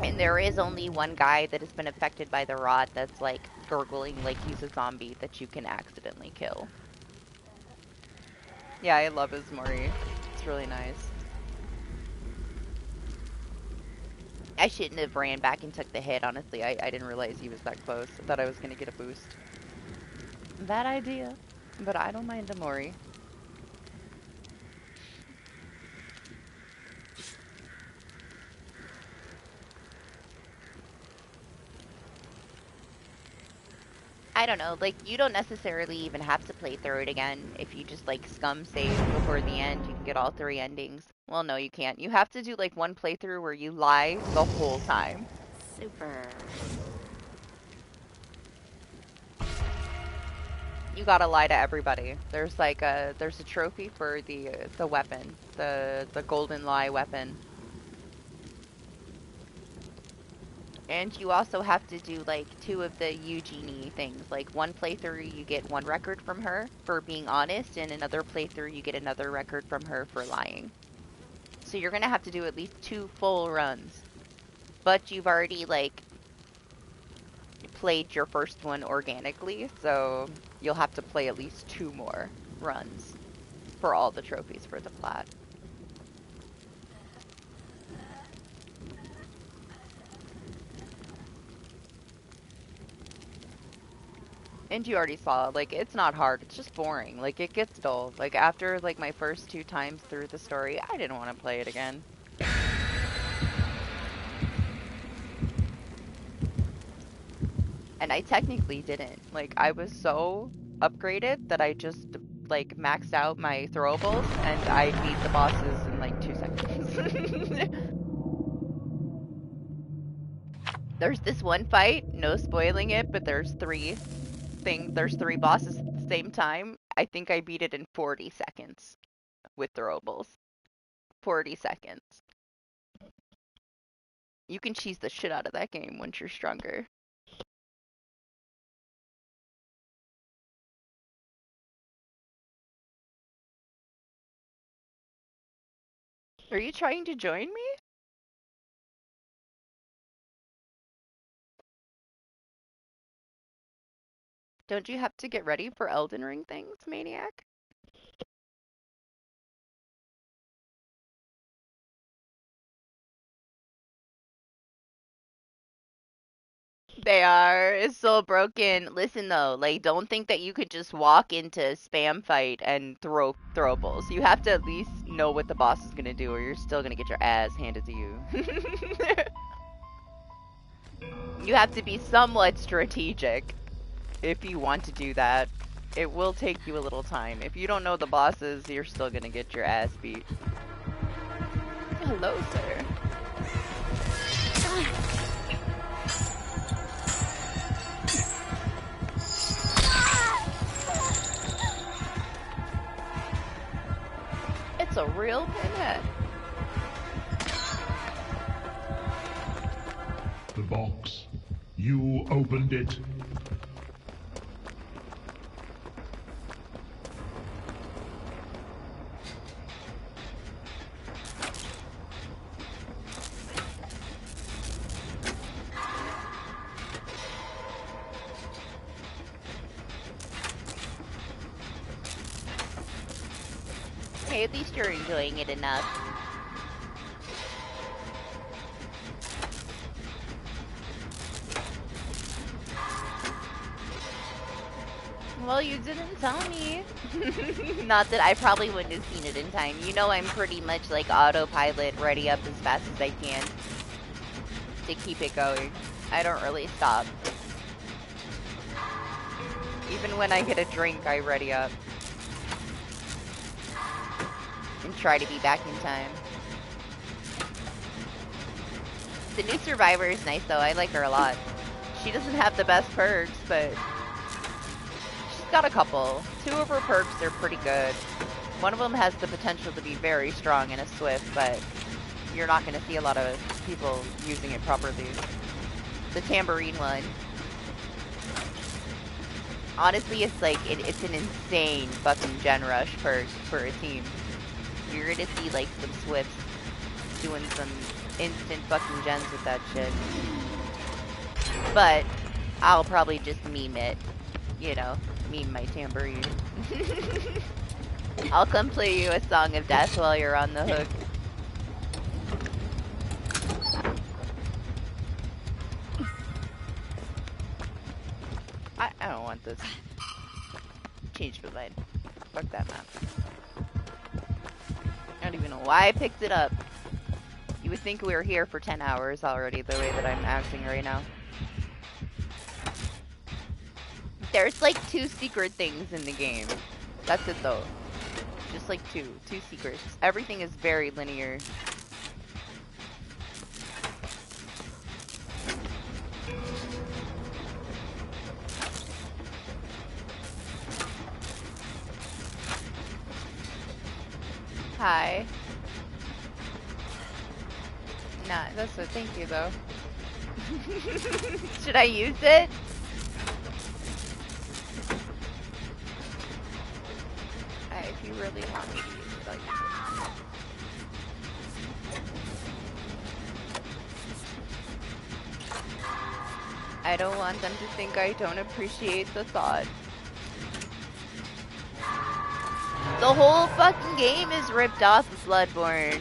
And there is only one guy that has been affected by the rot that's, like, gurgling like he's a zombie that you can accidentally kill. Yeah, I love his Mori. It's really nice. I shouldn't have ran back and took the hit, honestly. I didn't realize he was that close. I thought I was gonna get a boost. Bad idea. But I don't mind the Mori. I don't know, like, you don't necessarily even have to play through it again. If you just, like, scum save before the end, you can get all 3 endings. Well, no, you can't. You have to do, like, one playthrough where you lie the whole time. Super. You gotta lie to everybody. There's, like, there's a trophy for the weapon. The golden lie weapon. And you also have to do, like, 2 of the Eugenie things. Like, one playthrough you get 1 record from her for being honest, and another playthrough you get another record from her for lying. So you're gonna have to do at least 2 full runs. But you've already, like, played your first one organically, so you'll have to play at least 2 more runs for all the trophies for the plat. And you already saw, like, it's not hard, it's just boring. Like, it gets dull. Like, after, like, my first 2 times through the story, I didn't want to play it again. And I technically didn't. Like, I was so upgraded that I just, like, maxed out my throwables, and I beat the bosses in, like, 2 seconds. There's this one fight, no spoiling it, but there's three bosses at the same time. I think I beat it in 40 seconds with throwables. 40 seconds. You can cheese the shit out of that game once you're stronger. Are you trying to join me? Don't you have to get ready for Elden Ring things, Maniac? They are. It's so broken. Listen though, like don't think that you could just walk into a spam fight and throw throwables. You have to at least know what the boss is gonna do, or you're still gonna get your ass handed to you. You have to be somewhat strategic if you want to do that. It will take you a little time. If you don't know the bosses, you're still gonna get your ass beat. Hello, sir. It's a real pinhead. The box. You opened it. Hey, at least you're enjoying it enough. Well, you didn't tell me. Not that I probably wouldn't have seen it in time. You know I'm pretty much like autopilot, ready up as fast as I can to keep it going. I don't really stop. Even when I get a drink, I ready up. And try to be back in time. The new Survivor is nice though, I like her a lot. She doesn't have the best perks, but she's got a couple. 2 of her perks are pretty good. One of them has the potential to be very strong and a swift, but you're not going to see a lot of people using it properly. The tambourine one. Honestly, it's like, it's an insane fucking gen rush perk for a team. You're gonna see like some swifts doing some instant fucking gens with that shit. But I'll probably just meme it. You know, meme my tambourine. I'll come play you a song of death while you're on the hook. I don't want this. Change my mind. Fuck that map. I don't even know why I picked it up. You would think we were here for 10 hours already, the way that I'm acting right now. There's like 2 secret things in the game. That's it though. Just like 2 secrets. Everything is very linear. Hi. Nah, that's a thank you though. Should I use it? If you really want me to use it, I'll use it. I don't want them to think I don't appreciate the thought. The whole fucking game is ripped off of Bloodborne.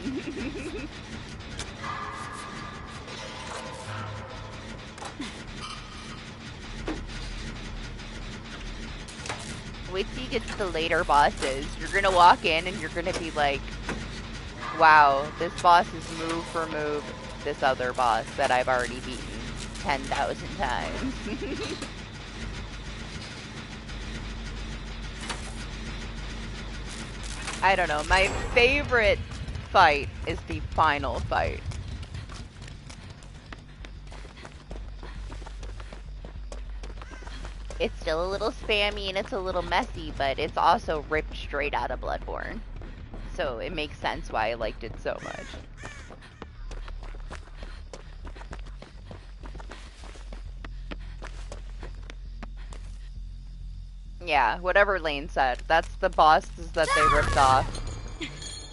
Wait till you get to the later bosses. You're gonna walk in and you're gonna be like, wow, this boss is move for move this other boss that I've already beaten. 10,000 times. I don't know. My favorite fight is the final fight. It's still a little spammy and it's a little messy, but it's also ripped straight out of Bloodborne. So it makes sense why I liked it so much. Yeah, whatever Lane said. That's the bosses that they ripped off.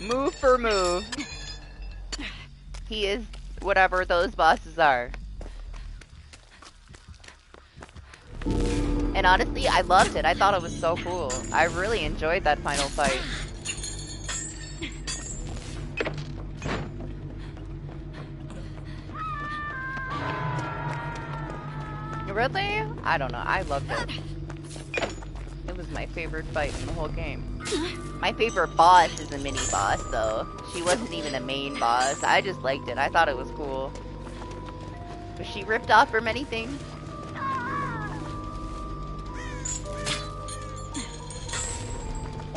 Move for move. He is whatever those bosses are. And honestly, I loved it. I thought it was so cool. I really enjoyed that final fight. Really? I don't know. I loved it. It was my favorite fight in the whole game. My favorite boss is a mini boss, though. She wasn't even a main boss. I just liked it. I thought it was cool. Was she ripped off from anything?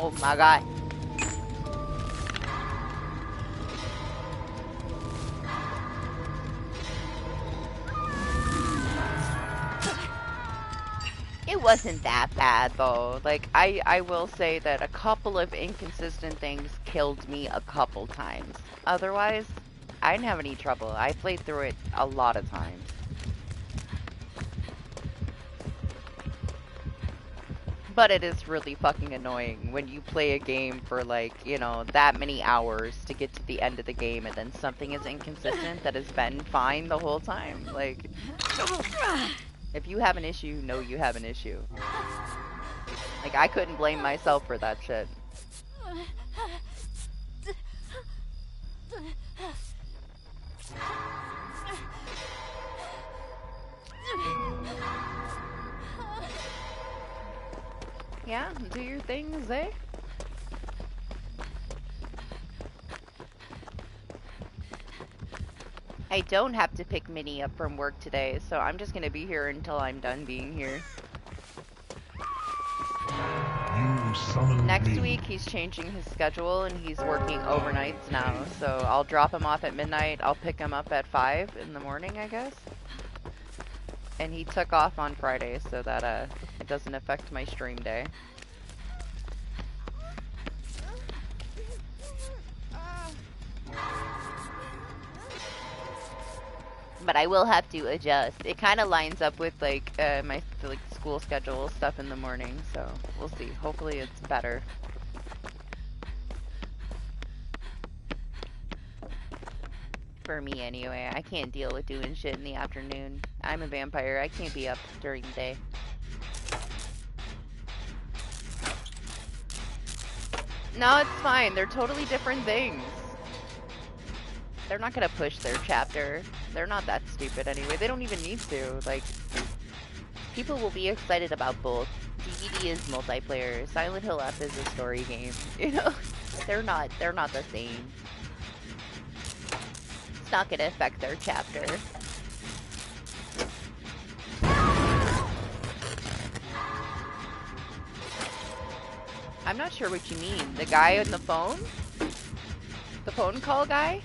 Oh my god. It wasn't that bad though. Like, I will say that a couple of inconsistent things killed me a couple times. Otherwise, I didn't have any trouble. I played through it a lot of times. But it is really fucking annoying when you play a game for like, you know, that many hours to get to the end of the game and then something is inconsistent that has been fine the whole time. Like, if you have an issue, you know you have an issue. Like, I couldn't blame myself for that shit. Yeah, do your things, eh? I don't have to pick Minnie up from work today, so I'm just gonna be here until I'm done being here. You summoned Next me. week, he's changing his schedule and he's working overnights now, so I'll drop him off at midnight. I'll pick him up at 5 in the morning, I guess. And he took off on Friday, so that it doesn't affect my stream day. But I will have to adjust. It kind of lines up with like my like school schedule stuff in the morning, so we'll see. Hopefully it's better. For me anyway. I can't deal with doing shit in the afternoon. I'm a vampire. I can't be up during the day. No, it's fine. They're totally different things. They're not gonna push their chapter. They're not that stupid anyway. They don't even need to. Like, people will be excited about both. DBD is multiplayer. Silent Hill F is a story game. You know, they're not the same. It's not gonna affect their chapter. I'm not sure what you mean. The guy on the phone? The phone call guy?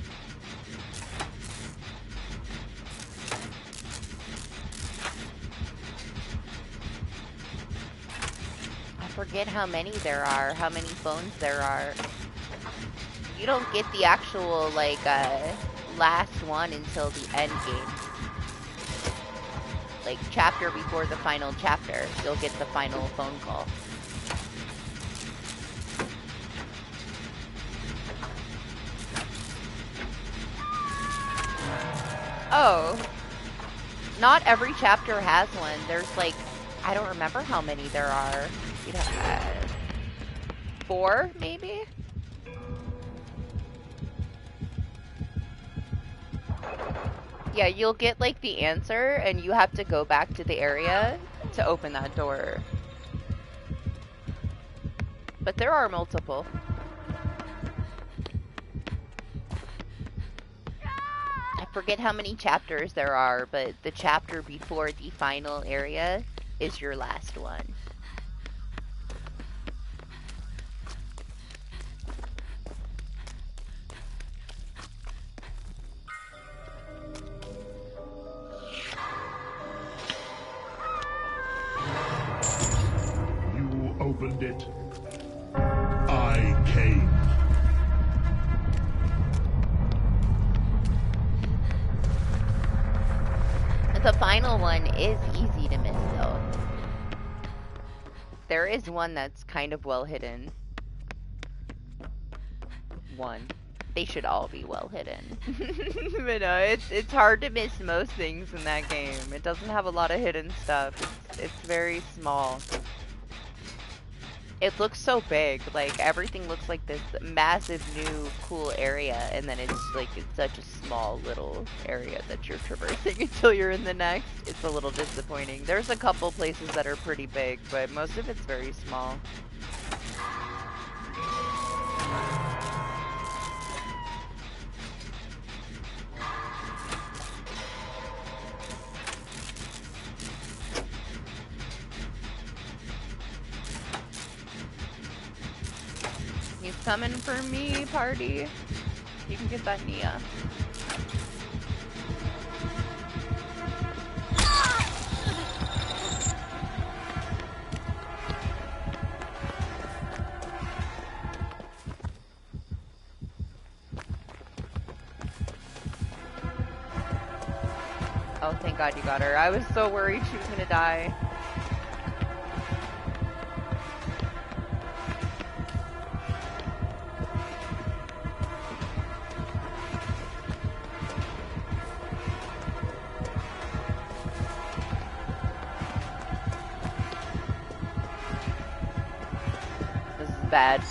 I forget how many there are, how many phones there are. You don't get the actual, like, last one until the end game. Like, chapter before the final chapter, you'll get the final phone call. Oh. Not every chapter has one. There's, like, I don't remember how many there are. You know, 4, maybe? Yeah, you'll get, like, the answer, and you have to go back to the area to open that door. But there are multiple. forget how many chapters there are, but the chapter before the final area is your last one. You opened it. I came. The final one is easy to miss, though. There is one that's kind of well hidden. One. They should all be well hidden. But no, it's hard to miss most things in that game. It doesn't have a lot of hidden stuff. It's very small. It looks so big. Like, everything looks like this massive new cool area, and then it's like it's such a small little area that you're traversing until you're in the next. It's a little disappointing. There's a couple places that are pretty big, but most of it's very small. He's coming for me, party. You can get that Nia. Oh, thank God you got her. I was so worried she was gonna die. This is bad.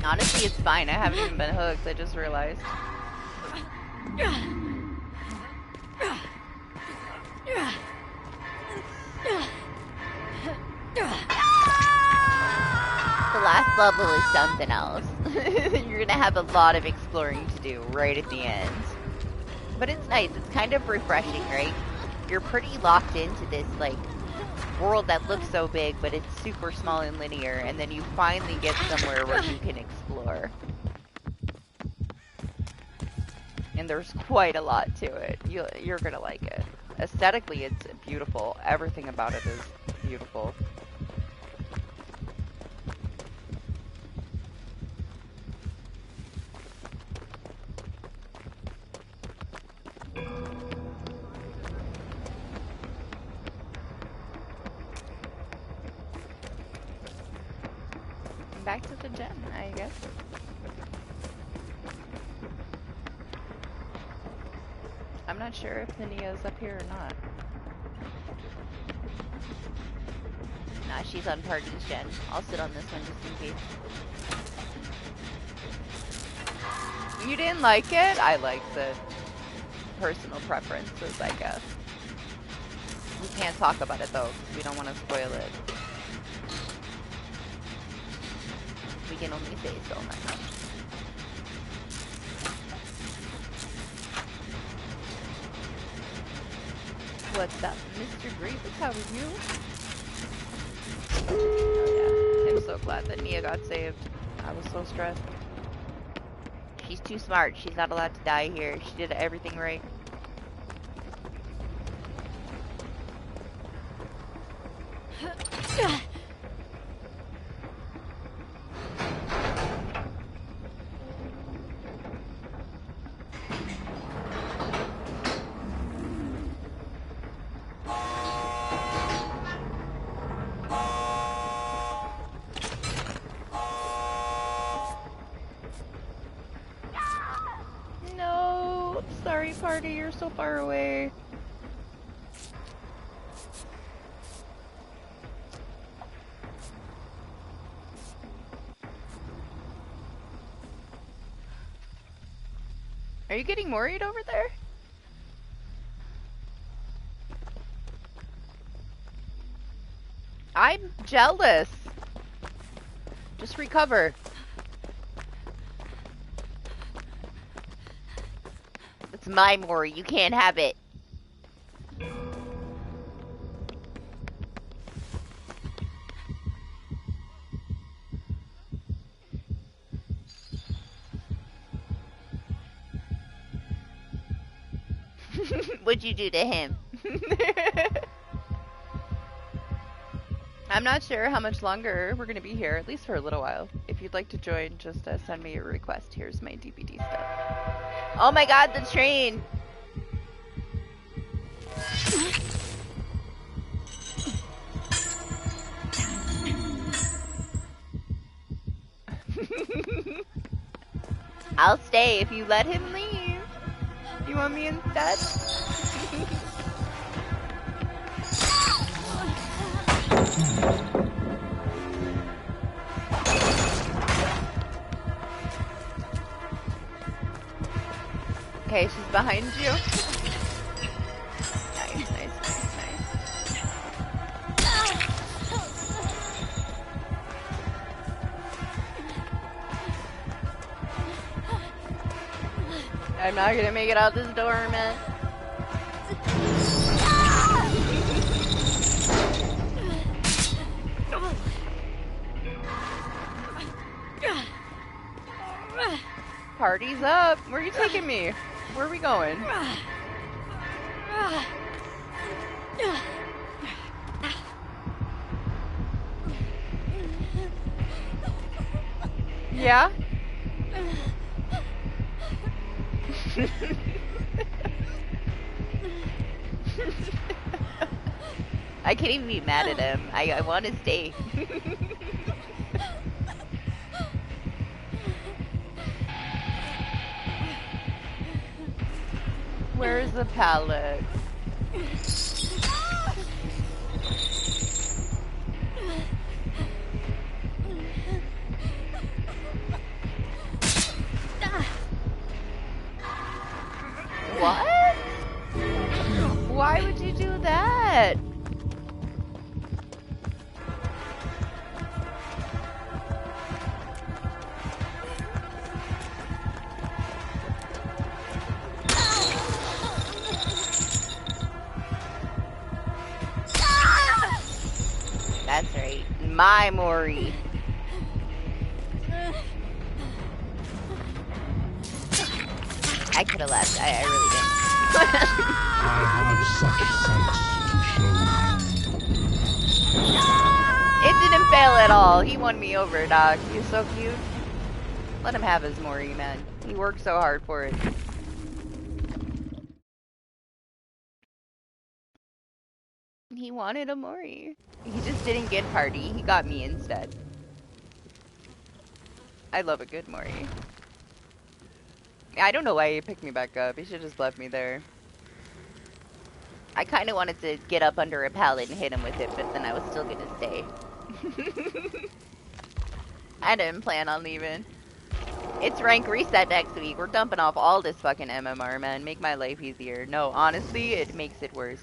Honestly, it's fine. I haven't even been hooked. I just realized. The last level is something else. You're gonna have a lot of exploring to do right at the end. But it's nice. It's kind of refreshing, right? You're pretty locked into this, like, world that looks so big, but it's super small and linear, and then you finally get somewhere where you can explore. And there's quite a lot to it. You're gonna like it. Aesthetically, it's beautiful. Everything about it is beautiful. Back to the gem, I guess. I'm not sure if the Nia's up here or not. Nah, she's on Party's gen. I'll sit on this one just in case. You didn't like it? I liked it. Personal preferences, I guess. We can't talk about it though, because we don't want to spoil it. We can only say so much. What's up, Mr. Grievous? How are you? Oh yeah, I'm so glad that Nia got saved. I was so stressed. She's too smart. She's not allowed to die here. She did everything right. No, sorry, party. You're so far away. Are you getting worried over there? I'm jealous. Just recover. It's my Mori. You can't have it. What'd you do to him? I'm not sure how much longer we're going to be here, at least for a little while. If you'd like to join, just send me a request. Here's my DBD stuff. Oh my god, the train! I'll stay if you let him leave. You want me instead? Okay, she's behind you. Nice, nice, nice, nice. I'm not gonna make it out this door, man. Party's up. Where are you taking me? Where are we going? Yeah? I can't even be mad at him. I want to stay. Where's the pallet? What? Why would you do that? That's right. My Mori. I could have left. I really didn't. I have such sights to show you. It didn't fail at all. He won me over, dog. He's so cute. Let him have his Mori, man. He worked so hard for it. He wanted a Mori. He just didn't get party. He got me instead. I love a good Mori. I don't know why he picked me back up. He should just left me there. I kind of wanted to get up under a pallet and hit him with it, but then I was still gonna stay. I didn't plan on leaving. It's rank reset next week. We're dumping off all this fucking MMR, man. Make my life easier. No, honestly, it makes it worse.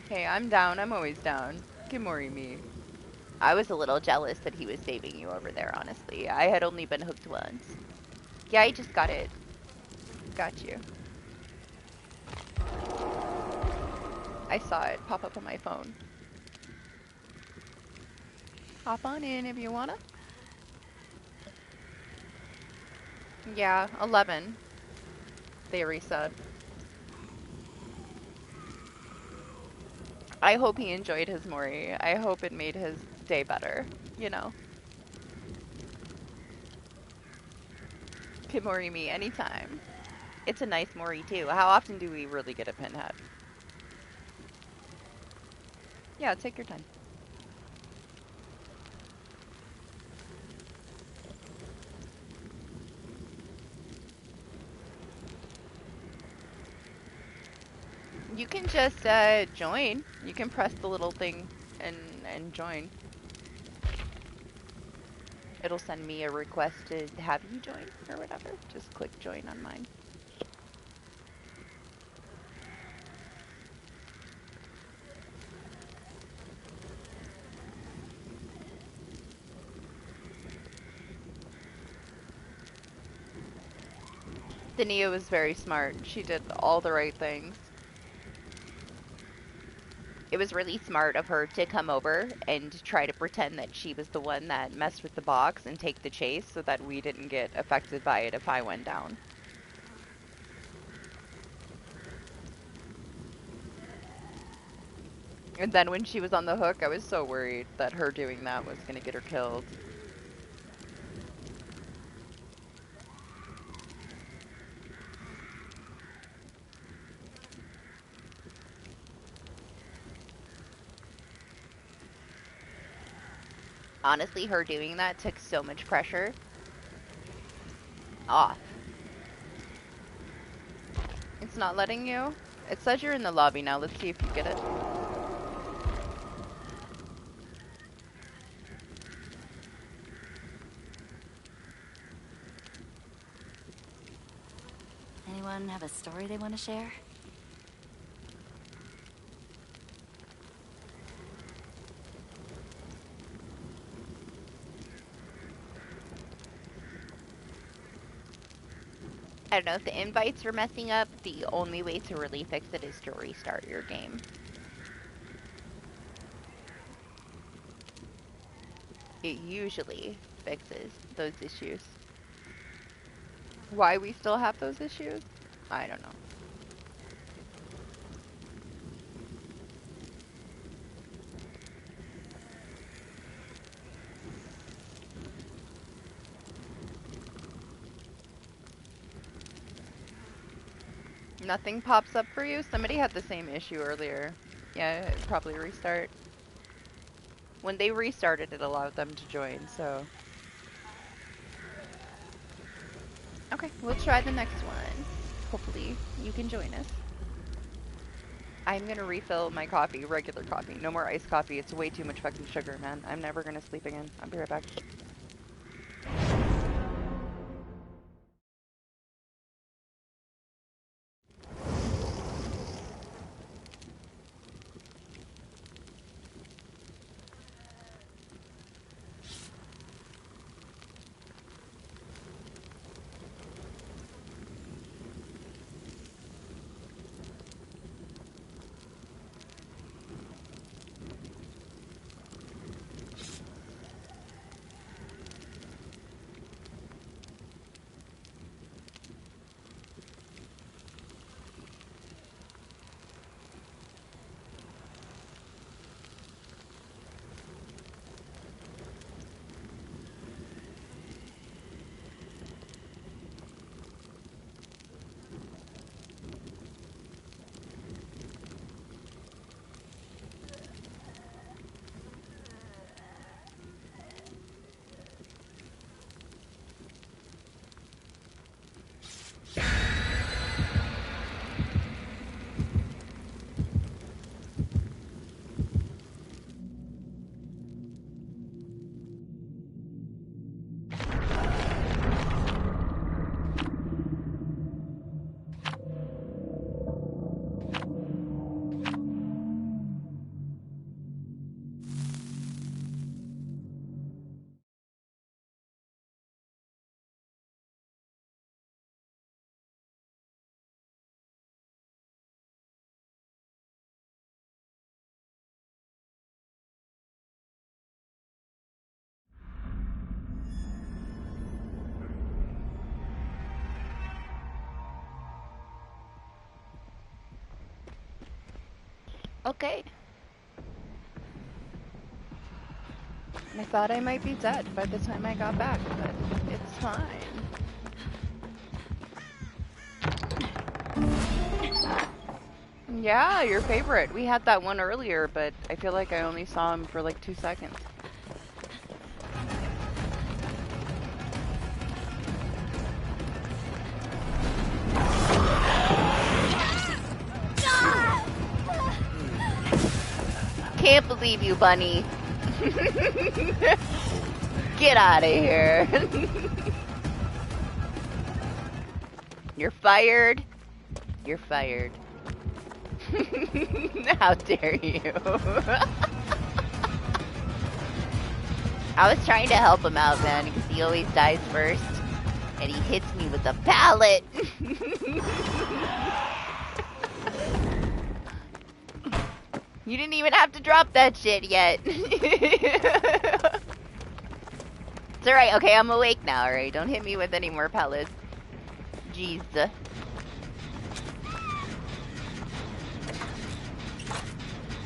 Hey, I'm down. I'm always down. Kimori me. I was a little jealous that he was saving you over there, honestly. I had only been hooked once. Yeah, I just got it. Got you. I saw it pop up on my phone. Hop on in if you wanna. Yeah, 11. They reset. I hope he enjoyed his Mori. I hope it made his day better, you know. Kimori me anytime. It's a nice Mori too. How often do we really get a pinhead? Yeah, take your time. You can just join. You can press the little thing and join. It'll send me a request to have you join or whatever. Just click join on mine. Thania was very smart. She did all the right things. It was really smart of her to come over and try to pretend that she was the one that messed with the box and take the chase so that we didn't get affected by it if I went down. And then when she was on the hook, I was so worried that her doing that was going to get her killed. Honestly, her doing that took so much pressure off. It's not letting you? It says you're in the lobby now. Let's see if you get it. Anyone have a story they want to share? I don't know, if the invites are messing up, the only way to really fix it is to restart your game. It usually fixes those issues. Why we still have those issues? I don't know. Nothing pops up for you? Somebody had the same issue earlier. Yeah, it'd probably restart. When they restarted, it allowed them to join, so... Okay, we'll try the next one. Hopefully, you can join us. I'm gonna refill my coffee, regular coffee. No more iced coffee. It's way too much fucking sugar, man. I'm never gonna sleep again. I'll be right back. Okay. I thought I might be dead by the time I got back, but it's fine. Yeah, your favorite. We had that one earlier, but I feel like I only saw him for like 2 seconds. Can't believe you, Bunny. Get out of here. You're fired. You're fired. How dare you? I was trying to help him out, man, because he always dies first. And he hits me with a pallet. You didn't even have to drop that shit yet. It's alright, okay, I'm awake now, alright? Don't hit me with any more pellets. Jeez.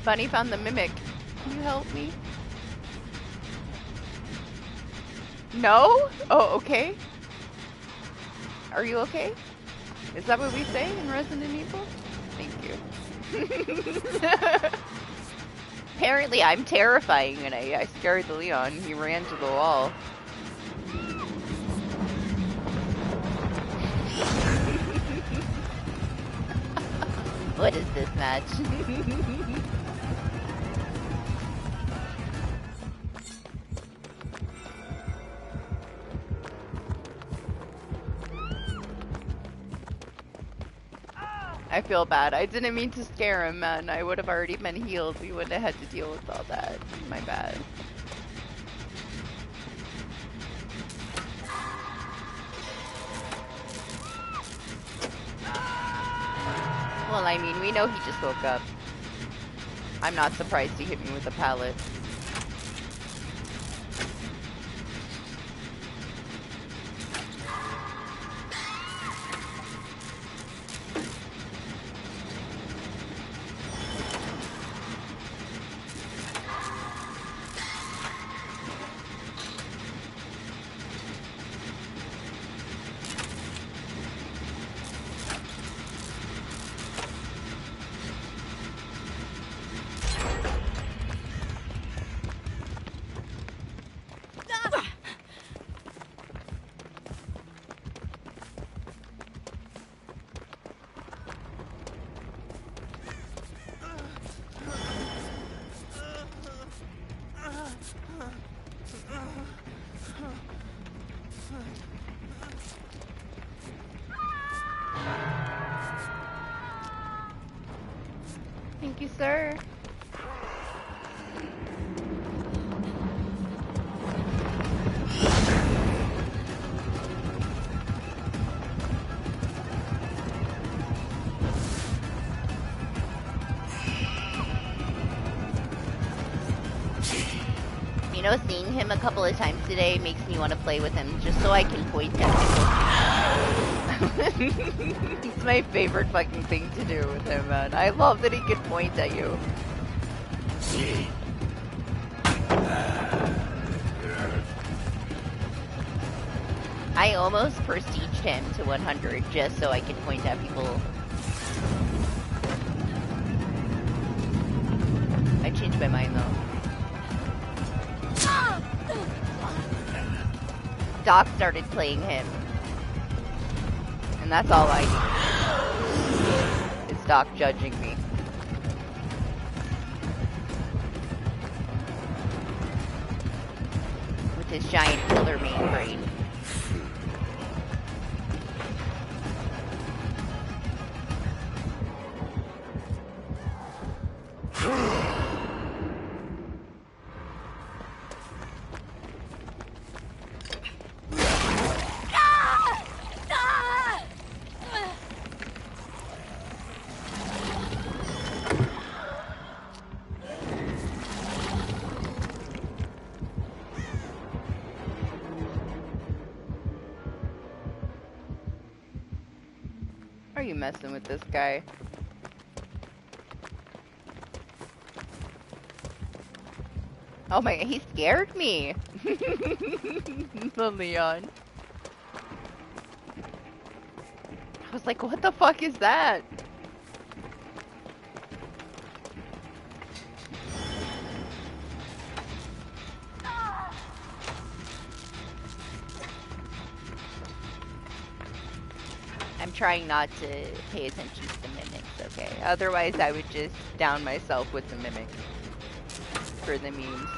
Bunny found the mimic. Can you help me? No? Oh, okay. Are you okay? Is that what we say in Resident Evil? Thank you. Apparently I'm terrifying and I scared the Leon. He ran to the wall. What is this match? I feel bad. I didn't mean to scare him, man. I would have already been healed. We wouldn't have had to deal with all that. My bad. Well, I mean, we know he just woke up. I'm not surprised he hit me with a pallet. Thank you, sir. You know, seeing him a couple of times today makes me want to play with him just so I can point at people. It's my favorite fucking thing to do with him, man. I love that he can point at you. I almost prestiged him to 100 just so I can point at people. I changed my mind though. Doc started playing him. And that's all I need. Is Doc judging me. With his giant killer main brain. Are you messing with this guy? Oh my, he scared me! The Leon. I was like, what the fuck is that? I'm trying not to pay attention to the mimics, okay? Otherwise, I would just down myself with the mimic. For the memes.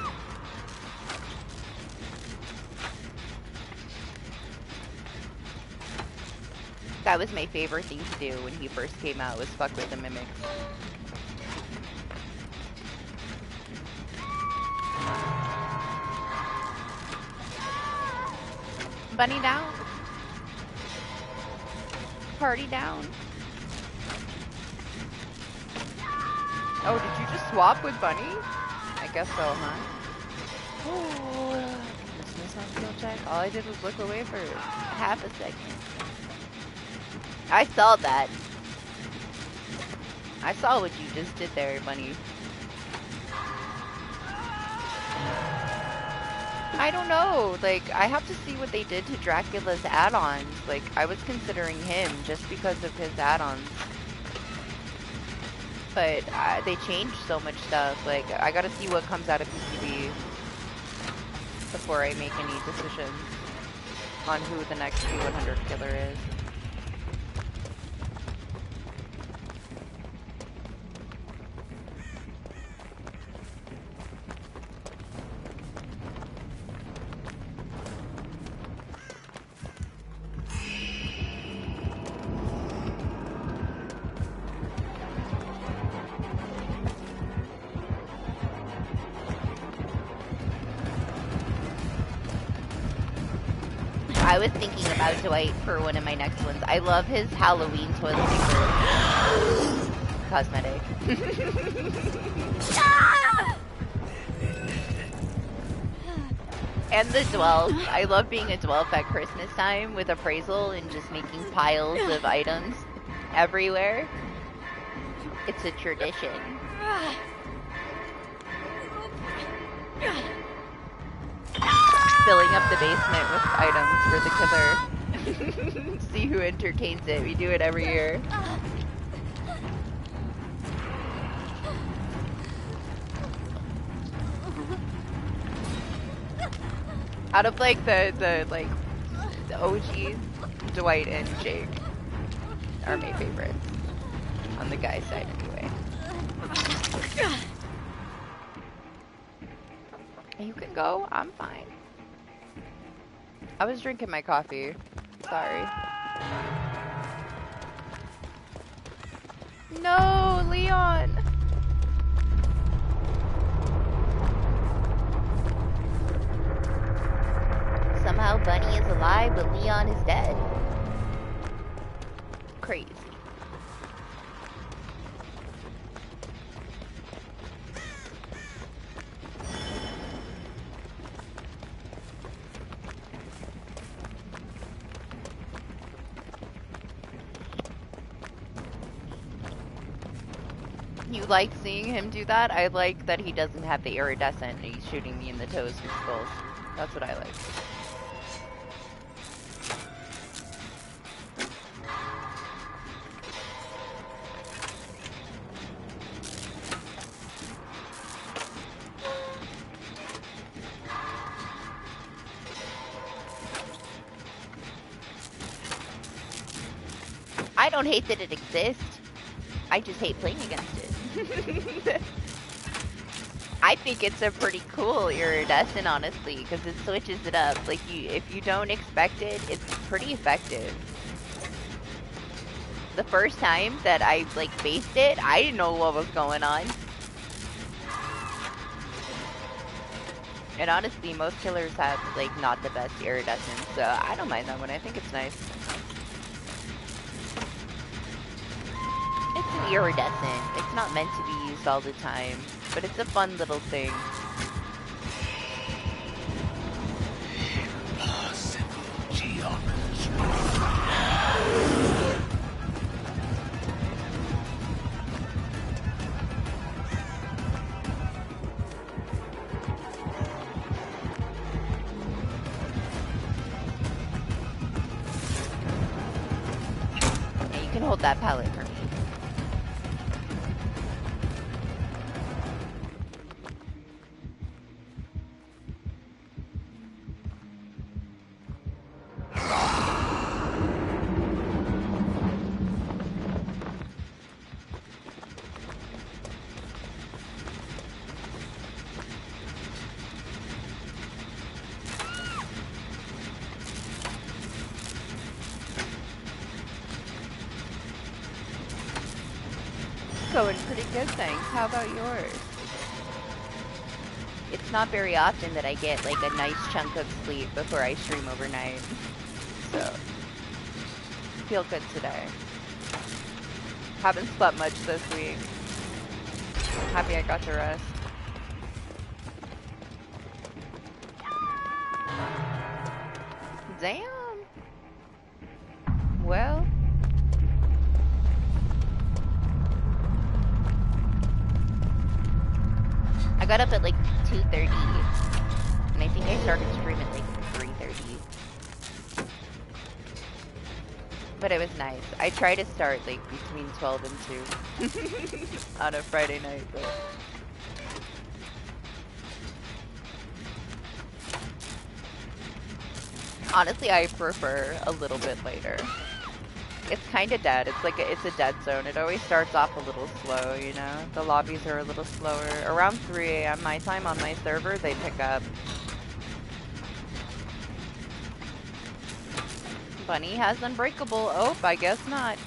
That was my favorite thing to do when he first came out, was fuck with the mimics. Bunny down? party down. Oh, did you just swap with Bunny? I guess so, huh? Oh, dismiss on skill check. All I did was look away for half a second. I saw that. I saw what you just did there, Bunny. I don't know. Like, I have to see what they did to Dracula's add-ons. Like, I was considering him just because of his add-ons. But they changed so much stuff. Like, I gotta see what comes out of PCB before I make any decisions on who the next P100 killer is. I was thinking about Dwight for one of my next ones. I love his Halloween toilet paper cosmetic. And the dwells. I love being a dwelf at Christmas time with appraisal and just making piles of items everywhere. It's a tradition. Filling up the basement with items for the killer. See who entertains it. We do it every year. Out of like the OGs, Dwight and Jake are my favorites. On the guy's side anyway. You can go, I'm fine. I was drinking my coffee. Sorry. No, Leon! Somehow Bunny is alive, but Leon is dead. Crazy. You like seeing him do that? I like that he doesn't have the iridescent and he's shooting me in the toes with skulls. That's what I like. I don't hate that it exists. I just hate playing against it. I think it's a pretty cool iridescent, honestly, because it switches it up. Like, if you don't expect it, it's pretty effective. The first time that I, like, faced it, I didn't know what was going on. And honestly, most killers have, like, not the best iridescent, so I don't mind that one. I think it's nice. It's an iridescent. It's not meant to be used all the time, but it's a fun little thing. Yeah, you can hold that pallet for me. Going pretty good, thanks. How about yours? It's not very often that I get like a nice chunk of sleep before I stream overnight. So feel good today. Haven't slept much this week. Happy I got to rest. Damn. Well. I got up at like 2:30, and I think I started stream at like 3:30. But it was nice. I try to start like between 12 and 2 on a Friday night, but honestly, I prefer a little bit later. It's kind of dead. It's like it's a dead zone. It always starts off a little slow, you know? The lobbies are a little slower. Around 3 a.m. my time on my server, they pick up. Bunny has Unbreakable. Oh, I guess not.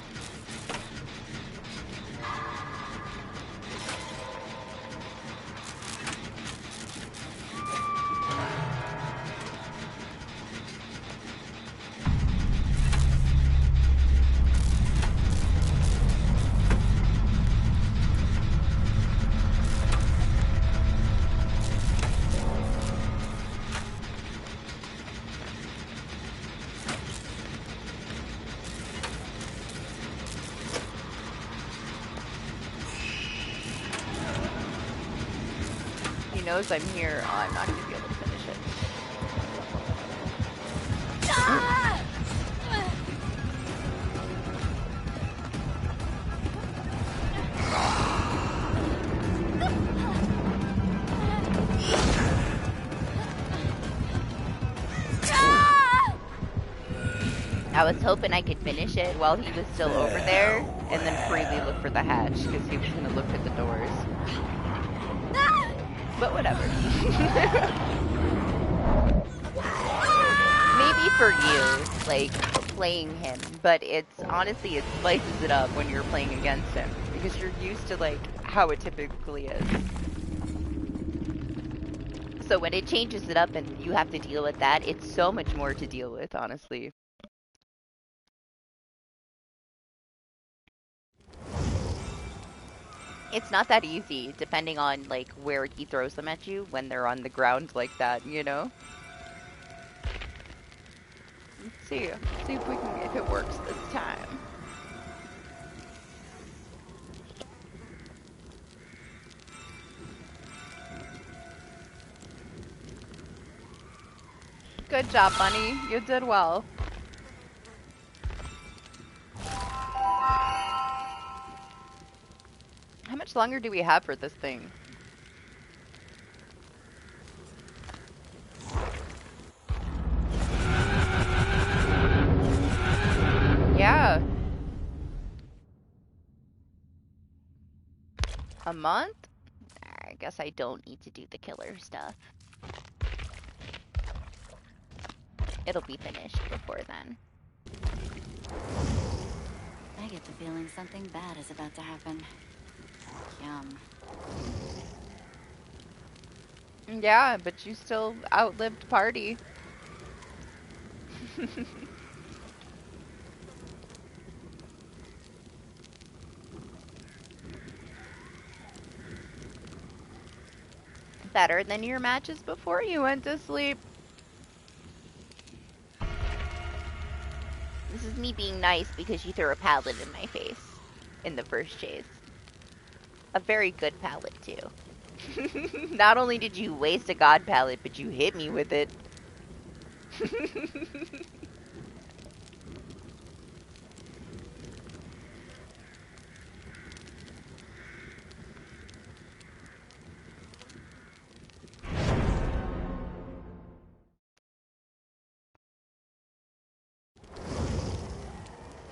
He knows I'm here. Oh, I'm not going to be able to finish it. I was hoping I could finish it while he was still over there, And then freely look for the hatch, because he was going to look at the doors. But whatever. Maybe for you, like, playing him, but it's, honestly, it spices it up when you're playing against him, because you're used to, like, how it typically is. so when it changes it up and you have to deal with that, it's so much more to deal with, honestly. It's not that easy, depending on, like, where he throws them at you when they're on the ground like that, you know? Let's see if we can, if it works this time. Good job, Bunny. You did well. How much longer do we have for this thing? Yeah. A month? I guess I don't need to do the killer stuff. It'll be finished before then. I get the feeling something bad is about to happen. Yum. Yeah, but you still outlived party. Better than your matches before you went to sleep. This is me being nice because you threw a pallet in my face in the first chase. A very good pallet, too. Not only did you waste a god pallet, but you hit me with it.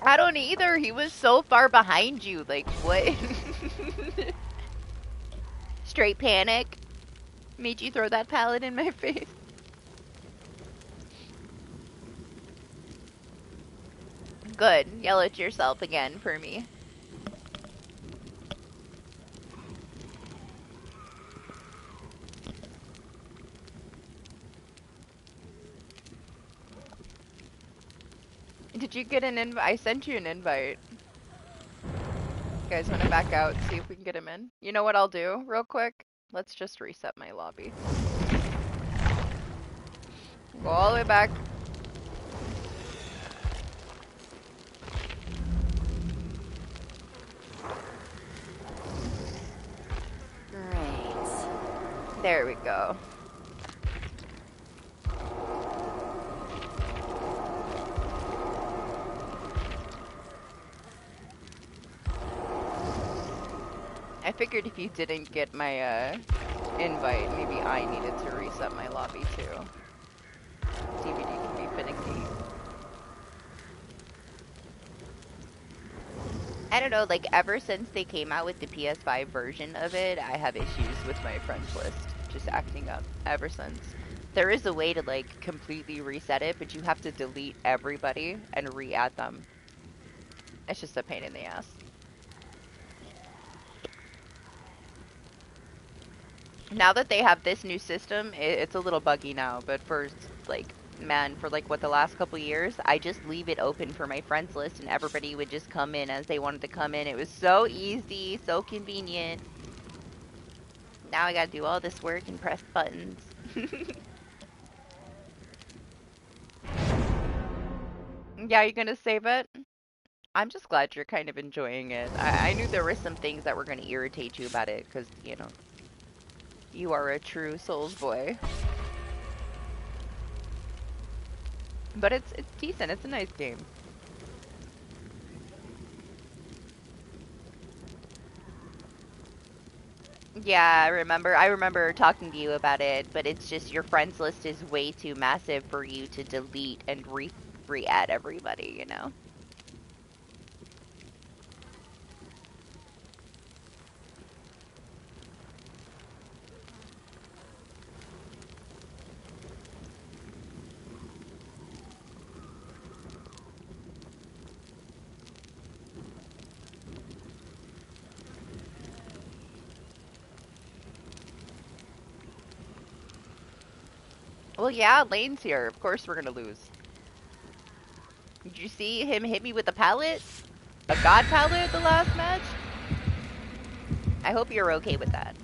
I don't either. He was so far behind you. Like, what? Straight panic made you throw that pallet in my face. Good. Yell at yourself again for me. Did you get an invite? I sent you an invite. You guys want to back out, see if we can get him in? You know what I'll do, real quick? Let's just reset my lobby. Go all the way back. Great. There we go. I figured if you didn't get my invite, maybe I needed to reset my lobby too. DBD can be finicky. I don't know, like ever since they came out with the PS5 version of it, I have issues with my friends list just acting up ever since. There is a way to like completely reset it, but you have to delete everybody and re-add them. It's just a pain in the ass. Now that they have this new system, it's a little buggy now, but for like, man, for like what the last couple years, I just leave it open for my friends list and everybody would just come in as they wanted to come in. It was so easy, so convenient. Now I gotta do all this work and press buttons. Yeah, you're gonna save it? I'm just glad you're kind of enjoying it. I knew there were some things that were gonna irritate you about it, because, you know, you are a true Souls boy. But it's decent. It's a nice game. Yeah, I remember talking to you about it, but it's just your friends list is way too massive for you to delete and re-add everybody, you know? Well, yeah, Lane's here. Of course we're gonna lose. Did you see him hit me with a pallet? A god pallet at the last match? I hope you're okay with that.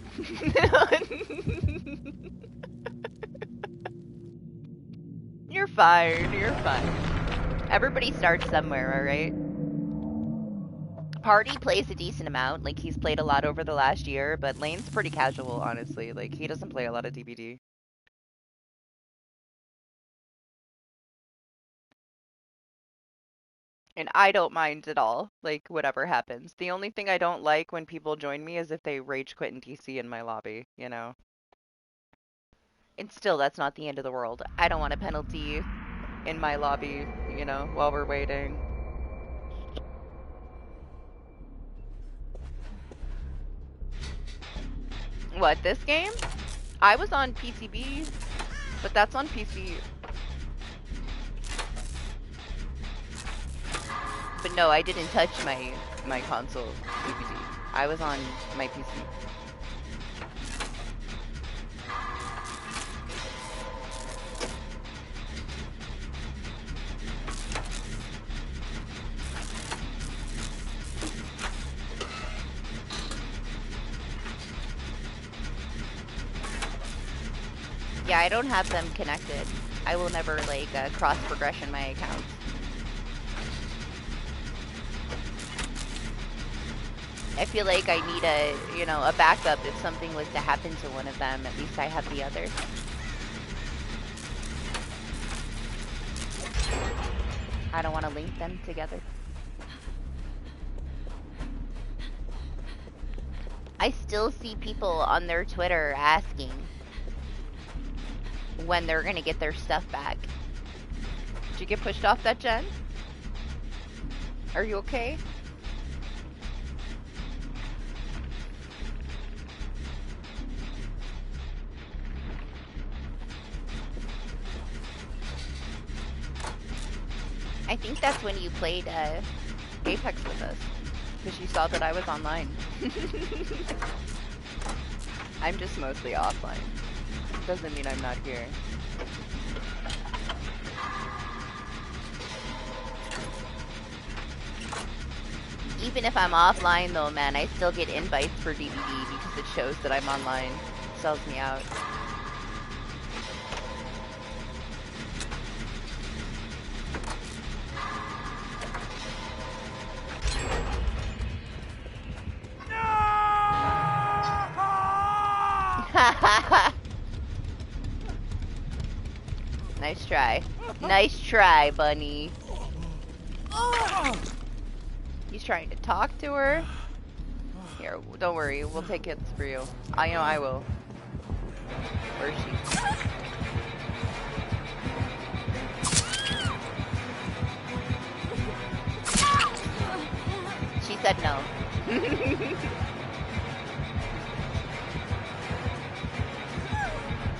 You're fine, you're fine. Everybody starts somewhere, alright? Party plays a decent amount, like he's played a lot over the last year, but Lane's pretty casual, honestly. Like, he doesn't play a lot of DBD. And I don't mind at all, like, whatever happens. The only thing I don't like when people join me is if they rage quit in DC in my lobby, you know? And still, that's not the end of the world. I don't want a penalty in my lobby, you know, while we're waiting. What, this game? I was on PCB, but that's on PC. But no, I didn't touch my console DVD. I was on my PC. Yeah, I don't have them connected. I will never, like, cross-progression my accounts. I feel like I need a, you know, a backup if something was to happen to one of them. At least I have the other. I don't want to link them together. I still see people on their Twitter asking when they're gonna get their stuff back. Did you get pushed off that gen? Are you okay? I think that's when you played Apex with us, because you saw that I was online. I'm just mostly offline. Doesn't mean I'm not here. Even if I'm offline though, man, I still get invites for DBD because it shows that I'm online. It sells me out. Nice try. Nice try, bunny. He's trying to talk to her. Here, don't worry. We'll take hits for you. I know I will. Where is she? She said no.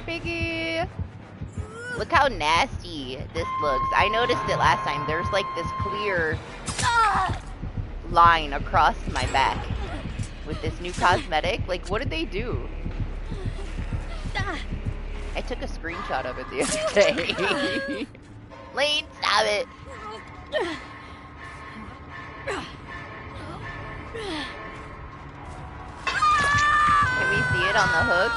Piggy! Look how nasty this looks. I noticed it last time. There's like this clear line across my back with this new cosmetic. Like, what did they do? I took a screenshot of it the other day. Lane, stop it! Can we see it on the hook?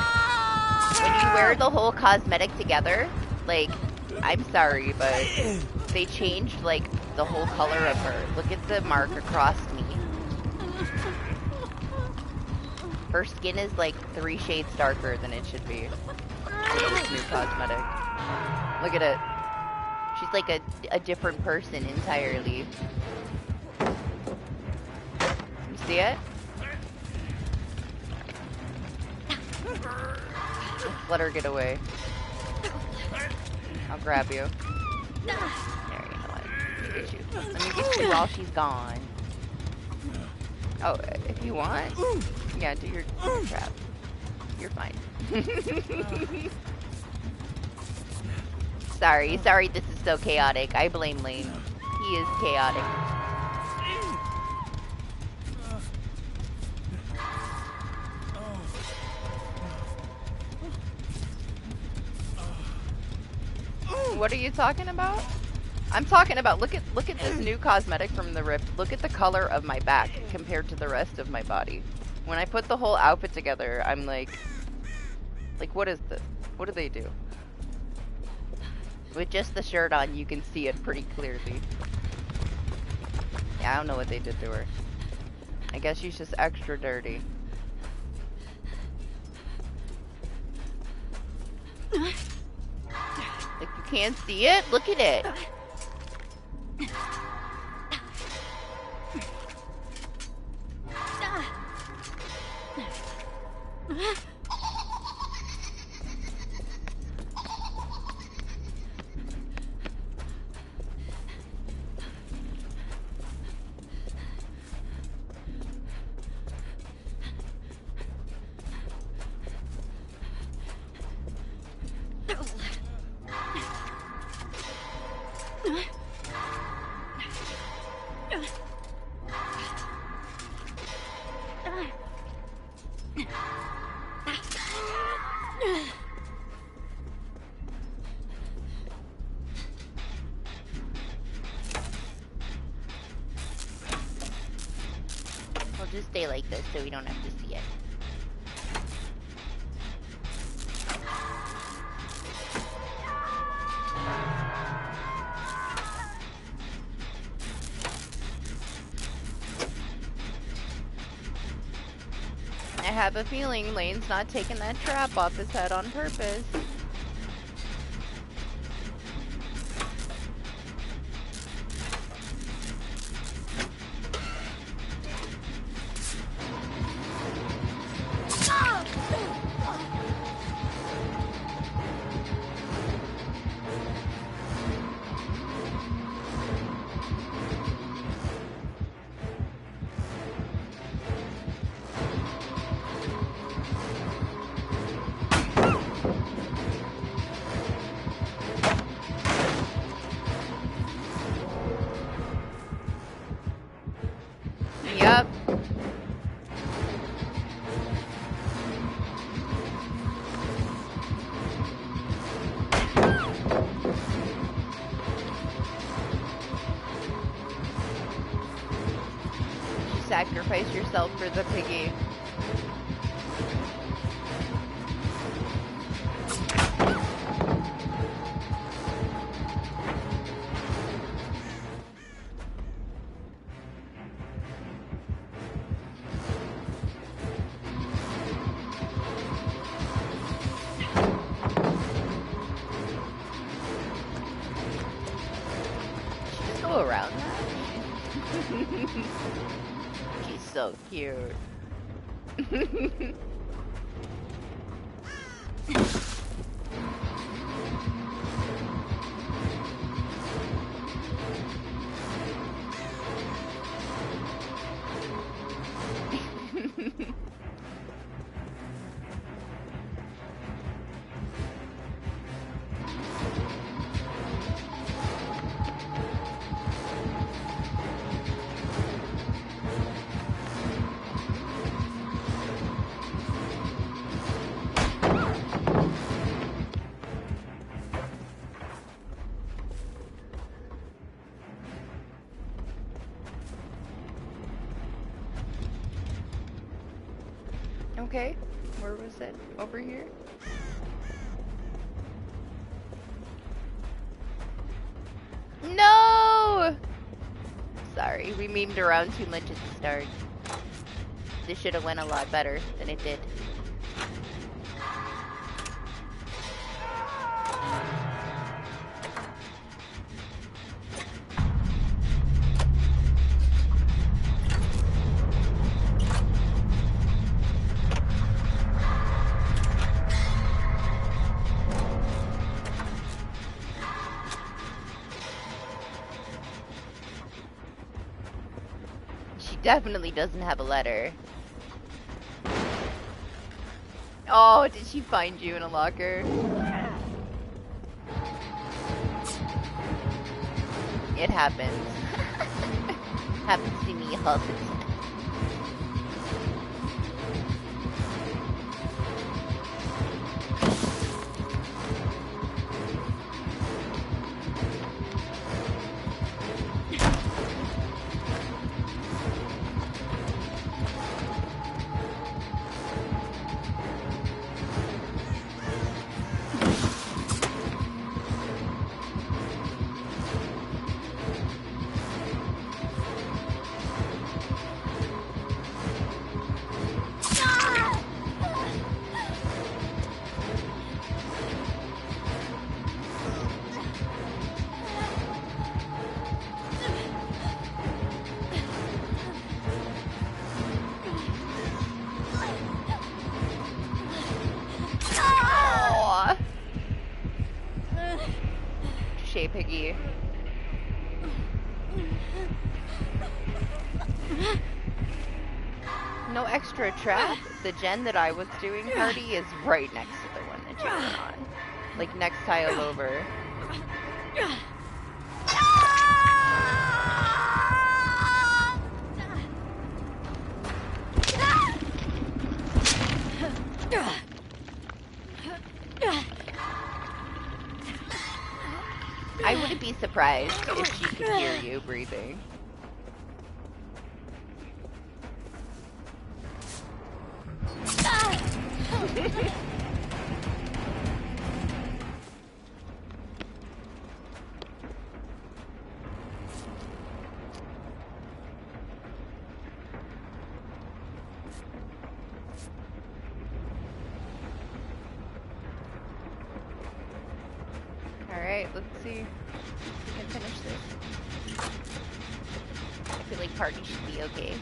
When you wear the whole cosmetic together, like, I'm sorry, but they changed, like, the whole color of her. Look at the mark across me. Her skin is, like, 3 shades darker than it should be with this new cosmetic. Look at it. She's, like, a different person entirely. You see it? Let's let her get away. I'll grab you. There, you know what? Let me get you. Let me get you while she's gone. Oh, if you want. Yeah, do your trap. You're fine. Sorry this is so chaotic. I blame Lane. He is chaotic. What are you talking about? I'm talking about, look at this new cosmetic from the Rift. Look at the color of my back compared to the rest of my body. When I put the whole outfit together, I'm like, what is this? What do they do? With just the shirt on, you can see it pretty clearly. Yeah, I don't know what they did to her. I guess she's just extra dirty. Like, you can't see it? Look at it. Just stay like this so we don't have to see it. I have a feeling Lane's not taking that trap off his head on purpose. Sacrifice yourself for the piggy. Just go around that. She's so cute. Okay, where was it? Over here? No! Sorry, we memed around too much at the start. This should have went a lot better than it did. Definitely doesn't have a letter. Oh, did she find you in a locker? It happens. Happens to me all the time. Piggy. No extra trap. The gen that I was doing, Hardy, is right next to the one that you went on. Like, next tile over. I wouldn't be surprised if she could hear you breathing. Alright, let's see if we can finish this. I feel like party should be okay.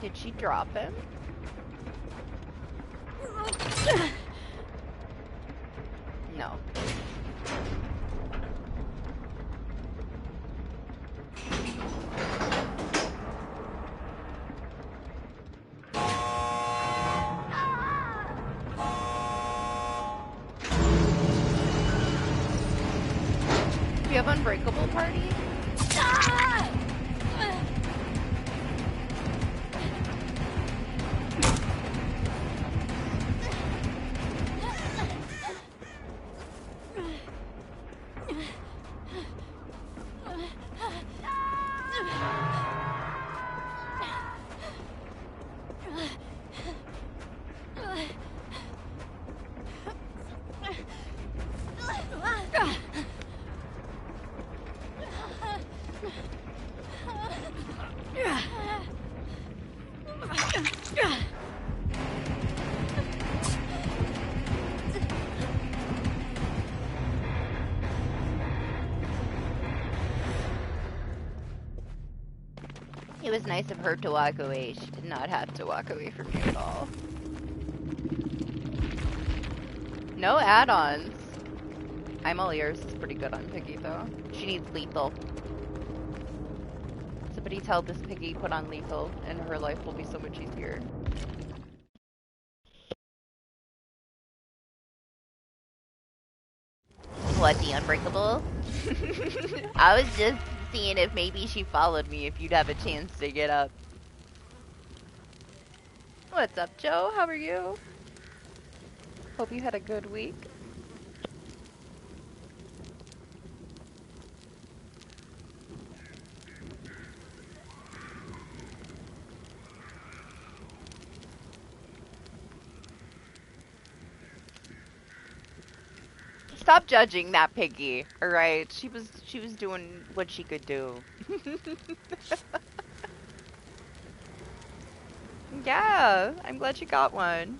Did she drop him? No. Do you have Unbreakable Party? It was nice of her to walk away. She did not have to walk away from me at all. No add-ons. I'm all ears is pretty good on Piggy though. She needs lethal. Somebody tell this Piggy put on lethal and her life will be so much easier. What, the Unbreakable? I was just seeing if maybe she followed me, if you'd have a chance to get up. What's up, Joe? How are you? Hope you had a good week. Stop judging that Piggy, alright? She was doing what she could do. Yeah, I'm glad you got one.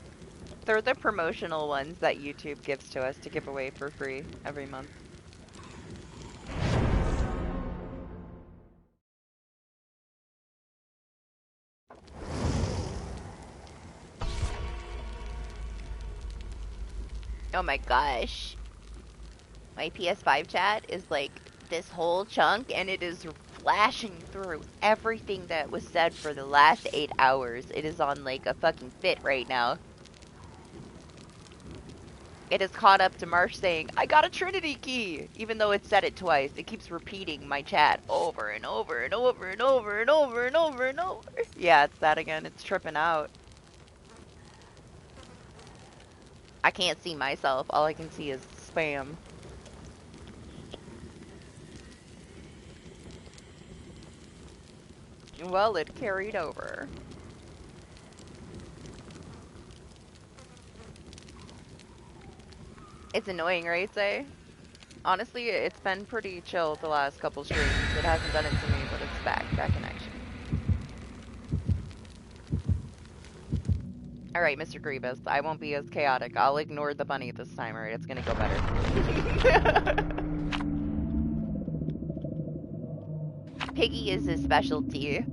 They're the promotional ones that YouTube gives to us to give away for free every month. Oh my gosh. My PS5 chat is like this whole chunk and it is flashing through everything that was said for the last 8 hours. It is on like a fucking fit right now. It is caught up to Marsh saying, I got a Trinity key! Even though it said it twice, it keeps repeating my chat over and over and over and over and over and over and over. Yeah, it's that again. It's tripping out. I can't see myself. All I can see is spam. Well, it carried over. It's annoying, right, Say? Honestly, it's been pretty chill the last couple streams. It hasn't done it to me, but it's back in action. Alright, Mr. Grievous, I won't be as chaotic. I'll ignore the bunny this time, alright? It's gonna go better. Piggy is his specialty.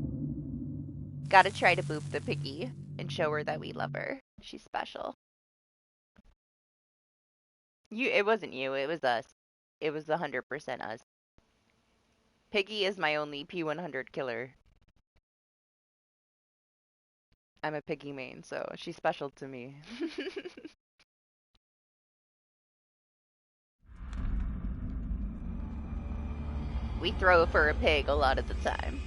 Gotta try to boop the Piggy and show her that we love her. She's special. It wasn't you, it was us. It was 100% us. Piggy is my only P100 killer. I'm a Piggy main, so she's special to me. We throw for a pig a lot of the time.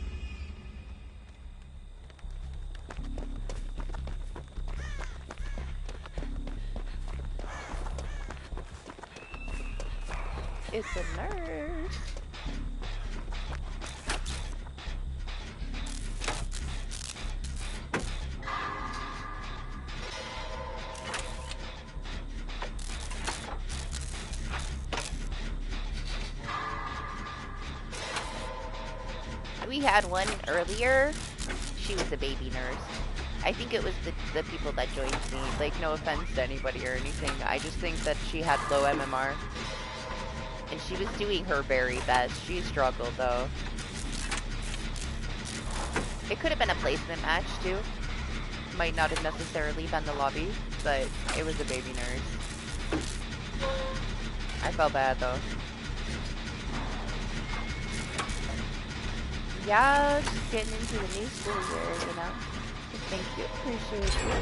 It's a nurse. We had one earlier. She was a baby nurse. I think it was the people that joined me. Like, no offense to anybody or anything. I just think that she had low MMR. And she was doing her very best. She struggled, though. It could have been a placement match too. Might not have necessarily been the lobby, but it was a baby nurse. I felt bad though. Yeah, just getting into the new school year, you know? Thank you, appreciate you.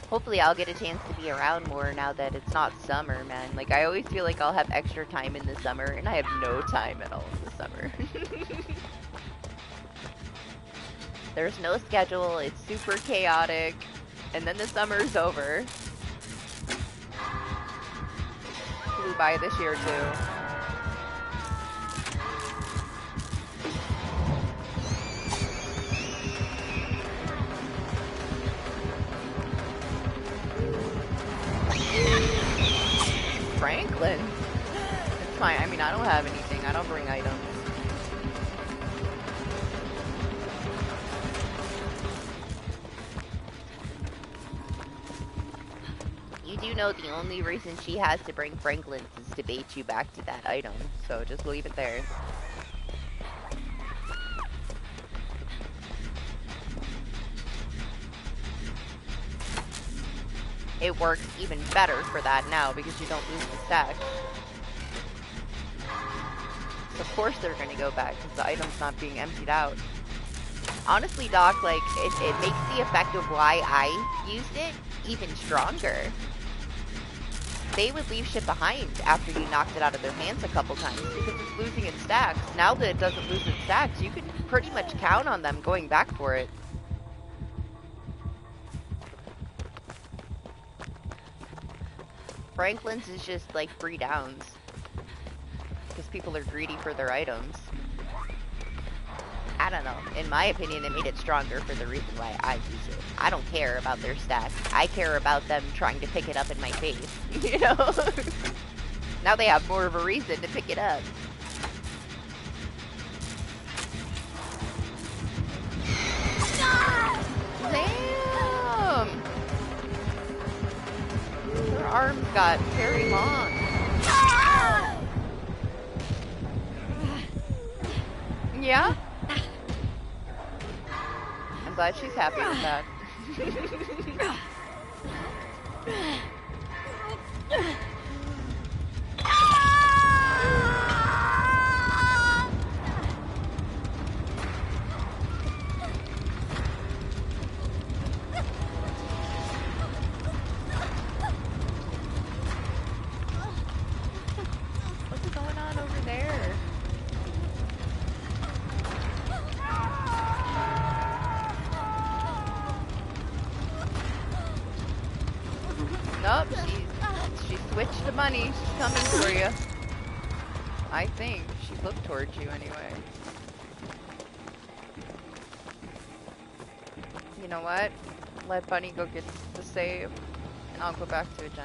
Hopefully I'll get a chance to be around more now that it's not summer, man. Like, I always feel like I'll have extra time in the summer, and I have no time at all in the summer. There's no schedule, it's super chaotic, and then the summer's over. Flew by this year, too. Franklin? It's fine. I mean, I don't have anything. I don't bring items. You do know the only reason she has to bring Franklin's is to bait you back to that item. So just leave it there. It works even better for that now because you don't lose the stack. Of course they're gonna go back because the item's not being emptied out. Honestly, Doc, like, it makes the effect of why I used it even stronger. They would leave shit behind after you knocked it out of their hands a couple times because it's losing its stacks. Now that it doesn't lose its stacks, you can pretty much count on them going back for it. Franklin's is just like 3 downs. Because people are greedy for their items. I don't know. In my opinion, it made it stronger for the reason why I use it. I don't care about their stats. I care about them trying to pick it up in my face. You know? Now they have more of a reason to pick it up. Damn! Her arms got very long. Yeah? I'm glad she's happy with that. What's going on over there? Nope, she switched to money. She's coming for you. I think she looked towards you anyway. You know what? Let Bunny go get the save, and I'll go back to it, Jen.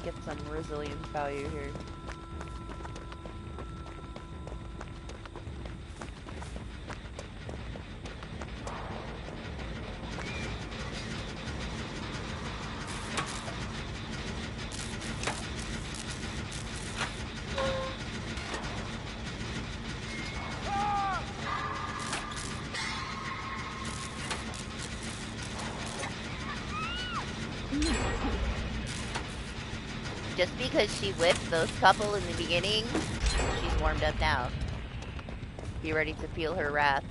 Get some resilience value here. Just because she whipped those couple in the beginning, she's warmed up now. Be ready to feel her wrath.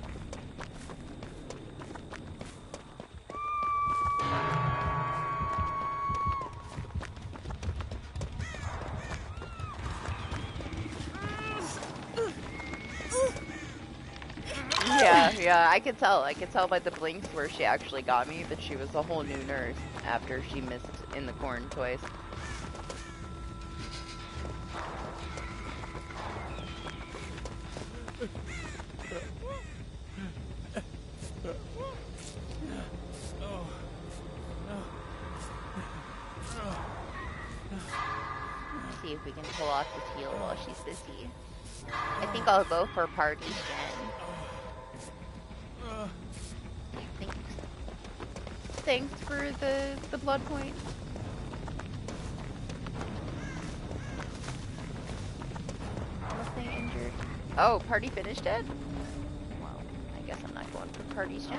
Yeah, I could tell. I could tell by the blinks where she actually got me that she was a whole new nurse after she missed in the corn twice. See if we can pull off the teal while she's busy. I think I'll go for party then. Thanks for the blood point. Nothing injured. Oh, party finished it? party's gen.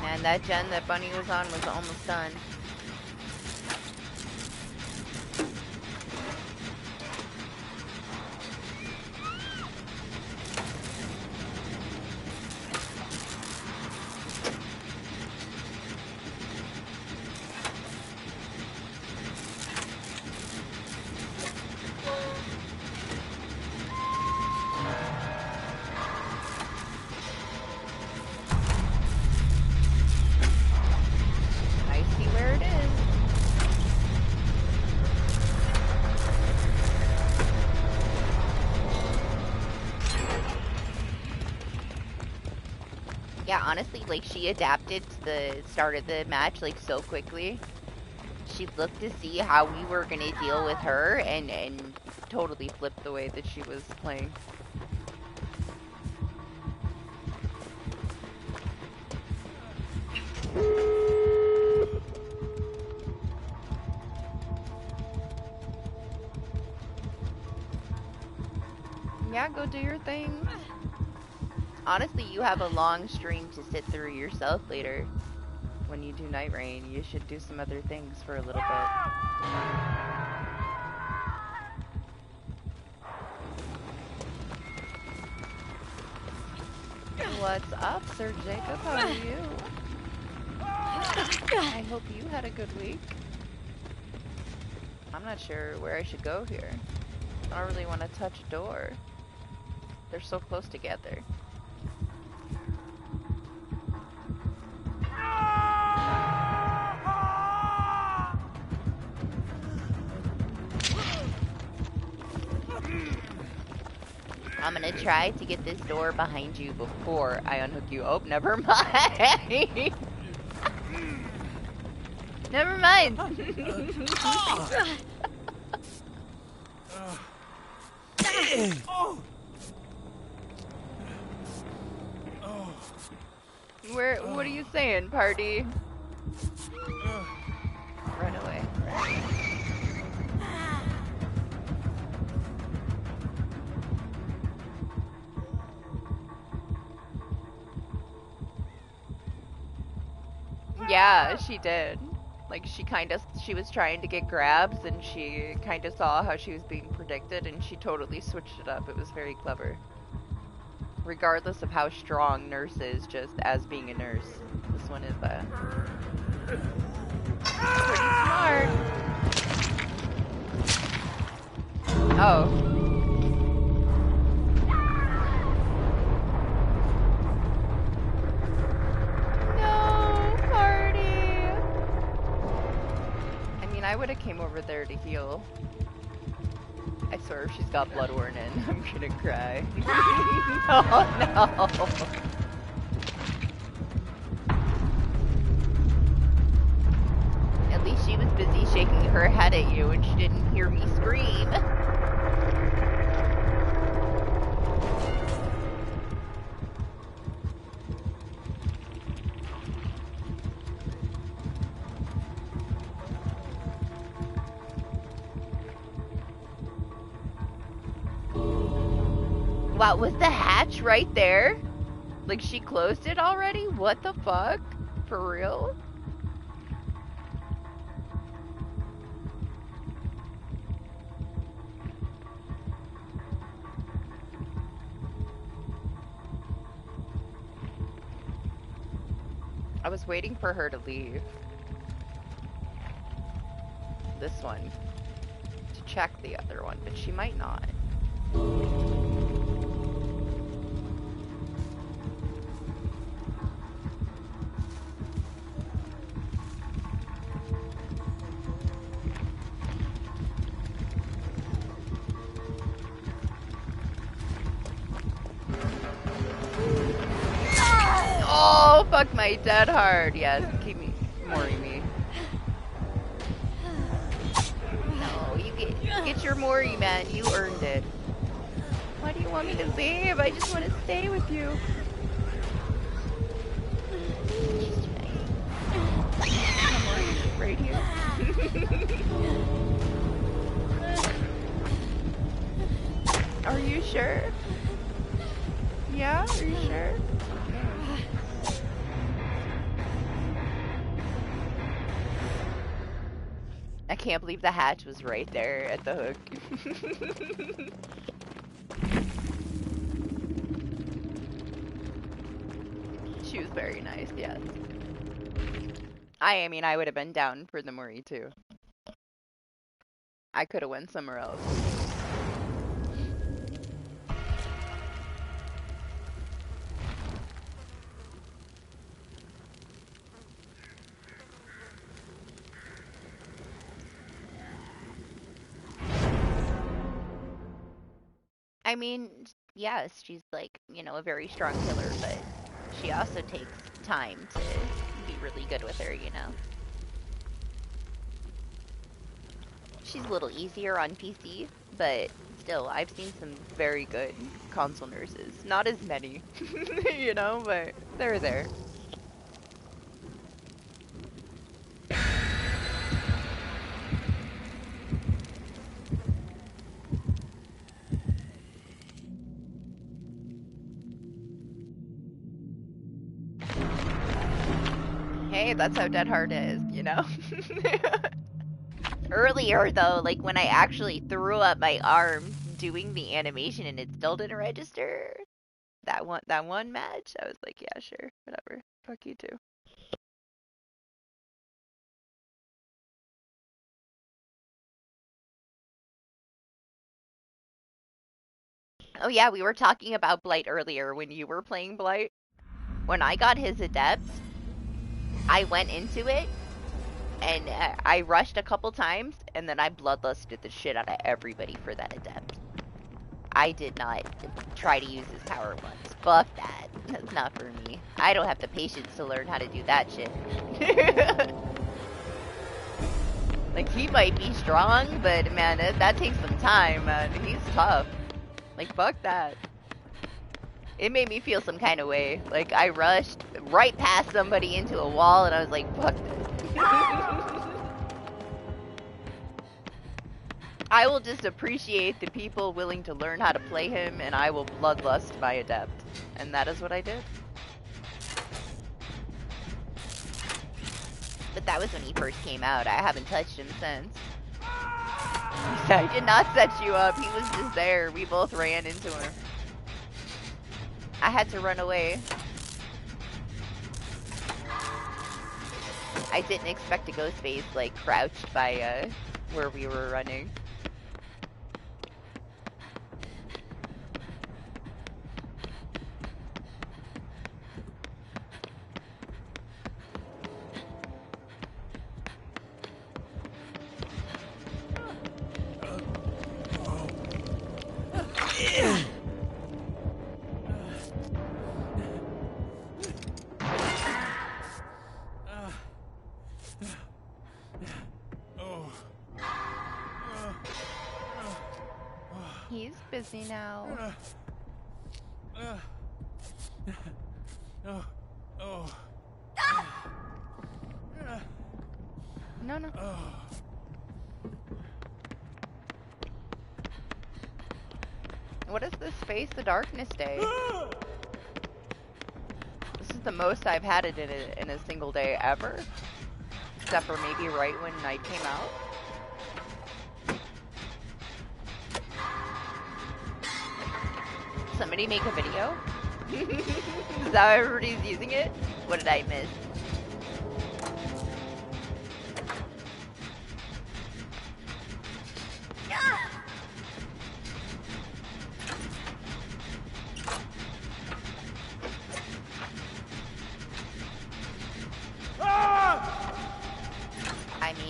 And that gen that Bunny was on was almost done. I see where it is. Yeah, honestly, like, she adapted to the start of the match, like, so quickly. She looked to see how we were gonna deal with her and totally flipped the way that she was playing. Yeah, go do your thing. Honestly, you have a long stream to sit through yourself later. When you do Night Rain, you should do some other things for a little bit. What's up, Sir Jacob? How are you? I hope you had a good week. I'm not sure where I should go here. I don't really want to touch a door. They're so close together. I'm gonna try to get this door behind you before I unhook you. Oh, never mind. Never mind. What are you saying, party? Run away. Yeah, she did. Like, she was trying to get grabs, and she kind of saw how she was being predicted, and she totally switched it up. It was very clever. Regardless of how strong Nurse is, just as being a nurse. This one is, pretty smart. Oh. I would have came over there to heal. I swear if she's got Bloodborne in, I'm gonna cry. Oh no! At least she was busy shaking her head at you and she didn't hear me scream. Wow, was the hatch right there? Like, she closed it already? What the fuck? For real? I was waiting for her to leave. This one. check the other one, but she might not. Oh, fuck my dead hard. Yes, keep me, mooring me. No, you get your Mori, man. You earned it. Why do you want me to leave? I just want to stay with you. She's too nice. I'm right here. Are you sure? Yeah? Are you sure? I can't believe the hatch was right there at the hook. She was very nice, yes. I mean, I would have been down for the Mori too. I could have went somewhere else. I mean, yes, she's like, you know, a very strong killer, but she also takes time to be really good with her, you know? She's a little easier on PC, but still, I've seen some very good console nurses. Not as many, you know, but they're there. Hey, that's how Dead Hard is, you know? Earlier, though, like when I actually threw up my arm doing the animation and it still didn't register, that one match, I was like, yeah, sure, whatever. Fuck you too. Oh yeah, we were talking about Blight earlier when you were playing Blight. When I got his adept, I went into it and I rushed a couple times and then I bloodlusted the shit out of everybody for that adept. I did not try to use his power once. Fuck that. That's not for me. I don't have the patience to learn how to do that shit. Like, he might be strong, but man, that takes some time, man. He's tough. Like, fuck that. It made me feel some kind of way. Like, I rushed right past somebody into a wall, and I was like, fuck this. I will just appreciate the people willing to learn how to play him, and I will bloodlust my adept. And that is what I did. But that was when he first came out. I haven't touched him since. I did not set you up. He was just there. We both ran into him. I had to run away. I didn't expect a ghost face, like, crouched by, where we were running. He's busy now. No, no. What is this Face the Darkness Day? This is the most I've had it in a single day ever. Except for maybe right when night came out. Somebody make a video? Is that how everybody's using it? What did I miss?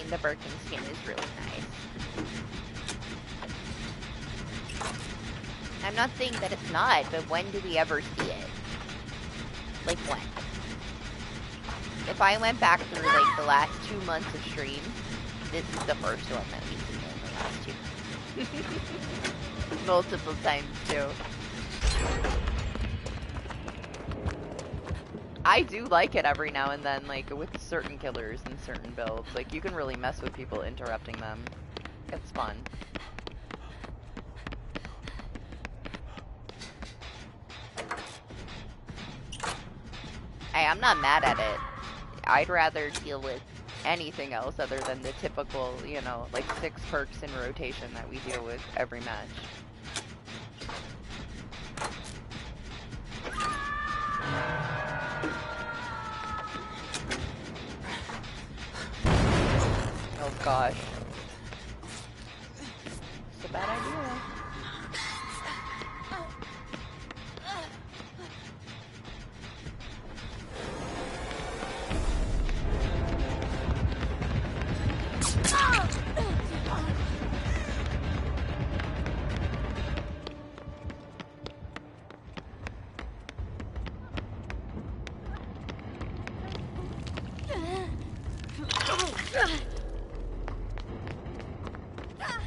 the Birkin skin is really nice. I'm not saying that it's not, but when do we ever see it? Like when? If I went back through like the last 2 months of streams, this is the first one that we've seen in the last 2 months. Multiple times too. I do like it every now and then, like with certain killers and certain builds. Like you can really mess with people interrupting them. It's fun. Hey, I'm not mad at it. I'd rather deal with anything else other than the typical, you know, like 6 perks in rotation that we deal with every match. Oh gosh. It's a bad idea.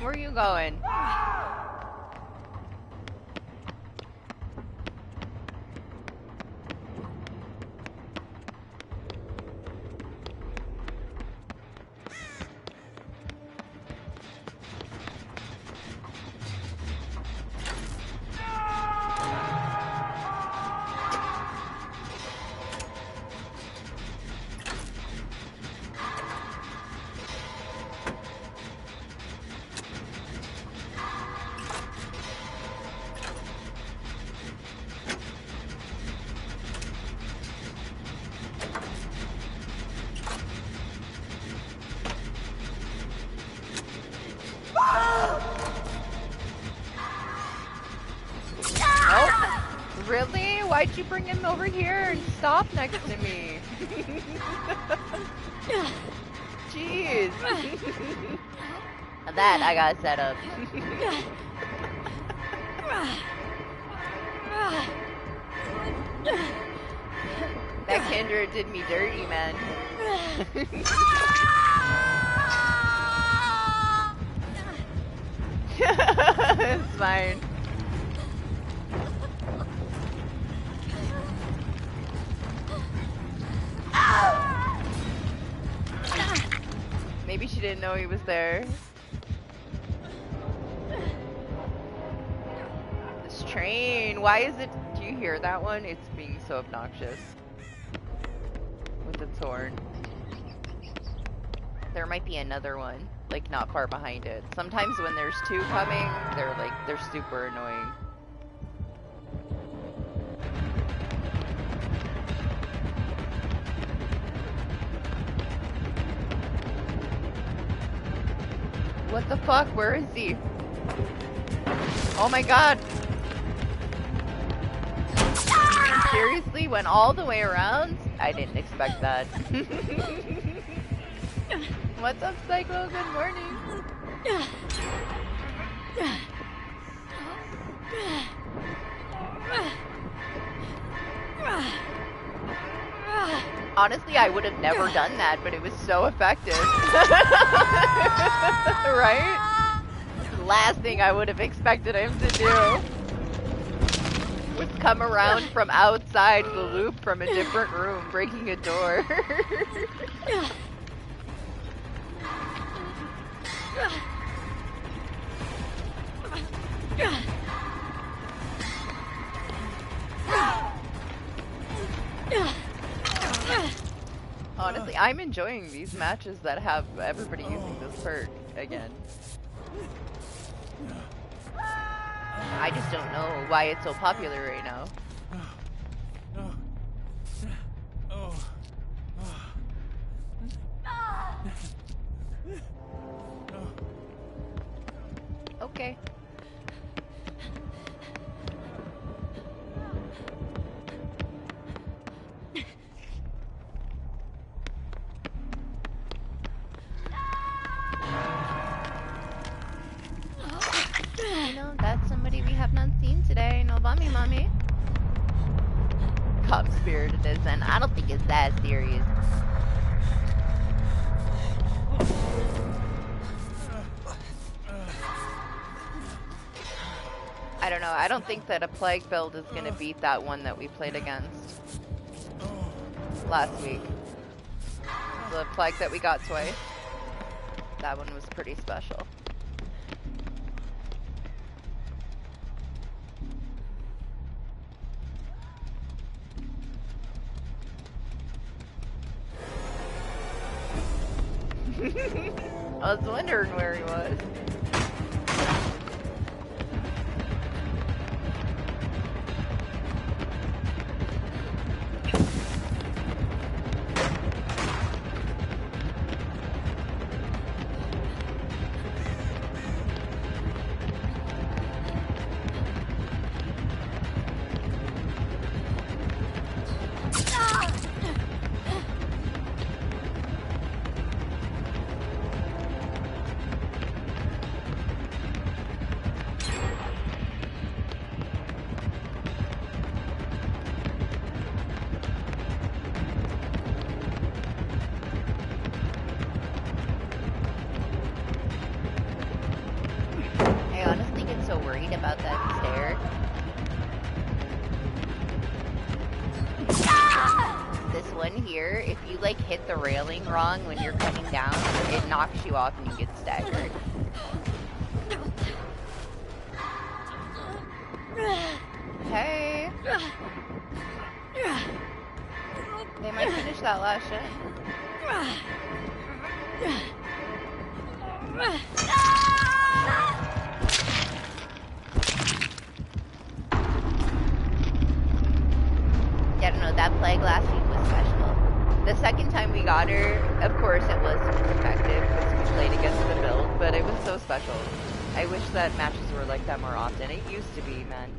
Where are you going? Really? Why'd you bring him over here and stop next to me? Jeez. That I got set up. That Kendra did me dirty, man. It's fine. Maybe she didn't know he was there. This train, why is it, do you hear that one? It's being so obnoxious. With its horn. There might be another one, like not far behind it. Sometimes when there's 2 coming, they're super annoying. What the fuck? Where is he? Oh my god! Seriously? Went all the way around? I didn't expect that. What's up, Psycho? Good morning. Honestly, I would have never done that, but it was so effective. Right? The last thing I would have expected him to do was come around from outside the loop from a different room, breaking a door. Honestly, I'm enjoying these matches that have everybody using this perk again. I just don't know why it's so popular right now. Okay. not seen today. No bummy, mommy. Cop spiritedness, and I don't think it's that serious. I don't know. I don't think that a plague build is gonna beat that one that we played against last week. The plague that we got twice. That one was pretty special. I was wondering where he was. Hit the railing wrong when you're coming down, it knocks you off and you get staggered. Hey! They might finish that last shit. Yeah, I don't know, that plague last week was special. The second time we got her, of course it wasn't as effective because we played against the build, but it was so special. I wish that matches were like that more often. It used to be, man.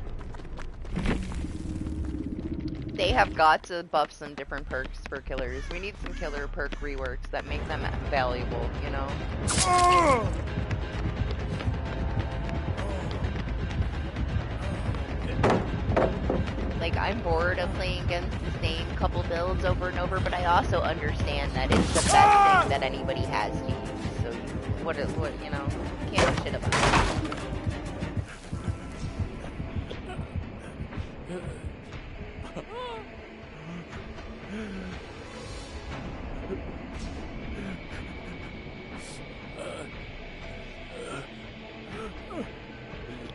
They have got to buff some different perks for killers. We need some killer perk reworks that make them valuable, you know? Like, I'm bored of playing against the same couple builds over and over, but I also understand that it's the best thing that anybody has to use. So, what you know, can't shit about it.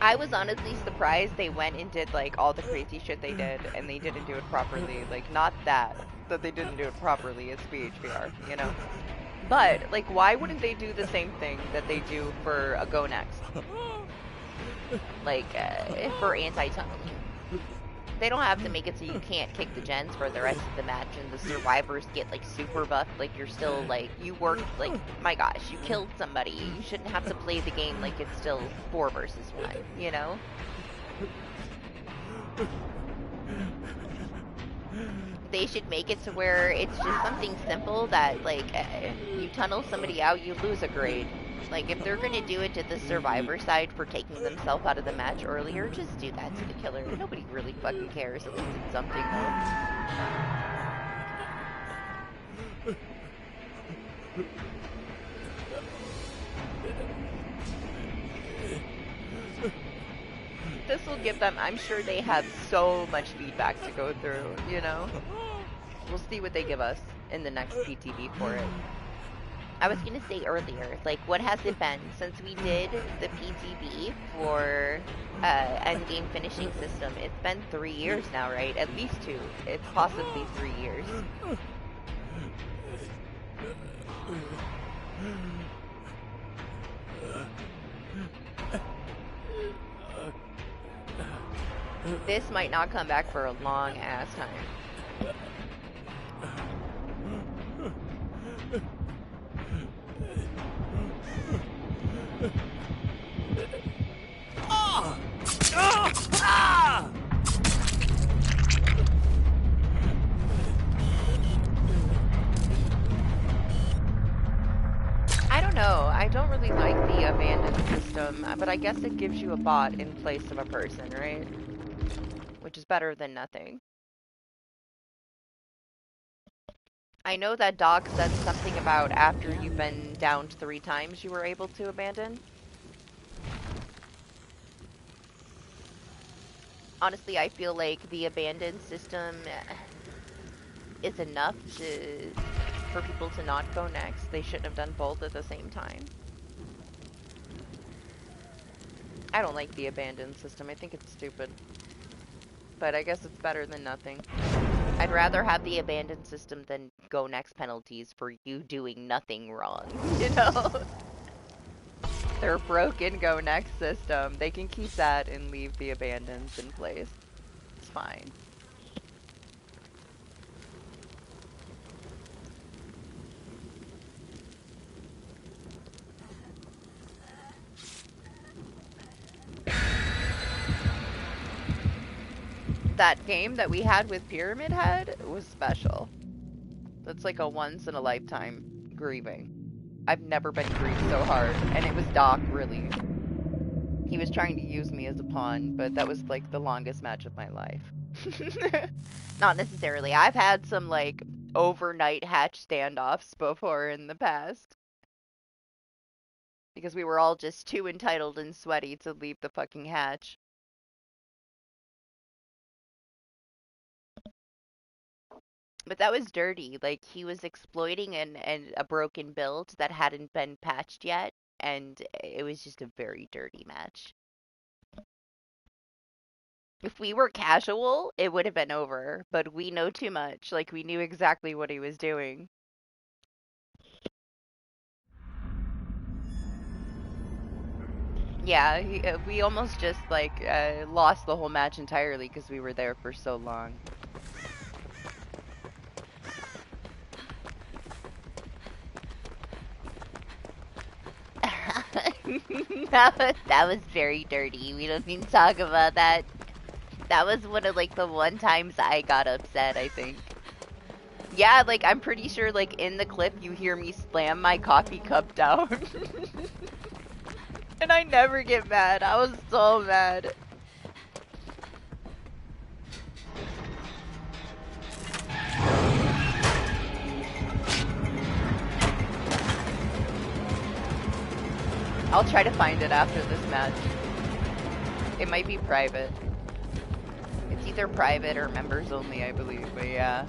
I was honestly surprised they went and did like all the crazy shit they did and they didn't do it properly. Like, not that they didn't do it properly, it's BHBR, you know? But, like, why wouldn't they do the same thing that they do for a Go Next? Like, for anti-tunnel. They don't have to make it so you can't kick the gens for the rest of the match and the survivors get, like, super buffed. Like, you're still, like, you worked, like, my gosh, you killed somebody. You shouldn't have to play the game like it's still 4 versus 1, you know? They should make it to where it's just something simple that, like, you tunnel somebody out, you lose a grade. Like, if they're gonna do it to the survivor side for taking themselves out of the match earlier, just do that to the killer. Nobody really fucking cares. At least it's something, though. This will give them, I'm sure they have so much feedback to go through, you know? We'll see what they give us in the next PTB for it. I was gonna say earlier, like, what has it been since we did the PTB for Endgame finishing system? It's been 3 years now, right? At least 2. It's possibly 3 years. This might not come back for a long ass time. know. I don't really like the abandoned system, but I guess it gives you a bot in place of a person, right? Which is better than nothing. I know that Doc said something about after you've been downed 3 times you were able to abandon. Honestly, I feel like the abandoned system is enough for people to not go next. They shouldn't have done both at the same time. I don't like the abandoned system. I think it's stupid. But I guess it's better than nothing. I'd rather have the abandoned system than go next penalties for you doing nothing wrong, you know? Their broken go next system. They can keep that and leave the abandons in place. It's fine. That game that we had with Pyramid Head was special. That's like a once in a lifetime grieving. I've never been grieved so hard, and it was Doc, really. He was trying to use me as a pawn, but that was like the longest match of my life. Not necessarily. I've had some like overnight hatch standoffs before in the past. Because we were all just too entitled and sweaty to leave the fucking hatch. But that was dirty. Like, he was exploiting a broken build that hadn't been patched yet, and it was just a very dirty match. If we were casual, it would have been over, but we know too much. Like, we knew exactly what he was doing. Yeah, we almost just, like, lost the whole match entirely because we were there for so long. that was very dirty. We don't need to talk about that. That was one of like the one times I got upset, I think. Yeah, like I'm pretty sure like in the clip you hear me slam my coffee cup down. And I never get mad. I was so mad. I'll try to find it after this match. It might be private. It's either private or members only, I believe, but yeah.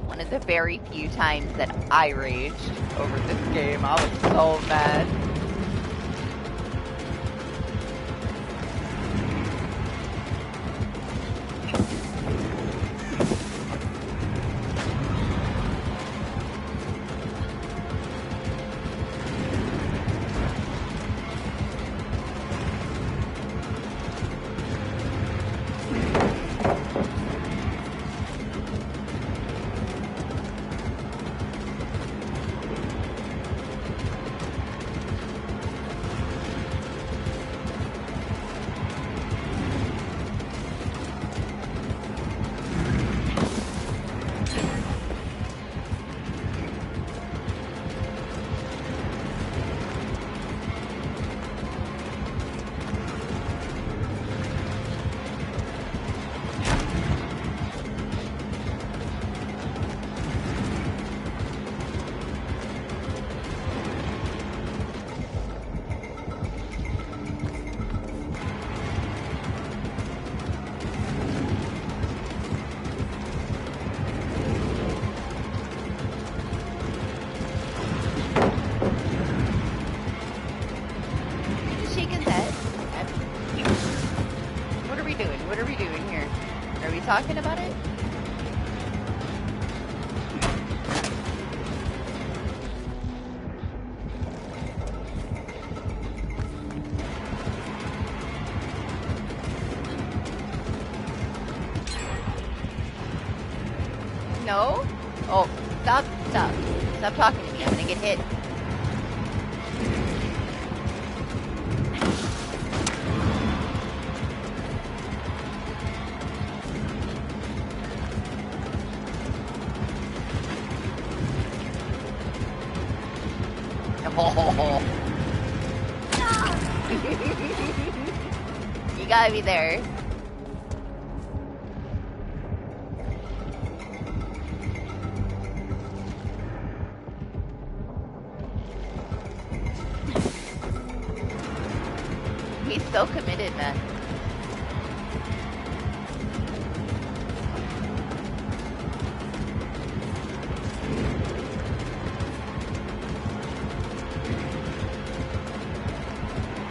One of the very few times that I raged over this game. I was so mad. Talking about it? No? Oh, stop talking to me. I'm gonna get hit. Oh. You got me there. He's so committed, man.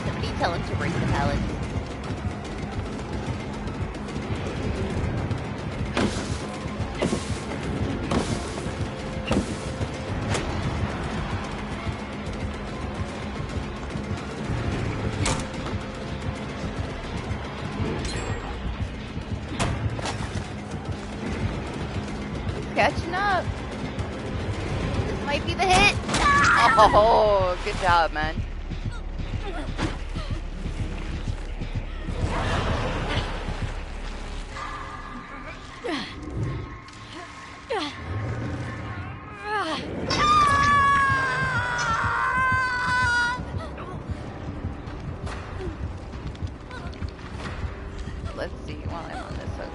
Somebody tell him to break the pallets. Catching up. This might be the hit. Oh, good job, man. Let's see while I'm on this hook.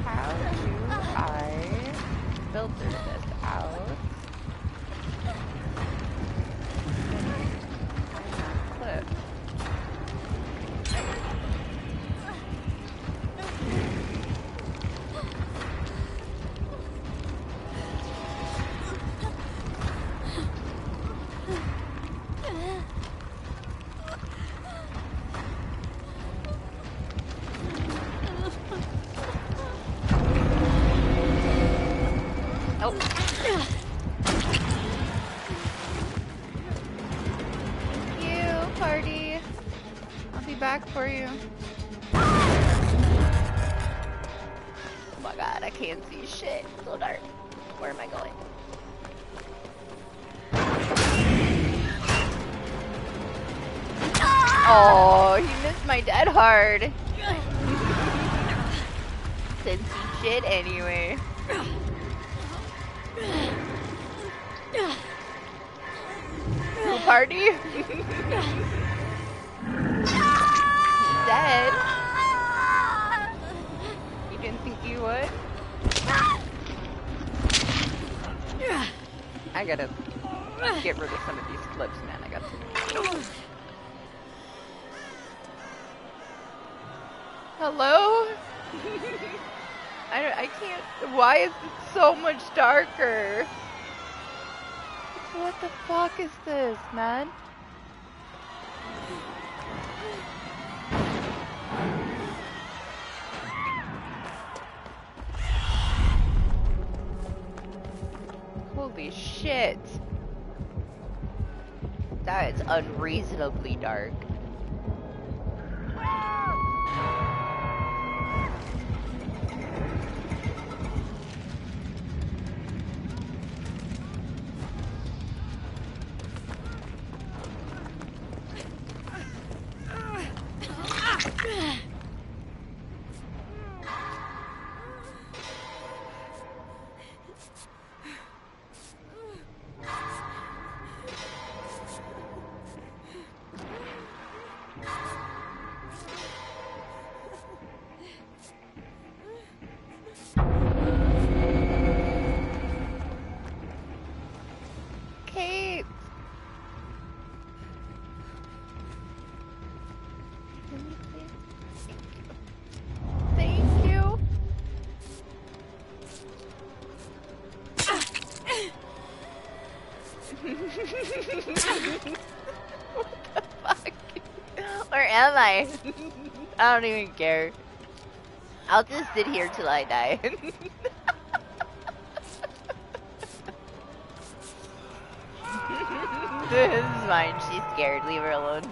How do I filter this out? Clip. Oh. Thank you, party. I'll be back for you. Oh my god, I can't see shit. It's so dark. Where am I going? Oh, he missed my dead hard. Since he shit anyway. Cool party? Dead? You didn't think you would? I gotta get rid of some of these clips, man. I got to. Hello? I can't. Why is it so much darker? What the fuck is this, man? Holy shit. That is unreasonably dark. Kate! Thank you. What the fuck? Where am I? I don't even care. I'll just sit here till I die. This is fine. She's scared. Leave her alone.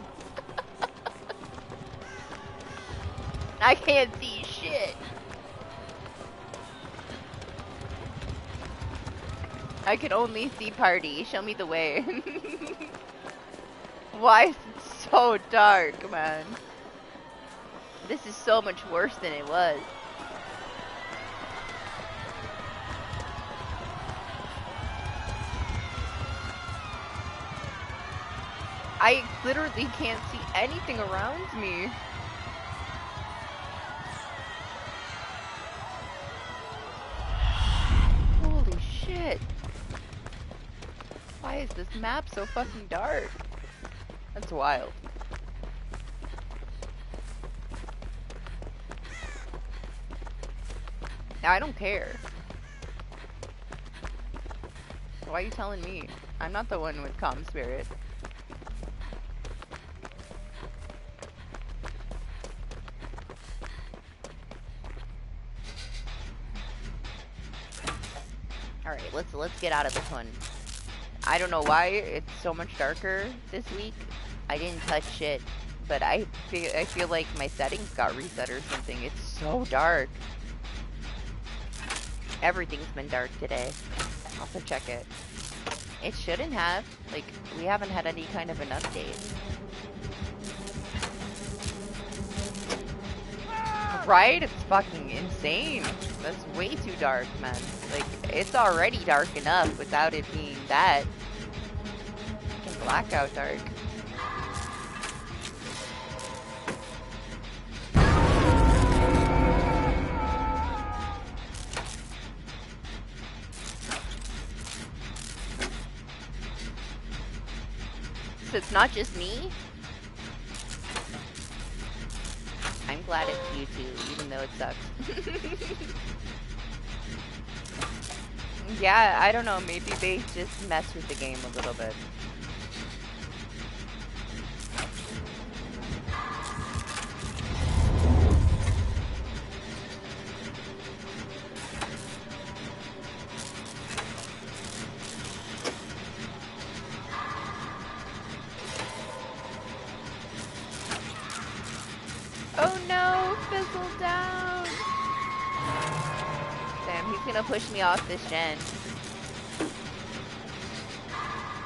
I can't see shit. I can only see party. Show me the way. Why is it so dark, man? This is so much worse than it was. I literally can't see anything around me. Holy shit. Why is this map so fucking dark? That's wild. Now I don't care. Why are you telling me? I'm not the one with calm spirit. Alright, let's get out of this one. I don't know why it's so much darker this week. I didn't touch shit, but I feel like my settings got reset or something. It's so dark. Everything's been dark today. Also check it. It shouldn't have. Like, we haven't had any kind of an update. Right? It's fucking insane. That's way too dark, man. Like, it's already dark enough without it being that. Fucking blackout dark. So it's not just me? I'm glad it's you too, even though it sucks. Yeah, I don't know, maybe they just mess with the game a little bit. Oh no, fizzle down! Damn, he's gonna push me off this gen.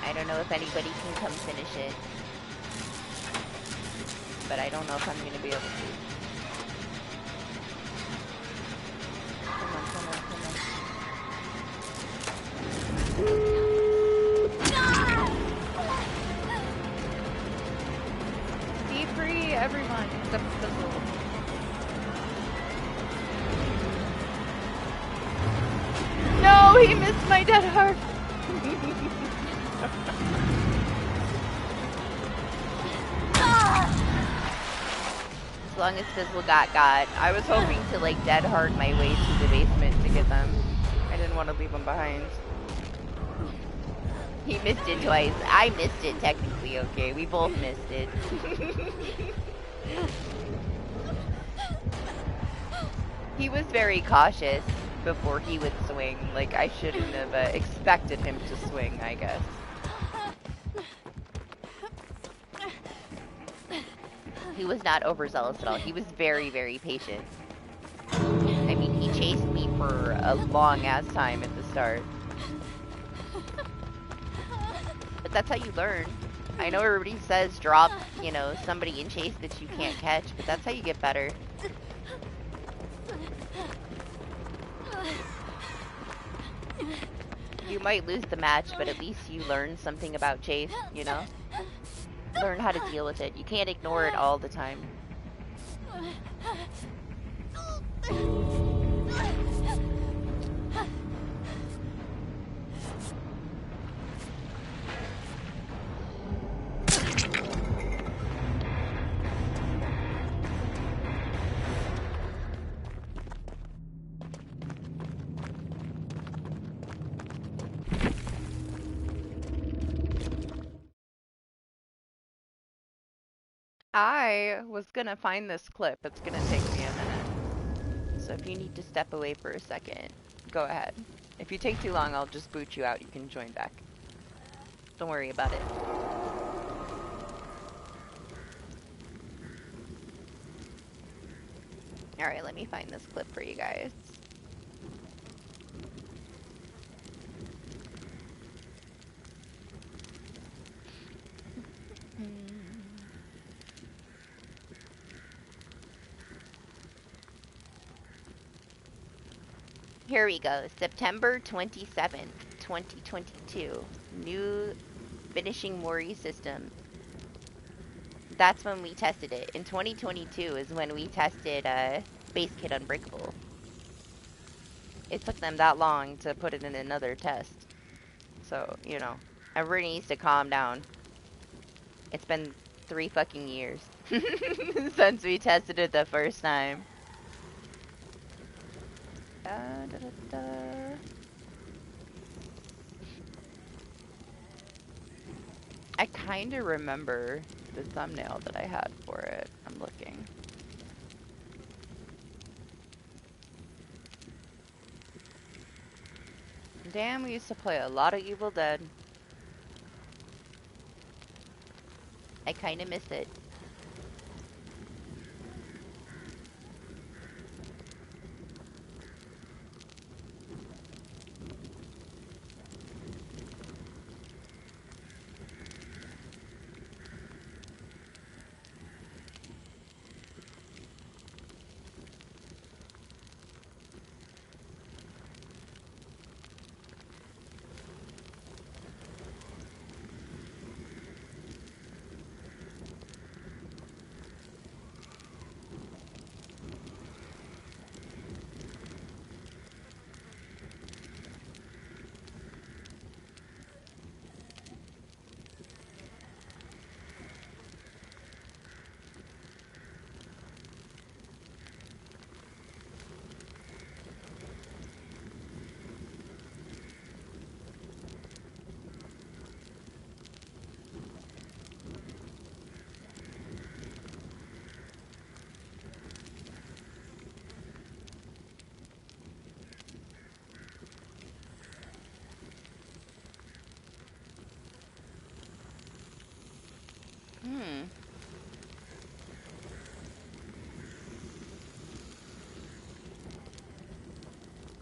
I don't know if anybody can come finish it. But I don't know if I'm gonna be able to. Come on, come on, come on. Be free, everyone, except fizzle. No, he missed my dead heart. As long as Fizzle got. I was hoping to like dead hard my way to the basement to get them. I didn't want to leave them behind. He missed it twice. I missed it technically, okay? We both missed it. He was very cautious before he would swing. Like, I shouldn't have expected him to swing, I guess. He was not overzealous at all. He was very, very patient. I mean, he chased me for a long-ass time at the start. But that's how you learn. I know everybody says drop, you know, somebody in chase that you can't catch, but that's how you get better. You might lose the match, but at least you learn something about chase, you know? Learn how to deal with it. You can't ignore it all the time. I was gonna find this clip. It's gonna take me a minute. So if you need to step away for a second, go ahead. If you take too long, I'll just boot you out. You can join back. Don't worry about it. Alright, let me find this clip for you guys. Here we go. September 27th, 2022. New finishing Mori system. That's when we tested it. In 2022 is when we tested Base Kit Unbreakable. It took them that long to put it in another test. So, you know, everybody needs to calm down. It's been 3 fucking years since we tested it the first time. Da, da, da. I kind of remember the thumbnail that I had for it. I'm looking. Damn, we used to play a lot of Evil Dead. I kind of miss it.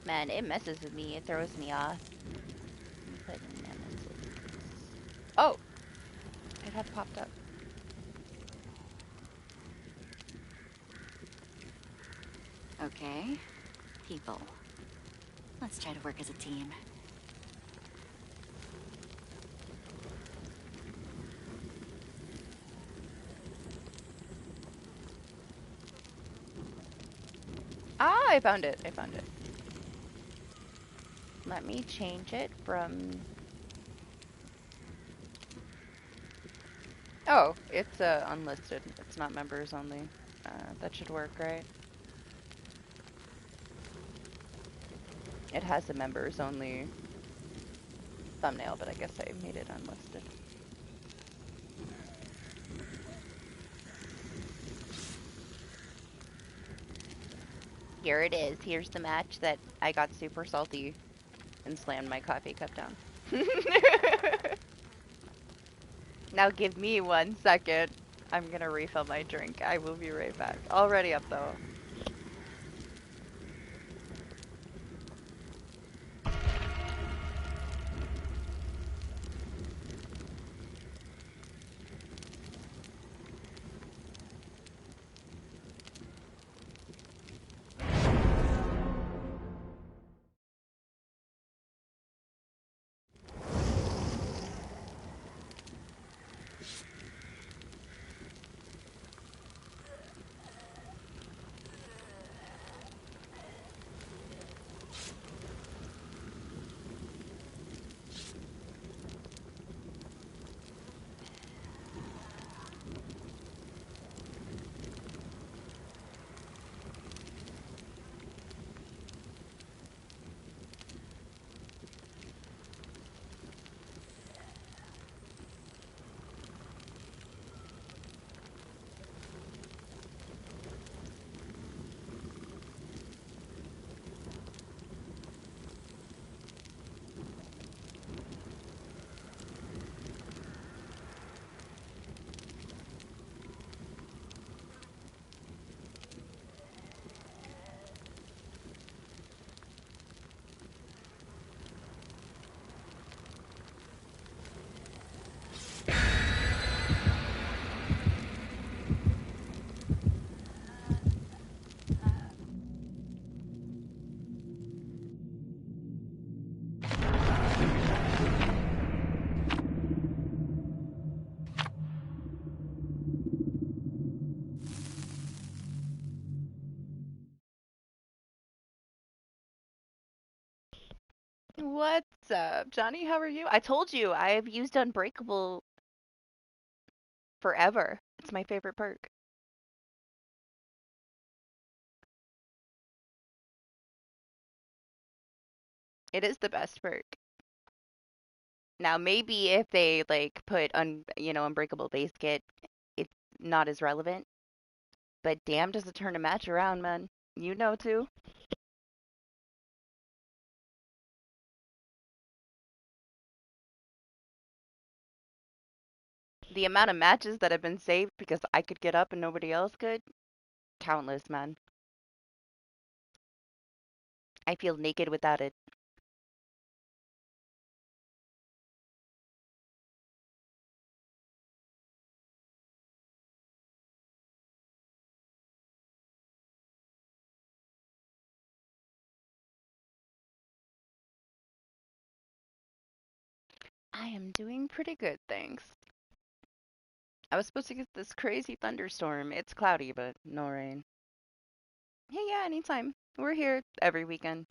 Man, it messes with me. It throws me off. Oh! It had popped up. Okay. People. Let's try to work as a team. Ah, I found it. I found it. Let me change it from... Oh, it's unlisted. It's not members only. That should work, right? It has a members only thumbnail, but I guess I made it unlisted. Here it is. Here's the match that I got super salty and slammed my coffee cup down. Now give me 1 second. I'm gonna refill my drink. I will be right back. Already up though. What's up, Johnny? How are you? I told you I've used Unbreakable forever. It's my favorite perk. It is the best perk. Now, maybe if they like put Unbreakable base kit, it's not as relevant. But damn, does it turn a match around, man? You know too. The amount of matches that have been saved because I could get up and nobody else could, countless, man. I feel naked without it. I am doing pretty good, thanks. I was supposed to get this crazy thunderstorm. It's cloudy, but no rain. Hey, yeah, anytime. We're here every weekend.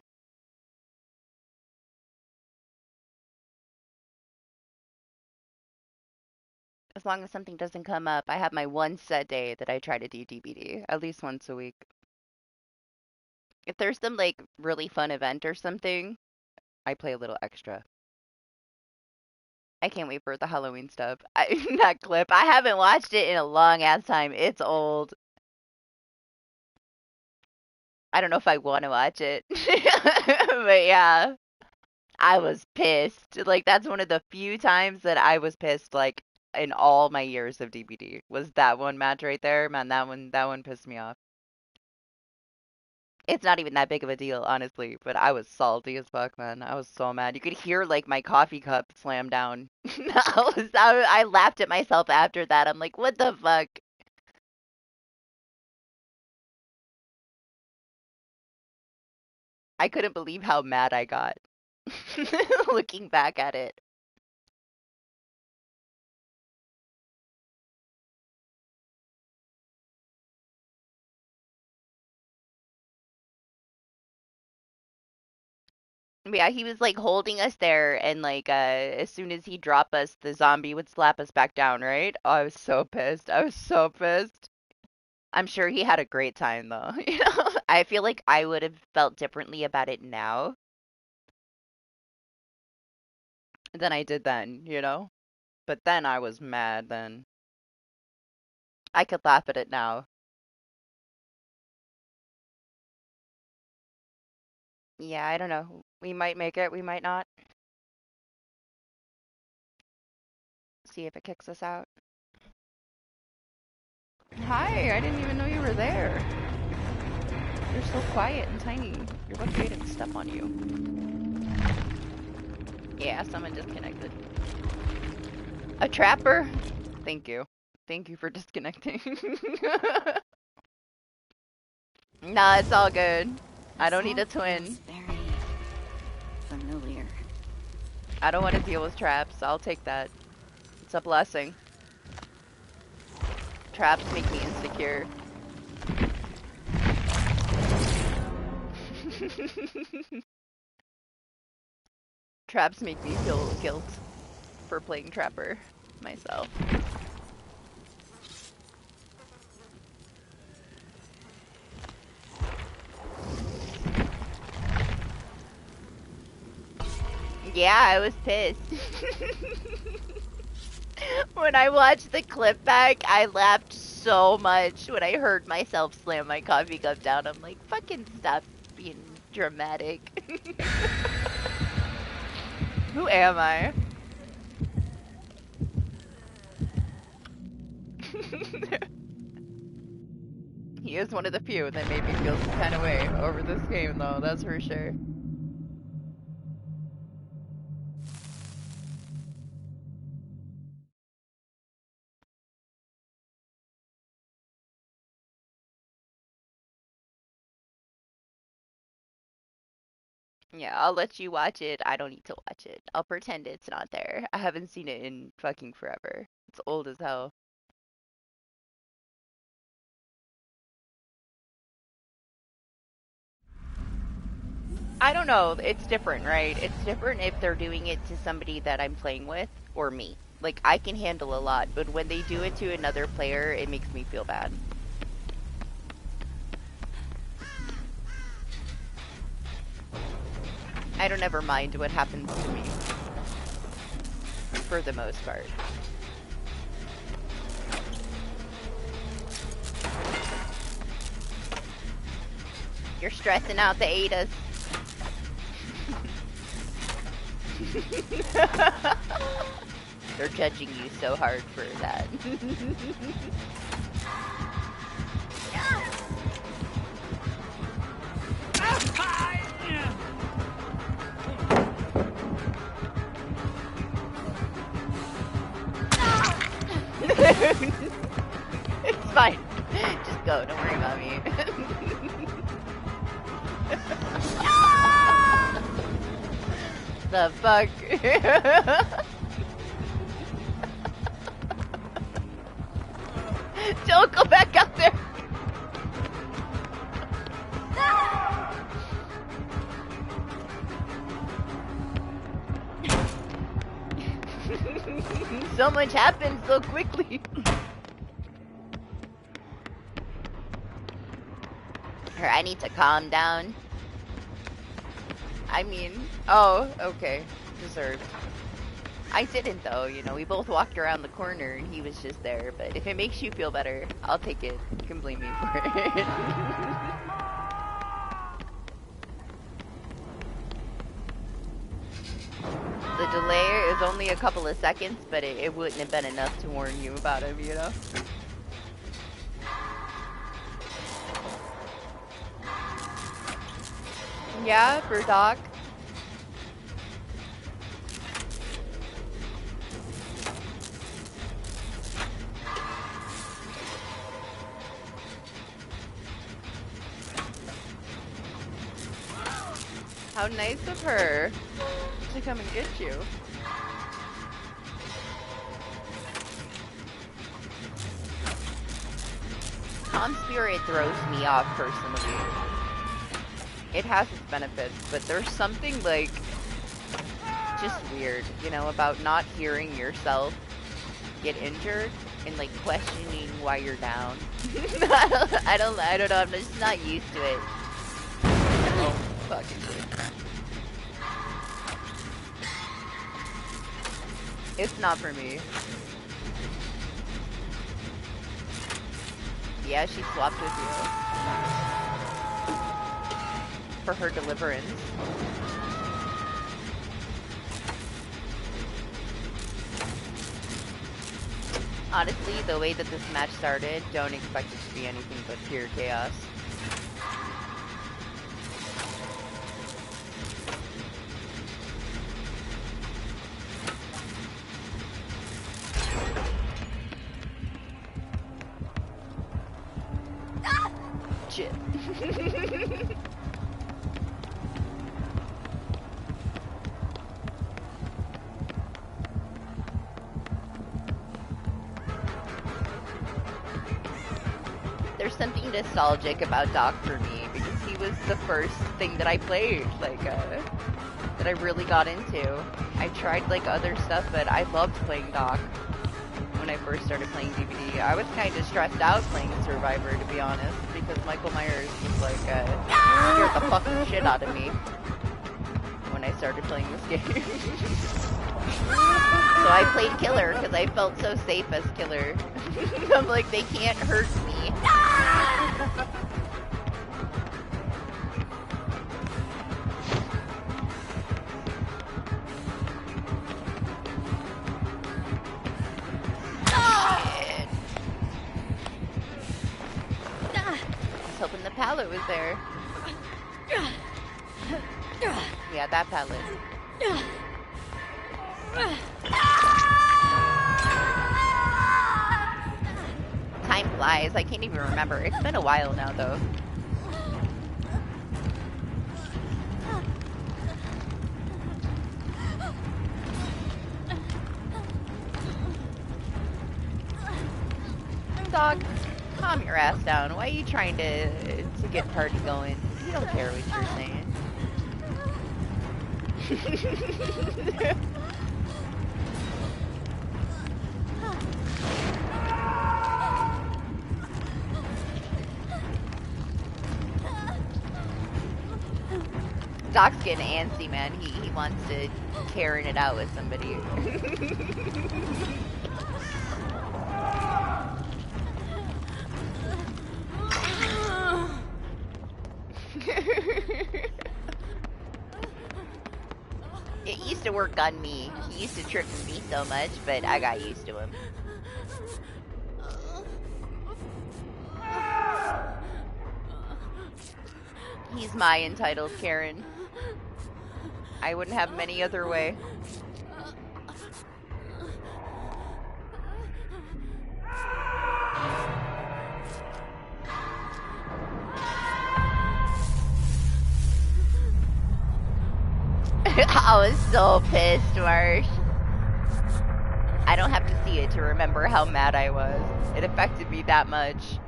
As long as something doesn't come up, I have my one set day that I try to do DBD at least once a week. If there's some like really fun event or something, I play a little extra. I can't wait for the Halloween stuff. That clip. I haven't watched it in a long ass time. It's old. I don't know if I want to watch it. But yeah, I was pissed. Like that's one of the few times that I was pissed like in all my years of DBD. Was that one match right there? Man, that one pissed me off. It's not even that big of a deal, honestly, but I was salty as fuck, man. I was so mad. You could hear like my coffee cup slam down. I laughed at myself after that. I'm like, what the fuck? I couldn't believe how mad I got. Looking back at it. Yeah, he was like holding us there and like as soon as he dropped us, the zombie would slap us back down, right? Oh, I was so pissed. I was so pissed. I'm sure he had a great time though. I feel like I would have felt differently about it now than I did then. But then I was mad then. I could laugh at it now. Yeah, I don't know. We might make it, we might not. See if it kicks us out. Hi, I didn't even know you were there. You're so quiet and tiny. You're lucky I didn't step on you. Yeah, someone disconnected. A trapper? Thank you. Thank you for disconnecting. Nah, it's all good. I don't need a twin. Very familiar. I don't want to deal with traps. I'll take that. It's a blessing. Traps make me insecure. Traps make me feel guilt for playing Trapper myself. Yeah, I was pissed. When I watched the clip back, I laughed so much when I heard myself slam my coffee cup down. I'm like, fucking stop being dramatic. Who am I? He is one of the few that made me feel some kind of way over this game, though, that's for sure. Yeah, I'll let you watch it. I don't need to watch it. I'll pretend it's not there. I haven't seen it in fucking forever. It's old as hell. I don't know. It's different, right? It's different if they're doing it to somebody that I'm playing with or me. Like, I can handle a lot, but when they do it to another player, it makes me feel bad. I don't ever mind what happens to me. For the most part. You're stressing out the Adas. They're judging you so hard for that. It's fine. Just go. Don't worry about me. The fuck? Don't go back up there. So much happens so quickly. I need to calm down. I mean, oh, okay. Deserved. I didn't though, you know, we both walked around the corner and he was just there, but if it makes you feel better, I'll take it. You can blame me for it. The delay is only a couple of seconds, but it wouldn't have been enough to warn you about him, you know? Yeah, for Doc. How nice of her to come and get you. Tom Spirit throws me off personally. It has its benefits, but there's something like just weird, you know, about not hearing yourself get injured and like questioning why you're down. I don't know, I'm just not used to it. Oh, fucking shit. It's not for me. Yeah, she swapped with you. For her deliverance. Honestly, the way that this match started, don't expect it to be anything but pure chaos. Shit. There's something nostalgic about Doc for me because he was the first thing that I played, like, that I really got into. I tried, like, other stuff, but I loved playing Doc when I first started playing DBD. I was kind of stressed out playing Survivor, to be honest, because Michael Myers was, like, scared the fucking shit out of me when I started playing this game. So I played Killer because I felt so safe as Killer. I'm like, they can't hurt me. I was hoping the pallet was there. Yeah, that pallet. Time flies. I can't even remember. It's been a while now, though. Dog, calm your ass down. Why are you trying to get party going? You don't care what you're saying. Doc's getting antsy, man. He wants to Karen it out with somebody. It used to work on me. He used to trick me so much, but I got used to him. He's my entitled Karen. I wouldn't have him any other way. I was so pissed, Marsh. I don't have to see it to remember how mad I was. It affected me that much.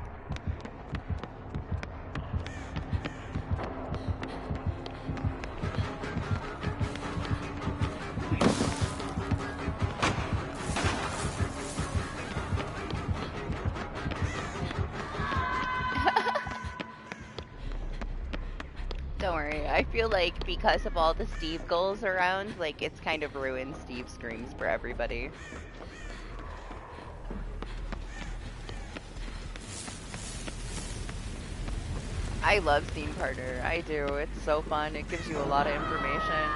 Don't worry, I feel like because of all the Steve goals around, like, it's kind of ruined Steve screams for everybody. I love Scene Partner, I do. It's so fun, it gives you a lot of information.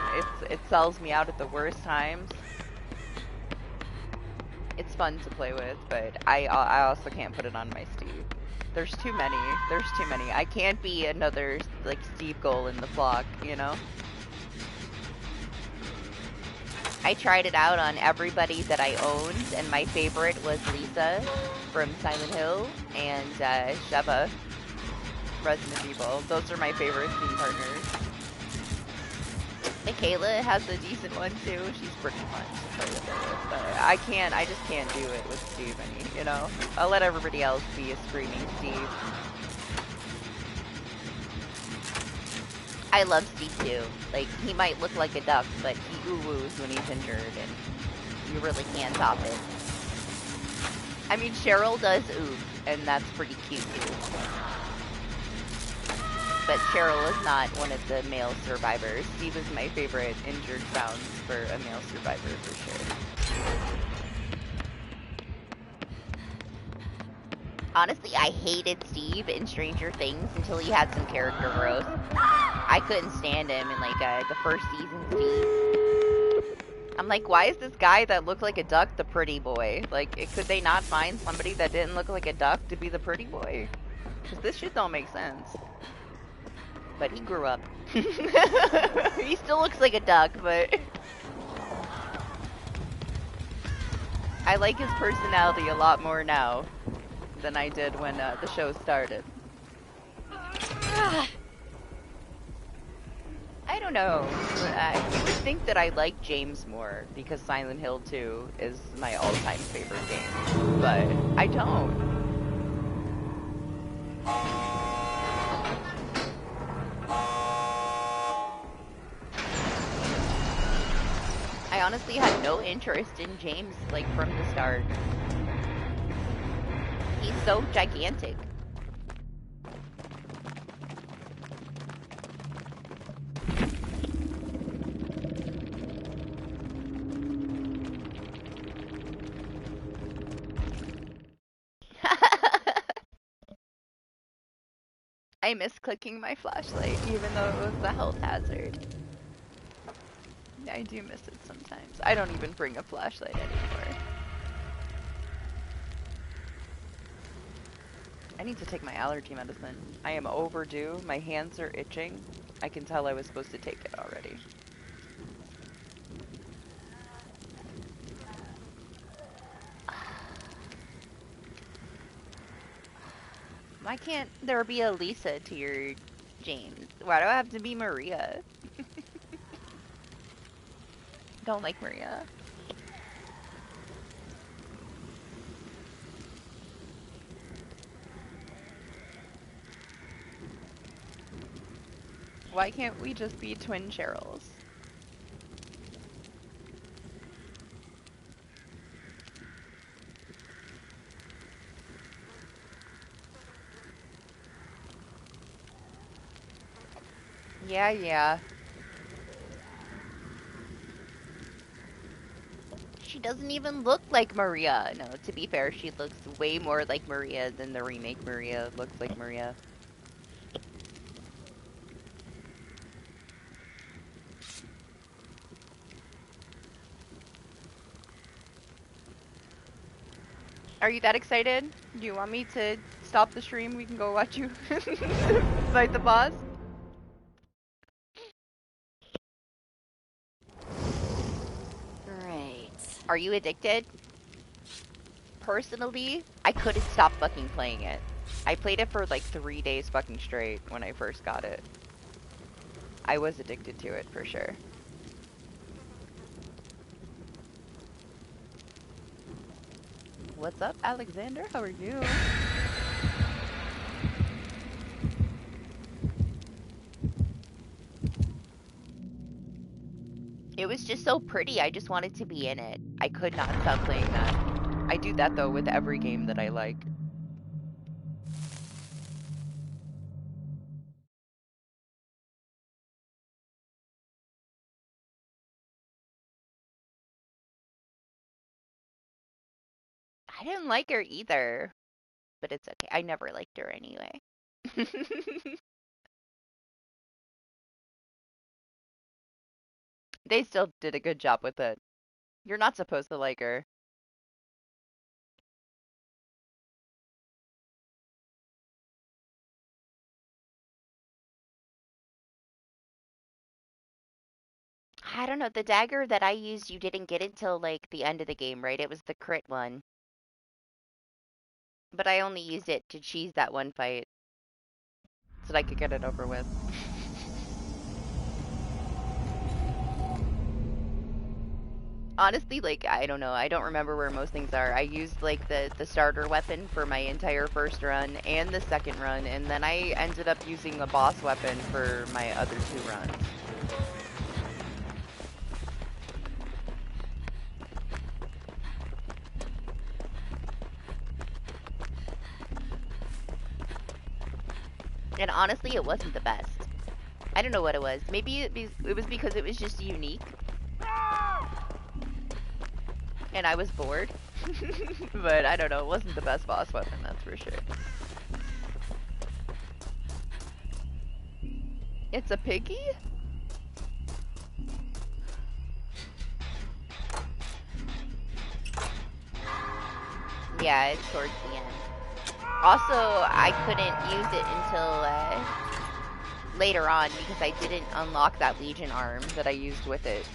It sells me out at the worst times. It's fun to play with, but I also can't put it on my Steve. There's too many. There's too many. I can't be another, like, Steve goal in the flock, you know? I tried it out on everybody that I owned, and my favorite was Lisa from Silent Hill and Sheva, Resident Evil. Those are my favorite Scene Partners. Michaela has a decent one too. She's pretty fun to play with her with, but I just can't do it with Steve any, you know? I'll let everybody else be a screaming Steve. I love Steve too. Like, he might look like a duck, but he ooh-woos when he's injured, and you really can't top it. I mean, Cheryl does ooh, and that's pretty cute too. But Cheryl is not one of the male survivors. Steve is my favorite injured sounds for a male survivor for sure. Honestly, I hated Steve in Stranger Things until he had some character growth. I couldn't stand him in like the first season Steve. I'm like, why is this guy that looked like a duck the pretty boy? Like, could they not find somebody that didn't look like a duck to be the pretty boy? Because this shit don't make sense. But he grew up. He still looks like a duck, but I like his personality a lot more now than I did when the show started. I don't know. You would think that I like James more because Silent Hill 2 is my all-time favorite game, but I don't. I honestly had no interest in James, like, from the start. He's so gigantic. I miss clicking my flashlight, even though it was a health hazard. I do miss it sometimes. I don't even bring a flashlight anymore. I need to take my allergy medicine. I am overdue. My hands are itching. I can tell I was supposed to take it already. Why can't there be a Lisa to your James? Why do I have to be Maria? Don't like Maria. Why can't we just be twin Cheryls? Yeah, yeah. She doesn't even look like Maria. No, to be fair, she looks way more like Maria than the remake Maria looks like Maria. Are you that excited? Do you want me to stop the stream? We can go watch you fight the boss. Great. Are you addicted? Personally, I couldn't stop fucking playing it. I played it for like 3 days fucking straight when I first got it. I was addicted to it for sure. What's up, Alexander? How are you? It was just so pretty. I just wanted to be in it. I could not stop playing that. I do that though with every game that I like. I didn't like her either, but it's okay. I never liked her anyway. They still did a good job with it. You're not supposed to like her. I don't know. The dagger that I used, you didn't get until like the end of the game, right? It was the crit one. But I only used it to cheese that one fight so that I could get it over with. Honestly, like, I don't know. I don't remember where most things are. I used like the starter weapon for my entire first run and the second run, and then I ended up using the boss weapon for my other 2 runs. And honestly, it wasn't the best. I don't know what it was. Maybe it was because it was just unique. And I was bored. But I don't know, it wasn't the best boss weapon, that's for sure. It's a piggy? Yeah, it's towards the end. Also, I couldn't use it until later on because I didn't unlock that Legion arm that I used with it.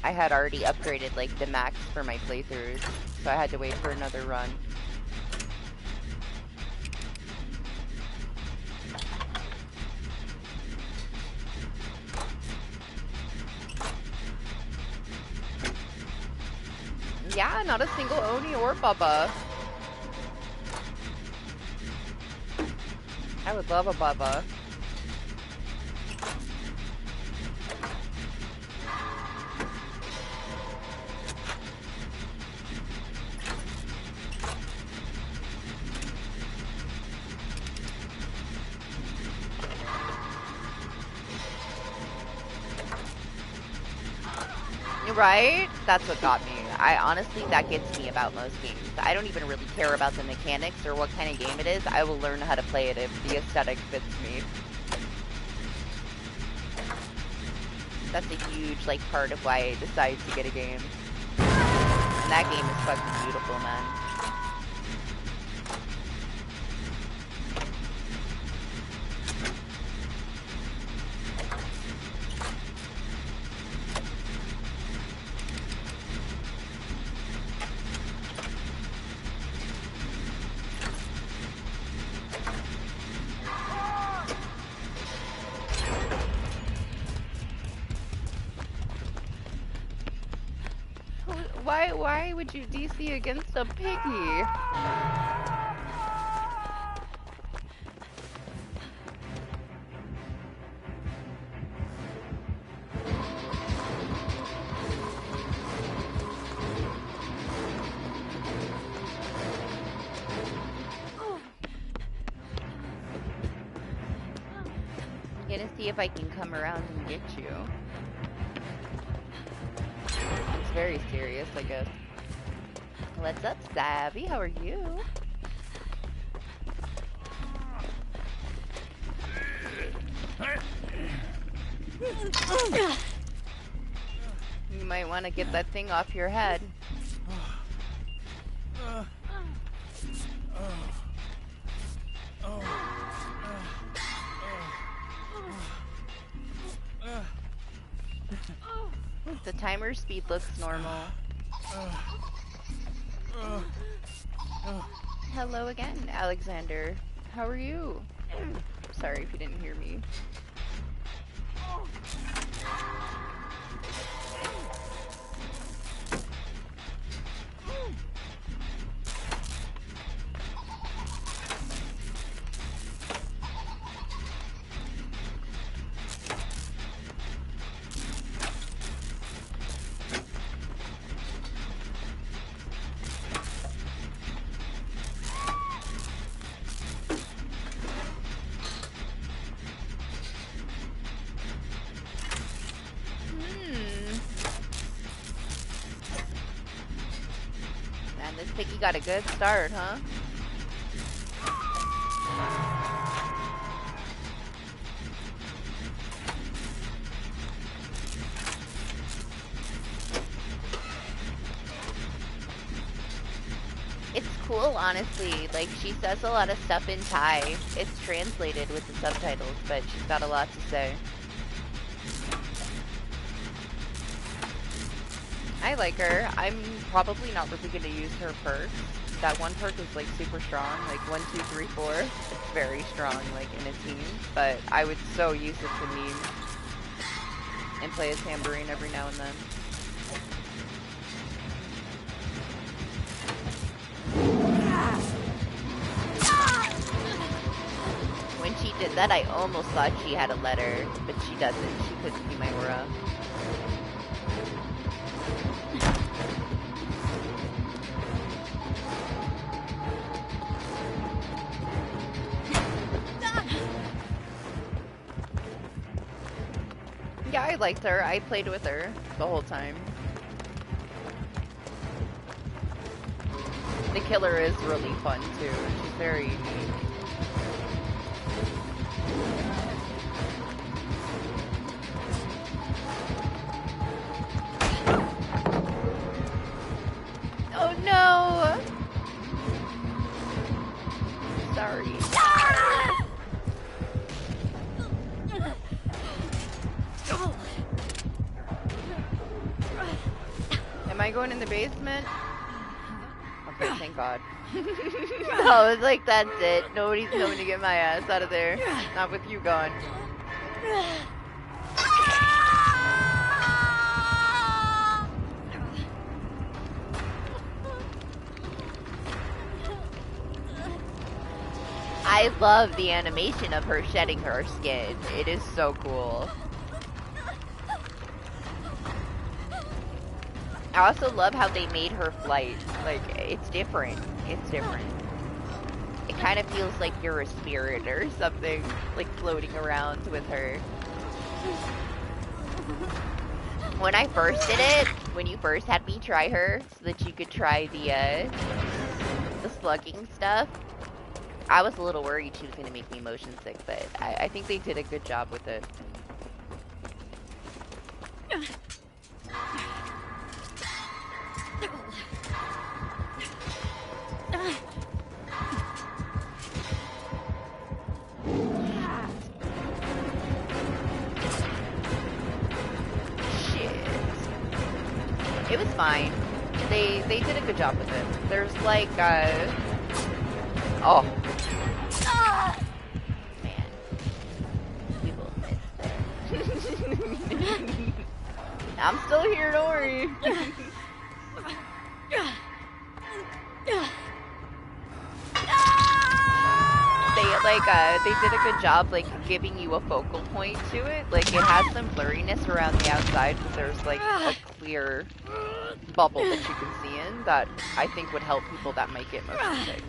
I had already upgraded like the max for my playthroughs, so I had to wait for another run. Yeah, not a single Oni or Bubba. I would love a Bubba. Right? That's what got me. I honestly, that gets me about most games. I don't even really care about the mechanics or what kind of game it is. I will learn how to play it if the aesthetic fits me. That's a huge, like, part of why I decided to get a game. And that game is fucking beautiful, man. Why would you DC against a piggy? see if I can come around and get you. It's very serious, I guess. What's up, Savvy? How are you? You might want to get that thing off your head. The timer speed looks normal. Hello again, Alexander. How are you? Sorry if you didn't hear me. Piggy got a good start, huh? It's cool, honestly. Like, she says a lot of stuff in Thai. It's translated with the subtitles, but she's got a lot to say. I like her. I'm probably not really going to use her perks. That one perk is like super strong, like 1, 2, 3, 4. It's very strong, like in a team. But I would so use it to meme and play a tambourine every now and then. When she did that, I almost thought she had a letter, but she doesn't. She couldn't see my aura. Yeah, I liked her. I played with her the whole time. The killer is really fun too. She's very unique. Oh no! Sorry. Am I going in the basement? Okay, thank God. I was like, that's it. Nobody's coming to get my ass out of there. Not with you gone. I love the animation of her shedding her skin. It is so cool. I also love how they made her flight. Like, it's different. It's different. It kind of feels like you're a spirit or something, like floating around with her. When I first did it, when you first had me try her, so that you could try the slugging stuff, I was a little worried she was going to make me motion sick, but I think they did a good job with it. It was fine. They did a good job with it. There's like oh man, we will miss there. I'm still here, don't worry. They did a good job like giving you a focal point to it. Like it has some blurriness around the outside, but there's like a clear bubble that you can see in that I think would help people that might get motion sick.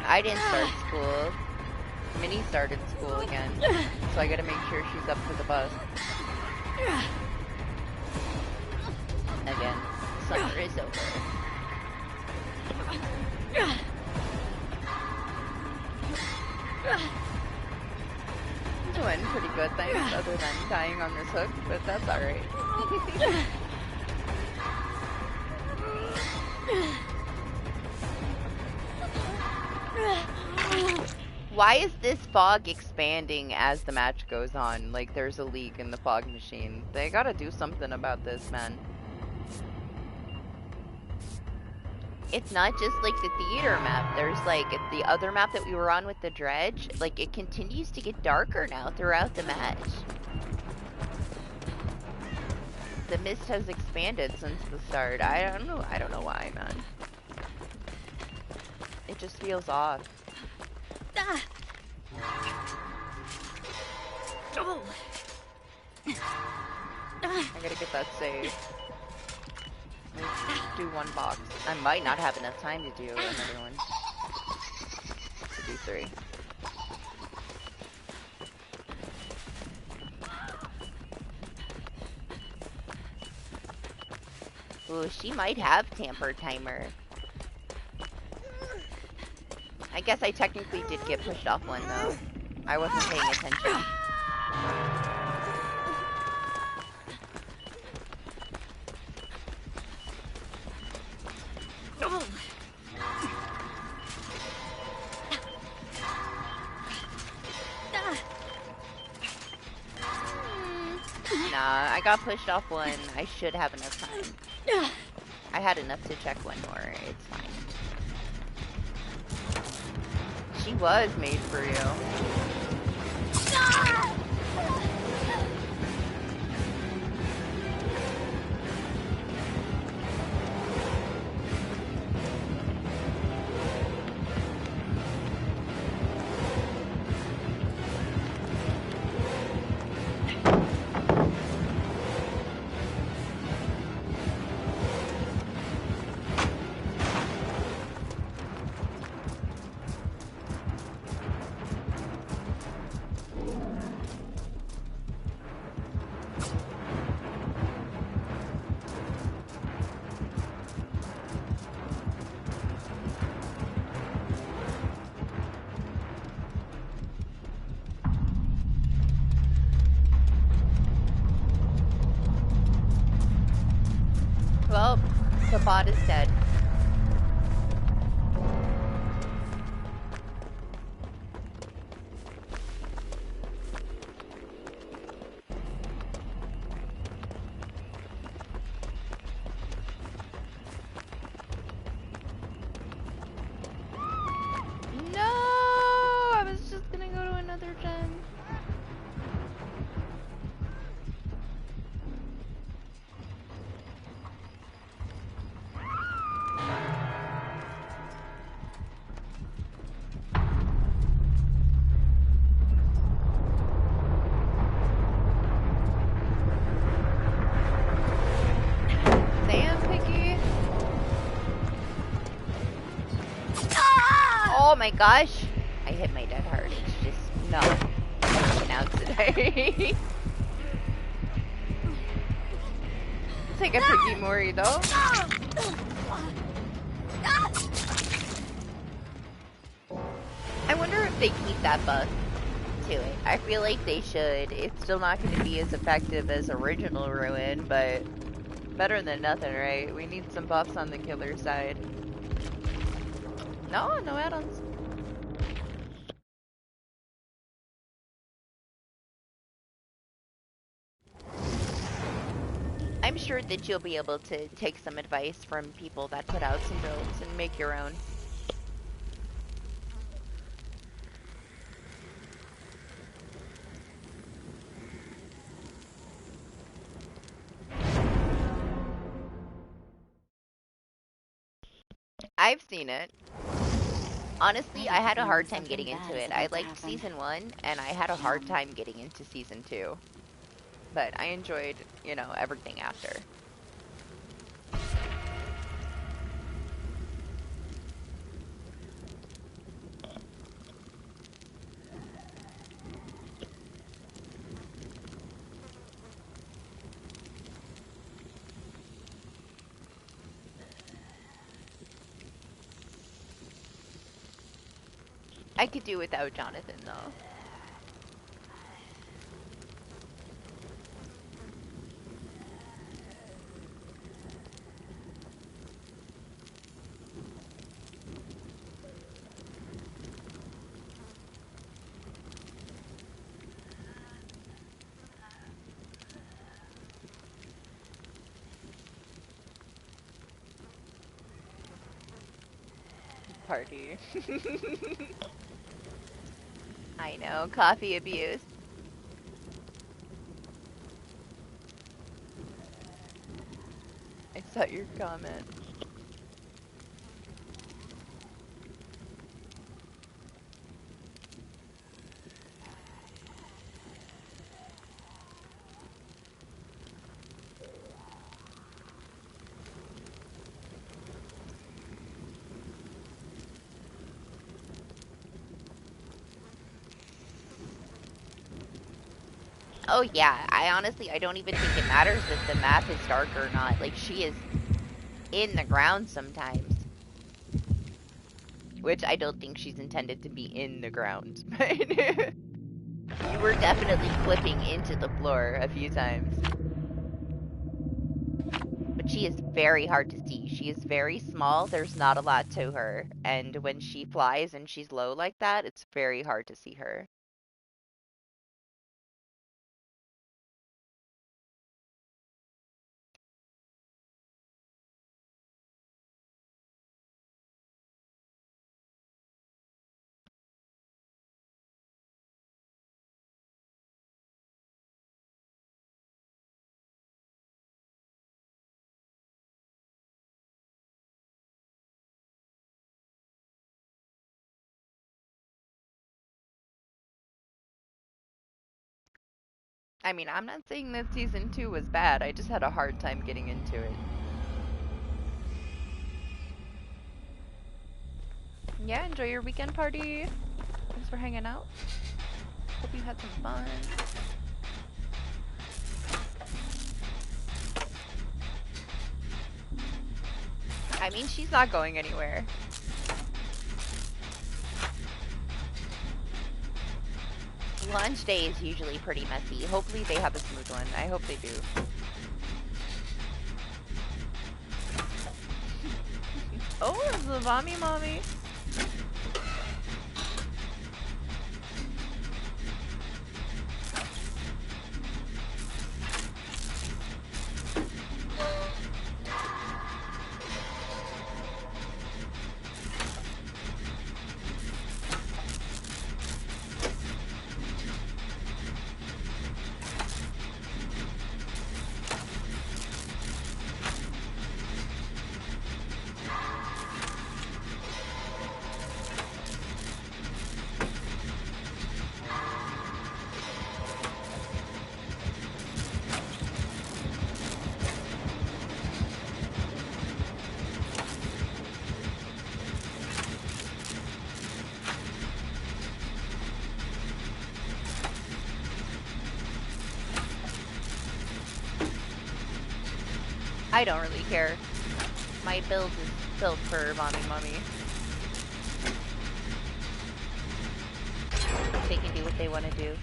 I didn't start school. Minnie started school again, so I gotta make sure she's up for the bus. Again, summer is over. I'm doing pretty good, thanks, other than dying on this hook, but that's alright. Why is this fog expanding as the match goes on? Like there's a leak in the fog machine. They gotta do something about this, man. It's not just like the theater map. There's like the other map that we were on with the dredge. Like it continues to get darker now throughout the match. The mist has expanded since the start. I don't know why, man. It just feels off. I gotta get that save. Let's do one box. I might not have enough time to do another one. To do 3. Ooh, she might have tamper timer. I guess I technically did get pushed off one though. I wasn't paying attention. Nah, I got pushed off one. I should have enough time. I had enough to check one more. It's fine. She was made for you. Well, the bot is dead. No, I was just gonna go to another gen. Oh my gosh! I hit my dead hard. It's just not working out today. Take a Piggy Mori though. I wonder if they keep that buff to it. I feel like they should. It's still not going to be as effective as original Ruin, but better than nothing, right? We need some buffs on the killer side. No add-ons. I'm sure that you'll be able to take some advice from people that put out some builds and make your own. I've seen it. Honestly, I had a hard time getting into it. I liked Season 1, and I had a hard time getting into Season 2. But I enjoyed, you know, everything after. I could do without Jonathan, though. Party. I know, coffee abuse. I saw your comment. Oh yeah, I don't even think it matters if the map is dark or not. Like, she is in the ground sometimes. Which I don't think she's intended to be in the ground. You were definitely clipping into the floor a few times. But she is very hard to see. She is very small, there's not a lot to her. And when she flies and she's low like that, it's very hard to see her. I mean, I'm not saying that season 2 was bad, I just had a hard time getting into it. Yeah, enjoy your weekend party. Thanks for hanging out. Hope you had some fun. I mean, she's not going anywhere. Launch day is usually pretty messy. Hopefully they have a smooth one. I hope they do. Oh, it's the Vommy Mommy. I don't really care. My build is built for Mommy Mommy. They can do what they want to do.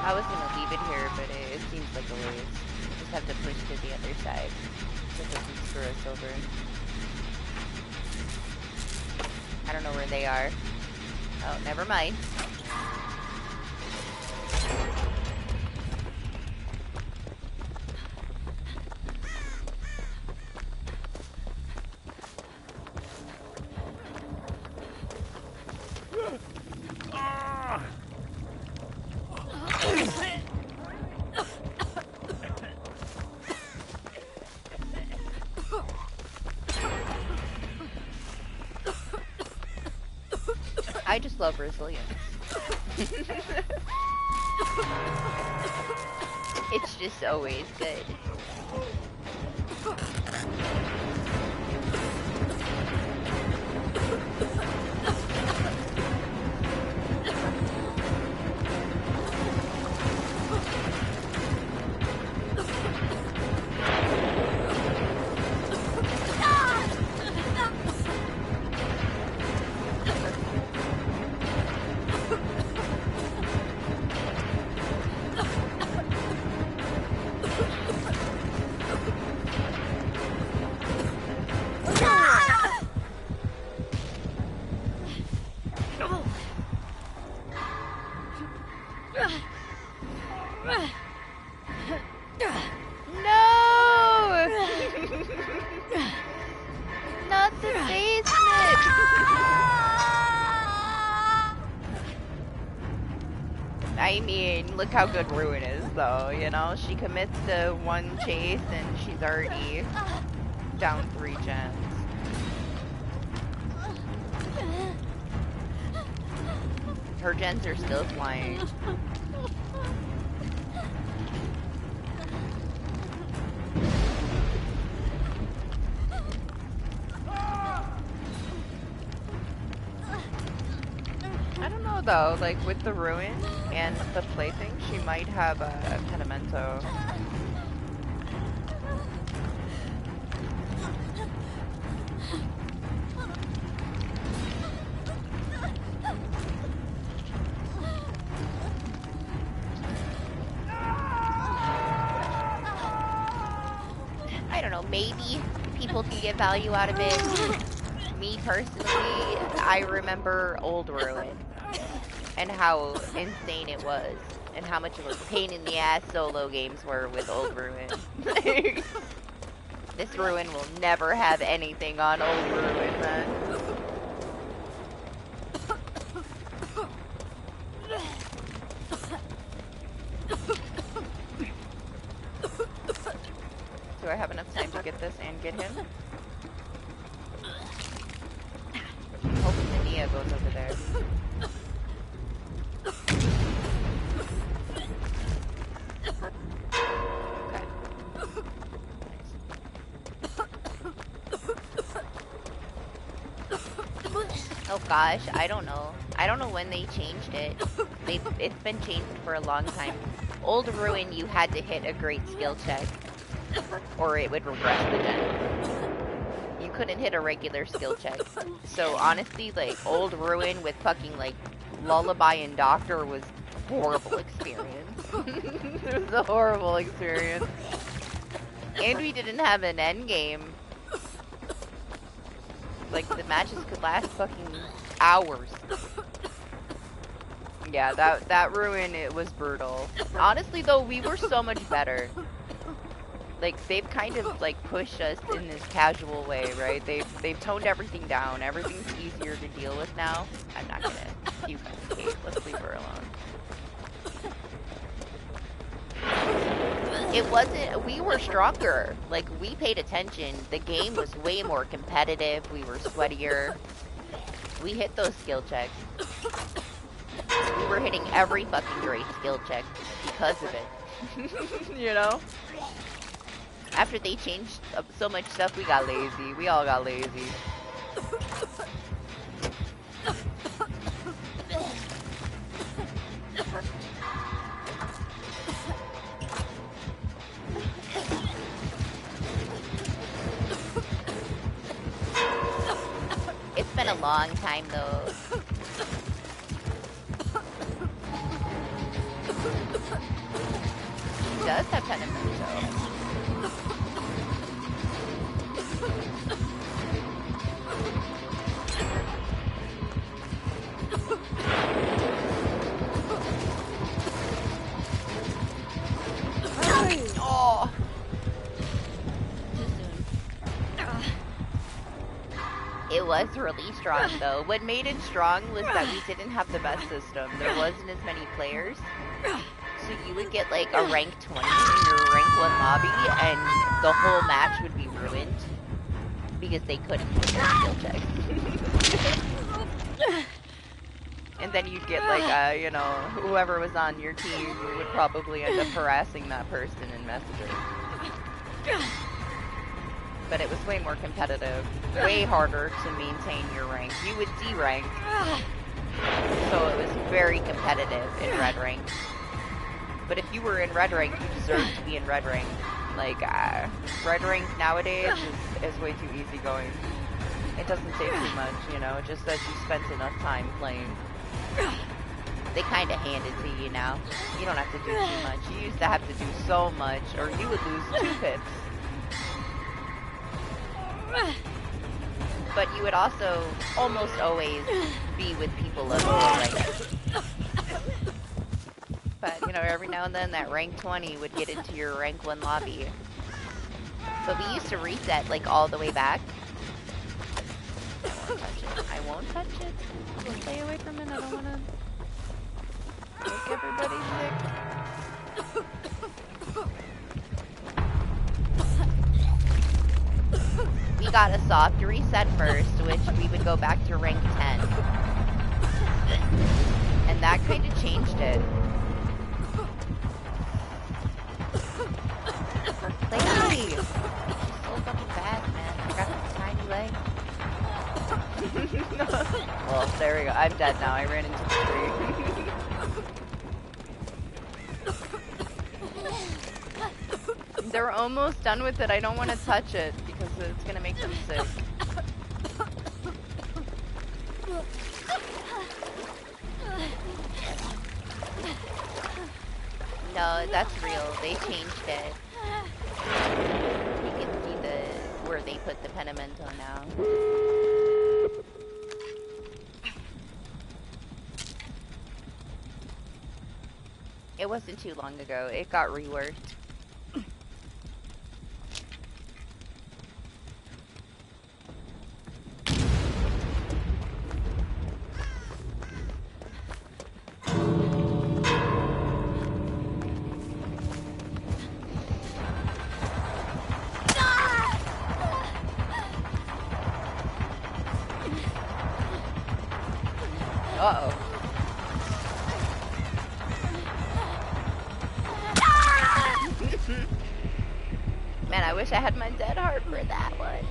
I was gonna leave it here, but it seems like a waste. I just have to push to the other side. So it doesn't screw us over. I don't know where they are. Oh, never mind. I just love resilience. It's just always good. I mean, look how good Ruin is, though, you know? She commits to one chase and she's already down 3 gens. Her gens are still flying. I don't know though, like with the Ruin and the plaything, she might have a Pedimento. I don't know, maybe people can get value out of it. Me personally, I remember old Ruin and how insane it was and how much of a pain in the ass solo games were with old Ruin. This Ruin will never have anything on old Ruin, man. Do I have enough time to get this and get him? I'm hoping the Nia goes over there. Okay. Oh gosh, I don't know. I don't know when they changed it. It's been changed for a long time. Old Ruin, you had to hit a great skill check, or it would regress the gen. You couldn't hit a regular skill check. So honestly, like, old Ruin with fucking, like, Lullaby and Doctor was a horrible experience. It was a horrible experience. And we didn't have an endgame. Like, the matches could last fucking hours. Yeah, that Ruin, it was brutal. Honestly, though, we were so much better. Like, they've kind of, like, pushed us in this casual way, right? They've toned everything down. Everything's easier to deal with now. I'm not gonna equivocate. Let's leave her alone. It wasn't, we were stronger. Like, we paid attention. The game was way more competitive. We were sweatier. We hit those skill checks. We were hitting every fucking great skill check because of it. You know? After they changed so much stuff, we got lazy. We all got lazy. It's been a long time, though. He does have Pedimento. Oh. Too soon. It was really strong though. What made it strong was that we didn't have the best system. There wasn't as many players. So you would get like a rank 20 in your rank 1 lobby and the whole match would be ruined. Because they couldn't hit their skill checks. And then you'd get like, you know, whoever was on your team would probably end up harassing that person in messages. But it was way more competitive, way harder to maintain your rank. You would D-rank, so it was very competitive in red rank. But if you were in red rank, you deserved to be in red rank. Like, red rank nowadays is way too easygoing. It doesn't say too much, you know, it just says you spent enough time playing. They kind of hand it to you now. You don't have to do too much. You used to have to do so much, or you would lose 2 pips. But you would also almost always be with people of lower rank. But, you know, every now and then that rank 20 would get into your rank 1 lobby. But we used to reset, like, all the way back. I won't touch it. I won't touch it. We'll stay away from it. I don't want to make everybody sick. We got a soft reset first, which we would go back to rank 10. And that kind of changed it. Lady! She's so fucking fast, man. I got this tiny leg. Well, there we go. I'm dead now. I ran into the tree. They're almost done with it. I don't want to touch it because it's going to make them sick. No, that's real. They changed it. You can see where they put the penimento now. It wasn't too long ago. It got reworked. Uh-oh. Man, I wish I had my dead heart for that one.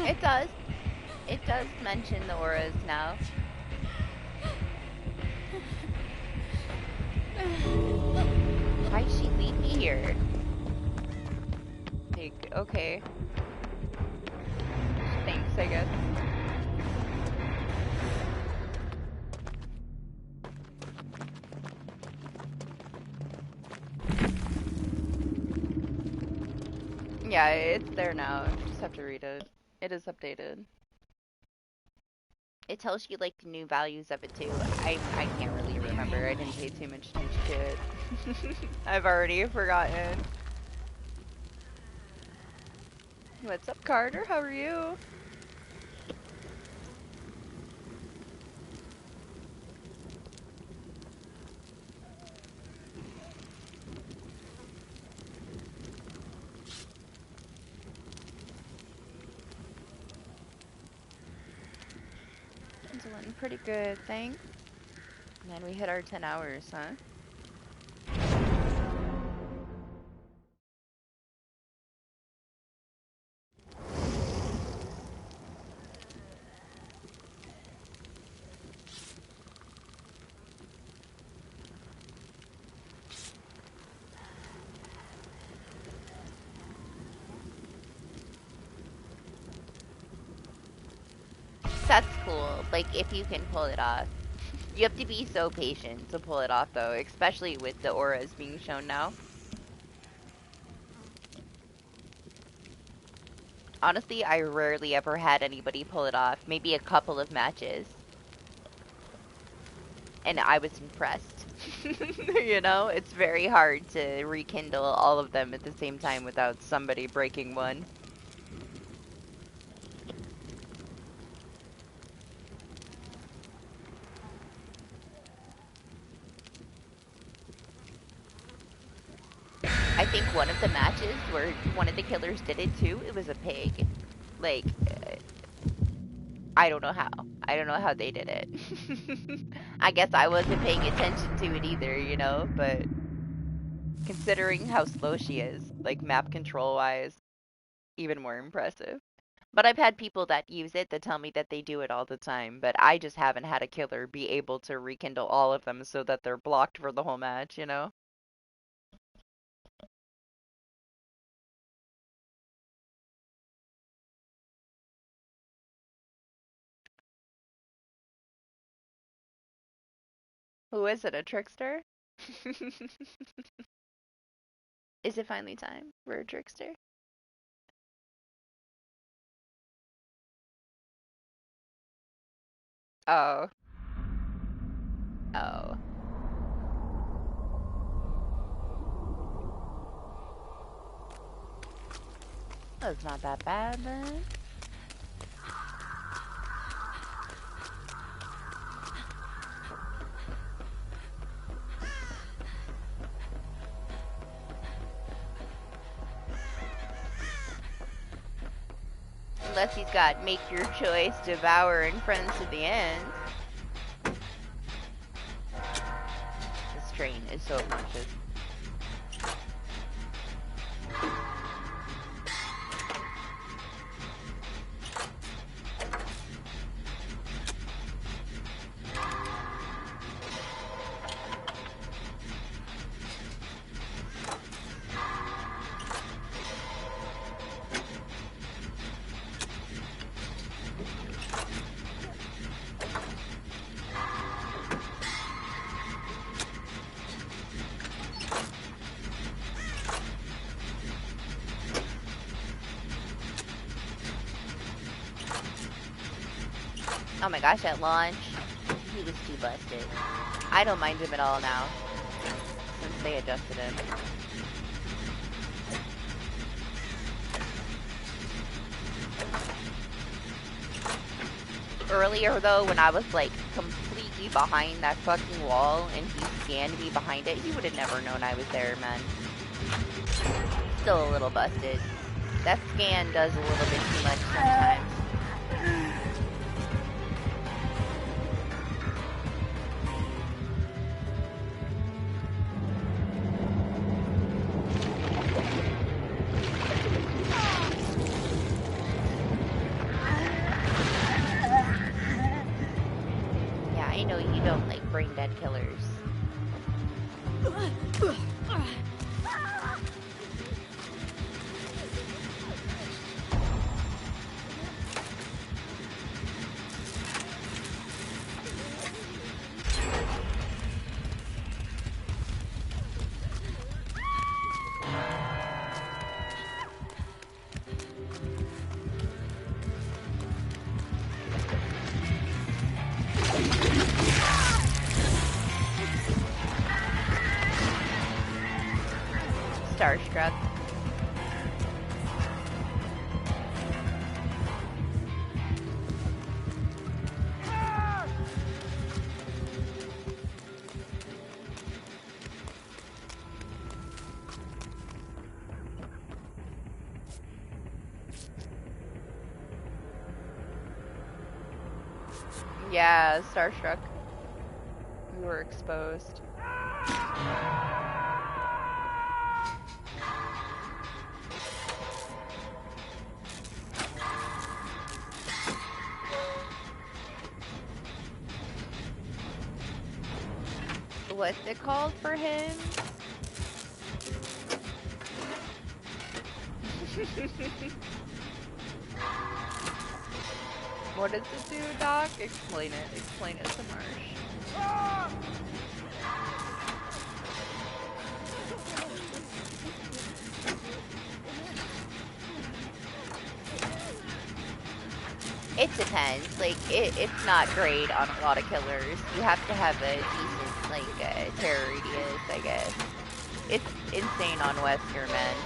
It does. It does mention the auras now. Why'd she leave me here? Like, okay. Thanks, I guess. Yeah, it's there now. You just have to read it. It is updated. It tells you like the new values of it too. I can't really remember. I didn't pay too much attention to it. I've already forgotten. What's up, Carter? How are you? Doing pretty good, thanks. And then we hit our 10 hours, huh? That's cool, like, if you can pull it off. You have to be so patient to pull it off, though, especially with the auras being shown now. Honestly, I rarely ever had anybody pull it off. Maybe a couple of matches. And I was impressed. You know, it's very hard to rekindle all of them at the same time without somebody breaking one. I think one of the matches where one of the killers did it too, it was a pig. Like, I don't know how. I don't know how they did it. I guess I wasn't paying attention to it either, you know, but considering how slow she is, like map control wise, even more impressive. But I've had people that use it that tell me that they do it all the time, but I just haven't had a killer be able to rekindle all of them so that they're blocked for the whole match, you know? Who is it, a trickster? Is it finally time for a trickster? Oh. Oh. That's not that bad then. Unless he's got make your choice, devour, and friends to the end. This train is so obnoxious. Oh my gosh, at launch, he was too busted. I don't mind him at all now, since they adjusted him. Earlier though, when I was like completely behind that fucking wall and he scanned me behind it, he would have never known I was there, man. Still a little busted. That scan does a little bit too much sometimes. Brain dead killers. Starstruck. Yeah, Starstruck. We were exposed. What's it called for him? What does it do, Doc? Explain it. Explain it to Marsh. It depends. Like, it's not great on a lot of killers. You have to have a decent, like, terror radius, I guess. It's insane on Wesker, man.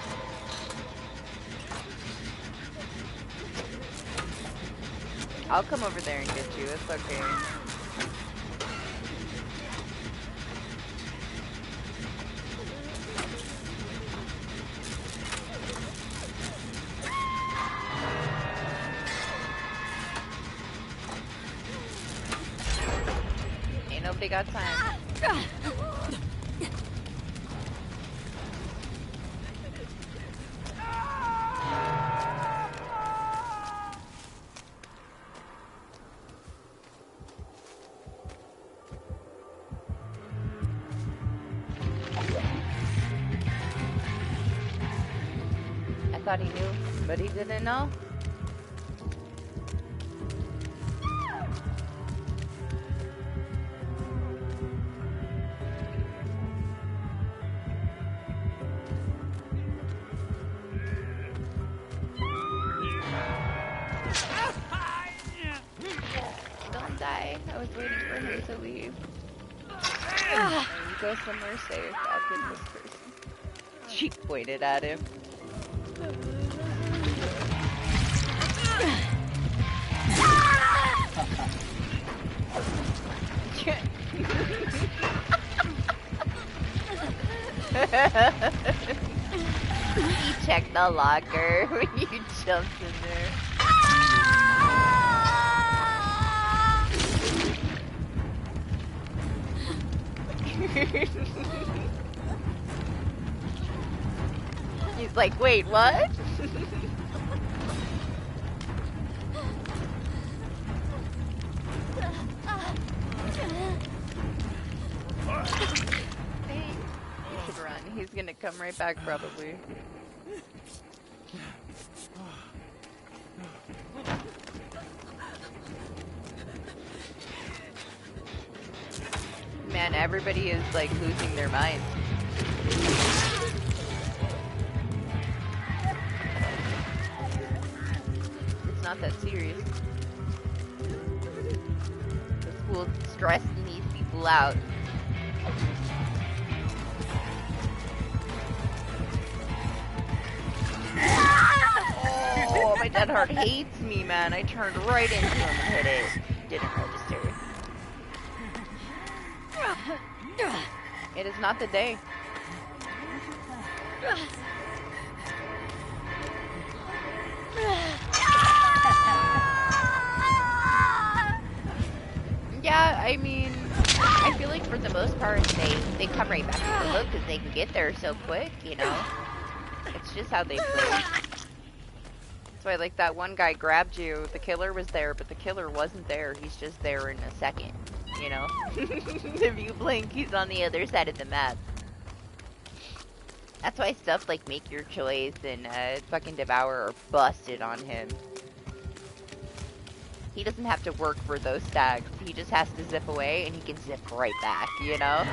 I'll come over there and get you. It's okay. they got time. I thought he knew, but he didn't know. Don't die. I was waiting for him to leave. And go somewhere safe after this person. She pointed at him. He checked the locker when you jumped in there. He's like, wait, what? You should run. He's gonna come right back, probably. Man, everybody is like losing their minds. It's not that serious. The school stressing these people out. Oh, my dead heart hates me, man. I turned right into him and hit it. Didn't register. It is not the day. Yeah, I mean, I feel like for the most part, they come right back to the hook because they can get there so quick, you know? It's just how they play. That's why, like, that one guy grabbed you, the killer was there, but the killer wasn't there. He's just there in a second, you know? If you blink, he's on the other side of the map. That's why stuff like Make Your Choice and fucking Devour are busted on him. He doesn't have to work for those stacks. He just has to zip away and he can zip right back, you know?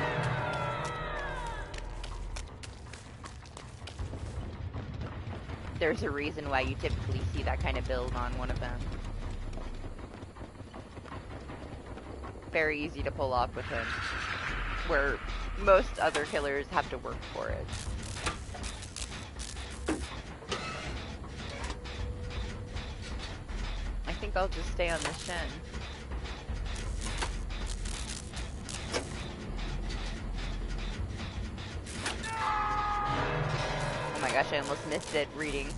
There's a reason why you typically see that kind of build on one of them. Very easy to pull off with him. Where most other killers have to work for it. I think I'll just stay on this Shen. Oh my gosh, I almost missed it reading.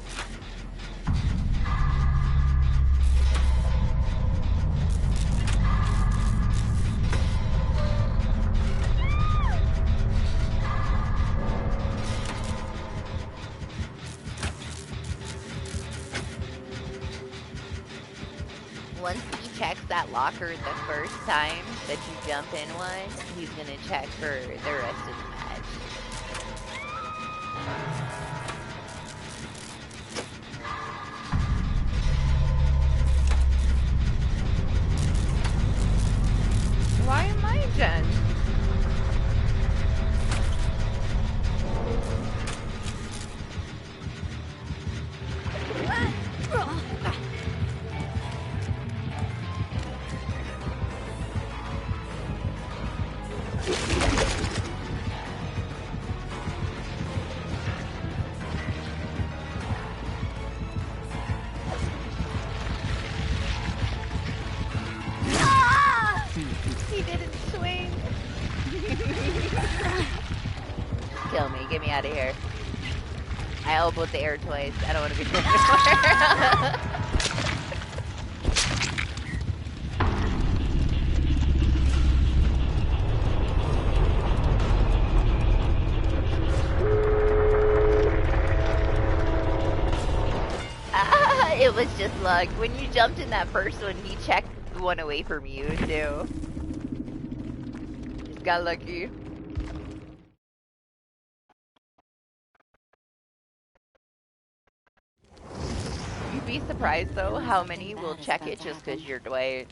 Once he checks that locker the first time that you jump in one, he's gonna check for the rest of the match. Why am I Jen? He didn't swing. Kill me. Get me out of here. I elbowed the air twice. I don't want to be here anymore. Slug, when you jumped in that first one, he checked one away from you, too. Just got lucky. You'd be surprised, though, how many will check it just because you're Dwight.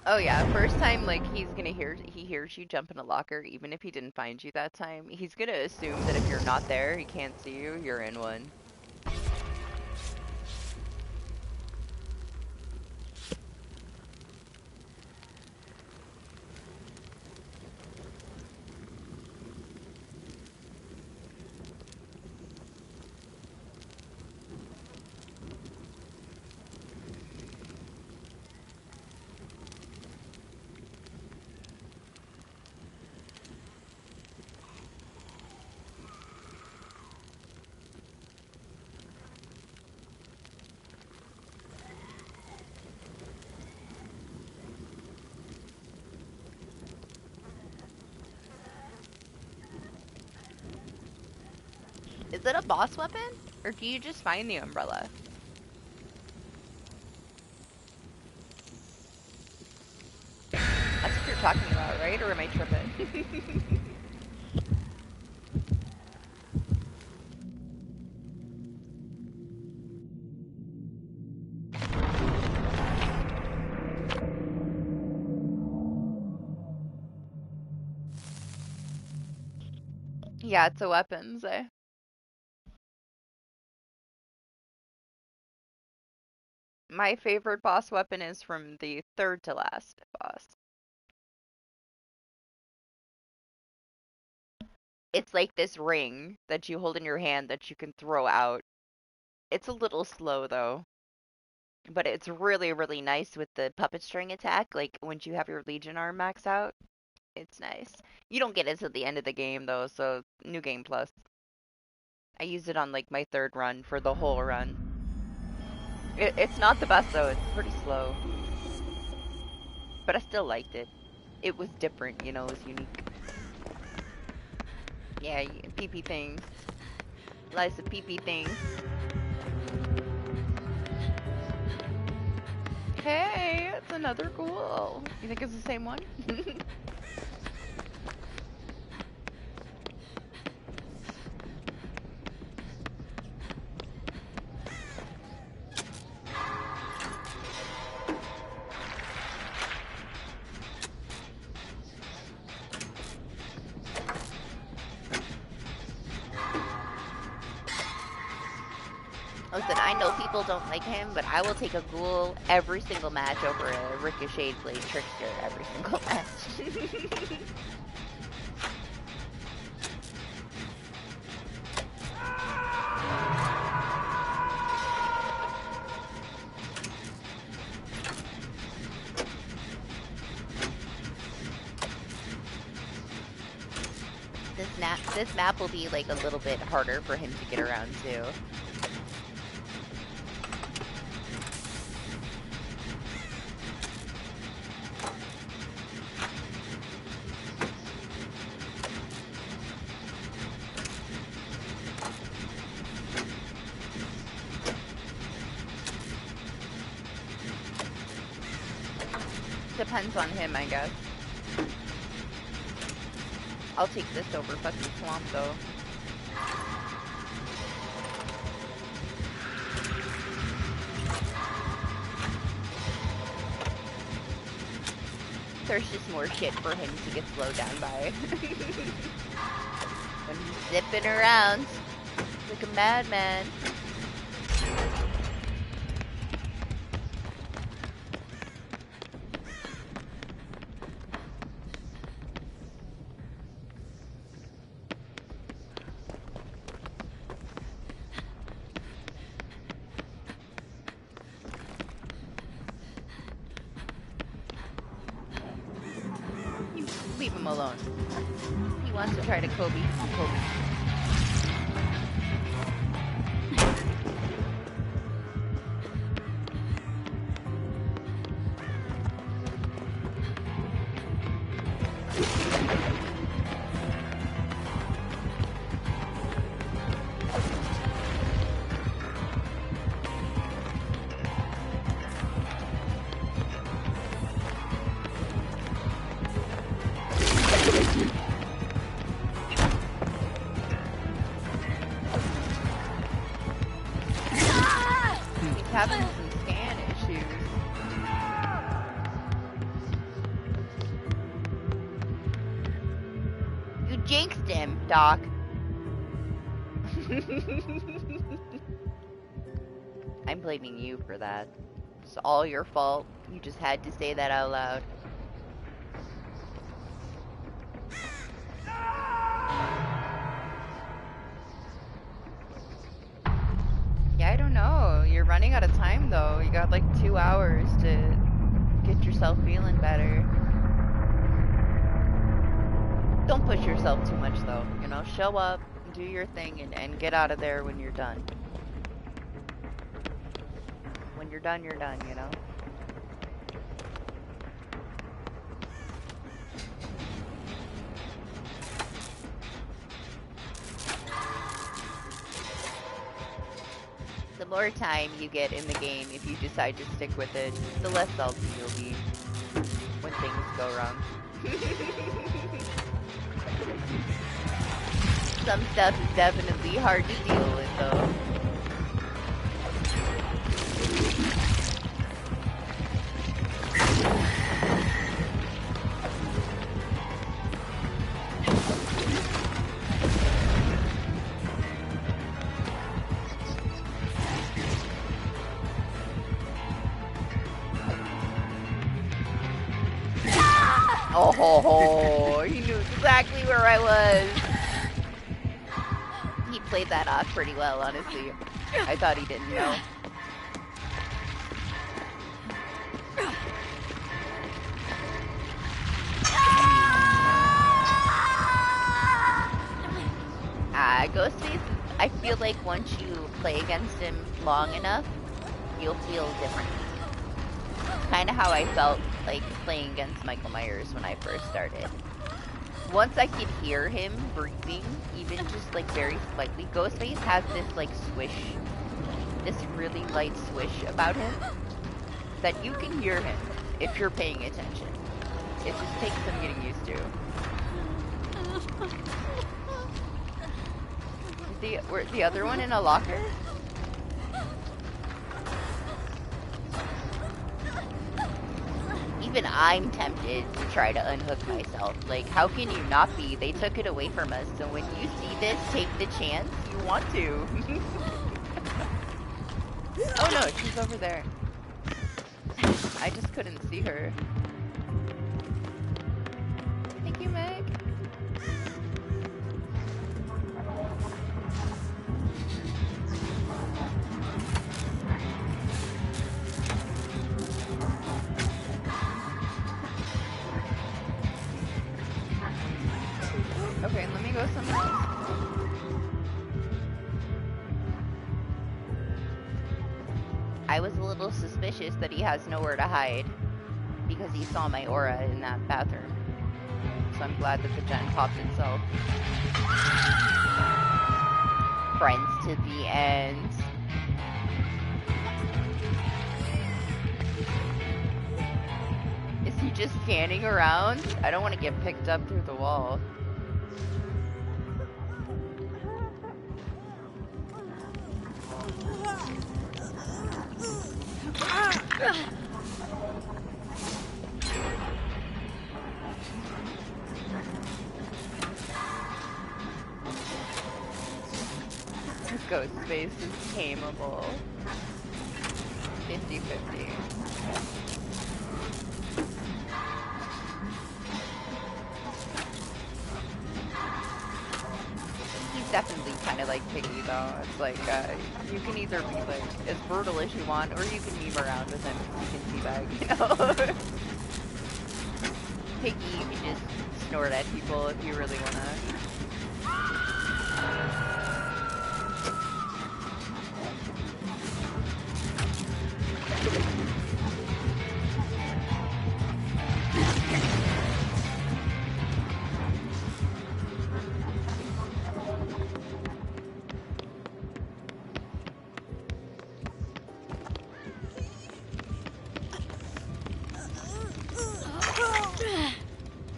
Oh yeah, first time like he hears you jump in a locker, even if he didn't find you that time, he's gonna assume that if you're not there, he can't see you, you're in one. Is it a boss weapon? Or do you just find the umbrella? That's what you're talking about, right? Or am I tripping? Yeah, it's a weapons, eh? My favorite boss weapon is from the third to last boss. It's like this ring that you hold in your hand that you can throw out. It's a little slow though, but it's really, really nice with the puppet string attack. Like once you have your Legion arm max out, it's nice. You don't get it till the end of the game though, so new game plus. I used it on like my third run for the whole run. It's not the best though, it's pretty slow. But I still liked it. It was different, you know, it was unique. Yeah, pee-pee things. Lots of pee-pee things. Hey, it's another ghoul. You think it's the same one? Listen, I know people don't like him, but I will take a ghoul every single match over a Ricochet Blade Trickster every single match. This map will be like a little bit harder for him to get around too. Depends on him, I guess. I'll take this over fucking swamp though. There's just more shit for him to get slowed down by. When he's zipping around like a madman. Leave him alone. He Who wants to try to Kobe? Kobe. Having some scan issues. You jinxed him, Doc. I'm blaming you for that. It's all your fault. You just had to say that out loud. Yeah, I don't know. You're running out of time, though. You got like 2 hours to get yourself feeling better. Don't push yourself too much, though. You know, show up, do your thing, and get out of there when you're done. When you're done, you know? The more time you get in the game, if you decide to stick with it, the less salty you'll be when things go wrong. Some stuff is definitely hard to deal with, though. Oh, he knew exactly where I was. He played that off pretty well, honestly. I thought he didn't know. Ghostface, I feel like once you play against him long enough, you'll feel different. It's kind of how I felt like playing against Michael Myers when I first started. Once I could hear him breathing, even just like very slightly, Ghostface has this like swish, this really light swish about him that you can hear him if you're paying attention. It just takes some getting used to. Were the other one in a locker? Even I'm tempted to try to unhook myself. Like, how can you not be? They took it away from us, so when you see this, take the chance. You want to. Oh no, she's over there. I just couldn't see her. Thank you, Meg. Okay, let me go somewhere else. I was a little suspicious that he has nowhere to hide because he saw my aura in that bathroom. So I'm glad that the gen popped itself. Friends to the end. Is he just standing around? I don't want to get picked up through the wall. Ghostface is tameable. 50-50. He's definitely kind of like Piggy though. It's like, you can either be like as brutal as you want, or you can meme around with him. You can teabag, you know? Piggy, you can just snort at people if you really wanna.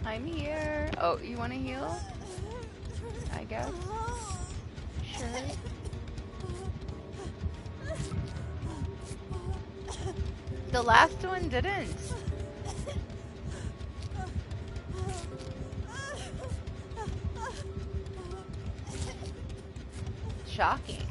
I'm here. Oh, you wanna heal? I guess. Sure. The last one didn't. Shocking.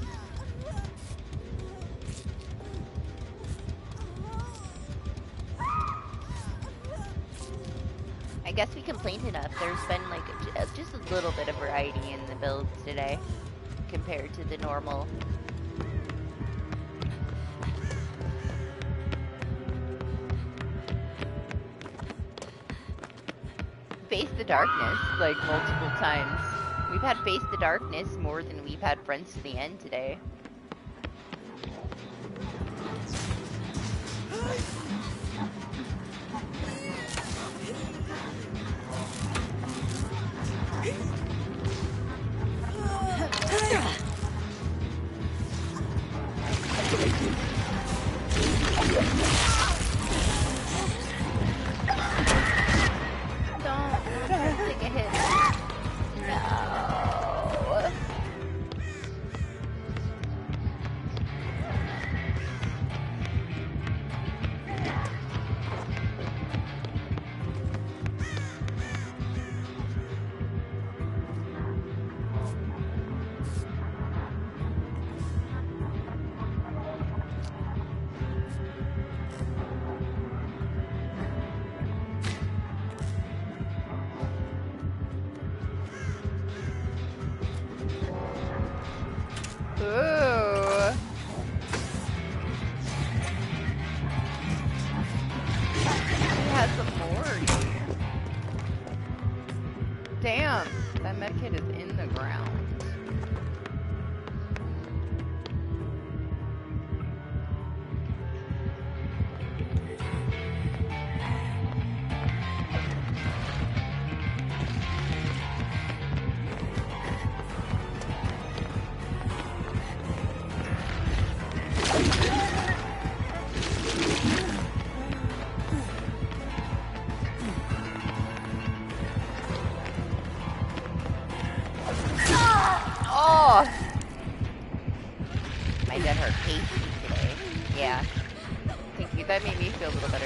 I guess we complained enough. There's been like just a little bit of variety in the builds today compared to the normal. Face the darkness like multiple times. We've had face the darkness more than we've had friends to the end today. Don't take a hit. No. Ooh. He has some more here. Damn, that medkit is in the ground. Oh! My dead heart hates me today. Yeah. Thank you. That made me feel a little better.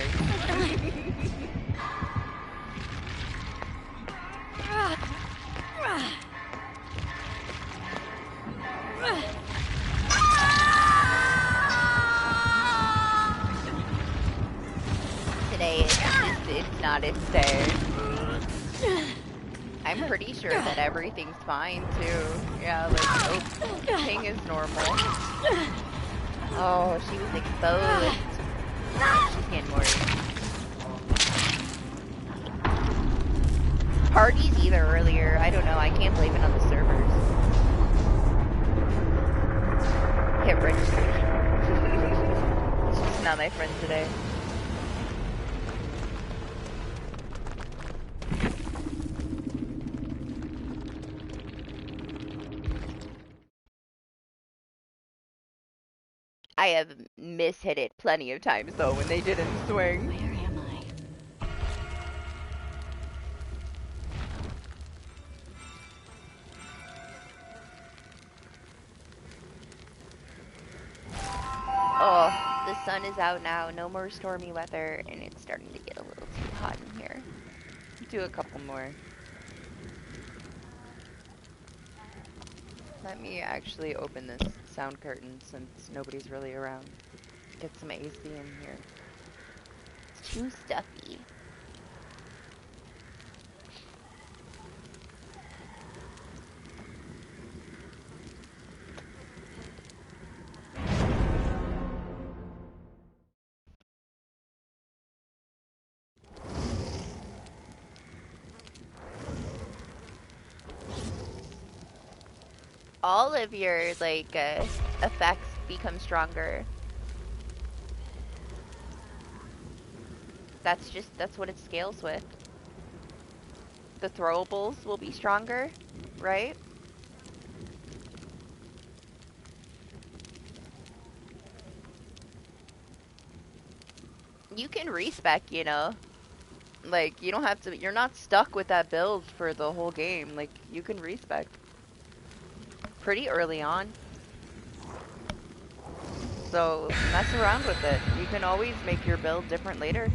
Today it's not its day. I'm pretty sure that everything's fine too. Yeah, like oh, ping is normal. Oh, she was exposed. She's getting worried. Parties either earlier. I don't know. I can't blame it on the servers. Hit registration. It's just not my friend today. I have mishit it plenty of times though when they didn't swing. Where am I? Oh, the sun is out now, no more stormy weather, and it's starting to get a little too hot in here. Do a couple more. Let me actually open this sound curtain since nobody's really around. Get some AC in here. It's too stuffy. all of your, like, effects become stronger. That's what it scales with. The throwables will be stronger, right? You can respec, you know. Like, you don't have to, you're not stuck with that build for the whole game. Like, you can respec pretty early on. So, mess around with it. You can always make your build different later.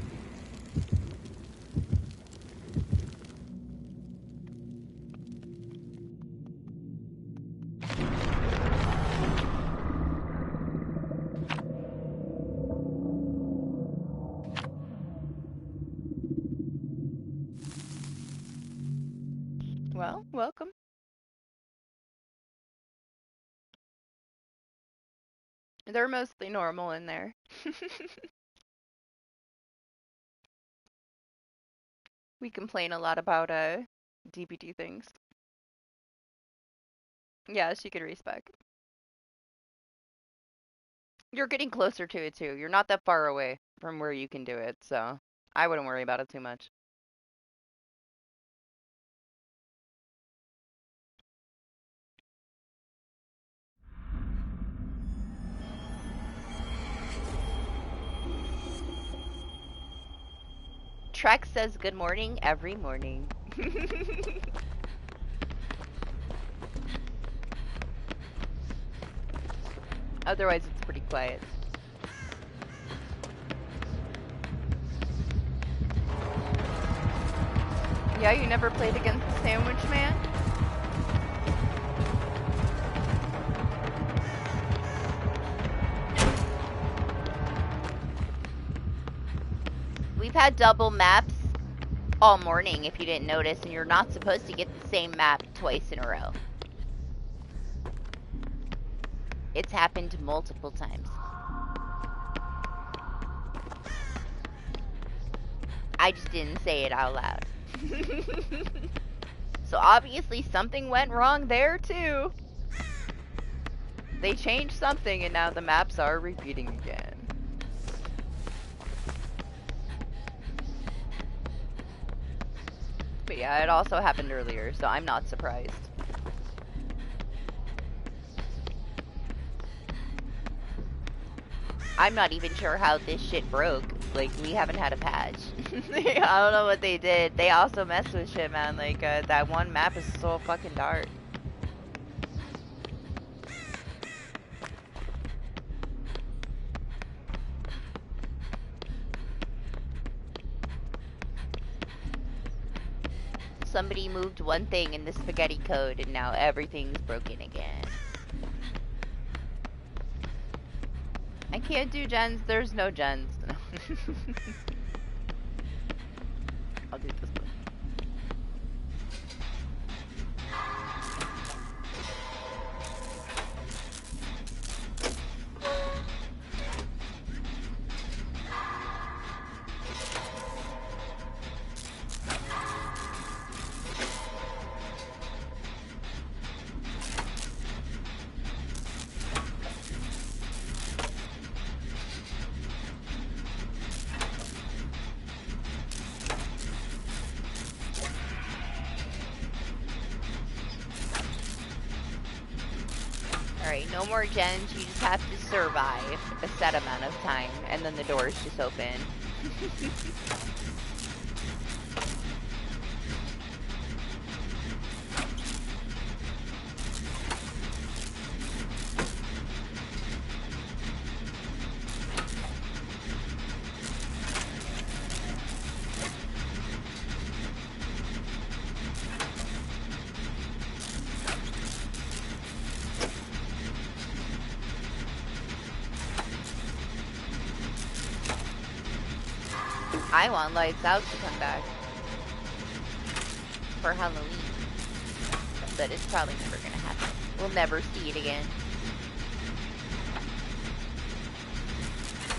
Well, welcome. They're mostly normal in there. We complain a lot about DBD things. Yeah, she could respec. You're getting closer to it too. You're not that far away from where you can do it, so I wouldn't worry about it too much. Trek says good morning every morning. Otherwise, it's pretty quiet. Yeah, you never played against the Sandwich Man? We've had double maps all morning, if you didn't notice, and you're not supposed to get the same map twice in a row. It's happened multiple times. I just didn't say it out loud. So obviously something went wrong there too. They changed something and now the maps are repeating again. But yeah, it also happened earlier, so I'm not surprised. I'm not even sure how this shit broke. Like, we haven't had a patch. I don't know what they did. They also messed with shit, man. Like, that one map is so fucking dark. Somebody moved one thing in the spaghetti code and now everything's broken again. I can't do gens. There's no gens. I'll do this one. Alright, no more gens, you just have to survive a set amount of time, and then the doors just open. I want Lights Out to come back for Halloween, but it's probably never gonna happen. We'll never see it again.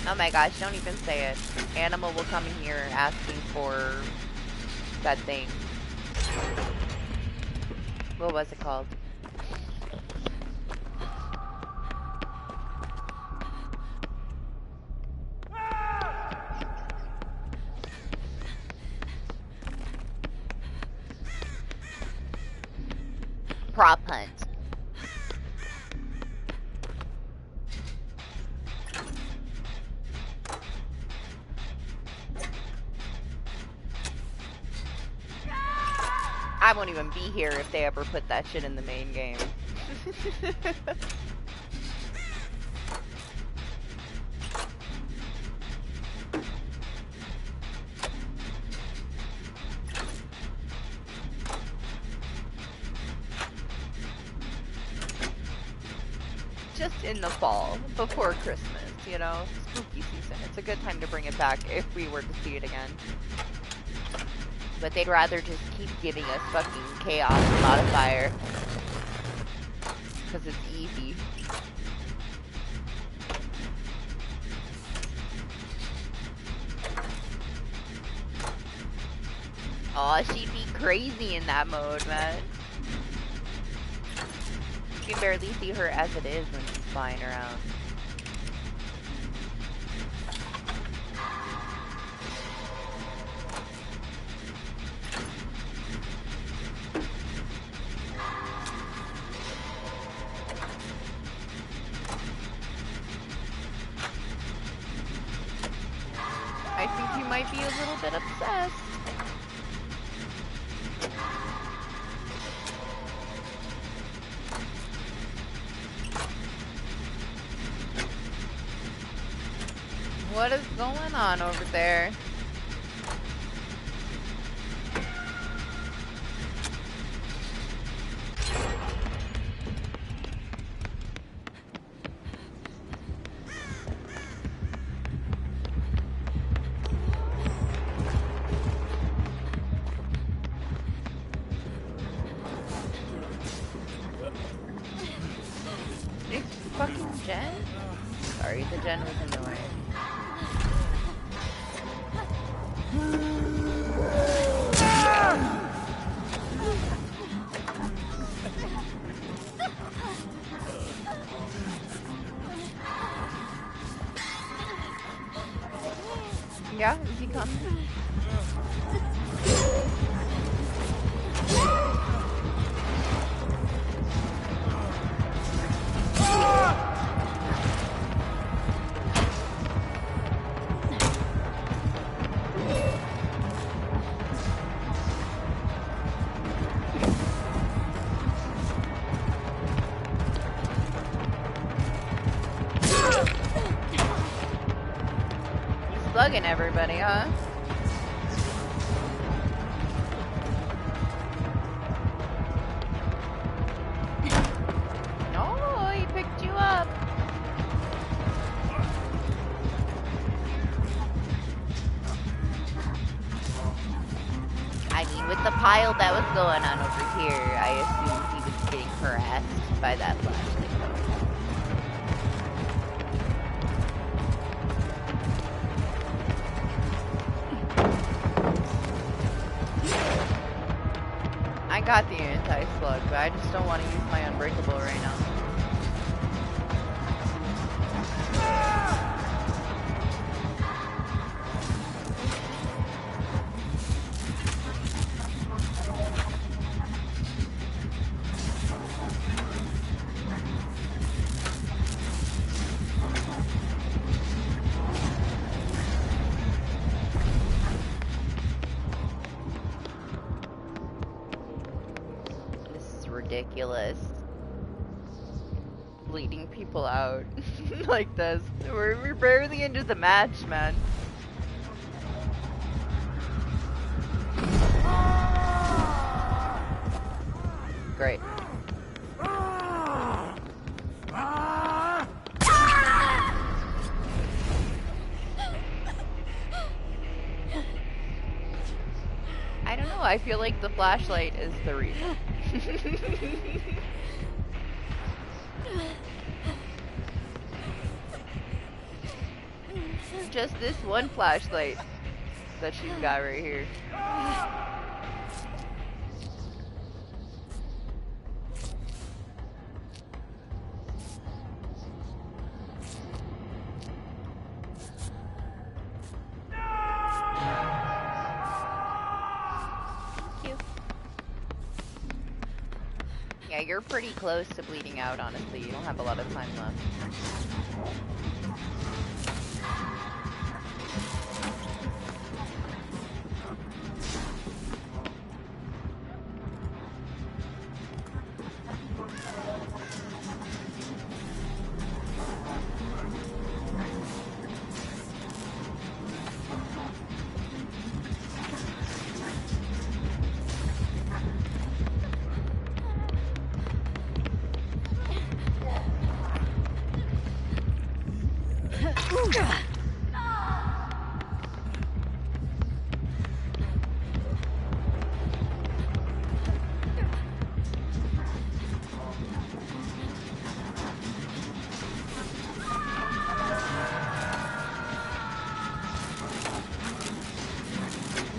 Oh my gosh, don't even say it. Animal will come in here asking for that thing. What was it called? prop hunt. I won't even be here if they ever put that shit in the main game. Just in the fall, before Christmas, you know? Spooky season. It's a good time to bring it back if we were to see it again. But they'd rather just keep giving us fucking chaos modifier. Because it's easy. Aw, she'd be crazy in that mode, man. You can barely see her as it is when she's flying around. I think you might be a little bit obsessed. What is going on over there? It's fucking Jen? Sorry, the Jen was in the way. Yeah, is he coming? Slugging everybody, huh? Oh, he picked you up. I mean, with the pile that was going on over here, I assumed he was getting harassed by that flashlight. I got the anti-slug, but I just don't want to use my unbreakable right now. Ridiculous. Bleeding people out like this. We're barely into the match, man. Great. I don't know, I feel like the flashlight is the reason. Just this one flashlight that she's got right here. Yeah, you're pretty close to bleeding out, honestly. You don't have a lot of time left.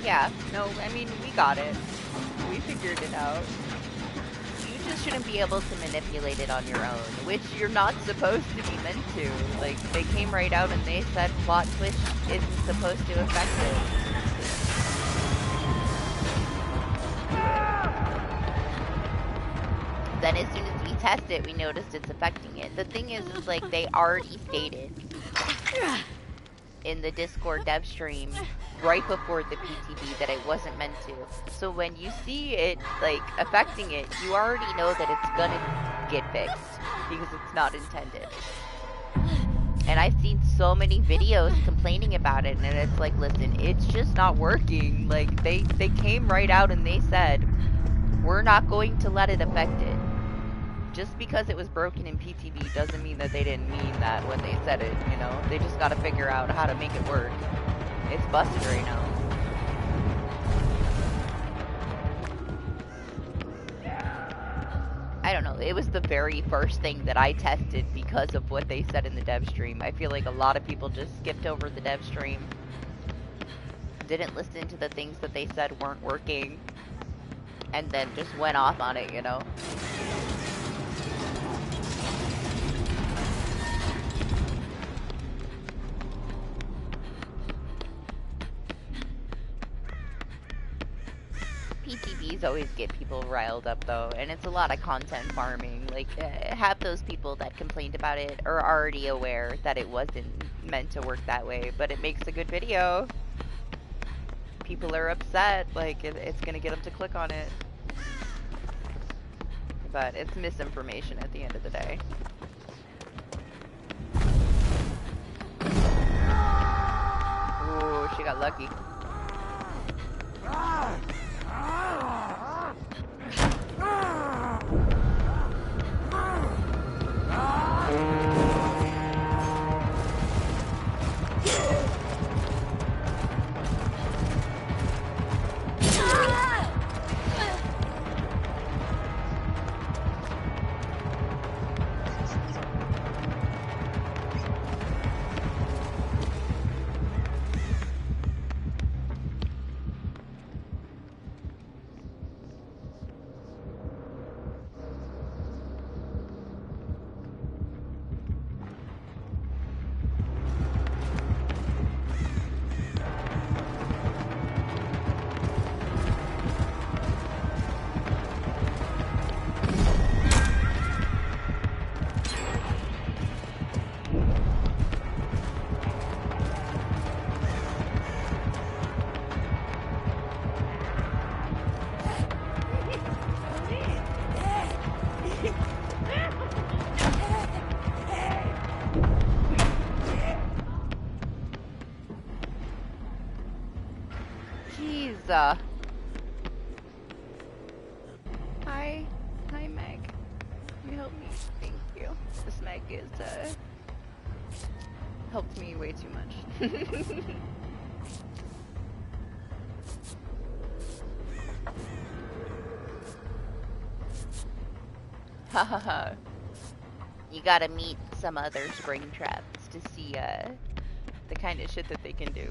Yeah, no, I mean, we got it. We figured it out. You just shouldn't be able to manipulate it on your own, which you're not supposed to be meant to. Like, they came right out and they said plot twist isn't supposed to affect it. Then as soon as we test it, we noticed it's affecting it. The thing is like, they already stated in the Discord dev stream right before the PTB that it wasn't meant to. So when you see it, like, affecting it, you already know that it's gonna get fixed, because it's not intended. And I've seen so many videos complaining about it, and it's like, listen, it's just not working. Like, they came right out and they said, we're not going to let it affect it. Just because it was broken in PTB doesn't mean that they didn't mean that when they said it, you know? They just gotta figure out how to make it work. It's busted right now. I don't know, it was the very first thing that I tested because of what they said in the dev stream. I feel like a lot of people just skipped over the dev stream. Didn't listen to the things that they said weren't working. And then just went off on it, you know? PTBs always get people riled up though, and it's a lot of content farming. Like, half those people that complained about it are already aware that it wasn't meant to work that way, but it makes a good video. People are upset, like, it's gonna get them to click on it. But it's misinformation at the end of the day. Ooh, she got lucky. Hi. Hi, Meg. You helped me. Thank you. This Meg is, helped me way too much. Ha ha ha. You gotta meet some other spring traps to see, the kind of shit that they can do.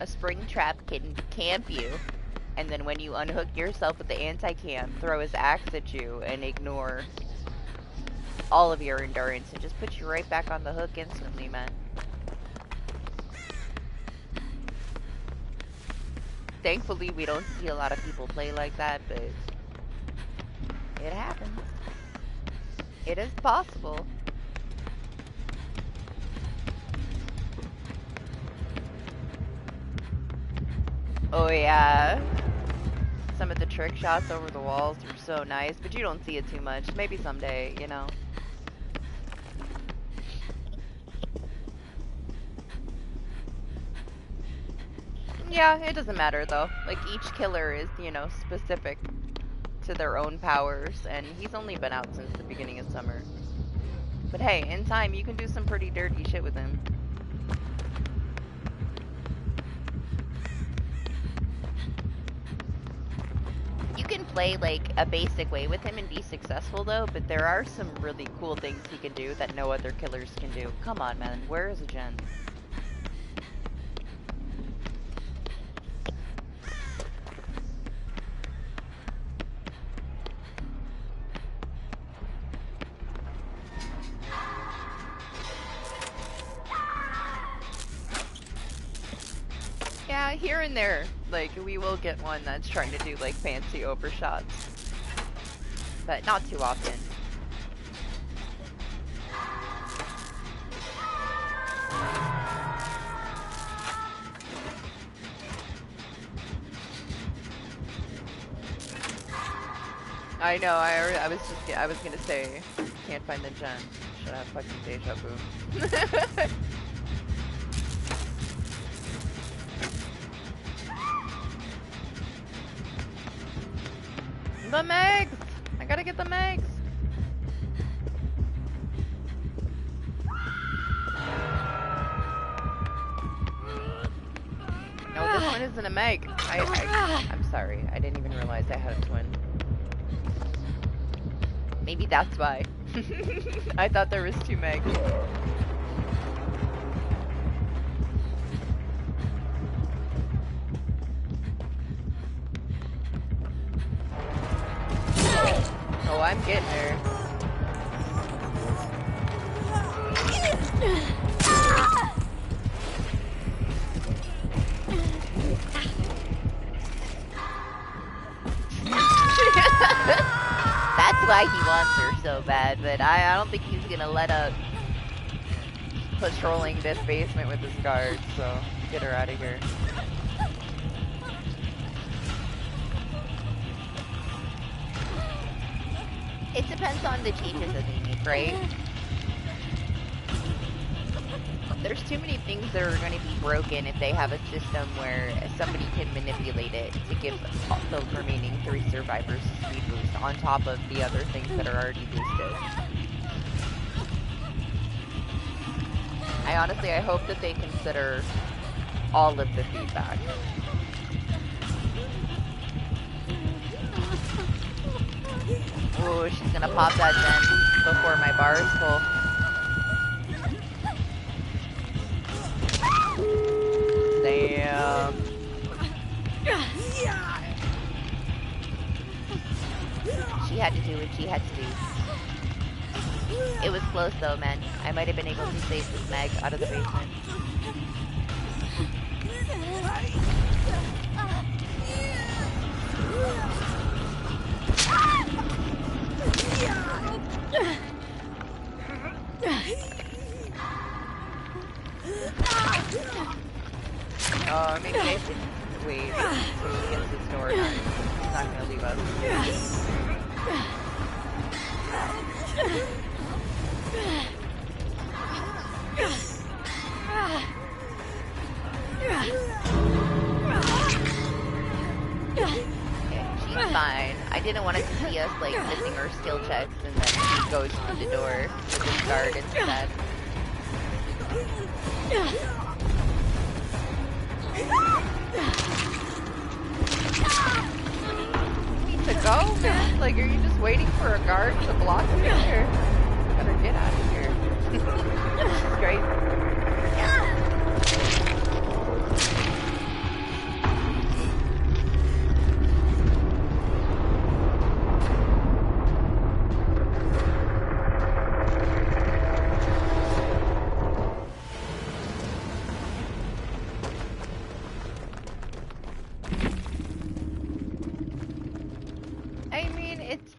A spring trap can camp you, and then when you unhook yourself with the anti-cam, throw his axe at you and ignore all of your endurance and just put you right back on the hook instantly, man. Thankfully, we don't see a lot of people play like that, but It happens. It is possible. Oh yeah. Some of the trick shots over the walls are so nice, but you don't see it too much. Maybe someday, you know. Yeah, it doesn't matter though. Like each killer is, you know, specific to their own powers, and he's only been out since the beginning of summer. But hey, in time you can do some pretty dirty shit with him. You can play like a basic way with him and be successful though, but there are some really cool things he can do that no other killers can do. Come on, man, where is a gen? Yeah, here and there, like, we will get one that's trying to do, like, fancy overshots. But not too often. I know, I was gonna say, can't find the gen. Should have fucking deja vu. The megs! I gotta get the megs! No, this one isn't a meg. I'm sorry. I didn't even realize I had a twin. Maybe that's why. I thought there was 2 megs. Oh, I'm getting there. That's why he wants her so bad, but I don't think he's gonna let up patrolling this basement with his guards, so get her out of here. It depends on the changes that they make, right? There's too many things that are going to be broken if they have a system where somebody can manipulate it to give the remaining 3 survivors a speed boost on top of the other things that are already boosted. I hope that they consider all of the feedback. Ooh, she's gonna pop that gen before my bar is full. Damn. She had to do what she had to do. It was close though, man. I might have been able to save this mag out of the basement. Oh, maybe I should wait until she gets this door done. She's not gonna leave us. Okay, she's fine. I didn't want it to see us like missing our skill checks and then she goes through the door with this guard instead. Need to go, man? Like, are you just waiting for a guard to block you here? Better get out of here. She's great.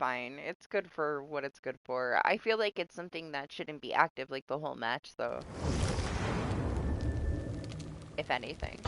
fine. It's good for what it's good for. I feel like it's something that shouldn't be active like the whole match, though. If anything.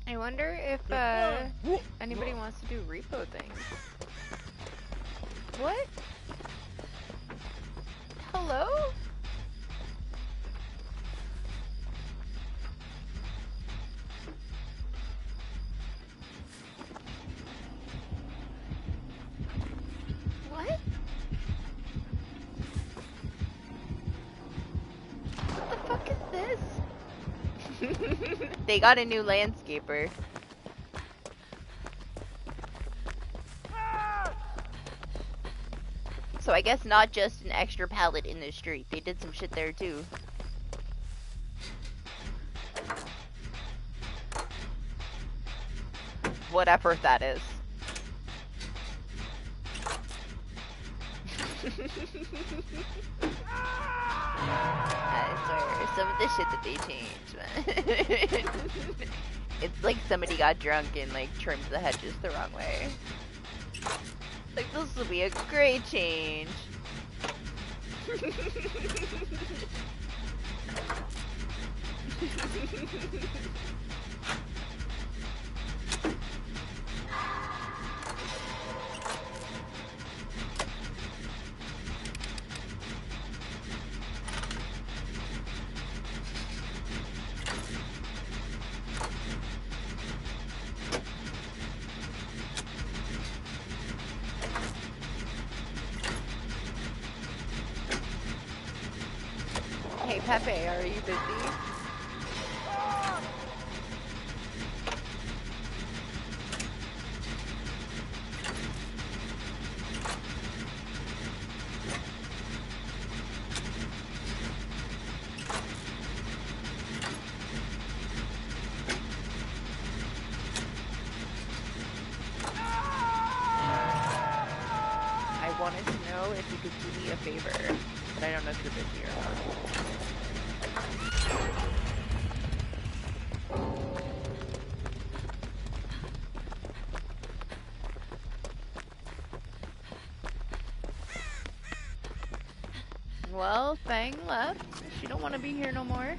I wonder if anybody wants to do repo things. What? Hello? What? What the fuck is this? They got a new landscaper. So I guess not just an extra pallet in the street. They did some shit there too. Whatever that is. I swear, some of the shit that they changed, man. It's like somebody got drunk and like trimmed the hedges the wrong way. Like, this will be a great change. Hey Pepe, are you busy? I wanted to know if you could do me a favor, but I don't know if you're busy or not. Well, Fang left. She don't want to be here no more.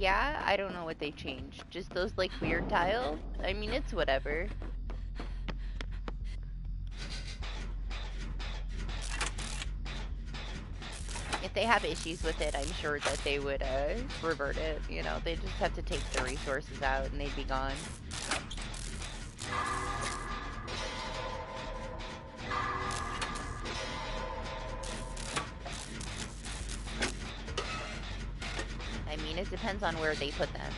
Yeah, I don't know what they changed. Just those, like, weird tiles? I mean, it's whatever. If they have issues with it, I'm sure that they would, revert it. You know, they just have to take the resources out and they'd be gone. I mean, it depends on where they put them.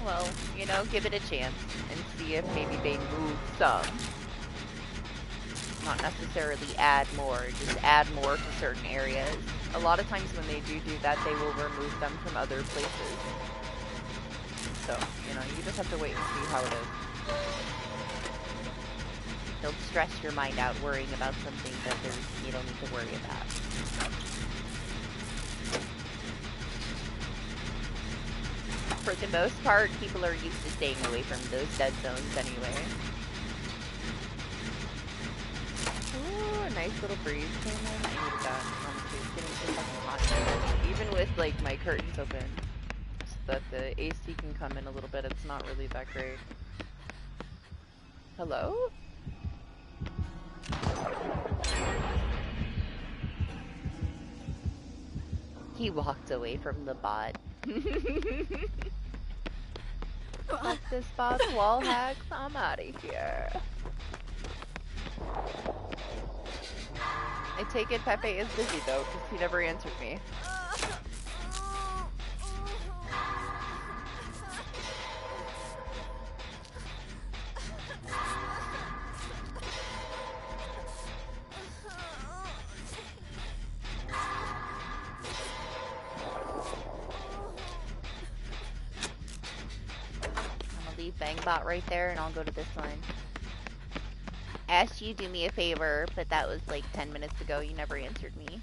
Well, you know, give it a chance and see if maybe they move some. Not necessarily add more, just add more to certain areas. A lot of times when they do that, they will remove them from other places. So, you know, you just have to wait and see how it is. Don't stress your mind out worrying about something that you don't need to worry about. For the most part, people are used to staying away from those dead zones anyway. Ooh, a nice little breeze came in. I needed that. Honestly, it's getting too fucking hot here. Even with, like, my curtains open, so that the AC can come in a little bit, it's not really that great. Hello? He walked away from the bot. Fuck this bot's wall hacks, I'm out of here. I take it Pepe is busy though, because he never answered me. Bangbot right there, and I'll go to this one. I asked you to do me a favor, but that was like 10 minutes ago. You never answered me.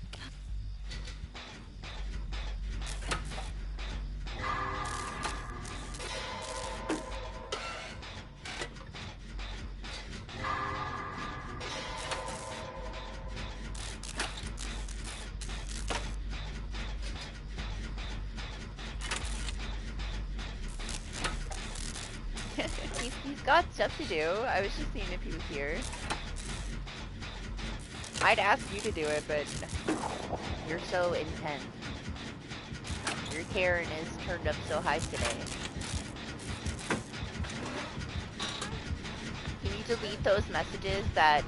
He's got stuff to do. I was just seeing if he was here. I'd ask you to do it, but you're so intense. Your Karen is turned up so high today. Can you delete those messages that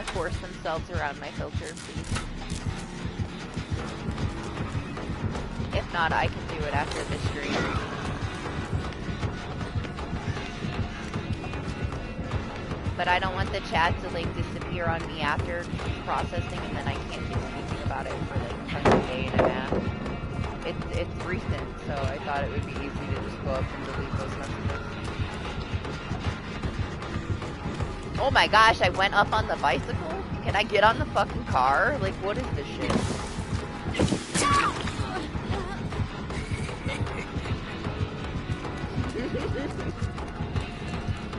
force themselves around my filter, please? If not, I can do it after the stream. But I don't want the chat to like disappear on me after processing, and then I can't do anything about it for like a day and a half. It's recent, so I thought it would be easy to just go up and delete those messages. Oh my gosh, I went up on the bicycle? Can I get on the fucking car? Like, what is this shit?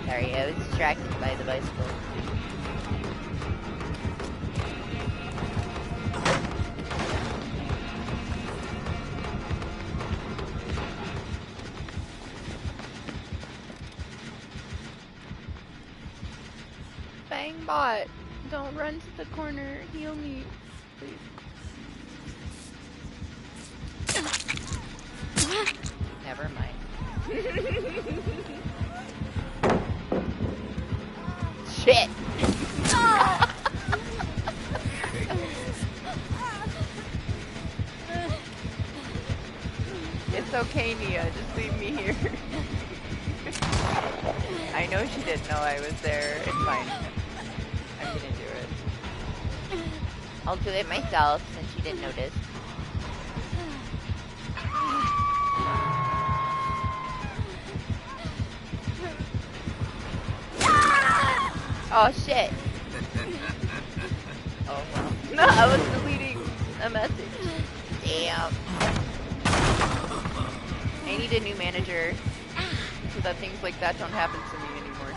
Sorry, I was distracted by the bicycle. Bangbot, don't run to the corner. Heal me, please. Never mind. Shit! It's okay, Nia. Just leave me here. I know she didn't know I was there. It's fine. I'm gonna do it. I'll do it myself since she didn't notice. Oh shit. Oh well. No, I was deleting a message. Damn. I need a new manager so that things like that don't happen to me anymore.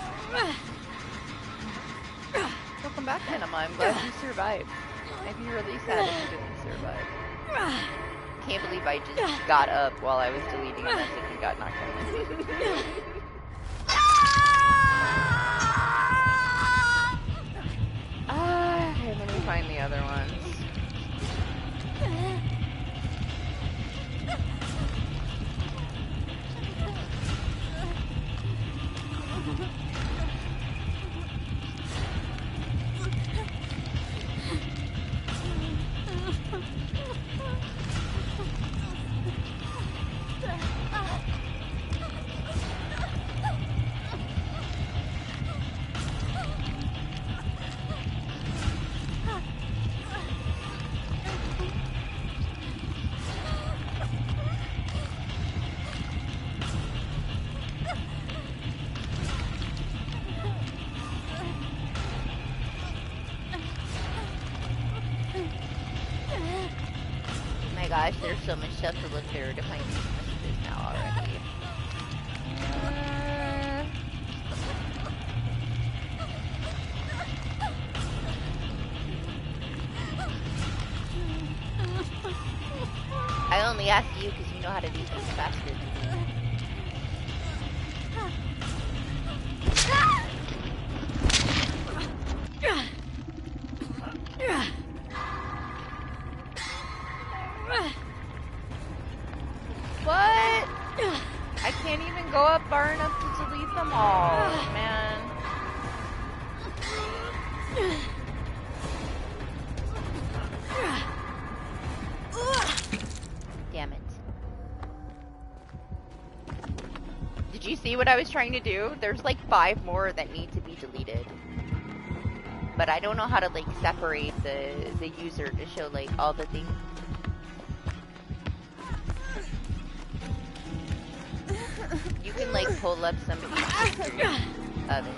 Welcome back, Anima. I'm glad you survived. I'd be really sad if you didn't survive. Can't believe I just got up while I was deleting a message and got knocked out. Okay, let me find the other ones. Gosh, there's so much stuff to look through to find these messages now already. I only ask you because you know how to do things faster than me. What? I can't even go up far enough to delete them all, man. Damn it. Did you see what I was trying to do? There's like 5 more that need to be deleted. But I don't know how to like separate the user to show like all the things. You can like pull up somebody's history of it.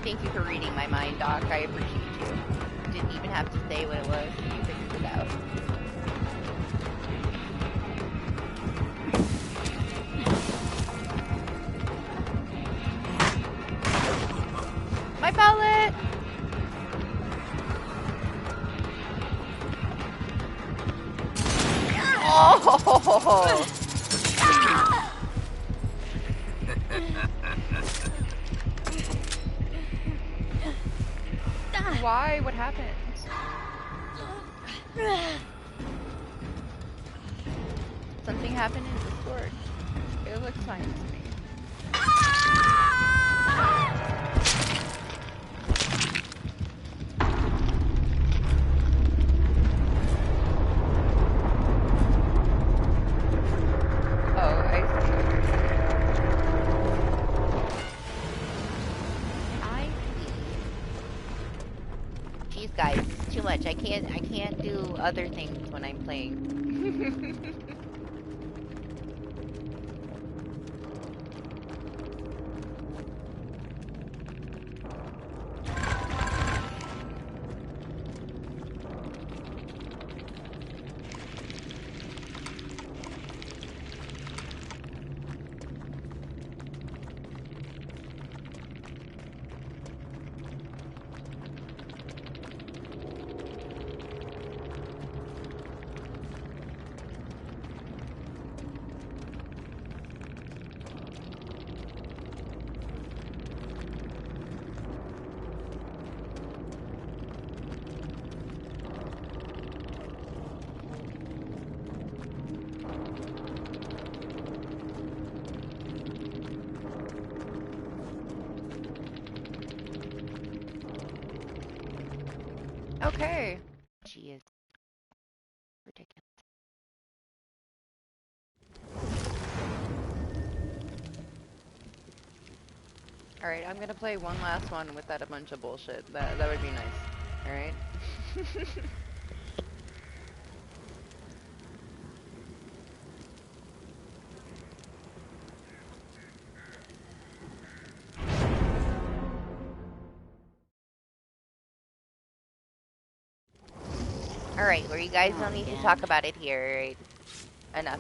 Thank you for reading my mind, Doc. I appreciate you. Didn't even have to say what it was. You figured it out. My pallet! Oh! Why? What happened? Something happened in Discord. It looks fine to me. I can't do other things when I'm playing. Okay. She is ridiculous. Alright, I'm gonna play one last one without a bunch of bullshit. That would be nice. Alright? Alright, where you guys Oh, don't need to again. talk about it here, right? Enough.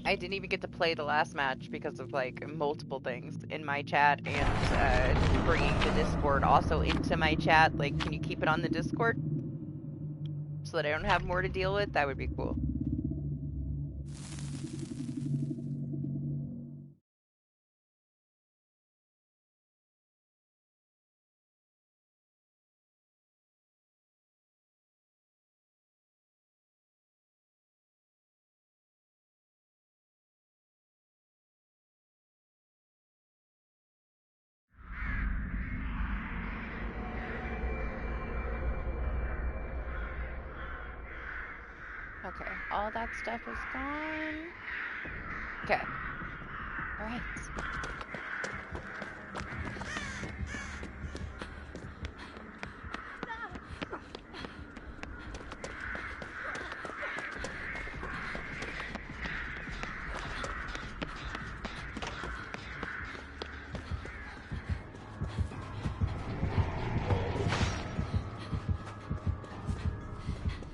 I didn't even get to play the last match because of like multiple things in my chat and bringing the Discord also into my chat. Like, can you keep it on the Discord so that I don't have more to deal with? That would be cool. Okay, all that stuff is gone. Okay. Alright.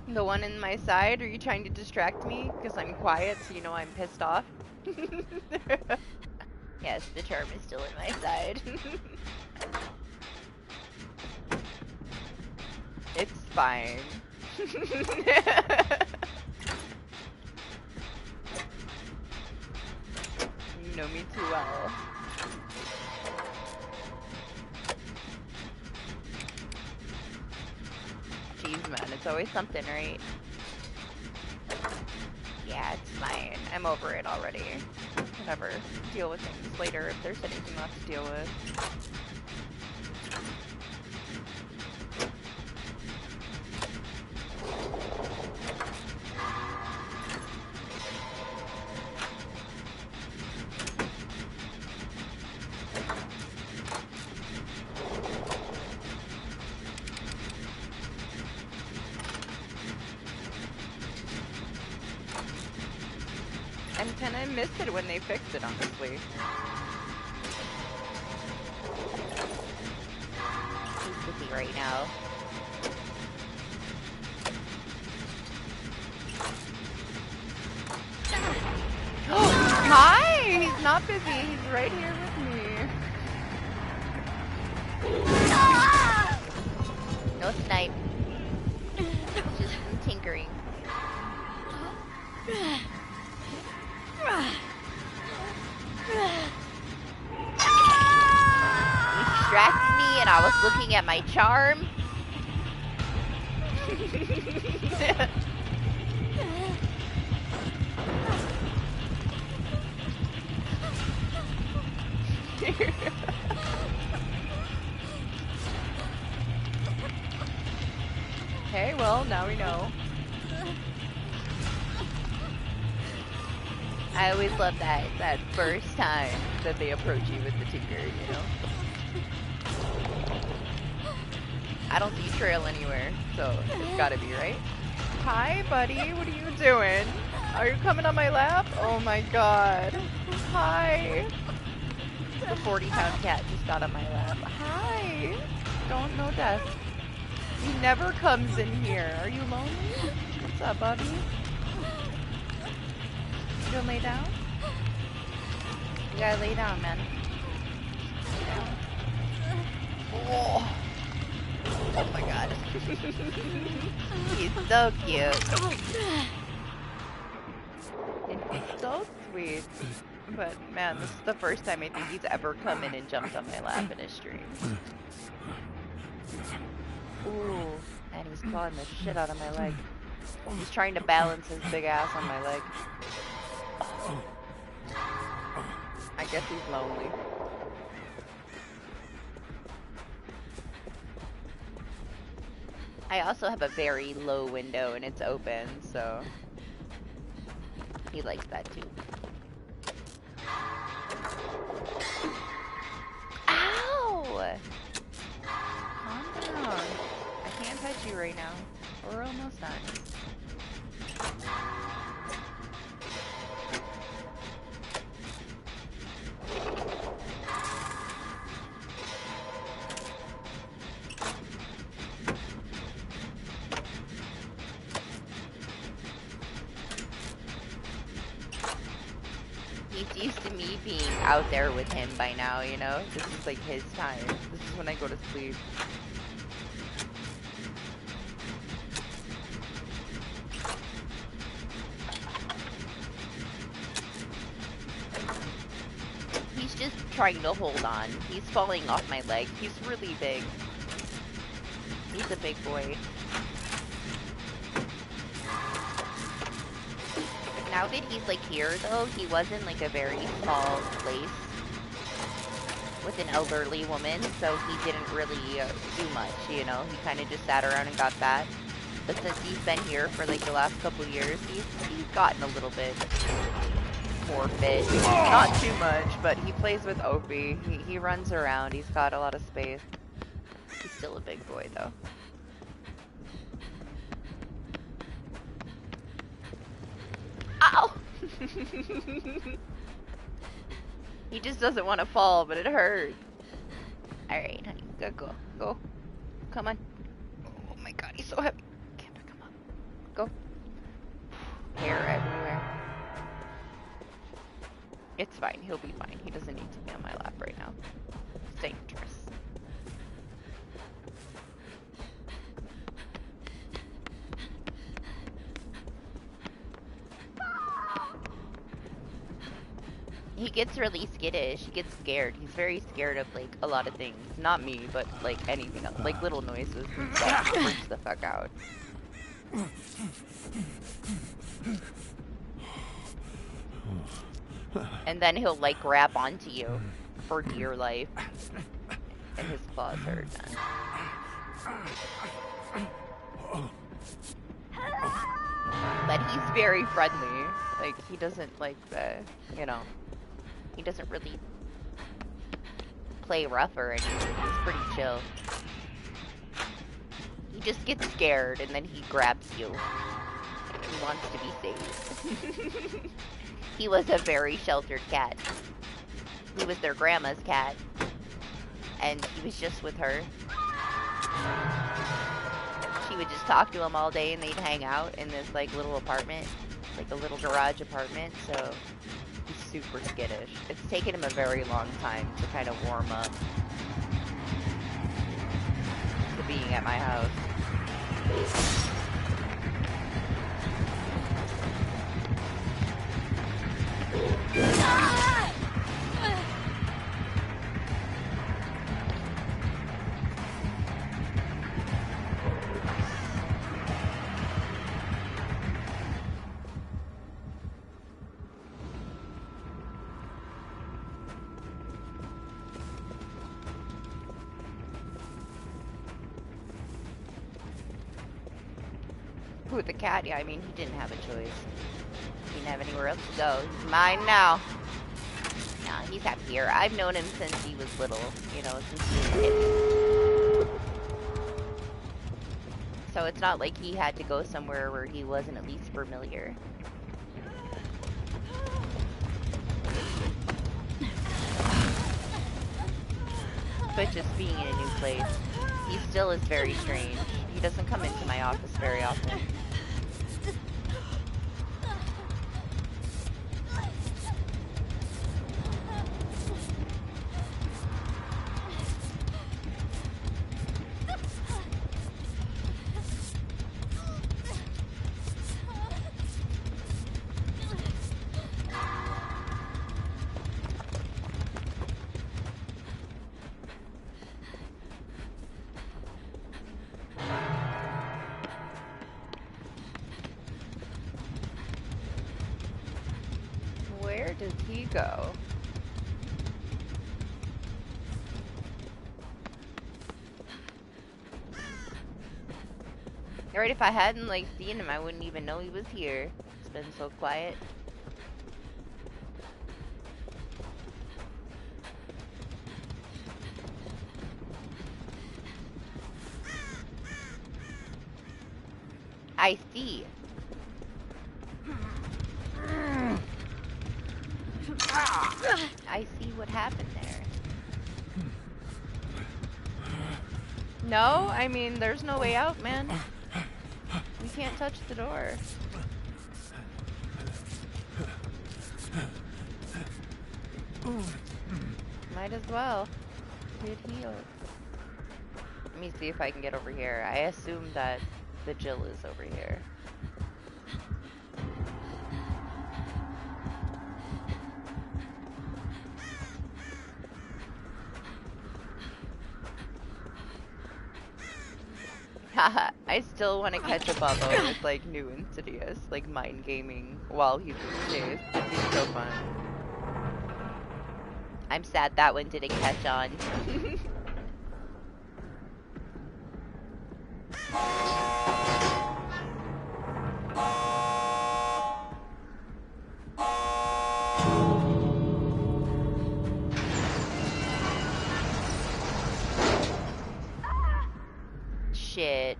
The one in my side, are you trying to distract me? Because I'm quiet, so you know I'm pissed off. Yes, the charm is still in my side. It's fine. You know me too well. Jeez, man, it's always something, right? Yeah, it's fine. I'm over it already. Whatever. Deal with things later if there's anything left to deal with. I kind of missed it when they fixed it, honestly. He's busy right now. Hi! He's not busy. He's right here with me. No snipe. Just some tinkering. You distracted me and I was looking at my charm. Okay, well, now we know. I always love that first time that they approach you with the tinker, you know? I don't see trail anywhere, so it's gotta be, right? Hi, buddy. What are you doing? Are you coming on my lap? Oh my god. Hi. The 40-pound cat just got on my lap. Hi. Don't know death. He never comes in here. Are you lonely? What's up, buddy? You gonna lay down? You gotta lay down, man. Lay down. Oh. Oh my god. He's so cute. It's so sweet. But man, this is the first time I think he's ever come in and jumped on my lap in a stream. Ooh, and he's clawing the shit out of my leg. He's trying to balance his big ass on my leg. I guess he's lonely. I also have a very low window and it's open, so he likes that too. Ow! Calm down. I can't touch you right now. We're almost done. He's used to me being out there with him by now, you know? This is like his time. This is when I go to sleep. He's just trying to hold on. He's falling off my leg. He's really big. He's a big boy. Now that he's like here though, he was in like a very small place with an elderly woman, so he didn't really do much, you know? He kind of just sat around and got fat. But since he's been here for like the last couple years, he's gotten a little bit more fit. Not too much, but he plays with Opie. He runs around. He's got a lot of space. He's still a big boy though. Ow! He just doesn't want to fall, but it hurts. Alright, honey. Go. Go. Come on. Oh my god, he's so heavy. Can't pick him up. Go. Hair everywhere. It's fine. He'll be fine. He doesn't need to be on my lap right now. It's dangerous. He gets really skittish. He gets scared. He's very scared of like a lot of things. Not me, but like anything else. Like little noises and stuff. He freaks the fuck out. And then he'll like grab onto you for dear life. And his claws hurt. But he's very friendly. Like he doesn't like you know, he doesn't really play rough or anything. He's pretty chill. He just gets scared and then he grabs you. He wants to be saved. He was a very sheltered cat. He was their grandma's cat. And he was just with her. She would just talk to him all day and they'd hang out in this like little apartment. Like a little garage apartment, so he's super skittish. It's taken him a very long time to kind of warm up to being at my house. Who, the cat? Yeah, I mean, he didn't have a choice. He didn't have anywhere else to go. He's mine now. Nah, he's happy here. I've known him since he was little, you know, since he was a kid. So it's not like he had to go somewhere where he wasn't at least familiar. But just being in a new place, he still is very strange. He doesn't come into my office very often. go? Right, if I hadn't, like, seen him, I wouldn't even know he was here. It's been so quiet. I see. I see what happened there. No? I mean, there's no way out, man. We can't touch the door. Might as well. Get healed. Let me see if I can get over here. I assume that the Jill is over here. Haha, I still want to catch up on those with like new Insidious, like mind gaming while he's in chase. It'd be so fun. I'm sad that one didn't catch on. Shit.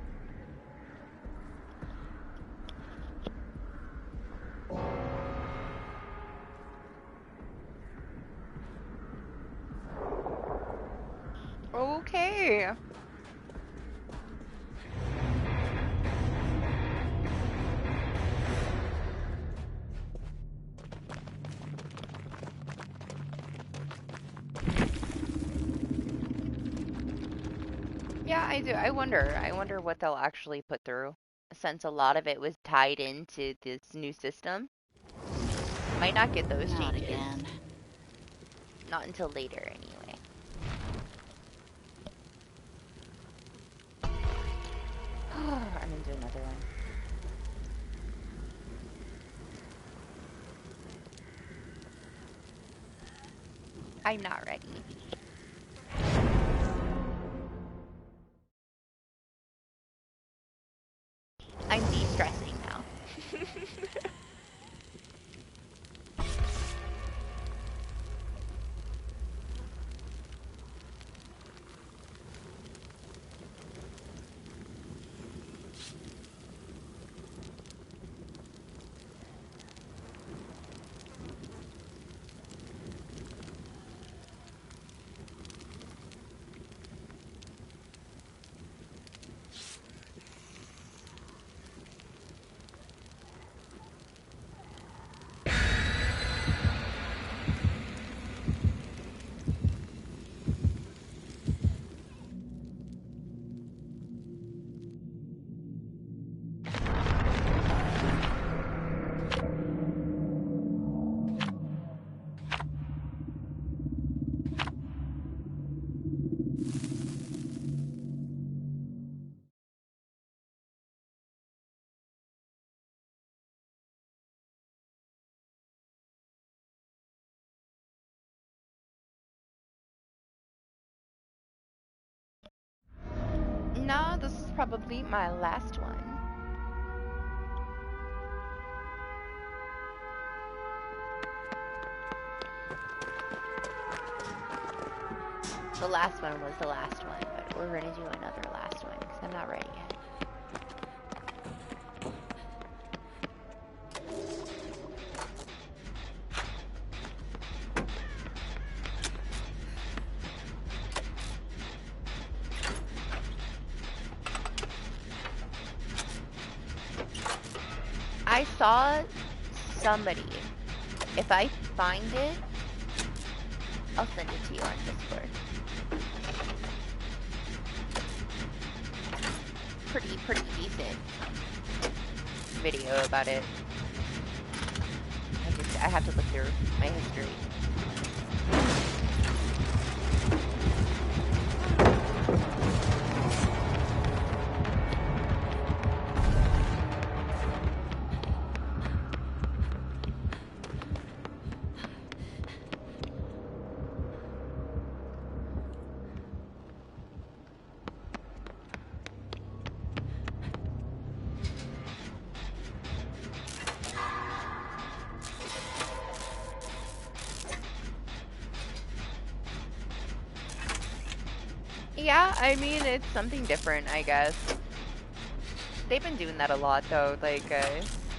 Okay. Yeah, I do. I wonder what they'll actually put through, since a lot of it was tied into this new system. Might not get those Not changes. again. Not until later, anyway. I'm gonna do another one. I'm not ready. I'm de-stressing now. No, this is probably my last one. The last one was the last one, but we're gonna do another last one because I'm not ready yet. I saw somebody. If I find it, I'll send it to you on Discord. Pretty decent video about it. I have to look through my history. Yeah, I mean, it's something different, I guess. They've been doing that a lot, though, like,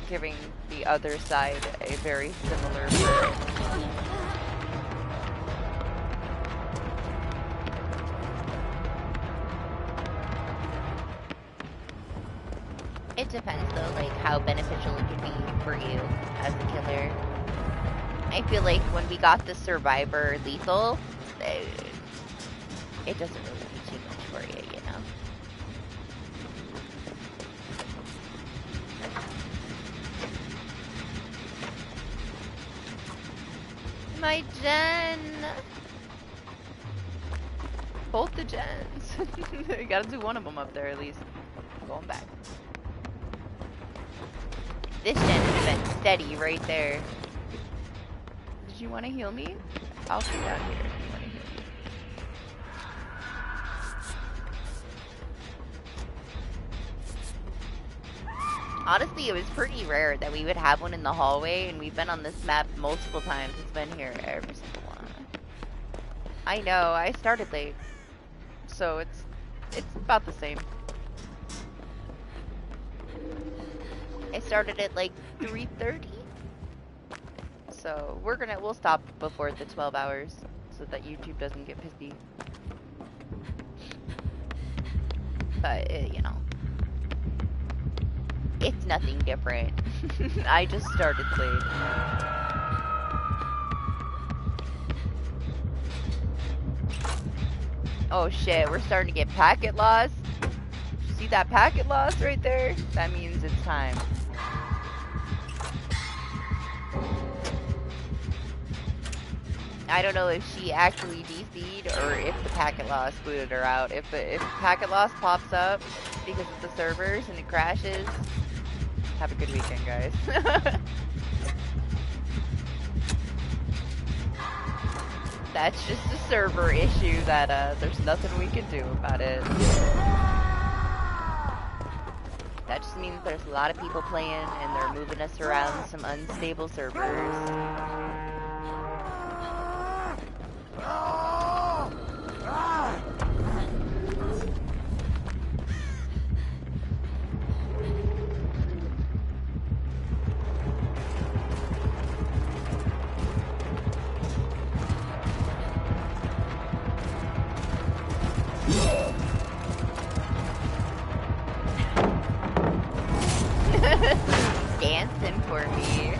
giving the other side a very similar perk. It depends though, like how beneficial it could be for you as a killer. I feel like when we got the survivor lethal, it doesn't really do too much for you, you know? My gen! Both the gens. You gotta do one of them up there at least. Going back. This gen has been steady right there. Did you want to heal me? I'll come down here if you want to heal me. Honestly, it was pretty rare that we would have one in the hallway, and we've been on this map multiple times. It's been here every single one. I know, I started late. So it's about the same. I started at like 3:30. So we'll stop before the 12 hours so that YouTube doesn't get pissy. But, you know, it's nothing different. I just started late. Oh shit, we're starting to get packet loss. See that packet loss right there? That means it's time. I don't know if she actually DC'd or if the packet loss booted her out. If packet loss pops up because of the servers and it crashes, have a good weekend, guys. That's just a server issue that there's nothing we can do about it. That just means there's a lot of people playing and they're moving us around some unstable servers. Dancing for me.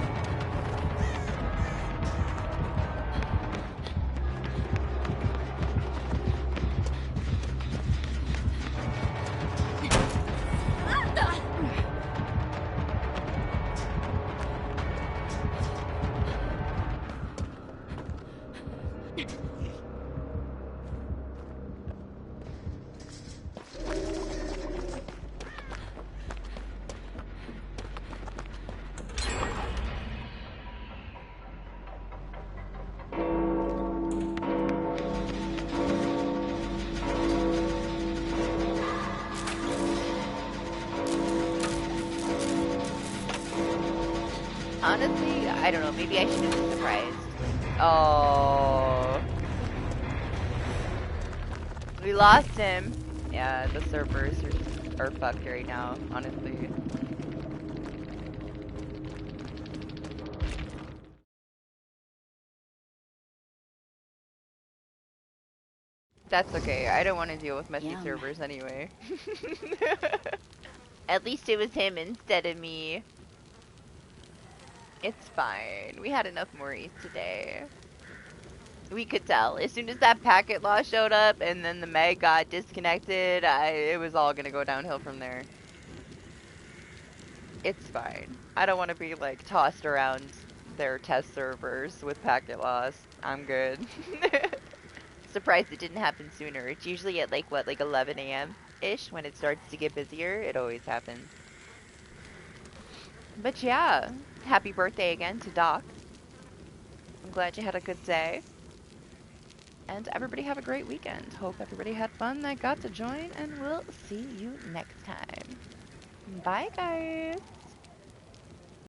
Honestly, I don't know. Maybe I should have been surprised. Oh. We lost him. Yeah, the servers are fucked right now, honestly. That's okay. I don't want to deal with messy Yum. servers anyway. At least it was him instead of me. It's fine. We had enough Maurice today. We could tell. As soon as that packet loss showed up and then the Meg got disconnected, it was all gonna go downhill from there. It's fine. I don't want to be like tossed around their test servers with packet loss. I'm good. Surprised it didn't happen sooner. It's usually at like 11 a.m.-ish when it starts to get busier. It always happens. But yeah, happy birthday again to Doc. I'm glad you had a good day. And everybody have a great weekend. Hope everybody had fun that got to join, and we'll see you next time. Bye, guys.